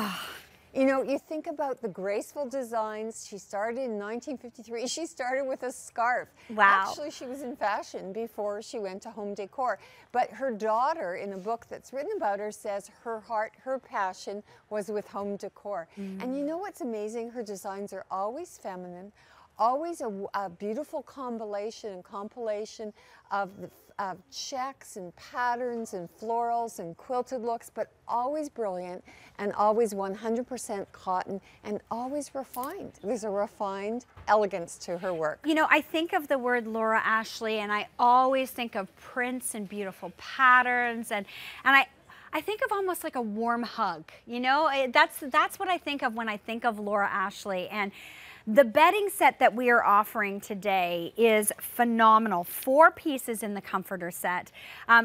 You know, you think about the graceful designs. She started in 1953. She started with a scarf. Wow. Actually, she was in fashion before she went to home decor. But her daughter, in a book that's written about her, says her heart, her passion was with home decor. And you know what's amazing? Her designs are always feminine, always a beautiful compilation of checks and patterns and florals and quilted looks, but always brilliant and always 100% cotton and always refined. There's a refined elegance to her work. You know, I think of the word Laura Ashley, and I always think of prints and beautiful patterns, and I think of almost like a warm hug. You know, that's what I think of when I think of Laura Ashley. And the bedding set that we are offering today is phenomenal. 4 pieces in the comforter set.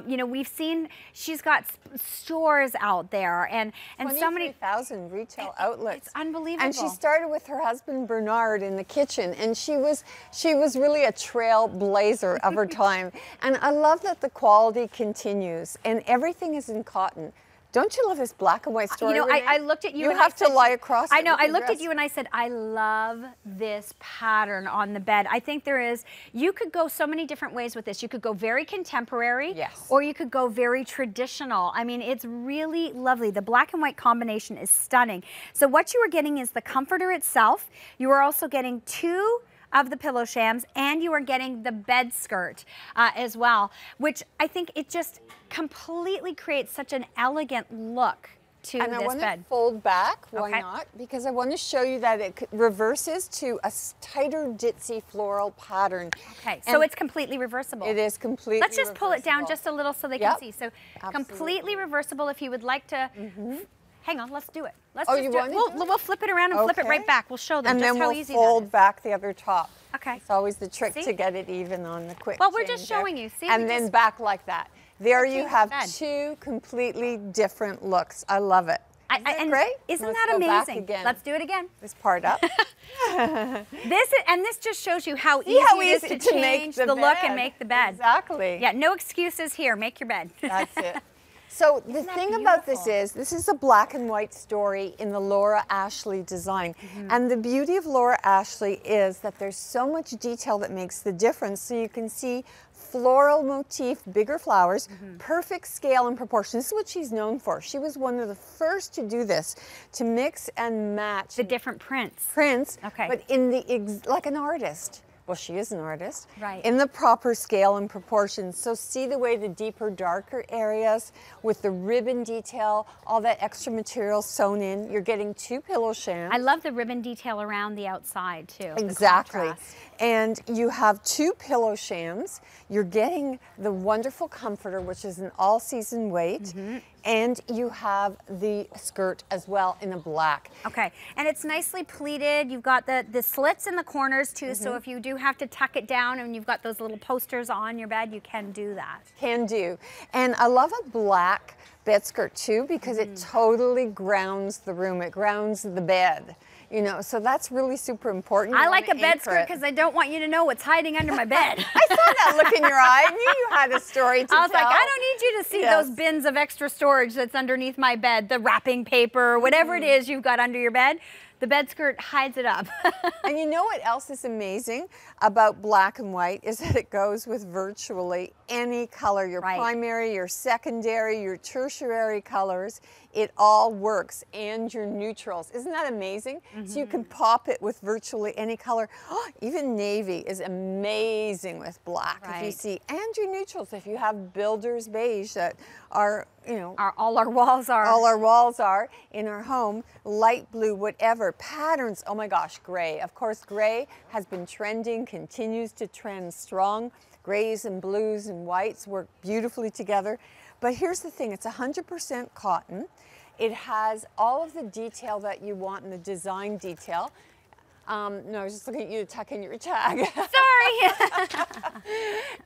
You know, we've seen she's got stores out there, and so many 23,000 retail outlets. It's unbelievable. And she started with her husband Bernard in the kitchen, and she was really a trailblazer of her time. And I love that the quality continues, and everything is in cotton. Don't you love this black and white story? You know, Renee? I looked at you. You and have I said, to lie across. I know. It with I your looked dress. at you and I said, I love this pattern on the bed. I think there is. You could go so many different ways with this. You could go very contemporary, yes, or you could go very traditional. I mean, it's really lovely. The black and white combination is stunning. So what you are getting is the comforter itself. You are also getting 2 of the pillow shams, and you are getting the bed skirt as well, which I think it just completely creates such an elegant look to and this I want bed. to fold back, why Okay. not? Because I want to show you that it reverses to a tighter ditzy floral pattern. Okay, so And it's completely reversible. It is completely Let's just pull it down reversible. just a little so they Yep. can see. So Absolutely. completely reversible. If you would like to, hang on, let's do it. Let's Oh, just you do want it. to do We'll flip it around and flip it Okay. right back. We'll show them And just then how we'll easy fold that is. back the other top. Okay. It's always the trick See? to get it even on the quick Well, we're just change there. showing you. See, and we then just- back like that. There you change the have bed. two completely different looks. I love it. Isn't that and great? Isn't Let's that go back amazing? again. Let's do it again. This part up. This just shows you how See easy how it is easy to to make change the the look and bed. make the bed. Exactly. Yeah, no excuses here. Make your bed. That's it. So the thing about this is a black and white story in the Laura Ashley design. And the beauty of Laura Ashley is that there's so much detail that makes the difference. So you can see floral motif, bigger flowers, perfect scale and proportion. This is what she's known for. She was one of the first to do this, to mix and match the different prints. Okay. But in the, like an artist. Well, she is an artist. Right. In the proper scale and proportions. So see the way the deeper, darker areas with the ribbon detail, all that extra material sewn in. You're getting two pillow shams. I love the ribbon detail around the outside too. the Exactly. contrast. And you have two pillow shams. You're getting the wonderful comforter, which is an all-season weight. And you have the skirt as well in a black. Okay, and it's nicely pleated. You've got the slits in the corners too, so if you do have to tuck it down and you've got those little posters on your bed, you can do that. Can do. And I love a black bed skirt too because it totally grounds the room. It grounds the bed. You know, so that's really super important. I You like a wanna bed anchor skirt it. because I don't want you to know what's hiding under my bed. I saw that look in your eye. I knew you had a story to I was tell. like, I don't need you to see Yes. those bins of extra storage that's underneath my bed, the wrapping paper, whatever it is you've got under your bed. The bed skirt hides it up. And you know what else is amazing about black and white is that it goes with virtually any color, your primary, your secondary, your tertiary colors. It all works, and your neutrals. Isn't that amazing? So you can pop it with virtually any color. Even navy is amazing with black. If you Right. see, and your neutrals, if you have builder's beige that are, you know, all our walls are. All our walls are in our home, light blue, whatever. Patterns, oh my gosh, gray. Of course, gray has been trending, continues to trend strong. Grays and blues and whites work beautifully together. But here's the thing, it's 100% cotton. It has all of the detail that you want in the design detail. No, I was just looking at you to tuck in your tag. Sorry.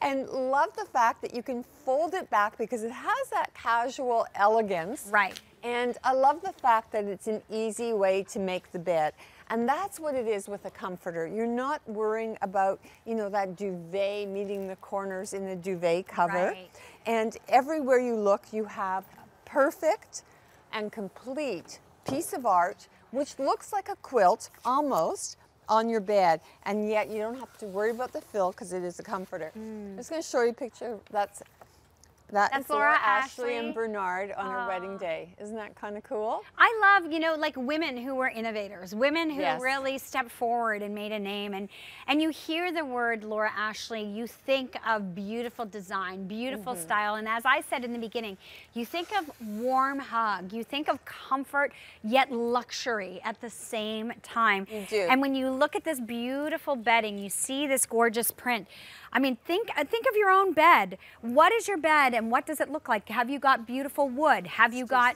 And love the fact that you can fold it back because it has that casual elegance. Right. And I love the fact that it's an easy way to make the bed. And that's what it is with a comforter. You're not worrying about, you know, that duvet meeting the corners in the duvet cover. Right. And everywhere you look, you have perfect and complete piece of art, which looks like a quilt almost on your bed. And yet you don't have to worry about the fill because it is a comforter. I'm just going to show you a picture. That's Laura Ashley Ashley. and Bernard on her wedding day. Isn't that kind of cool? I love, you know, like women who were innovators, women who Yes. really stepped forward and made a name. And you hear the word Laura Ashley, you think of beautiful design, beautiful style. And as I said in the beginning, you think of warm hug, you think of comfort, yet luxury at the same time. You do. And when you look at this beautiful bedding, you see this gorgeous print. I mean, think of your own bed. What is your bed and what does it look like? Have you got beautiful wood? Have you got,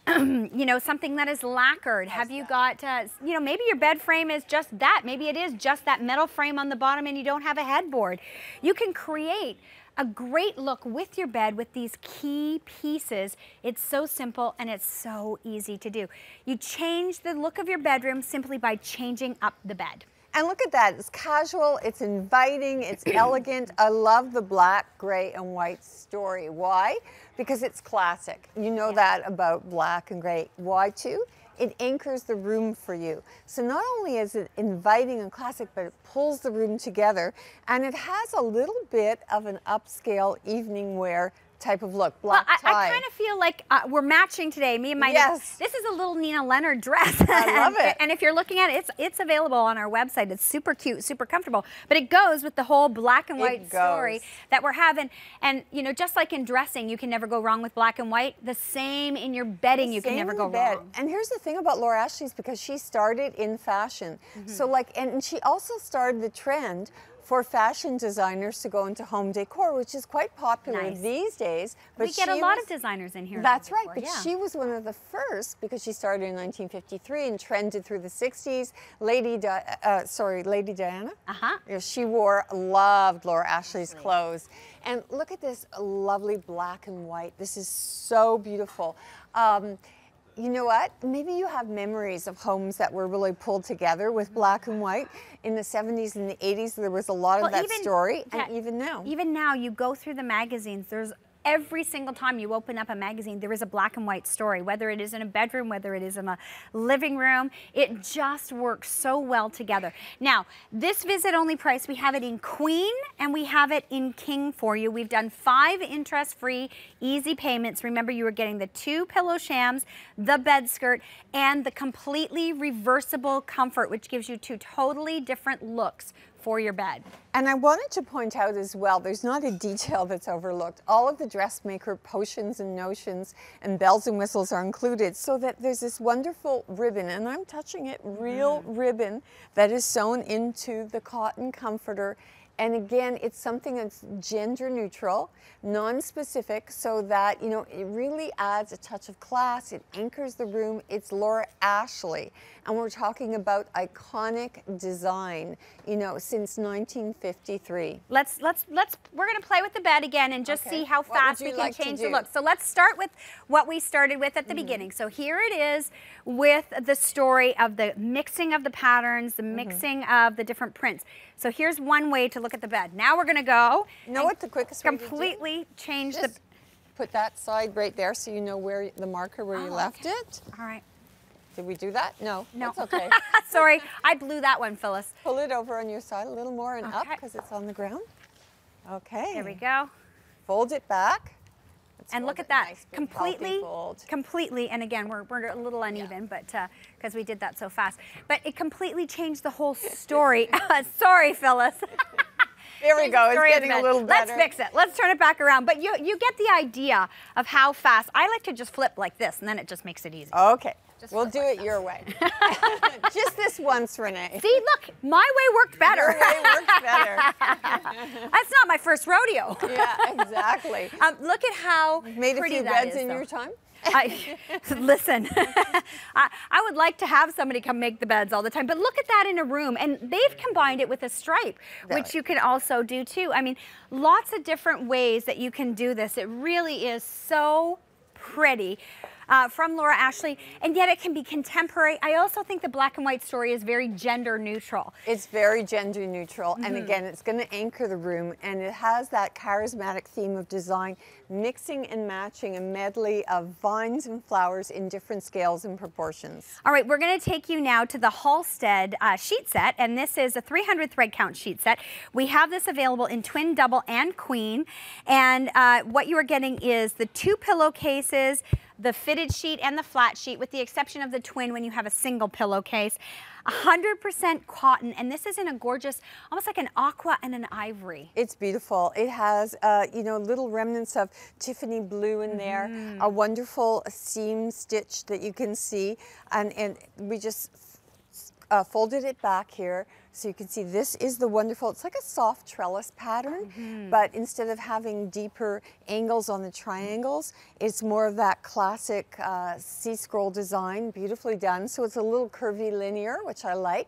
you know, something that is lacquered? Have you got, you know, maybe your bed frame is just that. Maybe it is just that metal frame on the bottom and you don't have a headboard. You can create a great look with your bed with these key pieces. It's so simple and it's so easy to do. You change the look of your bedroom simply by changing up the bed. And look at that, it's casual, it's inviting, it's elegant. I love the black, gray, and white story. Why? Because it's classic. You know that about black and gray. Why too? It anchors the room for you. So not only is it inviting and classic, but it pulls the room together, and it has a little bit of an upscale evening wear type of look, black tie. I kind of feel like we're matching today, me and my Yes. This is a little Nina Leonard dress. I love it. And if you're looking at it, it's available on our website. It's super cute, super comfortable. But it goes with the whole black and white story that we're having. And you know, just like in dressing, you can never go wrong with black and white. The same in your bedding, you can never go wrong. And here's the thing about Laura Ashley's, because she started in fashion. So like, and she also started the trend for fashion designers to go into home decor, which is quite popular these days. But we get a lot of designers in here. That's right, but she was one of the first because she started in 1953 and trended through the 60s. Lady Diana. She loved Laura Ashley's clothes. And look at this lovely black and white. This is so beautiful. You know what? Maybe you have memories of homes that were really pulled together with black and white. In the 70s and the 80s, there was a lot of that story, and even now. Even now, you go through the magazines, there's every single time you open up a magazine, there is a black and white story, whether it is in a bedroom, whether it is in a living room. It just works so well together. Now, this visit only price, we have it in Queen and we have it in King for you. We've done 5 interest-free, easy payments. Remember, you were getting the 2 pillow shams, the bed skirt, and the completely reversible comfort, which gives you 2 totally different looks for your bed. And I wanted to point out as well, there's not a detail that's overlooked. All of the dressmaker potions and notions and bells and whistles are included, so that there's this wonderful ribbon, and I'm touching it, real ribbon that is sewn into the cotton comforter. And again, it's something that's gender neutral, non-specific, so that, you know, it really adds a touch of class. It anchors the room. It's Laura Ashley. And we're talking about iconic design, you know, since 1953. We're gonna play with the bed again and just see how fast we can change the look. So let's start with what we started with at the beginning. So here it is with the story of the mixing of the patterns, the mixing of the different prints. So here's one way to look at the bed. Now we're gonna go. You know what the quickest way to do? Completely change the. Put that side right there so you know where the marker where you left it. All right. Did we do that? No. No. That's okay. Sorry, I blew that one, Phyllis. Pull it over on your side a little more and up because it's on the ground. Okay. There we go. Fold it back. And look at that, completely, and again, we're a little uneven, but because we did that so fast. But it completely changed the whole story. Sorry, Phyllis. There we go, it's getting a little better. Let's fix it, let's turn it back around. But you get the idea of how fast. I like to just flip like this, and then it just makes it easy. Okay, we'll do it your way. Just this once, Renee. See, look, my way worked better. Your way works better. That's not my first rodeo. Yeah, exactly. Look at how made a pretty few that beds is, in though. your time? Listen, I would like to have somebody come make the beds all the time, but look at that in a room, and they've combined it with a stripe, which you can also do too. I mean, lots of different ways that you can do this. It really is so pretty. From Laura Ashley, and yet it can be contemporary. I also think the black and white story is very gender neutral. It's very gender neutral, and again, it's going to anchor the room, and it has that charismatic theme of design, mixing and matching a medley of vines and flowers in different scales and proportions. All right, we're going to take you now to the Halstead sheet set, and this is a 300 thread count sheet set. We have this available in twin, double, and queen, and what you are getting is the 2 pillowcases, the fitted sheet and the flat sheet, with the exception of the twin when you have a single pillowcase. 100% cotton, and this is in a gorgeous, almost like an aqua and an ivory. It's beautiful. It has, you know, little remnants of Tiffany blue in there, a wonderful seam stitch that you can see, and we just folded it back here. So you can see this is the wonderful, it's like a soft trellis pattern, but instead of having deeper angles on the triangles, it's more of that classic C-scroll design, beautifully done. So it's a little curvy linear, which I like.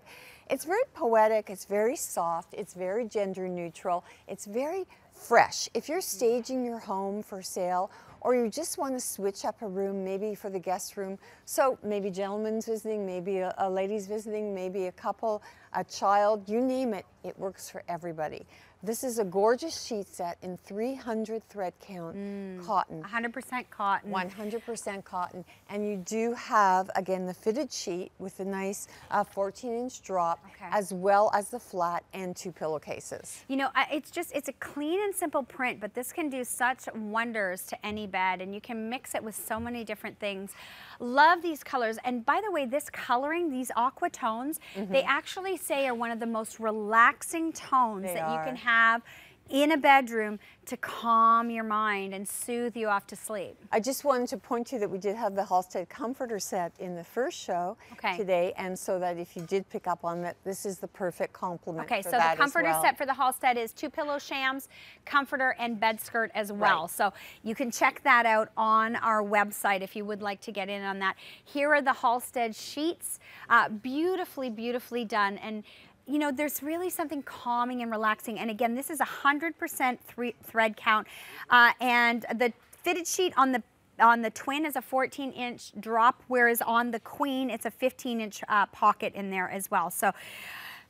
It's very poetic, it's very soft, it's very gender neutral, it's very fresh. If you're staging your home for sale, or you just want to switch up a room, maybe for the guest room. So maybe gentlemen's visiting, maybe a lady's visiting, maybe a couple, a child, you name it, it works for everybody. This is a gorgeous sheet set in 300 thread count cotton. 100% cotton. 100% cotton. And you do have, again, the fitted sheet with a nice 14-inch drop, as well as the flat and 2 pillowcases. You know, it's a clean and simple print, but this can do such wonders to any bed, and you can mix it with so many different things. Love these colors. And by the way, this coloring, these aqua tones, they actually say are one of the most relaxing tones that you can have in a bedroom to calm your mind and soothe you off to sleep. I just wanted to point to you that we did have the Halstead comforter set in the first show today, and so that if you did pick up on that, this is the perfect complement. Okay, for so that the comforter as well. set for the Halstead is 2 pillow shams, comforter, and bed skirt as well. So you can check that out on our website if you would like to get in on that. Here are the Halstead sheets, beautifully, beautifully done. And you know, there's really something calming and relaxing. And again, this is 100% thread count. And the fitted sheet on the twin is a 14-inch drop, whereas on the queen, it's a 15-inch pocket in there as well. So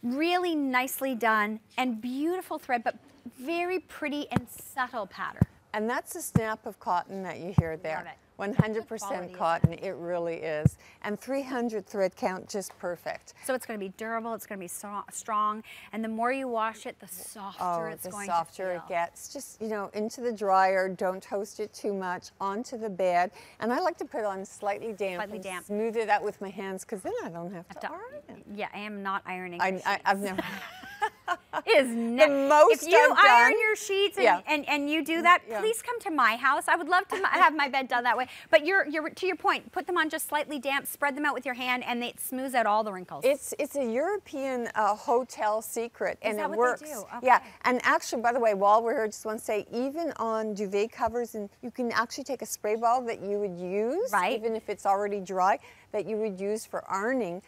really nicely done and beautiful thread, but very pretty and subtle pattern. And that's the snap of cotton that you hear there. Love it. 100% cotton, it really is. And 300 thread count, just perfect. So it's going to be durable, it's going to be strong, and the more you wash it, the softer it's going to feel. The softer it gets. Just, you know, into the dryer, don't toast it too much, onto the bed. And I like to put it on slightly damp, smooth it out with my hands, because then I don't have to iron it. Yeah, I am not ironing. I've never... Is the most if you I've iron done, your sheets and you do that, please come to my house. I would love to have my bed done that way. But to your point, put them on just slightly damp, spread them out with your hand, and it smooths out all the wrinkles. It's a European hotel secret, and it works. They do? Okay. Yeah, and actually, by the way, while we're here, I just want to say, even on duvet covers, and you can actually take a spray ball that you would use, even if it's already dry, that you would use for ironing.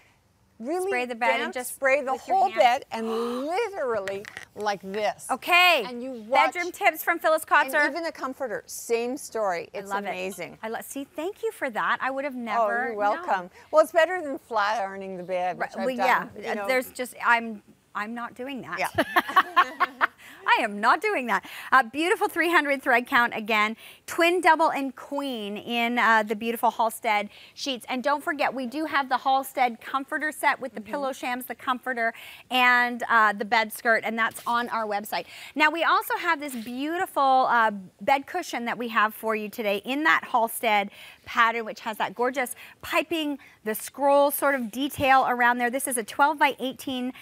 Really spray the bed and just spray the whole bed, and literally like this. Okay. And you watch. Bedroom tips from Phyllis Kotzer. And even a comforter, same story. It's I love amazing. It. See, thank you for that. I would have never. Oh, you're welcome. Well, it's better than flat ironing the bed, which I've done. Yeah. You know. There's just I'm not doing that. Yeah. I am not doing that. Beautiful 300 thread count again. Twin, double, and queen in the beautiful Halstead sheets. And don't forget, we do have the Halstead comforter set with the pillow shams, the comforter, and the bed skirt, and that's on our website. Now, we also have this beautiful bed cushion that we have for you today in that Halstead pattern, which has that gorgeous piping, the scroll sort of detail around there. This is a 12 by 18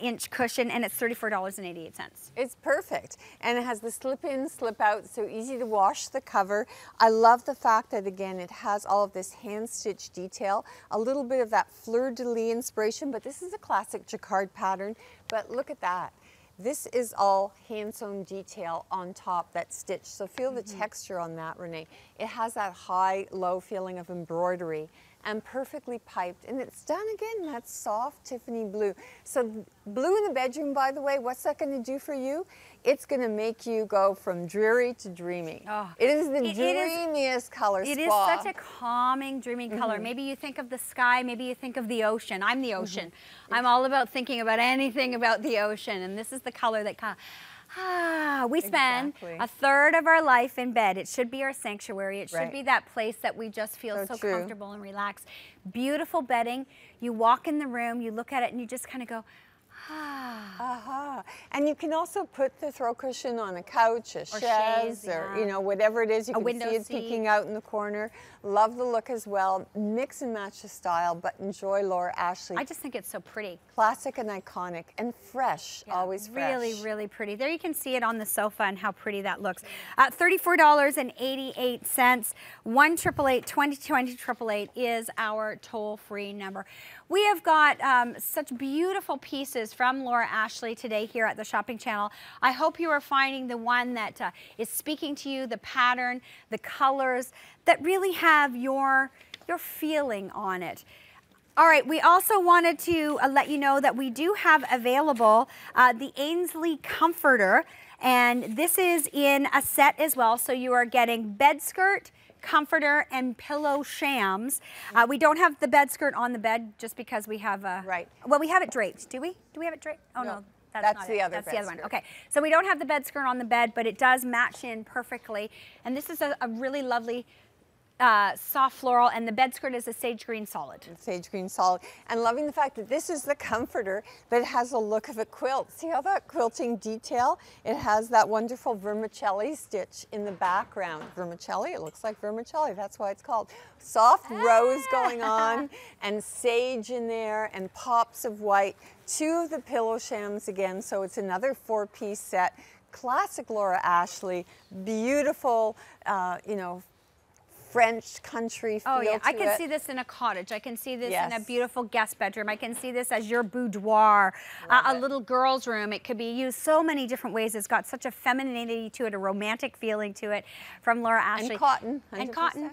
inch cushion, and it's $34.88. It's perfect, and it has the slip in, slip out, so easy to wash the cover. I love the fact that, again, it has all of this hand stitch detail, a little bit of that fleur-de-lis inspiration, but this is a classic jacquard pattern. But look at that. This is all hand-sewn detail on top, that stitch. So feel the texture on that, Renee. It has that high-low feeling of embroidery and perfectly piped. And it's done again, that soft Tiffany blue. So blue in the bedroom, by the way, what's that going to do for you? It's going to make you go from dreary to dreamy. Oh, it is the dreamiest color spa. It is such a calming, dreamy color. Maybe you think of the sky, maybe you think of the ocean. I'm the ocean. I'm all about thinking about anything about the ocean, and this is the color that kind of, we spend a third of our life in bed. It should be our sanctuary. It should be that place that we just feel so comfortable and relaxed. Beautiful bedding. You walk in the room, you look at it, and you just kind of go, And you can also put the throw cushion on a couch, a chaise, or you know, whatever it is. You can see it peeking out in the corner. Love the look as well. Mix and match the style, but enjoy Laura Ashley. I just think it's so pretty. Classic and iconic and fresh, always fresh. Really, really pretty. There you can see it on the sofa and how pretty that looks. $34.88. 1-888-2020-888 is our toll-free number. We have got such beautiful pieces from Laura Ashley today here at the Shopping Channel. I hope you are finding the one that is speaking to you, the pattern, the colors, that really have your feeling on it. All right, we also wanted to let you know that we do have available the Ainsley Comforter, and this is in a set as well. So you are getting bed skirt, comforter, and pillow shams. We don't have the bed skirt on the bed just because we have well, we have it draped. Do we? Do we have it draped? Oh no. That's the other one. Okay, so we don't have the bed skirt on the bed, but it does match in perfectly. And this is a really lovely soft floral, and the bed skirt is a sage green solid. Sage green solid. And loving the fact that this is the comforter, but it has a look of a quilt. See how that quilting detail? It has that wonderful vermicelli stitch in the background. Vermicelli, it looks like vermicelli, that's why it's called. Soft rose going on, and sage in there, and pops of white. 2 of the pillow shams again, so it's another 4-piece set. Classic Laura Ashley, beautiful, you know, French country feel Oh yeah, to I can it. see this in a cottage. I can see this in a Yes. beautiful guest bedroom. I can see this as your boudoir, a little girl's room. It could be used so many different ways. It's got such a femininity to it, a romantic feeling to it from Laura Ashley. And cotton. And cotton.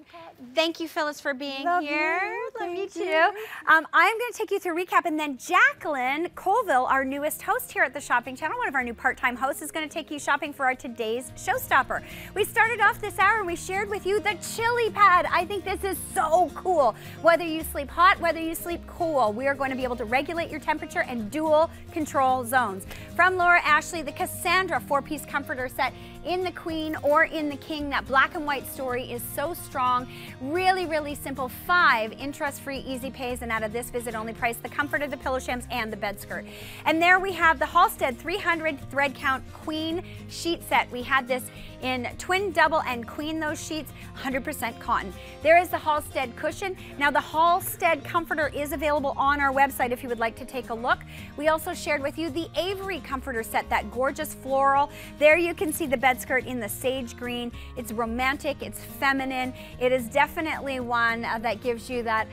Thank you, Phyllis, for being Love here. you. Love you Thank too. you. I'm going to take you through a recap, and then Jacqueline Colville, our newest host here at the Shopping Channel, one of our new part-time hosts, is going to take you shopping for our today's showstopper. We started off this hour and we shared with you the chili pad. I think this is so cool. Whether you sleep hot, whether you sleep cool, we are going to be able to regulate your temperature and dual control zones. From Laura Ashley, the Cassandra 4-piece comforter set in the Queen or in the King. That black and white story is so strong. Really, really simple. 5 interest-free easy pays, and out of this visit only price, the comforter, the pillow shams, and the bed skirt. And there we have the Halstead 300 thread count Queen sheet set. We had this in twin, double, and queen, those sheets, 100% cotton. There is the Halstead cushion. Now the Halstead comforter is available on our website if you would like to take a look. We also shared with you the Avery comforter set, that gorgeous floral. There you can see the bed skirt in the sage green. It's romantic, it's feminine. It is definitely one that gives you that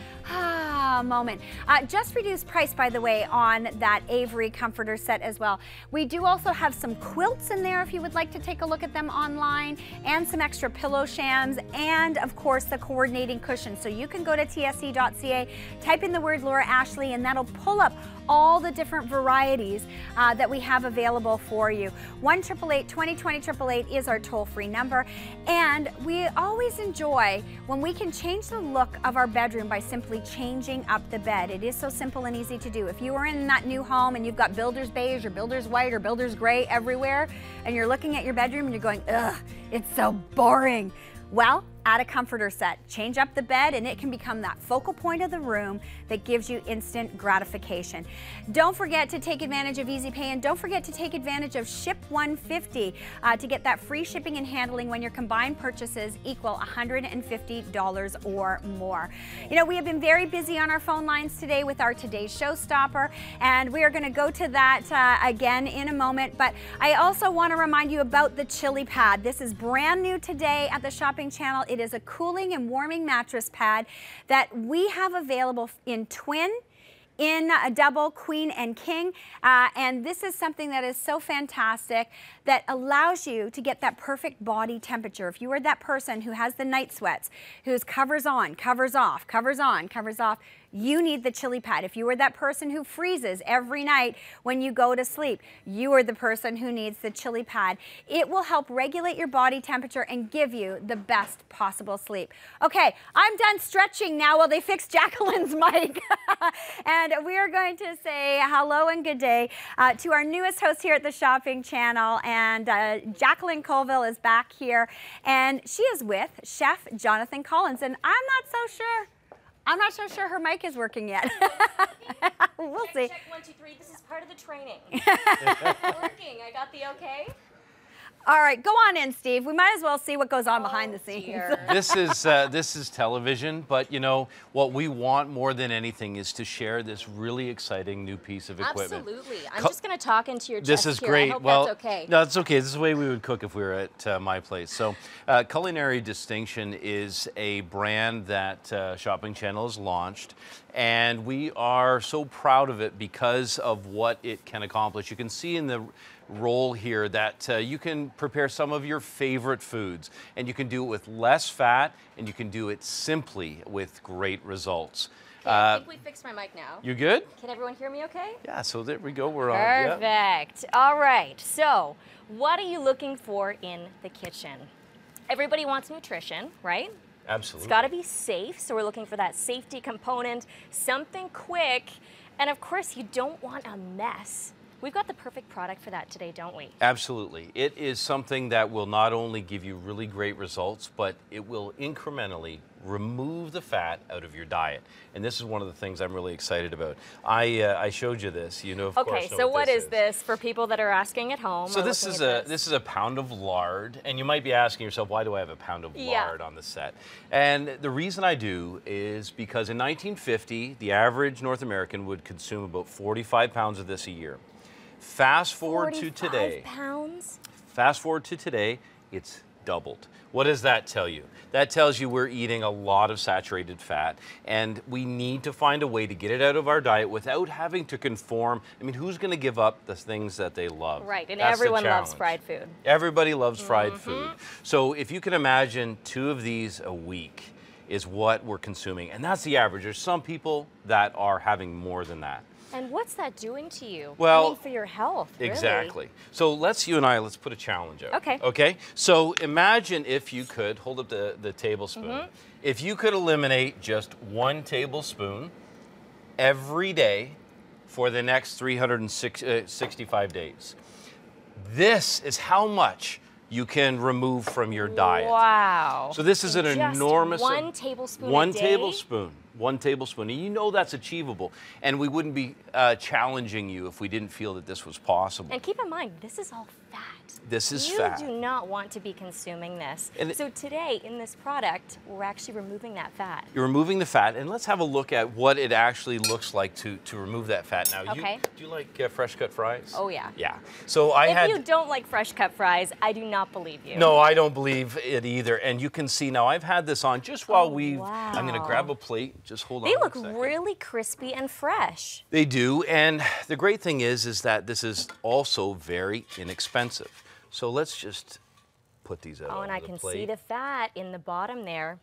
moment. Just reduced price, by the way, on that Avery comforter set as well. We do also have some quilts in there if you would like to take a look at them online, and some extra pillow shams, and of course the coordinating cushion. So you can go to tsc.ca, type in the word Laura Ashley, and that'll pull up all the different varieties that we have available for you. 1-888-2020-888 is our toll-free number, and we always enjoy when we can change the look of our bedroom by simply changing up the bed. It is so simple and easy to do. If you are in that new home and you've got builder's beige or builder's white or builder's gray everywhere, and you're looking at your bedroom and you're going, ugh, it's so boring. Well, add a comforter set, change up the bed, and it can become that focal point of the room that gives you instant gratification. Don't forget to take advantage of Easy Pay, and don't forget to take advantage of Ship 150 to get that free shipping and handling when your combined purchases equal $150 or more. You know, we have been very busy on our phone lines today with our Today's Showstopper, and we are going to go to that again in a moment, but I also want to remind you about the chili pad. This is brand new today at the Shopping Channel. It is a cooling and warming mattress pad that we have available in twin, in a double, queen, and king. And this is something that is so fantastic that allows you to get that perfect body temperature. If you are that person who has the night sweats, who's covers on, covers off, covers on, covers off, you need the chili pad. If you are that person who freezes every night when you go to sleep, you are the person who needs the chili pad. It will help regulate your body temperature and give you the best possible sleep. Okay, I'm done stretching now while they fix Jacqueline's mic. And we are going to say hello and good day to our newest host here at the Shopping Channel. And Jacqueline Colville is back here, and she is with Chef Jonathan Collins. And I'm not so sure her mic is working yet. We'll see. Check 1, 2, 3. This is part of the training. Working. I got the okay. All right, go on in, Steve. We might as well see what goes on behind the scenes. This is television, but you know what we want more than anything is to share this really exciting new piece of equipment. Absolutely. I'm just going to talk into your chest This is here. great. I hope Well, that's okay. no, it's okay. This is the way we would cook if we were at my place. So, Culinary Distinction is a brand that Shopping Channel has launched, and we are so proud of it because of what it can accomplish. You can see in the roll here that you can prepare some of your favorite foods, and you can do it with less fat, and you can do it simply with great results. Okay, I think we fixed my mic now. You good? Can everyone hear me okay? Yeah, so there we go. We're on. Perfect. Yeah. All right. So, what are you looking for in the kitchen? Everybody wants nutrition, right? Absolutely. It's got to be safe, so we're looking for that safety component, something quick, and of course, you don't want a mess We've got the perfect product for that today, don't we? Absolutely. It is something that will not only give you really great results, but it will incrementally remove the fat out of your diet. And this is one of the things I'm really excited about. I showed you this, you know, of course. Okay, so what is this for people that are asking at home? So this is a pound of lard, and you might be asking yourself, why do I have a pound of lard on the set? And the reason I do is because in 1950, the average North American would consume about 45 pounds of this a year. Fast forward to today. 45 pounds? Fast forward to today, it's doubled. What does that tell you? That tells you we're eating a lot of saturated fat, and we need to find a way to get it out of our diet without having to conform. I mean, who's going to give up the things that they love? Right, and That's the everyone loves challenge. fried food. Everybody loves fried food. So if you can imagine 2 of these a week is what we're consuming, and that's the average. There's some people that are having more than that. And what's that doing to you? Well, I mean, for your health, really. Exactly. So you and I, let's put a challenge out. Okay. Okay? So imagine if you could, hold up the tablespoon, if you could eliminate just 1 tablespoon every day for the next 365 days. This is how much you can remove from your diet. Wow. So this is an Just enormous... 1 tablespoon One a day? tablespoon. 1 tablespoon. And you know that's achievable. And we wouldn't be challenging you if we didn't feel that this was possible. And keep in mind, this is all fat. This is you fat. do not want to be consuming this. And so today, in this product, we're actually removing that fat. You're removing the fat, and let's have a look at what it actually looks like to remove that fat. Now, Okay. do you like fresh cut fries? Oh, yeah. Yeah. So If you don't like fresh cut fries, I do not believe you. No, I don't believe it either. And you can see now I've had this on just while wow. I'm going to grab a plate. Just hold on. They look one second. really crispy and fresh. They do, and the great thing is that this is also very inexpensive. So let's just put these out Oh, and on I the can plate. see the fat in the bottom there.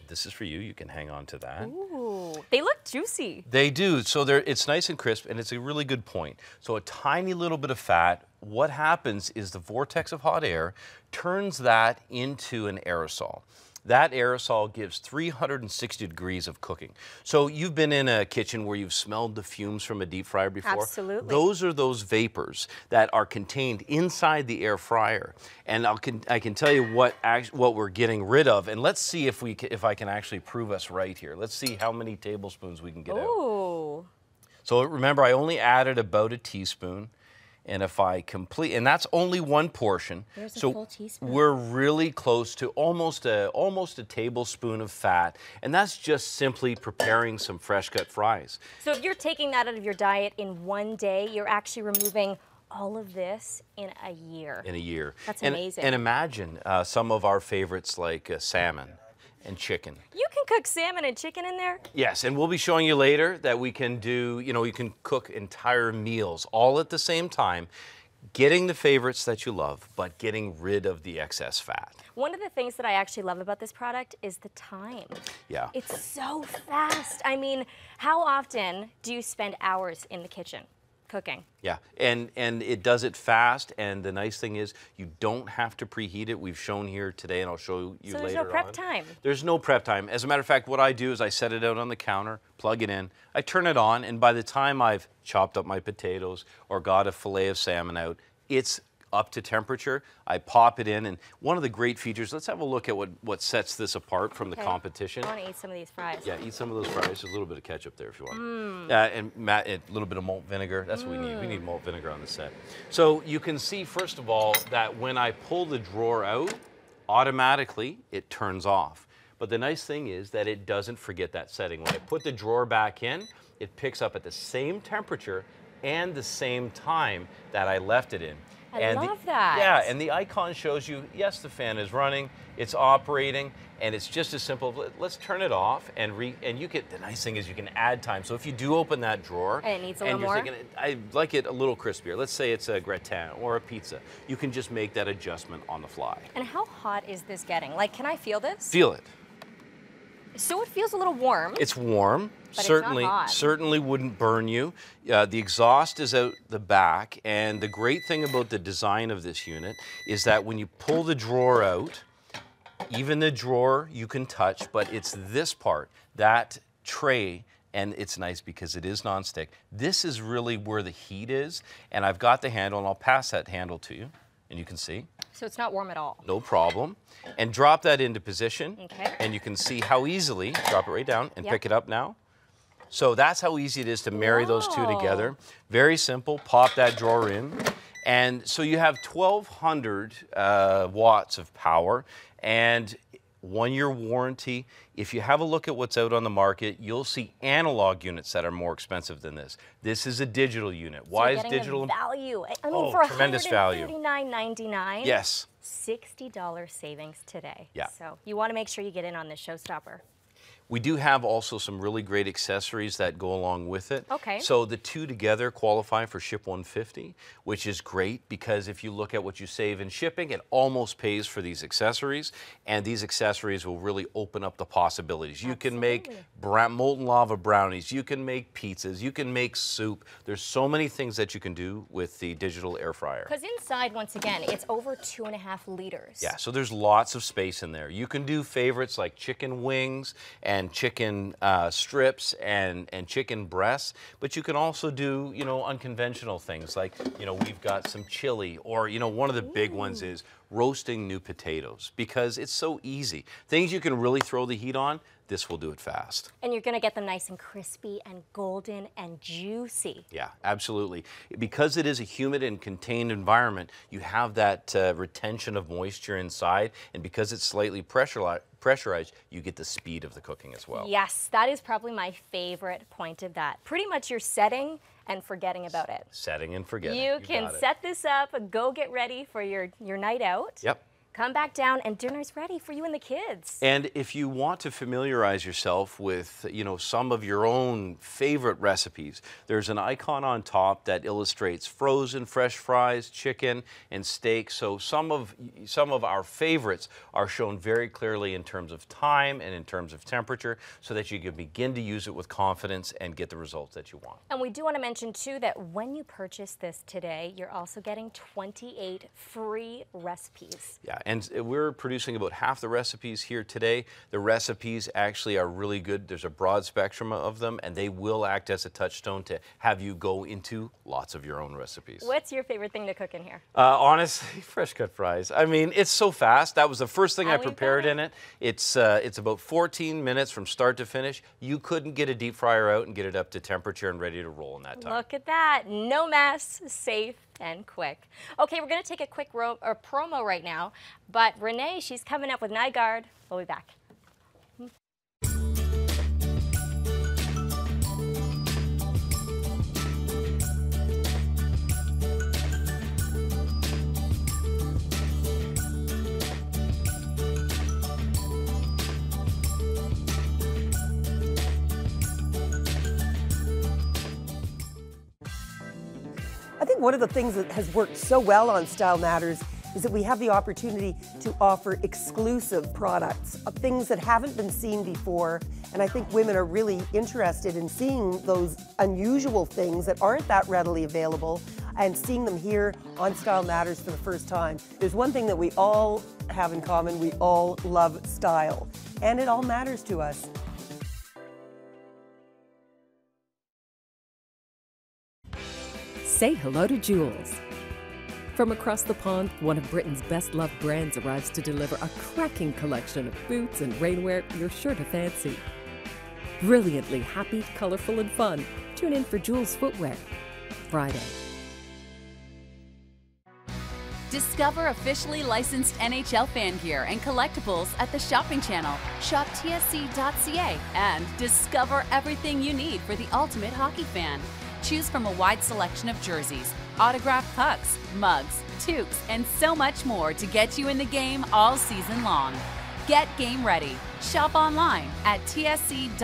This is for you. You can hang on to that. Ooh, they look juicy. They do. So it's nice and crisp, and it's a really good point. So a tiny little bit of fat, what happens is the vortex of hot air turns that into an aerosol. That aerosol gives 360 degrees of cooking. So you've been in a kitchen where you've smelled the fumes from a deep fryer before? Absolutely. Those are those vapors that are contained inside the air fryer. And I can tell you what we're getting rid of. And let's see if I can actually prove us right here. Let's see how many tablespoons we can get out. Ooh. So remember, I only added about a teaspoon. And if I complete, and that's only 1 portion. There's a so full teaspoon. we're really close to almost a tablespoon of fat, and that's just simply preparing some fresh cut fries. So if you're taking that out of your diet in 1 day, you're actually removing all of this in a year. In a year. That's and, amazing. And imagine some of our favorites like salmon and chicken. You can cook salmon and chicken in there? Yes, and we'll be showing you later that we can do, you can cook entire meals all at the same time, getting the favorites that you love, but getting rid of the excess fat. One of the things that I actually love about this product is the time. Yeah. It's so fast. I mean, how often do you spend hours in the kitchen cooking? Yeah, and it does it fast, and the nice thing is you don't have to preheat it. We've shown here today, and I'll show you later on. So there's no prep time? There's no prep time. As a matter of fact, what I do is I set it out on the counter, plug it in, I turn it on, and by the time I've chopped up my potatoes or got a fillet of salmon out, it's up to temperature. I pop it in, and one of the great features, let's have a look at what sets this apart from the competition. I want to eat some of these fries. Yeah, eat some of those fries. There's a little bit of ketchup there if you want. Mm. And Matt, a little bit of malt vinegar. That's what we need. We need malt vinegar on the set. So you can see, first of all, that when I pull the drawer out, automatically it turns off. But the nice thing is that it doesn't forget that setting. When I put the drawer back in, it picks up at the same temperature and the same time that I left it in. I love that. Yeah, and the icon shows you, yes, the fan is running, it's operating, and it's just as simple. Let's turn it off, and you can. The nice thing is you can add time. So if you do open that drawer, and it needs a and little you're more, thinking, I like it a little crispier. Let's say it's a gratin or a pizza. You can just make that adjustment on the fly. And how hot is this getting? Like, can I feel this? Feel it. So it feels a little warm. It's warm. But certainly, it's not hot. certainly wouldn't burn you. The exhaust is out the back, and the great thing about the design of this unit is that when you pull the drawer out, even the drawer you can touch, but it's this part, that tray, and it's nice because it is nonstick. This is really where the heat is, and I've got the handle, and I'll pass that handle to you, and you can see. So it's not warm at all. No problem. And drop that into position, Okay. and you can see how easily, drop it right down, and Yep. pick it up now. So that's how easy it is to marry those two together. Very simple, pop that drawer in. And so you have 1,200 watts of power and 1-year warranty. If you have a look at what's out on the market, you'll see analog units that are more expensive than this. This is a digital unit. Why is digital? Value. I mean, Oh, for tremendous value. $139.99. Yes. $60 savings today. Yeah. So you want to make sure you get in on this showstopper. We do have also some really great accessories that go along with it. Okay. So the two together qualify for Ship 150, which is great because if you look at what you save in shipping, it almost pays for these accessories, and these accessories will really open up the possibilities. You can make molten lava brownies, you can make pizzas, you can make soup. There's so many things that you can do with the digital air fryer. Because inside, once again, it's over 2.5 liters. Yeah, so there's lots of space in there. You can do favorites like chicken wings and chicken strips and chicken breasts, but you can also do, you know, unconventional things like, you know, we've got some chili, or, you know, one of the big ones is roasting new potatoes, because it's so easy. Things you can really throw the heat on, this will do it fast. And you're going to get them nice and crispy and golden and juicy. Yeah, absolutely. Because it is a humid and contained environment, you have that retention of moisture inside, and because it's slightly pressurized, you get the speed of the cooking as well. Yes, that is probably my favorite point of that. Pretty much you're setting and forgetting about it. Setting and forgetting. You can got it. set this up, go get ready for your night out. Yep. Come back down and dinner's ready for you and the kids. And if you want to familiarize yourself with, you know, some of your own favorite recipes, there's an icon on top that illustrates frozen fresh fries, chicken, and steak. So some of our favorites are shown very clearly in terms of time and in terms of temperature, so that you can begin to use it with confidence and get the results that you want. And we do want to mention too that when you purchase this today, you're also getting 28 free recipes. Yeah, and we're producing about half the recipes here today. The recipes actually are really good. There's a broad spectrum of them, and they will act as a touchstone to have you go into lots of your own recipes. What's your favorite thing to cook in here? Honestly, fresh cut fries. I mean, it's so fast. That was the first thing I prepared in it. It's about 14 minutes from start to finish. You couldn't get a deep fryer out and get it up to temperature and ready to roll in that time. Look at that. No mess, safe and quick. Okay, we're going to take a quick promo right now, but Renee, she's coming up with Night Guard. We'll be back. I think one of the things that has worked so well on Style Matters is that we have the opportunity to offer exclusive products of things that haven't been seen before. And I think women are really interested in seeing those unusual things that aren't that readily available and seeing them here on Style Matters for the first time. There's one thing that we all have in common. We all love style, and it all matters to us. Say hello to Jules. From across the pond, one of Britain's best-loved brands arrives to deliver a cracking collection of boots and rainwear you're sure to fancy. Brilliantly happy, colorful, and fun. Tune in for Jules Footwear, Friday. Discover officially licensed NHL fan gear and collectibles at the shopping channel. Shop TSC.ca and discover everything you need for the ultimate hockey fan. Choose from a wide selection of jerseys, autographed pucks, mugs, toques, and so much more to get you in the game all season long. Get game ready. Shop online at tsc.ca/NHL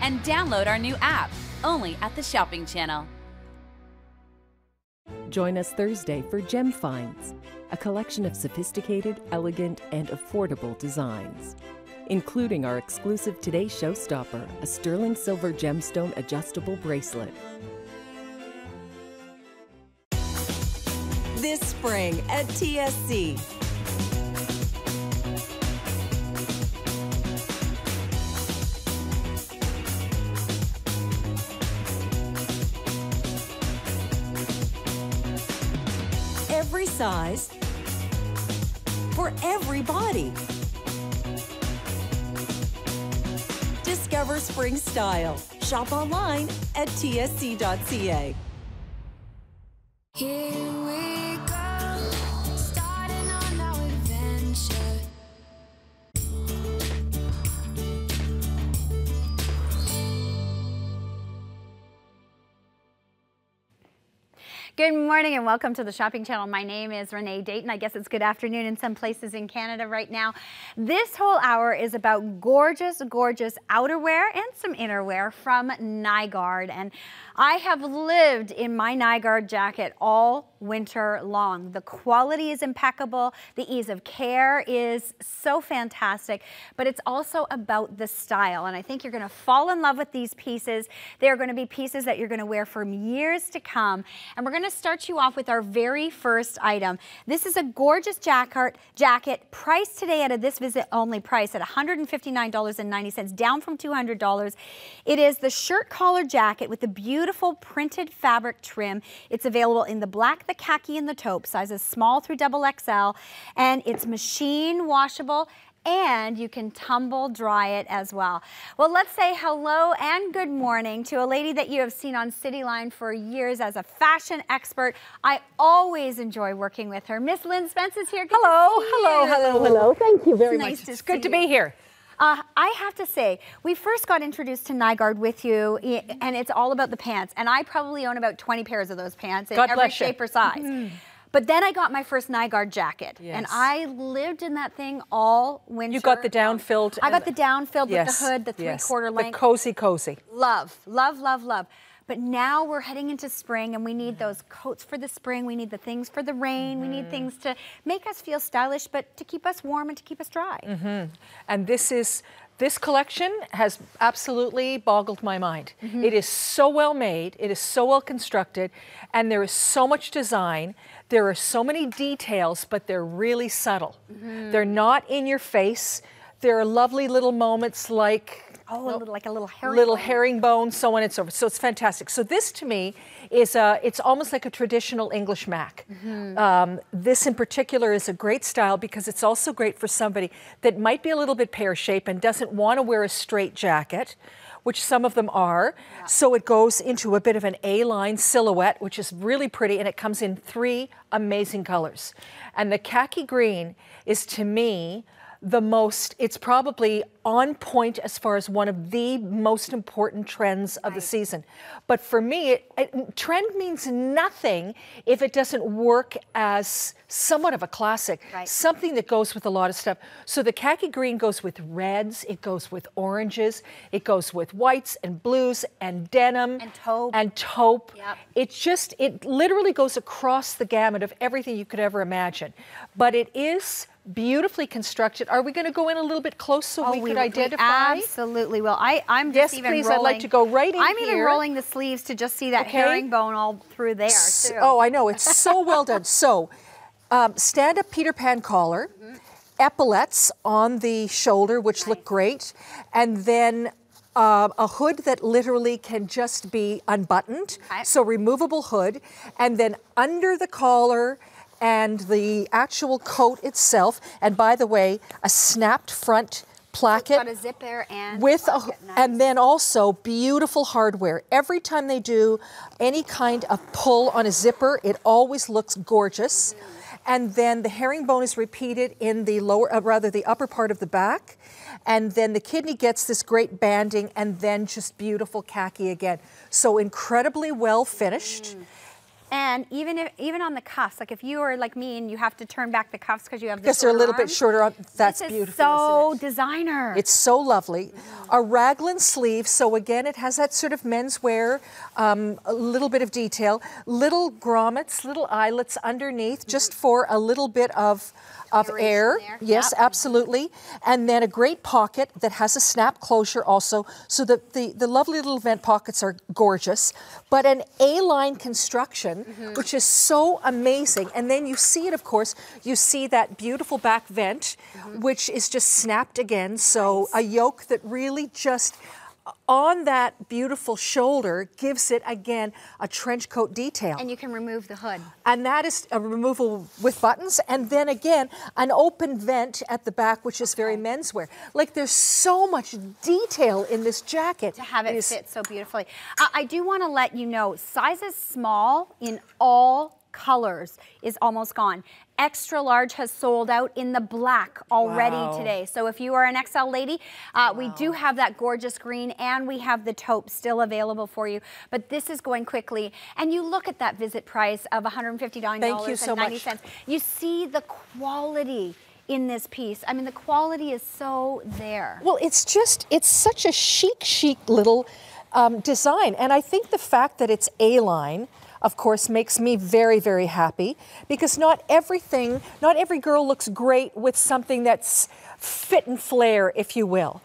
and download our new app, only at the shopping channel. Join us Thursday for Gem Finds, a collection of sophisticated, elegant, and affordable designs, including our exclusive Today showstopper, a sterling silver gemstone adjustable bracelet. This spring at TSC. every size, for every body. Discover spring style. Shop online at tsc.ca. Here we go, starting on our adventure. Good morning and welcome to the Shopping Channel. My name is Renee Dayton. I guess it's good afternoon in some places in Canada right now. This whole hour is about gorgeous, gorgeous outerwear and some innerwear from Nygaard. And I have lived in my Nygaard jacket all winter long. The quality is impeccable. The ease of care is so fantastic, but it's also about the style. And I think you're going to fall in love with these pieces. They're going to be pieces that you're going to wear for years to come. And we're going to start you off with our very first item. This is a gorgeous jacket priced today at a this visit only price at $159.90, down from $200. It is the shirt collar jacket with the beautiful printed fabric trim. It's available in the black, the khaki, and the taupe, sizes small through XXL, and it's machine washable, and you can tumble dry it as well. Well, let's say hello and good morning to a lady that you have seen on Cityline for years as a fashion expert. I always enjoy working with her. Miss Lynn Spence is here. Good Hello, to see hello, you. hello, hello. Thank you very Nice much. to It's good see to be you. here. I have to say, we first got introduced to Nygaard with you, and it's all about the pants. And I probably own about 20 pairs of those pants in God every bless you. shape or size. But then I got my first Nygaard jacket, and I lived in that thing all winter. You got the down-filled. I got the down-filled with the hood, the three-quarter length. The cozy. Love, love, love, love. But now we're heading into spring, and we need those coats for the spring. We need the things for the rain. We need things to make us feel stylish, but to keep us warm and to keep us dry. And this collection has absolutely boggled my mind. It is so well made, it is so well constructed, and there is so much design. There are so many details, but they're really subtle. They're not in your face. There are lovely little moments like like a little herringbone. Little herringbone, so on and so forth. So it's fantastic. So this to me is it's almost like a traditional English Mac. This in particular is a great style because it's also great for somebody that might be a little bit pear-shaped and doesn't want to wear a straight jacket, which some of them are. So it goes into a bit of an A-line silhouette, which is really pretty, and it comes in 3 amazing colors. And the khaki green is, to me, it's probably on point as far as one of the most important trends of the season. But for me, trend means nothing if it doesn't work as somewhat of a classic, something that goes with a lot of stuff. So the khaki green goes with reds, it goes with oranges, it goes with whites and blues and denim and taupe. It literally goes across the gamut of everything you could ever imagine. But it is beautifully constructed. Are we going to go in a little bit close so we could identify? Absolutely will. I'm just even please, rolling. I'd like to go right in I'm here. even rolling the sleeves to just see that herringbone all through there, too. Oh, I know. It's so well done. So, stand-up Peter Pan collar, epaulettes on the shoulder, which look great, and then a hood that literally can just be unbuttoned, so removable hood, and then under the collar and the actual coat itself, and by the way, a snapped front placket. So it's got a zip there and with and then also beautiful hardware. Every time they do any kind of pull on a zipper, it always looks gorgeous. And then the herringbone is repeated in the the upper part of the back. And then the kidney gets this great banding, and then just beautiful khaki again. So incredibly well finished. And even on the cuffs, like if you are like me and you have to turn back the cuffs because you have because they're a little bit shorter. That's this beautiful. Is so designer. It's so lovely. A raglan sleeve, so again, it has that sort of menswear, a little bit of detail, little grommets, little eyelets underneath, just for a little bit of air. Yes, absolutely. And then a great pocket that has a snap closure also. So the lovely little vent pockets are gorgeous, but an A-line construction, which is so amazing. And then you see it, of course, you see that beautiful back vent, which is just snapped again. So a yoke that really just on that beautiful shoulder gives it, again, a trench coat detail. And you can remove the hood. And that is a removal with buttons. And then again, an open vent at the back, which is very menswear. Like, there's so much detail in this jacket. To have it fit so beautifully. I do want to let you know, sizes small in all colors is almost gone. Extra large has sold out in the black already today. So if you are an XL lady, we do have that gorgeous green, and we have the taupe still available for you. But this is going quickly. And you look at that visit price of $159.90. Thank you so much. You see the quality in this piece. I mean, the quality is so there. Well, it's such a chic little design. And I think the fact that it's A-line, of course, makes me very, very happy, because not every girl looks great with something that's fit and flare, if you will.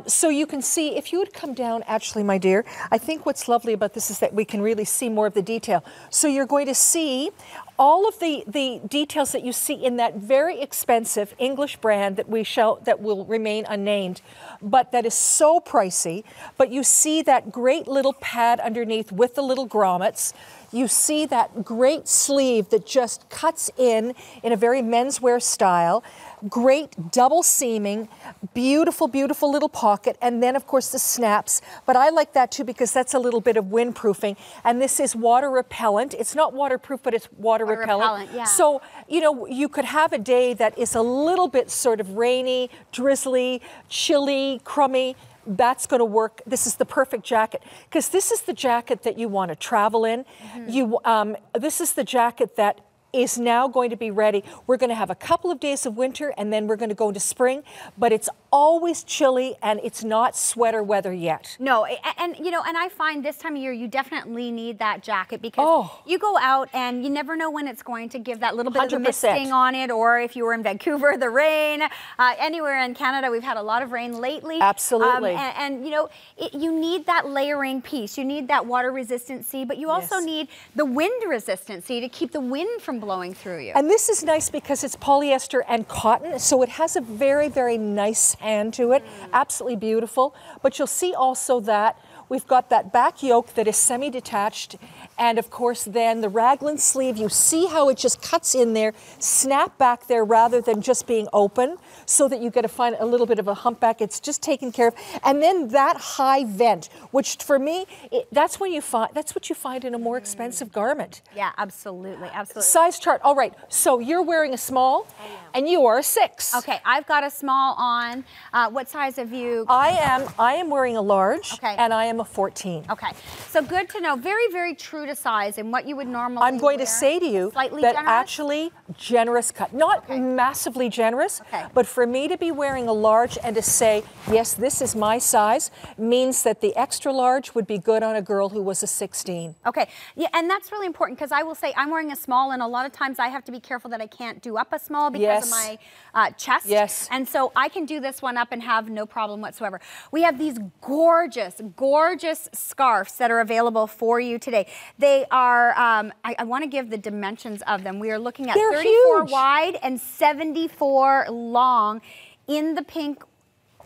So you can see, if you would come down, actually, my dear, I think what's lovely about this is that we can really see more of the detail. So you're going to see all of the details that you see in that very expensive English brand that will remain unnamed, but that is so pricey. But you see that great little pad underneath with the little grommets. You see that great sleeve that just cuts in a very menswear style. Great double seaming, beautiful, beautiful little pocket, and then of course the snaps. But I like that too, because that's a little bit of windproofing. And this is water repellent. It's not waterproof, but it's water repellent. Yeah. So, you know, you could have a day that is a little bit sort of rainy, drizzly, chilly, crummy. That's going to work. This is the perfect jacket, because this is the jacket that you want to travel in. This is the jacket that is now going to be ready. We're going to have a couple of days of winter, and then we're going to go into spring, but it's always chilly, and it's not sweater weather yet. No, and you know, and I find this time of year you definitely need that jacket, because you go out and you never know when it's going to give that little bit of the misting on it, or if you were in Vancouver, the rain. Anywhere in Canada, we've had a lot of rain lately. Absolutely. And you know, you need that layering piece. You need that water resistancy, but you also need the wind resistancy to keep the wind from blowing through you. And this is nice because it's polyester and cotton, so it has a very, very nice hand to it. Absolutely beautiful. But you'll see also that we've got that back yoke that is semi-detached, and of course then the raglan sleeve. You see how it just cuts in there, snap back there rather than just being open, so that you get to find a little bit of a humpback. It's just taken care of. And then that high vent, which for me, that's what you find in a more expensive garment. Yeah, absolutely, absolutely. Size chart. All right, so you're wearing a small, and you are a 6. Okay, I've got a small on. What size have you? I am wearing a large, and I am a 14. Okay, so good to know. Very, very true to size and what you would normally I'm going to say to you that actually generous cut. Not massively generous, but for me to be wearing a large and to say, yes, this is my size, means that the extra large would be good on a girl who was a 16. Okay, yeah, and that's really important, because I will say I'm wearing a small, and a lot of times I have to be careful that I can't do up a small because of my chest. Yes. And so I can do this one up and have no problem whatsoever. We have these gorgeous, gorgeous scarves that are available for you today. They are, I want to give the dimensions of them. We are looking at 34 wide and 74 long in the pink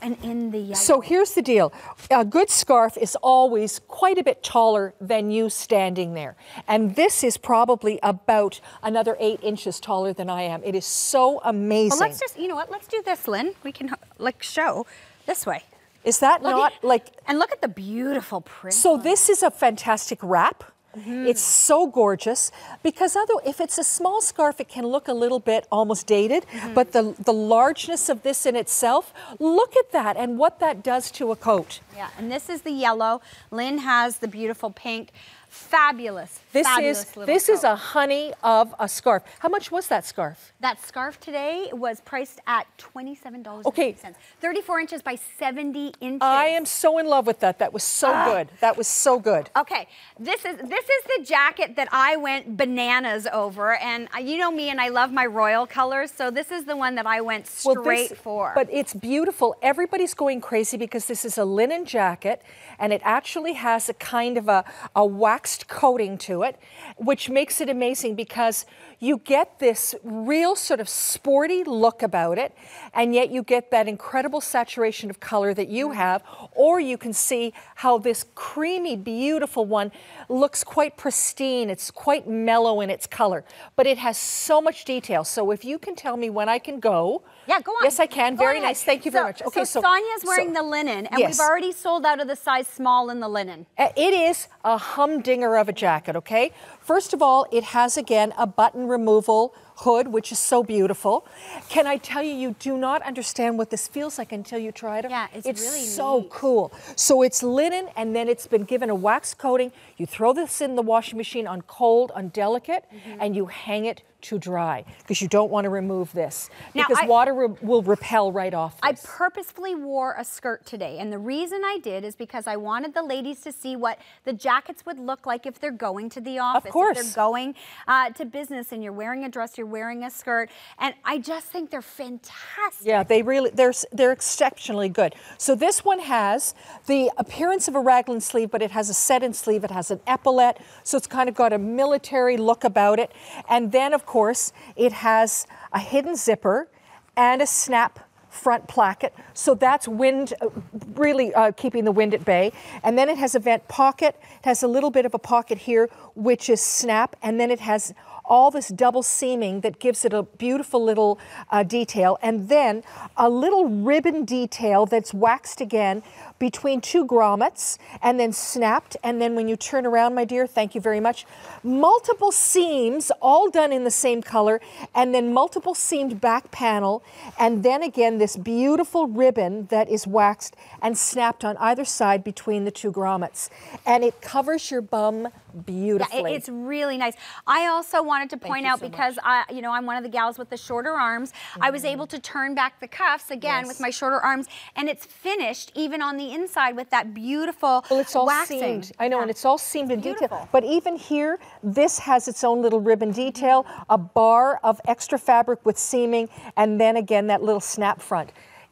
and in the yellow. So here's the deal. A good scarf is always quite a bit taller than you standing there. And this is probably about another 8 inches taller than I am. It is so amazing. Well, let's just, you know what, let's do this, Lynn. We can like show this way. Is that not like... And look at the beautiful print. So this is a fantastic wrap. It's so gorgeous, because if it's a small scarf, it can look a little bit almost dated, but the largeness of this in itself, look at that and what that does to a coat. Yeah, and this is the yellow. Lynn has the beautiful pink. Fabulous, This is a honey of a scarf. How much was that scarf? That scarf today was priced at $27.50. Okay. 34 inches by 70 inches. I am so in love with that. That was so good. That was so good. Okay, this is the jacket that I went bananas over, and you know me, and I love my royal colors, so this is the one that I went straight for. But it's beautiful. Everybody's going crazy because this is a linen jacket, and it actually has a kind of a wax waxed coating to it, which makes it amazing because you get this real sort of sporty look about it, and yet you get that incredible saturation of color that you have, or you can see how this creamy, beautiful one looks quite pristine. It's quite mellow in its color, but it has so much detail. So if you can tell me when I can go. Yeah, go on. Yes, I can. Go Very ahead. nice. Thank you very much. Okay, so Sonia's wearing the linen, and yes. we've already sold out of the size small in the linen. It is a humdinger of a jacket, okay? First of all, it has, again, a button removal hood, which is so beautiful. Can I tell you, you do not understand what this feels like until you try it. Yeah, it's really so neat. cool. So it's linen, and then it's been given a wax coating. You throw this in the washing machine on cold, on delicate, and you hang it to dry because you don't want to remove this Now, because water will repel right off this. I purposefully wore a skirt today, and the reason I did is because I wanted the ladies to see what the jackets would look like if they're going to the office. Of course. If they're going to business and you're wearing a dress, you're wearing a skirt, and I just think they're fantastic. Yeah, they're exceptionally good. So this one has the appearance of a raglan sleeve, but it has a set-in sleeve. It has an epaulette, so it's kind of got a military look about it. And then, of course, it has a hidden zipper and a snap front placket, so that's really keeping the wind at bay. And then it has a vent pocket. It has a little bit of a pocket here, which is snap, and then it has all this double seaming that gives it a beautiful little detail, and then a little ribbon detail that's waxed again between two grommets and then snapped, and then when you turn around, my dear, thank you very much, multiple seams all done in the same color, and then multiple seamed back panel, and then again this beautiful ribbon that is waxed and snapped on either side between the two grommets, and it covers your bum beautifully. Yeah, it's really nice. I also wanted to point out, because I'm one of the gals with the shorter arms, I was able to turn back the cuffs again with my shorter arms, and it's finished even on the inside with that beautiful it's all waxing. seamed. I know, and it's all seamed in detail. But even here, this has its own little ribbon detail, a bar of extra fabric with seaming, and then again that little snap front.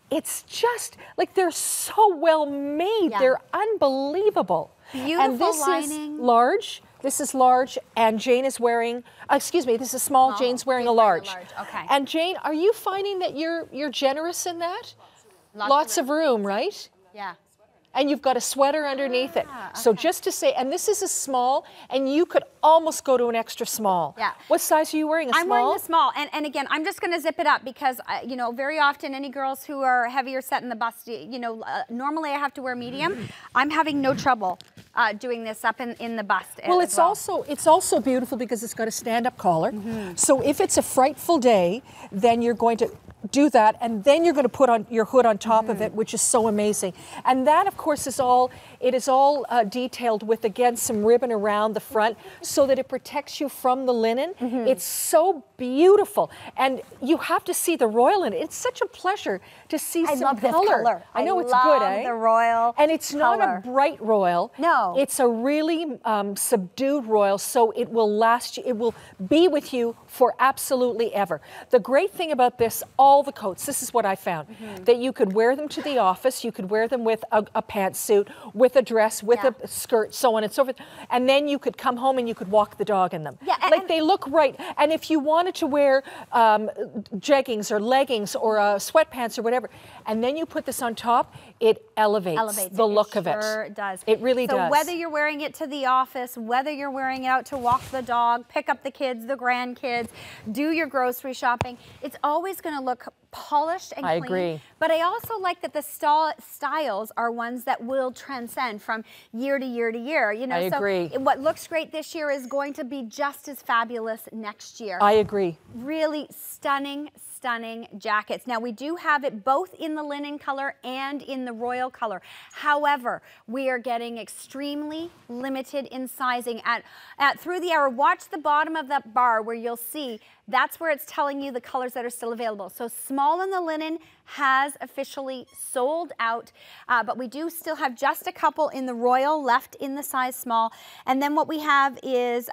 It's just like they're so well made. Yeah. They're unbelievable. Beautiful and this lining. is large. This is large, and Jane is wearing, excuse me, this is small. Jane's wearing a large. Okay. And Jane, are you finding that you're generous in that? Lots of room, right? Yeah. And you've got a sweater underneath it. So just to say, and this is a small, and you could almost go to an extra small. Yeah. What size are you wearing, a small? I'm wearing the small, and again, I'm just gonna zip it up because, very often any girls who are heavier set in the bust, normally I have to wear medium. I'm having no trouble doing this up in the bust. Well, it's also beautiful because it's got a stand-up collar. So if it's a frightful day, then you're going to do that, and then you're going to put on your hood on top of it, which is so amazing. And that, of course, is all detailed with, again, some ribbon around the front so that it protects you from the linen. It's so beautiful, and you have to see the royal in it. It's such a pleasure to see some love this color. color. I know it's love good, eh? the royal And it's not a bright royal. No. It's a really subdued royal, so it will last you, it will be with you for absolutely ever. The great thing about this, all the coats, this is what I found, that you could wear them to the office, you could wear them with a pantsuit, with a dress, with a skirt, so on and so forth, and then you could come home and you could walk the dog in them. Yeah, like they look right. And if you wanted to wear jeggings or leggings or sweatpants or whatever, and then you put this on top, it elevates the look of it. Sure does. It really does. So whether you're wearing it to the office, whether you're wearing it out to walk the dog, pick up the kids, the grandkids, do your grocery shopping, it's always going to look polished and clean. I agree. But I also like that the styles are ones that will transcend from year to year to year. I agree. What looks great this year is going to be just as fabulous next year. I agree. Really stunning jackets. Now we do have it both in the linen color and in the royal color. However, we are getting extremely limited in sizing at through the hour. Watch the bottom of that bar where you'll see that's where it's telling you the colors that are still available. So small in the linen has officially sold out, but we do still have just a couple couple in the royal left in the size small. And then what we have is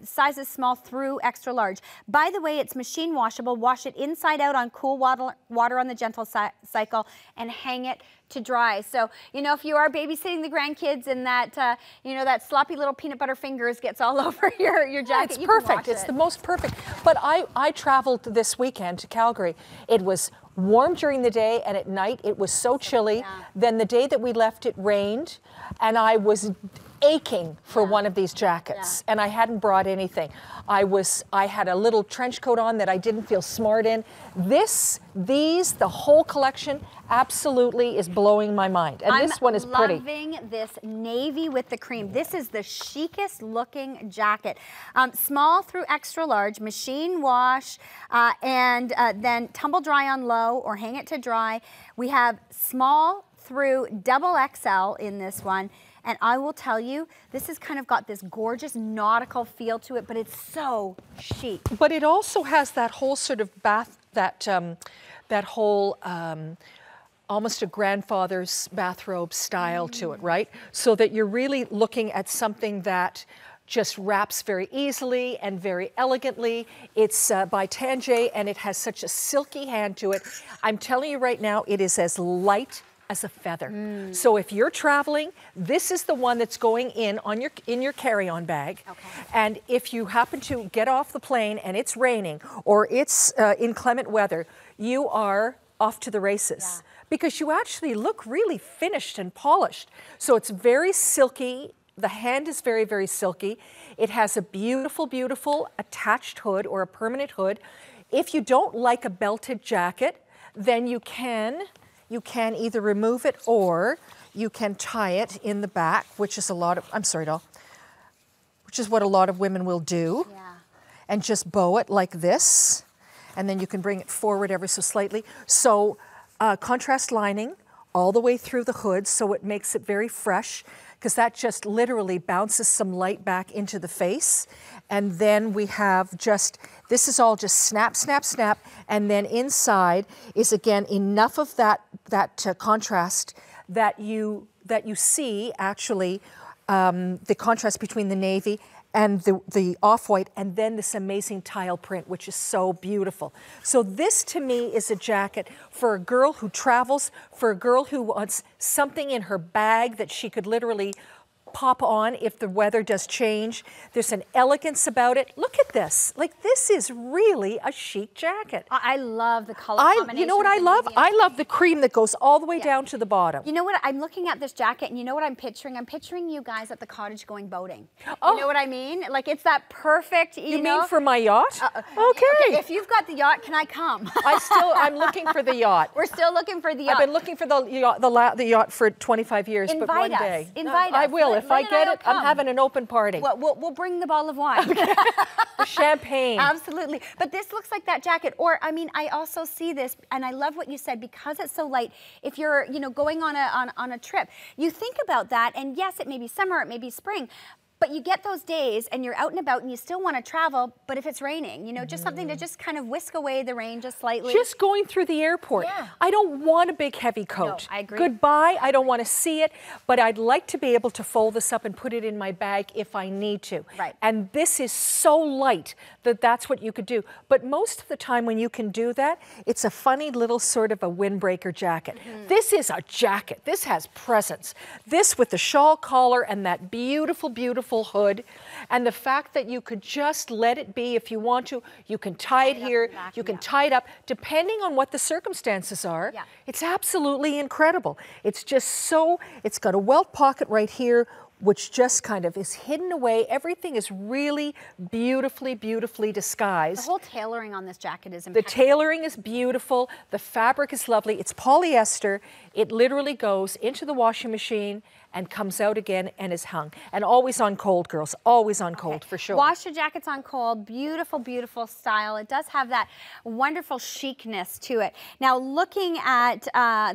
sizes small through extra large. By the way, it's machine washable. Wash it inside out on cool water on the gentle cycle and hang it to dry. So, you know, if you are babysitting the grandkids and that, you know, that sloppy little peanut butter fingers gets all over your jacket, it's you perfect. can wash It's it. the most perfect. But I traveled this weekend to Calgary. It was warm during the day, and at night it was so chilly. Then the day that we left, it rained, and I was aching for one of these jackets, and I hadn't brought anything. I had a little trench coat on that I didn't feel smart in. The whole collection absolutely is blowing my mind. And this one is pretty. I'm loving this navy with the cream. This is the chicest looking jacket. Small through extra large, machine wash, and then tumble dry on low or hang it to dry. We have small through double XL in this one. And I will tell you, this has kind of got this gorgeous nautical feel to it, but it's so chic. But it also has that whole sort of that whole almost a grandfather's bathrobe style to it, right? So that you're really looking at something that just wraps very easily and very elegantly. It's by Tanjay, and it has such a silky hand to it. I'm telling you right now, it is as light as a feather. So if you're traveling, this is the one that's going in your carry-on bag. And if you happen to get off the plane and it's raining or it's inclement weather, you are off to the races because you actually look really finished and polished. So it's very silky. The hand is very, very silky. It has a beautiful, beautiful attached hood or a permanent hood. If you don't like a belted jacket, then you can either remove it or you can tie it in the back, which is which is what a lot of women will do. And just bow it like this. And then you can bring it forward ever so slightly. So contrast lining all the way through the hood, so it makes it very fresh, because that just literally bounces some light back into the face. And then we have this is all just snap, snap, snap. And then inside is again enough of that contrast that you see actually the contrast between the navy and the off-white, and then this amazing tile print, which is so beautiful. So this to me is a jacket for a girl who travels, for a girl who wants something in her bag that she could literally pop on if the weather does change. There's an elegance about it. Look at this. Like, this is really a chic jacket. I love the color combination. You know what I love? I love the cream that goes all the way down to the bottom. You know what? I'm looking at this jacket, and you know what I'm picturing? I'm picturing you guys at the cottage going boating. You know what I mean? Like, it's that perfect, you know? mean for my yacht? Okay. If you've got the yacht, can I come? I'm looking for the yacht. We're still looking for the yacht. I've been looking for the yacht for 25 years, but one day. Invite us. I will. If I get it, I'm having an open party. We'll bring the bottle of wine. The champagne. Absolutely. But this looks like that jacket. Or, I mean, I also see this, and I love what you said, because it's so light. If you're, going on a trip, you think about that, and yes, it may be summer, it may be spring, but you get those days and you're out and about and you still want to travel, but if it's raining, just something to just kind of whisk away the rain just slightly. Just going through the airport. I don't want a big heavy coat. No, I agree. Goodbye, I don't want to see it, but I'd like to be able to fold this up and put it in my bag if I need to. Right. And this is so light that that's what you could do. But most of the time when you can do that, it's a funny little sort of a windbreaker jacket. This is a jacket. This has presence. This with the shawl collar and that beautiful, beautiful hood, and the fact that you could just let it be if you want to. You can tie it here, you can tie it up, depending on what the circumstances are. It's absolutely incredible. It's just so, it's got a welt pocket right here, which just kind of is hidden away. Everything is really beautifully, beautifully disguised. The whole tailoring on this jacket is impeccable. The tailoring is beautiful. The fabric is lovely. It's polyester. It literally goes into the washing machine and comes out again and is hung. And always on cold, girls. Always on cold, for sure. Wash your jackets on cold. Beautiful, beautiful style. It does have that wonderful chicness to it. Now, looking at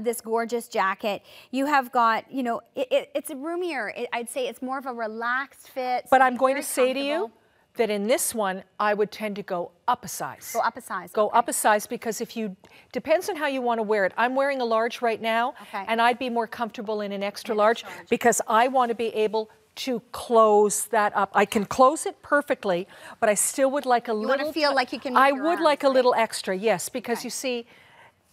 this gorgeous jacket, you have got, it's a roomier. I'd say it's more of a relaxed fit. But I'm going to say to you, that in this one, I would tend to go up a size. Go up a size. Go up a size because if you, depends on how you want to wear it. I'm wearing a large right now, and I'd be more comfortable in an extra large because I want to be able to close that up. I can close it perfectly, but I still would like a little. You want to feel like you can move I your would arms, like a right? little extra, yes, because you see,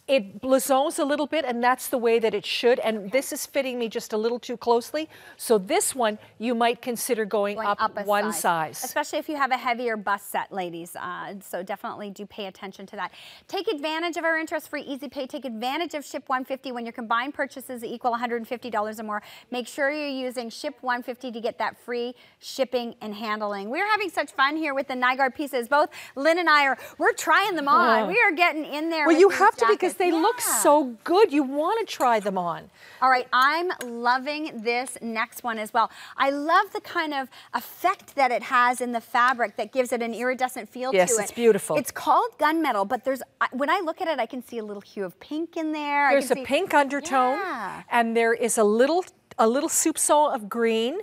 it blouses a little bit, and that's the way that it should, and this is fitting me just a little too closely. So this one, you might consider going up a one size. Especially if you have a heavier bust set, ladies. So definitely do pay attention to that. Take advantage of our interest-free Easy Pay. Take advantage of Ship 150 when your combined purchases equal $150 or more. Make sure you're using Ship 150 to get that free shipping and handling. We're having such fun here with the Nygaard pieces. Both Lynn and I we're trying them on. We are getting in there. Well, with you these have to jackets. because they look so good. You want to try them on. All right, I'm loving this next one as well. I love the kind of effect that it has in the fabric that gives it an iridescent feel to it. Yes, it's beautiful. It's called gunmetal, but when I look at it, I can see a little hue of pink in there. There's a pink undertone, and there is a little soupçon of green.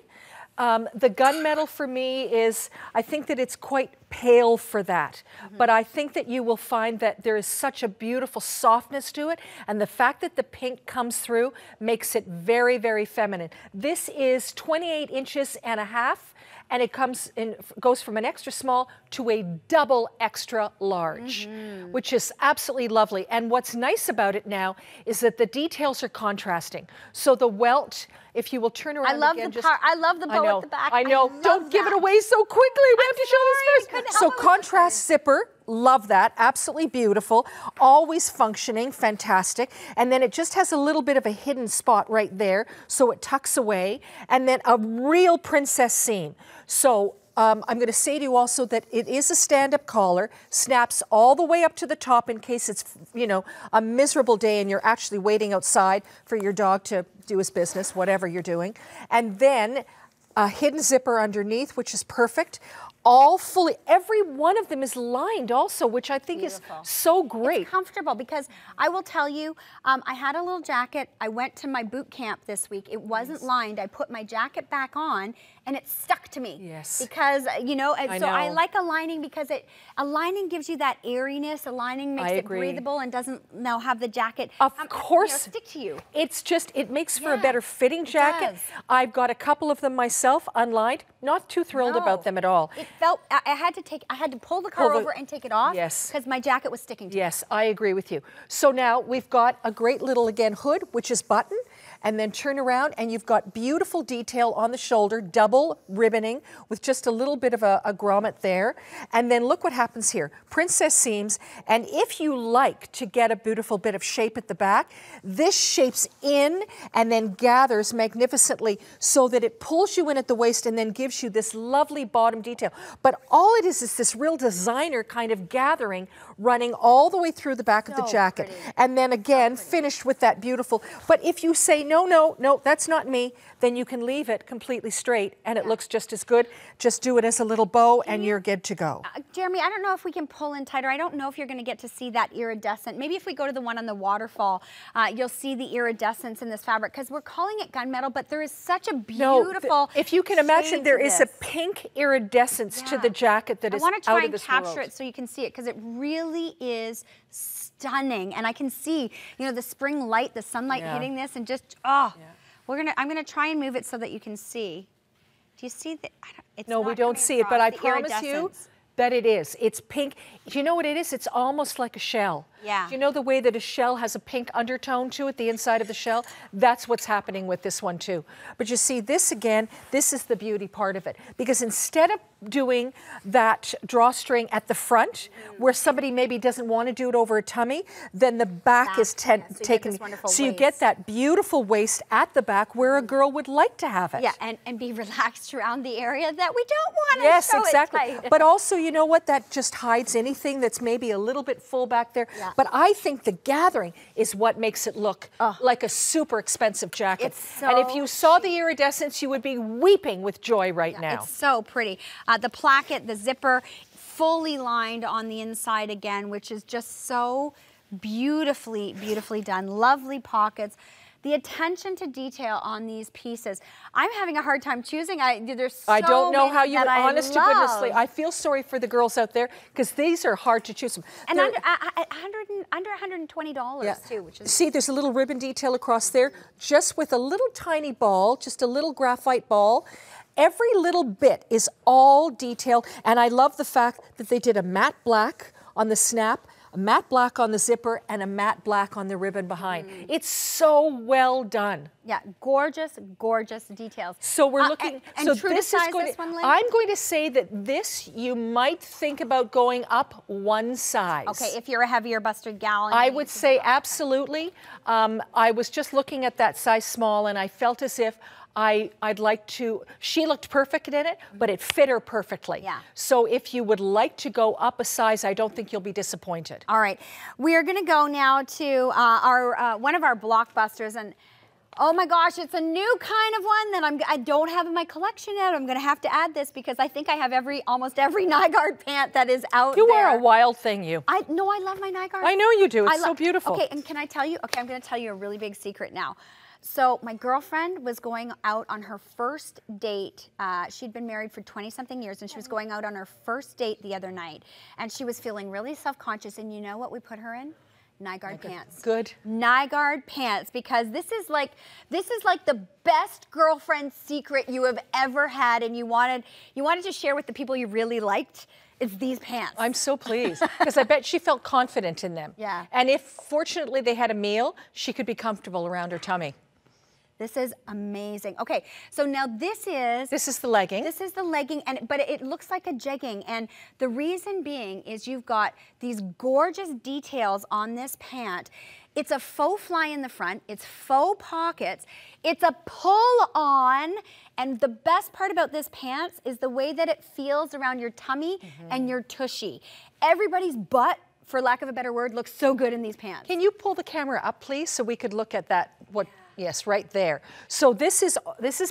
The gunmetal for me is, I think that it's quite pale for that, but I think that you will find that there is such a beautiful softness to it, and the fact that the pink comes through makes it very, very feminine. This is 28 inches and a half, and it goes from an extra small to a double extra large, which is absolutely lovely. And what's nice about it now is that the details are contrasting. So the welt, if you will turn around I love again, I love the bow at the back. I know. Don't give it away so quickly. We have to show this first. So contrast zipper. Love that. Absolutely beautiful. Always functioning. Fantastic. And then it just has a little bit of a hidden spot right there, so it tucks away. And then a real princess seam. So I'm going to say to you also that it is a stand-up collar, snaps all the way up to the top in case it's, you know, a miserable day and you're actually waiting outside for your dog to do his business, whatever you're doing. And then a hidden zipper underneath, which is perfect. All fully, every one of them is lined also, which I think is so great. It's comfortable because I will tell you, I had a little jacket. I went to my boot camp this week. It wasn't lined. I put my jacket back on and it stuck to me. Yes. Because, you know, I so I know. like a lining because a lining gives you that airiness. A lining makes it breathable and doesn't now have the jacket course, you know, stick to you. It's just, it makes for a better fitting jacket. I've got a couple of them myself, unlined. Not too thrilled about them at all. It felt, I had to pull the car over and take it off. Yes. Because my jacket was sticking to Yes, I agree with you. So now we've got a great little, again, hood, which is button, and then turn around and you've got beautiful detail on the shoulder, double ribboning with just a little bit of a grommet there. And then look what happens here. Princess seams, and if you like to get a beautiful bit of shape at the back, this shapes in and then gathers magnificently so that it pulls you in at the waist and then gives you this lovely bottom detail. But all it is this real designer kind of gathering running all the way through the back of the jacket. And then again, finished with that beautiful, but if you say, no, that's not me, then you can leave it completely straight and it looks just as good. Just do it as a little bow and you're good to go. Jeremy, I don't know if we can pull in tighter. I don't know if you're going to get to see that iridescent. Maybe if we go to the one on the waterfall, you'll see the iridescence in this fabric because we're calling it gunmetal, but there is such a beautiful if you can imagine, there is a this. pink iridescence to the jacket that is I want to out try of and this capture world. it so you can see it because it really is stunning. And I can see, you know, the spring light, the sunlight hitting this and just, I'm gonna try and move it so that you can see. Do you see that? No, we don't see it, but I promise you that it is. It's pink. Do you know what it is? It's almost like a shell. Yeah. Do you know the way that a shell has a pink undertone to it, the inside of the shell? That's what's happening with this one too. But you see this again, this is the beauty part of it. Because instead of doing that drawstring at the front, where somebody maybe doesn't want to do it over a tummy, then the back is taken. So you get that beautiful waist at the back where a girl would like to have it. Yeah, and be relaxed around the area that we don't want to Yes, show exactly. it tight. But also, you know what? That just hides anything that's maybe a little bit full back there. Yeah. But I think the gathering is what makes it look like a super expensive jacket. And if you saw the iridescence, you would be weeping with joy right now. It's so pretty. The placket, the zipper, fully lined on the inside again, which is just so beautifully done. Lovely pockets. the attention to detail on these pieces. I'm having a hard time choosing. There's so I don't know how you, that I honest to love. goodness, I feel sorry for the girls out there because these are hard to choose from. And They're- under $120 too, which is See, there's a little ribbon detail across there, just with a little tiny ball, just a little graphite ball. Every little bit is all detailed, and I love the fact that they did a matte black on the snap, a matte black on the zipper, and a matte black on the ribbon behind. It's so well done. Yeah, gorgeous, gorgeous details. So we're looking, and so true to this size, is going this one, Lynn? I'm going to say that this, you might think about going up one size. Okay, if you're a heavier busted gal. I would say absolutely. I was just looking at that size small and I felt as if I'd like to, she looked perfect in it, but it fit her perfectly. Yeah. So if you would like to go up a size, I don't think you'll be disappointed. All right, we are gonna go now to our one of our blockbusters, and oh my gosh, it's a new kind of one that I don't have in my collection yet. I'm gonna have to add this because I think I have almost every Nygaard pant that is out there. You are a wild thing, you. I love my Nygaard. I know you do, it's so beautiful. Okay, and can I tell you, I'm gonna tell you a really big secret now. So my girlfriend was going out on her first date. She'd been married for 20-something years, and she was going out on her first date the other night. And she was feeling really self-conscious, and you know what we put her in? Nygaard pants. Good. Nygaard pants, because this is like the best girlfriend secret you have ever had, and you wanted to share with the people you really liked. It's these pants. I'm so pleased because I bet she felt confident in them. Yeah. And if fortunately they had a meal, she could be comfortable around her tummy. This is amazing. Okay, so now this is the legging. This is the legging, but it looks like a jegging, and the reason being is you've got these gorgeous details on this pant. It's a faux fly in the front, it's faux pockets, it's a pull-on, and the best part about this pants is the way that it feels around your tummy and your tushy. Everybody's butt, for lack of a better word, looks so good in these pants. Can you pull the camera up, please, so we could look at that? Yes, right there. So this is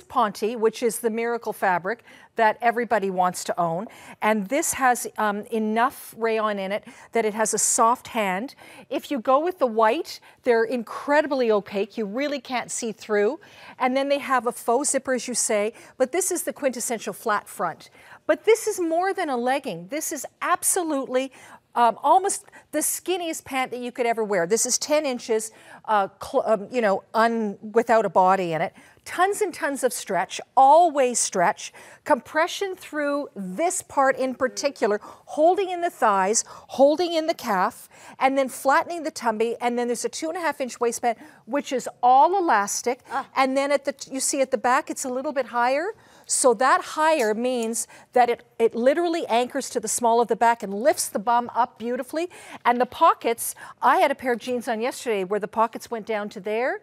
Ponte, which is the miracle fabric that everybody wants to own. And this has enough rayon in it that it has a soft hand. If you go with the white, they're incredibly opaque. You really can't see through. And then they have a faux zipper, as you say, but this is the quintessential flat front. But this is more than a legging. This is absolutely almost the skinniest pant that you could ever wear. This is 10 inches, without a body in it. Tons and tons of stretch, always stretch. Compression through this part in particular, holding in the thighs, holding in the calf, and then flattening the tummy. And then there's a 2.5-inch waistband, which is all elastic. And then you see at the back, it's a little bit higher. So that higher means that it literally anchors to the small of the back and lifts the bum up beautifully. And the pockets, I had a pair of jeans on yesterday where the pockets went down to there.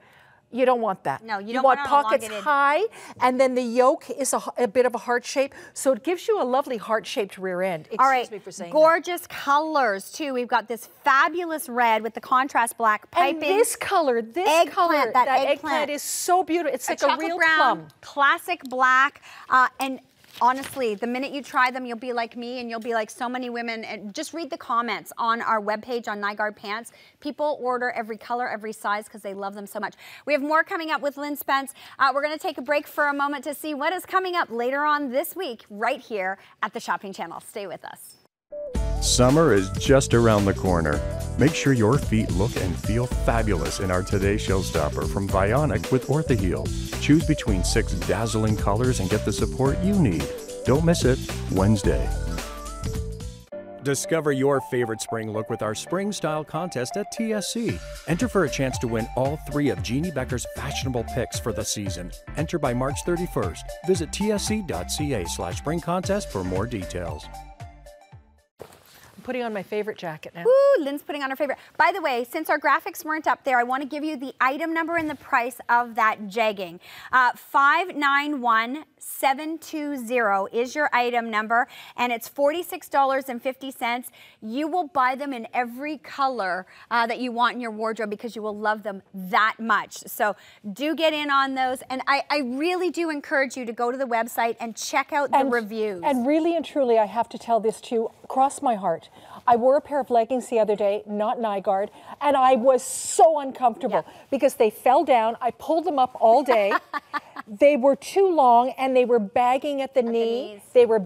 You don't want that. No, you don't want pockets elongated. high, and then the yoke is a bit of a heart shape, so it gives you a lovely heart-shaped rear end. All right, Excuse me for saying gorgeous colors too. We've got this fabulous red with the contrast black piping. And this color, that eggplant is so beautiful. It's like a real brown, plum. classic black, and honestly, the minute you try them, you'll be like me, and you'll be like so many women. And just read the comments on our webpage on Nygaard Pants. People order every color, every size, because they love them so much. We have more coming up with Lynn Spence. We're going to take a break for a moment to see what is coming up later on this week, right here at the Shopping Channel. Stay with us. Summer is just around the corner. Make sure your feet look and feel fabulous in our Today Showstopper from Vionic with Orthaheel. Choose between 6 dazzling colors and get the support you need. Don't miss it, Wednesday. Discover your favorite spring look with our Spring Style Contest at TSC. Enter for a chance to win all 3 of Jeannie Becker's fashionable picks for the season. Enter by March 31st. Visit tsc.ca/spring contest for more details. Putting on my favorite jacket now. Woo, Lynn's putting on her favorite. By the way, since our graphics weren't up there, I want to give you the item number and the price of that jegging. 591720 is your item number, and it's $46.50. You will buy them in every color that you want in your wardrobe because you will love them that much. So do get in on those, and I really do encourage you to go to the website and check out the reviews. And really and truly, I have to tell this to you, cross my heart. I wore a pair of leggings the other day, not Nygaard, and I was so uncomfortable because they fell down. I pulled them up all day. They were too long and they were bagging at the knee. They were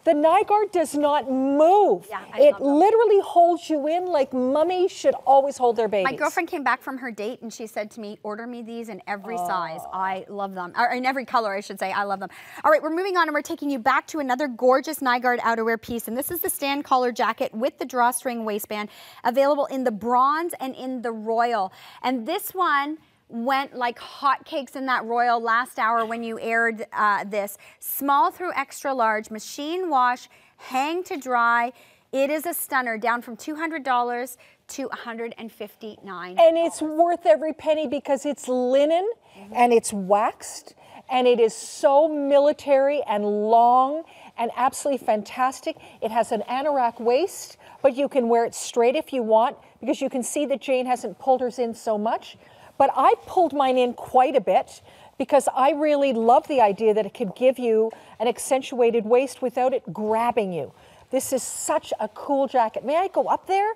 The Nygaard does not move. It literally holds you in like mummies should always hold their babies. My girlfriend came back from her date and she said to me, order me these in every size. I love them. Or in every color, I should say. I love them. All right, we're moving on and we're taking you back to another gorgeous Nygaard outerwear piece. And this is the stand collar jacket with the drawstring waistband, available in the bronze and in the royal. And this one went like hotcakes in that royal last hour when you aired this. Small through extra large, machine wash, hang to dry. It is a stunner, down from $200 to $159. And it's worth every penny because it's linen and it's waxed and it is so military and long and absolutely fantastic. It has an anorak waist, but you can wear it straight if you want because you can see that Jane hasn't pulled hers in so much. But I pulled mine in quite a bit because I really love the idea that it could give you an accentuated waist without it grabbing you. This is such a cool jacket. May I go up there?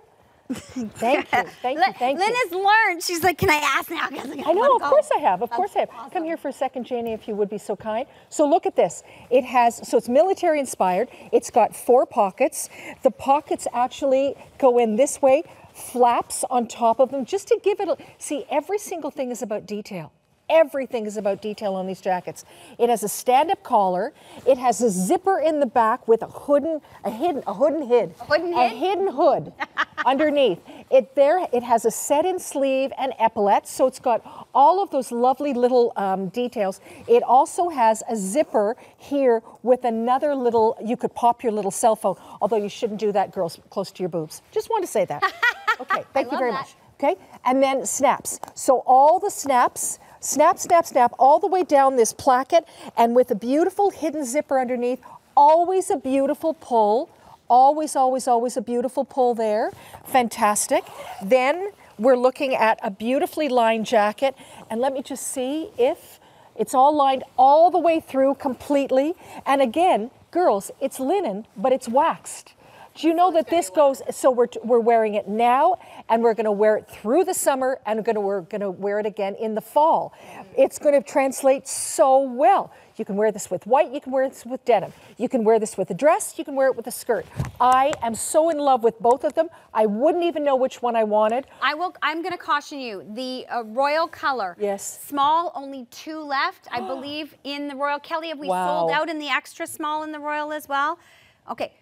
Thank you, thank you, thank you. Lynn has learned. She's like, can I ask now? I know, of course I have, of course I have. Awesome. Come here for a second, Janie, if you would be so kind. So look at this. It has, so it's military inspired. It's got 4 pockets. The pockets actually go in this way, flaps on top of them, just to give it a, see, every single thing is about detail. Everything is about detail on these jackets. It has a stand-up collar. It has a zipper in the back with a hidden hood underneath. It has a set-in sleeve and epaulets, so it's got all of those lovely little details. It also has a zipper here with another little, you could pop your little cell phone, although you shouldn't do that, girls, close to your boobs. Just want to say that. Okay, thank you very much. Okay, and then snaps. So all the snaps, snap, snap, snap, all the way down this placket, and with a beautiful hidden zipper underneath, always a beautiful pull, always, always, always a beautiful pull there. Fantastic. Then we're looking at a beautifully lined jacket, and let me just see if it's all lined all the way through completely. And again, girls, it's linen, but it's waxed. Do you know that this goes, so we're wearing it now, and we're going to wear it through the summer, and we're going to wear it again in the fall. It's going to translate so well. You can wear this with white, you can wear this with denim. You can wear this with a dress, you can wear it with a skirt. I am so in love with both of them. I wouldn't even know which one I wanted. I'm going to caution you. The royal color. Yes. Small, only 2 left, I believe, in the royal. Kelly, have we sold out in the extra small in the royal as well? Okay.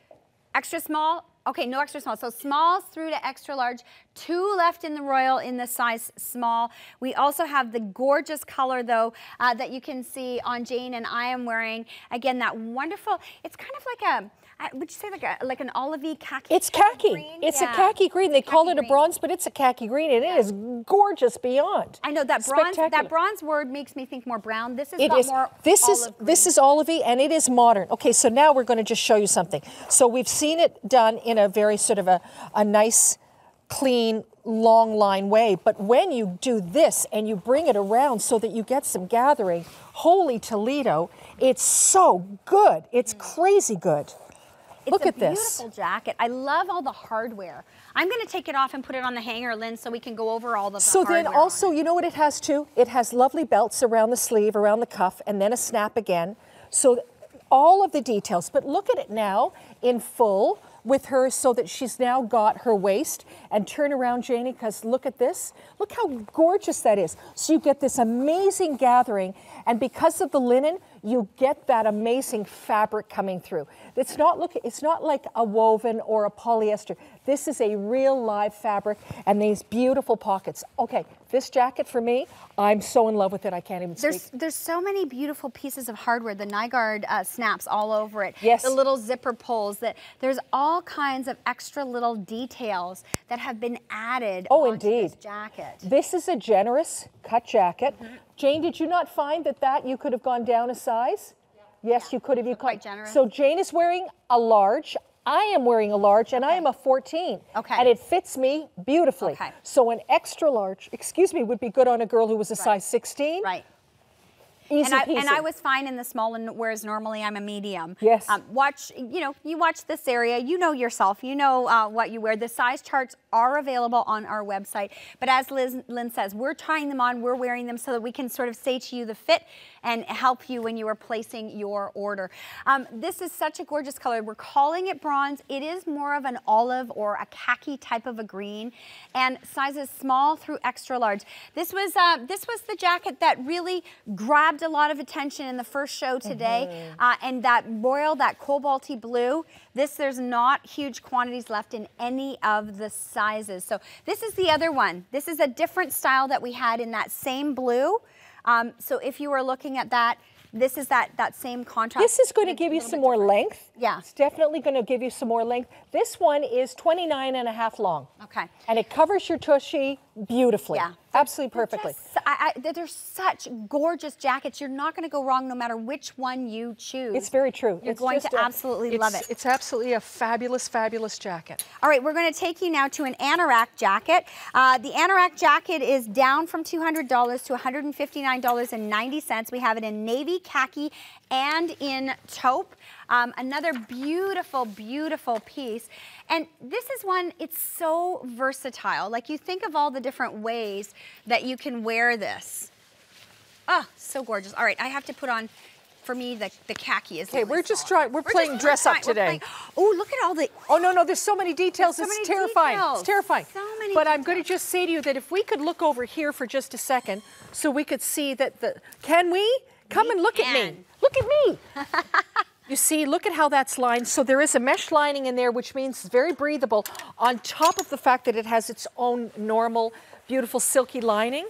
Extra small, okay, no extra small. So smalls through to extra large, 2 left in the royal in the size small. We also have the gorgeous color though that you can see on Jane and I am wearing. Again, that wonderful, it's kind of like a, would you say like an olivey khaki? It's khaki. Green? It's a khaki green. They call it a bronze, but it's a khaki green, and it is gorgeous beyond. I know that bronze. That bronze word makes me think more brown. This is more This is olivey, and it is modern. Okay, so now we're going to just show you something. So we've seen it done in a very sort of a nice, clean, long line way. But when you do this and you bring it around so that you get some gathering, holy Toledo, it's so good. It's crazy good. Look at this. It's a beautiful jacket. I love all the hardware. I'm going to take it off and put it on the hanger, Lynn, so we can go over all the hardware. So then also, you know what it has too? It has lovely belts around the sleeve, around the cuff, and then a snap again. So all of the details. But look at it now in full with her so that she's now got her waist. And turn around, Janie, because look at this. Look how gorgeous that is. So you get this amazing gathering, and because of the linen, you get that amazing fabric coming through. It's not like a woven or a polyester. This is a real live fabric, and these beautiful pockets. Okay, this jacket for me, I'm so in love with it, I can't even speak. There's so many beautiful pieces of hardware. The Nygaard snaps all over it. Yes. The little zipper pulls. There's all kinds of extra little details that have been added onto this jacket. This is a generous cut jacket. Jane, did you not find that you could have gone down a size? Yeah. Yes, you could have. Quite generous. So Jane is wearing a large. I am wearing a large, and I am a 14. Okay. And it fits me beautifully. Okay. So an extra large, excuse me, would be good on a girl who was a size 16. Right. Easy peasy. And I was fine in the small, and whereas normally I'm a medium. Yes. You watch this area, you know yourself, you know what you wear. The size charts are available on our website. But as Lynn says, we're trying them on, we're wearing them so that we can sort of say to you the fit and help you when you are placing your order. This is such a gorgeous color. We're calling it bronze. It is more of an olive or a khaki type of a green, and sizes small through extra large. This was the jacket that really grabbed a lot of attention in the first show today, and that royal, that cobalty blue. There's not huge quantities left in any of the sizes. So this is the other one. This is a different style that we had in that same blue. So if you were looking at that, this is that same contrast. This is going to give you some more length. Yeah. It's definitely going to give you some more length. This one is 29.5 long. Okay. And it covers your tushy beautifully. Yeah. Absolutely perfectly. They're such gorgeous jackets. You're not going to go wrong no matter which one you choose. It's very true. You're going to absolutely love it. It's absolutely a fabulous, fabulous jacket. All right, we're going to take you now to an anorak jacket. The anorak jacket is down from $200 to $159.90. We have it in navy, khaki, and in taupe. Another beautiful, beautiful piece. And this is one, it's so versatile. Like, you think of all the different ways that you can wear this. Oh, so gorgeous. All right, I have to put on, for me, the khaki is okay. We're playing dress up today. Oh, look at all the. Oh no, there's so many details. So it's many terrifying. details. It's terrifying. So many. But I'm going to just say to you that if we could look over here for just a second, so we could see that can we come and look at me? Look at me. You see, look at how that's lined. So there is a mesh lining in there, which means it's very breathable, on top of the fact that it has its own normal, beautiful, silky lining.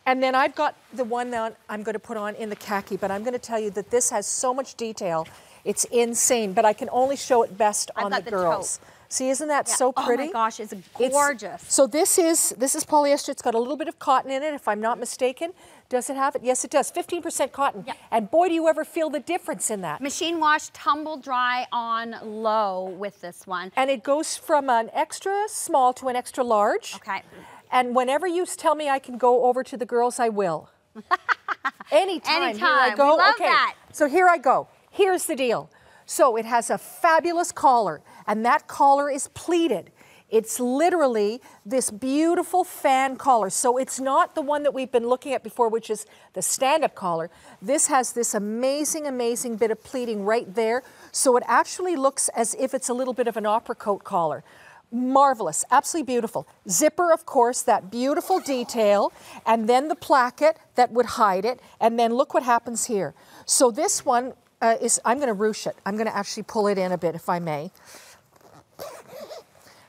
And then I've got the one that I'm going to put on in the khaki, but I'm going to tell you that this has so much detail. It's insane, but I can only show it best on the girls. See, isn't that so pretty? Oh my gosh, it's gorgeous. So this is polyester. It's got a little bit of cotton in it, if I'm not mistaken. Does it have it? Yes, it does. 15% cotton. Yep. And boy, do you ever feel the difference in that. Machine wash, tumble dry on low with this one. And it goes from an extra small to an extra large. Okay. And whenever you tell me I can go over to the girls, I will. Anytime. Here I go. We love that. So here I go. Here's the deal. So it has a fabulous collar, and that collar is pleated. It's literally this beautiful fan collar. So it's not the one that we've been looking at before, which is the stand-up collar. This has this amazing, amazing bit of pleating right there. So it actually looks as if it's a little bit of an opera coat collar. Marvelous, absolutely beautiful. Zipper, of course, that beautiful detail, and then the placket that would hide it, and then look what happens here. So this one I'm going to ruche it. I'm going to actually pull it in a bit, if I may.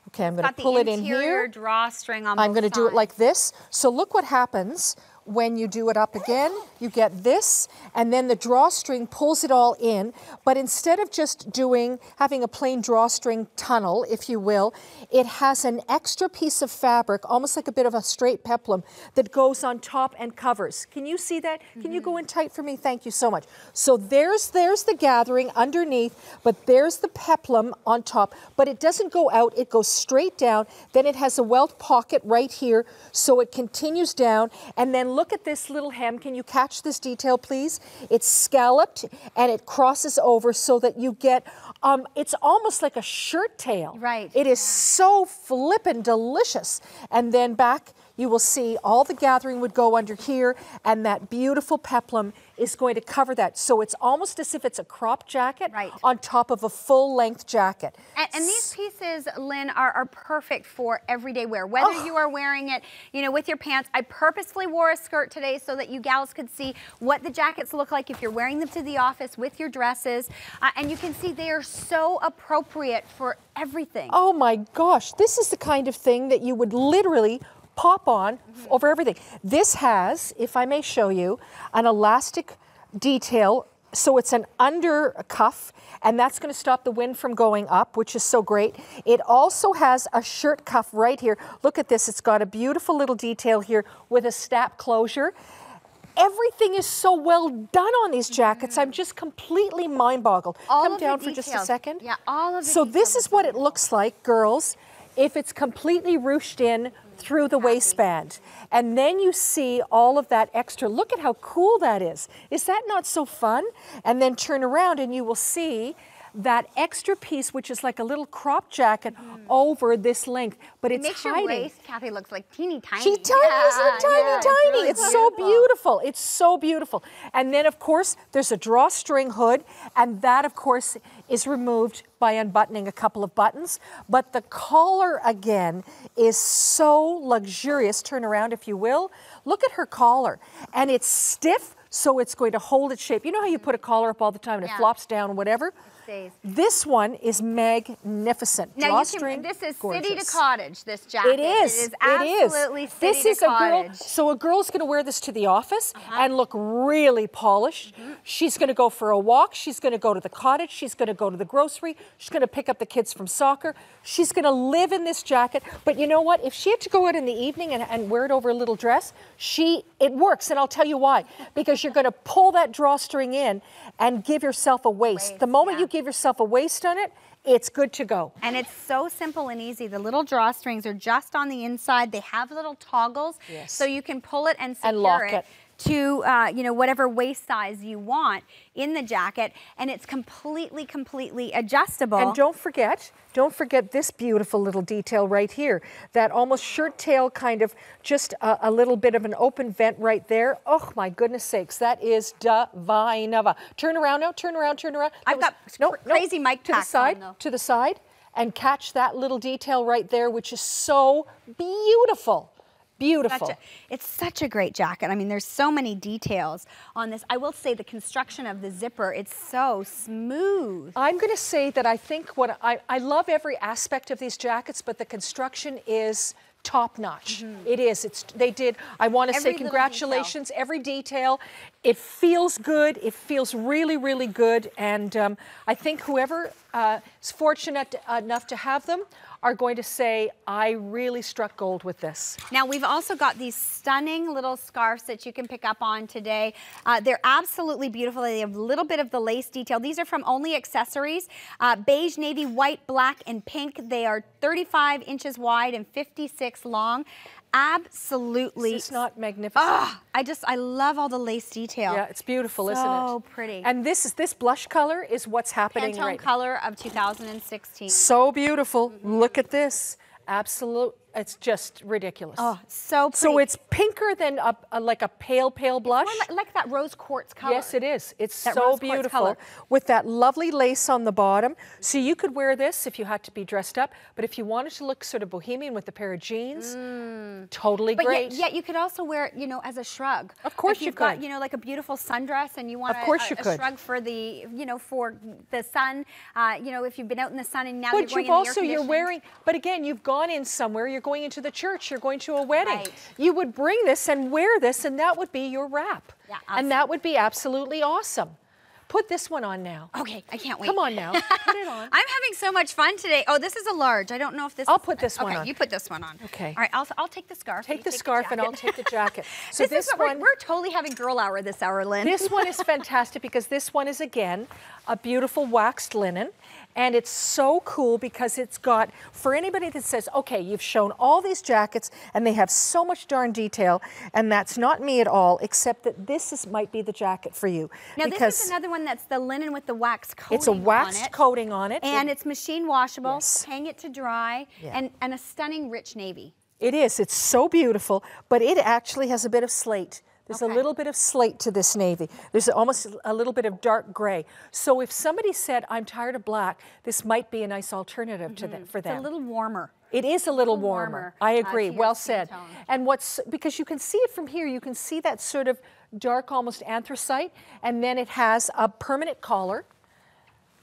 Okay, I'm going to pull it in here. Drawstring on I'm going to do it like this. So look what happens when you do it up again. You get this, and then the drawstring pulls it all in. But instead of just having a plain drawstring tunnel, if you will, it has an extra piece of fabric, almost like a bit of a straight peplum, that goes on top and covers. Can you see that? Can you go in tight for me? Thank you so much. So there's the gathering underneath, but there's the peplum on top. But it doesn't go out, it goes straight down. Then it has a welt pocket right here, so it continues down. And then look at this little hem. Can you catch this detail, please? It's scalloped and it crosses over so that you get, it's almost like a shirt tail. Right. It is so flippin' delicious. And then back, you will see all the gathering would go under here, and that beautiful peplum is going to cover that. So it's almost as if it's a crop jacket on top of a full-length jacket. And these pieces, Lynn, are perfect for everyday wear. Whether you are wearing it, with your pants. I purposefully wore a skirt today so that you gals could see what the jackets look like if you're wearing them to the office with your dresses. And you can see they are so appropriate for everything. Oh my gosh, this is the kind of thing that you would literally pop on over everything. This has, if I may show you, an elastic detail. So it's an under cuff, and that's going to stop the wind from going up, which is so great. It also has a shirt cuff right here. Look at this. It's got a beautiful little detail here with a snap closure. Everything is so well done on these jackets. I'm just completely mind-boggled. Come down for just a second. Yeah, all of the So this is what it looks like, girls. if it's completely ruched in through the waistband. And then you see all of that extra. Look at how cool that is. Is that not so fun? And then turn around and you will see that extra piece, which is like a little crop jacket over this length, but It it's makes hiding. your waist, Kathy, looks like teeny tiny. She's tiny, isn't it? Tiny, tiny. really It's so beautiful. It's so beautiful. And then, of course, there's a drawstring hood, and that, of course, is removed by unbuttoning a couple of buttons. But the collar, again, is so luxurious. Turn around, if you will. Look at her collar. And it's stiff, so it's going to hold its shape. You know how you put a collar up all the time and it flops down, whatever? This one is magnificent. Now Drawstring, this is gorgeous. city to cottage, this jacket. It is. It is absolutely city This to is a girl. cottage. So a girl's going to wear this to the office and look really polished. She's going to go for a walk. She's going to go to the cottage. She's going to go to the grocery. She's going to pick up the kids from soccer. She's going to live in this jacket. But you know what? If she had to go out in the evening and wear it over a little dress, it works. And I'll tell you why. Because you're going to pull that drawstring in and give yourself a waist. The moment you give yourself a waist on it, it's good to go. And it's so simple and easy. The little drawstrings are just on the inside. They have little toggles, so you can pull it and secure lock it to whatever waist size you want in the jacket, and it's completely adjustable. And don't forget this beautiful little detail right here, that almost shirt tail kind of just a little bit of an open vent right there. Oh my goodness sakes, that is divine. Turn around now, turn around. I've got crazy mic to the side, to the side, and catch that little detail right there, which is so beautiful. Beautiful. It's such a great jacket. I mean, there's so many details on this. I will say the construction of the zipper, it's so smooth. I'm going to say that I think I love every aspect of these jackets, but the construction is top notch. It is. I want to say congratulations, every detail. It feels good. It feels really, really good. And I think whoever is fortunate enough to have them are going to say, I really struck gold with this. Now, we've also got these stunning little scarves that you can pick up on today. They're absolutely beautiful. They have a little bit of the lace detail. These are from Only Accessories. Beige, navy, white, black, and pink. They are 35 inches wide and 56 long. Absolutely. Is this not magnificent? I love all the lace detail. Yeah, it's beautiful, isn't it? So pretty. And this blush color is what's happening Pantone right now. color of 2016. So beautiful. Look at this. Absolute. It's just ridiculous. Oh, so pretty. So it's pinker than like a pale blush. It's more like that rose quartz color. Yes, it is. It's that so beautiful with that lovely lace on the bottom. So you could wear this if you had to be dressed up, but if you wanted to look sort of bohemian with a pair of jeans, totally great. But yet you could also wear it, as a shrug. Of course you could. If you've got, like a beautiful sundress and you want a shrug for the, for the sun, if you've been out in the sun and now you're going in the air conditioning. You're wearing, but again, you've gone in somewhere, you're going into the church, you're going to a wedding. Right. You would bring this and wear this, and that would be your wrap. Yeah, and that would be absolutely awesome. Put this one on now. Okay, I can't wait. Come on now, put it on. I'm having so much fun today. Oh, this is a large. I don't know if this I'll put this one on. Okay, you put this one on. Okay. All right, I'll take the scarf. Take the scarf and I'll take the jacket. So this one, we're totally having girl hour this hour, Lynn. This one is fantastic because this one is, again, a beautiful waxed linen. And it's so cool because it's got, for anybody that says, okay, you've shown all these jackets and they have so much darn detail, and that's not me at all, except that this might be the jacket for you. Now this is another one that's the linen with the wax coating on it. It's a waxed coating on it. And it's machine washable, Yes. hang it to dry, and a stunning rich navy. It is, it's so beautiful, but it actually has a bit of slate. There's a little bit of slate to this navy. There's almost a little bit of dark gray. So if somebody said, I'm tired of black, this might be a nice alternative for them. It's a little warmer. It is a little warmer. I agree, well said. Tone. And because you can see it from here, you can see that sort of dark, almost anthracite, and then it has a permanent collar.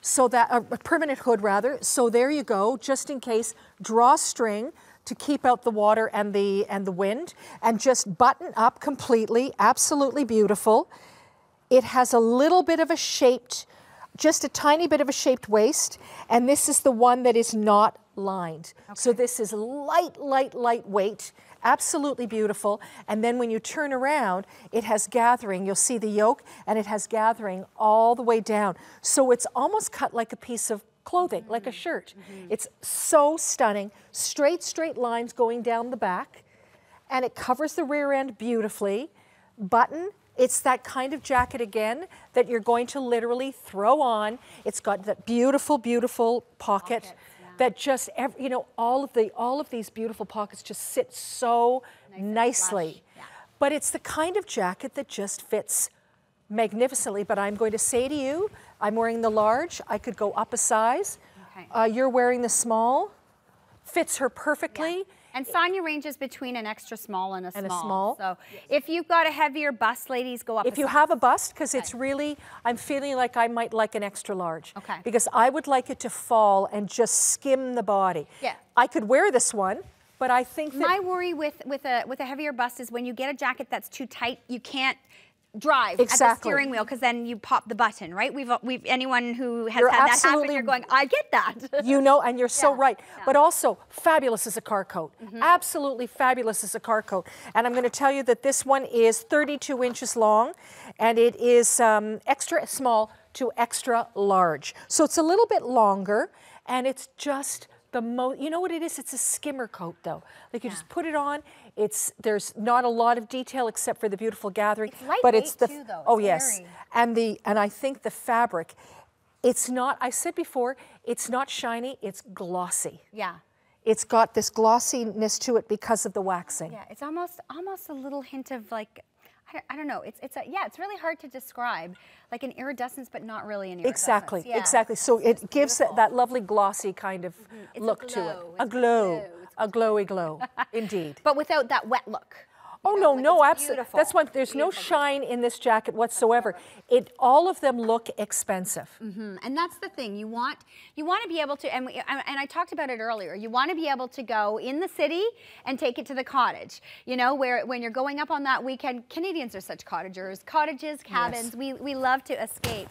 So that, a permanent hood rather. So there you go, just in case, drawstring to keep out the water and the wind, and just button up completely, absolutely beautiful. It has a little bit of a shaped, just a tiny bit of a shaped waist, and this is the one that is not lined. So this is lightweight, absolutely beautiful. And then when you turn around, it has gathering. You'll see the yoke, and it has gathering all the way down. So it's almost cut like a piece of clothing, like a shirt. It's so stunning. Straight lines going down the back, and it covers the rear end beautifully. Button, it's that kind of jacket again that you're going to literally throw on. It's got that beautiful, beautiful pocket that just, you know, all of these beautiful pockets just sit so nicely. But it's the kind of jacket that just fits magnificently. But I'm going to say to you, I'm wearing the large. I could go up a size. You're wearing the small. Fits her perfectly. And Sonia ranges between an extra small and a small. So if you've got a heavier bust, ladies, go up If you have a bust, because it's really, I'm feeling like I might like an extra large. Okay. Because I would like it to fall and just skim the body. Yeah. I could wear this one, but I think that... My worry with a heavier bust is when you get a jacket that's too tight, you can't drive at the steering wheel because then you pop the button, right? We've anyone who has had that happen, you're going, I get that. You know, and you're so right. But also fabulous as a car coat. Absolutely fabulous as a car coat. And I'm going to tell you that this one is 32 inches long, and it is extra small to extra large. So it's a little bit longer, and it's just the most, you know what it is? It's a skimmer coat though. Like you just put it on, there's not a lot of detail except for the beautiful gathering. It's lightweight but it's the, too though. Oh it's yes, very... and I think the fabric, it's not, I said before, it's not shiny, it's glossy. Yeah. It's got this glossiness to it because of the waxing. Yeah, it's almost a little hint of like, I don't know. It's really hard to describe, like an iridescence, but not really an iridescence. Exactly, yeah. exactly. So it gives that lovely glossy kind of look to it. A glow, a glowy glow, indeed. But without that wet look. Oh no, no, absolutely. That's why there's no shine in this jacket whatsoever. All of them look expensive. And that's the thing. You want to be able to, and I talked about it earlier. You want to be able to go in the city and take it to the cottage. You know, where when you're going up on that weekend, Canadians are such cottagers. Cottages, cabins. Yes. We love to escape.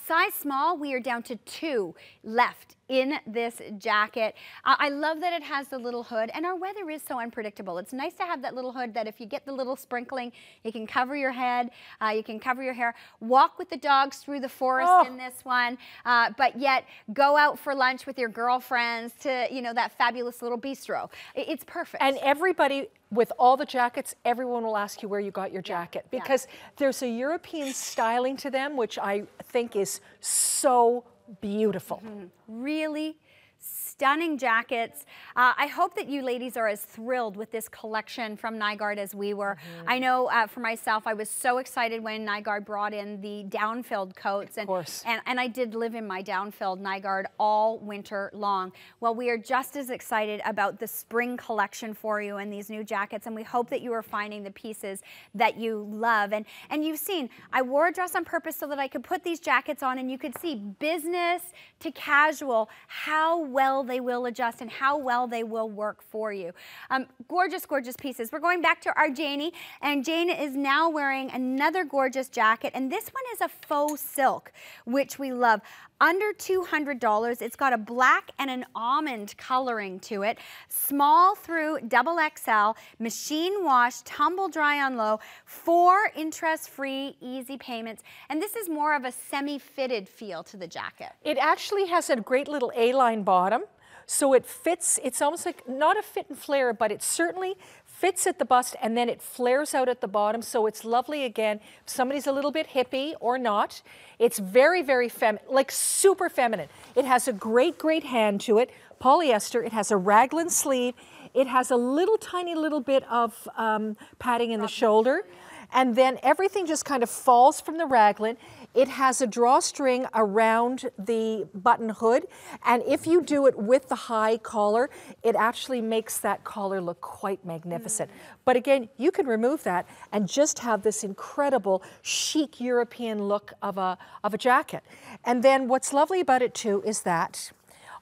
Size small, we are down to 2 left in this jacket. I love that it has the little hood, and our weather is so unpredictable. It's nice to have that little hood that if you get the little sprinkling, you can cover your head, you can cover your hair, walk with the dogs through the forest in this one, but yet go out for lunch with your girlfriends to, you know, that fabulous little bistro. It's perfect. And everybody, with all the jackets, everyone will ask you where you got your jacket because there's a European styling to them, which I think is so beautiful. Really stunning jackets. I hope that you ladies are as thrilled with this collection from Nygaard as we were. I know for myself, I was so excited when Nygaard brought in the down-filled coats. And, and I did live in my down-filled Nygaard all winter long. Well, we are just as excited about the spring collection for you and these new jackets, and we hope that you are finding the pieces that you love. And you've seen, I wore a dress on purpose so that I could put these jackets on and you could see business to casual, how well they will adjust and how well they will work for you. Gorgeous, gorgeous pieces. We're going back to our Janie, and Jane is now wearing another gorgeous jacket, and this one is a faux silk, which we love. Under $200. It's got a black and an almond coloring to it. Small through double XL, machine wash, tumble dry on low, 4 interest-free easy payments. And this is more of a semi-fitted feel to the jacket. It actually has a great little A-line bottom. So it fits, it's almost like not a fit and flare, but it certainly fits at the bust and then it flares out at the bottom. So it's lovely again. If somebody's a little bit hippie or not, it's very, very feminine, like super feminine. It has a great, great hand to it. Polyester, it has a raglan sleeve. It has a little tiny little bit of padding in the shoulder. And then everything just kind of falls from the raglan. It has a drawstring around the button hood, and if you do it with the high collar, it actually makes that collar look quite magnificent. But again, you can remove that and just have this incredible chic European look of a jacket. And then what's lovely about it too is that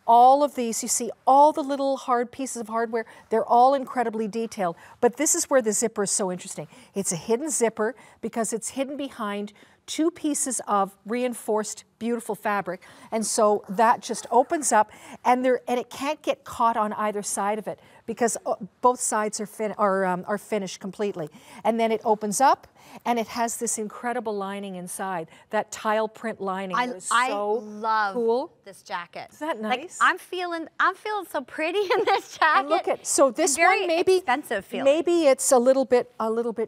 all of these, you see all the little hard pieces of hardware, they're all incredibly detailed. But this is where the zipper is so interesting. It's a hidden zipper because it's hidden behind 2 pieces of reinforced beautiful fabric, and so that just opens up, and it can't get caught on either side of it because both sides are finished completely. And then it opens up, and it has this incredible lining inside, that tile print lining. I love cool. this jacket. Is that Like, nice? I'm feeling so pretty in this jacket. And look at, so this very one maybe expensive feeling. Maybe it's a little bit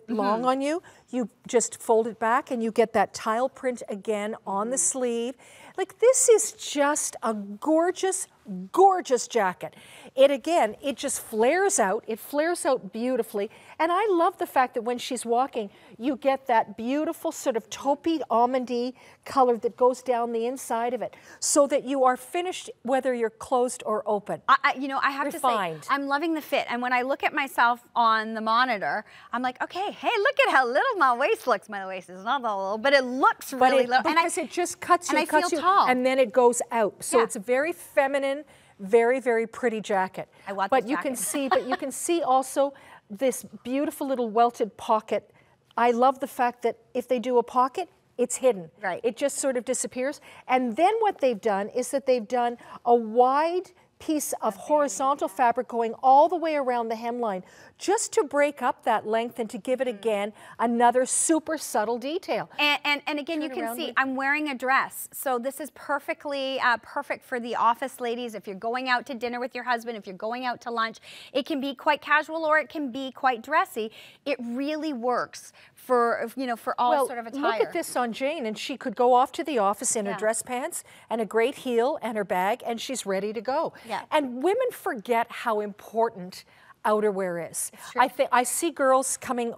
long on you. You just fold it back and you get that tile print again on the sleeve. Like, this is just a gorgeous, gorgeous jacket. It just flares out. It flares out beautifully. And I love the fact that when she's walking, you get that beautiful sort of taupey, almondy color that goes down the inside of it, so that you are finished whether you're closed or open. I have Refined. to say, I'm loving the fit. And when I look at myself on the monitor, I'm like, okay, hey, look at how little my waist looks. My waist is not that little, but it looks really little. Because it just cuts you, and I feel tall. and then it goes out. So it's a very feminine, very, very pretty jacket. I want but this you jacket. can see, but you can see also this beautiful little welted pocket. I love the fact that if they do a pocket, it's hidden. Right. It just sort of disappears. And then what they've done is that they've done a wide piece of horizontal fabric going all the way around the hemline, just to break up that length and to give it again another super subtle detail. And again, you can see I'm wearing a dress, so this is perfectly perfect for the office ladies. If you're going out to dinner with your husband, if you're going out to lunch, it can be quite casual or it can be quite dressy. It really works for all sort of attire. Look at this on Jane, and she could go off to the office in her dress pants and a great heel and her bag, and she's ready to go. Yeah. And women forget how important outerwear is. I see girls coming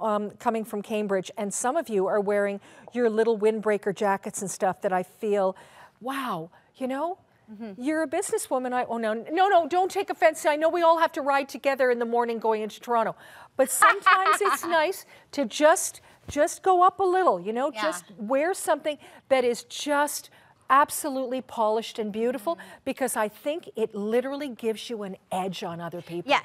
from Cambridge, and some of you are wearing your little windbreaker jackets and stuff that I feel, wow, you're a businesswoman. No, don't take offense. I know we all have to ride together in the morning going into Toronto, but sometimes it's nice to just go up a little, just wear something that is just absolutely polished and beautiful, because I think it literally gives you an edge on other people. Yeah,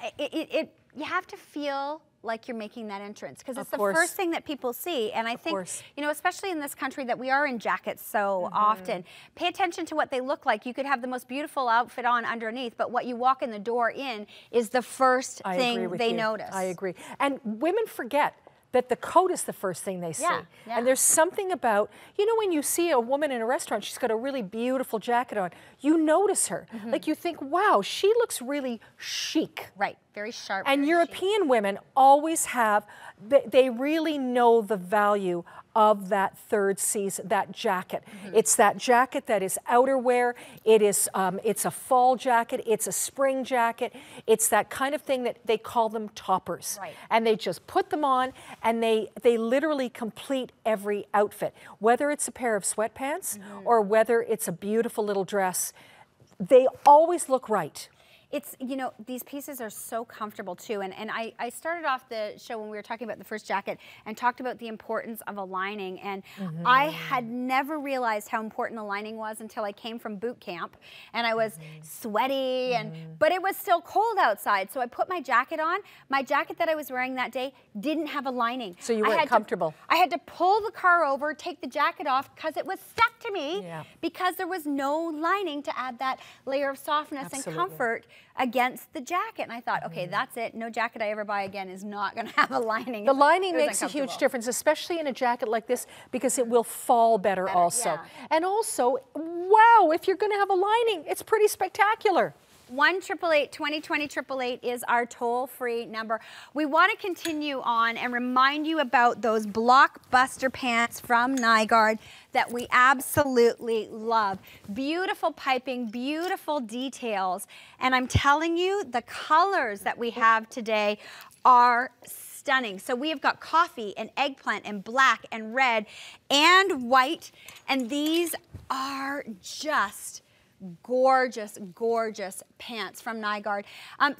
you have to feel like you're making that entrance, because it's the first thing that people see. And I think, especially in this country that we are in jackets so often, pay attention to what they look like. You could have the most beautiful outfit on underneath, but what you walk in the door in is the first thing they notice. I agree. And women forget that the coat is the first thing they see. And there's something about, when you see a woman in a restaurant, she's got a really beautiful jacket on, you notice her. Like, you think, wow, she looks really chic. Right, very sharp. And European women always have, they really know the value of that third season, that jacket. It's that jacket that is outerwear. It's a fall jacket. It's a spring jacket. It's that kind of thing that they call them toppers. Right. And they just put them on, and they literally complete every outfit. Whether it's a pair of sweatpants or whether it's a beautiful little dress, they always look right. It's, these pieces are so comfortable too. And I started off the show when we were talking about the first jacket and talked about the importance of a lining. And I had never realized how important a lining was until I came from boot camp, and I was sweaty, but it was still cold outside. So I put my jacket on. My jacket that I was wearing that day didn't have a lining. So you weren't comfortable. I had to pull the car over, take the jacket off, because it was stuck to me, because there was no lining to add that layer of softness and comfort against the jacket. And I thought, okay, that's it. No jacket I ever buy again is not going to have a lining. The lining makes a huge difference, especially in a jacket like this, because it will fall better also. And also, wow, if you're going to have a lining, it's pretty spectacular. 1-888-2020-888 is our toll-free number. We want to continue on and remind you about those blockbuster pants from Nygaard that we absolutely love. Beautiful piping, beautiful details, and I'm telling you, the colors that we have today are stunning. So we have got coffee and eggplant and black and red and white, and these are just gorgeous, gorgeous pants from Nygaard.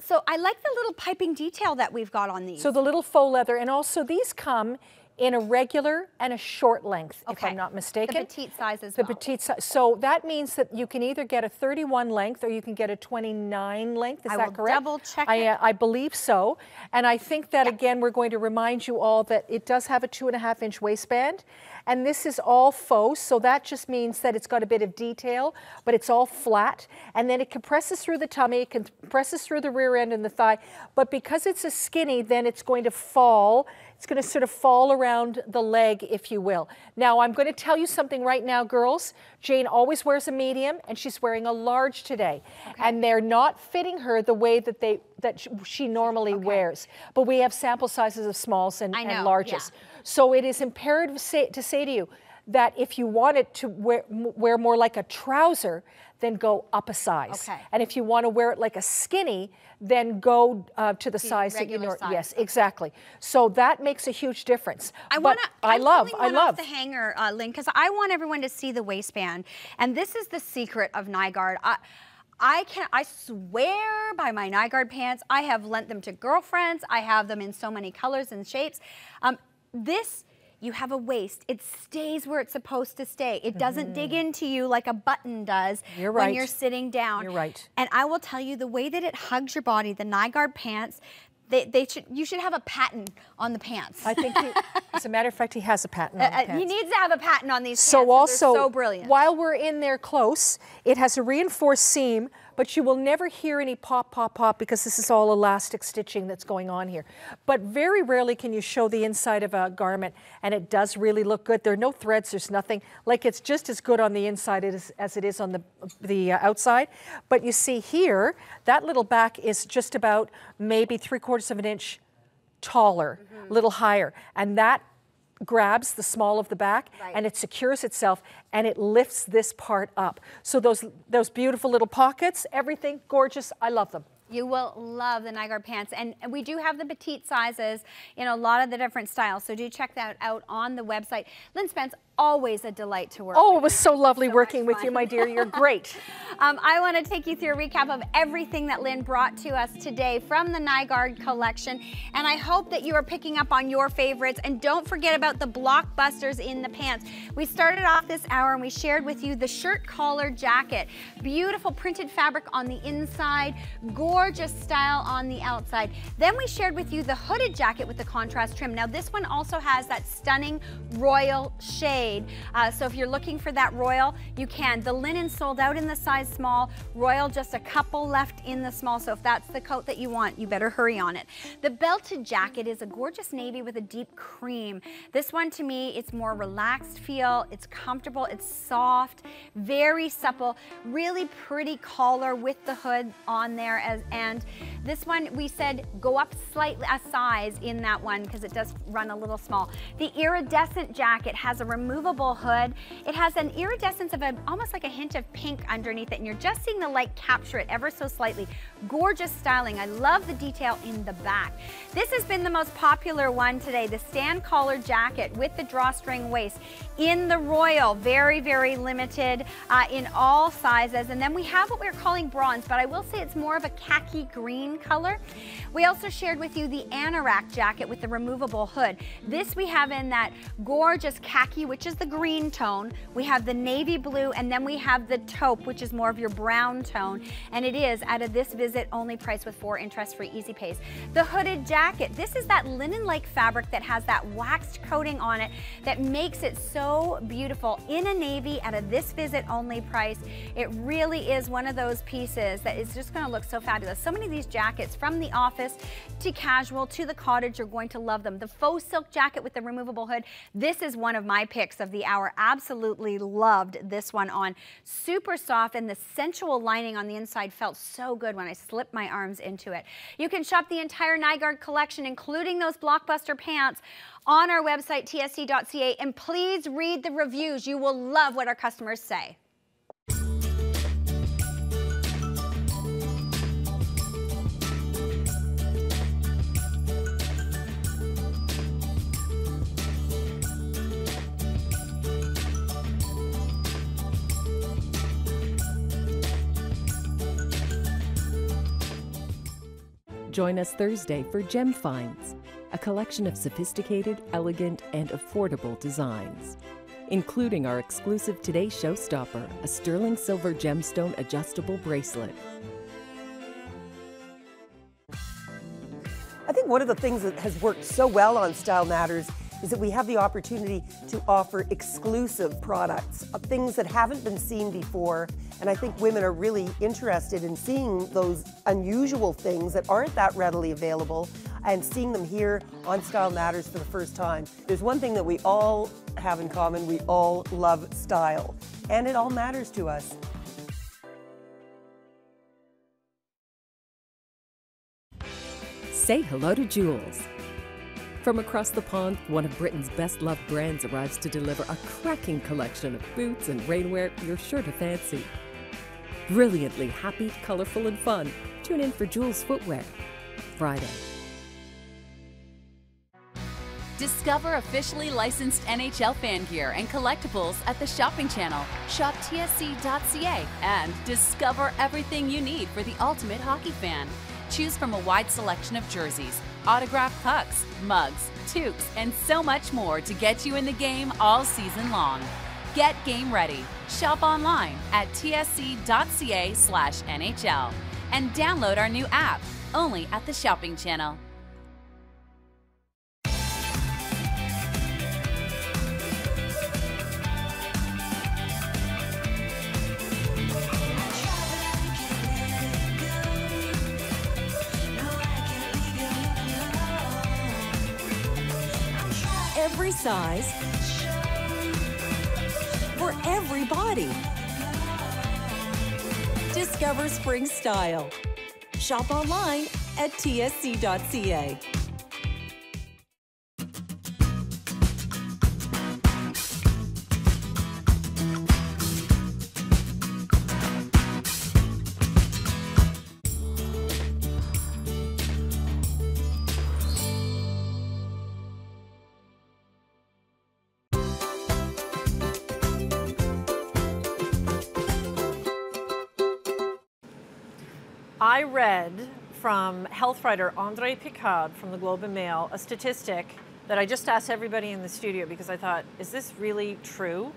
So I like the little piping detail that we've got on these. So the little faux leather, and also these come in a regular and a short length, if I'm not mistaken. The petite size as the well. Petite size. So that means that you can either get a 31 length or you can get a 29 length. Is I that will correct? double check it. I believe so. And I think that, again, we're going to remind you all that it does have a 2.5-inch waistband. And this is all faux, so that just means that it's got a bit of detail, but it's all flat. And then it compresses through the tummy, it compresses through the rear end and the thigh. But because it's a skinny, then it's going to fall. It's going to sort of fall around the leg, if you will. Now, I'm going to tell you something right now, girls. Jane always wears a medium, and she's wearing a large today. Okay. And they're not fitting her the way that she normally wears. But we have sample sizes of smalls and larges. Yeah. So it is imperative to say to you that if you want it to wear more like a trouser, then go up a size. Okay. And if you want to wear it like a skinny, then go to the size that you know. Yes, exactly. So that makes a huge difference. I love the hanger, Lynn, because I want everyone to see the waistband, and this is the secret of Nygaard. I swear by my Nygaard pants. I have lent them to girlfriends. I have them in so many colors and shapes. You have a waist. It stays where it's supposed to stay. It doesn't dig into you like a button does when you're sitting down. You're right. And I will tell you, the way that it hugs your body, the Nygaard pants, you should have a patent on the pants. I think, as a matter of fact, he has a patent on the pants. He needs to have a patent on these pants. So also, they're so brilliant. While we're in there close, it has a reinforced seam, but you will never hear any pop, pop, pop because this is all elastic stitching that's going on here. But very rarely can you show the inside of a garment, and it does really look good. There are no threads, there's nothing. Like, it's just as good on the inside as it is on the outside. But you see here, that little back is just about maybe 3/4 of an inch taller, a little higher. And that grabs the small of the back and it secures itself and it lifts this part up. So those beautiful little pockets, everything gorgeous. I love them. You will love the Nygaard pants. And we do have the petite sizes in a lot of the different styles. So do check that out on the website. Lynn Spence, always a delight to work with. Oh, it was so lovely working with you, my dear. You're great. I want to take you through a recap of everything that Lynn brought to us today from the Nygaard collection. And I hope that you are picking up on your favorites. And don't forget about the blockbusters in the pants. We started off this hour and we shared with you the shirt collar jacket. Beautiful printed fabric on the inside, gorgeous style on the outside. Then we shared with you the hooded jacket with the contrast trim. Now this one also has that stunning royal shade. So if you're looking for that royal, you can. The linen sold out in the size small, royal just a couple left in the small. So if that's the coat that you want, you better hurry on it. The belted jacket is a gorgeous navy with a deep cream. This one, to me, it's more relaxed feel, it's comfortable, it's soft, very supple, really pretty collar with the hood on there. And this one, we said go up slightly a size in that one because it does run a little small. The iridescent jacket has a removable hood. It has an iridescence of almost like a hint of pink underneath it, and you're just seeing the light capture it ever so slightly. Gorgeous styling. I love the detail in the back. This has been the most popular one today, the stand collar jacket with the drawstring waist in the royal. Very, very limited in all sizes. And then we have what we're calling bronze, but I will say it's more of a khaki green color. We also shared with you the anorak jacket with the removable hood. This we have in that gorgeous khaki, which is the green tone. We have the navy blue, and then we have the taupe, which is more of your brown tone. And it is at a this visit only price with 4 interest-free easy pays. The hooded jacket, this is that linen-like fabric that has that waxed coating on it that makes it so beautiful in a navy at a this visit only price. It really is one of those pieces that is just going to look so fabulous. So many of these jackets, from the office to casual to the cottage, you're going to love them. The faux silk jacket with the removable hood, this is one of my picks of the hour. Absolutely loved this one on. Super soft, and the sensual lining on the inside felt so good when I slipped my arms into it. You can shop the entire Nygaard collection, including those blockbuster pants, on our website, tsc.ca, and please read the reviews. You will love what our customers say. Join us Thursday for Gem Finds, a collection of sophisticated, elegant, and affordable designs, including our exclusive Today Showstopper, a sterling silver gemstone adjustable bracelet. I think one of the things that has worked so well on Style Matters is that we have the opportunity to offer exclusive products, things that haven't been seen before. And I think women are really interested in seeing those unusual things that aren't that readily available and seeing them here on Style Matters for the first time. There's one thing that we all have in common: we all love style, and it all matters to us. Say hello to Jules. From across the pond, one of Britain's best-loved brands arrives to deliver a cracking collection of boots and rainwear you're sure to fancy. Brilliantly happy, colorful, and fun. Tune in for Jules Footwear, Friday. Discover officially licensed NHL fan gear and collectibles at the shopping channel. Shop TSC.ca and discover everything you need for the ultimate hockey fan. Choose from a wide selection of jerseys, autographed pucks, mugs, toques, and so much more to get you in the game all season long. Get game ready. Shop online at tsc.ca/NHL and download our new app, only at the shopping channel. Every size, for every body. Discover spring style. Shop online at tsc.ca. I read from health writer André Picard from the Globe and Mail a statistic that I just asked everybody in the studio because I thought, is this really true?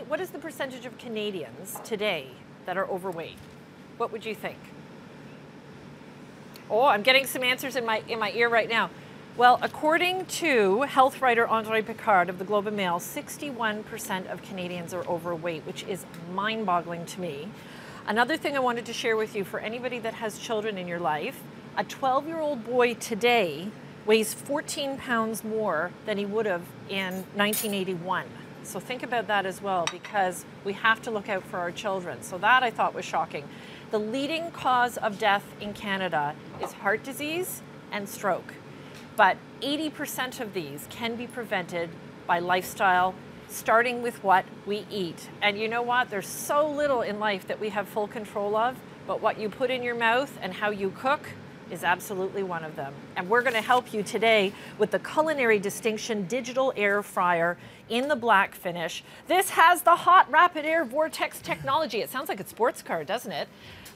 What is the percentage of Canadians today that are overweight? What would you think? Oh, I'm getting some answers in my ear right now. Well, according to health writer André Picard of the Globe and Mail, 61% of Canadians are overweight, which is mind-boggling to me. Another thing I wanted to share with you, for anybody that has children in your life, a 12-year-old boy today weighs 14 pounds more than he would have in 1981. So think about that as well, because we have to look out for our children. So that I thought was shocking. The leading cause of death in Canada is heart disease and stroke. But 80% of these can be prevented by lifestyle, starting with what we eat. And you know what? There's so little in life that we have full control of, but what you put in your mouth and how you cook is absolutely one of them. And we're going to help you today with the Culinary Distinction Digital Air Fryer in the black finish. This has the hot rapid air vortex technology. It sounds like a sports car, doesn't it?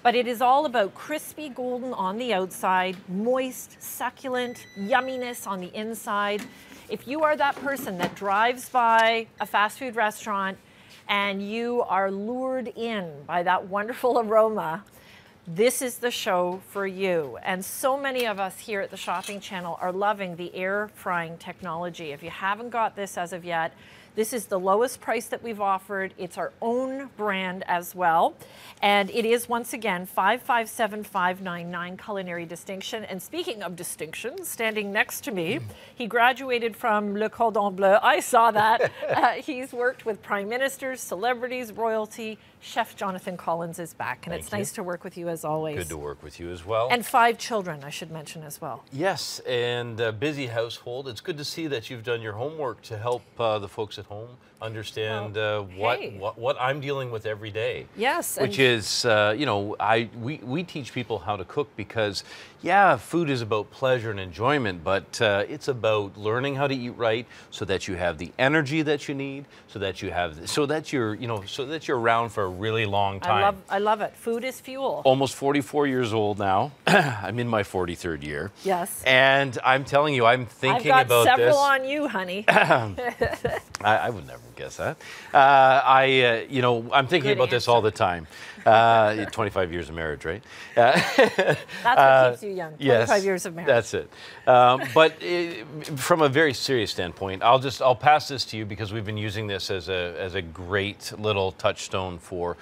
But it is all about crispy golden on the outside, moist, succulent, yumminess on the inside. If you are that person that drives by a fast food restaurant and you are lured in by that wonderful aroma, this is the show for you. And so many of us here at the Shopping Channel are loving the air frying technology. If you haven't got this as of yet, this is the lowest price that we've offered. It's our own brand as well. And it is, once again, 557599 Culinary Distinction. And speaking of distinctions, standing next to me, he graduated from Le Cordon Bleu. I saw that. He's worked with prime ministers, celebrities, royalty. Chef Jonathan Collins is back. And it's nice to work with you as always. Good to work with you as well. And 5 children, I should mention as well. Yes, and a busy household. It's good to see that you've done your homework to help the folks at home understand what I'm dealing with every day. Yes. Which is, you know, we teach people how to cook because, yeah, food is about pleasure and enjoyment, but it's about learning how to eat right so that you have the energy that you need, so that you're around for a really long time. I love it. Food is fuel. Almost 44 years old now. I'm in my 43rd year. Yes. And I'm telling you, I'm thinking about this. I've got several on you, honey. I would never guess that. I'm thinking about this all the time. 25 years of marriage, right? That's what keeps you young. 25 years of marriage. That's it. But from a very serious standpoint, I'll pass this to you because we've been using this as a great little touchstone for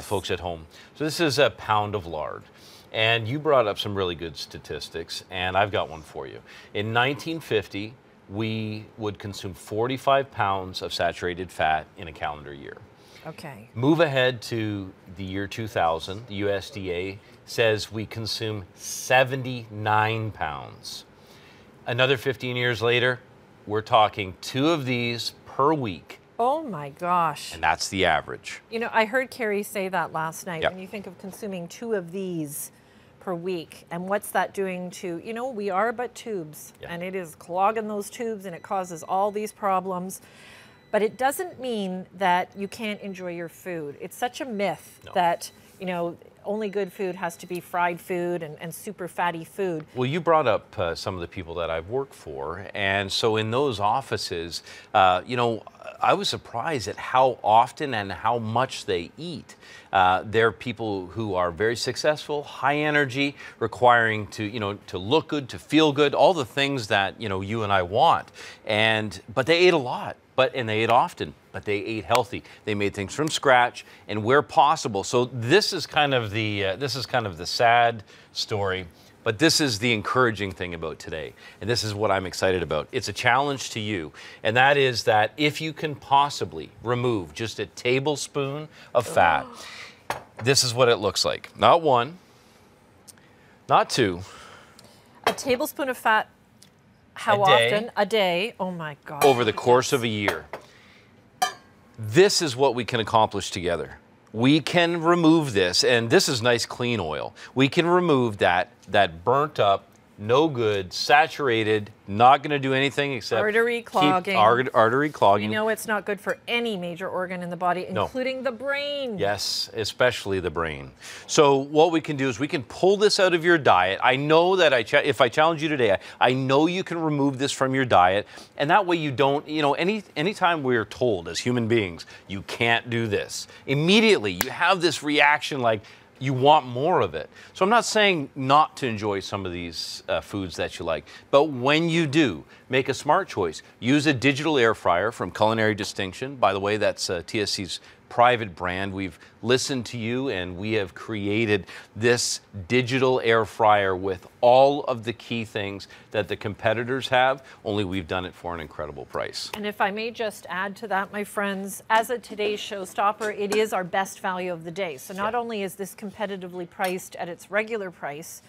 folks at home. So this is a pound of lard. And you brought up some really good statistics, and I've got one for you. In 1950, we would consume 45 pounds of saturated fat in a calendar year. Okay. Move ahead to the year 2000, the USDA says we consume 79 pounds. Another 15 years later, we're talking 2 of these per week. Oh my gosh. And that's the average. You know, I heard Carrie say that last night. Yep. When you think of consuming 2 of these per week, and what's that doing to, we are but tubes, and it is clogging those tubes, and it causes all these problems. But it doesn't mean that you can't enjoy your food. It's such a myth that, only good food has to be fried food and super fatty food. Well, you brought up some of the people that I've worked for, and so in those offices, I was surprised at how often and how much they eat. They're people who are very successful, high energy, requiring to look good, to feel good, all the things that you and I want. But they ate a lot. And they ate often, but they ate healthy. They made things from scratch and where possible. So this is kind of the sad story, but this is the encouraging thing about today. And this is what I'm excited about. It's a challenge to you. And that is that if you can possibly remove just a tablespoon of fat, this is what it looks like. Not 1, not 2. A tablespoon of fat. How often? A day. Oh my God. Over the course of a year. This is what we can accomplish together. We can remove this, and this is nice clean oil. We can remove that burnt up, no good, saturated, not going to do anything except artery clogging. Artery clogging. It's not good for any major organ in the body, including the brain. Yes, especially the brain. So what we can do is we can pull this out of your diet. I know that if I challenge you today, I know you can remove this from your diet, and that way you don't, anytime we're told as human beings, you can't do this, immediately you have this reaction like, you want more of it. So I'm not saying not to enjoy some of these foods that you like, but when you do, make a smart choice. Use a digital air fryer from Culinary Distinction. By the way, that's TSC's private brand. We've listened to you, and we have created this digital air fryer with all of the key things that the competitors have, only we've done it for an incredible price. And if I may just add to that, my friends, as a Today's Showstopper, it is our best value of the day. So not only is this competitively priced at its regular price,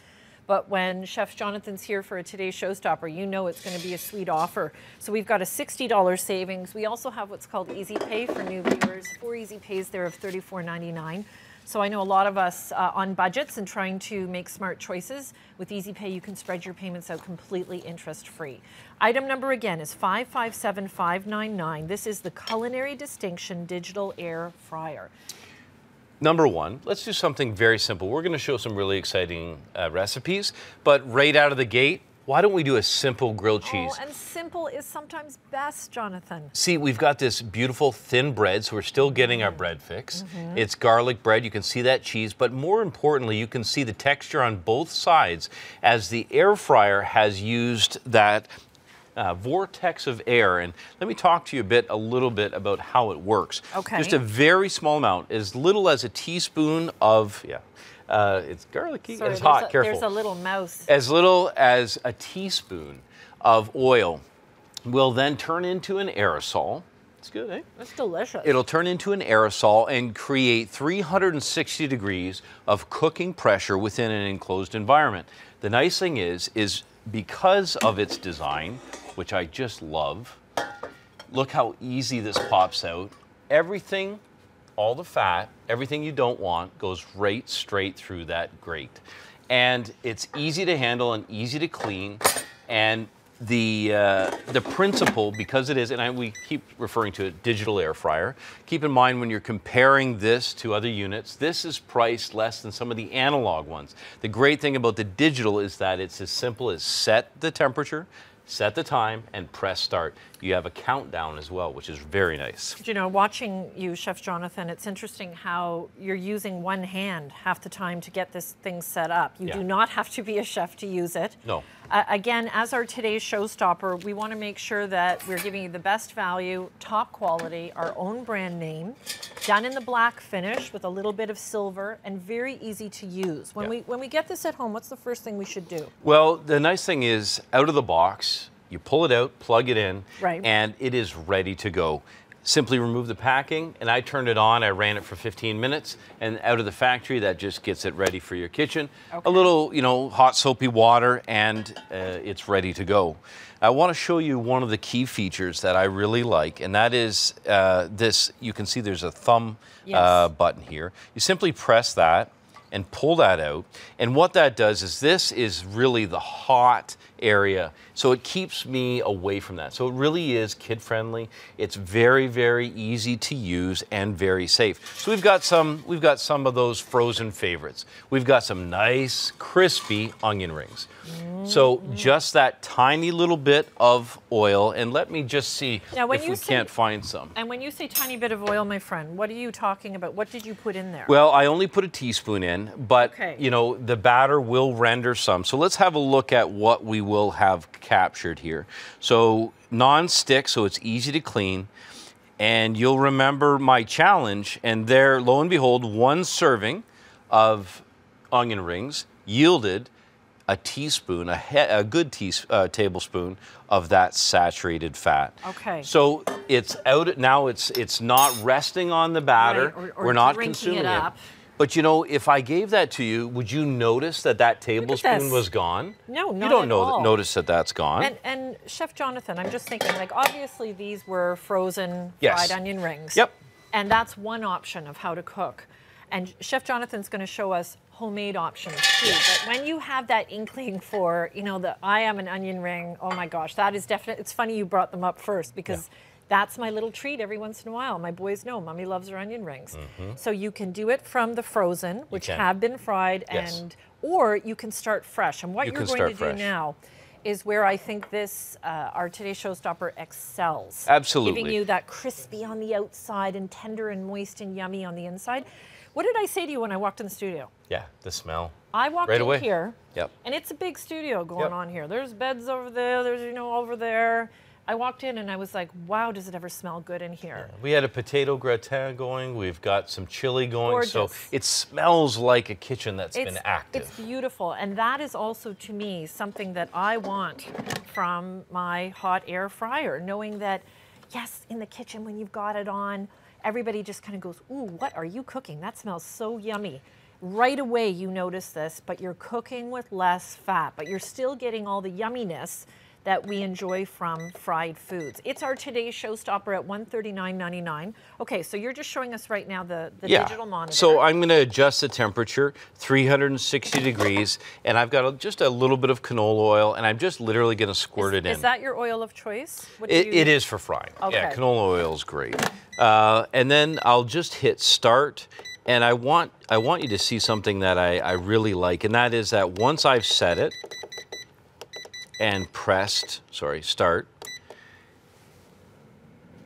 but when Chef Jonathan's here for a Today's Showstopper, it's going to be a sweet offer. So we've got a $60 savings. We also have what's called Easy Pay for new viewers. 4 Easy Pays there of $34.99. So I know a lot of us on budgets and trying to make smart choices. With Easy Pay, you can spread your payments out completely interest-free. Item number again is 557599. This is the Culinary Distinction Digital Air Fryer. Number 1, let's do something very simple. We're going to show some really exciting recipes, but right out of the gate, why don't we do a simple grilled cheese? Oh, and simple is sometimes best, Jonathan. See, we've got this beautiful thin bread, so we're still getting our bread fix. It's garlic bread. You can see that cheese, but more importantly, you can see the texture on both sides as the air fryer has used that vortex of air. And let me talk to you a little bit about how it works. Okay. Just a very small amount, as little as a teaspoon of, it's garlicky, Sorry, it's hot, careful. There's a little mouse. As little as a teaspoon of oil will then turn into an aerosol. It's good, eh? That's delicious. It'll turn into an aerosol and create 360 degrees of cooking pressure within an enclosed environment. The nice thing is because of its design, which I just love, look how easy this pops out. Everything, all the fat, everything you don't want goes right straight through that grate. and it's easy to handle and easy to clean. And the principle, because it is, and we keep referring to it, digital air fryer. Keep in mind when you're comparing this to other units, this is priced less than some of the analog ones. The great thing about the digital is that it's as simple as set the temperature, set the time, and press start. You have a countdown as well, which is very nice. You know, watching you, Chef Jonathan, it's interesting how you're using one hand half the time to get this thing set up. You do not have to be a chef to use it. No. Again, as our today's showstopper, we want to make sure that we're giving you the best value, top quality, our own brand name, done in the black finish with a little bit of silver, and very easy to use. When we get this at home, what's the first thing we should do? Well, the nice thing is, out of the box, you pull it out, plug it in, right, and it is ready to go. Simply remove the packing, and I turned it on. I ran it for 15 minutes, and out of the factory, that just gets it ready for your kitchen. Okay. A little, you know, hot soapy water, and it's ready to go. I want to show you one of the key features that I really like, and that is this. You can see there's a thumb button here. You simply press that and pull that out, and what that does is this is really the hot area, so it keeps me away from that. So it really is kid friendly. It's very, very easy to use and very safe. So we've got some of those frozen favorites. We've got some nice crispy onion rings. So just that tiny little bit of oil, and let me just see now, when if you we can't find some. And when you say tiny bit of oil, my friend, what are you talking about? What did you put in there? Well, I only put a teaspoon in, but you know, the batter will render some. So let's have a look at what we will have captured here. So non-stick, so it's easy to clean. And you'll remember my challenge, and there, lo and behold, one serving of onion rings yielded a teaspoon, a good tablespoon of that saturated fat. Okay. So it's out now. It's not resting on the batter. Right, or we're not drinking consuming it up. But you know, if I gave that to you, would you notice that that tablespoon was gone? No, not you don't at know all. notice that that's gone. And Chef Jonathan, I'm just thinking, like, obviously these were frozen Yes. fried onion rings. Yep. And that's one option of how to cook. And Chef Jonathan's going to show us homemade options too. But when you have that inkling for, you know, I am an onion ring, oh my gosh, that is definitely, it's funny you brought them up first, because that's my little treat every once in a while. My boys know Mommy loves her onion rings. So you can do it from the frozen, which have been fried, or you can start fresh. And what you're going to do now is where I think this, our Today's Showstopper excels. Absolutely. Giving you that crispy on the outside and tender and moist and yummy on the inside. What did I say to you when I walked in the studio? Yeah, the smell. I walked right in away. here, Yep. and it's a big studio going on here. There's beds over there, there's, you know, over there. I walked in and I was like, wow, does it ever smell good in here? We had a potato gratin going. We've got some chili going. Gorgeous. So it smells like a kitchen that's been active. It's beautiful. And that is also, to me, something that I want from my hot air fryer, knowing that, yes, in the kitchen when you've got it on, everybody just kind of goes, ooh, what are you cooking? That smells so yummy. Right away you notice this, but you're cooking with less fat, but you're still getting all the yumminess that we enjoy from fried foods. It's our Today's Showstopper at $139.99. Okay, so you're just showing us right now the digital monitor. So I'm going to adjust the temperature, 360 degrees, and I've got just a little bit of canola oil, and I'm just literally going to squirt it in. Is that your oil of choice? What do It is for frying. Okay. Yeah, canola oil is great. And then I'll just hit start, and I want you to see something that I really like, and that is that once I've set it, and pressed, start.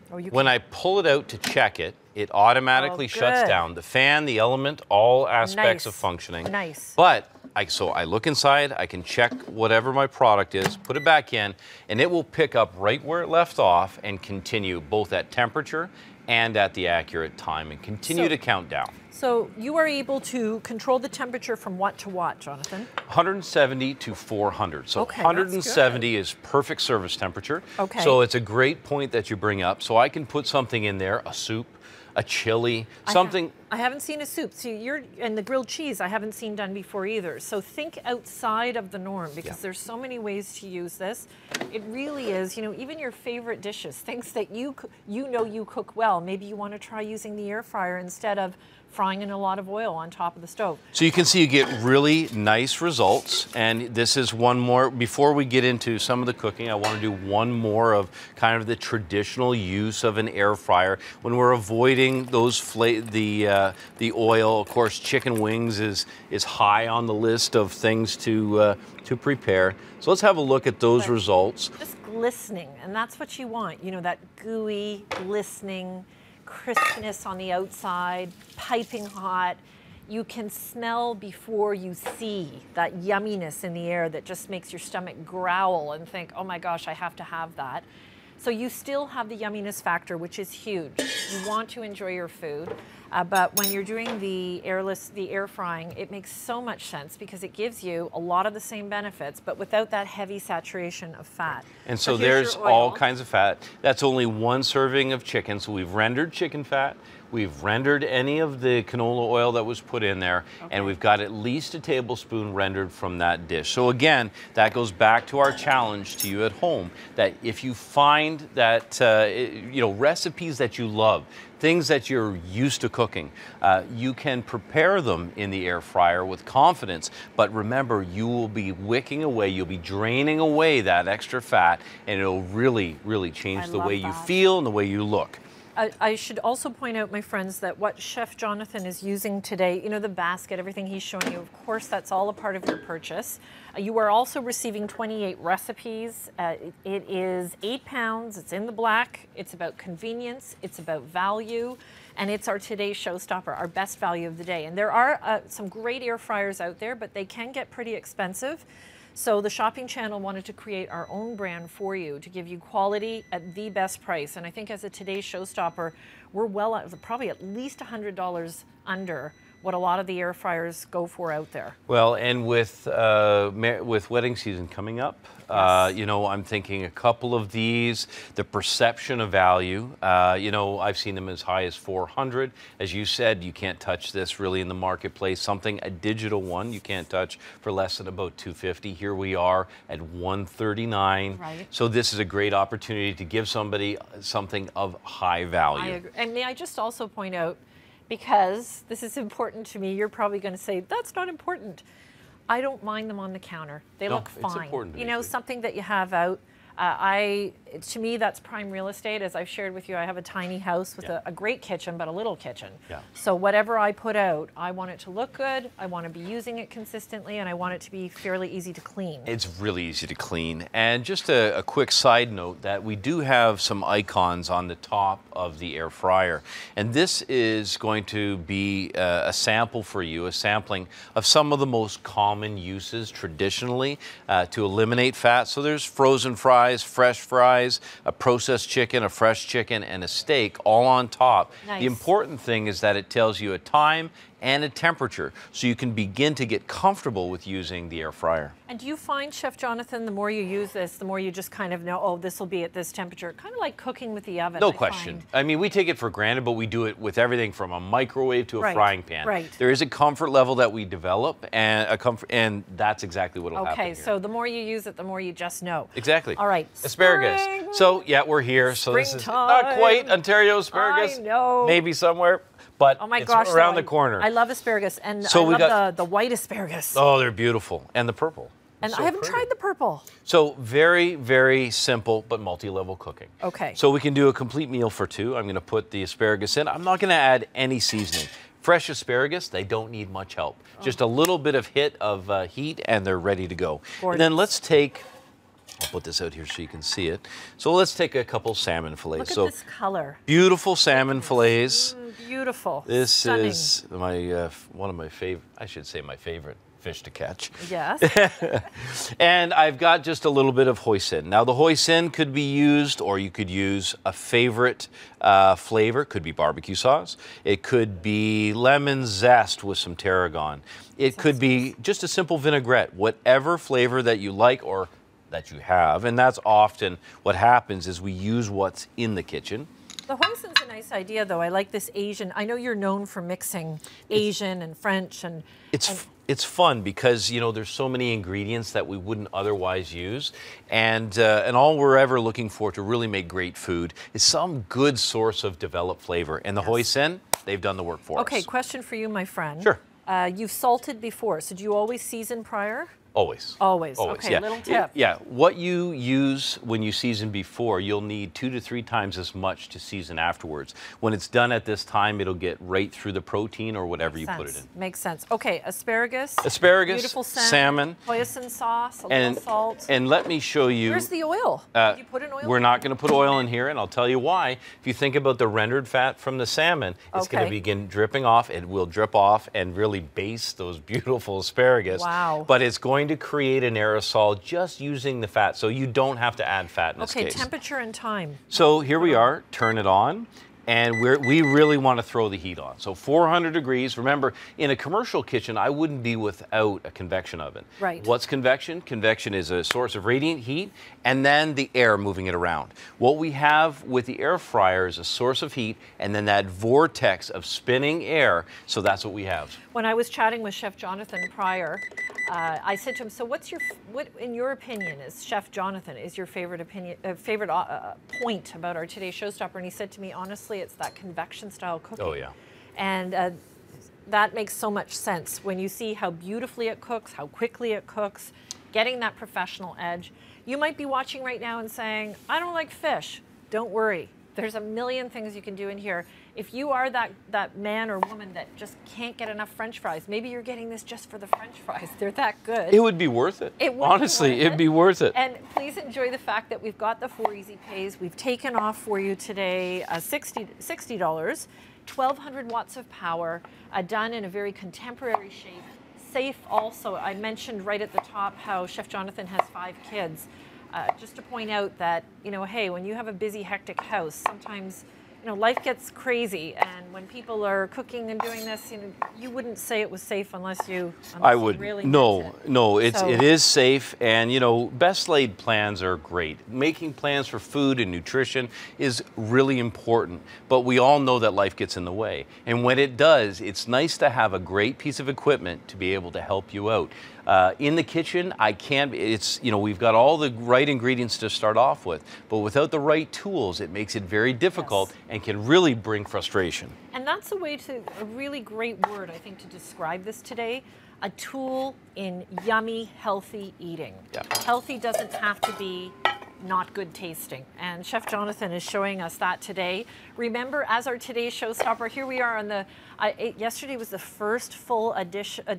When I pull it out to check it, it automatically shuts down. The fan, the element, all aspects of functioning. Nice. But so I look inside, I can check whatever my product is, put it back in, and it will pick up right where it left off and continue both at temperature and at the accurate time and continue to count down. So you are able to control the temperature from what to what, Jonathan? 170 to 400. So Okay, 170 is perfect service temperature. Okay. So it's a great point that you bring up. So I can put something in there, a soup, a chili, something. I haven't seen a soup. See, and the grilled cheese I haven't seen done before either. So think outside of the norm, because there's so many ways to use this. It really is, you know, even your favorite dishes, things that you know you cook well. Maybe you want to try using the air fryer instead of frying in a lot of oil on top of the stove. So you can see you get really nice results, and this is one more. Before we get into some of the cooking, I want to do one more of kind of the traditional use of an air fryer when we're avoiding those the oil. Of course, chicken wings is high on the list of things to prepare. So let's have a look at those results. Just glistening, and that's what you want. You know, that gooey, glistening crispness on the outside, piping hot. You can smell before you see that yumminess in the air that just makes your stomach growl and think, oh my gosh, I have to have that. So you still have the yumminess factor, which is huge. You want to enjoy your food, but when you're doing the air frying, it makes so much sense because it gives you a lot of the same benefits, but without that heavy saturation of fat. And so there's all kinds of fat. That's only one serving of chicken. So we've rendered chicken fat. We've rendered any of the canola oil that was put in there, and we've got at least a tablespoon rendered from that dish. So again, that goes back to our challenge to you at home, that if you find that, recipes that you love, things that you're used to cooking, you can prepare them in the air fryer with confidence, but remember, you will be wicking away, you'll be draining away that extra fat, and it'll really, really change the way you feel and the way you look. I should also point out, my friends, that what Chef Jonathan is using today, you know, the basket, everything he's showing you, of course, that's all a part of your purchase. You are also receiving 28 recipes. It is 8 pounds, it's in the black, it's about convenience, it's about value, and it's our today's showstopper, our best value of the day. And there are some great air fryers out there, but they can get pretty expensive. So the shopping channel wanted to create our own brand for you to give you quality at the best price. And I think as a today's showstopper, we're probably at least $100 under what a lot of the air fryers go for out there. Well, and with wedding season coming up, you know, I'm thinking a couple of these, the perception of value, you know, I've seen them as high as 400. As you said, you can't touch this really in the marketplace. A digital one, you can't touch for less than about 250. Here we are at 139. Right. So this is a great opportunity to give somebody something of high value. I agree. And may I just also point out, because this is important to me, you're probably going to say, that's not important. I don't mind them on the counter. They look fine. It's important to you me know, too. something that you have out. To me, that's prime real estate. As I've shared with you, I have a tiny house with a great kitchen, but a little kitchen. Yeah. So whatever I put out, I want it to look good, I want to be using it consistently, and I want it to be fairly easy to clean. It's really easy to clean. And just a quick side note that we do have some icons on the top of the air fryer. And this is going to be a sample for you, a sampling of some of the most common uses traditionally to eliminate fat. So there's frozen fries, fresh fries, a processed chicken, a fresh chicken, and a steak all on top. Nice. The important thing is that it tells you a time and a temperature, so you can begin to get comfortable with using the air fryer. And do you find, Chef Jonathan, the more you use this, the more you just kind of know, oh, this will be at this temperature, kind of like cooking with the oven? No question. I mean, we take it for granted, but we do it with everything from a microwave to a frying pan. Right. There is a comfort level that we develop, and that's exactly what will happen Okay, here. so the more you use it, the more you just know. Exactly. All right. Asparagus. Spring. So, yeah, we're here. So this is not Springtime. quite Ontario asparagus. I know. Maybe somewhere, but Oh my it's gosh, around though, the corner. I love asparagus, and So we I love got- the white asparagus. Oh, they're beautiful. And the purple. and so I haven't pretty. tried the purple. So very, very simple, but multi-level cooking. Okay. So we can do a complete meal for two. I'm going to put the asparagus in. I'm not going to add any seasoning. Fresh asparagus, they don't need much help. Just a little bit of hit of heat, and they're ready to go. And then let's take, I'll put this out here so you can see it. So let's take a couple salmon fillets. Look at this color. Beautiful salmon fillets. Beautiful. This Stunning. is my one of my favorite, I should say my favorite fish to catch. Yes. And I've got just a little bit of hoisin. Now the hoisin could be used, or you could use a favorite flavor. It could be barbecue sauce. It could be lemon zest with some tarragon. It could be just a simple vinaigrette, whatever flavor that you like or that you have. And that's often what happens is we use what's in the kitchen. The hoisin's a nice idea, though. I like this Asian. I know you're known for mixing Asian and French and. It's It's fun because, you know, there's so many ingredients that we wouldn't otherwise use. And all we're ever looking for to really make great food is some good source of developed flavor. And the hoisin, they've done the work for us. Okay, question for you, my friend. Sure. You've salted before, so do you always season prior? Always. Always. Always. Okay, Yeah. little tip. Yeah. What you use when you season before, you'll need 2 to 3 times as much to season afterwards. When it's done at this time, it'll get right through the protein or whatever you put it in. Makes sense. Okay, asparagus. Asparagus, Beautiful salmon. Hoisin sauce, a And, little salt. and let me show you. Where's the oil? Did you put in oil? We're not going to put oil in here, and I'll tell you why. If you think about the rendered fat from the salmon, it's going to Okay. begin dripping off. It will drip off and really baste those beautiful asparagus. Wow. But it's going to create an aerosol just using the fat, so you don't have to add fat in this Okay, case. temperature and time. So here we are, turn it on, and we really want to throw the heat on. So 400 degrees. Remember, in a commercial kitchen, I wouldn't be without a convection oven. Right. What's convection? Convection is a source of radiant heat, and then the air moving it around. What we have with the air fryer is a source of heat, and then that vortex of spinning air, so that's what we have. When I was chatting with Chef Jonathan prior, I said to him, "So what, in your opinion, is Chef Jonathan, is your favorite point about our Today Showstopper?" And he said to me, "Honestly, it's that convection style cooking." Oh yeah. And that makes so much sense when you see how beautifully it cooks, how quickly it cooks, getting that professional edge. You might be watching right now and saying, "I don't like fish." Don't worry. There's a million things you can do in here. If you are that man or woman that just can't get enough French fries, maybe you're getting this just for the French fries. They're that good. It would be worth it. It would Honestly, be worth it'd be worth it. And please enjoy the fact that we've got the 4 easy pays. We've taken off for you today $60, 1,200 watts of power, done in a very contemporary shape. Safe also. I mentioned right at the top how Chef Jonathan has 5 kids. Just to point out that, you know, hey, when you have a busy, hectic house, sometimes, you know, life gets crazy, and when people are cooking and doing this, you know, you wouldn't say it was safe unless you really meant it. No, it So- is safe, and you know, best laid plans are great. Making plans for food and nutrition is really important, but we all know that life gets in the way. And when it does, it's nice to have a great piece of equipment to be able to help you out. In the kitchen, we've got all the right ingredients to start off with, but without the right tools, it makes it very difficult and can really bring frustration. And that's a really great word, I think, to describe this today. A tool in yummy, healthy eating. Yeah. Healthy doesn't have to be not good tasting. And Chef Jonathan is showing us that today. Remember, as our today's showstopper, here we are on yesterday was the first full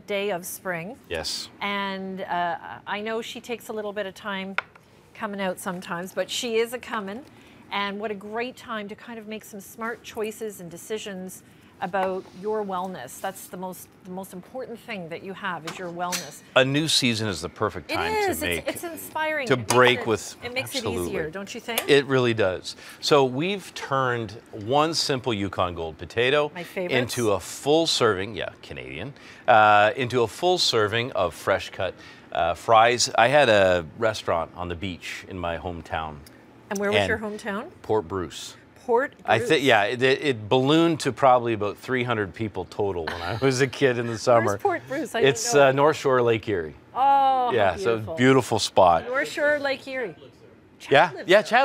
day of spring. Yes. And I know she takes a little bit of time coming out sometimes, but she is a-coming. And what a great time to kind of make some smart choices and decisions about your wellness. That's the most important thing that you have is your wellness. A new season is the perfect time it is. to make. It's inspiring. To break with. It makes absolutely. it easier, don't you think? It really does. So we've turned one simple Yukon Gold potato My favorites. into a full serving, Canadian, into a full serving of fresh cut fries. I had a restaurant on the beach in my hometown. And where was your hometown? Port Bruce. Port Bruce. I think, it ballooned to probably about 300 people total when I was a kid in the summer. Where's Port Bruce? It's don't know. North Shore Lake Erie. Oh, Yeah, how so beautiful. beautiful spot. North Shore Lake Erie. Chad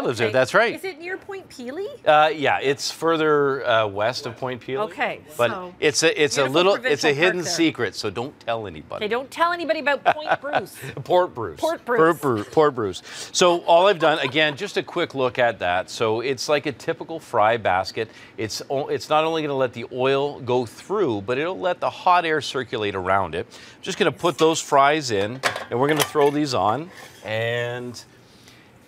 lives there. That's right. Is it near Point Pelee? Yeah, it's further west of Point Pelee. Okay, but so it's a beautiful hidden provincial park there. secret, so don't tell anybody. Okay, don't tell anybody about Point Bruce. Port Bruce. Port Bruce. Port Bruce. So all I've done, again, just a quick look at that. So it's like a typical fry basket. It's not only going to let the oil go through, but it'll let the hot air circulate around it. I'm just going to put those fries in, and we're going to throw these on. And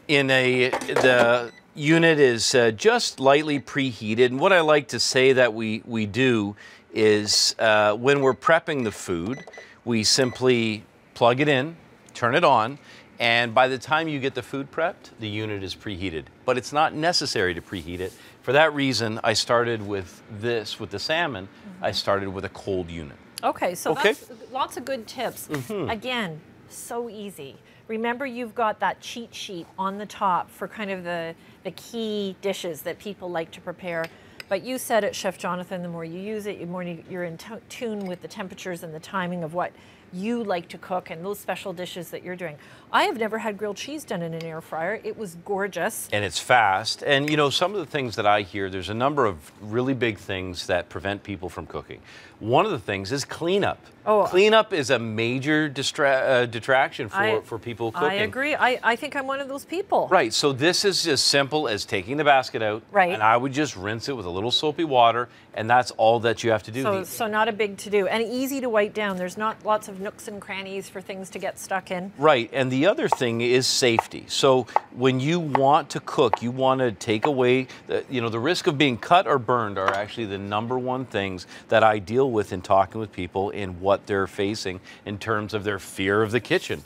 the unit is just lightly preheated. And what I like to say that we do is when we're prepping the food, we simply plug it in, turn it on, and by the time you get the food prepped, the unit is preheated. But it's not necessary to preheat it. For that reason, I started with the salmon, I started with a cold unit. Okay, so that's lots of good tips. Mhm. Again, so easy. Remember, you've got that cheat sheet on the top for kind of the key dishes that people like to prepare. But you said it, Chef Jonathan, the more you use it, the more you're in tune with the temperatures and the timing of what you like to cook and those special dishes that you're doing. I have never had grilled cheese done in an air fryer. It was gorgeous. And it's fast. And, you know, some of the things that I hear, there's a number of really big things that prevent people from cooking. One of the things is cleanup. Oh. Cleanup is a major detraction for people cooking. I agree. I think I'm one of those people. Right. So this is as simple as taking the basket out. Right. And I would just rinse it with a little soapy water, and that's all that you have to do. So not a big to-do. And easy to wipe down. There's not lots of nooks and crannies for things to get stuck in. Right, and the other thing is safety. So when you want to cook, you want to take away, the risk of being cut or burned are actually the #1 things that I deal with in talking with people in what they're facing in terms of their fear of the kitchen.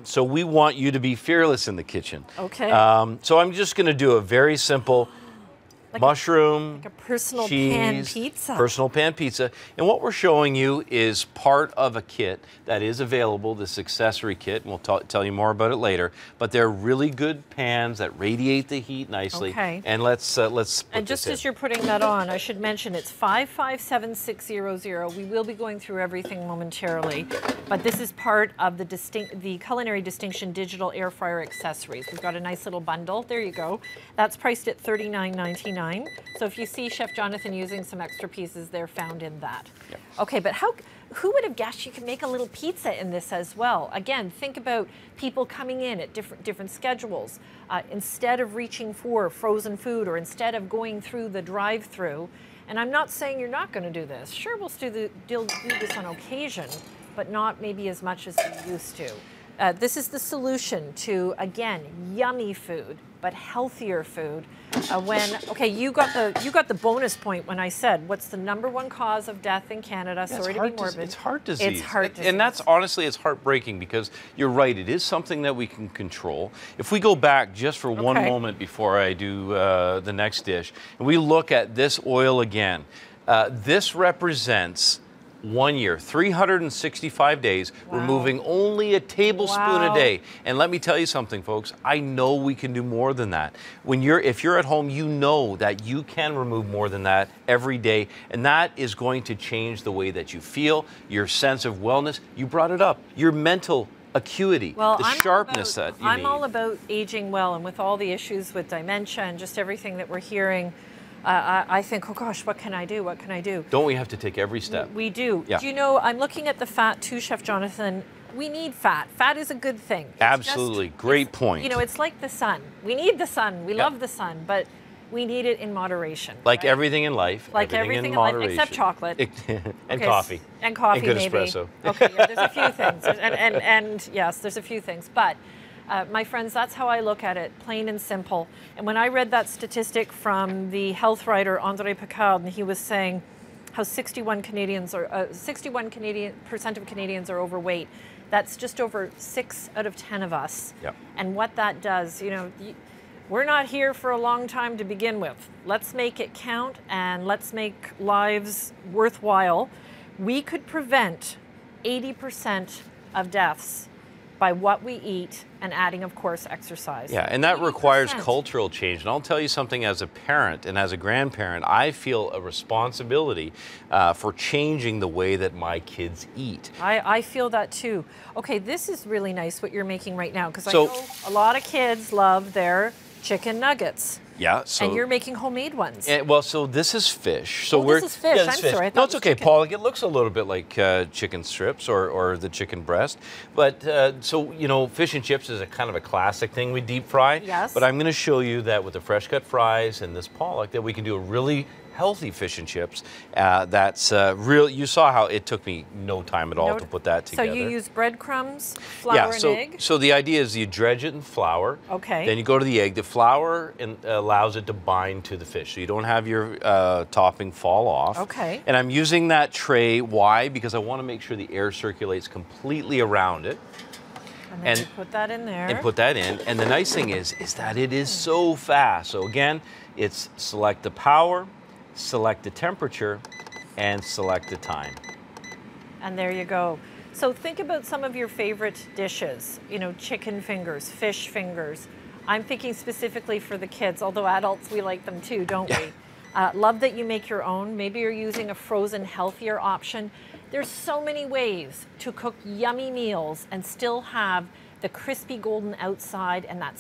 So we want you to be fearless in the kitchen. Okay. So I'm just going to do a very simple mushroom, like a personal cheese, pan pizza. Personal pan pizza. And what we're showing you is part of a kit that is available, this accessory kit, and we'll tell you more about it later. But they're really good pans that radiate the heat nicely. Okay. And let's put And just this as you're putting that on, I should mention it's 557600. We will be going through everything momentarily, but this is part of the Culinary Distinction Digital Air Fryer Accessories. We've got a nice little bundle. There you go. That's priced at $39.99. So if you see Chef Jonathan using some extra pieces, they're found in that. Yep. Okay, but who would have guessed you could make a little pizza in this as well? Again, think about people coming in at different schedules. Instead of reaching for frozen food or instead of going through the drive-through, and I'm not saying you're not going to do this. Sure, we'll do this on occasion, but not maybe as much as we used to. This is the solution to, again, yummy food, but healthier food. You got the bonus point when I said, what's the #1 cause of death in Canada? Sorry to be morbid. It's heart disease. It's heart disease. And that's honestly, it's heartbreaking because you're right, it is something that we can control. If we go back just for one moment before I do the next dish, and we look at this oil again, this represents 1 year, 365 days, removing only a tablespoon a day. And let me tell you something, folks, I know we can do more than that. If you're at home, you know that you can remove more than that every day, and that is going to change the way that you feel, your sense of wellness. You brought it up, your mental acuity, the sharpness that you need. I'm all about aging well, and with all the issues with dementia and just everything that we're hearing, I think, oh gosh, what can I do? What can I do? Don't we have to take every step? We do. Yeah. Do you know, I'm looking at the fat too, Chef Jonathan. We need fat. Fat is a good thing. Absolutely. Great point. You know, it's like the sun. We need the sun. We love the sun, but we need it in moderation. Like everything in life. Like everything in life, except chocolate. And coffee. And coffee, and good maybe. espresso. Okay, yeah, there's a few things. And yes, there's a few things. But my friends, that's how I look at it, plain and simple. And when I read that statistic from the health writer André Picard, and he was saying how 61% of Canadians are overweight, that's just over 6 out of 10 of us. Yep. And what that does, you know, we're not here for a long time to begin with. Let's make it count and let's make lives worthwhile. We could prevent 80% of deaths by what we eat and adding, of course, exercise. Yeah, and that requires cultural change. And I'll tell you something, as a parent and as a grandparent, I feel a responsibility for changing the way that my kids eat. I feel that too. Okay, this is really nice what you're making right now, because I know a lot of kids love their chicken nuggets. Yeah, and you're making homemade ones. Well, so this is fish. So this is fish. I'm sorry. I thought no, it's okay, Paul. It looks a little bit like chicken strips or the chicken breast. But so, you know, fish and chips is a kind of a classic thing we deep fry. Yes. But I'm going to show you that with the fresh cut fries and this pollock that we can do a really healthy fish and chips. That's real. You saw how it took me no time at all to put that together. So you use breadcrumbs, flour, and egg? So the idea is you dredge it in flour. Okay. Then you go to the egg. The flour allows it to bind to the fish, so you don't have your topping fall off. Okay. And I'm using that tray. Why? Because I want to make sure the air circulates completely around it. And then you put that in there. And put that in. And the nice thing is that it is so fast. So again, it's select the power, select the temperature, and select the time. And there you go. So think about some of your favorite dishes, you know, chicken fingers, fish fingers. I'm thinking specifically for the kids, although adults, we like them too, don't we? Love that you make your own. Maybe you're using a frozen, healthier option. There's so many ways to cook yummy meals and still have the crispy golden outside and that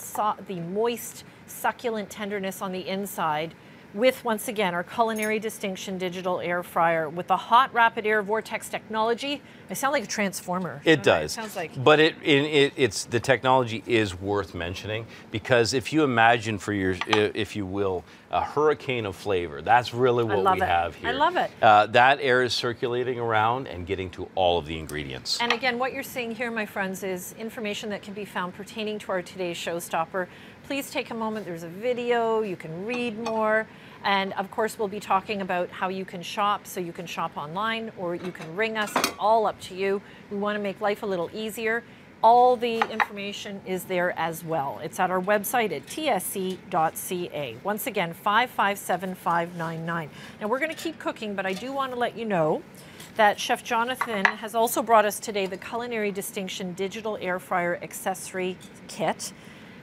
the moist, succulent tenderness on the inside with, once again, our Culinary Distinction digital air fryer with the hot rapid air vortex technology. I sound like a transformer. It does. It sounds like. But it's the technology is worth mentioning, because if you imagine for your, if you will, a hurricane of flavor, that's really what we have here. I love it. That air is circulating around and getting to all of the ingredients. And again, what you're seeing here, my friends, is information that can be found pertaining to our today's showstopper. Please take a moment. There's a video. You can read more. And of course, we'll be talking about how you can shop. So you can shop online or you can ring us. It's all up to you. We want to make life a little easier. All the information is there as well. It's at our website at tsc.ca. Once again, 557-599. Now we're going to keep cooking, but I do want to let you know that Chef Jonathan has also brought us today the Culinary Distinction Digital Air Fryer Accessory Kit.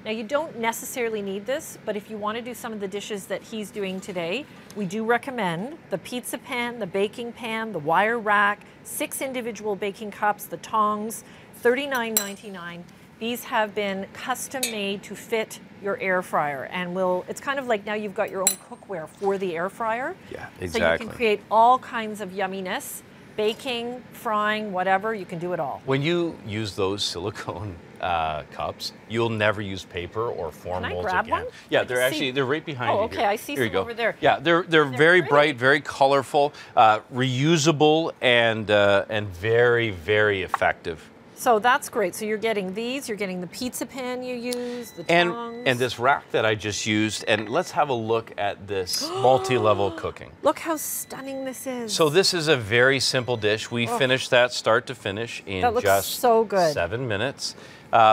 Now you don't necessarily need this, but if you want to do some of the dishes that he's doing today, we do recommend the pizza pan, the baking pan, the wire rack, 6 individual baking cups, the tongs, $39.99. These have been custom made to fit your air fryer, and it's kind of like now you've got your own cookware for the air fryer. Yeah, exactly. So you can create all kinds of yumminess, baking, frying, whatever, you can do it all. When you use those silicone cups, you'll never use paper or form molds again. Can I grab one? Yeah, they're right behind you. Oh, okay, here. I see Here you some go. over there. Yeah, they're very bright, very colorful, reusable, and very, very effective. So that's great. So you're getting these, you're getting the pizza pan you use, the tongs. And this rack that I just used, and let's have a look at this multi-level cooking. Look how stunning this is. So this is a very simple dish. We finished that start to finish in just so good. 7 minutes.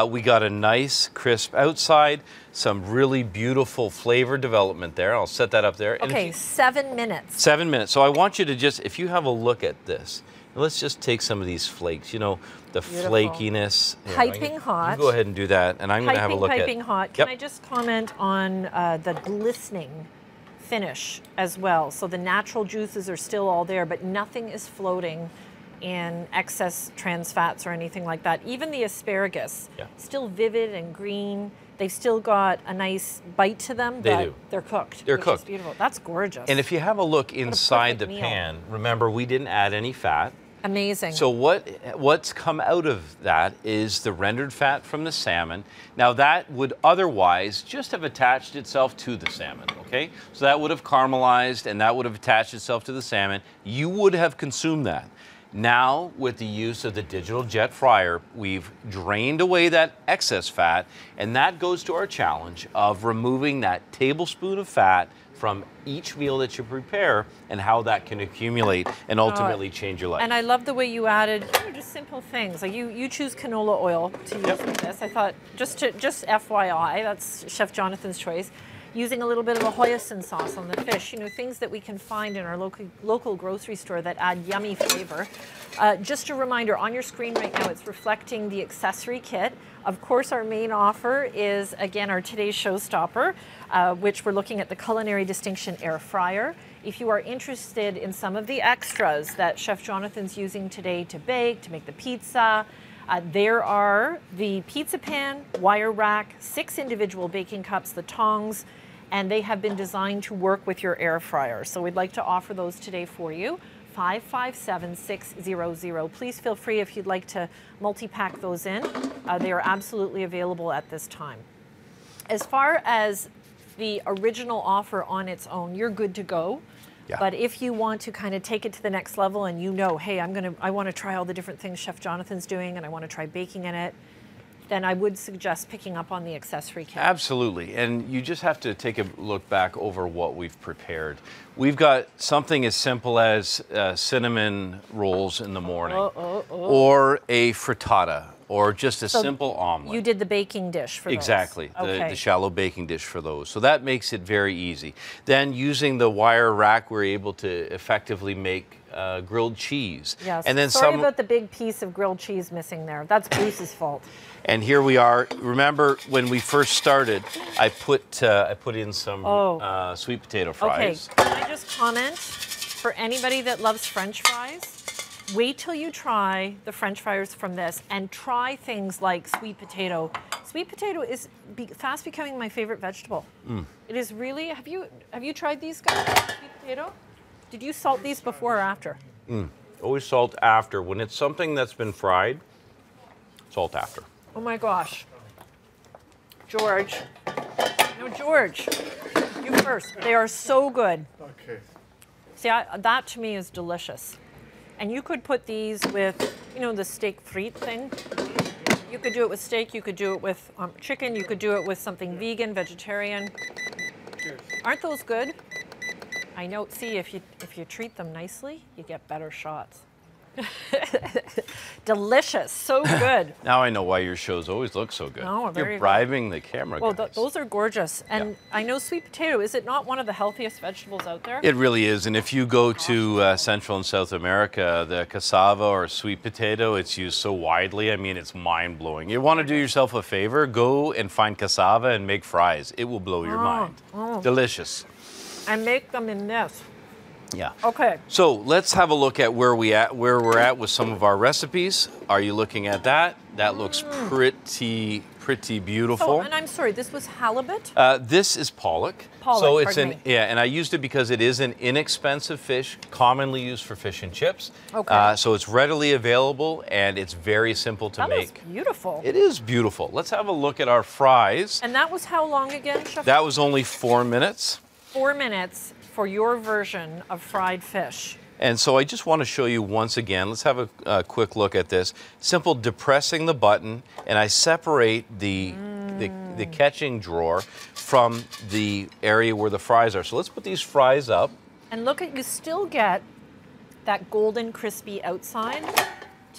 We got a nice crisp outside, some really beautiful flavor development there. I'll set that up there. Okay, 7 minutes. 7 minutes. So I want you to just, if you have a look at this, let's just take some of these flakes, you know, the flakiness. Piping hot. You go ahead and do that, and I'm going to have a look at Piping hot. Can I just comment on the glistening finish as well? So the natural juices are still all there, but nothing is floating in excess trans fats or anything like that. Even the asparagus, still vivid and green. They've still got a nice bite to them, but they're cooked. They're Which cooked. is beautiful. That's gorgeous. And if you have a look inside the pan, remember we didn't add any fat. Amazing. So what's come out of that is the rendered fat from the salmon. Now that would otherwise just have attached itself to the salmon, okay? So that would have caramelized and that would have attached itself to the salmon. You would have consumed that. Now, with the use of the digital jet fryer, we've drained away that excess fat, and that goes to our challenge of removing that tablespoon of fat from each meal that you prepare and how that can accumulate and ultimately change your life. And I love the way you added just simple things. Like you choose canola oil to use with this. I thought, just FYI, that's Chef Jonathan's choice. Using a little bit of a hoisin sauce on the fish, you know, things that we can find in our local grocery store that add yummy flavor. Just a reminder, on your screen right now, it's reflecting the accessory kit. Of course, our main offer is, again, our today's showstopper, which we're looking at the Culinary Distinction Air Fryer. If you are interested in some of the extras that Chef Jonathan's using today to bake, to make the pizza, there are the pizza pan, wire rack, 6 individual baking cups, the tongs, and they have been designed to work with your air fryer. So we'd like to offer those today for you. 557-600. Please feel free if you'd like to multi-pack those in. They are absolutely available at this time. As far as the original offer on its own, you're good to go. Yeah. But if you want to kind of take it to the next level and you know, hey, I want to try all the different things Chef Jonathan's doing and I want to try baking in it, then I would suggest picking up on the accessory kit. Absolutely, and you just have to take a look back over what we've prepared. We've got something as simple as cinnamon rolls in the morning, or a frittata, or just a simple omelet. You did the baking dish for those. Exactly, the shallow baking dish for those. So that makes it very easy. Then using the wire rack, we're able to effectively make grilled cheese. Yes. And then sorry about the big piece of grilled cheese missing there. That's Bruce's fault. And here we are. Remember when we first started, I put in some sweet potato fries. Okay, can I just comment, for anybody that loves French fries, Wait till you try the French fries from this and try things like sweet potato. Sweet potato is fast becoming my favorite vegetable. It is really, have you tried these guys, sweet potato? Did you salt these before or after? Always salt after. When it's something that's been fried, salt after. Oh my gosh. George. No, George. You first. They are so good. Okay. See, that to me is delicious. And you could put these with, you know, the steak frite thing. You could do it with steak, you could do it with chicken, you could do it with something vegan, vegetarian. Cheers. Aren't those good? I know, see, if you treat them nicely, you get better shots. Delicious, so good. Now I know why your shows always look so good. Oh, there you You're go. bribing the camera Well, guys. those are gorgeous. And I know sweet potato, is it not one of the healthiest vegetables out there? It really is, and if you go to Central and South America, the cassava or sweet potato, it's used so widely. I mean, it's mind-blowing. You want to do yourself a favor, go and find cassava and make fries. It will blow your mind. Delicious. And make them in this. Yeah. Okay. So let's have a look at where we're at with some of our recipes. Are you looking at that? That looks pretty beautiful. So, and I'm sorry, this was halibut? This is pollock. Pollock, so it's pardon me. and I used it because it is an inexpensive fish, commonly used for fish and chips. Okay. So it's readily available and it's very simple to That make. looks beautiful. It is beautiful. Let's have a look at our fries. And that was how long again, Chef? That was only 4 minutes. 4 minutes for your version of fried fish. And so I just want to show you once again, let's have a quick look at this. Simple depressing the button, and I separate the catching drawer from the area where the fries are. So let's put these fries up. And look at, you still get that golden crispy outside.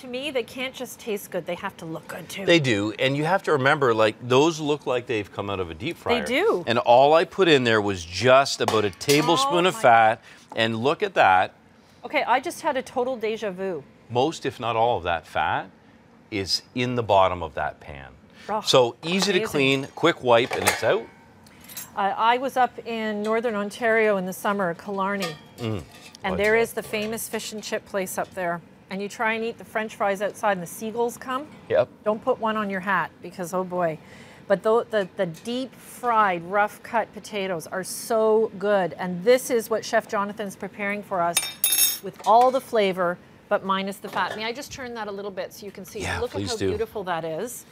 To me, they can't just taste good, they have to look good too. They do, and you have to remember, like, those look like they've come out of a deep fryer. They do. And all I put in there was just about a tablespoon of fat, and look at that. Okay, I just had a total deja vu. Most, if not all of that fat is in the bottom of that pan. Oh, so easy to amazing. clean, quick wipe, and it's out. I was up in Northern Ontario in the summer, Killarney, and there is the famous fish and chip place up there. And you try and eat the French fries outside and the seagulls come. Yep. Don't put one on your hat because, oh boy. But the deep fried, rough cut potatoes are so good. And this is what Chef Jonathan's preparing for us with all the flavor, but minus the fat. May I just turn that a little bit so you can see? Yeah, Look at please how do. beautiful that is.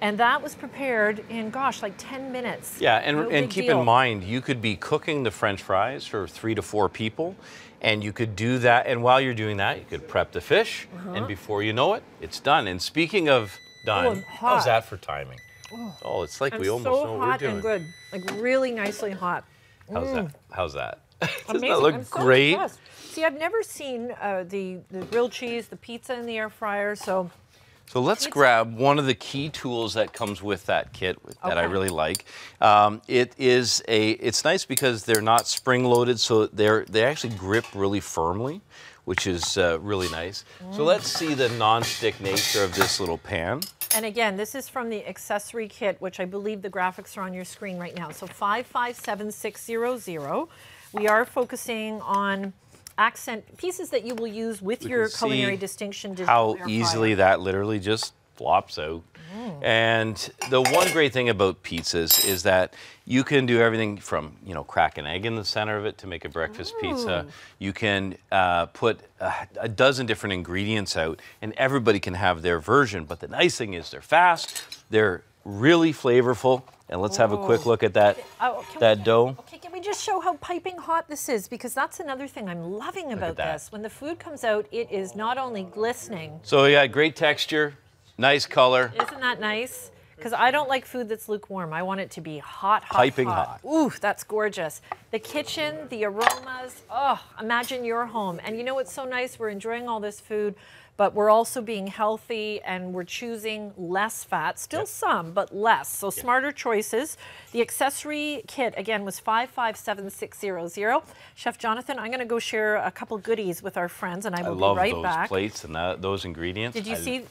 And that was prepared in, gosh, like 10 minutes. Yeah, No and big keep deal. in mind, you could be cooking the French fries for 3 to 4 people, and you could do that, and while you're doing that, you could prep the fish, and before you know it, it's done. And speaking of done, and hot. how's that for timing? Oh, it's like And we almost so know what we're hot doing. and good, like really nicely hot. How's that? How's that? Doesn't Amazing. that look I'm so great? impressed. See, I've never seen the grilled cheese, the pizza in the air fryer, so. So let's grab one of the key tools that comes with that kit that I Okay. really like. It's nice because they're not spring loaded, so they actually grip really firmly, which is really nice. So let's see the non-stick nature of this little pan. And again, this is from the accessory kit, which I believe the graphics are on your screen right now. So 557600. We are focusing on accent pieces that you will use with your can culinary see distinction digital how air fryer. easily that literally just flops out. And the one great thing about pizzas is that you can do everything from, you know, crack an egg in the center of it to make a breakfast pizza. You can put a dozen different ingredients out, and everybody can have their version. But the nice thing is they're fast, they're really flavorful. And let's have a quick look at that, dough. Okay, can we just show how piping hot this is? Because that's another thing I'm loving about that. this. When the food comes out, it is not only glistening. So yeah, great texture, nice color. Isn't that nice? Because I don't like food that's lukewarm. I want it to be hot, hot, Piping hot. Ooh, that's gorgeous. The kitchen, the aromas, oh, imagine your home. And you know what's so nice? We're enjoying all this food, but we're also being healthy and we're choosing less fat, still some, but less. So smarter choices. The accessory kit, again, was 557600. Chef Jonathan, I'm gonna go share a couple goodies with our friends and I will love be right those back. plates and those ingredients. Did you see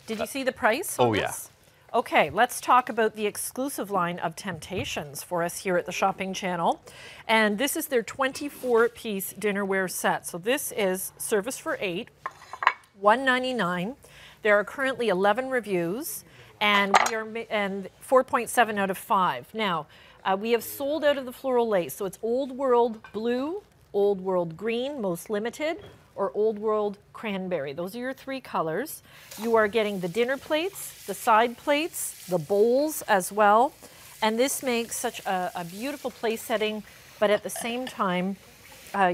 the price on Oh, yeah. this? Okay, let's talk about the exclusive line of Temptations for us here at the Shopping Channel. And this is their 24-piece dinnerware set. So this is service for 8. $1.99. There are currently 11 reviews, and we are and 4.7 out of 5. Now, we have sold out of the floral lace, so it's Old World Blue, Old World Green, most limited, or Old World Cranberry. Those are your 3 colors. You are getting the dinner plates, the side plates, the bowls as well, and this makes such a beautiful place setting, but at the same time,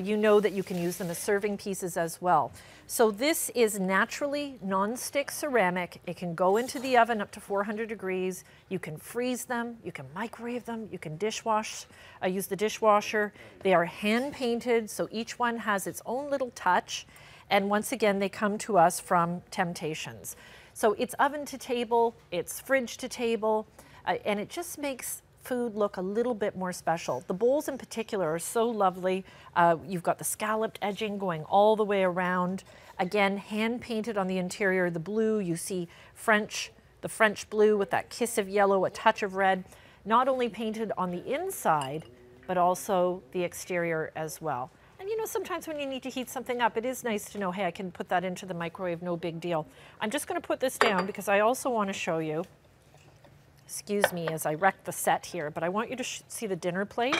you know that you can use them as serving pieces as well. So this is naturally non-stick ceramic. It can go into the oven up to 400 degrees. You can freeze them, you can microwave them, you can use the dishwasher. They are hand painted, so each one has its own little touch. And once again, they come to us from Temptations. So it's oven to table, it's fridge to table, and it just makes food look a little bit more special. The bowls in particular are so lovely. You've got the scalloped edging going all the way around. Again, hand painted on the interior. The blue, you see the French blue with that kiss of yellow, a touch of red. Not only painted on the inside, but also the exterior as well. And you know, sometimes when you need to heat something up, it is nice to know, hey, I can put that into the microwave, no big deal. I'm just gonna put this down because I also wanna show you, excuse me as I wreck the set here, but I want you to see the dinner plate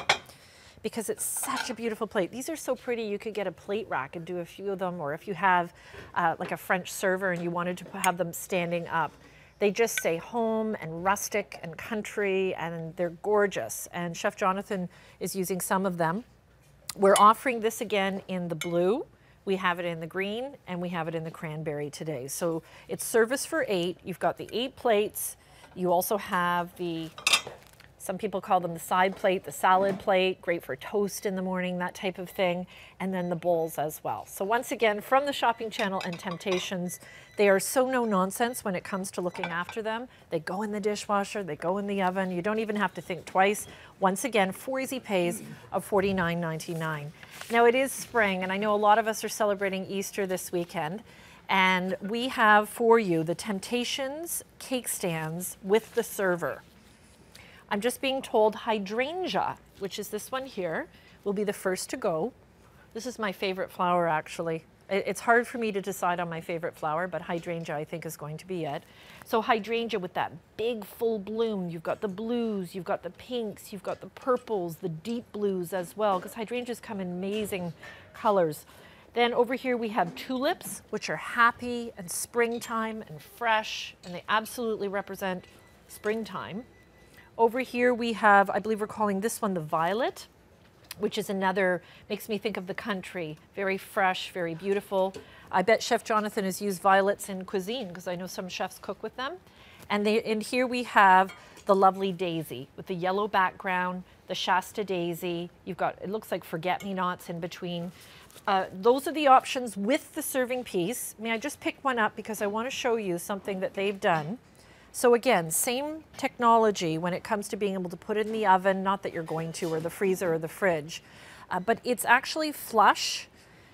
because it's such a beautiful plate. These are so pretty, you could get a plate rack and do a few of them, or if you have like a French server and you wanted to have them standing up. They just say home and rustic and country, and they're gorgeous. And Chef Jonathan is using some of them. We're offering this again in the blue. We have it in the green, and we have it in the cranberry today. So it's service for 8. You've got the 8 plates. You also have some people call them the side plate, the salad plate, great for toast in the morning, that type of thing, and then the bowls as well. So once again, from the Shopping Channel and Temptations, they are so no nonsense when it comes to looking after them. They go in the dishwasher, they go in the oven, you don't even have to think twice. Once again, 4 easy pays of $49.99. Now it is spring, and I know a lot of us are celebrating Easter this weekend, and we have for you the Temptations cake stands with the server. I'm just being told hydrangea, which is this one here, will be the first to go. This is my favorite flower, actually. It's hard for me to decide on my favorite flower, but hydrangea I think is going to be it. So hydrangea with that big full bloom. You've got the blues, you've got the pinks, you've got the purples, the deep blues as well, because hydrangeas come in amazing colors. Then over here we have tulips, which are happy and springtime and fresh, and they absolutely represent springtime. Over here we have, I believe we're calling this one the violet, which is another, makes me think of the country. Very fresh, very beautiful. I bet Chef Jonathan has used violets in cuisine because I know some chefs cook with them. And here we have the lovely daisy with the yellow background, the Shasta daisy. You've got, it looks like forget-me-nots in between. Those are the options with the serving piece. May I just pick one up because I want to show you something that they've done. So again, same technology when it comes to being able to put it in the oven, not that you're going to, or the freezer or the fridge, but it's actually flush.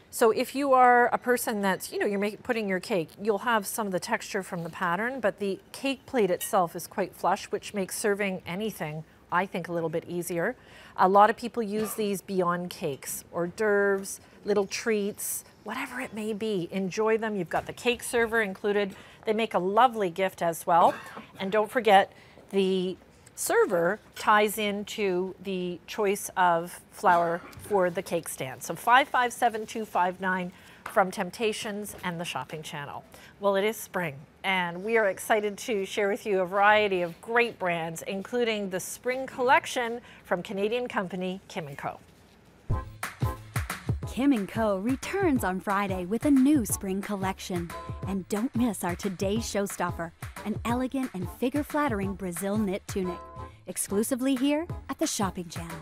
So if you are a person that's, you know, you're putting your cake, you'll have some of the texture from the pattern, but the cake plate itself is quite flush, which makes serving anything, I think, a little bit easier. A lot of people use these beyond cakes, hors d'oeuvres, little treats, whatever it may be. Enjoy them. You've got the cake server included. They make a lovely gift as well. And don't forget, the server ties into the choice of flour for the cake stand. So 557-259 from Temptations and the Shopping Channel. Well, it is spring, and we are excited to share with you a variety of great brands, including the spring collection from Canadian company Kim & Co. Kim & Co. returns on Friday with a new spring collection. And don't miss our today's showstopper, an elegant and figure-flattering Brazil knit tunic, exclusively here at the Shopping Channel.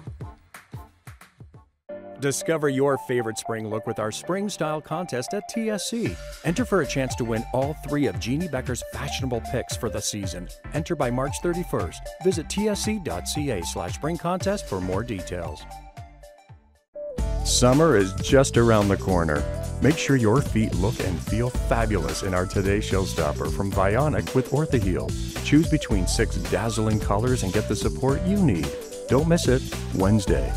Discover your favorite spring look with our Spring Style Contest at TSC. Enter for a chance to win all 3 of Jeannie Becker's fashionable picks for the season. Enter by March 31st. Visit tsc.ca/spring contest for more details. Summer is just around the corner. Make sure your feet look and feel fabulous in our Today Showstopper from Vionic with Orthoheel. Choose between 6 dazzling colors and get the support you need. Don't miss it Wednesday.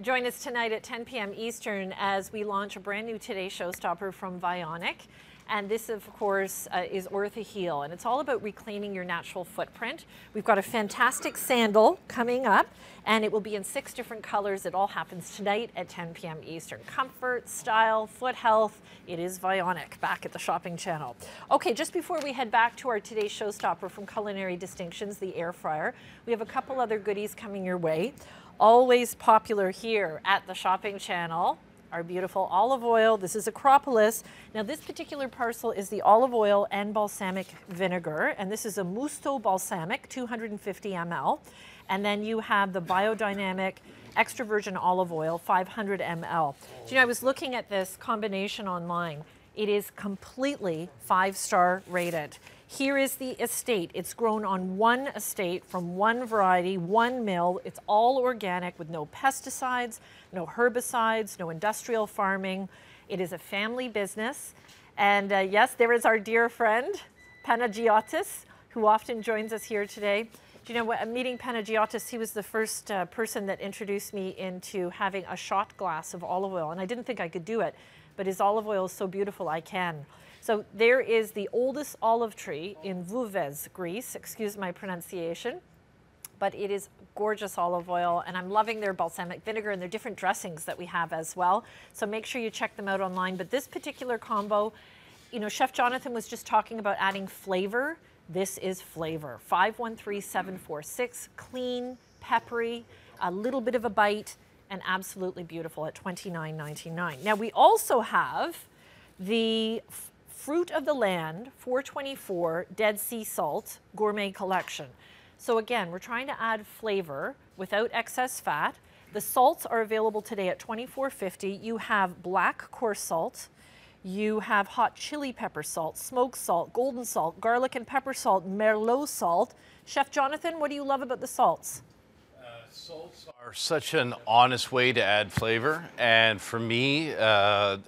Join us tonight at 10 p.m. Eastern as we launch a brand new Today Showstopper from Vionic. And this, of course, is Ortho-Heal, and it's all about reclaiming your natural footprint. We've got a fantastic sandal coming up, and it will be in 6 different colors. It all happens tonight at 10 p.m. Eastern. Comfort, style, foot health. It is Vionic back at the shopping channel. Okay, just before we head back to our Today's Showstopper from Culinary Distinctions, the air fryer, we have a couple other goodies coming your way. Always popular here at the shopping channel. Our beautiful olive oil. This is Acropolis. Now this particular parcel is the olive oil and balsamic vinegar, and this is a Musto balsamic, 250 ml. And then you have the biodynamic extra virgin olive oil, 500 ml. So, you know, I was looking at this combination online. It is completely 5-star rated. Here is the estate. It's grown on one estate from one variety, one mill. It's all organic with no pesticides, no herbicides, no industrial farming. It is a family business. And yes, there is our dear friend, Panagiotis, who often joins us here today. Do you know what, meeting Panagiotis, he was the first person that introduced me into having a shot glass of olive oil. And I didn't think I could do it, but his olive oil is so beautiful, I can. So there is the oldest olive tree in Vouvez, Greece, excuse my pronunciation, but it is gorgeous olive oil, and I'm loving their balsamic vinegar and their different dressings that we have as well. So make sure you check them out online. But this particular combo, you know, Chef Jonathan was just talking about adding flavor. This is flavor. 513746, clean, peppery, a little bit of a bite, and absolutely beautiful at $29.99. Now we also have the Fruit of the Land 424 Dead Sea Salt Gourmet Collection. So again, we're trying to add flavor without excess fat. The salts are available today at $24.50. You have black coarse salt, you have hot chili pepper salt, smoked salt, golden salt, garlic and pepper salt, merlot salt. Chef Jonathan, what do you love about the salts? Salts are such an honest way to add flavor, and for me,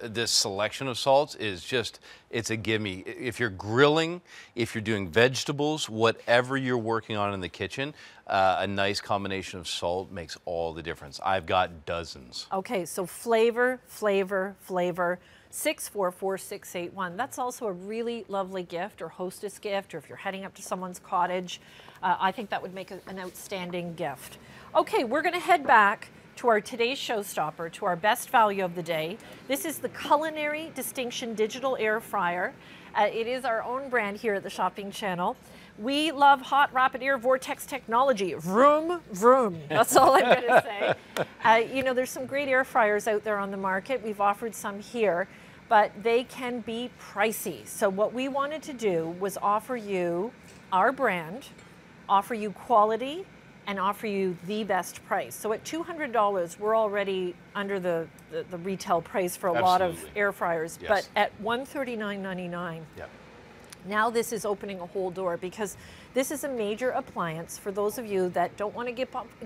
this selection of salts is just, it's a gimme. If you're grilling, if you're doing vegetables, whatever you're working on in the kitchen, a nice combination of salt makes all the difference. I've got dozens. Okay, so flavor, flavor, flavor. 644681. That's also a really lovely gift or hostess gift, or if you're heading up to someone's cottage, I think that would make an outstanding gift. Okay, we're going to head back to our today's showstopper, to our best value of the day. This is the Culinary Distinction Digital Air Fryer. It is our own brand here at the Shopping Channel. We love hot rapid air vortex technology. Vroom, vroom. That's all I'm going to say. You know, there's some great air fryers out there on the market. We've offered some here, but they can be pricey. So what we wanted to do was offer you our brand, offer you quality, and offer you the best price. So at $200, we're already under the retail price for a lot of air fryers, yes. But at $139.99. Yep. Now this is opening a whole door, because this is a major appliance for those of you that don't want to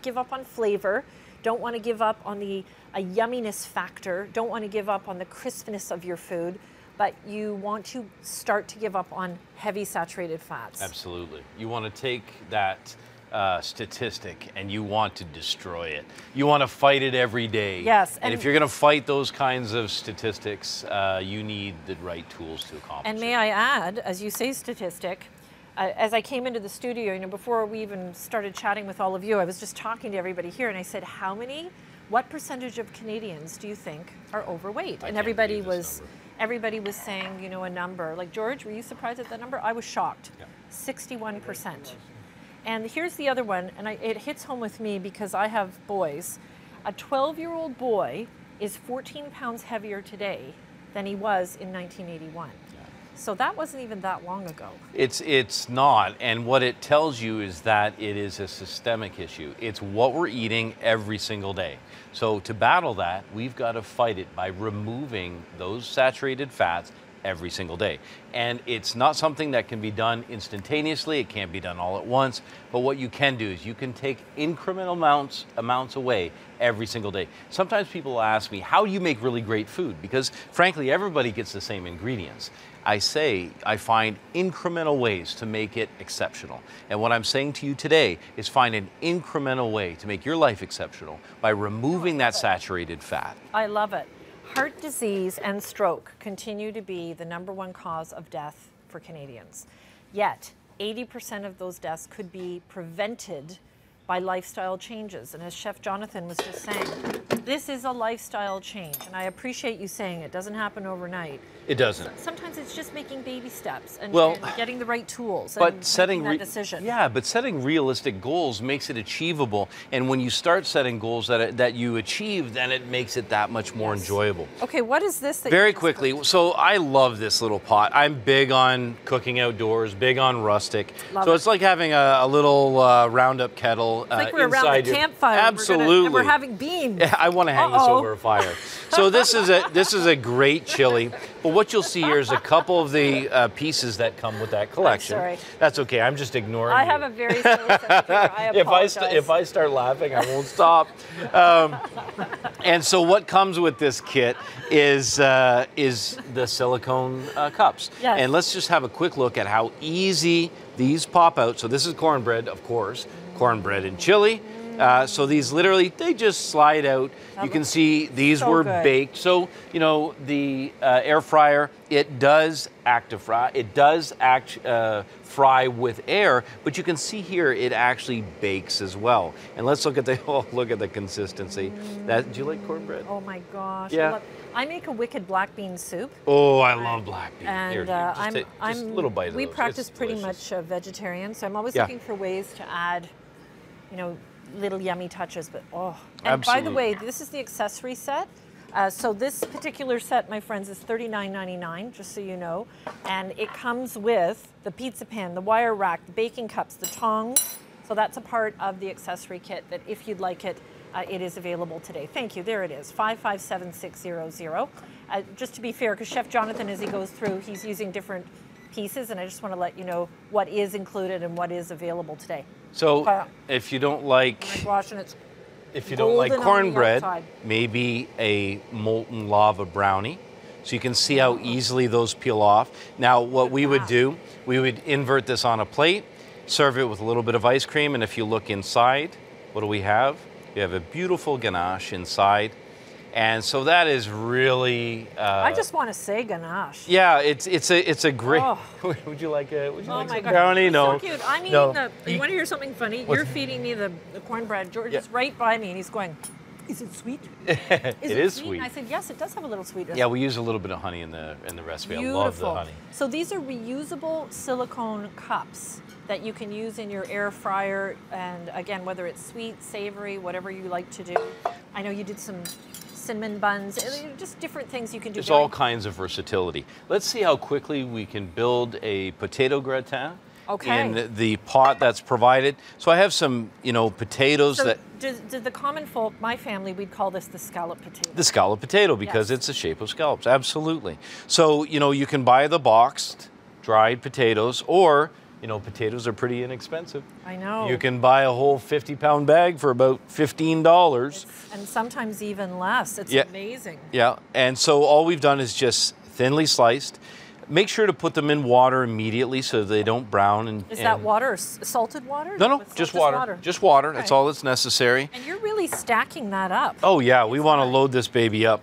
give up on flavor, don't want to give up on a yumminess factor, don't want to give up on the crispness of your food, but you want to start to give up on heavy saturated fats. Absolutely. You want to take that statistic and you want to destroy it. You want to fight it every day. Yes. And if you're going to fight those kinds of statistics, you need the right tools to accomplish And it. may I add, as you say statistic, as I came into the studio, you know, before we even started chatting with all of you, I was just talking to everybody here, and I said, what percentage of Canadians do you think are overweight? And everybody was saying, you know, a number. Like, George, were you surprised at that number? I was shocked. Yeah. 61%. And here's the other one, and it hits home with me because I have boys. A 12-year-old boy is 14 pounds heavier today than he was in 1981. So that wasn't even that long ago. It's not, and what it tells you is that it is a systemic issue. It's what we're eating every single day. So to battle that, we've got to fight it by removing those saturated fats every single day. And it's not something that can be done instantaneously. It can't be done all at once. But what you can do is you can take incremental amounts away every single day. Sometimes people ask me, how do you make really great food? Because frankly, everybody gets the same ingredients. I find incremental ways to make it exceptional. And what I'm saying to you today is find an incremental way to make your life exceptional by removing that saturated fat. I love it. Heart disease and stroke continue to be the #1 cause of death for Canadians. Yet, 80% of those deaths could be prevented by lifestyle changes. And as Chef Jonathan was just saying, this is a lifestyle change. And I appreciate you saying it doesn't happen overnight. It doesn't. Sometimes it's just making baby steps and, Well, and getting the right tools but and setting making that decision. Yeah, but setting realistic goals makes it achievable. And when you start setting goals that you achieve, then it makes it that much more enjoyable. Okay, what is this? That Very quickly, so I love this little pot. I'm big on cooking outdoors, big on rustic. Love so it. it's like having a little roundup kettle It's like we're around inside the your- campfire. Absolutely. And we're having beans. Yeah, I want to hang this over a fire. So this is a great chili. But what you'll see here is a couple of the pieces that come with that collection. sorry. That's okay. I'm just ignoring I you. have a very silly sense of humor. I apologize. If I start laughing, I won't stop. And so what comes with this kit is the silicone cups. Yes. And let's just have a quick look at how easy these pop out. So this is cornbread, of course, cornbread and chili. So these literally, they just slide out. You can see these so were good. baked. So, you know, the air fryer, it does active fry. It does fry with air, but you can see here it actually bakes as well. And let's look at the look at the consistency. Do you like cornbread? Oh my gosh. Yeah. I make a wicked black bean soup. Oh, I love black bean. And Here, just a little bite of we those. practice It's pretty delicious. much vegetarian, so I'm always Yeah. looking for ways to add, you know, little yummy touches, but oh. And by the Absolutely. way, this is the accessory set. So this particular set, my friends, is $39.99, just so you know. And it comes with the pizza pan, the wire rack, the baking cups, the tongs. So that's a part of the accessory kit that if you'd like it, it is available today. Thank you, there it is, 557600. Just to be fair, because Chef Jonathan, as he goes through, he's using different pieces, and I just want to let you know what is included and what is available today. So if you don't like Oh my gosh, and it's If you don't like golden on the cornbread, outside. maybe a molten lava brownie. So you can see how easily those peel off. Now, what we would do, we would invert this on a plate, serve it with a little bit of ice cream, and if you look inside, what do we have? We have a beautiful ganache inside. And so that is really... I just want to say ganache. Yeah, it's a great... Oh. Would you like a Oh some my God, brownie? it's No. so cute. I'm eating No. you want to hear something funny? What's- You're feeding me the cornbread. George is right by me, and he's going, is it sweet? It is sweet? sweet. And I said, yes, it does have a little sweetness. Yeah, we use a little bit of honey in the recipe. Beautiful. I love the honey. So these are reusable silicone cups that you can use in your air fryer, and again, whether it's sweet, savory, whatever you like to do. I know you did some cinnamon buns, just different things you can do. There's all kinds of versatility. Let's see how quickly we can build a potato gratin in the pot that's provided. So I have some, potatoes So that... did the common folk, my family, we'd call this the scallop potato. The scallop potato, because it's the shape of scallops, absolutely. So, you can buy the boxed dried potatoes, or, potatoes are pretty inexpensive. I know. You can buy a whole 50-pound bag for about $15. And sometimes even less. It's Yeah. amazing. Yeah, and so all we've done is just thinly sliced. Make sure to put them in water immediately so they don't brown. Is that water, salted water? No, just water. Just water. That's all that's necessary. And you're really stacking that up. Oh yeah, we want to load this baby up.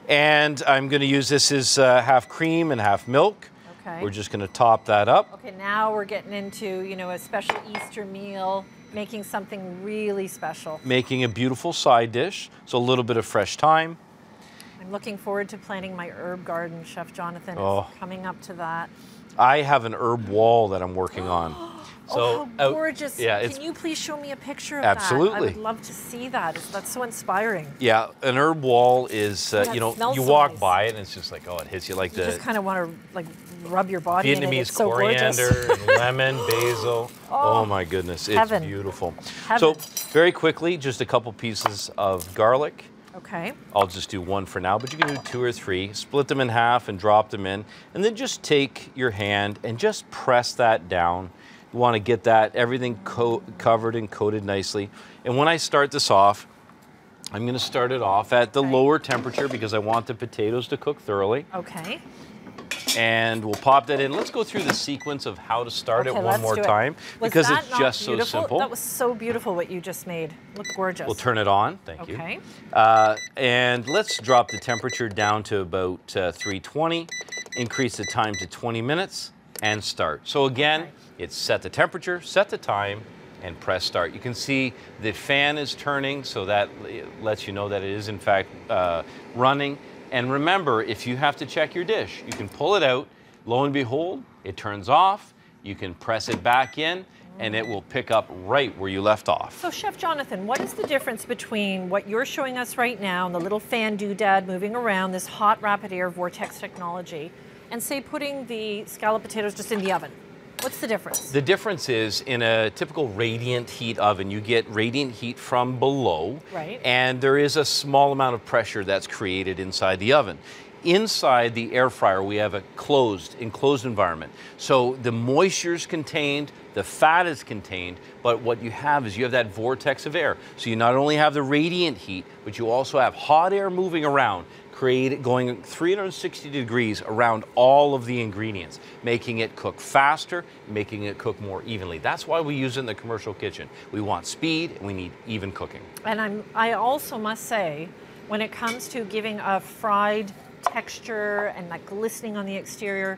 And I'm going to use this as half cream and half milk. Okay. We're just going to top that up. Okay, now we're getting into, a special Easter meal, making something really special. Making a beautiful side dish. So a little bit of fresh thyme. I'm looking forward to planting my herb garden, Chef Jonathan. Oh. It's coming up to that. I have an herb wall that I'm working on. So how gorgeous. Yeah, Can you please show me a picture of Absolutely. that? I would love to see that. That's so inspiring. Yeah, an herb wall is, that smells you so walk nice. by it and it's just like, oh, it hits you like You the just kind of want to rub your body in it. Vietnamese It's so coriander gorgeous. and lemon, basil. Oh my goodness, it's Heaven. beautiful. Heaven. So very quickly, just a couple pieces of garlic. Okay. I'll just do one for now, but you can do 2 or 3. Split them in half and drop them in. And then just take your hand and just press that down. You want to get that, everything covered and coated nicely. And when I start this off, I'm going to start it off at the lower temperature because I want the potatoes to cook thoroughly. Okay. And we'll pop that in. Let's go through the sequence of how to start it one more time because it's just so simple. That was so beautiful what you just made. Looked gorgeous. We'll turn it on. Thank you. Okay. And let's drop the temperature down to about 320. Increase the time to 20 minutes and start. So again, it's set the temperature, set the time, and press start. You can see the fan is turning, so that lets you know that it is in fact running. And remember, if you have to check your dish, you can pull it out. Lo and behold, it turns off. You can press it back in, and it will pick up right where you left off. So Chef Jonathan, what is the difference between what you're showing us right now, and the little fan doodad moving around, this hot rapid air vortex technology, and say putting the scalloped potatoes just in the oven? What's the difference? The difference is in a typical radiant heat oven, you get radiant heat from below, right? And there is a small amount of pressure that's created inside the oven. Inside the air fryer, we have a enclosed environment. So the moisture is contained, the fat is contained, but what you have is you have that vortex of air. So you not only have the radiant heat, but you also have hot air moving around, going 360 degrees around all of the ingredients, making it cook faster, making it cook more evenly. That's why we use it in the commercial kitchen. We want speed and we need even cooking. And I also must say, when it comes to giving a fried texture and that glistening on the exterior,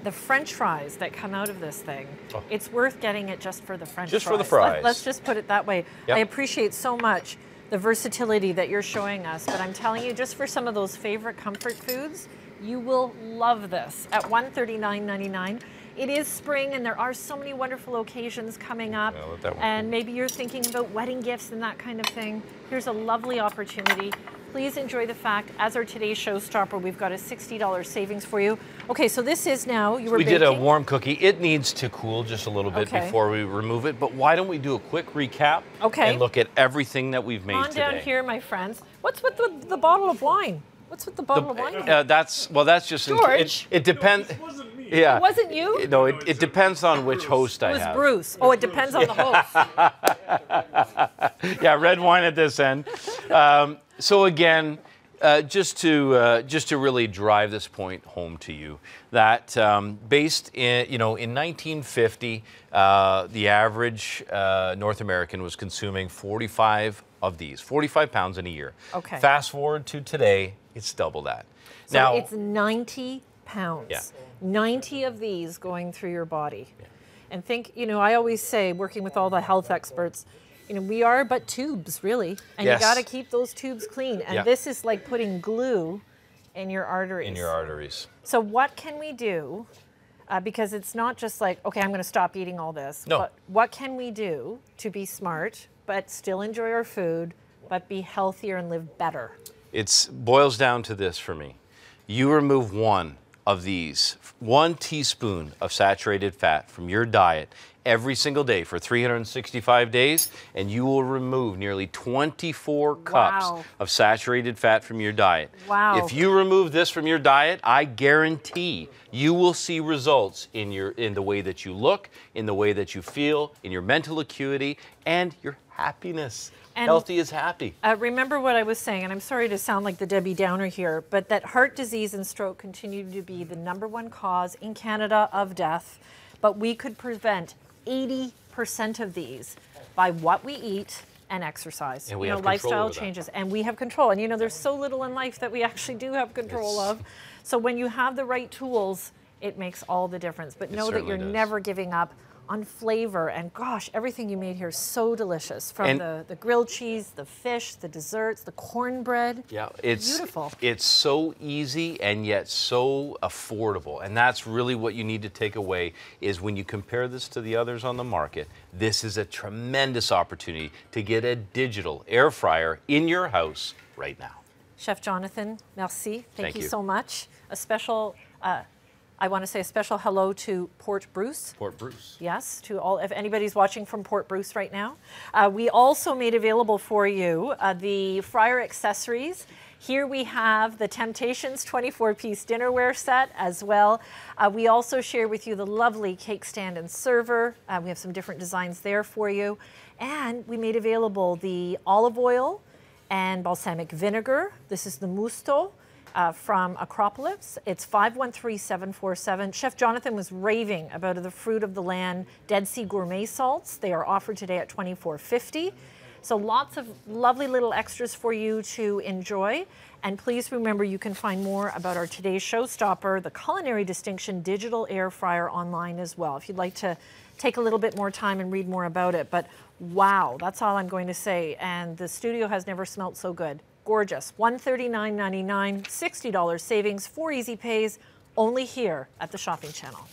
the French fries that come out of this thing, it's worth getting it just for the French fries. Just for the fries. Let's just put it that way. Yep. I appreciate so much the versatility that you're showing us, but I'm telling you, just for some of those favorite comfort foods, you will love this at $139.99. It is spring and there are so many wonderful occasions coming up, and maybe you're thinking about wedding gifts and that kind of thing. Here's a lovely opportunity. Please enjoy the fact, as our today's showstopper, we've got a $60 savings for you. Okay, so this is now, we did a warm cookie. It needs to cool just a little bit before we remove it, but why don't we do a quick recap and look at everything that we've made today. On down here, my friends. What's with the bottle of wine? What's with the bottle of wine? That's just George. It depends. Yeah. It wasn't you? No, it depends on which host I have. It was Bruce. Oh, it depends on the host. Yeah, red wine at this end. So again, just to really drive this point home to you, that based in in 1950, the average North American was consuming 45 of these, 45 pounds in a year. Okay. Fast forward to today, it's double that. So now it's 90 pounds. Yeah. 90 of these going through your body. Yeah. And think, I always say, working with all the health experts, we are but tubes, really. And you got to keep those tubes clean. And this is like putting glue in your arteries. In your arteries. So what can we do? Because it's not just like, okay, I'm going to stop eating all this. No. But what can we do to be smart, but still enjoy our food, but be healthier and live better? It boils down to this for me. You remove one of these, 1 teaspoon of saturated fat from your diet every single day for 365 days, and you will remove nearly 24 cups of saturated fat from your diet. Wow. If you remove this from your diet, I guarantee you will see results in the way that you look, in the way that you feel, in your mental acuity, and your happiness. And healthy is happy. Remember what I was saying, and I'm sorry to sound like the Debbie Downer here, but that heart disease and stroke continue to be the #1 cause in Canada of death, but we could prevent 80% of these by what we eat and exercise. And we have lifestyle control changes, and we have control. And there's so little in life that we actually do have control of. So when you have the right tools, it makes all the difference. But know that you're never giving up on flavor, and gosh, everything you made here is so delicious. From the grilled cheese, the fish, the desserts, the cornbread. Yeah, it's beautiful. It's so easy and yet so affordable, and that's really what you need to take away. Is when you compare this to the others on the market, this is a tremendous opportunity to get a digital air fryer in your house right now. Chef Jonathan, merci. Thank you you so much. A special I want to say a special hello to Port Bruce. Port Bruce. Yes, to all, if anybody's watching from Port Bruce right now. We also made available for you the fryer accessories. Here we have the Temptations 24-piece dinnerware set as well. We also share with you the lovely cake stand and server. We have some different designs there for you. And we made available the olive oil and balsamic vinegar. This is the Musto from Acropolis. It's 513747. Chef Jonathan was raving about the Fruit of the Land Dead Sea Gourmet salts. They are offered today at $24.50. So lots of lovely little extras for you to enjoy. And please remember, you can find more about our today's showstopper, the Culinary Distinction Digital Air Fryer, online as well, if you'd like to take a little bit more time and read more about it. But wow, that's all I'm going to say. And the studio has never smelt so good. Gorgeous. $139.99, $60 savings, 4 easy pays, only here at the Shopping Channel.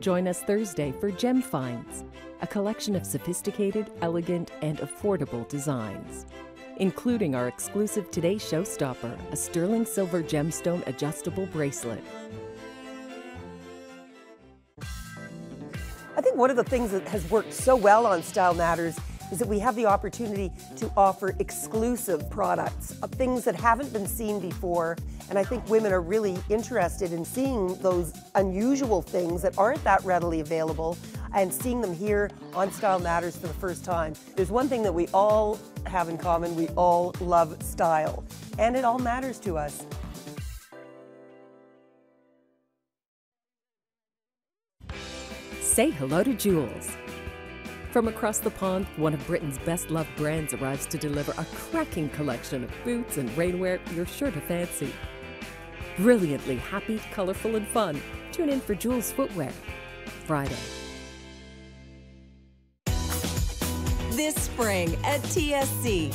Join us Thursday for Gem Finds, a collection of sophisticated, elegant, and affordable designs, including our exclusive Today Showstopper, a sterling silver gemstone adjustable bracelet. I think one of the things that has worked so well on Style Matters is that we have the opportunity to offer exclusive products of things that haven't been seen before. And I think women are really interested in seeing those unusual things that aren't that readily available and seeing them here on Style Matters for the first time. There's one thing that we all have in common: we all love style, and it all matters to us. Say hello to Jules. From across the pond, one of Britain's best-loved brands arrives to deliver a cracking collection of boots and rainwear you're sure to fancy. Brilliantly happy, colorful, and fun. Tune in for Jules Footwear, Friday. This spring at TSC.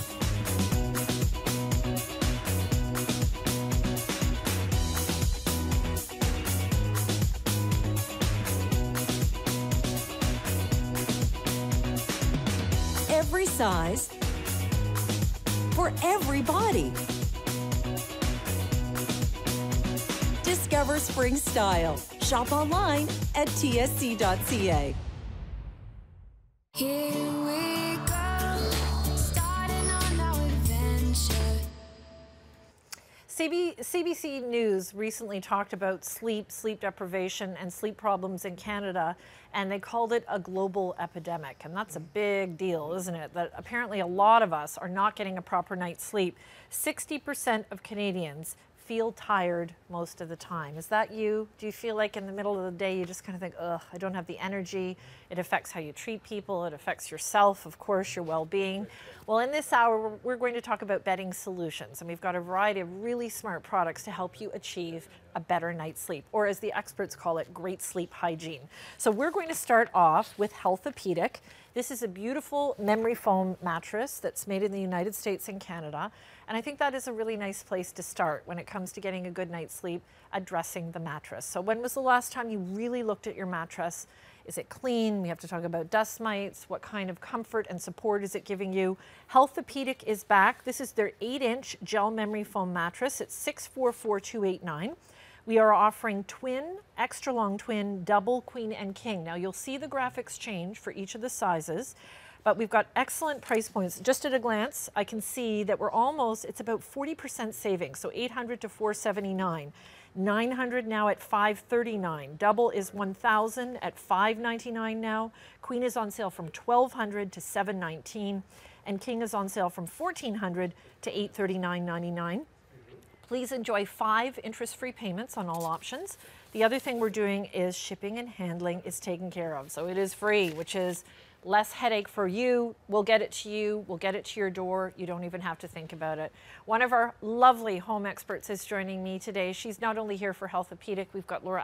Every size for every body. Discover spring style. Shop online at tsc.ca. Here we go, starting on our adventure. CBC News recently talked about sleep deprivation, and sleep problems in Canada, and they called it a global epidemic. And that's a big deal, isn't it? That apparently a lot of us are not getting a proper night's sleep. 60% of Canadians feel tired most of the time. Is that you? Do you feel like in the middle of the day you just kind of think, ugh, I don't have the energy? It affects how you treat people. It affects yourself, of course, your well-being. Well, in this hour, we're going to talk about bedding solutions, and we've got a variety of really smart products to help you achieve a better night's sleep, or as the experts call it, great sleep hygiene. So we're going to start off with Healthopedic. This is a beautiful memory foam mattress that's made in the United States and Canada. And I think that is a really nice place to start when it comes to getting a good night's sleep, addressing the mattress. So when was the last time you really looked at your mattress? Is it clean? We have to talk about dust mites. What kind of comfort and support is it giving you? Healthopedic is back. This is their 8-inch gel memory foam mattress. It's $644,289. We are offering twin, extra long twin, double, queen, and king. Now you'll see the graphics change for each of the sizes, but we've got excellent price points. Just at a glance, I can see that we're almost, it's about 40% savings. So $800 to $479. $900 now at $539. Double is $1,000 at $599 now. Queen is on sale from $1,200 to $719. And king is on sale from $1,400 to $839.99. Please enjoy 5 interest-free payments on all options. The other thing we're doing is shipping and handling is taken care of. So it is free, which is less headache for you. We'll get it to you. We'll get it to your door. You don't even have to think about it. One of our lovely home experts is joining me today. She's not only here for Healthopedic. We've got Laura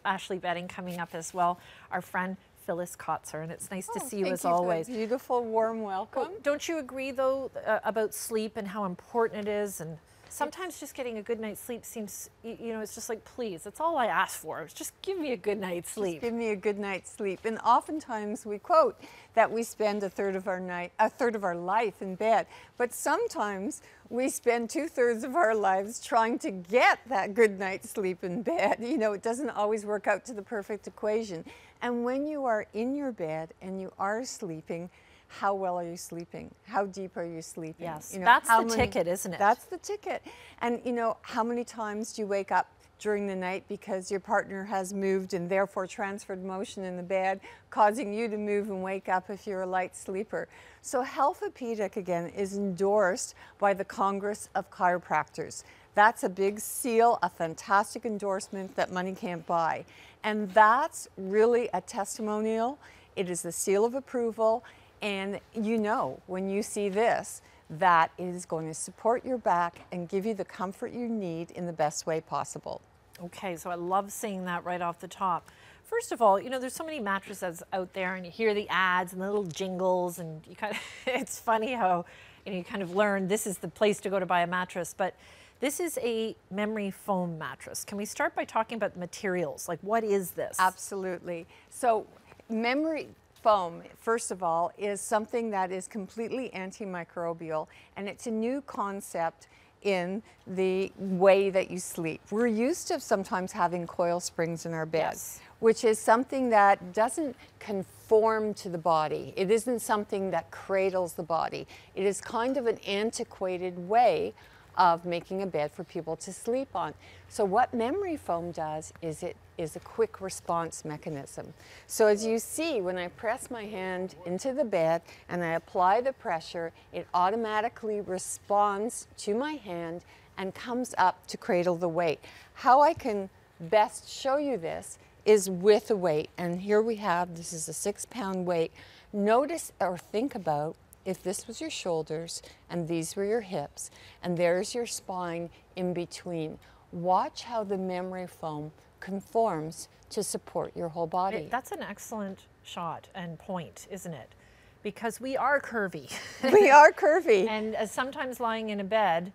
Ashley Bedding coming up as well. Our friend Phyllis Kotzer, and it's nice to see you Thank as you for that always. beautiful, warm welcome. Well, don't you agree, though, about sleep and how important it is? And sometimes just getting a good night's sleep seems, you know, it's just like, please, that's all I ask for. It's just give me a good night's sleep. Just give me a good night's sleep. And oftentimes we quote that we spend a third of our life in bed. But sometimes we spend 2/3 of our lives trying to get that good night's sleep in bed. You know, it doesn't always work out to the perfect equation. And when you are in your bed and you are sleeping, how well are you sleeping? How deep are you sleeping? Yes, you know, that's the ticket, isn't it? That's the ticket. And you know, how many times do you wake up during the night because your partner has moved and therefore transferred motion in the bed, causing you to move and wake up if you're a light sleeper? So Healthopedic, again, is endorsed by the Congress of Chiropractors. That's a big seal, a fantastic endorsement that money can't buy. And that's really a testimonial. It is the seal of approval. And you know, when you see this, that it is going to support your back and give you the comfort you need in the best way possible. Okay, so I love seeing that right off the top. First of all, you know, there's so many mattresses out there, and you hear the ads and the little jingles, and you kind of, it's funny how, you know, you kind of learn this is the place to go to buy a mattress. But this is a memory foam mattress. Can we start by talking about the materials? Like, what is this? Absolutely. So memory foam, first of all, is something that is completely antimicrobial, and it's a new concept in the way that you sleep. We're used to sometimes having coil springs in our bed, which is something that doesn't conform to the body. It isn't something that cradles the body. It is kind of an antiquated way of making a bed for people to sleep on. So what memory foam does is it is a quick response mechanism. So as you see, when I press my hand into the bed and I apply the pressure, it automatically responds to my hand and comes up to cradle the weight. How I can best show you this is with a weight. And here we have, this is a 6-pound weight. Notice or think about if this was your shoulders and these were your hips and there's your spine in between. Watch how the memory foam conforms to support your whole body. That's an excellent shot and point, isn't it? Because we are curvy. We are curvy. And sometimes lying in a bed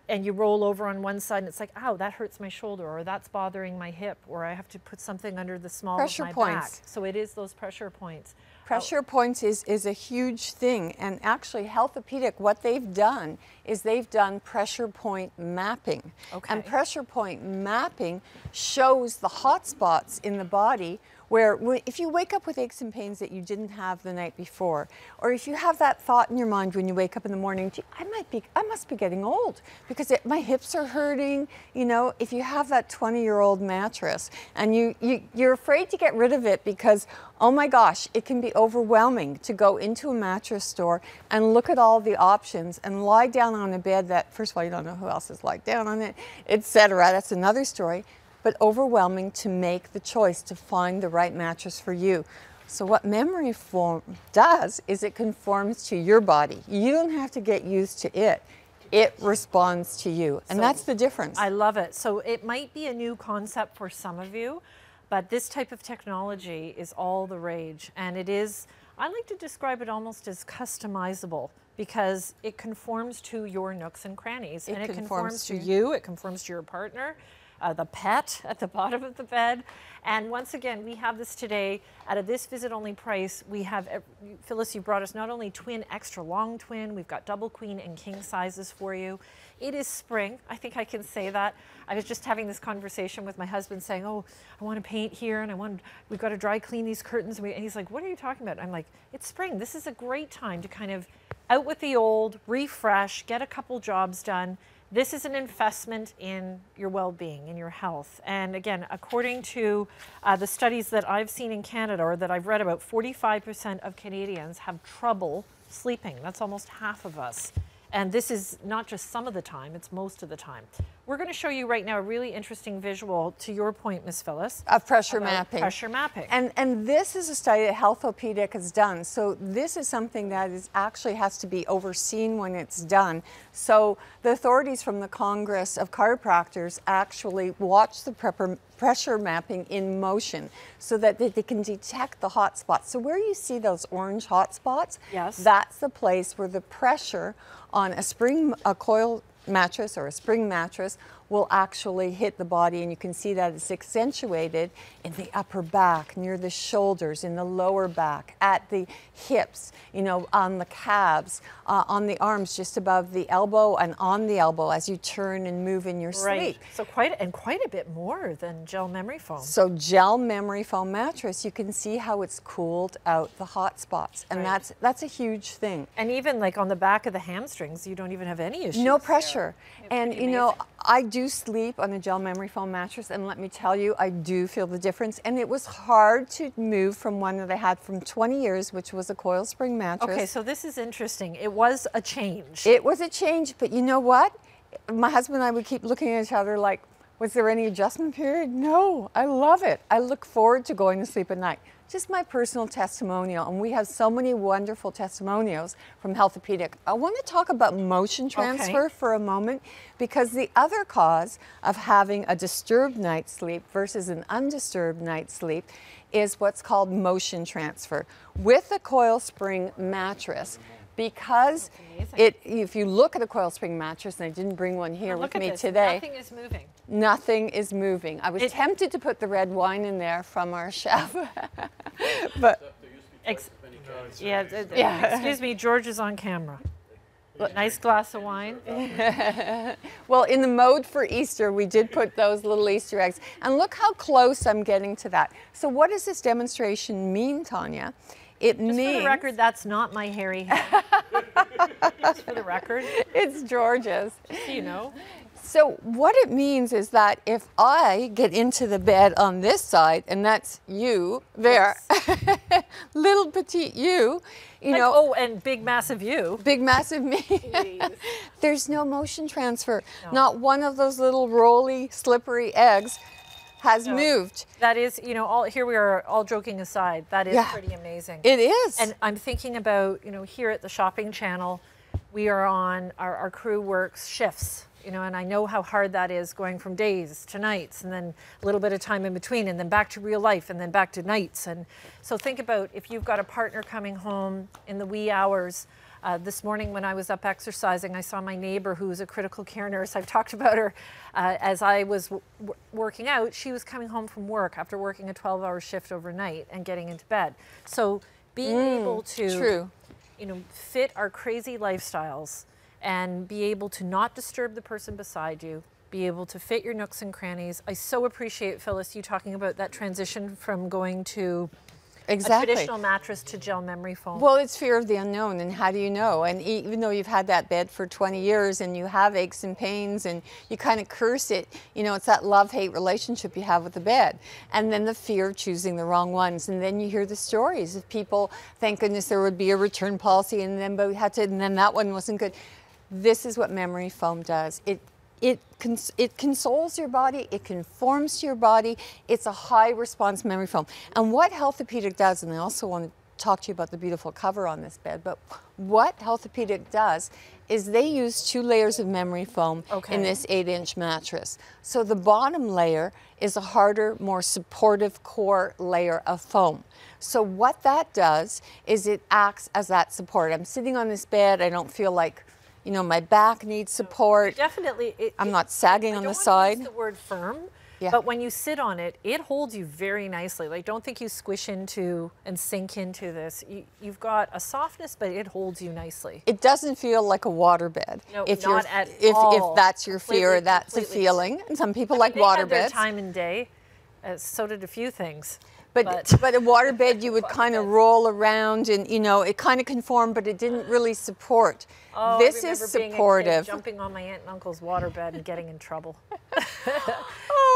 and you roll over on one side and it's like, ow, that hurts my shoulder, or that's bothering my hip, or I have to put something under the small of my back. So it is those pressure points. Pressure points is a huge thing, and actually Healthopedic, what they've done is they've done pressure point mapping. Okay. And pressure point mapping shows the hot spots in the body where if you wake up with aches and pains that you didn't have the night before, or if you have that thought in your mind when you wake up in the morning, gee, I must be getting old because my hips are hurting. You know, if you have that 20-year-old mattress and you're afraid to get rid of it because, oh my gosh, it can be overwhelming to go into a mattress store and look at all the options and lie down on a bed that, first of all, you don't know who else has lied down on it, etc. That's another story. But overwhelming to make the choice to find the right mattress for you. So what memory foam does is it conforms to your body. You don't have to get used to it. It responds to you, and that's the difference. I love it. So it might be a new concept for some of you, but this type of technology is all the rage, and it is, I like to describe it almost as customizable, because it conforms to your nooks and crannies, and it conforms to you, it conforms to your partner, the pet at the bottom of the bed. And once again, we have this today at this visit only price. We have, Phyllis, you brought us not only twin, extra long twin, we've got double queen and king sizes for you. It is spring, I think I can say that. I was just having this conversation with my husband saying, oh, I want to paint here and we've got to dry clean these curtains. And he's like, what are you talking about? I'm like, it's spring. This is a great time to kind of out with the old, refresh, get a couple jobs done. This is an investment in your well-being, in your health. And again, according to the studies that I've seen in Canada, or that I've read about, 45% of Canadians have trouble sleeping. That's almost half of us. And this is not just some of the time, it's most of the time. we're going to show you right now a really interesting visual, to your point, Ms. Phyllis. Of pressure mapping. Pressure mapping. And this is a study that Healthopedic has done. So this is something that is actually has to be overseen when it's done. So the authorities from the Congress of Chiropractors actually watch the pressure mapping in motion so that they can detect the hot spots. So where you see those orange hot spots, yes, that's the place where the pressure on a coil mattress or a spring mattress will actually hit the body, and you can see that it's accentuated in the upper back, near the shoulders, in the lower back, at the hips, on the calves, on the arms just above the elbow and on the elbow as you turn and move in your sleep. So quite a bit more than gel memory foam. So gel memory foam mattress, you can see how it's cooled out the hot spots, and that's a huge thing. And even like on the back of the hamstrings, you don't even have any issues. No pressure. And I do sleep on a gel memory foam mattress, and let me tell you, I do feel the difference. And it was hard to move from one that I had from 20 years, which was a coil spring mattress. Okay, so this is interesting. It was a change. It was a change, but you know what? My husband and I would keep looking at each other like, was there any adjustment period? No, I love it. I look forward to going to sleep at night. Just my personal testimonial, and we have so many wonderful testimonials from Healthopedic. I want to talk about motion transfer for a moment, because the other cause of having a disturbed night's sleep versus an undisturbed night's sleep is what's called motion transfer. With a coil spring mattress, because if you look at a coil spring mattress, and I didn't bring one here with me today. Nothing is moving. Nothing is moving. I was tempted to put the red wine in there from our chef, but excuse me, George is on camera. Nice glass of wine. Well, in the mode for Easter, we did put those little Easter eggs, and look how close I'm getting to that. So what does this demonstration mean, Tanya? It means, for the record, that's not my hairy head. Just for the record. It's George's. Just so you know. So what it means is that if I get into the bed on this side, and that's you there, little petite you, oh, and big massive you. Big massive me. There's no motion transfer. No. Not one of those little roly, slippery eggs has moved. That is, here we are, all joking aside, that is pretty amazing. It is. And I'm thinking about, here at the shopping channel, we are on, our crew works shifts, and I know how hard that is, going from days to nights, and then a little bit of time in between, and then back to real life, and then back to nights. And so think about if you've got a partner coming home in the wee hours. This morning when I was up exercising, I saw my neighbor who's a critical care nurse. I've talked about her as I was working out. She was coming home from work after working a 12-hour shift overnight and getting into bed. So being able to fit our crazy lifestyles and be able to not disturb the person beside you, be able to fit your nooks and crannies. I so appreciate, Phyllis, you talking about that transition from going to a traditional mattress to gel memory foam. Well, it's fear of the unknown, and how do you know? And even though you've had that bed for 20 years and you have aches and pains and you kind of curse it, it's that love-hate relationship you have with the bed. And then the fear of choosing the wrong ones. And then you hear the stories of people, thank goodness there would be a return policy, and then and then that one wasn't good. This is what memory foam does. It consoles your body, it conforms to your body, it's a high response memory foam. And what Healthopedic does, and I also want to talk to you about the beautiful cover on this bed, but what Healthopedic does is they use 2 layers of memory foam in this 8-inch mattress. So the bottom layer is a harder, more supportive core layer of foam. So what that does is it acts as that support. I'm sitting on this bed, I don't feel like my back needs support. Definitely. I'm not sagging on the side. I don't want to use the word firm, but when you sit on it, it holds you very nicely. Like, don't think you squish into and sink into this. You've got a softness, but it holds you nicely. It doesn't feel like a waterbed. No, not at all. If that's your fear, that's a feeling. And some people like waterbeds. They had their time and day. So did a few things. But a waterbed, you would kind of roll around, and it kind of conformed, but it didn't really support. Oh, this I is remember being supportive. A kid, jumping on my aunt and uncle's waterbed and getting in trouble.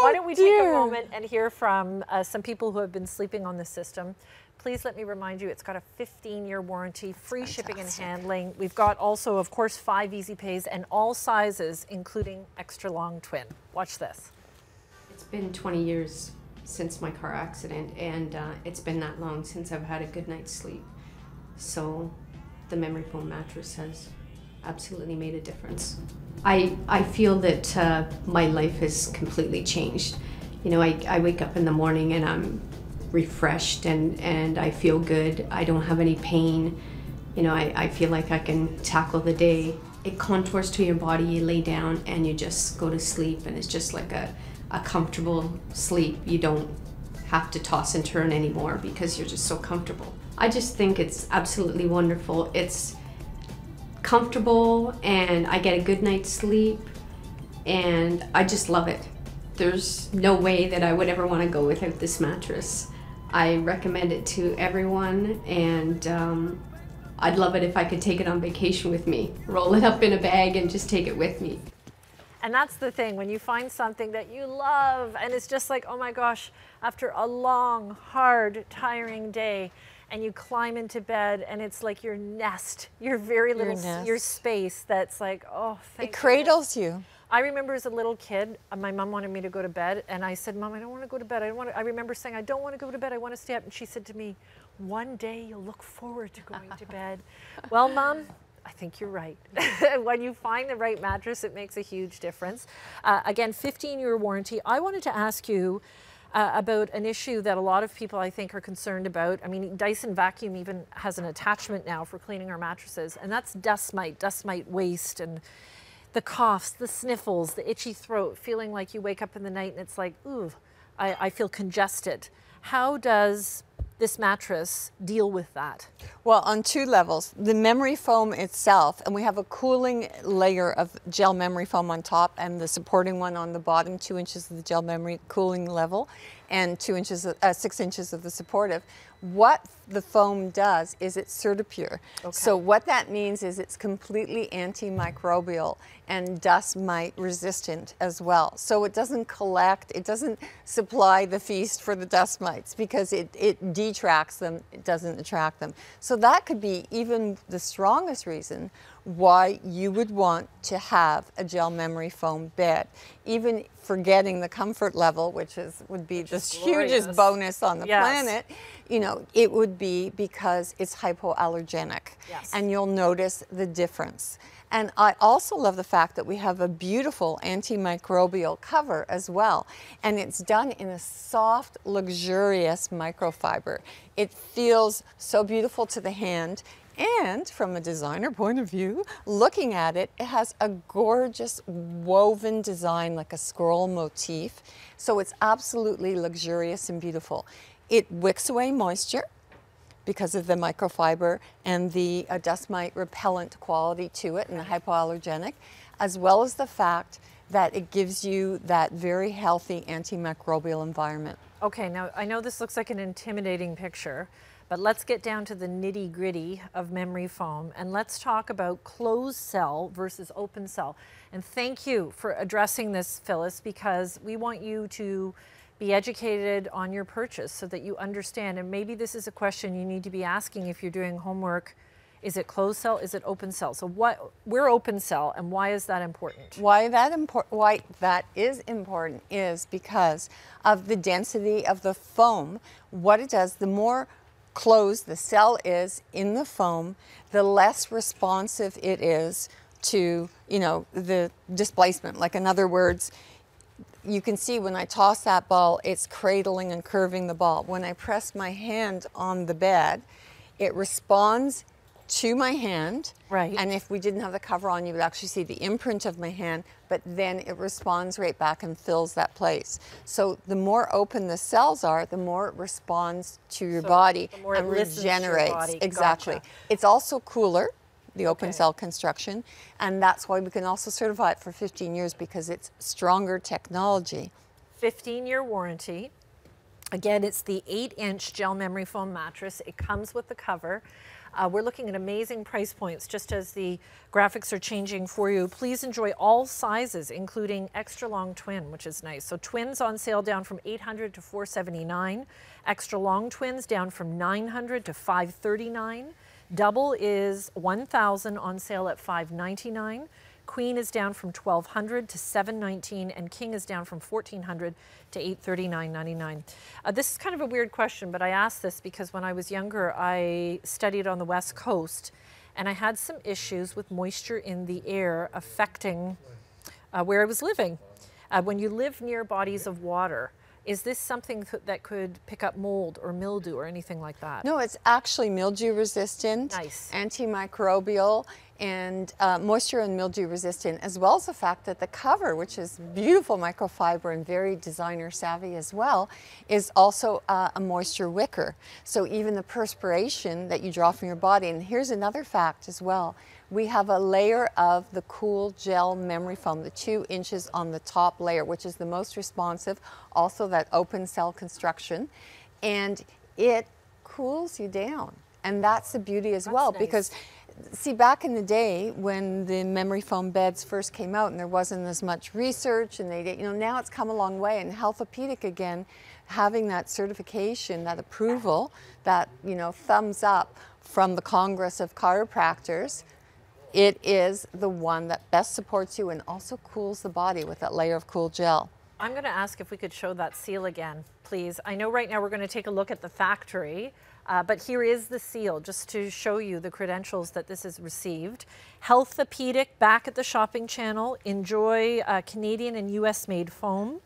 Why don't we take a moment and hear from some people who have been sleeping on the system. Please please let me remind you, it's got a 15-year warranty, free shipping and handling. We've got also, of course, 5 easy pays and all sizes, including extra long twin. Watch this. It's been 20 years since my car accident, and it's been that long since I've had a good night's sleep. So the memory foam mattress has absolutely made a difference. I feel that my life has completely changed. You know, I wake up in the morning and I'm refreshed and I feel good. I don't have any pain. You know, I feel like I can tackle the day. It contours to your body, you lay down and you just go to sleep, and it's just like a comfortable sleep. You don't have to toss and turn anymore because you're just so comfortable. I just think it's absolutely wonderful. It's comfortable and I get a good night's sleep and I just love it. There's no way that I would ever want to go without this mattress. I recommend it to everyone, and I'd love it if I could take it on vacation with me. Roll it up in a bag and just take it with me. And that's the thing, when you find something that you love and it's just like, oh my gosh, after a long, hard, tiring day, and you climb into bed and it's like your nest, your very little, your space that's like, oh, thank It cradles you. I remember as a little kid, my mom wanted me to go to bed, and I said, Mom, I don't want to go to bed. I remember saying, I don't want to go to bed. I want to stay up. And she said to me, one day you'll look forward to going to bed. Well, Mom, I think you're right. When you find the right mattress, it makes a huge difference. Again, 15-year warranty. I wanted to ask you about an issue that a lot of people, I think, are concerned about. I mean, Dyson Vacuum even has an attachment now for cleaning our mattresses, and that's dust mite waste, and the coughs, the sniffles, the itchy throat, feeling like you wake up in the night and it's like, ooh, I feel congested. How does this mattress deal with that? Well, on 2 levels. The memory foam itself, and we have a cooling layer of gel memory foam on top and the supporting one on the bottom, 2 inches of the gel memory cooling level and 6 inches of the supportive. What the foam does is it's Certipure. Okay. So what that means is it's completely antimicrobial and dust mite resistant as well. So it doesn't collect, it doesn't supply the feast for the dust mites because it detracts them, it doesn't attract them. So that could be even the strongest reason why you would want to have a gel memory foam bed. Even forgetting the comfort level, which would be the hugest bonus on the planet, you know, it would be because it's hypoallergenic. Yes. And you'll notice the difference. And I also love the fact that we have a beautiful antimicrobial cover as well. And it's done in a soft, luxurious microfiber. It feels so beautiful to the hand. And from a designer point of view, looking at it, it has a gorgeous woven design like a scroll motif. So it's absolutely luxurious and beautiful. It wicks away moisture because of the microfiber and the dust mite repellent quality to it and the hypoallergenic, as well as the fact that it gives you that very healthy antimicrobial environment. Okay, now I know this looks like an intimidating picture, but let's get down to the nitty-gritty of memory foam, and let's talk about closed cell versus open cell. And thank you for addressing this, Phyllis, because we want you to be educated on your purchase so that you understand. And maybe this is a question you need to be asking if you're doing homework. Is it closed cell? Is it open cell? So we're open cell, and why is that important? Why that is important is because of the density of the foam. What it does, the more closed the cell is in the foam, the less responsive it is to, you know, the displacement. Like, in other words, you can see when I toss that ball, it's cradling and curving the ball. When I press my hand on the bed, it responds to my hand. Right. And if we didn't have the cover on, you would actually see the imprint of my hand, but then it responds right back and fills that place. So the more open the cells are, the more it responds to your body and regenerates. Exactly. Gotcha. It's also cooler, the open cell construction, and that's why we can also certify it for 15 years because it's stronger technology. 15-year warranty. Again, it's the 8-inch gel memory foam mattress. It comes with the cover. We're looking at amazing price points just as the graphics are changing for you. Please enjoy all sizes, including extra long twin, which is nice. So twins on sale down from $800 to $479. Extra long twins down from $900 to $539. Double is $1,000 on sale at $599. Queen is down from $1,200 to $719, and King is down from $1,400 to $839.99. This is kind of a weird question, but I asked this because when I was younger, I studied on the West Coast, and I had some issues with moisture in the air affecting where I was living. When you live near bodies of water, is this something that could pick up mold or mildew or anything like that? No, it's actually mildew resistant, nice. Antimicrobial, and moisture and mildew resistant, as well as the fact that the cover, which is beautiful microfiber and very designer savvy as well, is also a moisture wicker. So even the perspiration that you draw from your body, and here's another fact as well, we have a layer of the cool gel memory foam, the 2 inches on the top layer, which is the most responsive, also that open cell construction, and it cools you down. And that's the beauty as well, nice. Because see, back in the day when the memory foam beds first came out and there wasn't as much research, and now it's come a long way, and Healthopedic again, having that certification, that approval, that, thumbs up from the Congress of Chiropractors, it is the one that best supports you and also cools the body with that layer of cool gel. I'm going to ask if we could show that seal again, please. I know right now we're going to take a look at the factory, but here is the seal just to show you the credentials that this has received. Healthopedic back at the shopping channel. Enjoy Canadian and US made foam.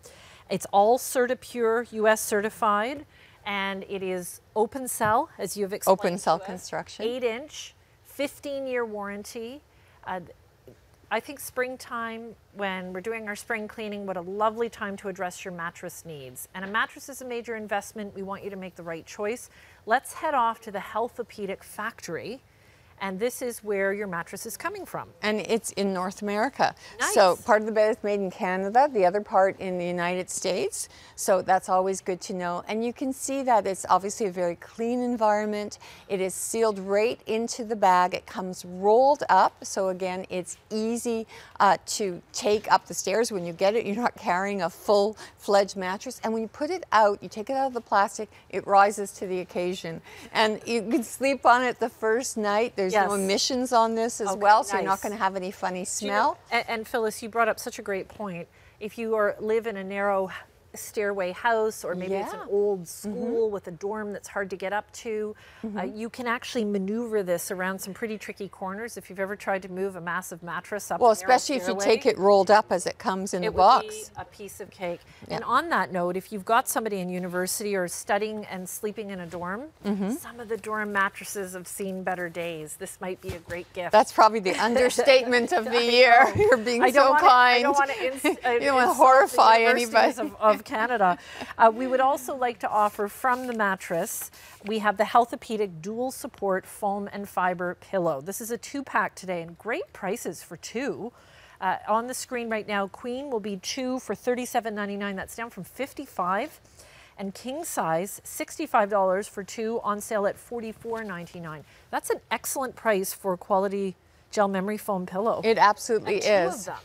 It's all CertiPure US certified, and it is open cell, as you've explained. Open cell construction. 8-inch, 15-year warranty. I think springtime, when we're doing our spring cleaning, what a lovely time to address your mattress needs. And a mattress is a major investment. We want you to make the right choice. Let's head off to the Healthopedic factory. And this is where your mattress is coming from. And it's in North America. Nice. So part of the bed is made in Canada, the other part in the United States. So that's always good to know. And you can see that it's obviously a very clean environment. It is sealed right into the bag. It comes rolled up. So again, it's easy to take up the stairs. When you get it, you're not carrying a full-fledged mattress. And when you put it out, you take it out of the plastic, it rises to the occasion. And you can sleep on it the first night. There's no emissions on this as well, so you're not going to have any funny smell. And Phyllis, you brought up such a great point. If you live in a narrow stairway house, or maybe it's an old school with a dorm that's hard to get up to, you can actually maneuver this around some pretty tricky corners if you've ever tried to move a massive mattress up. Well, especially if you take it rolled up as it comes in the box. It would be a piece of cake. And on that note, if you've got somebody in university or studying and sleeping in a dorm, some of the dorm mattresses have seen better days. This might be a great gift. That's probably the understatement of the year. You're being so kind. I don't want to horrify anybody. Of Canada. We would also like to offer from the mattress, we have the Healthopedic dual support foam and fiber pillow. This is a 2-pack today, and great prices for 2. On the screen right now, Queen will be 2 for $37.99. That's down from $55. And king size, $65 for 2, on sale at $44.99. That's an excellent price for a quality gel memory foam pillow. It absolutely is. 2 of them.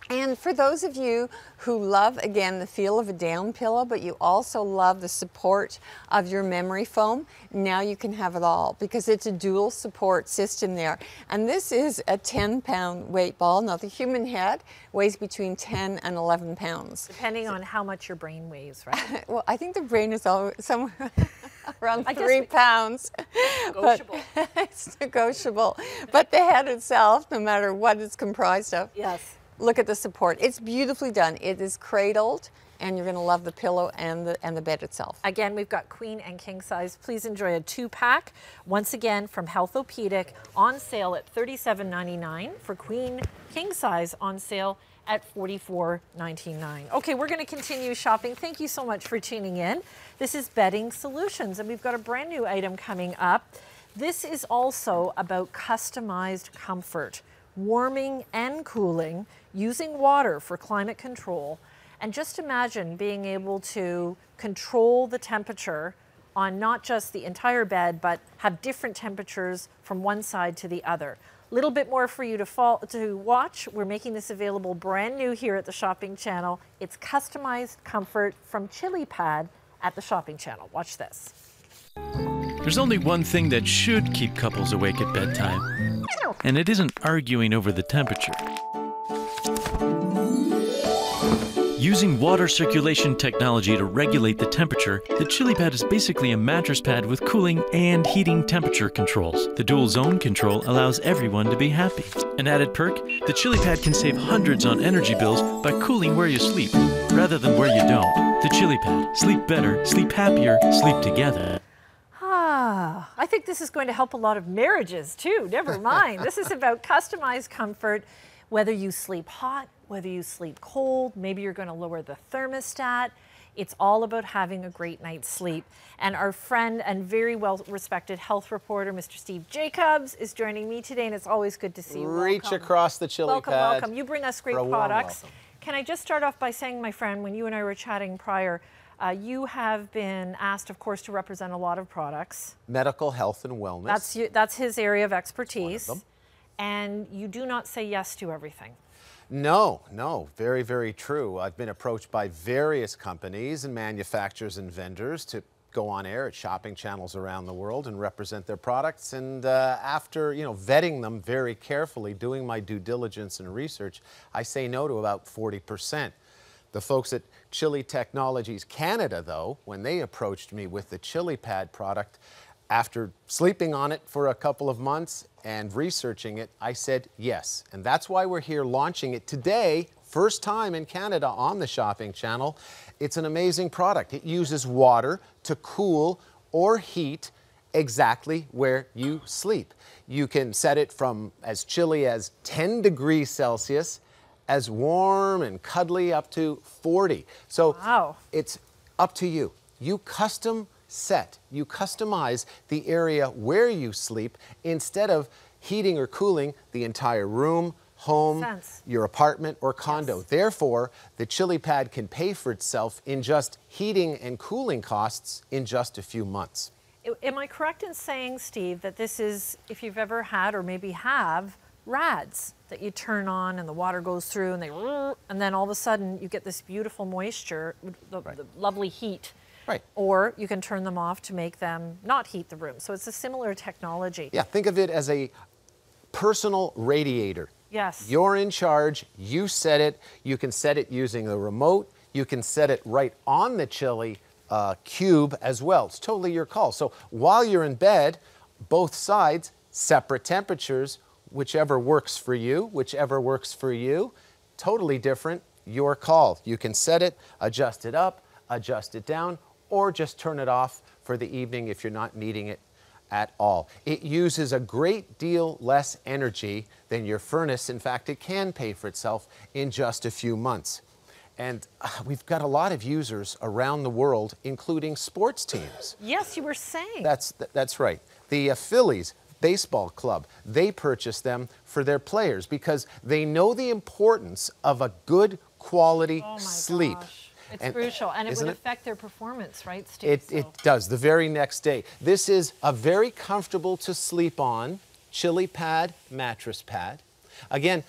And for those of you who love, again, the feel of a down pillow, but you also love the support of your memory foam, now you can have it all, because it's a dual support system there. And this is a 10-pound weight ball. Now, the human head weighs between 10 and 11 pounds. Depending on how much your brain weighs, right? Well, I think the brain is somewhere around 3 pounds. Negotiable. But it's negotiable. But the head itself, no matter what it's comprised of, yes. Look at the support. It's beautifully done. It is cradled, and you're going to love the pillow and the bed itself. Again, we've got queen and king size. Please enjoy a 2-pack. Once again, from Healthopedic, on sale at $37.99. For queen, king size, on sale at $44.99. Okay, we're going to continue shopping. Thank you so much for tuning in. This is Bedding Solutions, and we've got a brand new item coming up. This is also about customized comfort, warming and cooling, using water for climate control. And just imagine being able to control the temperature on not just the entire bed, but have different temperatures from one side to the other. A little bit more for you to watch. We're making this available brand new here at the Shopping Channel. It's customized comfort from ChiliPad at the Shopping Channel. Watch this. There's only one thing that should keep couples awake at bedtime, and it isn't arguing over the temperature. Using water circulation technology to regulate the temperature, the ChiliPad is basically a mattress pad with cooling and heating temperature controls. The dual zone control allows everyone to be happy. An added perk, the ChiliPad can save hundreds on energy bills by cooling where you sleep, rather than where you don't. The ChiliPad. Sleep better, sleep happier, sleep together. I think this is going to help a lot of marriages too. Never mind. This is about customized comfort, whether you sleep hot, whether you sleep cold, maybe you're going to lower the thermostat. It's all about having a great night's sleep. And our friend and very well-respected health reporter, Mr. Steve Jacobs, is joining me today, and it's always good to see you. Reach welcome. across the ChiliPad. Welcome, welcome. You bring us great for a warm products. welcome. Can I just start off by saying, my friend, when you and I were chatting prior, you have been asked, of course, to represent a lot of products. Medical, health, and wellness. That's his area of expertise. And you do not say yes to everything. No, no, very, very true. I've been approached by various companies and manufacturers and vendors to go on air at shopping channels around the world and represent their products. And after, vetting them very carefully, doing my due diligence and research, I say no to about 40%. The folks at Chili Technologies Canada, though, when they approached me with the ChiliPad product, after sleeping on it for a couple of months and researching it, I said yes. And that's why we're here launching it today, first time in Canada on the Shopping Channel. It's an amazing product. It uses water to cool or heat exactly where you sleep. You can set it from as chilly as 10 degrees Celsius, as warm and cuddly up to 40. So it's up to you. You you customize the area where you sleep instead of heating or cooling the entire room, home, your apartment or condo. Yes. Therefore, the ChiliPad can pay for itself in just heating and cooling costs in just a few months. Am I correct in saying, Steve, that this is, if you've ever had or maybe have, rads that you turn on and the water goes through and then all of a sudden you get this beautiful moisture, the lovely heat. Right. Or you can turn them off to make them not heat the room. So it's a similar technology. Yeah, think of it as a personal radiator. Yes. You're in charge, you set it, you can set it using a remote, you can set it right on the Chili cube as well. It's totally your call. So while you're in bed, both sides, separate temperatures, whichever works for you, totally different, your call. You can set it, adjust it up, adjust it down, or just turn it off for the evening if you're not needing it at all. It uses a great deal less energy than your furnace. In fact, it can pay for itself in just a few months. And we've got a lot of users around the world, including sports teams. Yes, you were saying. That's right. The Phillies baseball club, they purchase them for their players because they know the importance of a good quality sleep. Gosh. It's crucial, and it would affect their performance, right, Steve? It does, the very next day. This is a very comfortable to sleep on ChiliPad mattress pad. Again,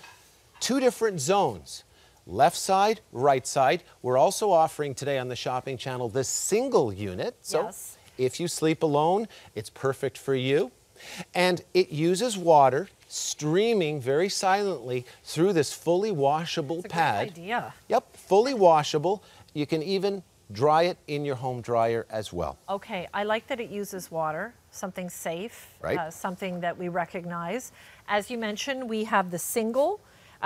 2 different zones, left side, right side. We're also offering today on the Shopping Channel this single unit. So if you sleep alone, it's perfect for you. And it uses water streaming very silently through this fully washable pad. Good idea. Yep, fully washable. You can even dry it in your home dryer as well. Okay, I like that it uses water, something safe, right. Something that we recognize. As you mentioned, we have the single,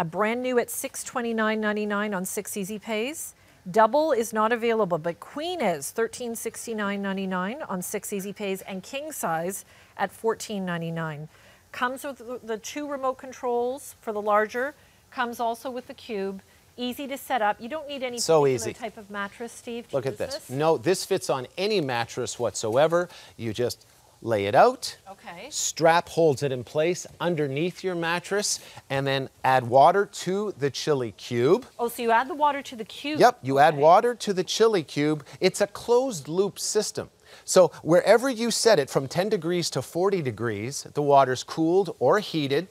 brand new at $629.99 on 6 Easy Pays. Double is not available, but Queen is $1369.99 on 6 Easy Pays, and King size at $14.99. Comes with the 2 remote controls for the larger, comes also with the cube. Easy to set up. You don't need any particular type of mattress, Steve, to Look at use this. No, this fits on any mattress whatsoever. You just lay it out. Okay. Strap holds it in place underneath your mattress, and then add water to the Chili cube. Oh, so you add the water to the cube? Yep, you add water to the Chili cube. It's a closed loop system. So wherever you set it, from 10 degrees to 40 degrees, the water's cooled or heated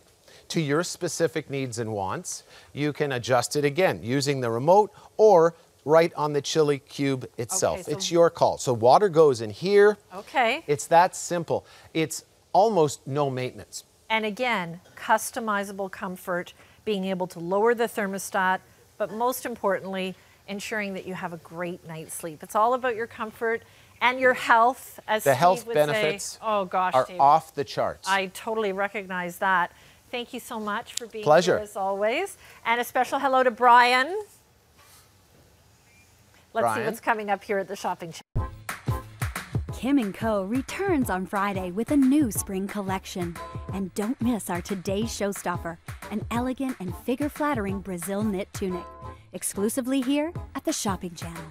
to your specific needs and wants. You can adjust it again using the remote or right on the chili cube itself. Okay, so it's your call. So water goes in here. Okay. It's that simple. It's almost no maintenance. And again, customizable comfort, being able to lower the thermostat, but most importantly, ensuring that you have a great night's sleep. It's all about your comfort and your health, as The Steve health would benefits say. Oh gosh, are Steve. off the charts. I totally recognize that. Thank you so much for being Pleasure. here as always. And a special hello to Brian. Let's see Brian. what's coming up here at the shopping channel. Kim & Co. returns on Friday with a new spring collection. And don't miss our today's showstopper, an elegant and figure-flattering Brazil knit tunic. Exclusively here at the shopping channel.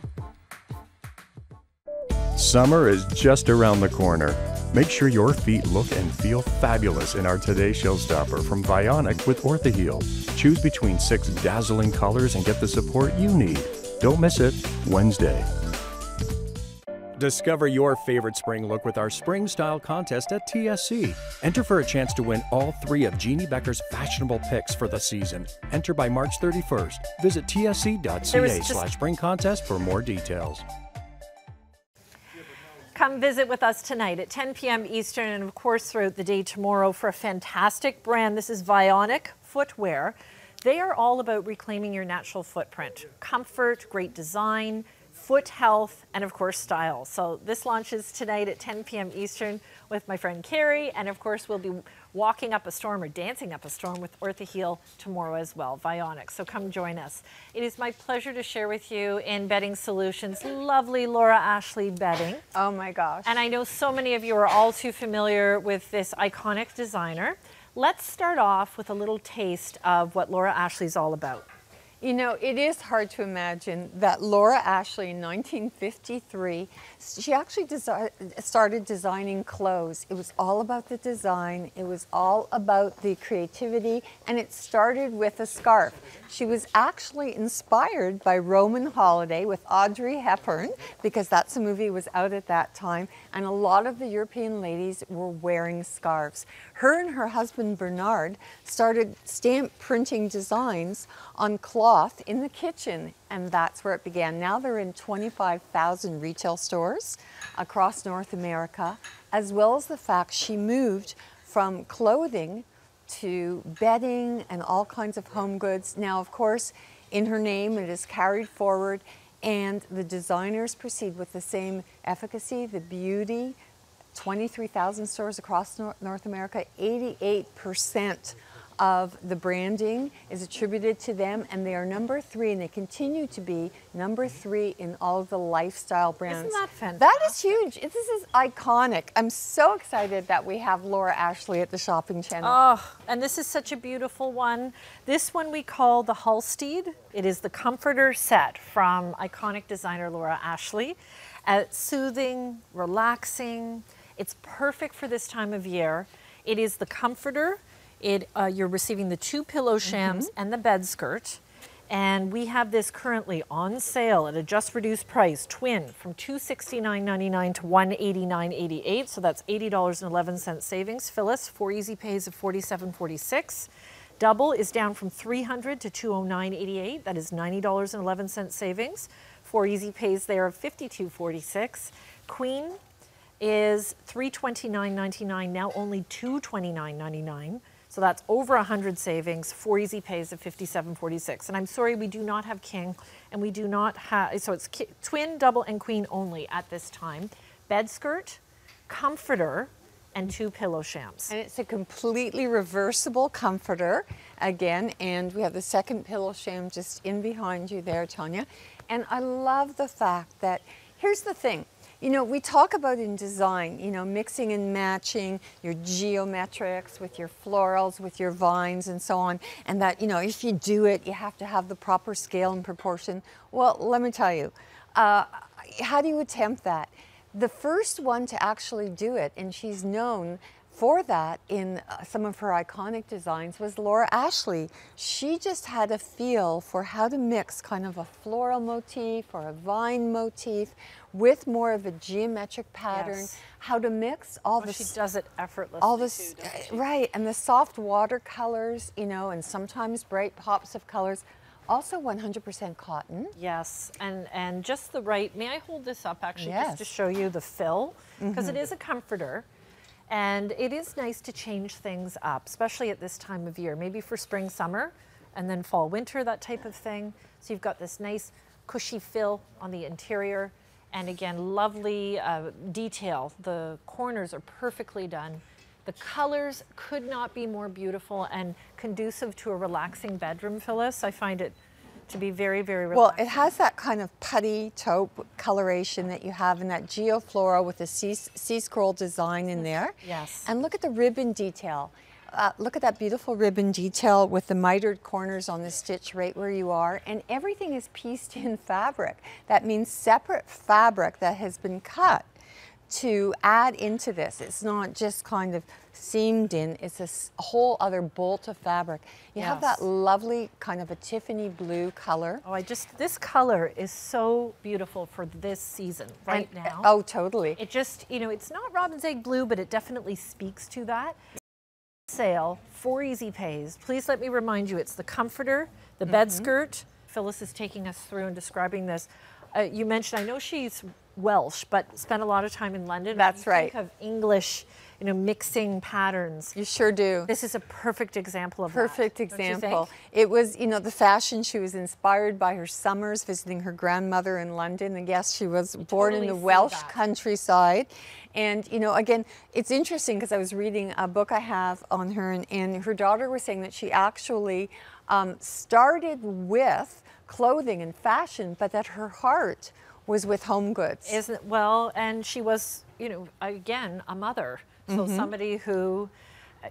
Summer is just around the corner. Make sure your feet look and feel fabulous in our Today Showstopper from Vionic with Orthaheel. Choose between 6 dazzling colors and get the support you need. Don't miss it, Wednesday. Discover your favorite spring look with our Spring Style Contest at TSC. Enter for a chance to win all 3 of Jeannie Becker's fashionable picks for the season. Enter by March 31st. Visit tsc.ca/spring contest for more details. Come visit with us tonight at 10 p.m. Eastern and of course throughout the day tomorrow for a fantastic brand. This is Vionic Footwear. They are all about reclaiming your natural footprint. Comfort, great design, foot health, and of course style. So this launches tonight at 10 p.m. Eastern with my friend Carrie, and of course we'll be walking up a storm or dancing up a storm with Orthaheel tomorrow as well, Vionic. So come join us. It is my pleasure to share with you in Bedding Solutions, lovely Laura Ashley bedding. Oh my gosh. And I know so many of you are all too familiar with this iconic designer. Let's start off with a little taste of what Laura Ashley's all about. You know, it is hard to imagine that Laura Ashley in 1953, she actually started designing clothes. It was all about the design, it was all about the creativity, and it started with a scarf. She was actually inspired by Roman Holiday with Audrey Hepburn, because that's a movie was out at that time, and a lot of the European ladies were wearing scarves. Her and her husband Bernard started stamp printing designs on cloth in the kitchen, and that's where it began. Now they're in 25,000 retail stores across North America, as well as the fact she moved from clothing to bedding and all kinds of home goods. Now, of course, in her name it is carried forward, and the designers proceed with the same efficacy, the beauty. 23,000 stores across North America, 88% of the branding is attributed to them, and they are number 3, and they continue to be number 3 in all of the lifestyle brands. Isn't that fantastic? That is huge. This is iconic. I'm so excited that we have Laura Ashley at the shopping channel. Oh, and this is such a beautiful one. This one we call the Halstead. It is the comforter set from iconic designer Laura Ashley. Soothing, relaxing. It's perfect for this time of year. It is the comforter. You're receiving the 2 pillow shams and the bed skirt. And we have this currently on sale at a just reduced price, twin, from $269.99 to $189.88. So that's $80.11 savings. Phyllis, 4 easy pays of $47.46. Double is down from $300 to $209.88. That is $90.11 savings. 4 easy pays there of $52.46. Queen is $329.99, now only $229.99. So that's over 100 savings, 4 easy pays of $57.46. And I'm sorry, we do not have king, and we do not have, so it's twin, double, and queen only at this time. Bed skirt, comforter, and 2 pillow shams. And it's a completely reversible comforter, again, and we have the second pillow sham just in behind you there, Tanya. And I love the fact that, here's the thing, you know, we talk about in design, you know, mixing and matching your geometrics with your florals, with your vines and so on, and that, you know, if you do it, you have to have the proper scale and proportion. Well, let me tell you, how do you attempt that? The first one to actually do it, and she's known for that in some of her iconic designs was Laura Ashley. She just had a feel for how to mix kind of a floral motif or a vine motif with more of a geometric pattern. Yes. How to mix all this. She does it effortlessly. All this, right, and the soft watercolors, you know, and sometimes bright pops of colors. Also 100% cotton. Yes, and just the right, may I hold this up actually Yes. just to show you the fill? Because it is a comforter. And it is nice to change things up, especially at this time of year, maybe for spring, summer, and then fall, winter, that type of thing. So you've got this nice cushy fill on the interior. And again, lovely detail. The corners are perfectly done. The colors could not be more beautiful and conducive to a relaxing bedroom, Phyllis. I find it to be very, very relaxing. Well, it has that kind of putty taupe coloration that you have in that geofloral with the sea scroll design in there. Yes. And look at the ribbon detail. Look at that beautiful ribbon detail with the mitered corners on the stitch right where you are. And everything is pieced in fabric. That means separate fabric that has been cut to add into this. It's not just kind of seamed in, it's a whole other bolt of fabric. You have that lovely kind of a Tiffany blue color. Oh, this color is so beautiful for this season right now. Oh, totally. It just, you know, it's not robin's egg blue, but it definitely speaks to that. Sale, 4 easy pays. Please let me remind you, it's the comforter, the bed skirt. Phyllis is taking us through and describing this. You mentioned, I know she's Welsh, but spent a lot of time in London. That's right. Think of English, you know, mixing patterns. You sure do. This is a perfect example of Perfect that, don't you example. think? It was, you know, the fashion, she was inspired by her summers visiting her grandmother in London. And yes, she was born in the Welsh countryside. And, you know, again, it's interesting because I was reading a book I have on her, and her daughter was saying that she actually started with clothing and fashion, but that her heart was with home goods. Isn't well, and she was, you know, again, a mother. So somebody who,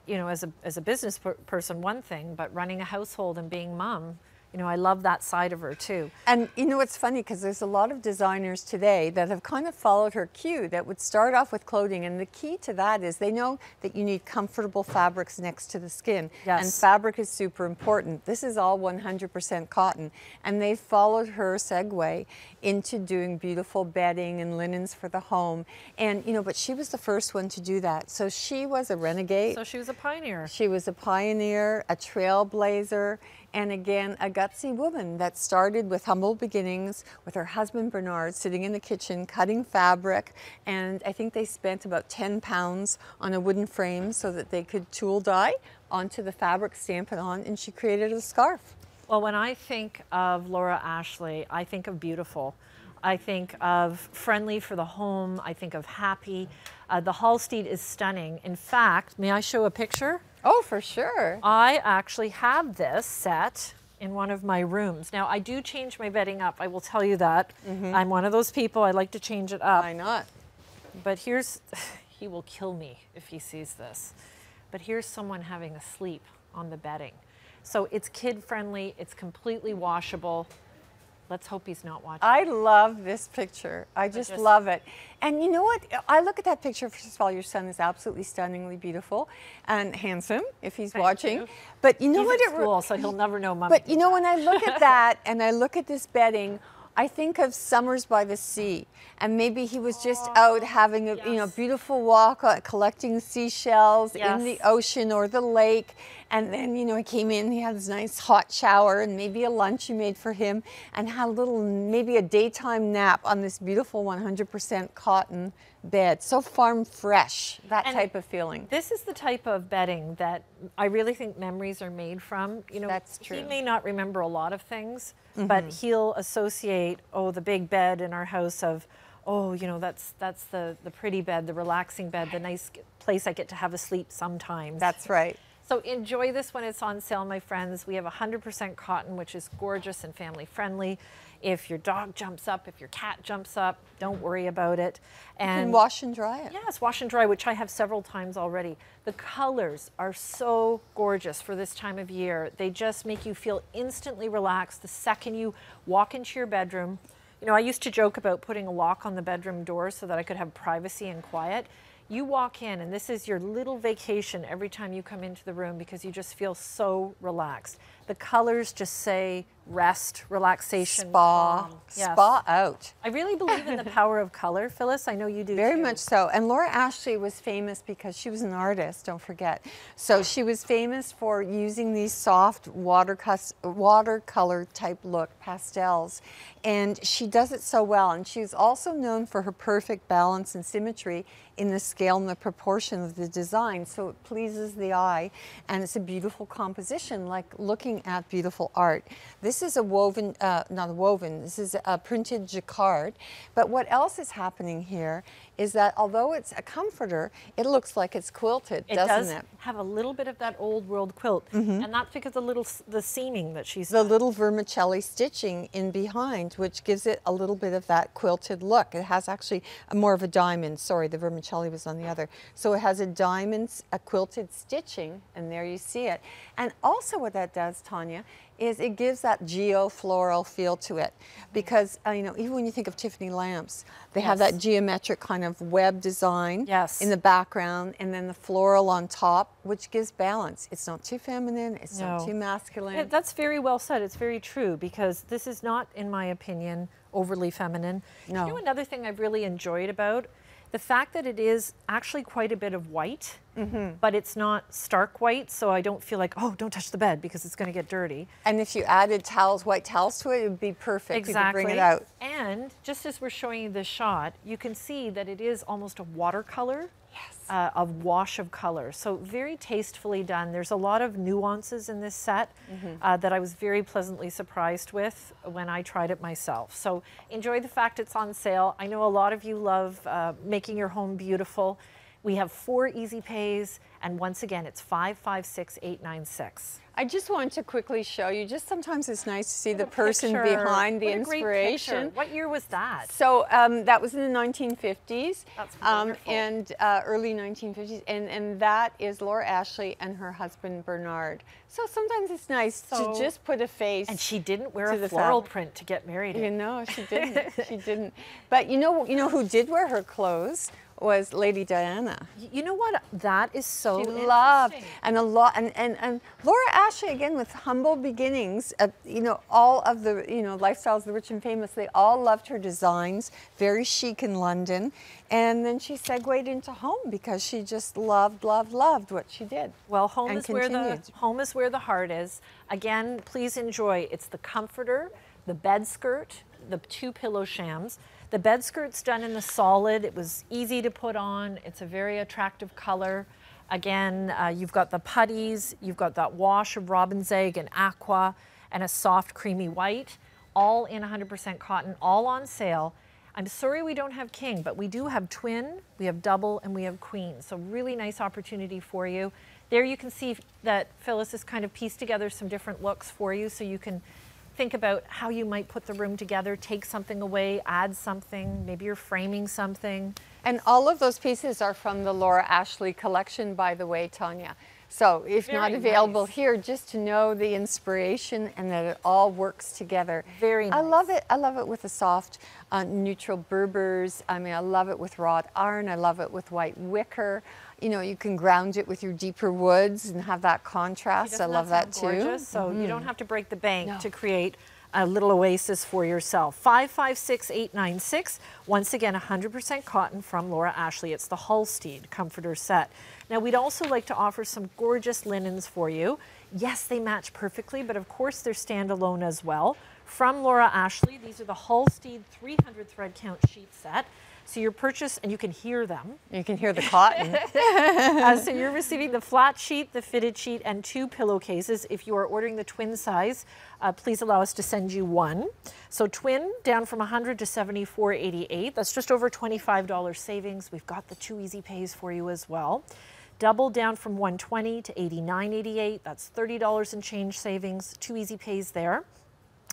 you know, as a business person, one thing, but running a household and being mom, you know, I love that side of her too. And you know, it's funny because there's a lot of designers today that have kind of followed her cue that would start off with clothing. And the key to that is they know that you need comfortable fabrics next to the skin. Yes. And fabric is super important. This is all 100% cotton. And they followed her segue into doing beautiful bedding and linens for the home. And, you know, but she was the first one to do that. So she was a renegade. So she was a pioneer. She was a pioneer, a trailblazer, and again, a gutsy woman that started with humble beginnings with her husband Bernard sitting in the kitchen cutting fabric. And I think they spent about 10 pounds on a wooden frame so that they could tool dye onto the fabric, stamp it on, and she created a scarf. Well, when I think of Laura Ashley, I think of beautiful. I think of friendly for the home. I think of happy. The Hallsteed is stunning. In fact, may I show a picture? Oh, for sure. I actually have this set in one of my rooms. Now, I do change my bedding up. I will tell you that. I'm one of those people. I like to change it up. Why not? But here's, he will kill me if he sees this. But here's someone having a sleep on the bedding. So it's kid friendly. It's completely washable. Let's hope he's not watching. I love this picture. I just love it. And you know what? I look at that picture. First of all, your son is absolutely stunningly beautiful and handsome if he's watching. But you know what? He's at school, so he'll never know Mom. But you know, when I look at that and I look at this bedding, I think of summers by the sea, and maybe he was just out having a you know beautiful walk, collecting seashells in the ocean or the lake, and then you know he came in, he had this nice hot shower and maybe a lunch you made for him, and had a little maybe a daytime nap on this beautiful 100% cotton bed, so farm fresh, that type of feeling. This is the type of bedding that I really think memories are made from. You know, that's true. He may not remember a lot of things, but he'll associate, oh, the big bed in our house of, oh, you know, that's the pretty bed, the relaxing bed, the nice place I get to have a sleep sometimes. That's right. So enjoy this when it's on sale, my friends. We have 100% cotton, which is gorgeous and family friendly. If your dog jumps up, if your cat jumps up, don't worry about it. And you can wash and dry it. Yes, wash and dry, which I have several times already. The colors are so gorgeous for this time of year. They just make you feel instantly relaxed the second you walk into your bedroom. You know, I used to joke about putting a lock on the bedroom door so that I could have privacy and quiet. You walk in and this is your little vacation every time you come into the room because you just feel so relaxed. The colors just say rest, relaxation, Spa, calm. Yes. spa out. I really believe in the power of color, Phyllis. I know you do Very too. much so. And Laura Ashley was famous because she was an artist, don't forget. So she was famous for using these soft watercolor type look pastels. And she does it so well. And she's also known for her perfect balance and symmetry in the scale and the proportion of the design. So it pleases the eye and it's a beautiful composition, like looking at beautiful art. This is a woven, not a woven, this is a printed jacquard. But what else is happening here is that although it's a comforter, it looks like it's quilted, doesn't it? Have a little bit of that old world quilt. And that's because the seaming that she's The little vermicelli stitching in behind, which gives it a little bit of that quilted look. It has actually more of a diamond, sorry, the vermicelli was on the other. So it has a diamond, a quilted stitching, and there you see it. And also what that does, Tanya, is it gives that geo-floral feel to it. Because, you know, even when you think of Tiffany lamps, they have that geometric kind of web design in the background and then the floral on top, which gives balance. It's not too feminine, it's not too masculine. Yeah, that's very well said. It's very true because this is not, in my opinion, overly feminine. No. You know another thing I've really enjoyed about the fact that it is actually quite a bit of white, but it's not stark white, so I don't feel like, oh, don't touch the bed because it's going to get dirty. And if you added towels, white towels to it, it would be perfect. Exactly. You could bring it out. And just as we're showing you this shot, you can see that it is almost a watercolor. A wash of color. So very tastefully done. There's a lot of nuances in this set that I was very pleasantly surprised with when I tried it myself. So enjoy the fact it's on sale. I know a lot of you love making your home beautiful. We have 4 easy pays, and once again, it's 556-896. I just wanted to quickly show you, just sometimes it's nice to see the person behind the inspiration. What year was that? So that was in the 1950s. That's wonderful. And early 1950s. And that is Laura Ashley and her husband Bernard. So sometimes it's nice to just put a face. And she didn't wear to a floral print to get married in. You know, she didn't. She didn't. But you know who did wear her clothes? Was Lady Diana. You know what? That is so she loved and Laura Ashley, again, with humble beginnings, you know, all of the, you know, lifestyles of the rich and famous, they all loved her designs, very chic in London. And then she segued into home because she just loved what she did. Well, home is where the heart is. Again, please enjoy. It's the comforter, the bed skirt, the 2 pillow shams. The bed skirt's done in the solid. It was easy to put on. It's a very attractive color. Again, you've got the putties, you've got that wash of robin's egg and aqua, and a soft creamy white, all in 100% cotton, all on sale. I'm sorry we don't have king, but we do have twin, we have double, and we have queen. So really nice opportunity for you. There you can see that Phyllis has kind of pieced together some different looks for you so you can think about how you might put the room together, take something away, add something, maybe you're framing something. And all of those pieces are from the Laura Ashley collection, by the way, Tanya. So if not available here, just to know the inspiration and that it all works together. Very nice. I love it. I love it with the soft, neutral Berbers. I mean, I love it with wrought iron. I love it with white wicker. You know, you can ground it with your deeper woods and have that contrast. I love that too. Gorgeous? So you don't have to break the bank to create a little oasis for yourself. 556-896. Once again, 100% cotton from Laura Ashley. It's the Halstead Comforter set. Now, we'd also like to offer some gorgeous linens for you. Yes, they match perfectly, but of course they're standalone as well. From Laura Ashley, these are the Halstead 300 thread count sheet set. So your purchase, and you can hear them. You can hear the cotton. So you're receiving the flat sheet, the fitted sheet, and 2 pillowcases. If you are ordering the twin size, please allow us to send you 1. So twin, down from $100 to $74.88. That's just over $25 savings. We've got the 2 easy pays for you as well. Double, down from $120 to $89.88. That's $30 and change savings. 2 easy pays there.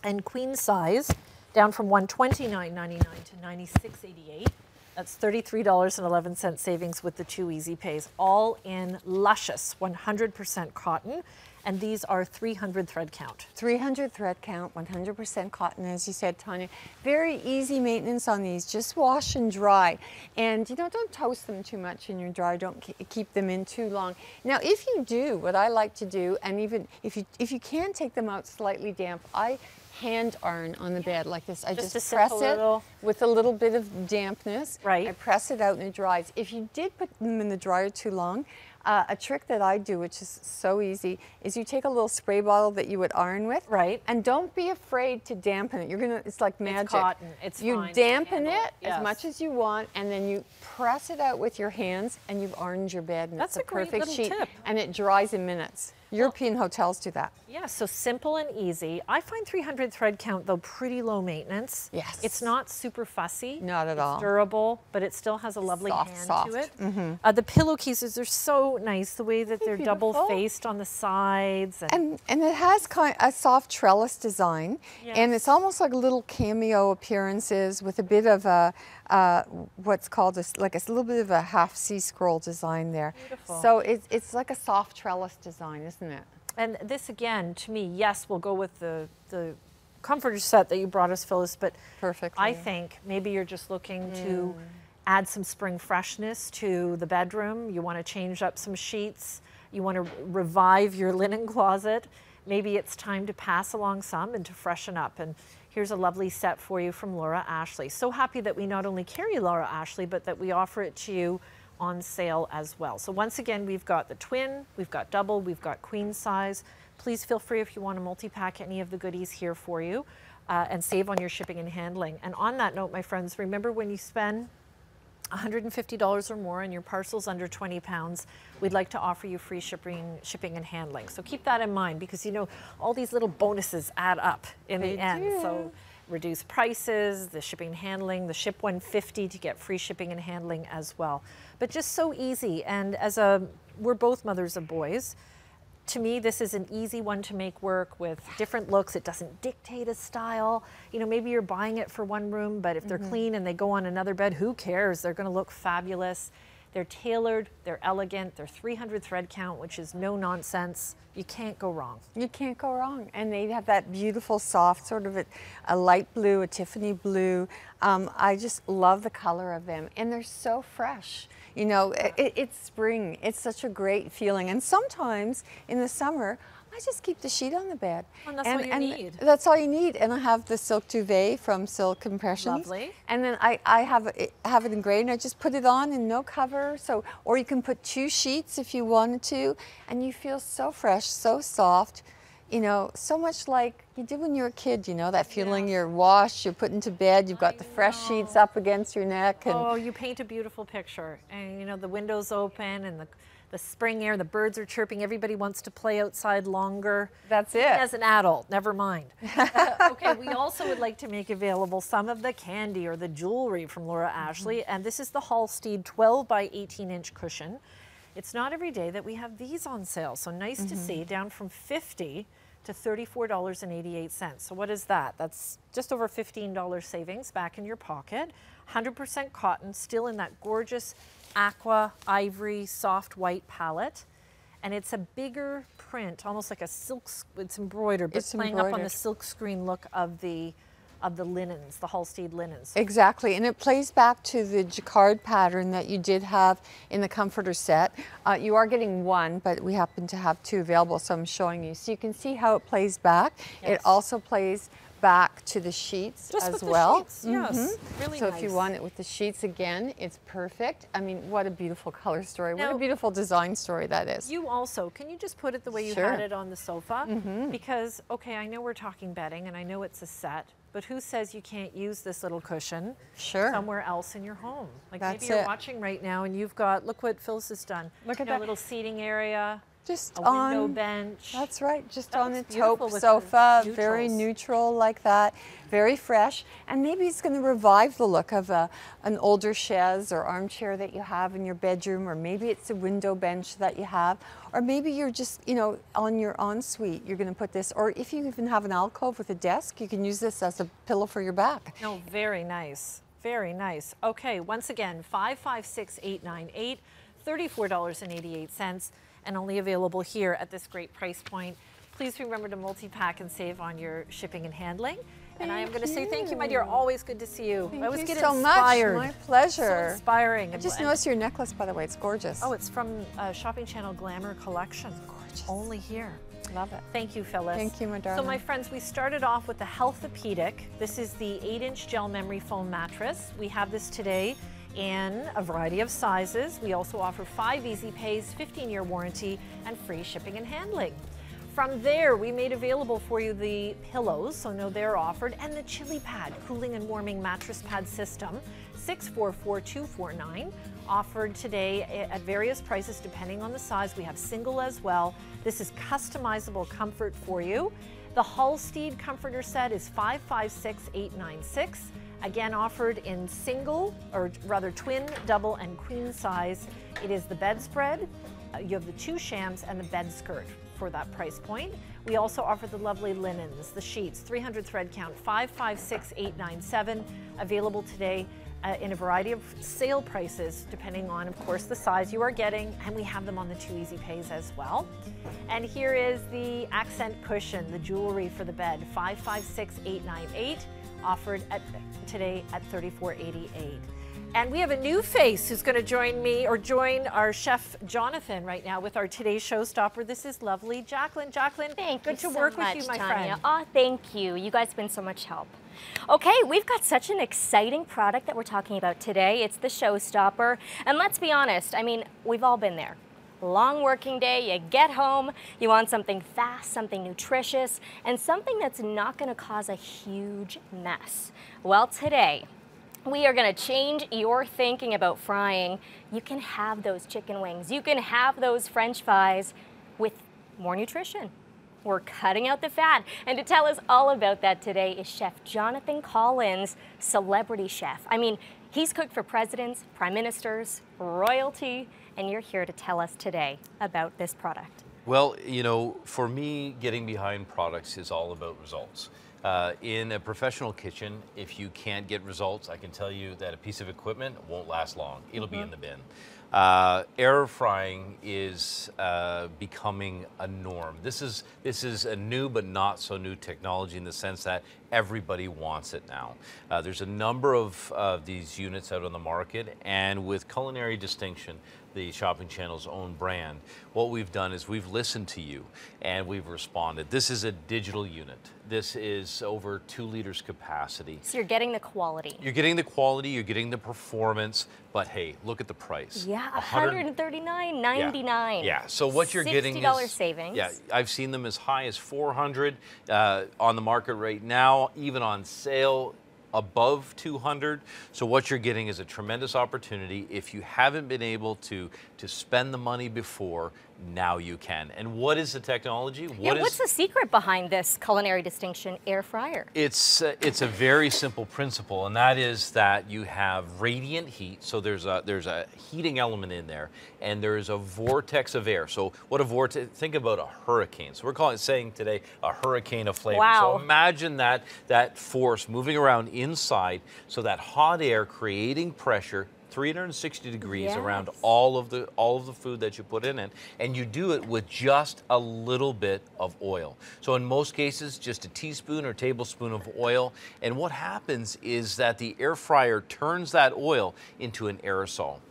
And queen size, down from $129.99 to $96.88. That's $33.11 savings with the 2 easy pays, all in luscious 100% cotton. And these are 300 thread count. 300 thread count, 100% cotton, as you said, Tanya. Very easy maintenance on these. Just wash and dry. And, you know, don't toast them too much in your dryer. Don't keep them in too long. Now, if you do, what I like to do, and even if you can take them out slightly damp, I hand iron on the bed like this. I just press it with a little bit of dampness. Right. I press it out and it dries. If you did put them in the dryer too long, a trick that I do, which is so easy, is you take a little spray bottle that you would iron with. Right. And don't be afraid to dampen it. You're gonna, it's like magic. It's cotton, it's you fine. dampen it Yes. as much as you want, and then you press it out with your hands, and you've ironed your bed. And That's it's a great perfect little sheet, tip. and it dries in minutes. European hotels do that. Yeah, so simple and easy. I find 300 thread count, though, pretty low maintenance. Yes. It's not super fussy. Not at all. It's durable, but it still has a lovely hand Soft. to it. Mhm. The pillowcases are so nice, the way that they're beautiful. double-faced on the sides. And it has kind of a soft trellis design, and it's almost like little cameo appearances with a bit of a what's called like a little bit of a half C-scroll design there. Beautiful. So it's like a soft trellis design, isn't it? And this, again, to me, yes, will go with the comforter set that you brought us, Phyllis, but perfectly. I think maybe you're just looking to add some spring freshness to the bedroom. You want to change up some sheets. You want to revive your linen closet. Maybe it's time to pass along some and to freshen up. And here's a lovely set for you from Laura Ashley. So happy that we not only carry Laura Ashley, but that we offer it to you on sale as well. So once again, we've got the twin, we've got double, we've got queen size. Please feel free if you want to multi-pack any of the goodies here for you and save on your shipping and handling. And on that note, my friends, remember when you spend $150 or more and your parcel's under 20 pounds, we'd like to offer you free shipping and handling. So keep that in mind, because you know all these little bonuses add up in the end. So reduced prices, the shipping and handling, the ship 150 to get free shipping and handling as well. But just so easy. And we're both mothers of boys. To me, this is an easy one to make work with different looks. It doesn't dictate a style. You know, maybe you're buying it for one room, but if they're clean and they go on another bed, who cares? They're going to look fabulous. They're tailored, they're elegant, they're 300 thread count, which is no nonsense. You can't go wrong. You can't go wrong. And they have that beautiful soft sort of a light blue, a Tiffany blue. I just love the color of them. And they're so fresh. You know, it's spring. It's such a great feeling. And sometimes in the summer, I just keep the sheet on the bed. And that's all you need. That's all you need. And I have the silk duvet from Silk Compressions. Lovely. And then I have it in gray, and I just put it on and no cover. So, or you can put 2 sheets if you wanted to, and you feel so fresh, so soft. You know, so much like you did when you were a kid, you know, that feeling you're washed, you're put into bed, you've got the fresh sheets up against your neck. And oh, you paint a beautiful picture. And you know, the windows open and the spring air, the birds are chirping, everybody wants to play outside longer. That's it. Even as an adult, never mind. Okay, we also would like to make available some of the candy or the jewelry from Laura Ashley, and this is the Halstead 12 by 18 inch cushion. It's not every day that we have these on sale, so nice to see, down from $50 to $34.88. So what is that? That's just over $15 savings back in your pocket. 100% cotton, still in that gorgeous aqua, ivory, soft white palette. And it's a bigger print, almost like a silk, it's embroidered, but it's playing up on the silk screen look of the linens, the Halstead linens. Exactly, and it plays back to the jacquard pattern that you did have in the comforter set. You are getting 1, but we happen to have 2 available, so I'm showing you. So you can see how it plays back. Yes. It also plays back to the sheets just as with well. The sheets, yes. Really so nice. if you want it with the sheets again, it's perfect. I mean, what a beautiful color story. Now, what a beautiful design story that is. You also, can you just put it the way you Sure. had it on the sofa? Because, okay, I know we're talking bedding and I know it's a set, but who says you can't use this little cushion somewhere else in your home? Like maybe you're watching right now and you've got, look what Phyllis has done. Look at a that little seating area, just a on window bench. That's right, just That on the looks beautiful taupe with sofa, the very neutrals. neutral like that, very fresh. And maybe it's going to revive the look of an older chaise or armchair that you have in your bedroom, or maybe it's a window bench that you have, or maybe you're just, you know, on your ensuite, you're going to put this, or if you even have an alcove with a desk, you can use this as a pillow for your back. No, very nice. Very nice. Okay, once again, 556-898, $34.88. and only available here at this great price point. Please remember to multi-pack and save on your shipping and handling. And I am going to say thank you, my dear. Always good to see you. I always get so inspired. much. My pleasure. So inspiring. I just noticed your necklace, by the way. It's gorgeous. Oh, it's from Shopping Channel Glamour Collection. Gorgeous. Only here. Love it. Thank you, Phyllis. Thank you, my So, darling. my friends, we started off with the Healthopedic. This is the 8-inch gel memory foam mattress. We have this today in a variety of sizes. We also offer 5 easy pays, 15-year warranty, and free shipping and handling. From there, we made available for you the pillows, so no, they're offered, and the Chili Pad cooling and warming mattress pad system, 644-249, offered today at various prices depending on the size. We have single as well. This is customizable comfort for you. The Halstead comforter set is 556-896. Again, offered in single, or rather twin, double, and queen size. It is the bedspread. You have the 2 shams and the bed skirt for that price point. We also offer the lovely linens, the sheets, 300 thread count, 556-897, available today in a variety of sale prices, depending on, of course, the size you are getting, and we have them on the 2 easy pays as well. And here is the accent cushion, the jewelry for the bed, 556-898, offered today at $34.88. And we have a new face who's going to join me, or join our chef Jonathan right now with our today's showstopper. This is lovely Jacqueline. Jacqueline, good to work with you, my friend. Oh, thank you. You guys have been so much help. Okay, we've got such an exciting product that we're talking about today. It's the showstopper. And let's be honest, I mean, we've all been there. Long working day, you get home, you want something fast, something nutritious, and something that's not going to cause a huge mess. Well, today, we are going to change your thinking about frying. You can have those chicken wings. You can have those French fries with more nutrition. We're cutting out the fat. And to tell us all about that today is Chef Jonathan Collins, celebrity chef. I mean, he's cooked for presidents, prime ministers, royalty, and you're here to tell us today about this product. Well, you know, for me, getting behind products is all about results. In a professional kitchen, if you can't get results, I can tell you that a piece of equipment won't last long. It'll be in the bin. Air frying is becoming a norm. This is a new but not so new technology in the sense that everybody wants it now. There's a number of these units out on the market, and with Culinary Distinction, the Shopping Channel's own brand, what we've done is we've listened to you and we've responded. This is a digital unit. This is over 2 liters capacity. So you're getting the quality. You're getting the quality, you're getting the performance, but hey, look at the price. Yeah, $139.99. Yeah, so what you're getting is $60 savings. Yeah, I've seen them as high as $400 on the market right now, even on sale above $200. So what you're getting is a tremendous opportunity. If you haven't been able to spend the money before, now you can. And what is the technology? What's the secret behind this Culinary Distinction air fryer? It's a very simple principle, and that is that you have radiant heat. So there's a heating element in there, and there's a vortex of air. So what a vortex? Think about a hurricane. So we're saying today a hurricane of flavor. Wow. So imagine that force moving around inside. So that hot air creating pressure. 360 degrees around all of the food that you put in it, and you do it with just a little bit of oil. So in most cases, just a teaspoon or tablespoon of oil, and what happens is that the air fryer turns that oil into an aerosol.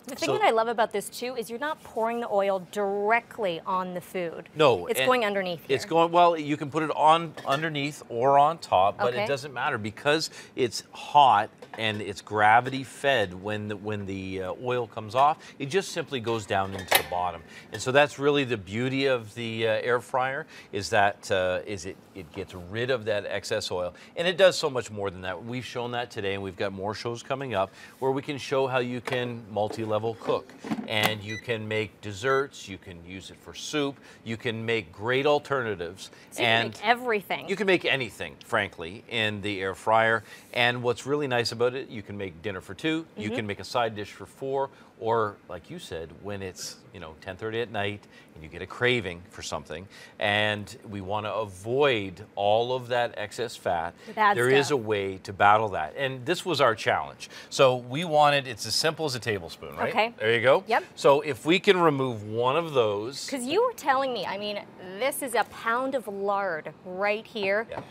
The thing that I love about this too is you're not pouring the oil directly on the food. No. It's going underneath here. It's going, well, you can put it on underneath or on top, but it doesn't matter because it's hot and it's gravity fed when the oil comes off. It just simply goes down into the bottom. And so that's really the beauty of the air fryer is that it gets rid of that excess oil. And it does so much more than that. We've shown that today, and we've got more shows coming up where we can show how you can multi-level cook, and you can make desserts, you can use it for soup, you can make great alternatives. So you can make everything. You can make anything, frankly, in the air fryer. And what's really nice about it, you can make dinner for 2, you can make a side dish for 4, or like you said, when it's 10:30 at night and when you get a craving for something, and we want to avoid all of that excess fat. There is a way to battle that, and this was our challenge. So we wanted, it's as simple as a tablespoon, right? Okay. There you go. Yep. So if we can remove one of those. Because you were telling me, I mean, this is a pound of lard right here. Yeah.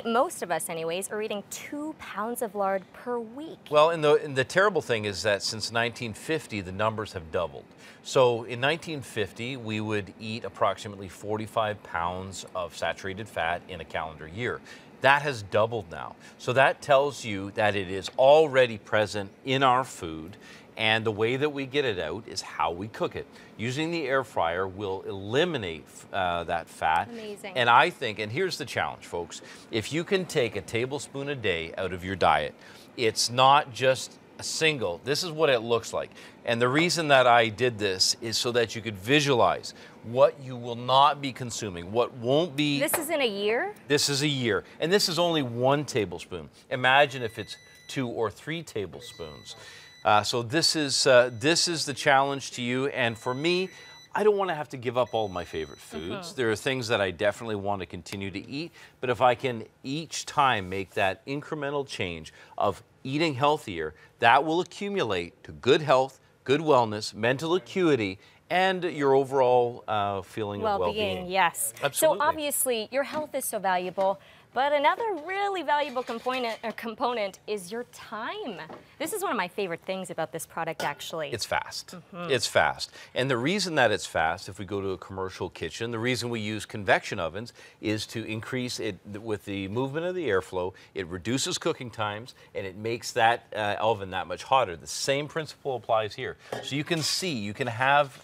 Most of us anyways, are eating 2 pounds of lard per week. Well, and the terrible thing is that since 1950, the numbers have doubled. So in 1950, we would eat approximately 45 pounds of saturated fat in a calendar year. That has doubled now. So that tells you that it is already present in our food, and the way that we get it out is how we cook it. Using the air fryer will eliminate that fat. Amazing. And I think, and here's the challenge, folks, if you can take a tablespoon a day out of your diet, it's not just a single, this is what it looks like. And the reason that I did this is so that you could visualize what you will not be consuming, what won't be. This is in a year? This is a year. And this is only 1 tablespoon. Imagine if it's 2 or 3 tablespoons. So this is the challenge to you, and for me, I don't want to have to give up all my favorite foods. There are things that I definitely want to continue to eat, but if I can each time make that incremental change of eating healthier, that will accumulate to good health, good wellness, mental acuity, and your overall feeling of well-being. Yes. Absolutely. So obviously, your health is so valuable. But another really valuable component is your time. This is one of my favorite things about this product, actually. It's fast. It's fast. And the reason that it's fast, if we go to a commercial kitchen, the reason we use convection ovens is to increase it with the movement of the airflow. It reduces cooking times, and it makes that oven that much hotter. The same principle applies here. So you can see, you can have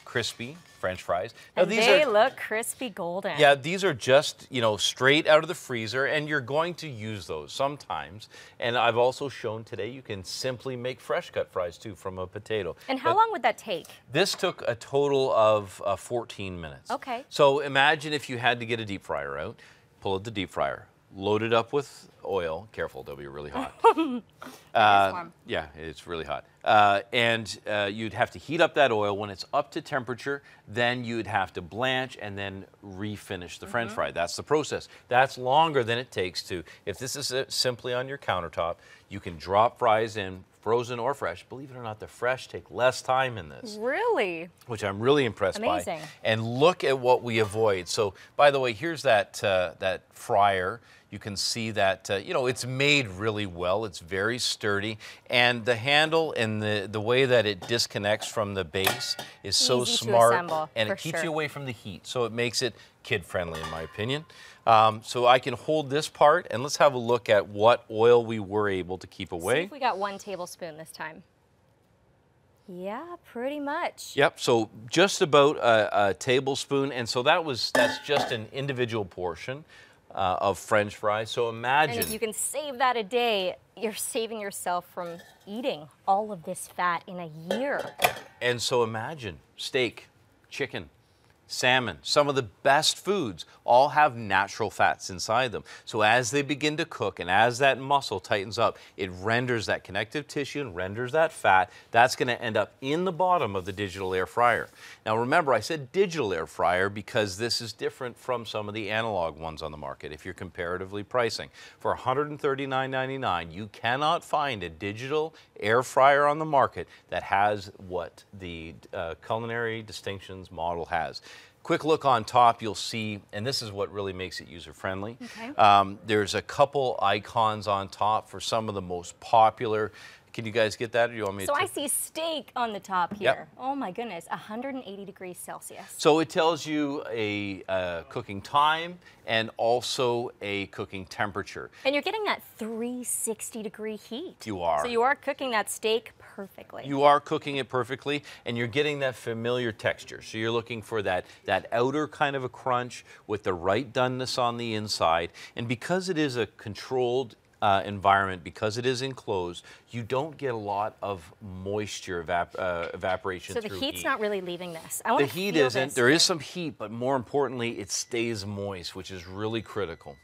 crispy French fries. Now, and they look crispy golden. Yeah, these are just, you know, straight out of the freezer, and you're going to use those sometimes. And I've also shown today you can simply make fresh cut fries too from a potato. And how long would that take? This took a total of 14 minutes. Okay. So imagine if you had to get a deep fryer out, pull out the deep fryer, load it up with oil. Careful, they'll be really hot. Yeah, it's really hot. And you'd have to heat up that oil. When it's up to temperature, then you'd have to blanch and then refinish the French fry. That's the process. That's longer than it takes to, if this is simply on your countertop, you can drop fries in, frozen or fresh. Believe it or not, the fresh take less time in this. Really? Which I'm really impressed by. Amazing. And look at what we avoid. So, by the way, here's that that fryer. You can see that, you know, it's made really well. It's very sturdy. And the handle and the way that it disconnects from the base is so Easy to smart. assemble, And for it keeps sure. you away from the heat. So it makes it kid-friendly, in my opinion. So I can hold this part, and let's have a look at what oil we were able to keep See away. if we got 1 tablespoon this time. Yeah, pretty much. Yep, so just about a tablespoon. And so that's just an individual portion of French fries. So imagine. And if you can save that a day, you're saving yourself from eating all of this fat in a year. And so imagine steak, chicken, salmon, some of the best foods all have natural fats inside them. So as they begin to cook and as that muscle tightens up, it renders that connective tissue and renders that fat. That's going to end up in the bottom of the digital air fryer. Now remember, I said digital air fryer because this is different from some of the analog ones on the market if you're comparatively pricing. For $139.99, you cannot find a digital air fryer on the market that has what the Culinary Distinctions model has. Quick look on top, you'll see, and this is what really makes it user-friendly. Okay. There's a couple icons on top for some of the most popular. Can you guys get that, or do you want me to? So I see steak on the top here. Yep. Oh my goodness, 180 degrees Celsius. So it tells you a cooking time and also a cooking temperature. And you're getting that 360-degree heat. You are. So you are cooking that steak perfectly. You are cooking it perfectly, and you're getting that familiar texture. So you're looking for that outer kind of a crunch with the right doneness on the inside. And because it is a controlled environment, because it is enclosed, you don't get a lot of moisture evaporation so the through heat's heat. not really leaving this. I want The to heat feel isn't. this. There is some heat, but more importantly, it stays moist, which is really critical.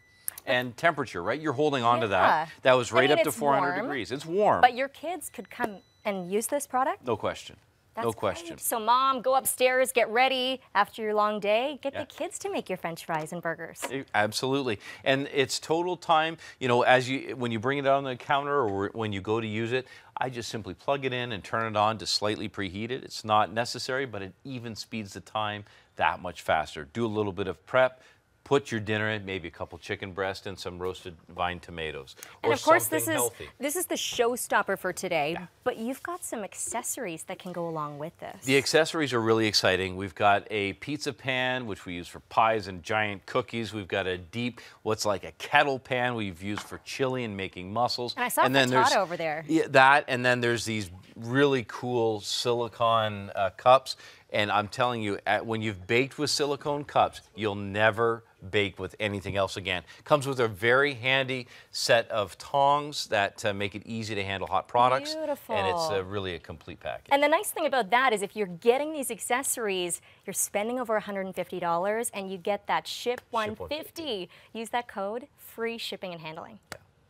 And temperature, right? You're holding on to Yeah. that. That was I right mean, up to it's 400 warm, degrees. It's warm. But your kids could come and use this product? No question. That's no question. great. So mom, go upstairs, get ready after your long day. Get the kids to make your French fries and burgers. Absolutely. And it's total time, you know, when you bring it out on the counter or when you go to use it, I just simply plug it in and turn it on to slightly preheat it. It's not necessary, but it even speeds the time that much faster. Do a little bit of prep. Put your dinner in, maybe a couple chicken breast and some roasted vine tomatoes. And or of course, something healthy. this is the showstopper for today, but you've got some accessories that can go along with this. The accessories are really exciting. We've got a pizza pan, which we use for pies and giant cookies. We've got a deep, what's like a kettle pan we've used for chili and making mussels. And I saw frittata over there. Yeah, that, and then there's these really cool silicone cups. And I'm telling you, when you've baked with silicone cups, you'll never bake with anything else again. Comes with a very handy set of tongs that make it easy to handle hot products. Beautiful. And it's really a complete package. And the nice thing about that is if you're getting these accessories, you're spending over $150 and you get that Ship 150. Use that code, free shipping and handling.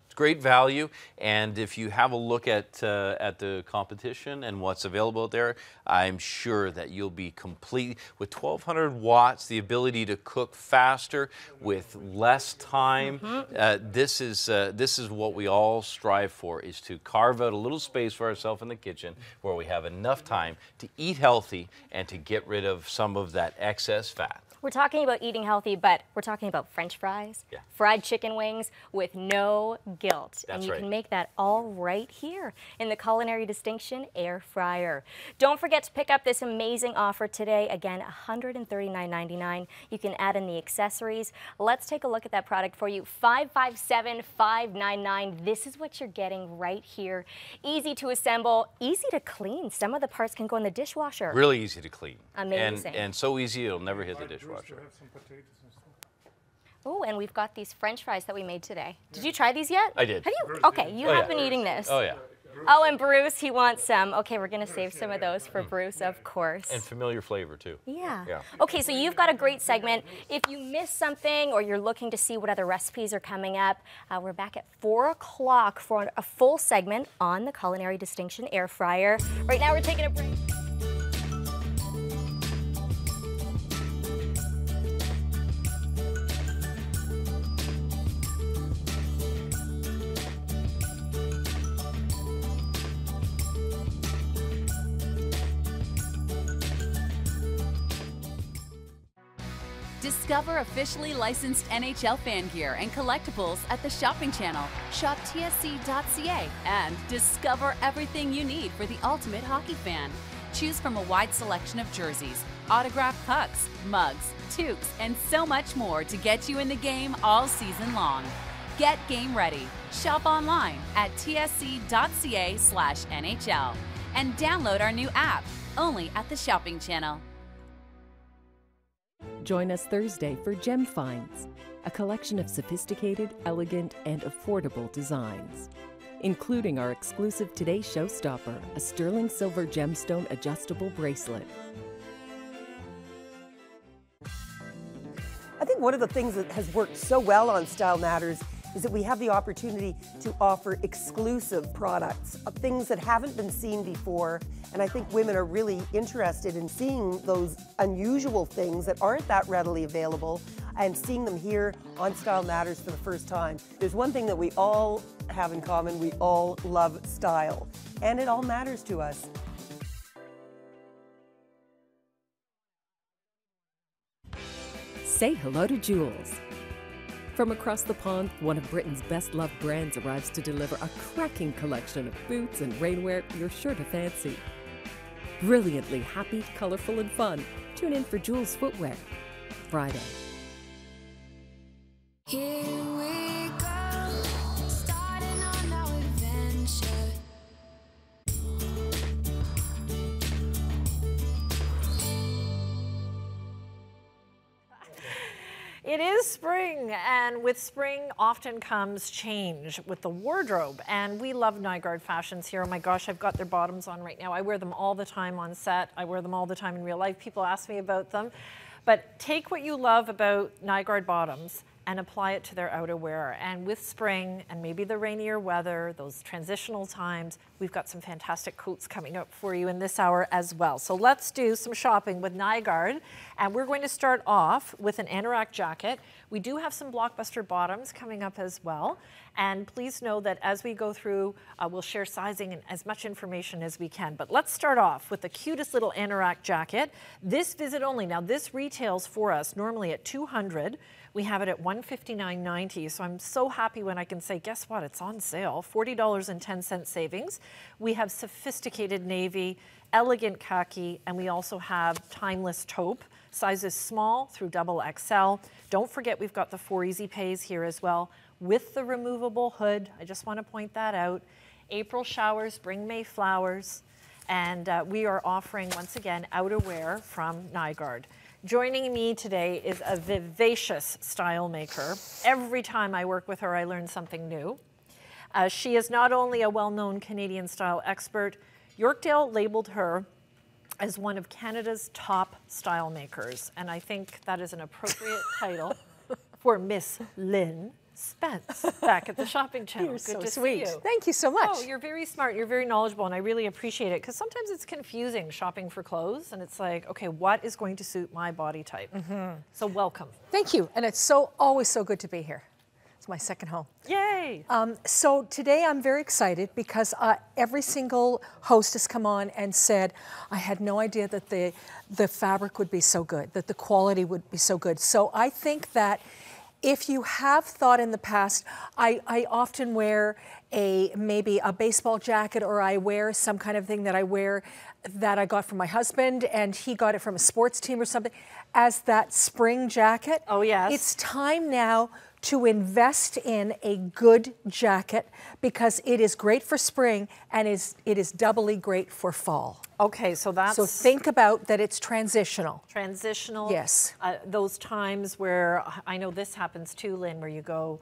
It's great value, and if you have a look at the competition and what's available out there, I'm sure that you'll be complete with 1,200 watts, the ability to cook faster with less time. This is what we all strive for: is to carve out a little space for ourselves in the kitchen where we have enough time to eat healthy and to get rid of some of that excess fat. We're talking about eating healthy, but we're talking about French fries, fried chicken wings with no guilt. And you can make that all right here in the Culinary Distinction Air Fryer. Don't forget to pick up this amazing offer today. Again, $139.99. You can add in the accessories. Let's take a look at that product for you. $557,599. This is what you're getting right here. Easy to assemble, easy to clean. Some of the parts can go in the dishwasher. Really easy to clean. Amazing. And so easy it'll never hit the dishwasher. Oh, and we've got these French fries that we made today. Did you try these yet? I did. Have you? Okay, you have been eating this. Oh, yeah. Oh, and Bruce, he wants some. Okay, we're going to save some of those for Bruce, of course. And familiar flavor, too. Yeah. Okay, so you've got a great segment. If you missed something or you're looking to see what other recipes are coming up, we're back at 4 o'clock for a full segment on the Culinary Distinction Air Fryer. Right now, we're taking a break. Discover officially licensed NHL fan gear and collectibles at the shopping channel. Shop TSC.ca and discover everything you need for the ultimate hockey fan. Choose from a wide selection of jerseys, autographed pucks, mugs, toques, and so much more to get you in the game all season long. Get game ready. Shop online at tsc.ca/NHL and download our new app only at the shopping channel. Join us Thursday for Gem Finds, a collection of sophisticated, elegant, and affordable designs, including our exclusive Today Showstopper, a sterling silver gemstone adjustable bracelet. I think one of the things that has worked so well on Style Matters is that we have the opportunity to offer exclusive products, things that haven't been seen before. And I think women are really interested in seeing those unusual things that aren't that readily available and seeing them here on Style Matters for the first time. There's one thing that we all have in common: we all love style, and it all matters to us. Say hello to Jules. From across the pond, one of Britain's best-loved brands arrives to deliver a cracking collection of boots and rainwear you're sure to fancy. Brilliantly happy, colorful, and fun. Tune in for Jules Footwear, Friday. Here we go, starting on our adventure. It is spring, and with spring often comes change with the wardrobe, and we love Nygaard Fashions here. Oh my gosh, I've got their bottoms on right now. I wear them all the time on set. I wear them all the time in real life. People ask me about them. But take what you love about Nygaard bottoms and apply it to their outerwear. And with spring and maybe the rainier weather, those transitional times, we've got some fantastic coats coming up for you in this hour as well. So let's do some shopping with Nygaard. And we're going to start off with an anorak jacket. We do have some blockbuster bottoms coming up as well. And please know that as we go through, we'll share sizing and as much information as we can. But let's start off with the cutest little anorak jacket. This visit only. Now this retails for us normally at $200. We have it at $159.90, so I'm so happy when I can say, guess what, it's on sale, $40.10 savings. We have sophisticated navy, elegant khaki, and we also have timeless taupe, sizes small through XXL. Don't forget we've got the 4 easy pays here as well, with the removable hood. I just want to point that out. April showers bring May flowers, and we are offering, once again, outerwear from Nygaard. Joining me today is a vivacious style maker. Every time I work with her, I learn something new. She is not only a well-known Canadian style expert, Yorkdale labeled her as one of Canada's top style makers, and I think that is an appropriate title for Miss Lynn Spence back at the Shopping Channel. You're Good so to sweet. see you. Thank you so much. Oh, you're very smart. You're very knowledgeable, and I really appreciate it because sometimes it's confusing shopping for clothes, and it's like, okay, what is going to suit my body type? So welcome. Thank you, and it's always so good to be here. It's my second home. Yay! So today I'm very excited because every single host has come on and said, I had no idea that the fabric would be so good, that the quality would be so good. So I think that if you have thought in the past, I often wear maybe a baseball jacket, or I wear some kind of thing that I wear that I got from my husband and he got it from a sports team or something, as that spring jacket. Oh yes. It's time now to invest in a good jacket because it is great for spring and it is doubly great for fall. Okay, so that's... So think about that it's transitional. Transitional. Yes. Those times where, I know this happens too, Lynn, where you go,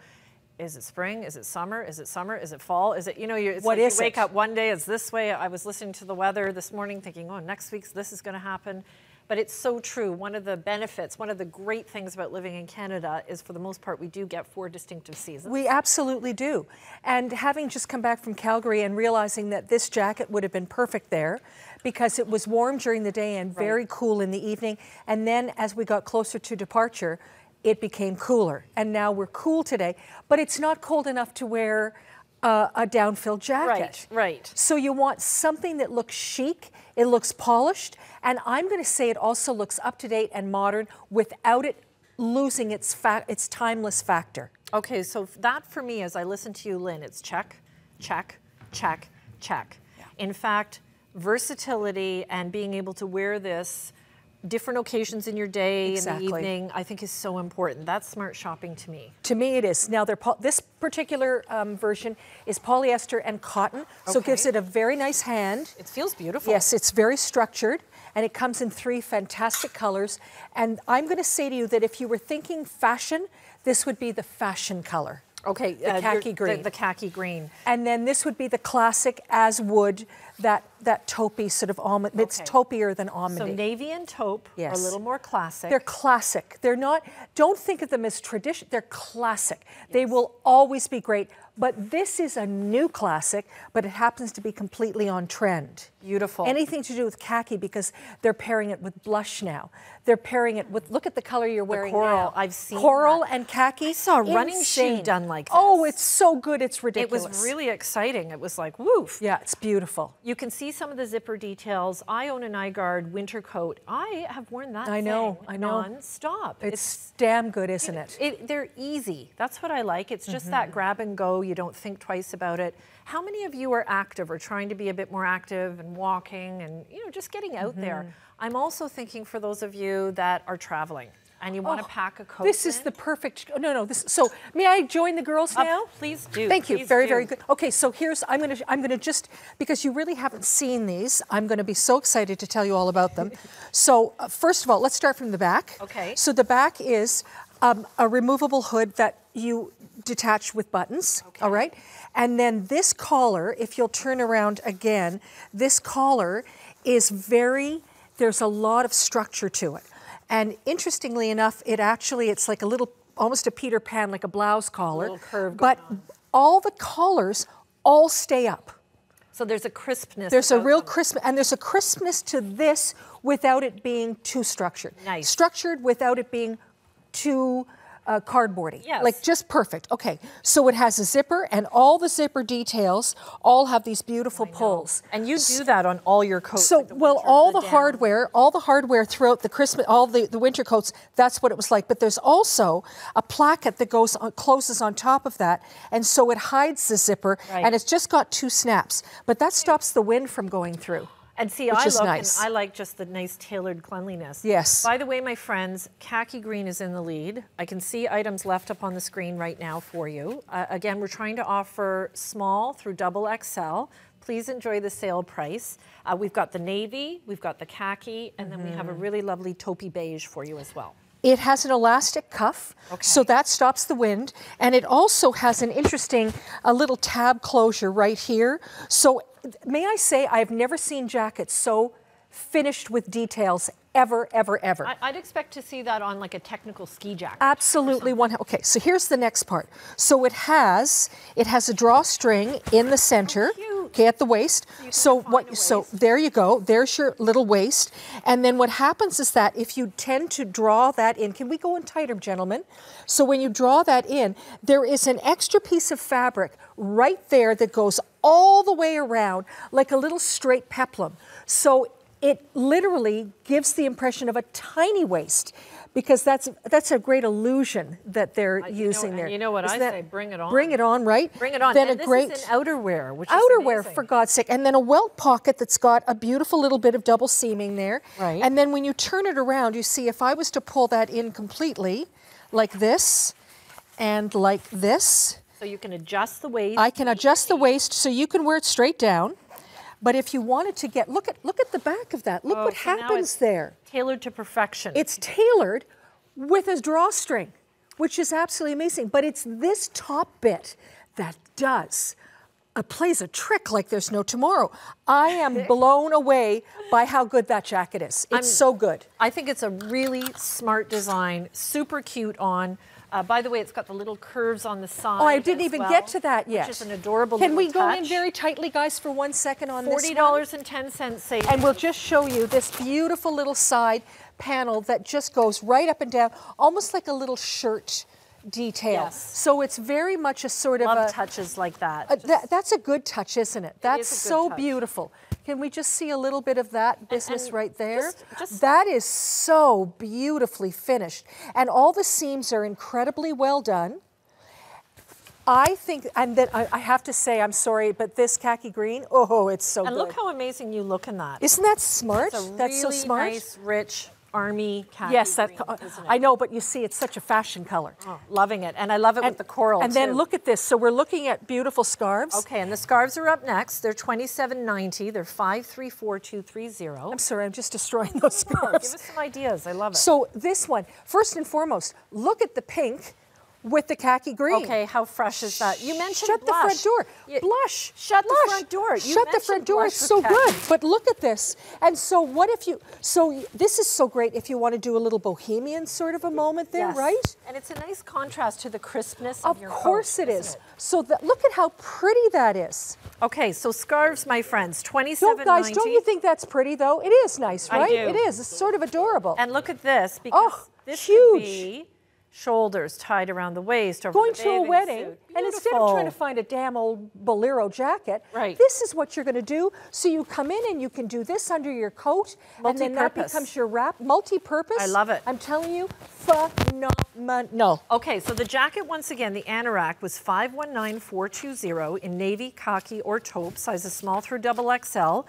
is it spring? Is it summer? Is it summer? Is it fall? Is it, you know, it's what like is you wake it? up one day, it's this way. I was listening to the weather this morning thinking, oh, next week's this is gonna happen. But it's so true. One of the benefits, one of the great things about living in Canada is for the most part, we do get 4 distinctive seasons. We absolutely do. And having just come back from Calgary and realizing that this jacket would have been perfect there because it was warm during the day and very cool in the evening. And then as we got closer to departure, it became cooler. And now we're cool today, but it's not cold enough to wear a down-filled jacket. Right. So you want something that looks chic, it looks polished, and I'm going to say it also looks up-to-date and modern without it losing its timeless factor. Okay, so that for me, as I listen to you, Lynn, it's check, check, check, check. Yeah. In fact, versatility and being able to wear this different occasions in your day, in the evening, I think is so important. That's smart shopping to me. To me it is. Now this particular version is polyester and cotton, so it gives it a very nice hand. It feels beautiful. Yes, it's very structured, and it comes in 3 fantastic colors. And I'm going to say to you that if you were thinking fashion, this would be the fashion color. Okay, the khaki green. The khaki green. And then this would be the classic as wood, that taupey sort of almond. Okay. It's taupier than almond. So navy and taupe are a little more classic. They're classic. They're not, don't think of them as tradition, they're classic. Yes. They will always be great. But this is a new classic, but it happens to be completely on trend. Beautiful. Anything to do with khaki because they're pairing it with blush now. They're pairing it with, look at the color you're wearing coral. now. I've seen coral that. and khaki. I saw a running shoe done like this. Oh, it's so good, it's ridiculous. It was really exciting. It was like, woof. Yeah, it's beautiful. You can see some of the zipper details. I own a Nygaard winter coat. I have worn that thing non-stop. It's damn good, isn't it? They're easy. That's what I like. It's just that grab and go. You don't think twice about it. How many of you are active or trying to be a bit more active and walking and just getting out there? I'm also thinking for those of you that are traveling and you want to pack a coat. This is the perfect, so may I join the girls now? Please do. Thank you, Please very, do. very good. Okay, so here's, I'm gonna just, because you really haven't seen these, I'm gonna be so excited to tell you all about them. So first of all, let's start from the back. Okay. So the back is a removable hood that you detach with buttons, all right? And then this collar, if you'll turn around again, this collar is there's a lot of structure to it. And interestingly enough, it's like a little almost a Peter Pan, like a blouse collar. Little curve but all the collars all stay up. So there's a crispness. There's a real crispness, and there's a crispness to this without it being too structured. Nice. Structured without it being too cardboardy. Yes. Like just perfect. Okay, so it has a zipper, and all the zipper details all have these beautiful pulls. And you do that on all your coats. So, like well, all the hardware throughout the Christmas, all the winter coats, that's what it was like. But there's also a placket that goes on, closes on top of that, and so it hides the zipper, Right. and it's just got 2 snaps. But that stops the wind from going through. And see, which I is look nice. and I like just the nice tailored cleanliness. Yes. By the way, my friends, khaki green is in the lead. I can see items left up on the screen right now for you. Again, we're trying to offer small through double XL. Please enjoy the sale price. We've got the navy, we've got the khaki, and then we have a really lovely taupey beige for you as well. It has an elastic cuff, so that stops the wind. And it also has an interesting, a little tab closure right here. So may I say, I've never seen jackets so finished with details ever, ever, ever. I'd expect to see that on like a technical ski jacket. Absolutely. Okay, so here's the next part. So it has a drawstring in the center, okay, at the waist. So there you go. There's your little waist. And then what happens is that if you tend to draw that in, can we go in tighter, gentlemen? So when you draw that in, there is an extra piece of fabric right there that goes all the way around like a little straight peplum. So it literally gives the impression of a tiny waist, because that's a great illusion that they're using there. You know what Isn't I that- say? Bring it on. Bring it on, right? Bring it on. Then and a great this is in outerwear, which is outerwear, amazing. for God's sake. And then a welt pocket that's got a beautiful little bit of double seaming there. Right. And then when you turn it around, you see, if I was to pull that in completely, like this and like this, So you can adjust the waist. I can adjust the waist so you can wear it straight down. But if you wanted to get, look at the back of that. Look what so now happens it's there. Tailored to perfection. It's tailored with a drawstring, which is absolutely amazing. But it's this top bit that plays a trick like there's no tomorrow. I am blown away by how good that jacket is. It's so good. I think it's a really smart design, super cute on. By the way, it's got the little curves on the side. Oh, I didn't as even well, get to that yet. Which is an adorable Can little we go in touch. very tightly, guys, for 1 second on this one? $40.10 savings. And we'll just show you this beautiful little side panel that just goes right up and down, almost like a little shirt detail. Yes. So it's very much a sort of Love a touches like that. that's a good touch, isn't it? That's is a good so touch. beautiful. Can we just see a little bit of that business and right there? just- That is so beautifully finished. And all the seams are incredibly well done. I think, and then I have to say, I'm sorry, but this khaki green, oh, it's so And good. look how amazing you look in that. Isn't that smart? It's a That's so really smart. nice, rich army khaki Yes, that, green, isn't it? I know, but you see, it's such a fashion color. Oh, loving it, and I love it with the coral And then too. look at this. So we're looking at beautiful scarves. Okay, and the scarves are up next. They're $27.90. They're 534230. I'm sorry, I'm just destroying those Give scarves. us some ideas. I love it. So this one, first and foremost, look at the pink with the khaki green. Okay, how fresh is that? You mentioned Shut blush. the front door. You- Blush. Shut the Blush. front door. You Shut the mentioned front door. blush It's with so khaki. good. But look at this. And so what if you, so this is so great if you want to do a little bohemian sort of a moment there, Yes. right? And it's a nice contrast to the crispness Of of your course coat, it isn't is. So look at how pretty that is. Okay, so scarves, my friends, $27.90. Guys, don't you think that's pretty though? It is nice, I right? do. It is. It's sort of adorable. And look at this, because this huge. could be shoulders tied around the waist over Going the to a bathing wedding, suit. and instead of trying to find a damn old bolero jacket, this is what you're going to do. So you come in and you can do this under your coat, and then that Multi-purpose. becomes your wrap. Multi-purpose. I love it. I'm telling you, phenomenal. Okay, so the jacket, once again, the anorak was $519,420 in navy, khaki, or taupe, sizes small through double XL.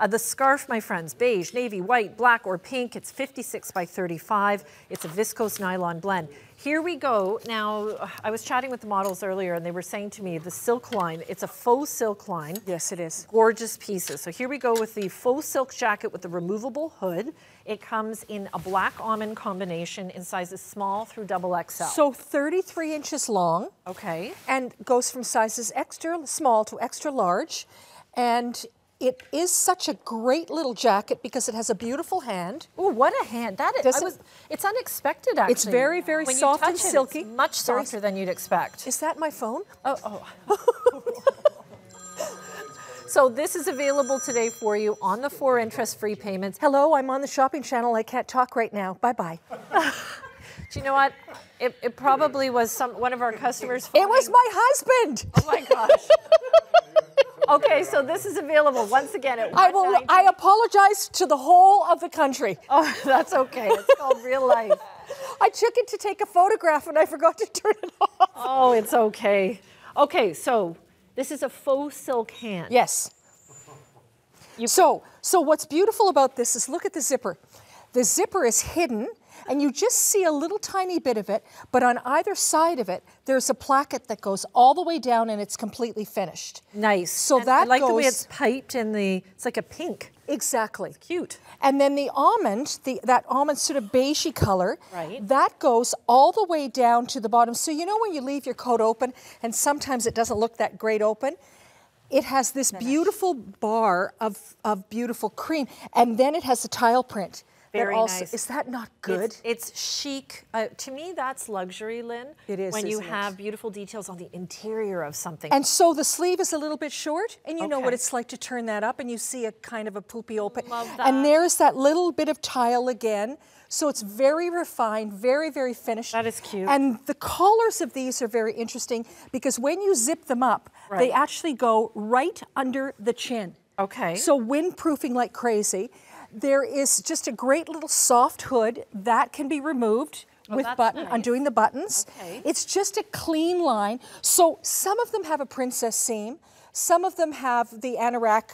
The scarf, my friends, beige, navy, white, black, or pink. It's 56 by 35. It's a viscose nylon blend. Here we go. Now, I was chatting with the models earlier, and they were saying to me, the silk line, it's a faux silk line. Yes, it is. Gorgeous pieces. So here we go with the faux silk jacket with the removable hood. It comes in a black almond combination in sizes small through double XL. So 33 inches long. Okay. And goes from sizes extra small to extra large. And it is such a great little jacket because it has a beautiful hand. Ooh, what a hand. That is, it's unexpected, actually. It's very, very when soft you and touch it, silky. it's much softer than you'd expect. Is that my phone? Oh. So this is available today for you on the 4 interest-free payments. Hello, I'm on the shopping channel. I can't talk right now. Bye-bye. Do you know what? It probably was one of our customers. It was my husband. Oh my gosh. Okay, so this is available once again at I apologize to the whole of the country. Oh, that's okay. It's called real life. I took it to take a photograph and I forgot to turn it off. Oh, it's okay. Okay, so this is a faux silk hand. Yes. So what's beautiful about this is look at the zipper. The zipper is hidden and you just see a little tiny bit of it, but on either side of it, there's a placket that goes all the way down and it's completely finished. Nice. So and that I like goes, the way it's piped in it's like a pink. Exactly. It's cute. And then the almond, that almond sort of beigey color, right, that goes all the way down to the bottom. So you know when you leave your coat open and sometimes it doesn't look that great open? It has this beautiful bar of beautiful cream, and then it has a tile print. Very nice. Is that not good? It's chic. To me, that's luxury, Lynn. It is, when you isn't have it? beautiful details on the interior of something. And so the sleeve is a little bit short, and you know what it's like to turn that up, and you see a kind of a poopy open. Love that. And there's that little bit of tile again. So it's very refined, very, very finished. That is cute. And the collars of these are very interesting because when you zip them up, they actually go right under the chin. Okay. So windproofing like crazy. There is just a great little soft hood that can be removed with button, undoing the buttons. Okay. It's just a clean line. So some of them have a princess seam. Some of them have the anorak,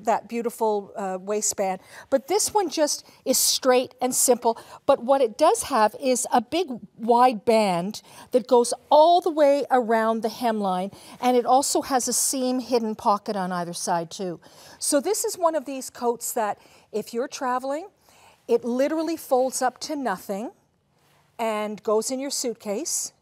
that beautiful waistband. But this one just is straight and simple. But what it does have is a big wide band that goes all the way around the hemline. And it also has a seam hidden pocket on either side too. So this is one of these coats that if you're traveling, it literally folds up to nothing and goes in your suitcase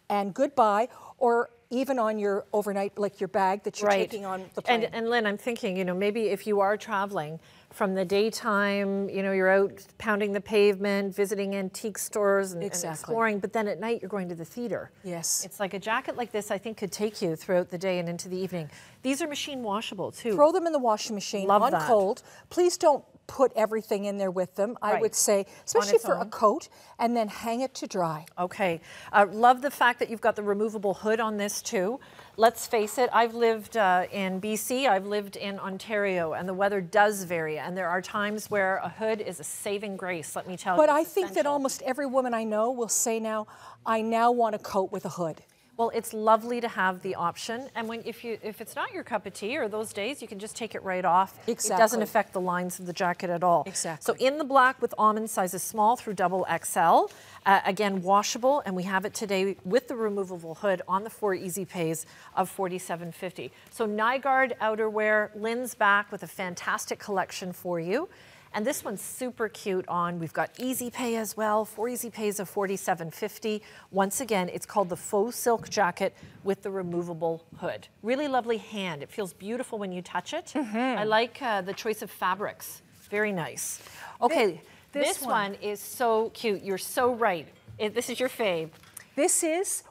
and goodbye, or even on your overnight, like your bag that you're taking on the plane. And Lynn, I'm thinking, you know, maybe if you are traveling from the daytime, you know, you're out pounding the pavement, visiting antique stores and exploring, but then at night you're going to the theater. Yes. It's like a jacket like this, I think, could take you throughout the day and into the evening. These are machine washable too. Throw them in the washing machine on cold. Please don't put everything in there with them, I would say, especially for a coat, and then hang it to dry. Okay. Love the fact that you've got the removable hood on this too. Let's face it, I've lived in BC, I've lived in Ontario, and the weather does vary, and there are times where a hood is a saving grace, let me tell you. But I think that almost every woman I know will say now, I now want a coat with a hood. Well, it's lovely to have the option, and if it's not your cup of tea or those days, you can just take it right off. Exactly. It doesn't affect the lines of the jacket at all. Exactly. So in the black with almond sizes small through double XL, again washable, and we have it today with the removable hood on the 4 easy pays of $47.50. So Nygaard outerwear, Lynn's back with a fantastic collection for you. And this one's super cute on. We've got easy pay as well, 4 easy pays of $47.50. Once again, it's called the faux silk jacket with the removable hood. Really lovely hand. It feels beautiful when you touch it. I like the choice of fabrics. Very nice. Okay, this one is so cute. You're so right. This is your fave. This is,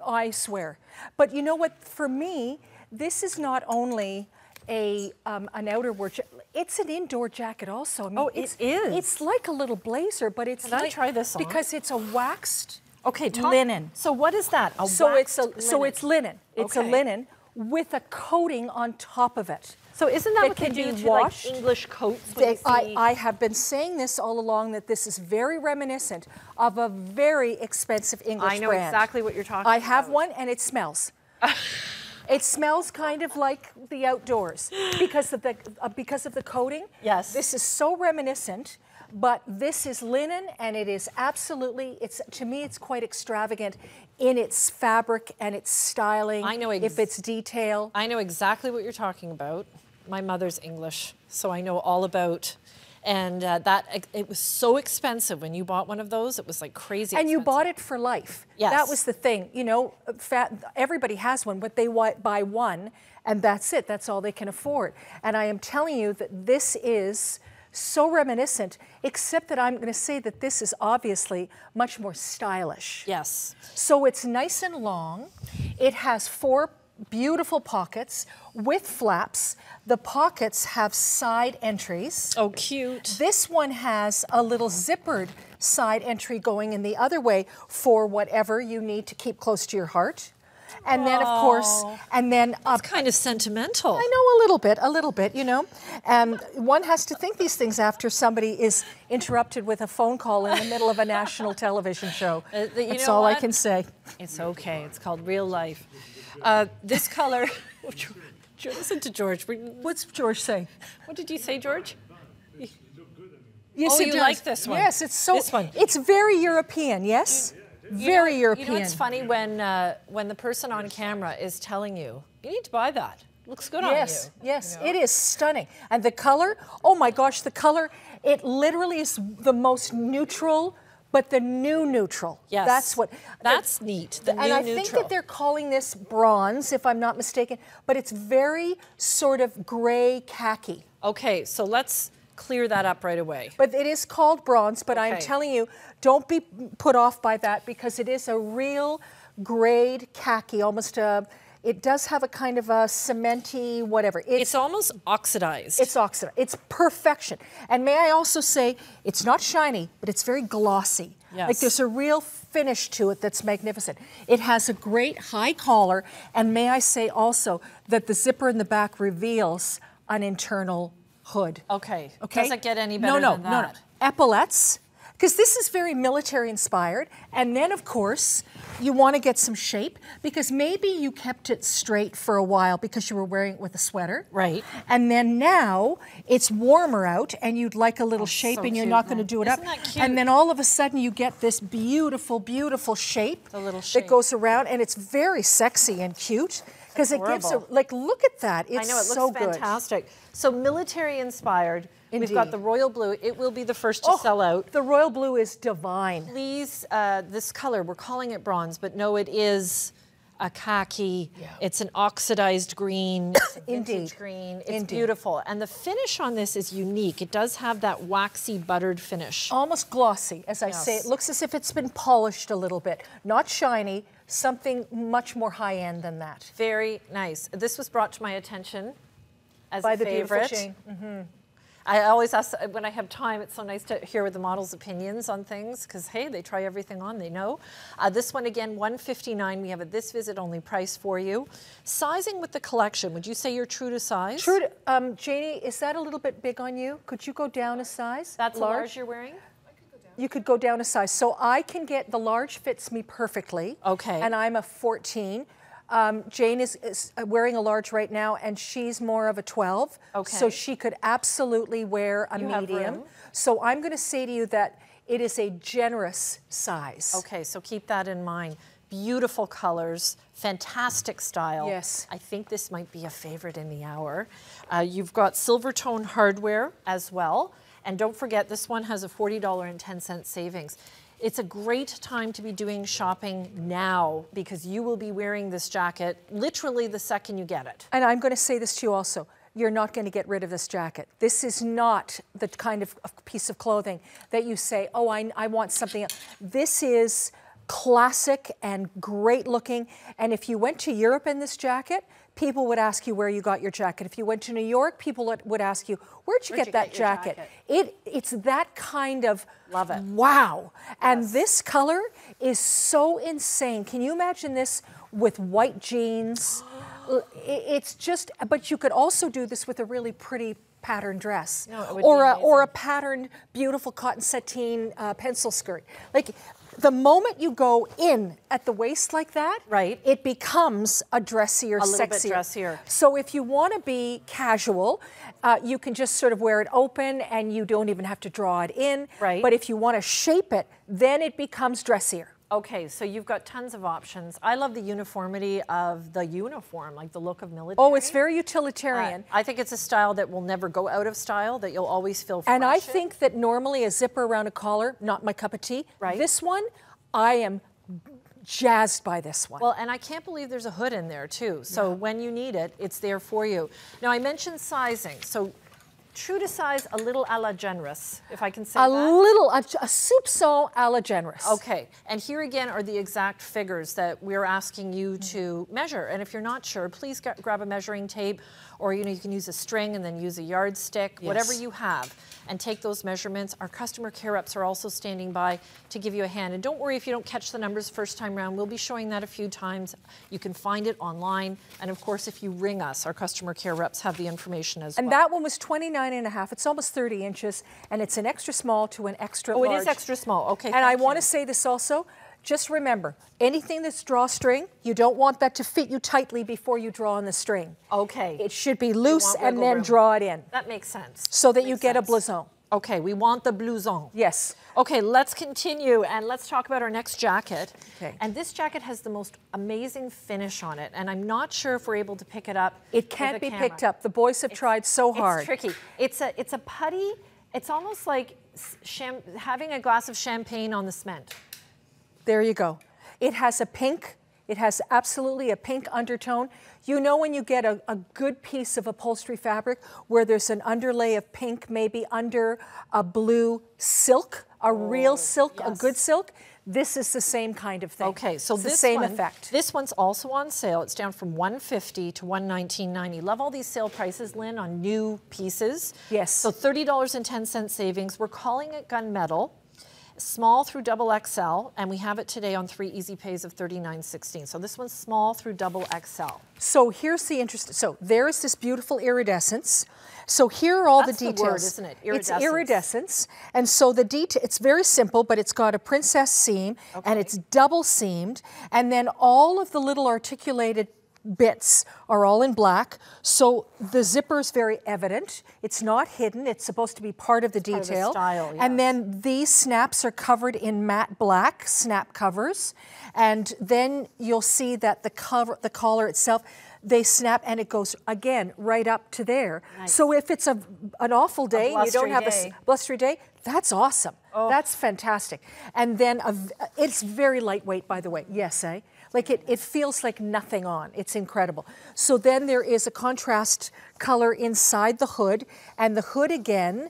I swear. But you know what, for me, this is not only an outerwear jacket, it's an indoor jacket also. I mean, it is. It's like a little blazer, but it's Can I try this on? because it's a waxed linen. linen. So what is that? So it's linen. It's a Okay. linen with a coating on top of it. So isn't that what they do to like English coats? I have been saying this all along, that this is very reminiscent of a very expensive English brand. I know exactly what you're talking about. I have one and it smells. It smells kind of like the outdoors because of the coating. Yes. This is so reminiscent, but this is linen, and it is absolutely, to me, it's quite extravagant in its fabric and its styling. I know if it's detail. I know exactly what you're talking about. My mother's English, so I know all about And it was so expensive when you bought one of those. It was like crazy And expensive. you bought it for life. Yes. That was the thing. You know, everybody has one, but they buy one, and that's it. That's all they can afford. And I am telling you that this is so reminiscent, except that I'm going to say that this is obviously much more stylish. Yes. So it's nice and long. It has 4 beautiful pockets with flaps. The pockets have side entries. Oh, cute. This one has a little zippered side entry going in the other way for whatever you need to keep close to your heart. And then, of course, and then It's kind of sentimental. I know, a little bit, you know. And one has to think these things after somebody is interrupted with a phone call in the middle of a national television show. That's all I can say. It's okay. It's called real life. This color. Listen to George. What's George say? What did you say, George? Yes, oh, it you does. like this one? Yes, it's so. This one. It's very European. Yes. Very European. You know, it's funny when the person on camera is telling you, you need to buy that. Looks good on you. Yes, yes, it is stunning. And the color, oh my gosh, the color, it literally is the most neutral, but the new neutral. Yes. That's neat, the new I neutral. think that they're calling this bronze, if I'm not mistaken, but it's very sort of gray khaki. Okay, so let's clear that up right away. But it is called bronze, but I'm Okay. telling you, don't be put off by that because it is a real grade khaki, almost a, it does have a kind of a cementy, whatever. It's almost oxidized. It's oxidized. It's perfection. And may I also say, it's not shiny, but it's very glossy. Yes. Like there's a real finish to it that's magnificent. It has a great high collar, and may I say also that the zipper in the back reveals an internal hood. Okay. Okay. Does it get any better than that? No. Epaulettes, because this is very military inspired. And then, of course, you want to get some shape because maybe you kept it straight for a while because you were wearing it with a sweater. Right. And then now it's warmer out and you'd like a little shape so and you're cute. not going to do it Isn't up. that cute? And then all of a sudden you get this beautiful, beautiful shape The little that shape. goes around, and it's very sexy and cute because it gives a, Adorable. like, look at that. It's I know, it looks so good. fantastic. So military inspired. We've Indeed. got the royal blue. It will be the first to sell out. The royal blue is divine. Please, this color, we're calling it bronze, but no, it is a khaki. It's an oxidized green. It's a vintage Indeed. green. It's Indeed. beautiful. And the finish on this is unique. It does have that waxy buttered finish. Almost glossy, as I say. It looks as if it's been polished a little bit. Not shiny, something much more high-end than that. Very nice. This was brought to my attention as By a the beautiful favorite. Jane. Mhm. I always ask, when I have time, it's so nice to hear the models' opinions on things, because, hey, they try everything on, they know. This one, again, $159. We have a this visit only price for you. Sizing with the collection, would you say you're true to size? True to, Janie, is that a little bit big on you? Could you go down a size? That's a large you're wearing? You could go down a size. So I can get, the large fits me perfectly. Okay. And I'm a 14. Jane is wearing a large right now, and she's more of a 12. Okay. So she could absolutely wear a You have medium. room. So I'm going to say to you that it is a generous size. Okay, so keep that in mind. Beautiful colors, fantastic style. Yes. I think this might be a favorite in the hour. You've got silver tone hardware as well. And don't forget, this one has a $40.10 savings. It's a great time to be doing shopping now because you will be wearing this jacket literally the second you get it. And I'm going to say this to you also. You're not going to get rid of this jacket. This is not the kind of piece of clothing that you say, oh, I want something else. This is classic and great looking. And if you went to Europe in this jacket, people would ask you where you got your jacket. If you went to New York, people would ask you, where'd you get that your jacket? It's that kind of, love it. Wow. And this color is so insane. Can you imagine this with white jeans? It's just, but you could also do this with a really pretty patterned dress, No, it would or a patterned, beautiful cotton sateen pencil skirt. Like the moment you go in at the waist like that, right, it becomes a dressier, a little bit sexier. dressier. So if you want to be casual, you can just sort of wear it open and you don't even have to draw it in. Right. But if you want to shape it, then it becomes dressier. Okay, so you've got tons of options. I love the uniformity of the uniform, like the look of military. Oh, it's very utilitarian. I think it's a style that will never go out of style, that you'll always feel fresh And I in. think that normally a zipper around a collar, not my cup of tea. Right. This one, I am jazzed by this one. Well, and I can't believe there's a hood in there too. So when you need it, it's there for you. Now I mentioned sizing. So true to size, a little a la generous, if I can say that. A soupçon a la generous. Okay, and here again are the exact figures that we're asking you to measure. And if you're not sure, please grab a measuring tape, or you can use a string and then use a yardstick, whatever you have, and take those measurements. Our customer care reps are also standing by to give you a hand. And don't worry if you don't catch the numbers first time round. We'll be showing that a few times. You can find it online. And of course, if you ring us, our customer care reps have the information as well. And that one was 29.5. It's almost 30 inches, and it's an extra small to an extra large. Oh, it is extra small. Okay, and I want to say this also. Just remember, anything that's drawstring, you don't want that to fit you tightly before you draw on the string. Okay. It should be loose and wiggle then room. draw it in. That makes sense. So that you get a blouson. Okay, we want the blouson. Yes. Okay, let's continue and let's talk about our next jacket. Okay. And this jacket has the most amazing finish on it, and I'm not sure if we're able to pick it up. It can't be picked up. The boys have tried so hard. It's tricky. It's a putty. It's almost like having a glass of champagne on the cement. There you go. It has a pink. It has absolutely a pink undertone. You know when you get a good piece of upholstery fabric where there's an underlay of pink, maybe under a blue silk, a real silk, a good silk? This is the same kind of thing. Okay, so it's this the same one, effect. This one's also on sale. It's down from $150 to $119.90. Love all these sale prices, Lynn, on new pieces. Yes. So $30.10 savings. We're calling it gunmetal. Small through double XL, and we have it today on 3 easy pays of $39.16. So this one's small through double XL. So here's the interest. So there is this beautiful iridescence. So here are all That's the the details. word, isn't it? It's Iridescence. iridescence. And so the detail, it's very simple, but it's got a princess seam, and it's double seamed, and then all of the little articulated bits are all in black. So the zipper is very evident. It's not hidden. It's supposed to be part of the detail. style, yes. And then these snaps are covered in matte black snap covers. And then you'll see that the collar itself, they snap and it goes again right up to there. Nice. So if it's an awful day and you don't have blustery a blustery day, that's awesome. Oh. That's fantastic. And then it's very lightweight, by the way. Yes, eh? Like it feels like nothing on. It's incredible. So then there is a contrast color inside the hood, and the hood again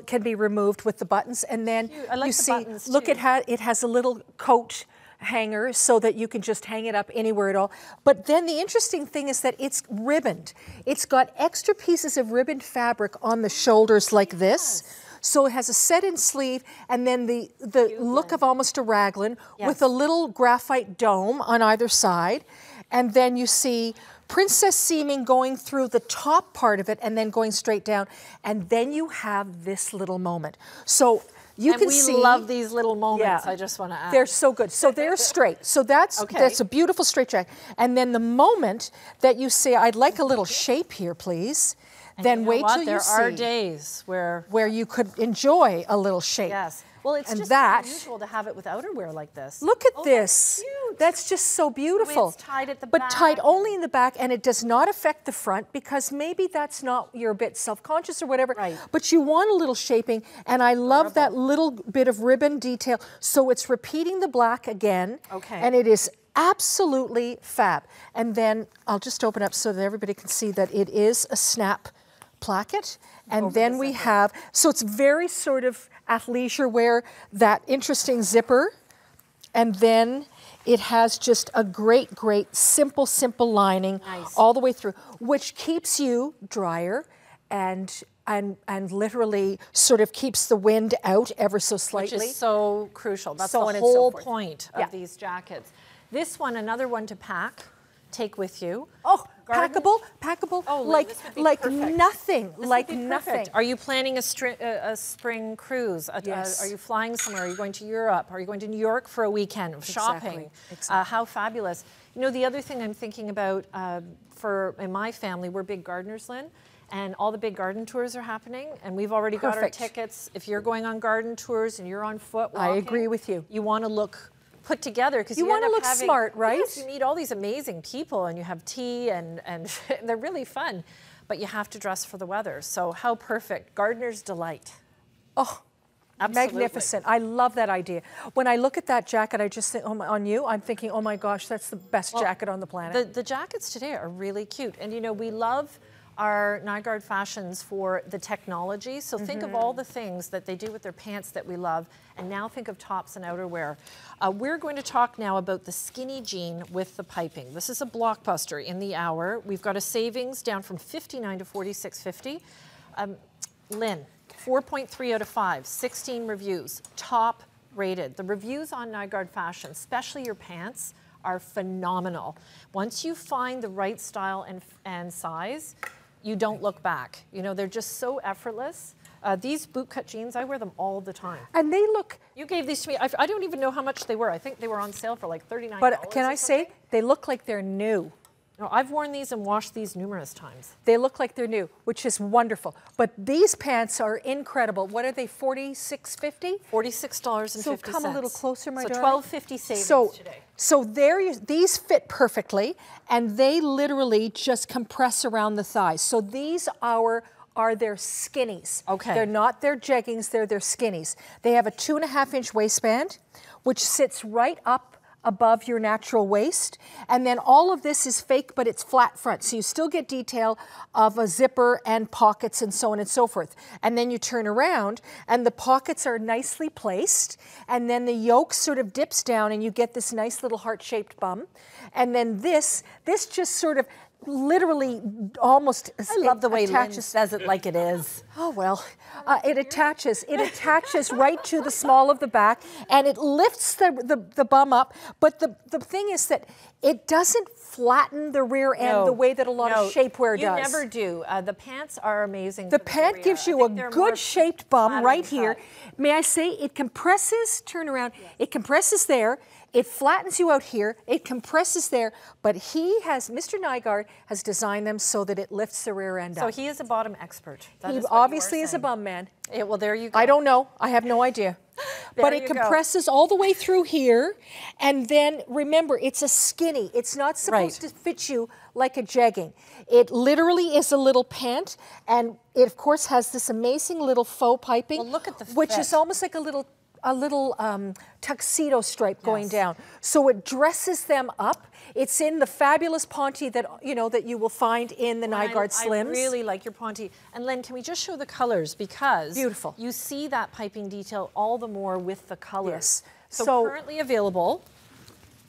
can be removed with the buttons. And then I like you the see, buttons, look, too. it has a little coat hanger so that you can just hang it up anywhere at all. But then the interesting thing is that it's ribboned. It's got extra pieces of ribboned fabric on the shoulders like this. So it has a set-in sleeve, and then the look of almost a raglan with a little graphite dome on either side. And then you see princess seaming going through the top part of it and then going straight down. And then you have this little moment. So you can see. And we love these little moments, I just want to add. They're so good. So they're straight. So that's a beautiful straight jacket. And then the moment that you say, I'd like a little shape here, please, and then you know wait what? till there you see. There are days where you could enjoy a little shape. Yes. Well, it's and just that, unusual to have it with outerwear like this. Look at this. That's just so beautiful. It's tied at the but back. tied only in the back, and it does not affect the front because maybe that's not, you're a bit self-conscious or whatever. Right. But you want a little shaping, and I love that little bit of ribbon detail. So it's repeating the black again. Okay. And it is absolutely fab. And then I'll just open up so that everybody can see that it is a snap placket. And then we have, so it's very sort of athleisure wear, that interesting zipper. And then it has just a great, simple lining all the way through, which keeps you drier and literally sort of keeps the wind out ever so slightly. Which is so crucial. That's So on the and so whole forth. point of these jackets. This one, another one to pack, take with you. Oh, Garden? packable, Oh, like this would be nothing, This would like be nothing. perfect. Are you planning a spring cruise? Yes. Are you flying somewhere? Are you going to Europe? Are you going to New York for a weekend of shopping? Exactly. How fabulous. You know, the other thing I'm thinking about in my family, we're big gardeners, Lynn, and all the big garden tours are happening, and we've already got our Perfect. tickets. If you're going on garden tours and you're on foot walking, I agree with you. You want to look put together because you want to look smart, right? Yes, you meet all these amazing people and you have tea and they're really fun, but you have to dress for the weather. So how perfect. Gardener's delight. Oh, absolutely. Magnificent. I love that idea. When I look at that jacket, I just think, on you, I'm thinking, oh my gosh, that's the best jacket on the planet. The jackets today are really cute. And you know, we love our Nygaard fashions for the technology. So think of all the things that they do with their pants that we love, and now think of tops and outerwear. We're going to talk now about the skinny jean with the piping. This is a blockbuster in the hour. We've got a savings down from $59 to $46.50. Lynn, 4.3 out of 5, 16 reviews, top rated. The reviews on Nygaard fashion, especially your pants, are phenomenal. Once you find the right style and size, you don't look back. You know, they're just so effortless. These bootcut jeans, I wear them all the time. And they look... You gave these to me. I don't even know how much they were. I think they were on sale for like $39. But can I say, they look like they're new. No, I've worn these and washed these numerous times. They look like they're new, which is wonderful. But these pants are incredible. What are they, $46.50? $46.50. So come a little closer, my darling. So $12.50 savings today. So these fit perfectly, and they literally just compress around the thighs. So these are their skinnies. Okay. They're not their jeggings, they're their skinnies. They have a 2.5-inch waistband, which sits right up above your natural waist. And then all of this is fake, but it's flat front. So you still get detail of a zipper and pockets and so on and so forth. And then you turn around and the pockets are nicely placed. And then the yoke sort of dips down and you get this nice little heart-shaped bum. And then this just sort of literally almost... I love the way Lynn says it like it is. Oh, well, it attaches right to the small of the back, and it lifts the bum up. But the thing is that it doesn't flatten the rear end the way that a lot of shapewear does. You never do. The pants are amazing. The pant gives you a good shaped bum right here. May I say, it compresses, turn around, it compresses there, it flattens you out here, it compresses there, but Mr. Nygaard has designed them so that it lifts the rear end up. So he is a bottom expert. He obviously is a bum man. Well, there you go. I don't know. I have no idea. But it compresses all the way through here. And then remember, it's a skinny. It's not supposed to fit you like a jegging. It literally is a little pant. And it, of course, has this amazing little faux piping. Well, look at the which is almost like a little tuxedo stripe going down. So it dresses them up. It's in the fabulous ponte that you will find in the Nygaard Slims. I really like your ponte. And Len, can we just show the colors, because beautiful. You see that piping detail all the more with the colors. Yes. So currently available,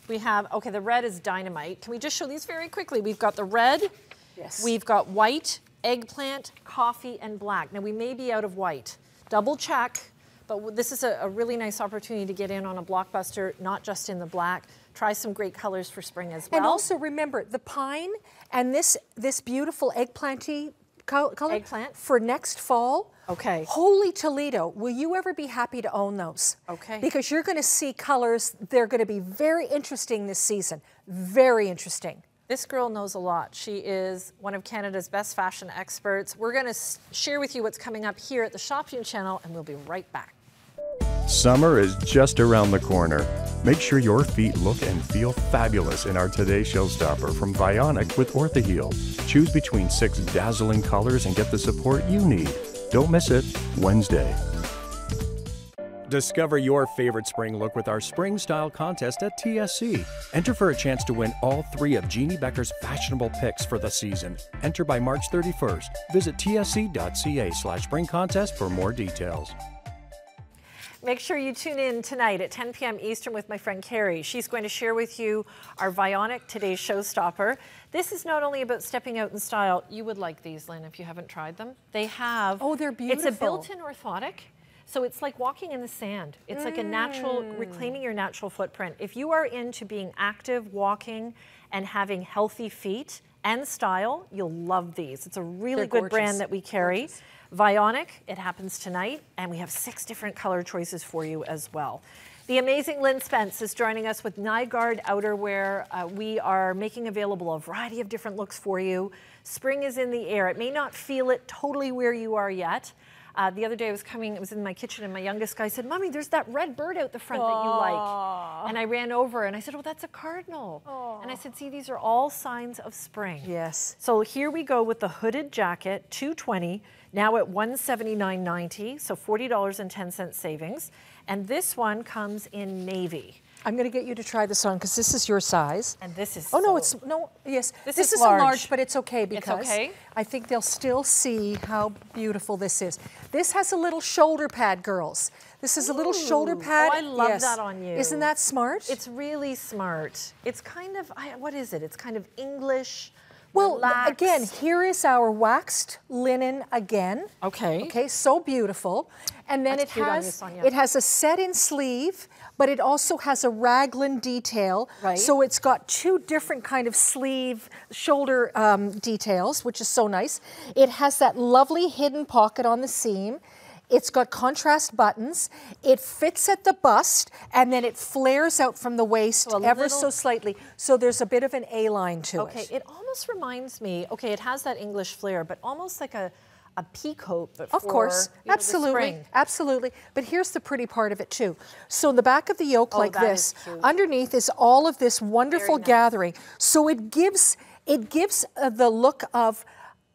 we have, okay, the red is dynamite. Can we just show these very quickly? We've got the red, we've got white, eggplant, coffee, and black. Now we may be out of white. Double check. But this is a really nice opportunity to get in on a blockbuster, not just in the black. Try some great colors for spring as well. And also remember, the pine and this beautiful eggplanty color for next fall. Okay. Holy Toledo, will you ever be happy to own those? Okay. Because you're going to see colors, they're going to be very interesting this season. Very interesting. This girl knows a lot. She is one of Canada's best fashion experts. We're going to share with you what's coming up here at the Shopping Channel, and we'll be right back. Summer is just around the corner. Make sure your feet look and feel fabulous in our Today Showstopper from Vionic with Orthaheel. Choose between 6 dazzling colors and get the support you need. Don't miss it, Wednesday. Discover your favorite spring look with our Spring Style Contest at TSC. Enter for a chance to win all 3 of Jeannie Becker's fashionable picks for the season. Enter by March 31st. Visit tsc.ca/spring contest for more details. Make sure you tune in tonight at 10 p.m. Eastern with my friend Carrie. She's going to share with you our Vionic Today's Showstopper. This is not only about stepping out in style. You would like these, Lynn, if you haven't tried them. They have... Oh, they're beautiful. It's a built-in orthotic. So it's like walking in the sand. It's like a natural, reclaiming your natural footprint. If you are into being active, walking, and having healthy feet and style, you'll love these. It's a really good brand that we carry. Gorgeous. Vionic, it happens tonight, and we have 6 different color choices for you as well. The amazing Lynn Spence is joining us with Nygaard outerwear. We are making available a variety of different looks for you. Spring is in the air. It may not feel it totally where you are yet, The other day I was coming, it was in my kitchen, and my youngest guy said, Mommy, there's that red bird out the front that you like. And I ran over and I said, oh, that's a cardinal. And I said, see, these are all signs of spring. Yes. So here we go with the hooded jacket, $220, now at $179.90, so $40.10 savings. And this one comes in navy. I'm going to get you to try this on because this is your size. And this is yes. This is is a large, large, but it's okay because okay? I think they'll still see how beautiful this is. This has a little shoulder pad, girls. This is a little shoulder pad. Oh, I love Yes. that on you. Isn't that smart? It's really smart. It's kind of, what is it? It's kind of English. Well, relaxed. again, here is our waxed linen again. Okay. Okay, so beautiful. And then That's cute on you, Sonia. it has a set-in sleeve, but it also has a raglan detail. Right. So it's got two different kind of sleeve, shoulder details, which is so nice. It has that lovely hidden pocket on the seam. It's got contrast buttons. It fits at the bust, and then it flares out from the waist ever so slightly. So there's a bit of an A-line to it. Okay, it almost reminds me, okay, it has that English flair, but almost like a peacoat, but Of course, absolutely, absolutely. But here's the pretty part of it too. So in the back of the yoke like this, underneath is all of this wonderful gathering. So it gives the look of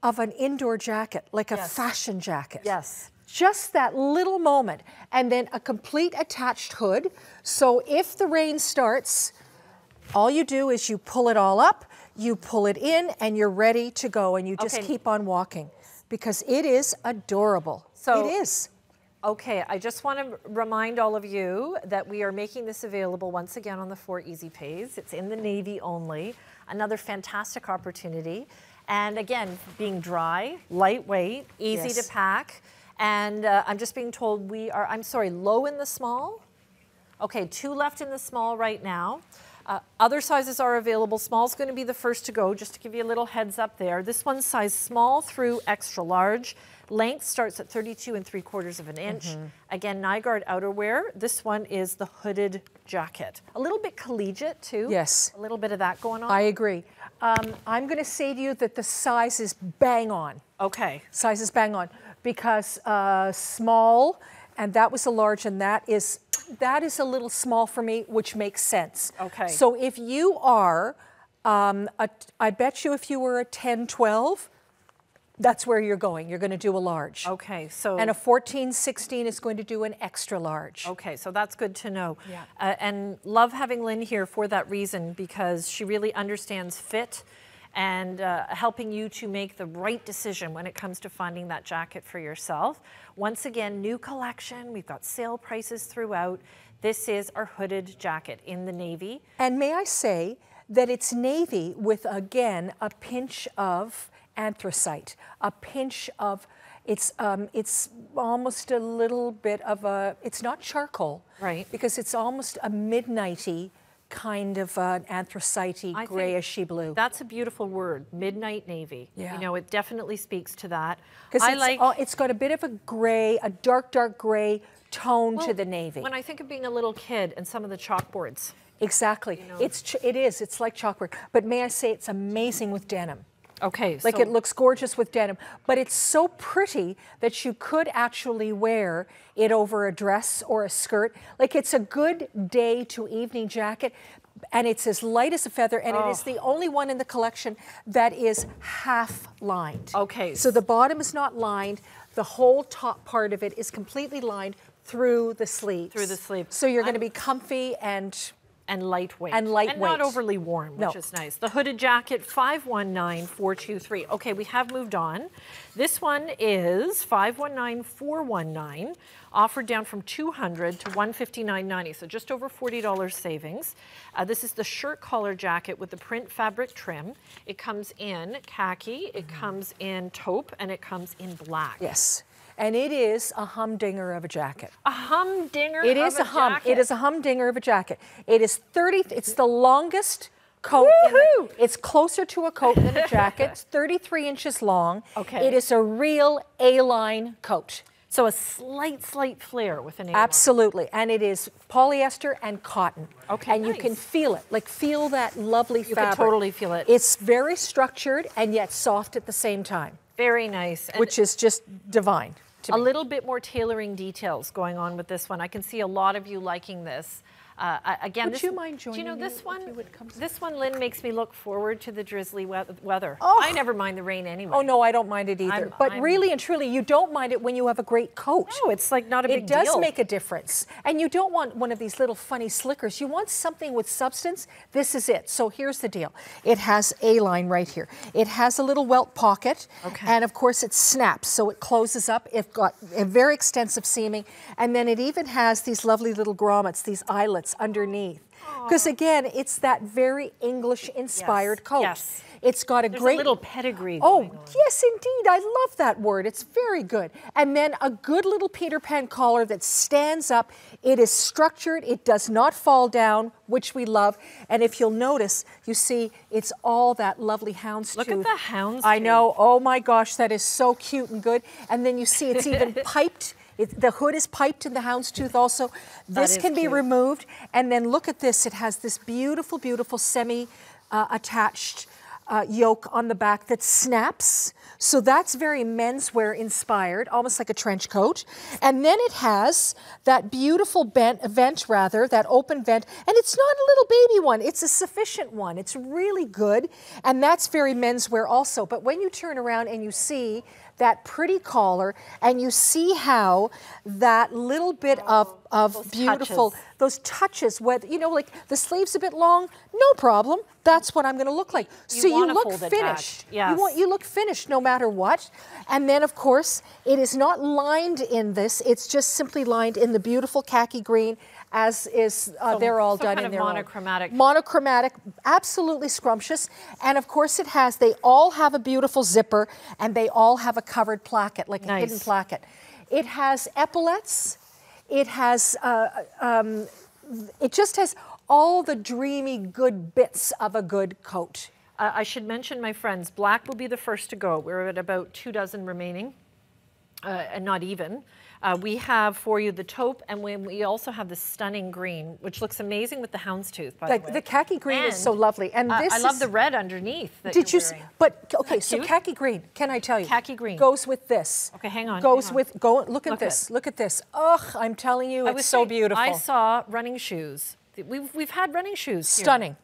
an indoor jacket, like a fashion jacket. Yes. Just that little moment, and then a complete attached hood. So if the rain starts, all you do is you pull it all up, you pull it in, and you're ready to go, and you just keep on walking because it is adorable. So it is. Okay, I just want to remind all of you that we are making this available once again on the 4 Easy Pays. It's in the navy only. Another fantastic opportunity. And again, being dry, lightweight, easy to pack. And I'm just being told I'm sorry, low in the small? Okay, 2 left in the small right now. Other sizes are available. Small's going to be the first to go, just to give you a little heads up there. This one's size small through extra large. Length starts at 32 3/4 of an inch. Again, Nygaard outerwear. This one is the hooded jacket. A little bit collegiate too. Yes. A little bit of that going on. I agree. I'm going to say to you that the size is bang on. Okay. Size is bang on because small, and that was a large, and that is a little small for me, which makes sense. Okay. So if you are, I bet you if you were a 10, 12, that's where you're going. You're going to do a large. Okay, so... And a 14, 16 is going to do an extra large. Okay, so that's good to know. Yeah. And love having Lynn here for that reason, because she really understands fit and helping you to make the right decision when it comes to finding that jacket for yourself. Once again, new collection. We've got sale prices throughout. This is our hooded jacket in the navy. And may I say that it's navy with, again, a pinch of anthracite, a pinch of, it's almost a little bit of a, it's not charcoal. Right. Because it's almost a midnighty kind of an anthracite-y, grayishy blue. That's a beautiful word, midnight navy. Yeah. You know, it definitely speaks to that. Because it's got a bit of a gray, a dark, dark gray tone to the navy. When I think of being a little kid and some of the chalkboards. Exactly. You know. It's like chalkboard. But may I say it's amazing with denim. Okay, like so it looks gorgeous with denim, but it's so pretty that you could actually wear it over a dress or a skirt. Like it's a good day to evening jacket, and it's as light as a feather, and it is the only one in the collection that is half lined. Okay. So the bottom is not lined, the whole top part of it is completely lined through the sleeves. Through the sleeve. So you're going to be comfy and lightweight. And lightweight. And not overly warm, which is nice. The hooded jacket, 519423. Okay, we have moved on. This one is 519419, offered down from $200 to $159.90, so just over $40 savings. This is the shirt collar jacket with the print fabric trim. It comes in khaki, it comes in taupe, and it comes in black. Yes. And it is a humdinger of a jacket. A humdinger It is of a hum. jacket. It is a humdinger of a jacket. It is 30. It's the longest coat. It's closer to a coat than a jacket. It's 33 inches long. Okay. It is a real A-line coat. So a slight flare with an A-line. Absolutely. And it is polyester and cotton. Okay, And you can feel it. Like feel that lovely fabric. You can totally feel it. It's very structured and yet soft at the same time. Very nice. And which is just divine to me. A little bit more tailoring details going on with this one. I can see a lot of you liking this. Again, Would you mind joining do you know me this one? if you would come This one, Lynn, makes me look forward to the drizzly weather. Oh. I never mind the rain anyway. Oh no, I don't mind it either. But really and truly, you don't mind it when you have a great coat. No, it's like not a big deal. It does make a difference. And you don't want one of these little funny slickers. You want something with substance. This is it. So here's the deal. It has a line right here. It has a little welt pocket. Okay. And of course it snaps, so it closes up. It's got a very extensive seaming. And then it even has these lovely little grommets, these eyelets underneath. Because again, it's that very English-inspired coat. Yes. It's got a There's great a little pedigree. Oh, going on. yes, indeed. I love that word. It's very good. And then a good little Peter Pan collar that stands up. It is structured. It does not fall down, which we love. And if you'll notice, you see, it's all that lovely houndstooth. Look at the houndstooth. I know. Oh my gosh, that is so cute and good. And then you see it's even piped. The hood is piped in the houndstooth also. This can be removed. And then look at this. It has this beautiful, beautiful semi-attached yoke on the back that snaps. So that's very menswear inspired, almost like a trench coat. And then it has that beautiful vent, that open vent. And it's not a little baby one, it's a sufficient one. It's really good. And that's very menswear also. But when you turn around and you see that pretty collar, and you see how that little bit of beautiful, those touches, whether, you know, like the sleeve's a bit long, no problem. That's what I'm going to look like. So you look finished. Yes. You look finished no matter what. And then, of course, it is not lined in this. It's just simply lined in the beautiful khaki green, as is, they're all done in their monochromatic. Monochromatic, absolutely scrumptious. And of course it has, they all have a beautiful zipper, and they all have a covered placket, like a hidden placket. It has epaulets. It has, it just has all the dreamy good bits of a good coat. I should mention, my friends, black will be the first to go. We're at about 24 remaining, and not even. We have for you the taupe, and we also have the stunning green, which looks amazing with the houndstooth, by the way. The khaki green is so lovely. And this I love the red underneath that Did you're you wearing. But, okay, so khaki green, can I tell you? Khaki green. Goes with this. Okay, hang on. Goes hang on. with, look at this, look at this. Ugh, I'm telling you, it's so beautiful. I saw running shoes. We've had running shoes here. Stunning.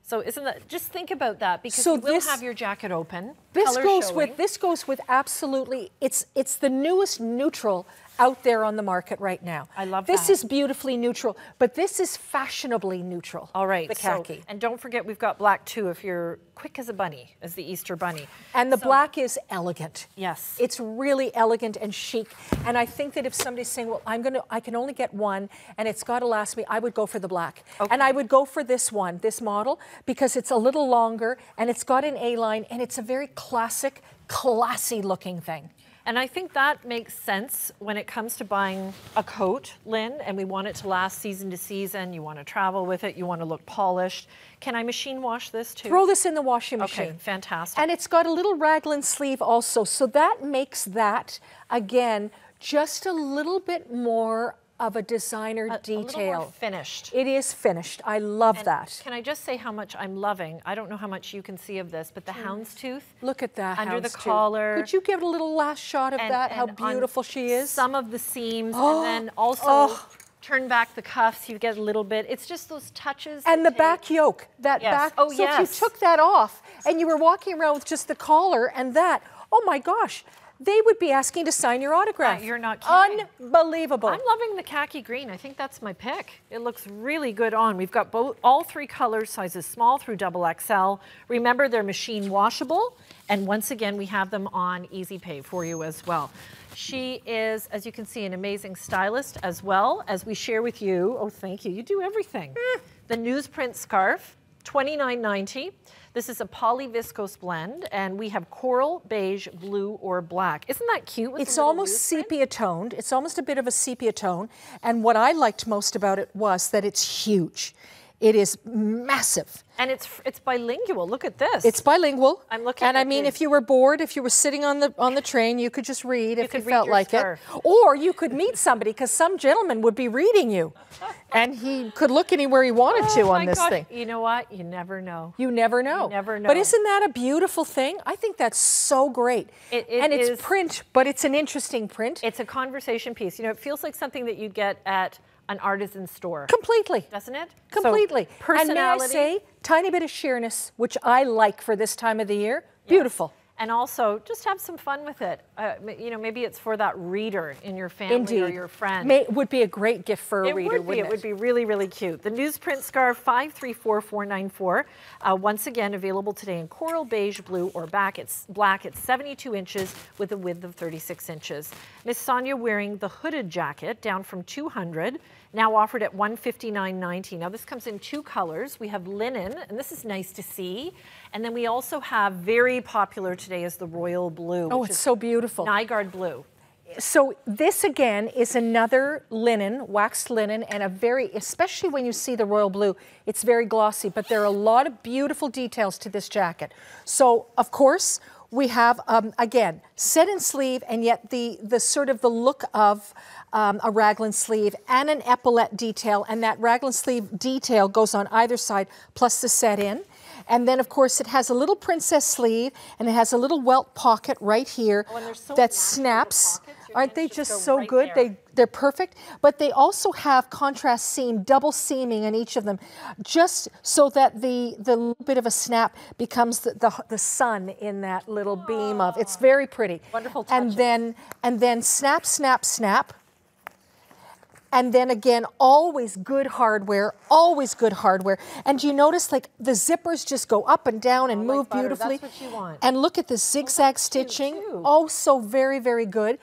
So isn't that, just think about that, because So you will this- have your jacket open. This color goes showing. with, this goes with absolutely, it's the newest neutral out there on the market right now. I love this that. is beautifully neutral, but this is fashionably neutral. All right, the khaki. and don't forget we've got black too if you're quick as a bunny, as the Easter bunny. And the black is elegant. Yes. It's really elegant and chic. And I think that if somebody's saying, well, I can only get one and it's got to last me, I would go for the black. Okay. And I would go for this one, this model, because it's a little longer and it's got an A-line and it's a very classic, classy looking thing. And I think that makes sense when it comes to buying a coat, Lynn, and we want it to last season to season. You want to travel with it. You want to look polished. Can I machine wash this too? Throw this in the washing machine. Okay, fantastic. And it's got a little raglan sleeve also. So that makes that, again, just a little bit more of a designer detail. A little more finished. It is finished. I love that. Can I just say how much I'm loving? I don't know how much you can see of this, but the houndstooth. Look at that under the houndstooth. collar. Could you give a little last shot of that? How beautiful she is. Some of the seams, and then also turn back the cuffs. You get a little bit. It's just those touches. And the back yoke, that back. Oh, so if you took that off and you were walking around with just the collar and that, oh my gosh, they would be asking to sign your autograph. You're not kidding. Unbelievable. I'm loving the khaki green. I think that's my pick. It looks really good on. We've got all three colors, sizes small through XXL. Remember, they're machine washable. And once again, we have them on Easy Pay for you as well. She is, as you can see, an amazing stylist, as well as we share with you. Oh, thank you. You do everything. The newsprint scarf, $29.90. This is a poly viscose blend, and we have coral, beige, blue, or black. Isn't that cute? It's almost sepia toned. It's almost a bit of a sepia tone. And what I liked most about it was that it's huge. It is massive. And it's bilingual. Look at this. It's bilingual. I'm looking and at I mean, the- if you were bored, if you were sitting on the train, you could just read if you could read felt your like scarf. it. Or you could meet somebody, because some gentleman would be reading you. And he could look anywhere he wanted to on this thing. You know what? You never know. You never know. You never know. But isn't that a beautiful thing? I think that's so great. And it's print, but it's an interesting print. It's a conversation piece. You know, it feels like something that you'd get at an artisan store. Completely. Doesn't it? Completely. So, personality. And may I say, tiny bit of sheerness, which I like for this time of the year. Beautiful. And also, just have some fun with it. You know, maybe it's for that reader in your family or your friend. Would be a great gift for a reader, wouldn't it? It would be really, really cute. The newsprint scarf, 534494. Once again, available today in coral, beige, blue, or black. It's 72 inches with a width of 36 inches. Miss Sonia wearing the hooded jacket, down from $200, now offered at $159.90. Now this comes in 2 colors. We have linen, and this is nice to see. And then we also have, very popular today, is the royal blue. Oh, it's so beautiful. Nygaard blue. So this again is another linen, waxed linen, and a very, especially when you see the royal blue, it's very glossy, but there are a lot of beautiful details to this jacket. So of course, we have, again, set in sleeve, and yet the sort of the look of a raglan sleeve and an epaulette detail, and that raglan sleeve detail goes on either side, plus the set in. And then, of course, it has a little princess sleeve, and it has a little welt pocket right here that snaps. Aren't they just so good? They're perfect. But they also have contrast seam, double seaming in each of them, just so that the little bit of a snap becomes the sun in that little beam of. It's very pretty. Wonderful touches. And then snap, snap, snap. And then again, always good hardware, always good hardware. And you notice, like, the zippers just go up and down and move beautifully. That's what you want. And look at the zigzag stitching. Oh, so very, very good.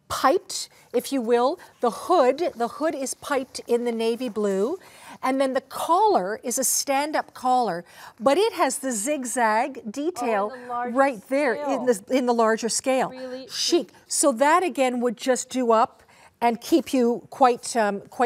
Piped, if you will. The hood is piped in the navy blue. And then the collar is a stand-up collar, but it has the zigzag detail right there in the larger scale. Really chic. So that again would just do up and keep you quite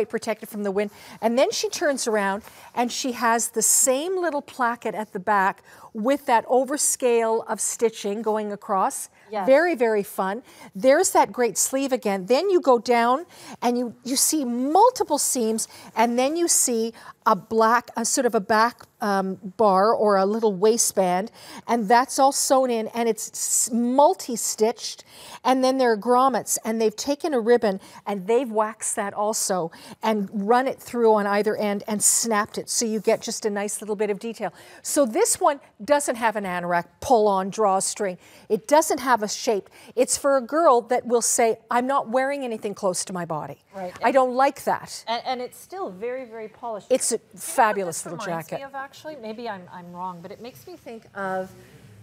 protected from the wind. And then she turns around and she has the same little placket at the back with that overscale of stitching going across. Yes. Very, very fun. There's that great sleeve again. Then you go down and you see multiple seams, and then you see a sort of a back bar or a little waistband, and that's all sewn in, and it's multi-stitched. And then there are grommets, and they've taken a ribbon and they've waxed that also and run it through on either end and snapped it, so you get just a nice little bit of detail. So this one doesn't have an anorak pull-on drawstring. It doesn't have a shape. It's for a girl that will say, I'm not wearing anything close to my body. Right. I don't like that. And it's still very, very polished. It's a fabulous little Reminds jacket. me of, actually, maybe I'm wrong, but it makes me think of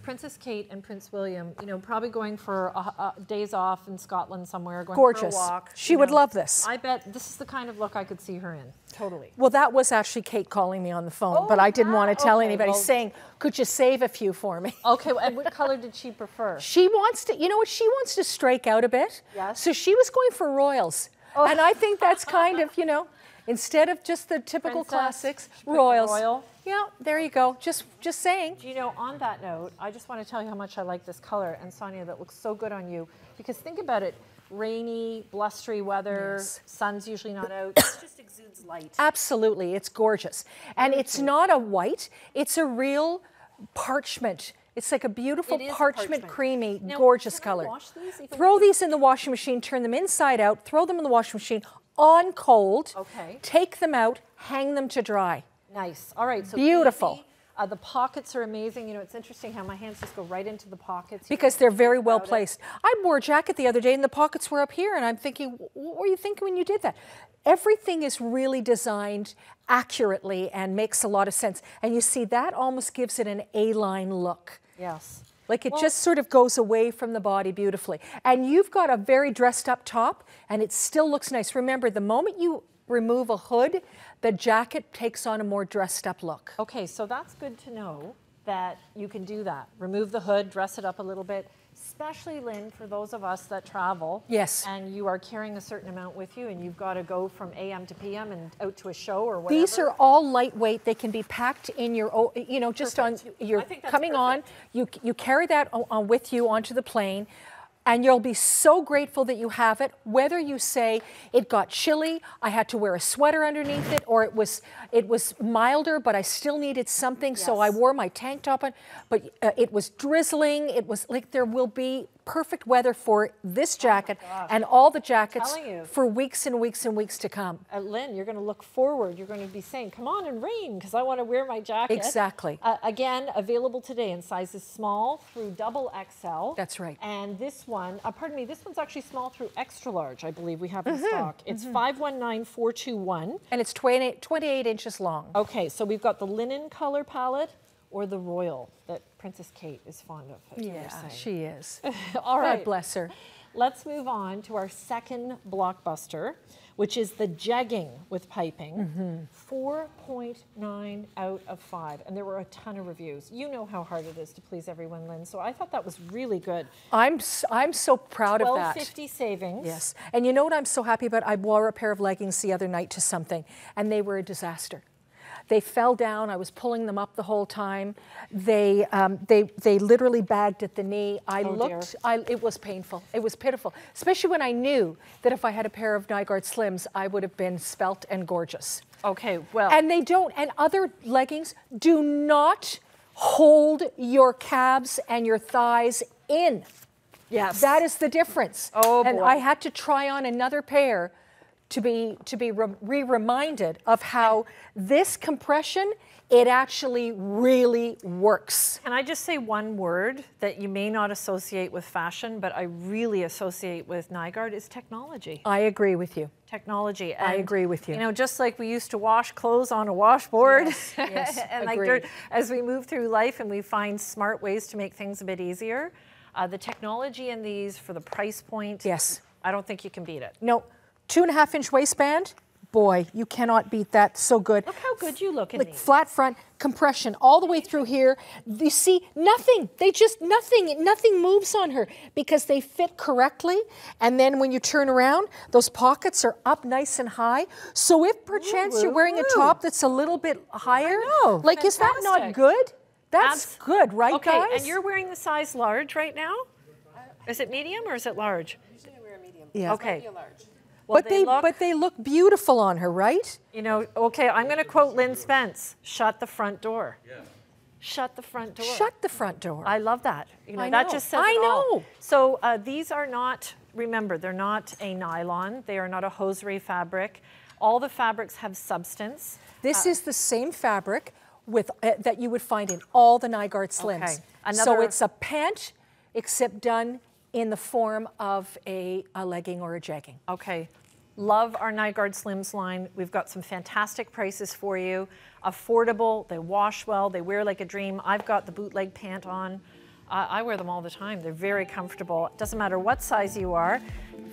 Princess Kate and Prince William, you know, probably going for days off in Scotland somewhere, going Gorgeous. for a walk. She would love this. I bet this is the kind of look I could see her in. Totally. Well, that was actually Kate calling me on the phone, but I didn't want to tell anybody, saying, could you save a few for me? Okay, and what color did she prefer? She wants to, you know what, she wants to strike out a bit. Yes. So she was going for royals. And I think that's kind of, you know, instead of just the typical classics, royals. Royal. Yeah, there you go. Just saying. Do you know, on that note, I just want to tell you how much I like this color. And Sonia, that looks so good on you. Because think about it, rainy, blustery weather, sun's usually not out. It just exudes light. Absolutely, it's gorgeous. And it's not a white, it's a real parchment. It's like a beautiful parchment, creamy, gorgeous color. Throw these in the washing machine, turn them inside out, throw them in the washing machine on cold, take them out, hang them to dry. Nice. All right. So beautiful. Easy. The pockets are amazing. You know, it's interesting how my hands just go right into the pockets. Because they're very well placed. I wore a jacket the other day and the pockets were up here, and I'm thinking, what were you thinking when you did that? Everything is really designed accurately and makes a lot of sense. And you see, that almost gives it an A-line look. Yes. Like it just sort of goes away from the body beautifully. And you've got a very dressed up top, and it still looks nice. Remember, the moment you remove a hood, the jacket takes on a more dressed up look. Okay, so that's good to know. that you can do that. Remove the hood, dress it up a little bit, especially, Lynn, for those of us that travel. Yes. And you are carrying a certain amount with you and you've got to go from AM to PM and out to a show or whatever. These are all lightweight. They can be packed in your, you know, just on, you're coming on, you carry that on with you onto the plane. And you'll be so grateful that you have it, whether you say it got chilly, I had to wear a sweater underneath it, or it was milder, but I still needed something, so I wore my tank top on, but it was drizzling. It was like there will be perfect weather for this jacket and all the jackets for weeks and weeks and weeks to come. Lynn, you're going to look forward. You're going to be saying, come on and rain, because I want to wear my jacket. Exactly. Again, available today in sizes small through XXL. That's right. And this one, pardon me, this one's actually small through extra large, I believe we have in stock. It's 519421. And it's 28 inches long. Okay, so we've got the linen color palette or the royal that Princess Kate is fond of. Yeah, she is. All right. God bless her. Let's move on to our second blockbuster, which is the jegging with piping. 4.9 out of 5. And there were a ton of reviews. You know how hard it is to please everyone, Lynn. So I thought that was really good. I'm so proud of that. $12.50 savings. Yes. And you know what I'm so happy about? I wore a pair of leggings the other night to something, and they were a disaster. They fell down. I was pulling them up the whole time. They literally bagged at the knee. It was painful. It was pitiful, especially when I knew that if I had a pair of Nygaard Slims, I would have been svelte and gorgeous. Okay, well. And they don't, and other leggings do not hold your calves and your thighs in. Yes. That is the difference. Oh, boy. And I had to try on another pair to be reminded of how this compression, it actually really works. Can I just say one word that you may not associate with fashion, but I really associate with Nygaard is technology. I agree with you. Technology. And, I agree with you. You know, just like we used to wash clothes on a washboard. Yes, and like as we move through life and we find smart ways to make things a bit easier, the technology in these for the price point, yes, I don't think you can beat it. No. 2.5-inch waistband, boy, you cannot beat that. So good. Look how good you look in these. Flat front, compression all the way through here. You see, nothing. They just, nothing moves on her because they fit correctly. And then when you turn around, those pockets are up nice and high. So if perchance you're wearing a top that's a little bit higher, like, fantastic. Is that not good? That's good, right, guys? Okay, and you're wearing the size large right now? Is it medium or is it large? Usually I wear a medium. Yeah. Okay. Well, but they look beautiful on her, right? You know, okay, I'm going to quote Lynn Spence, shut the front door. Yeah. Shut the front door. Shut the front door. I love that. You know, that just says it all. So these are not, remember, they're not a nylon. They are not a hosiery fabric. All the fabrics have substance. This is the same fabric with that you would find in all the Nygaard Slims. Okay. So it's a pant, except done in the form of a legging or a jegging. Okay. Love our Nygaard Slims line. We've got some fantastic prices for you. Affordable, they wash well, they wear like a dream. I've got the bootleg pant on. I wear them all the time. They're very comfortable. It doesn't matter what size you are.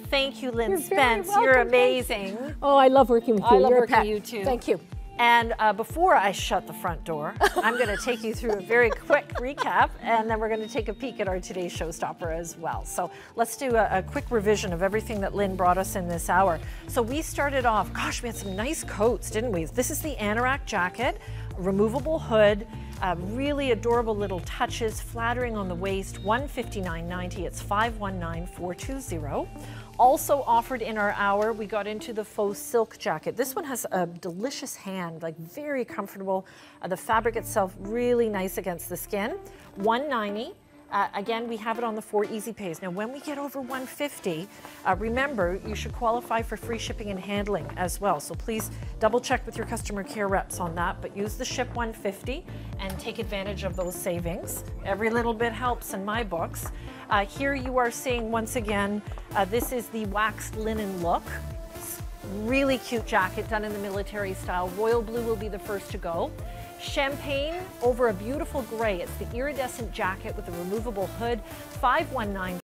Thank you, Lynn Spence. You're amazing. Oh, I love working with you. I love working with you too. Thank you. And before I shut the front door, I'm going to take you through a very quick recap, and then we're going to take a peek at our today's showstopper as well. So let's do a quick revision of everything that Lynn brought us in this hour. So we started off, gosh, we had some nice coats, didn't we? This is the anorak jacket, removable hood, really adorable little touches, flattering on the waist, $159.90. It's $519,420. Also offered in our hour, we got into the faux silk jacket. This one has a delicious hand, like very comfortable. The fabric itself really nice against the skin. $190. Again, we have it on the 4 easy pays. Now, when we get over $150, remember, you should qualify for free shipping and handling as well. So please double check with your customer care reps on that, but use the ship $150 and take advantage of those savings. Every little bit helps in my books. Here you are seeing, once again, this is the waxed linen look. Really cute jacket done in the military style. Royal blue will be the first to go. Champagne over a beautiful gray. It's the iridescent jacket with a removable hood, $519.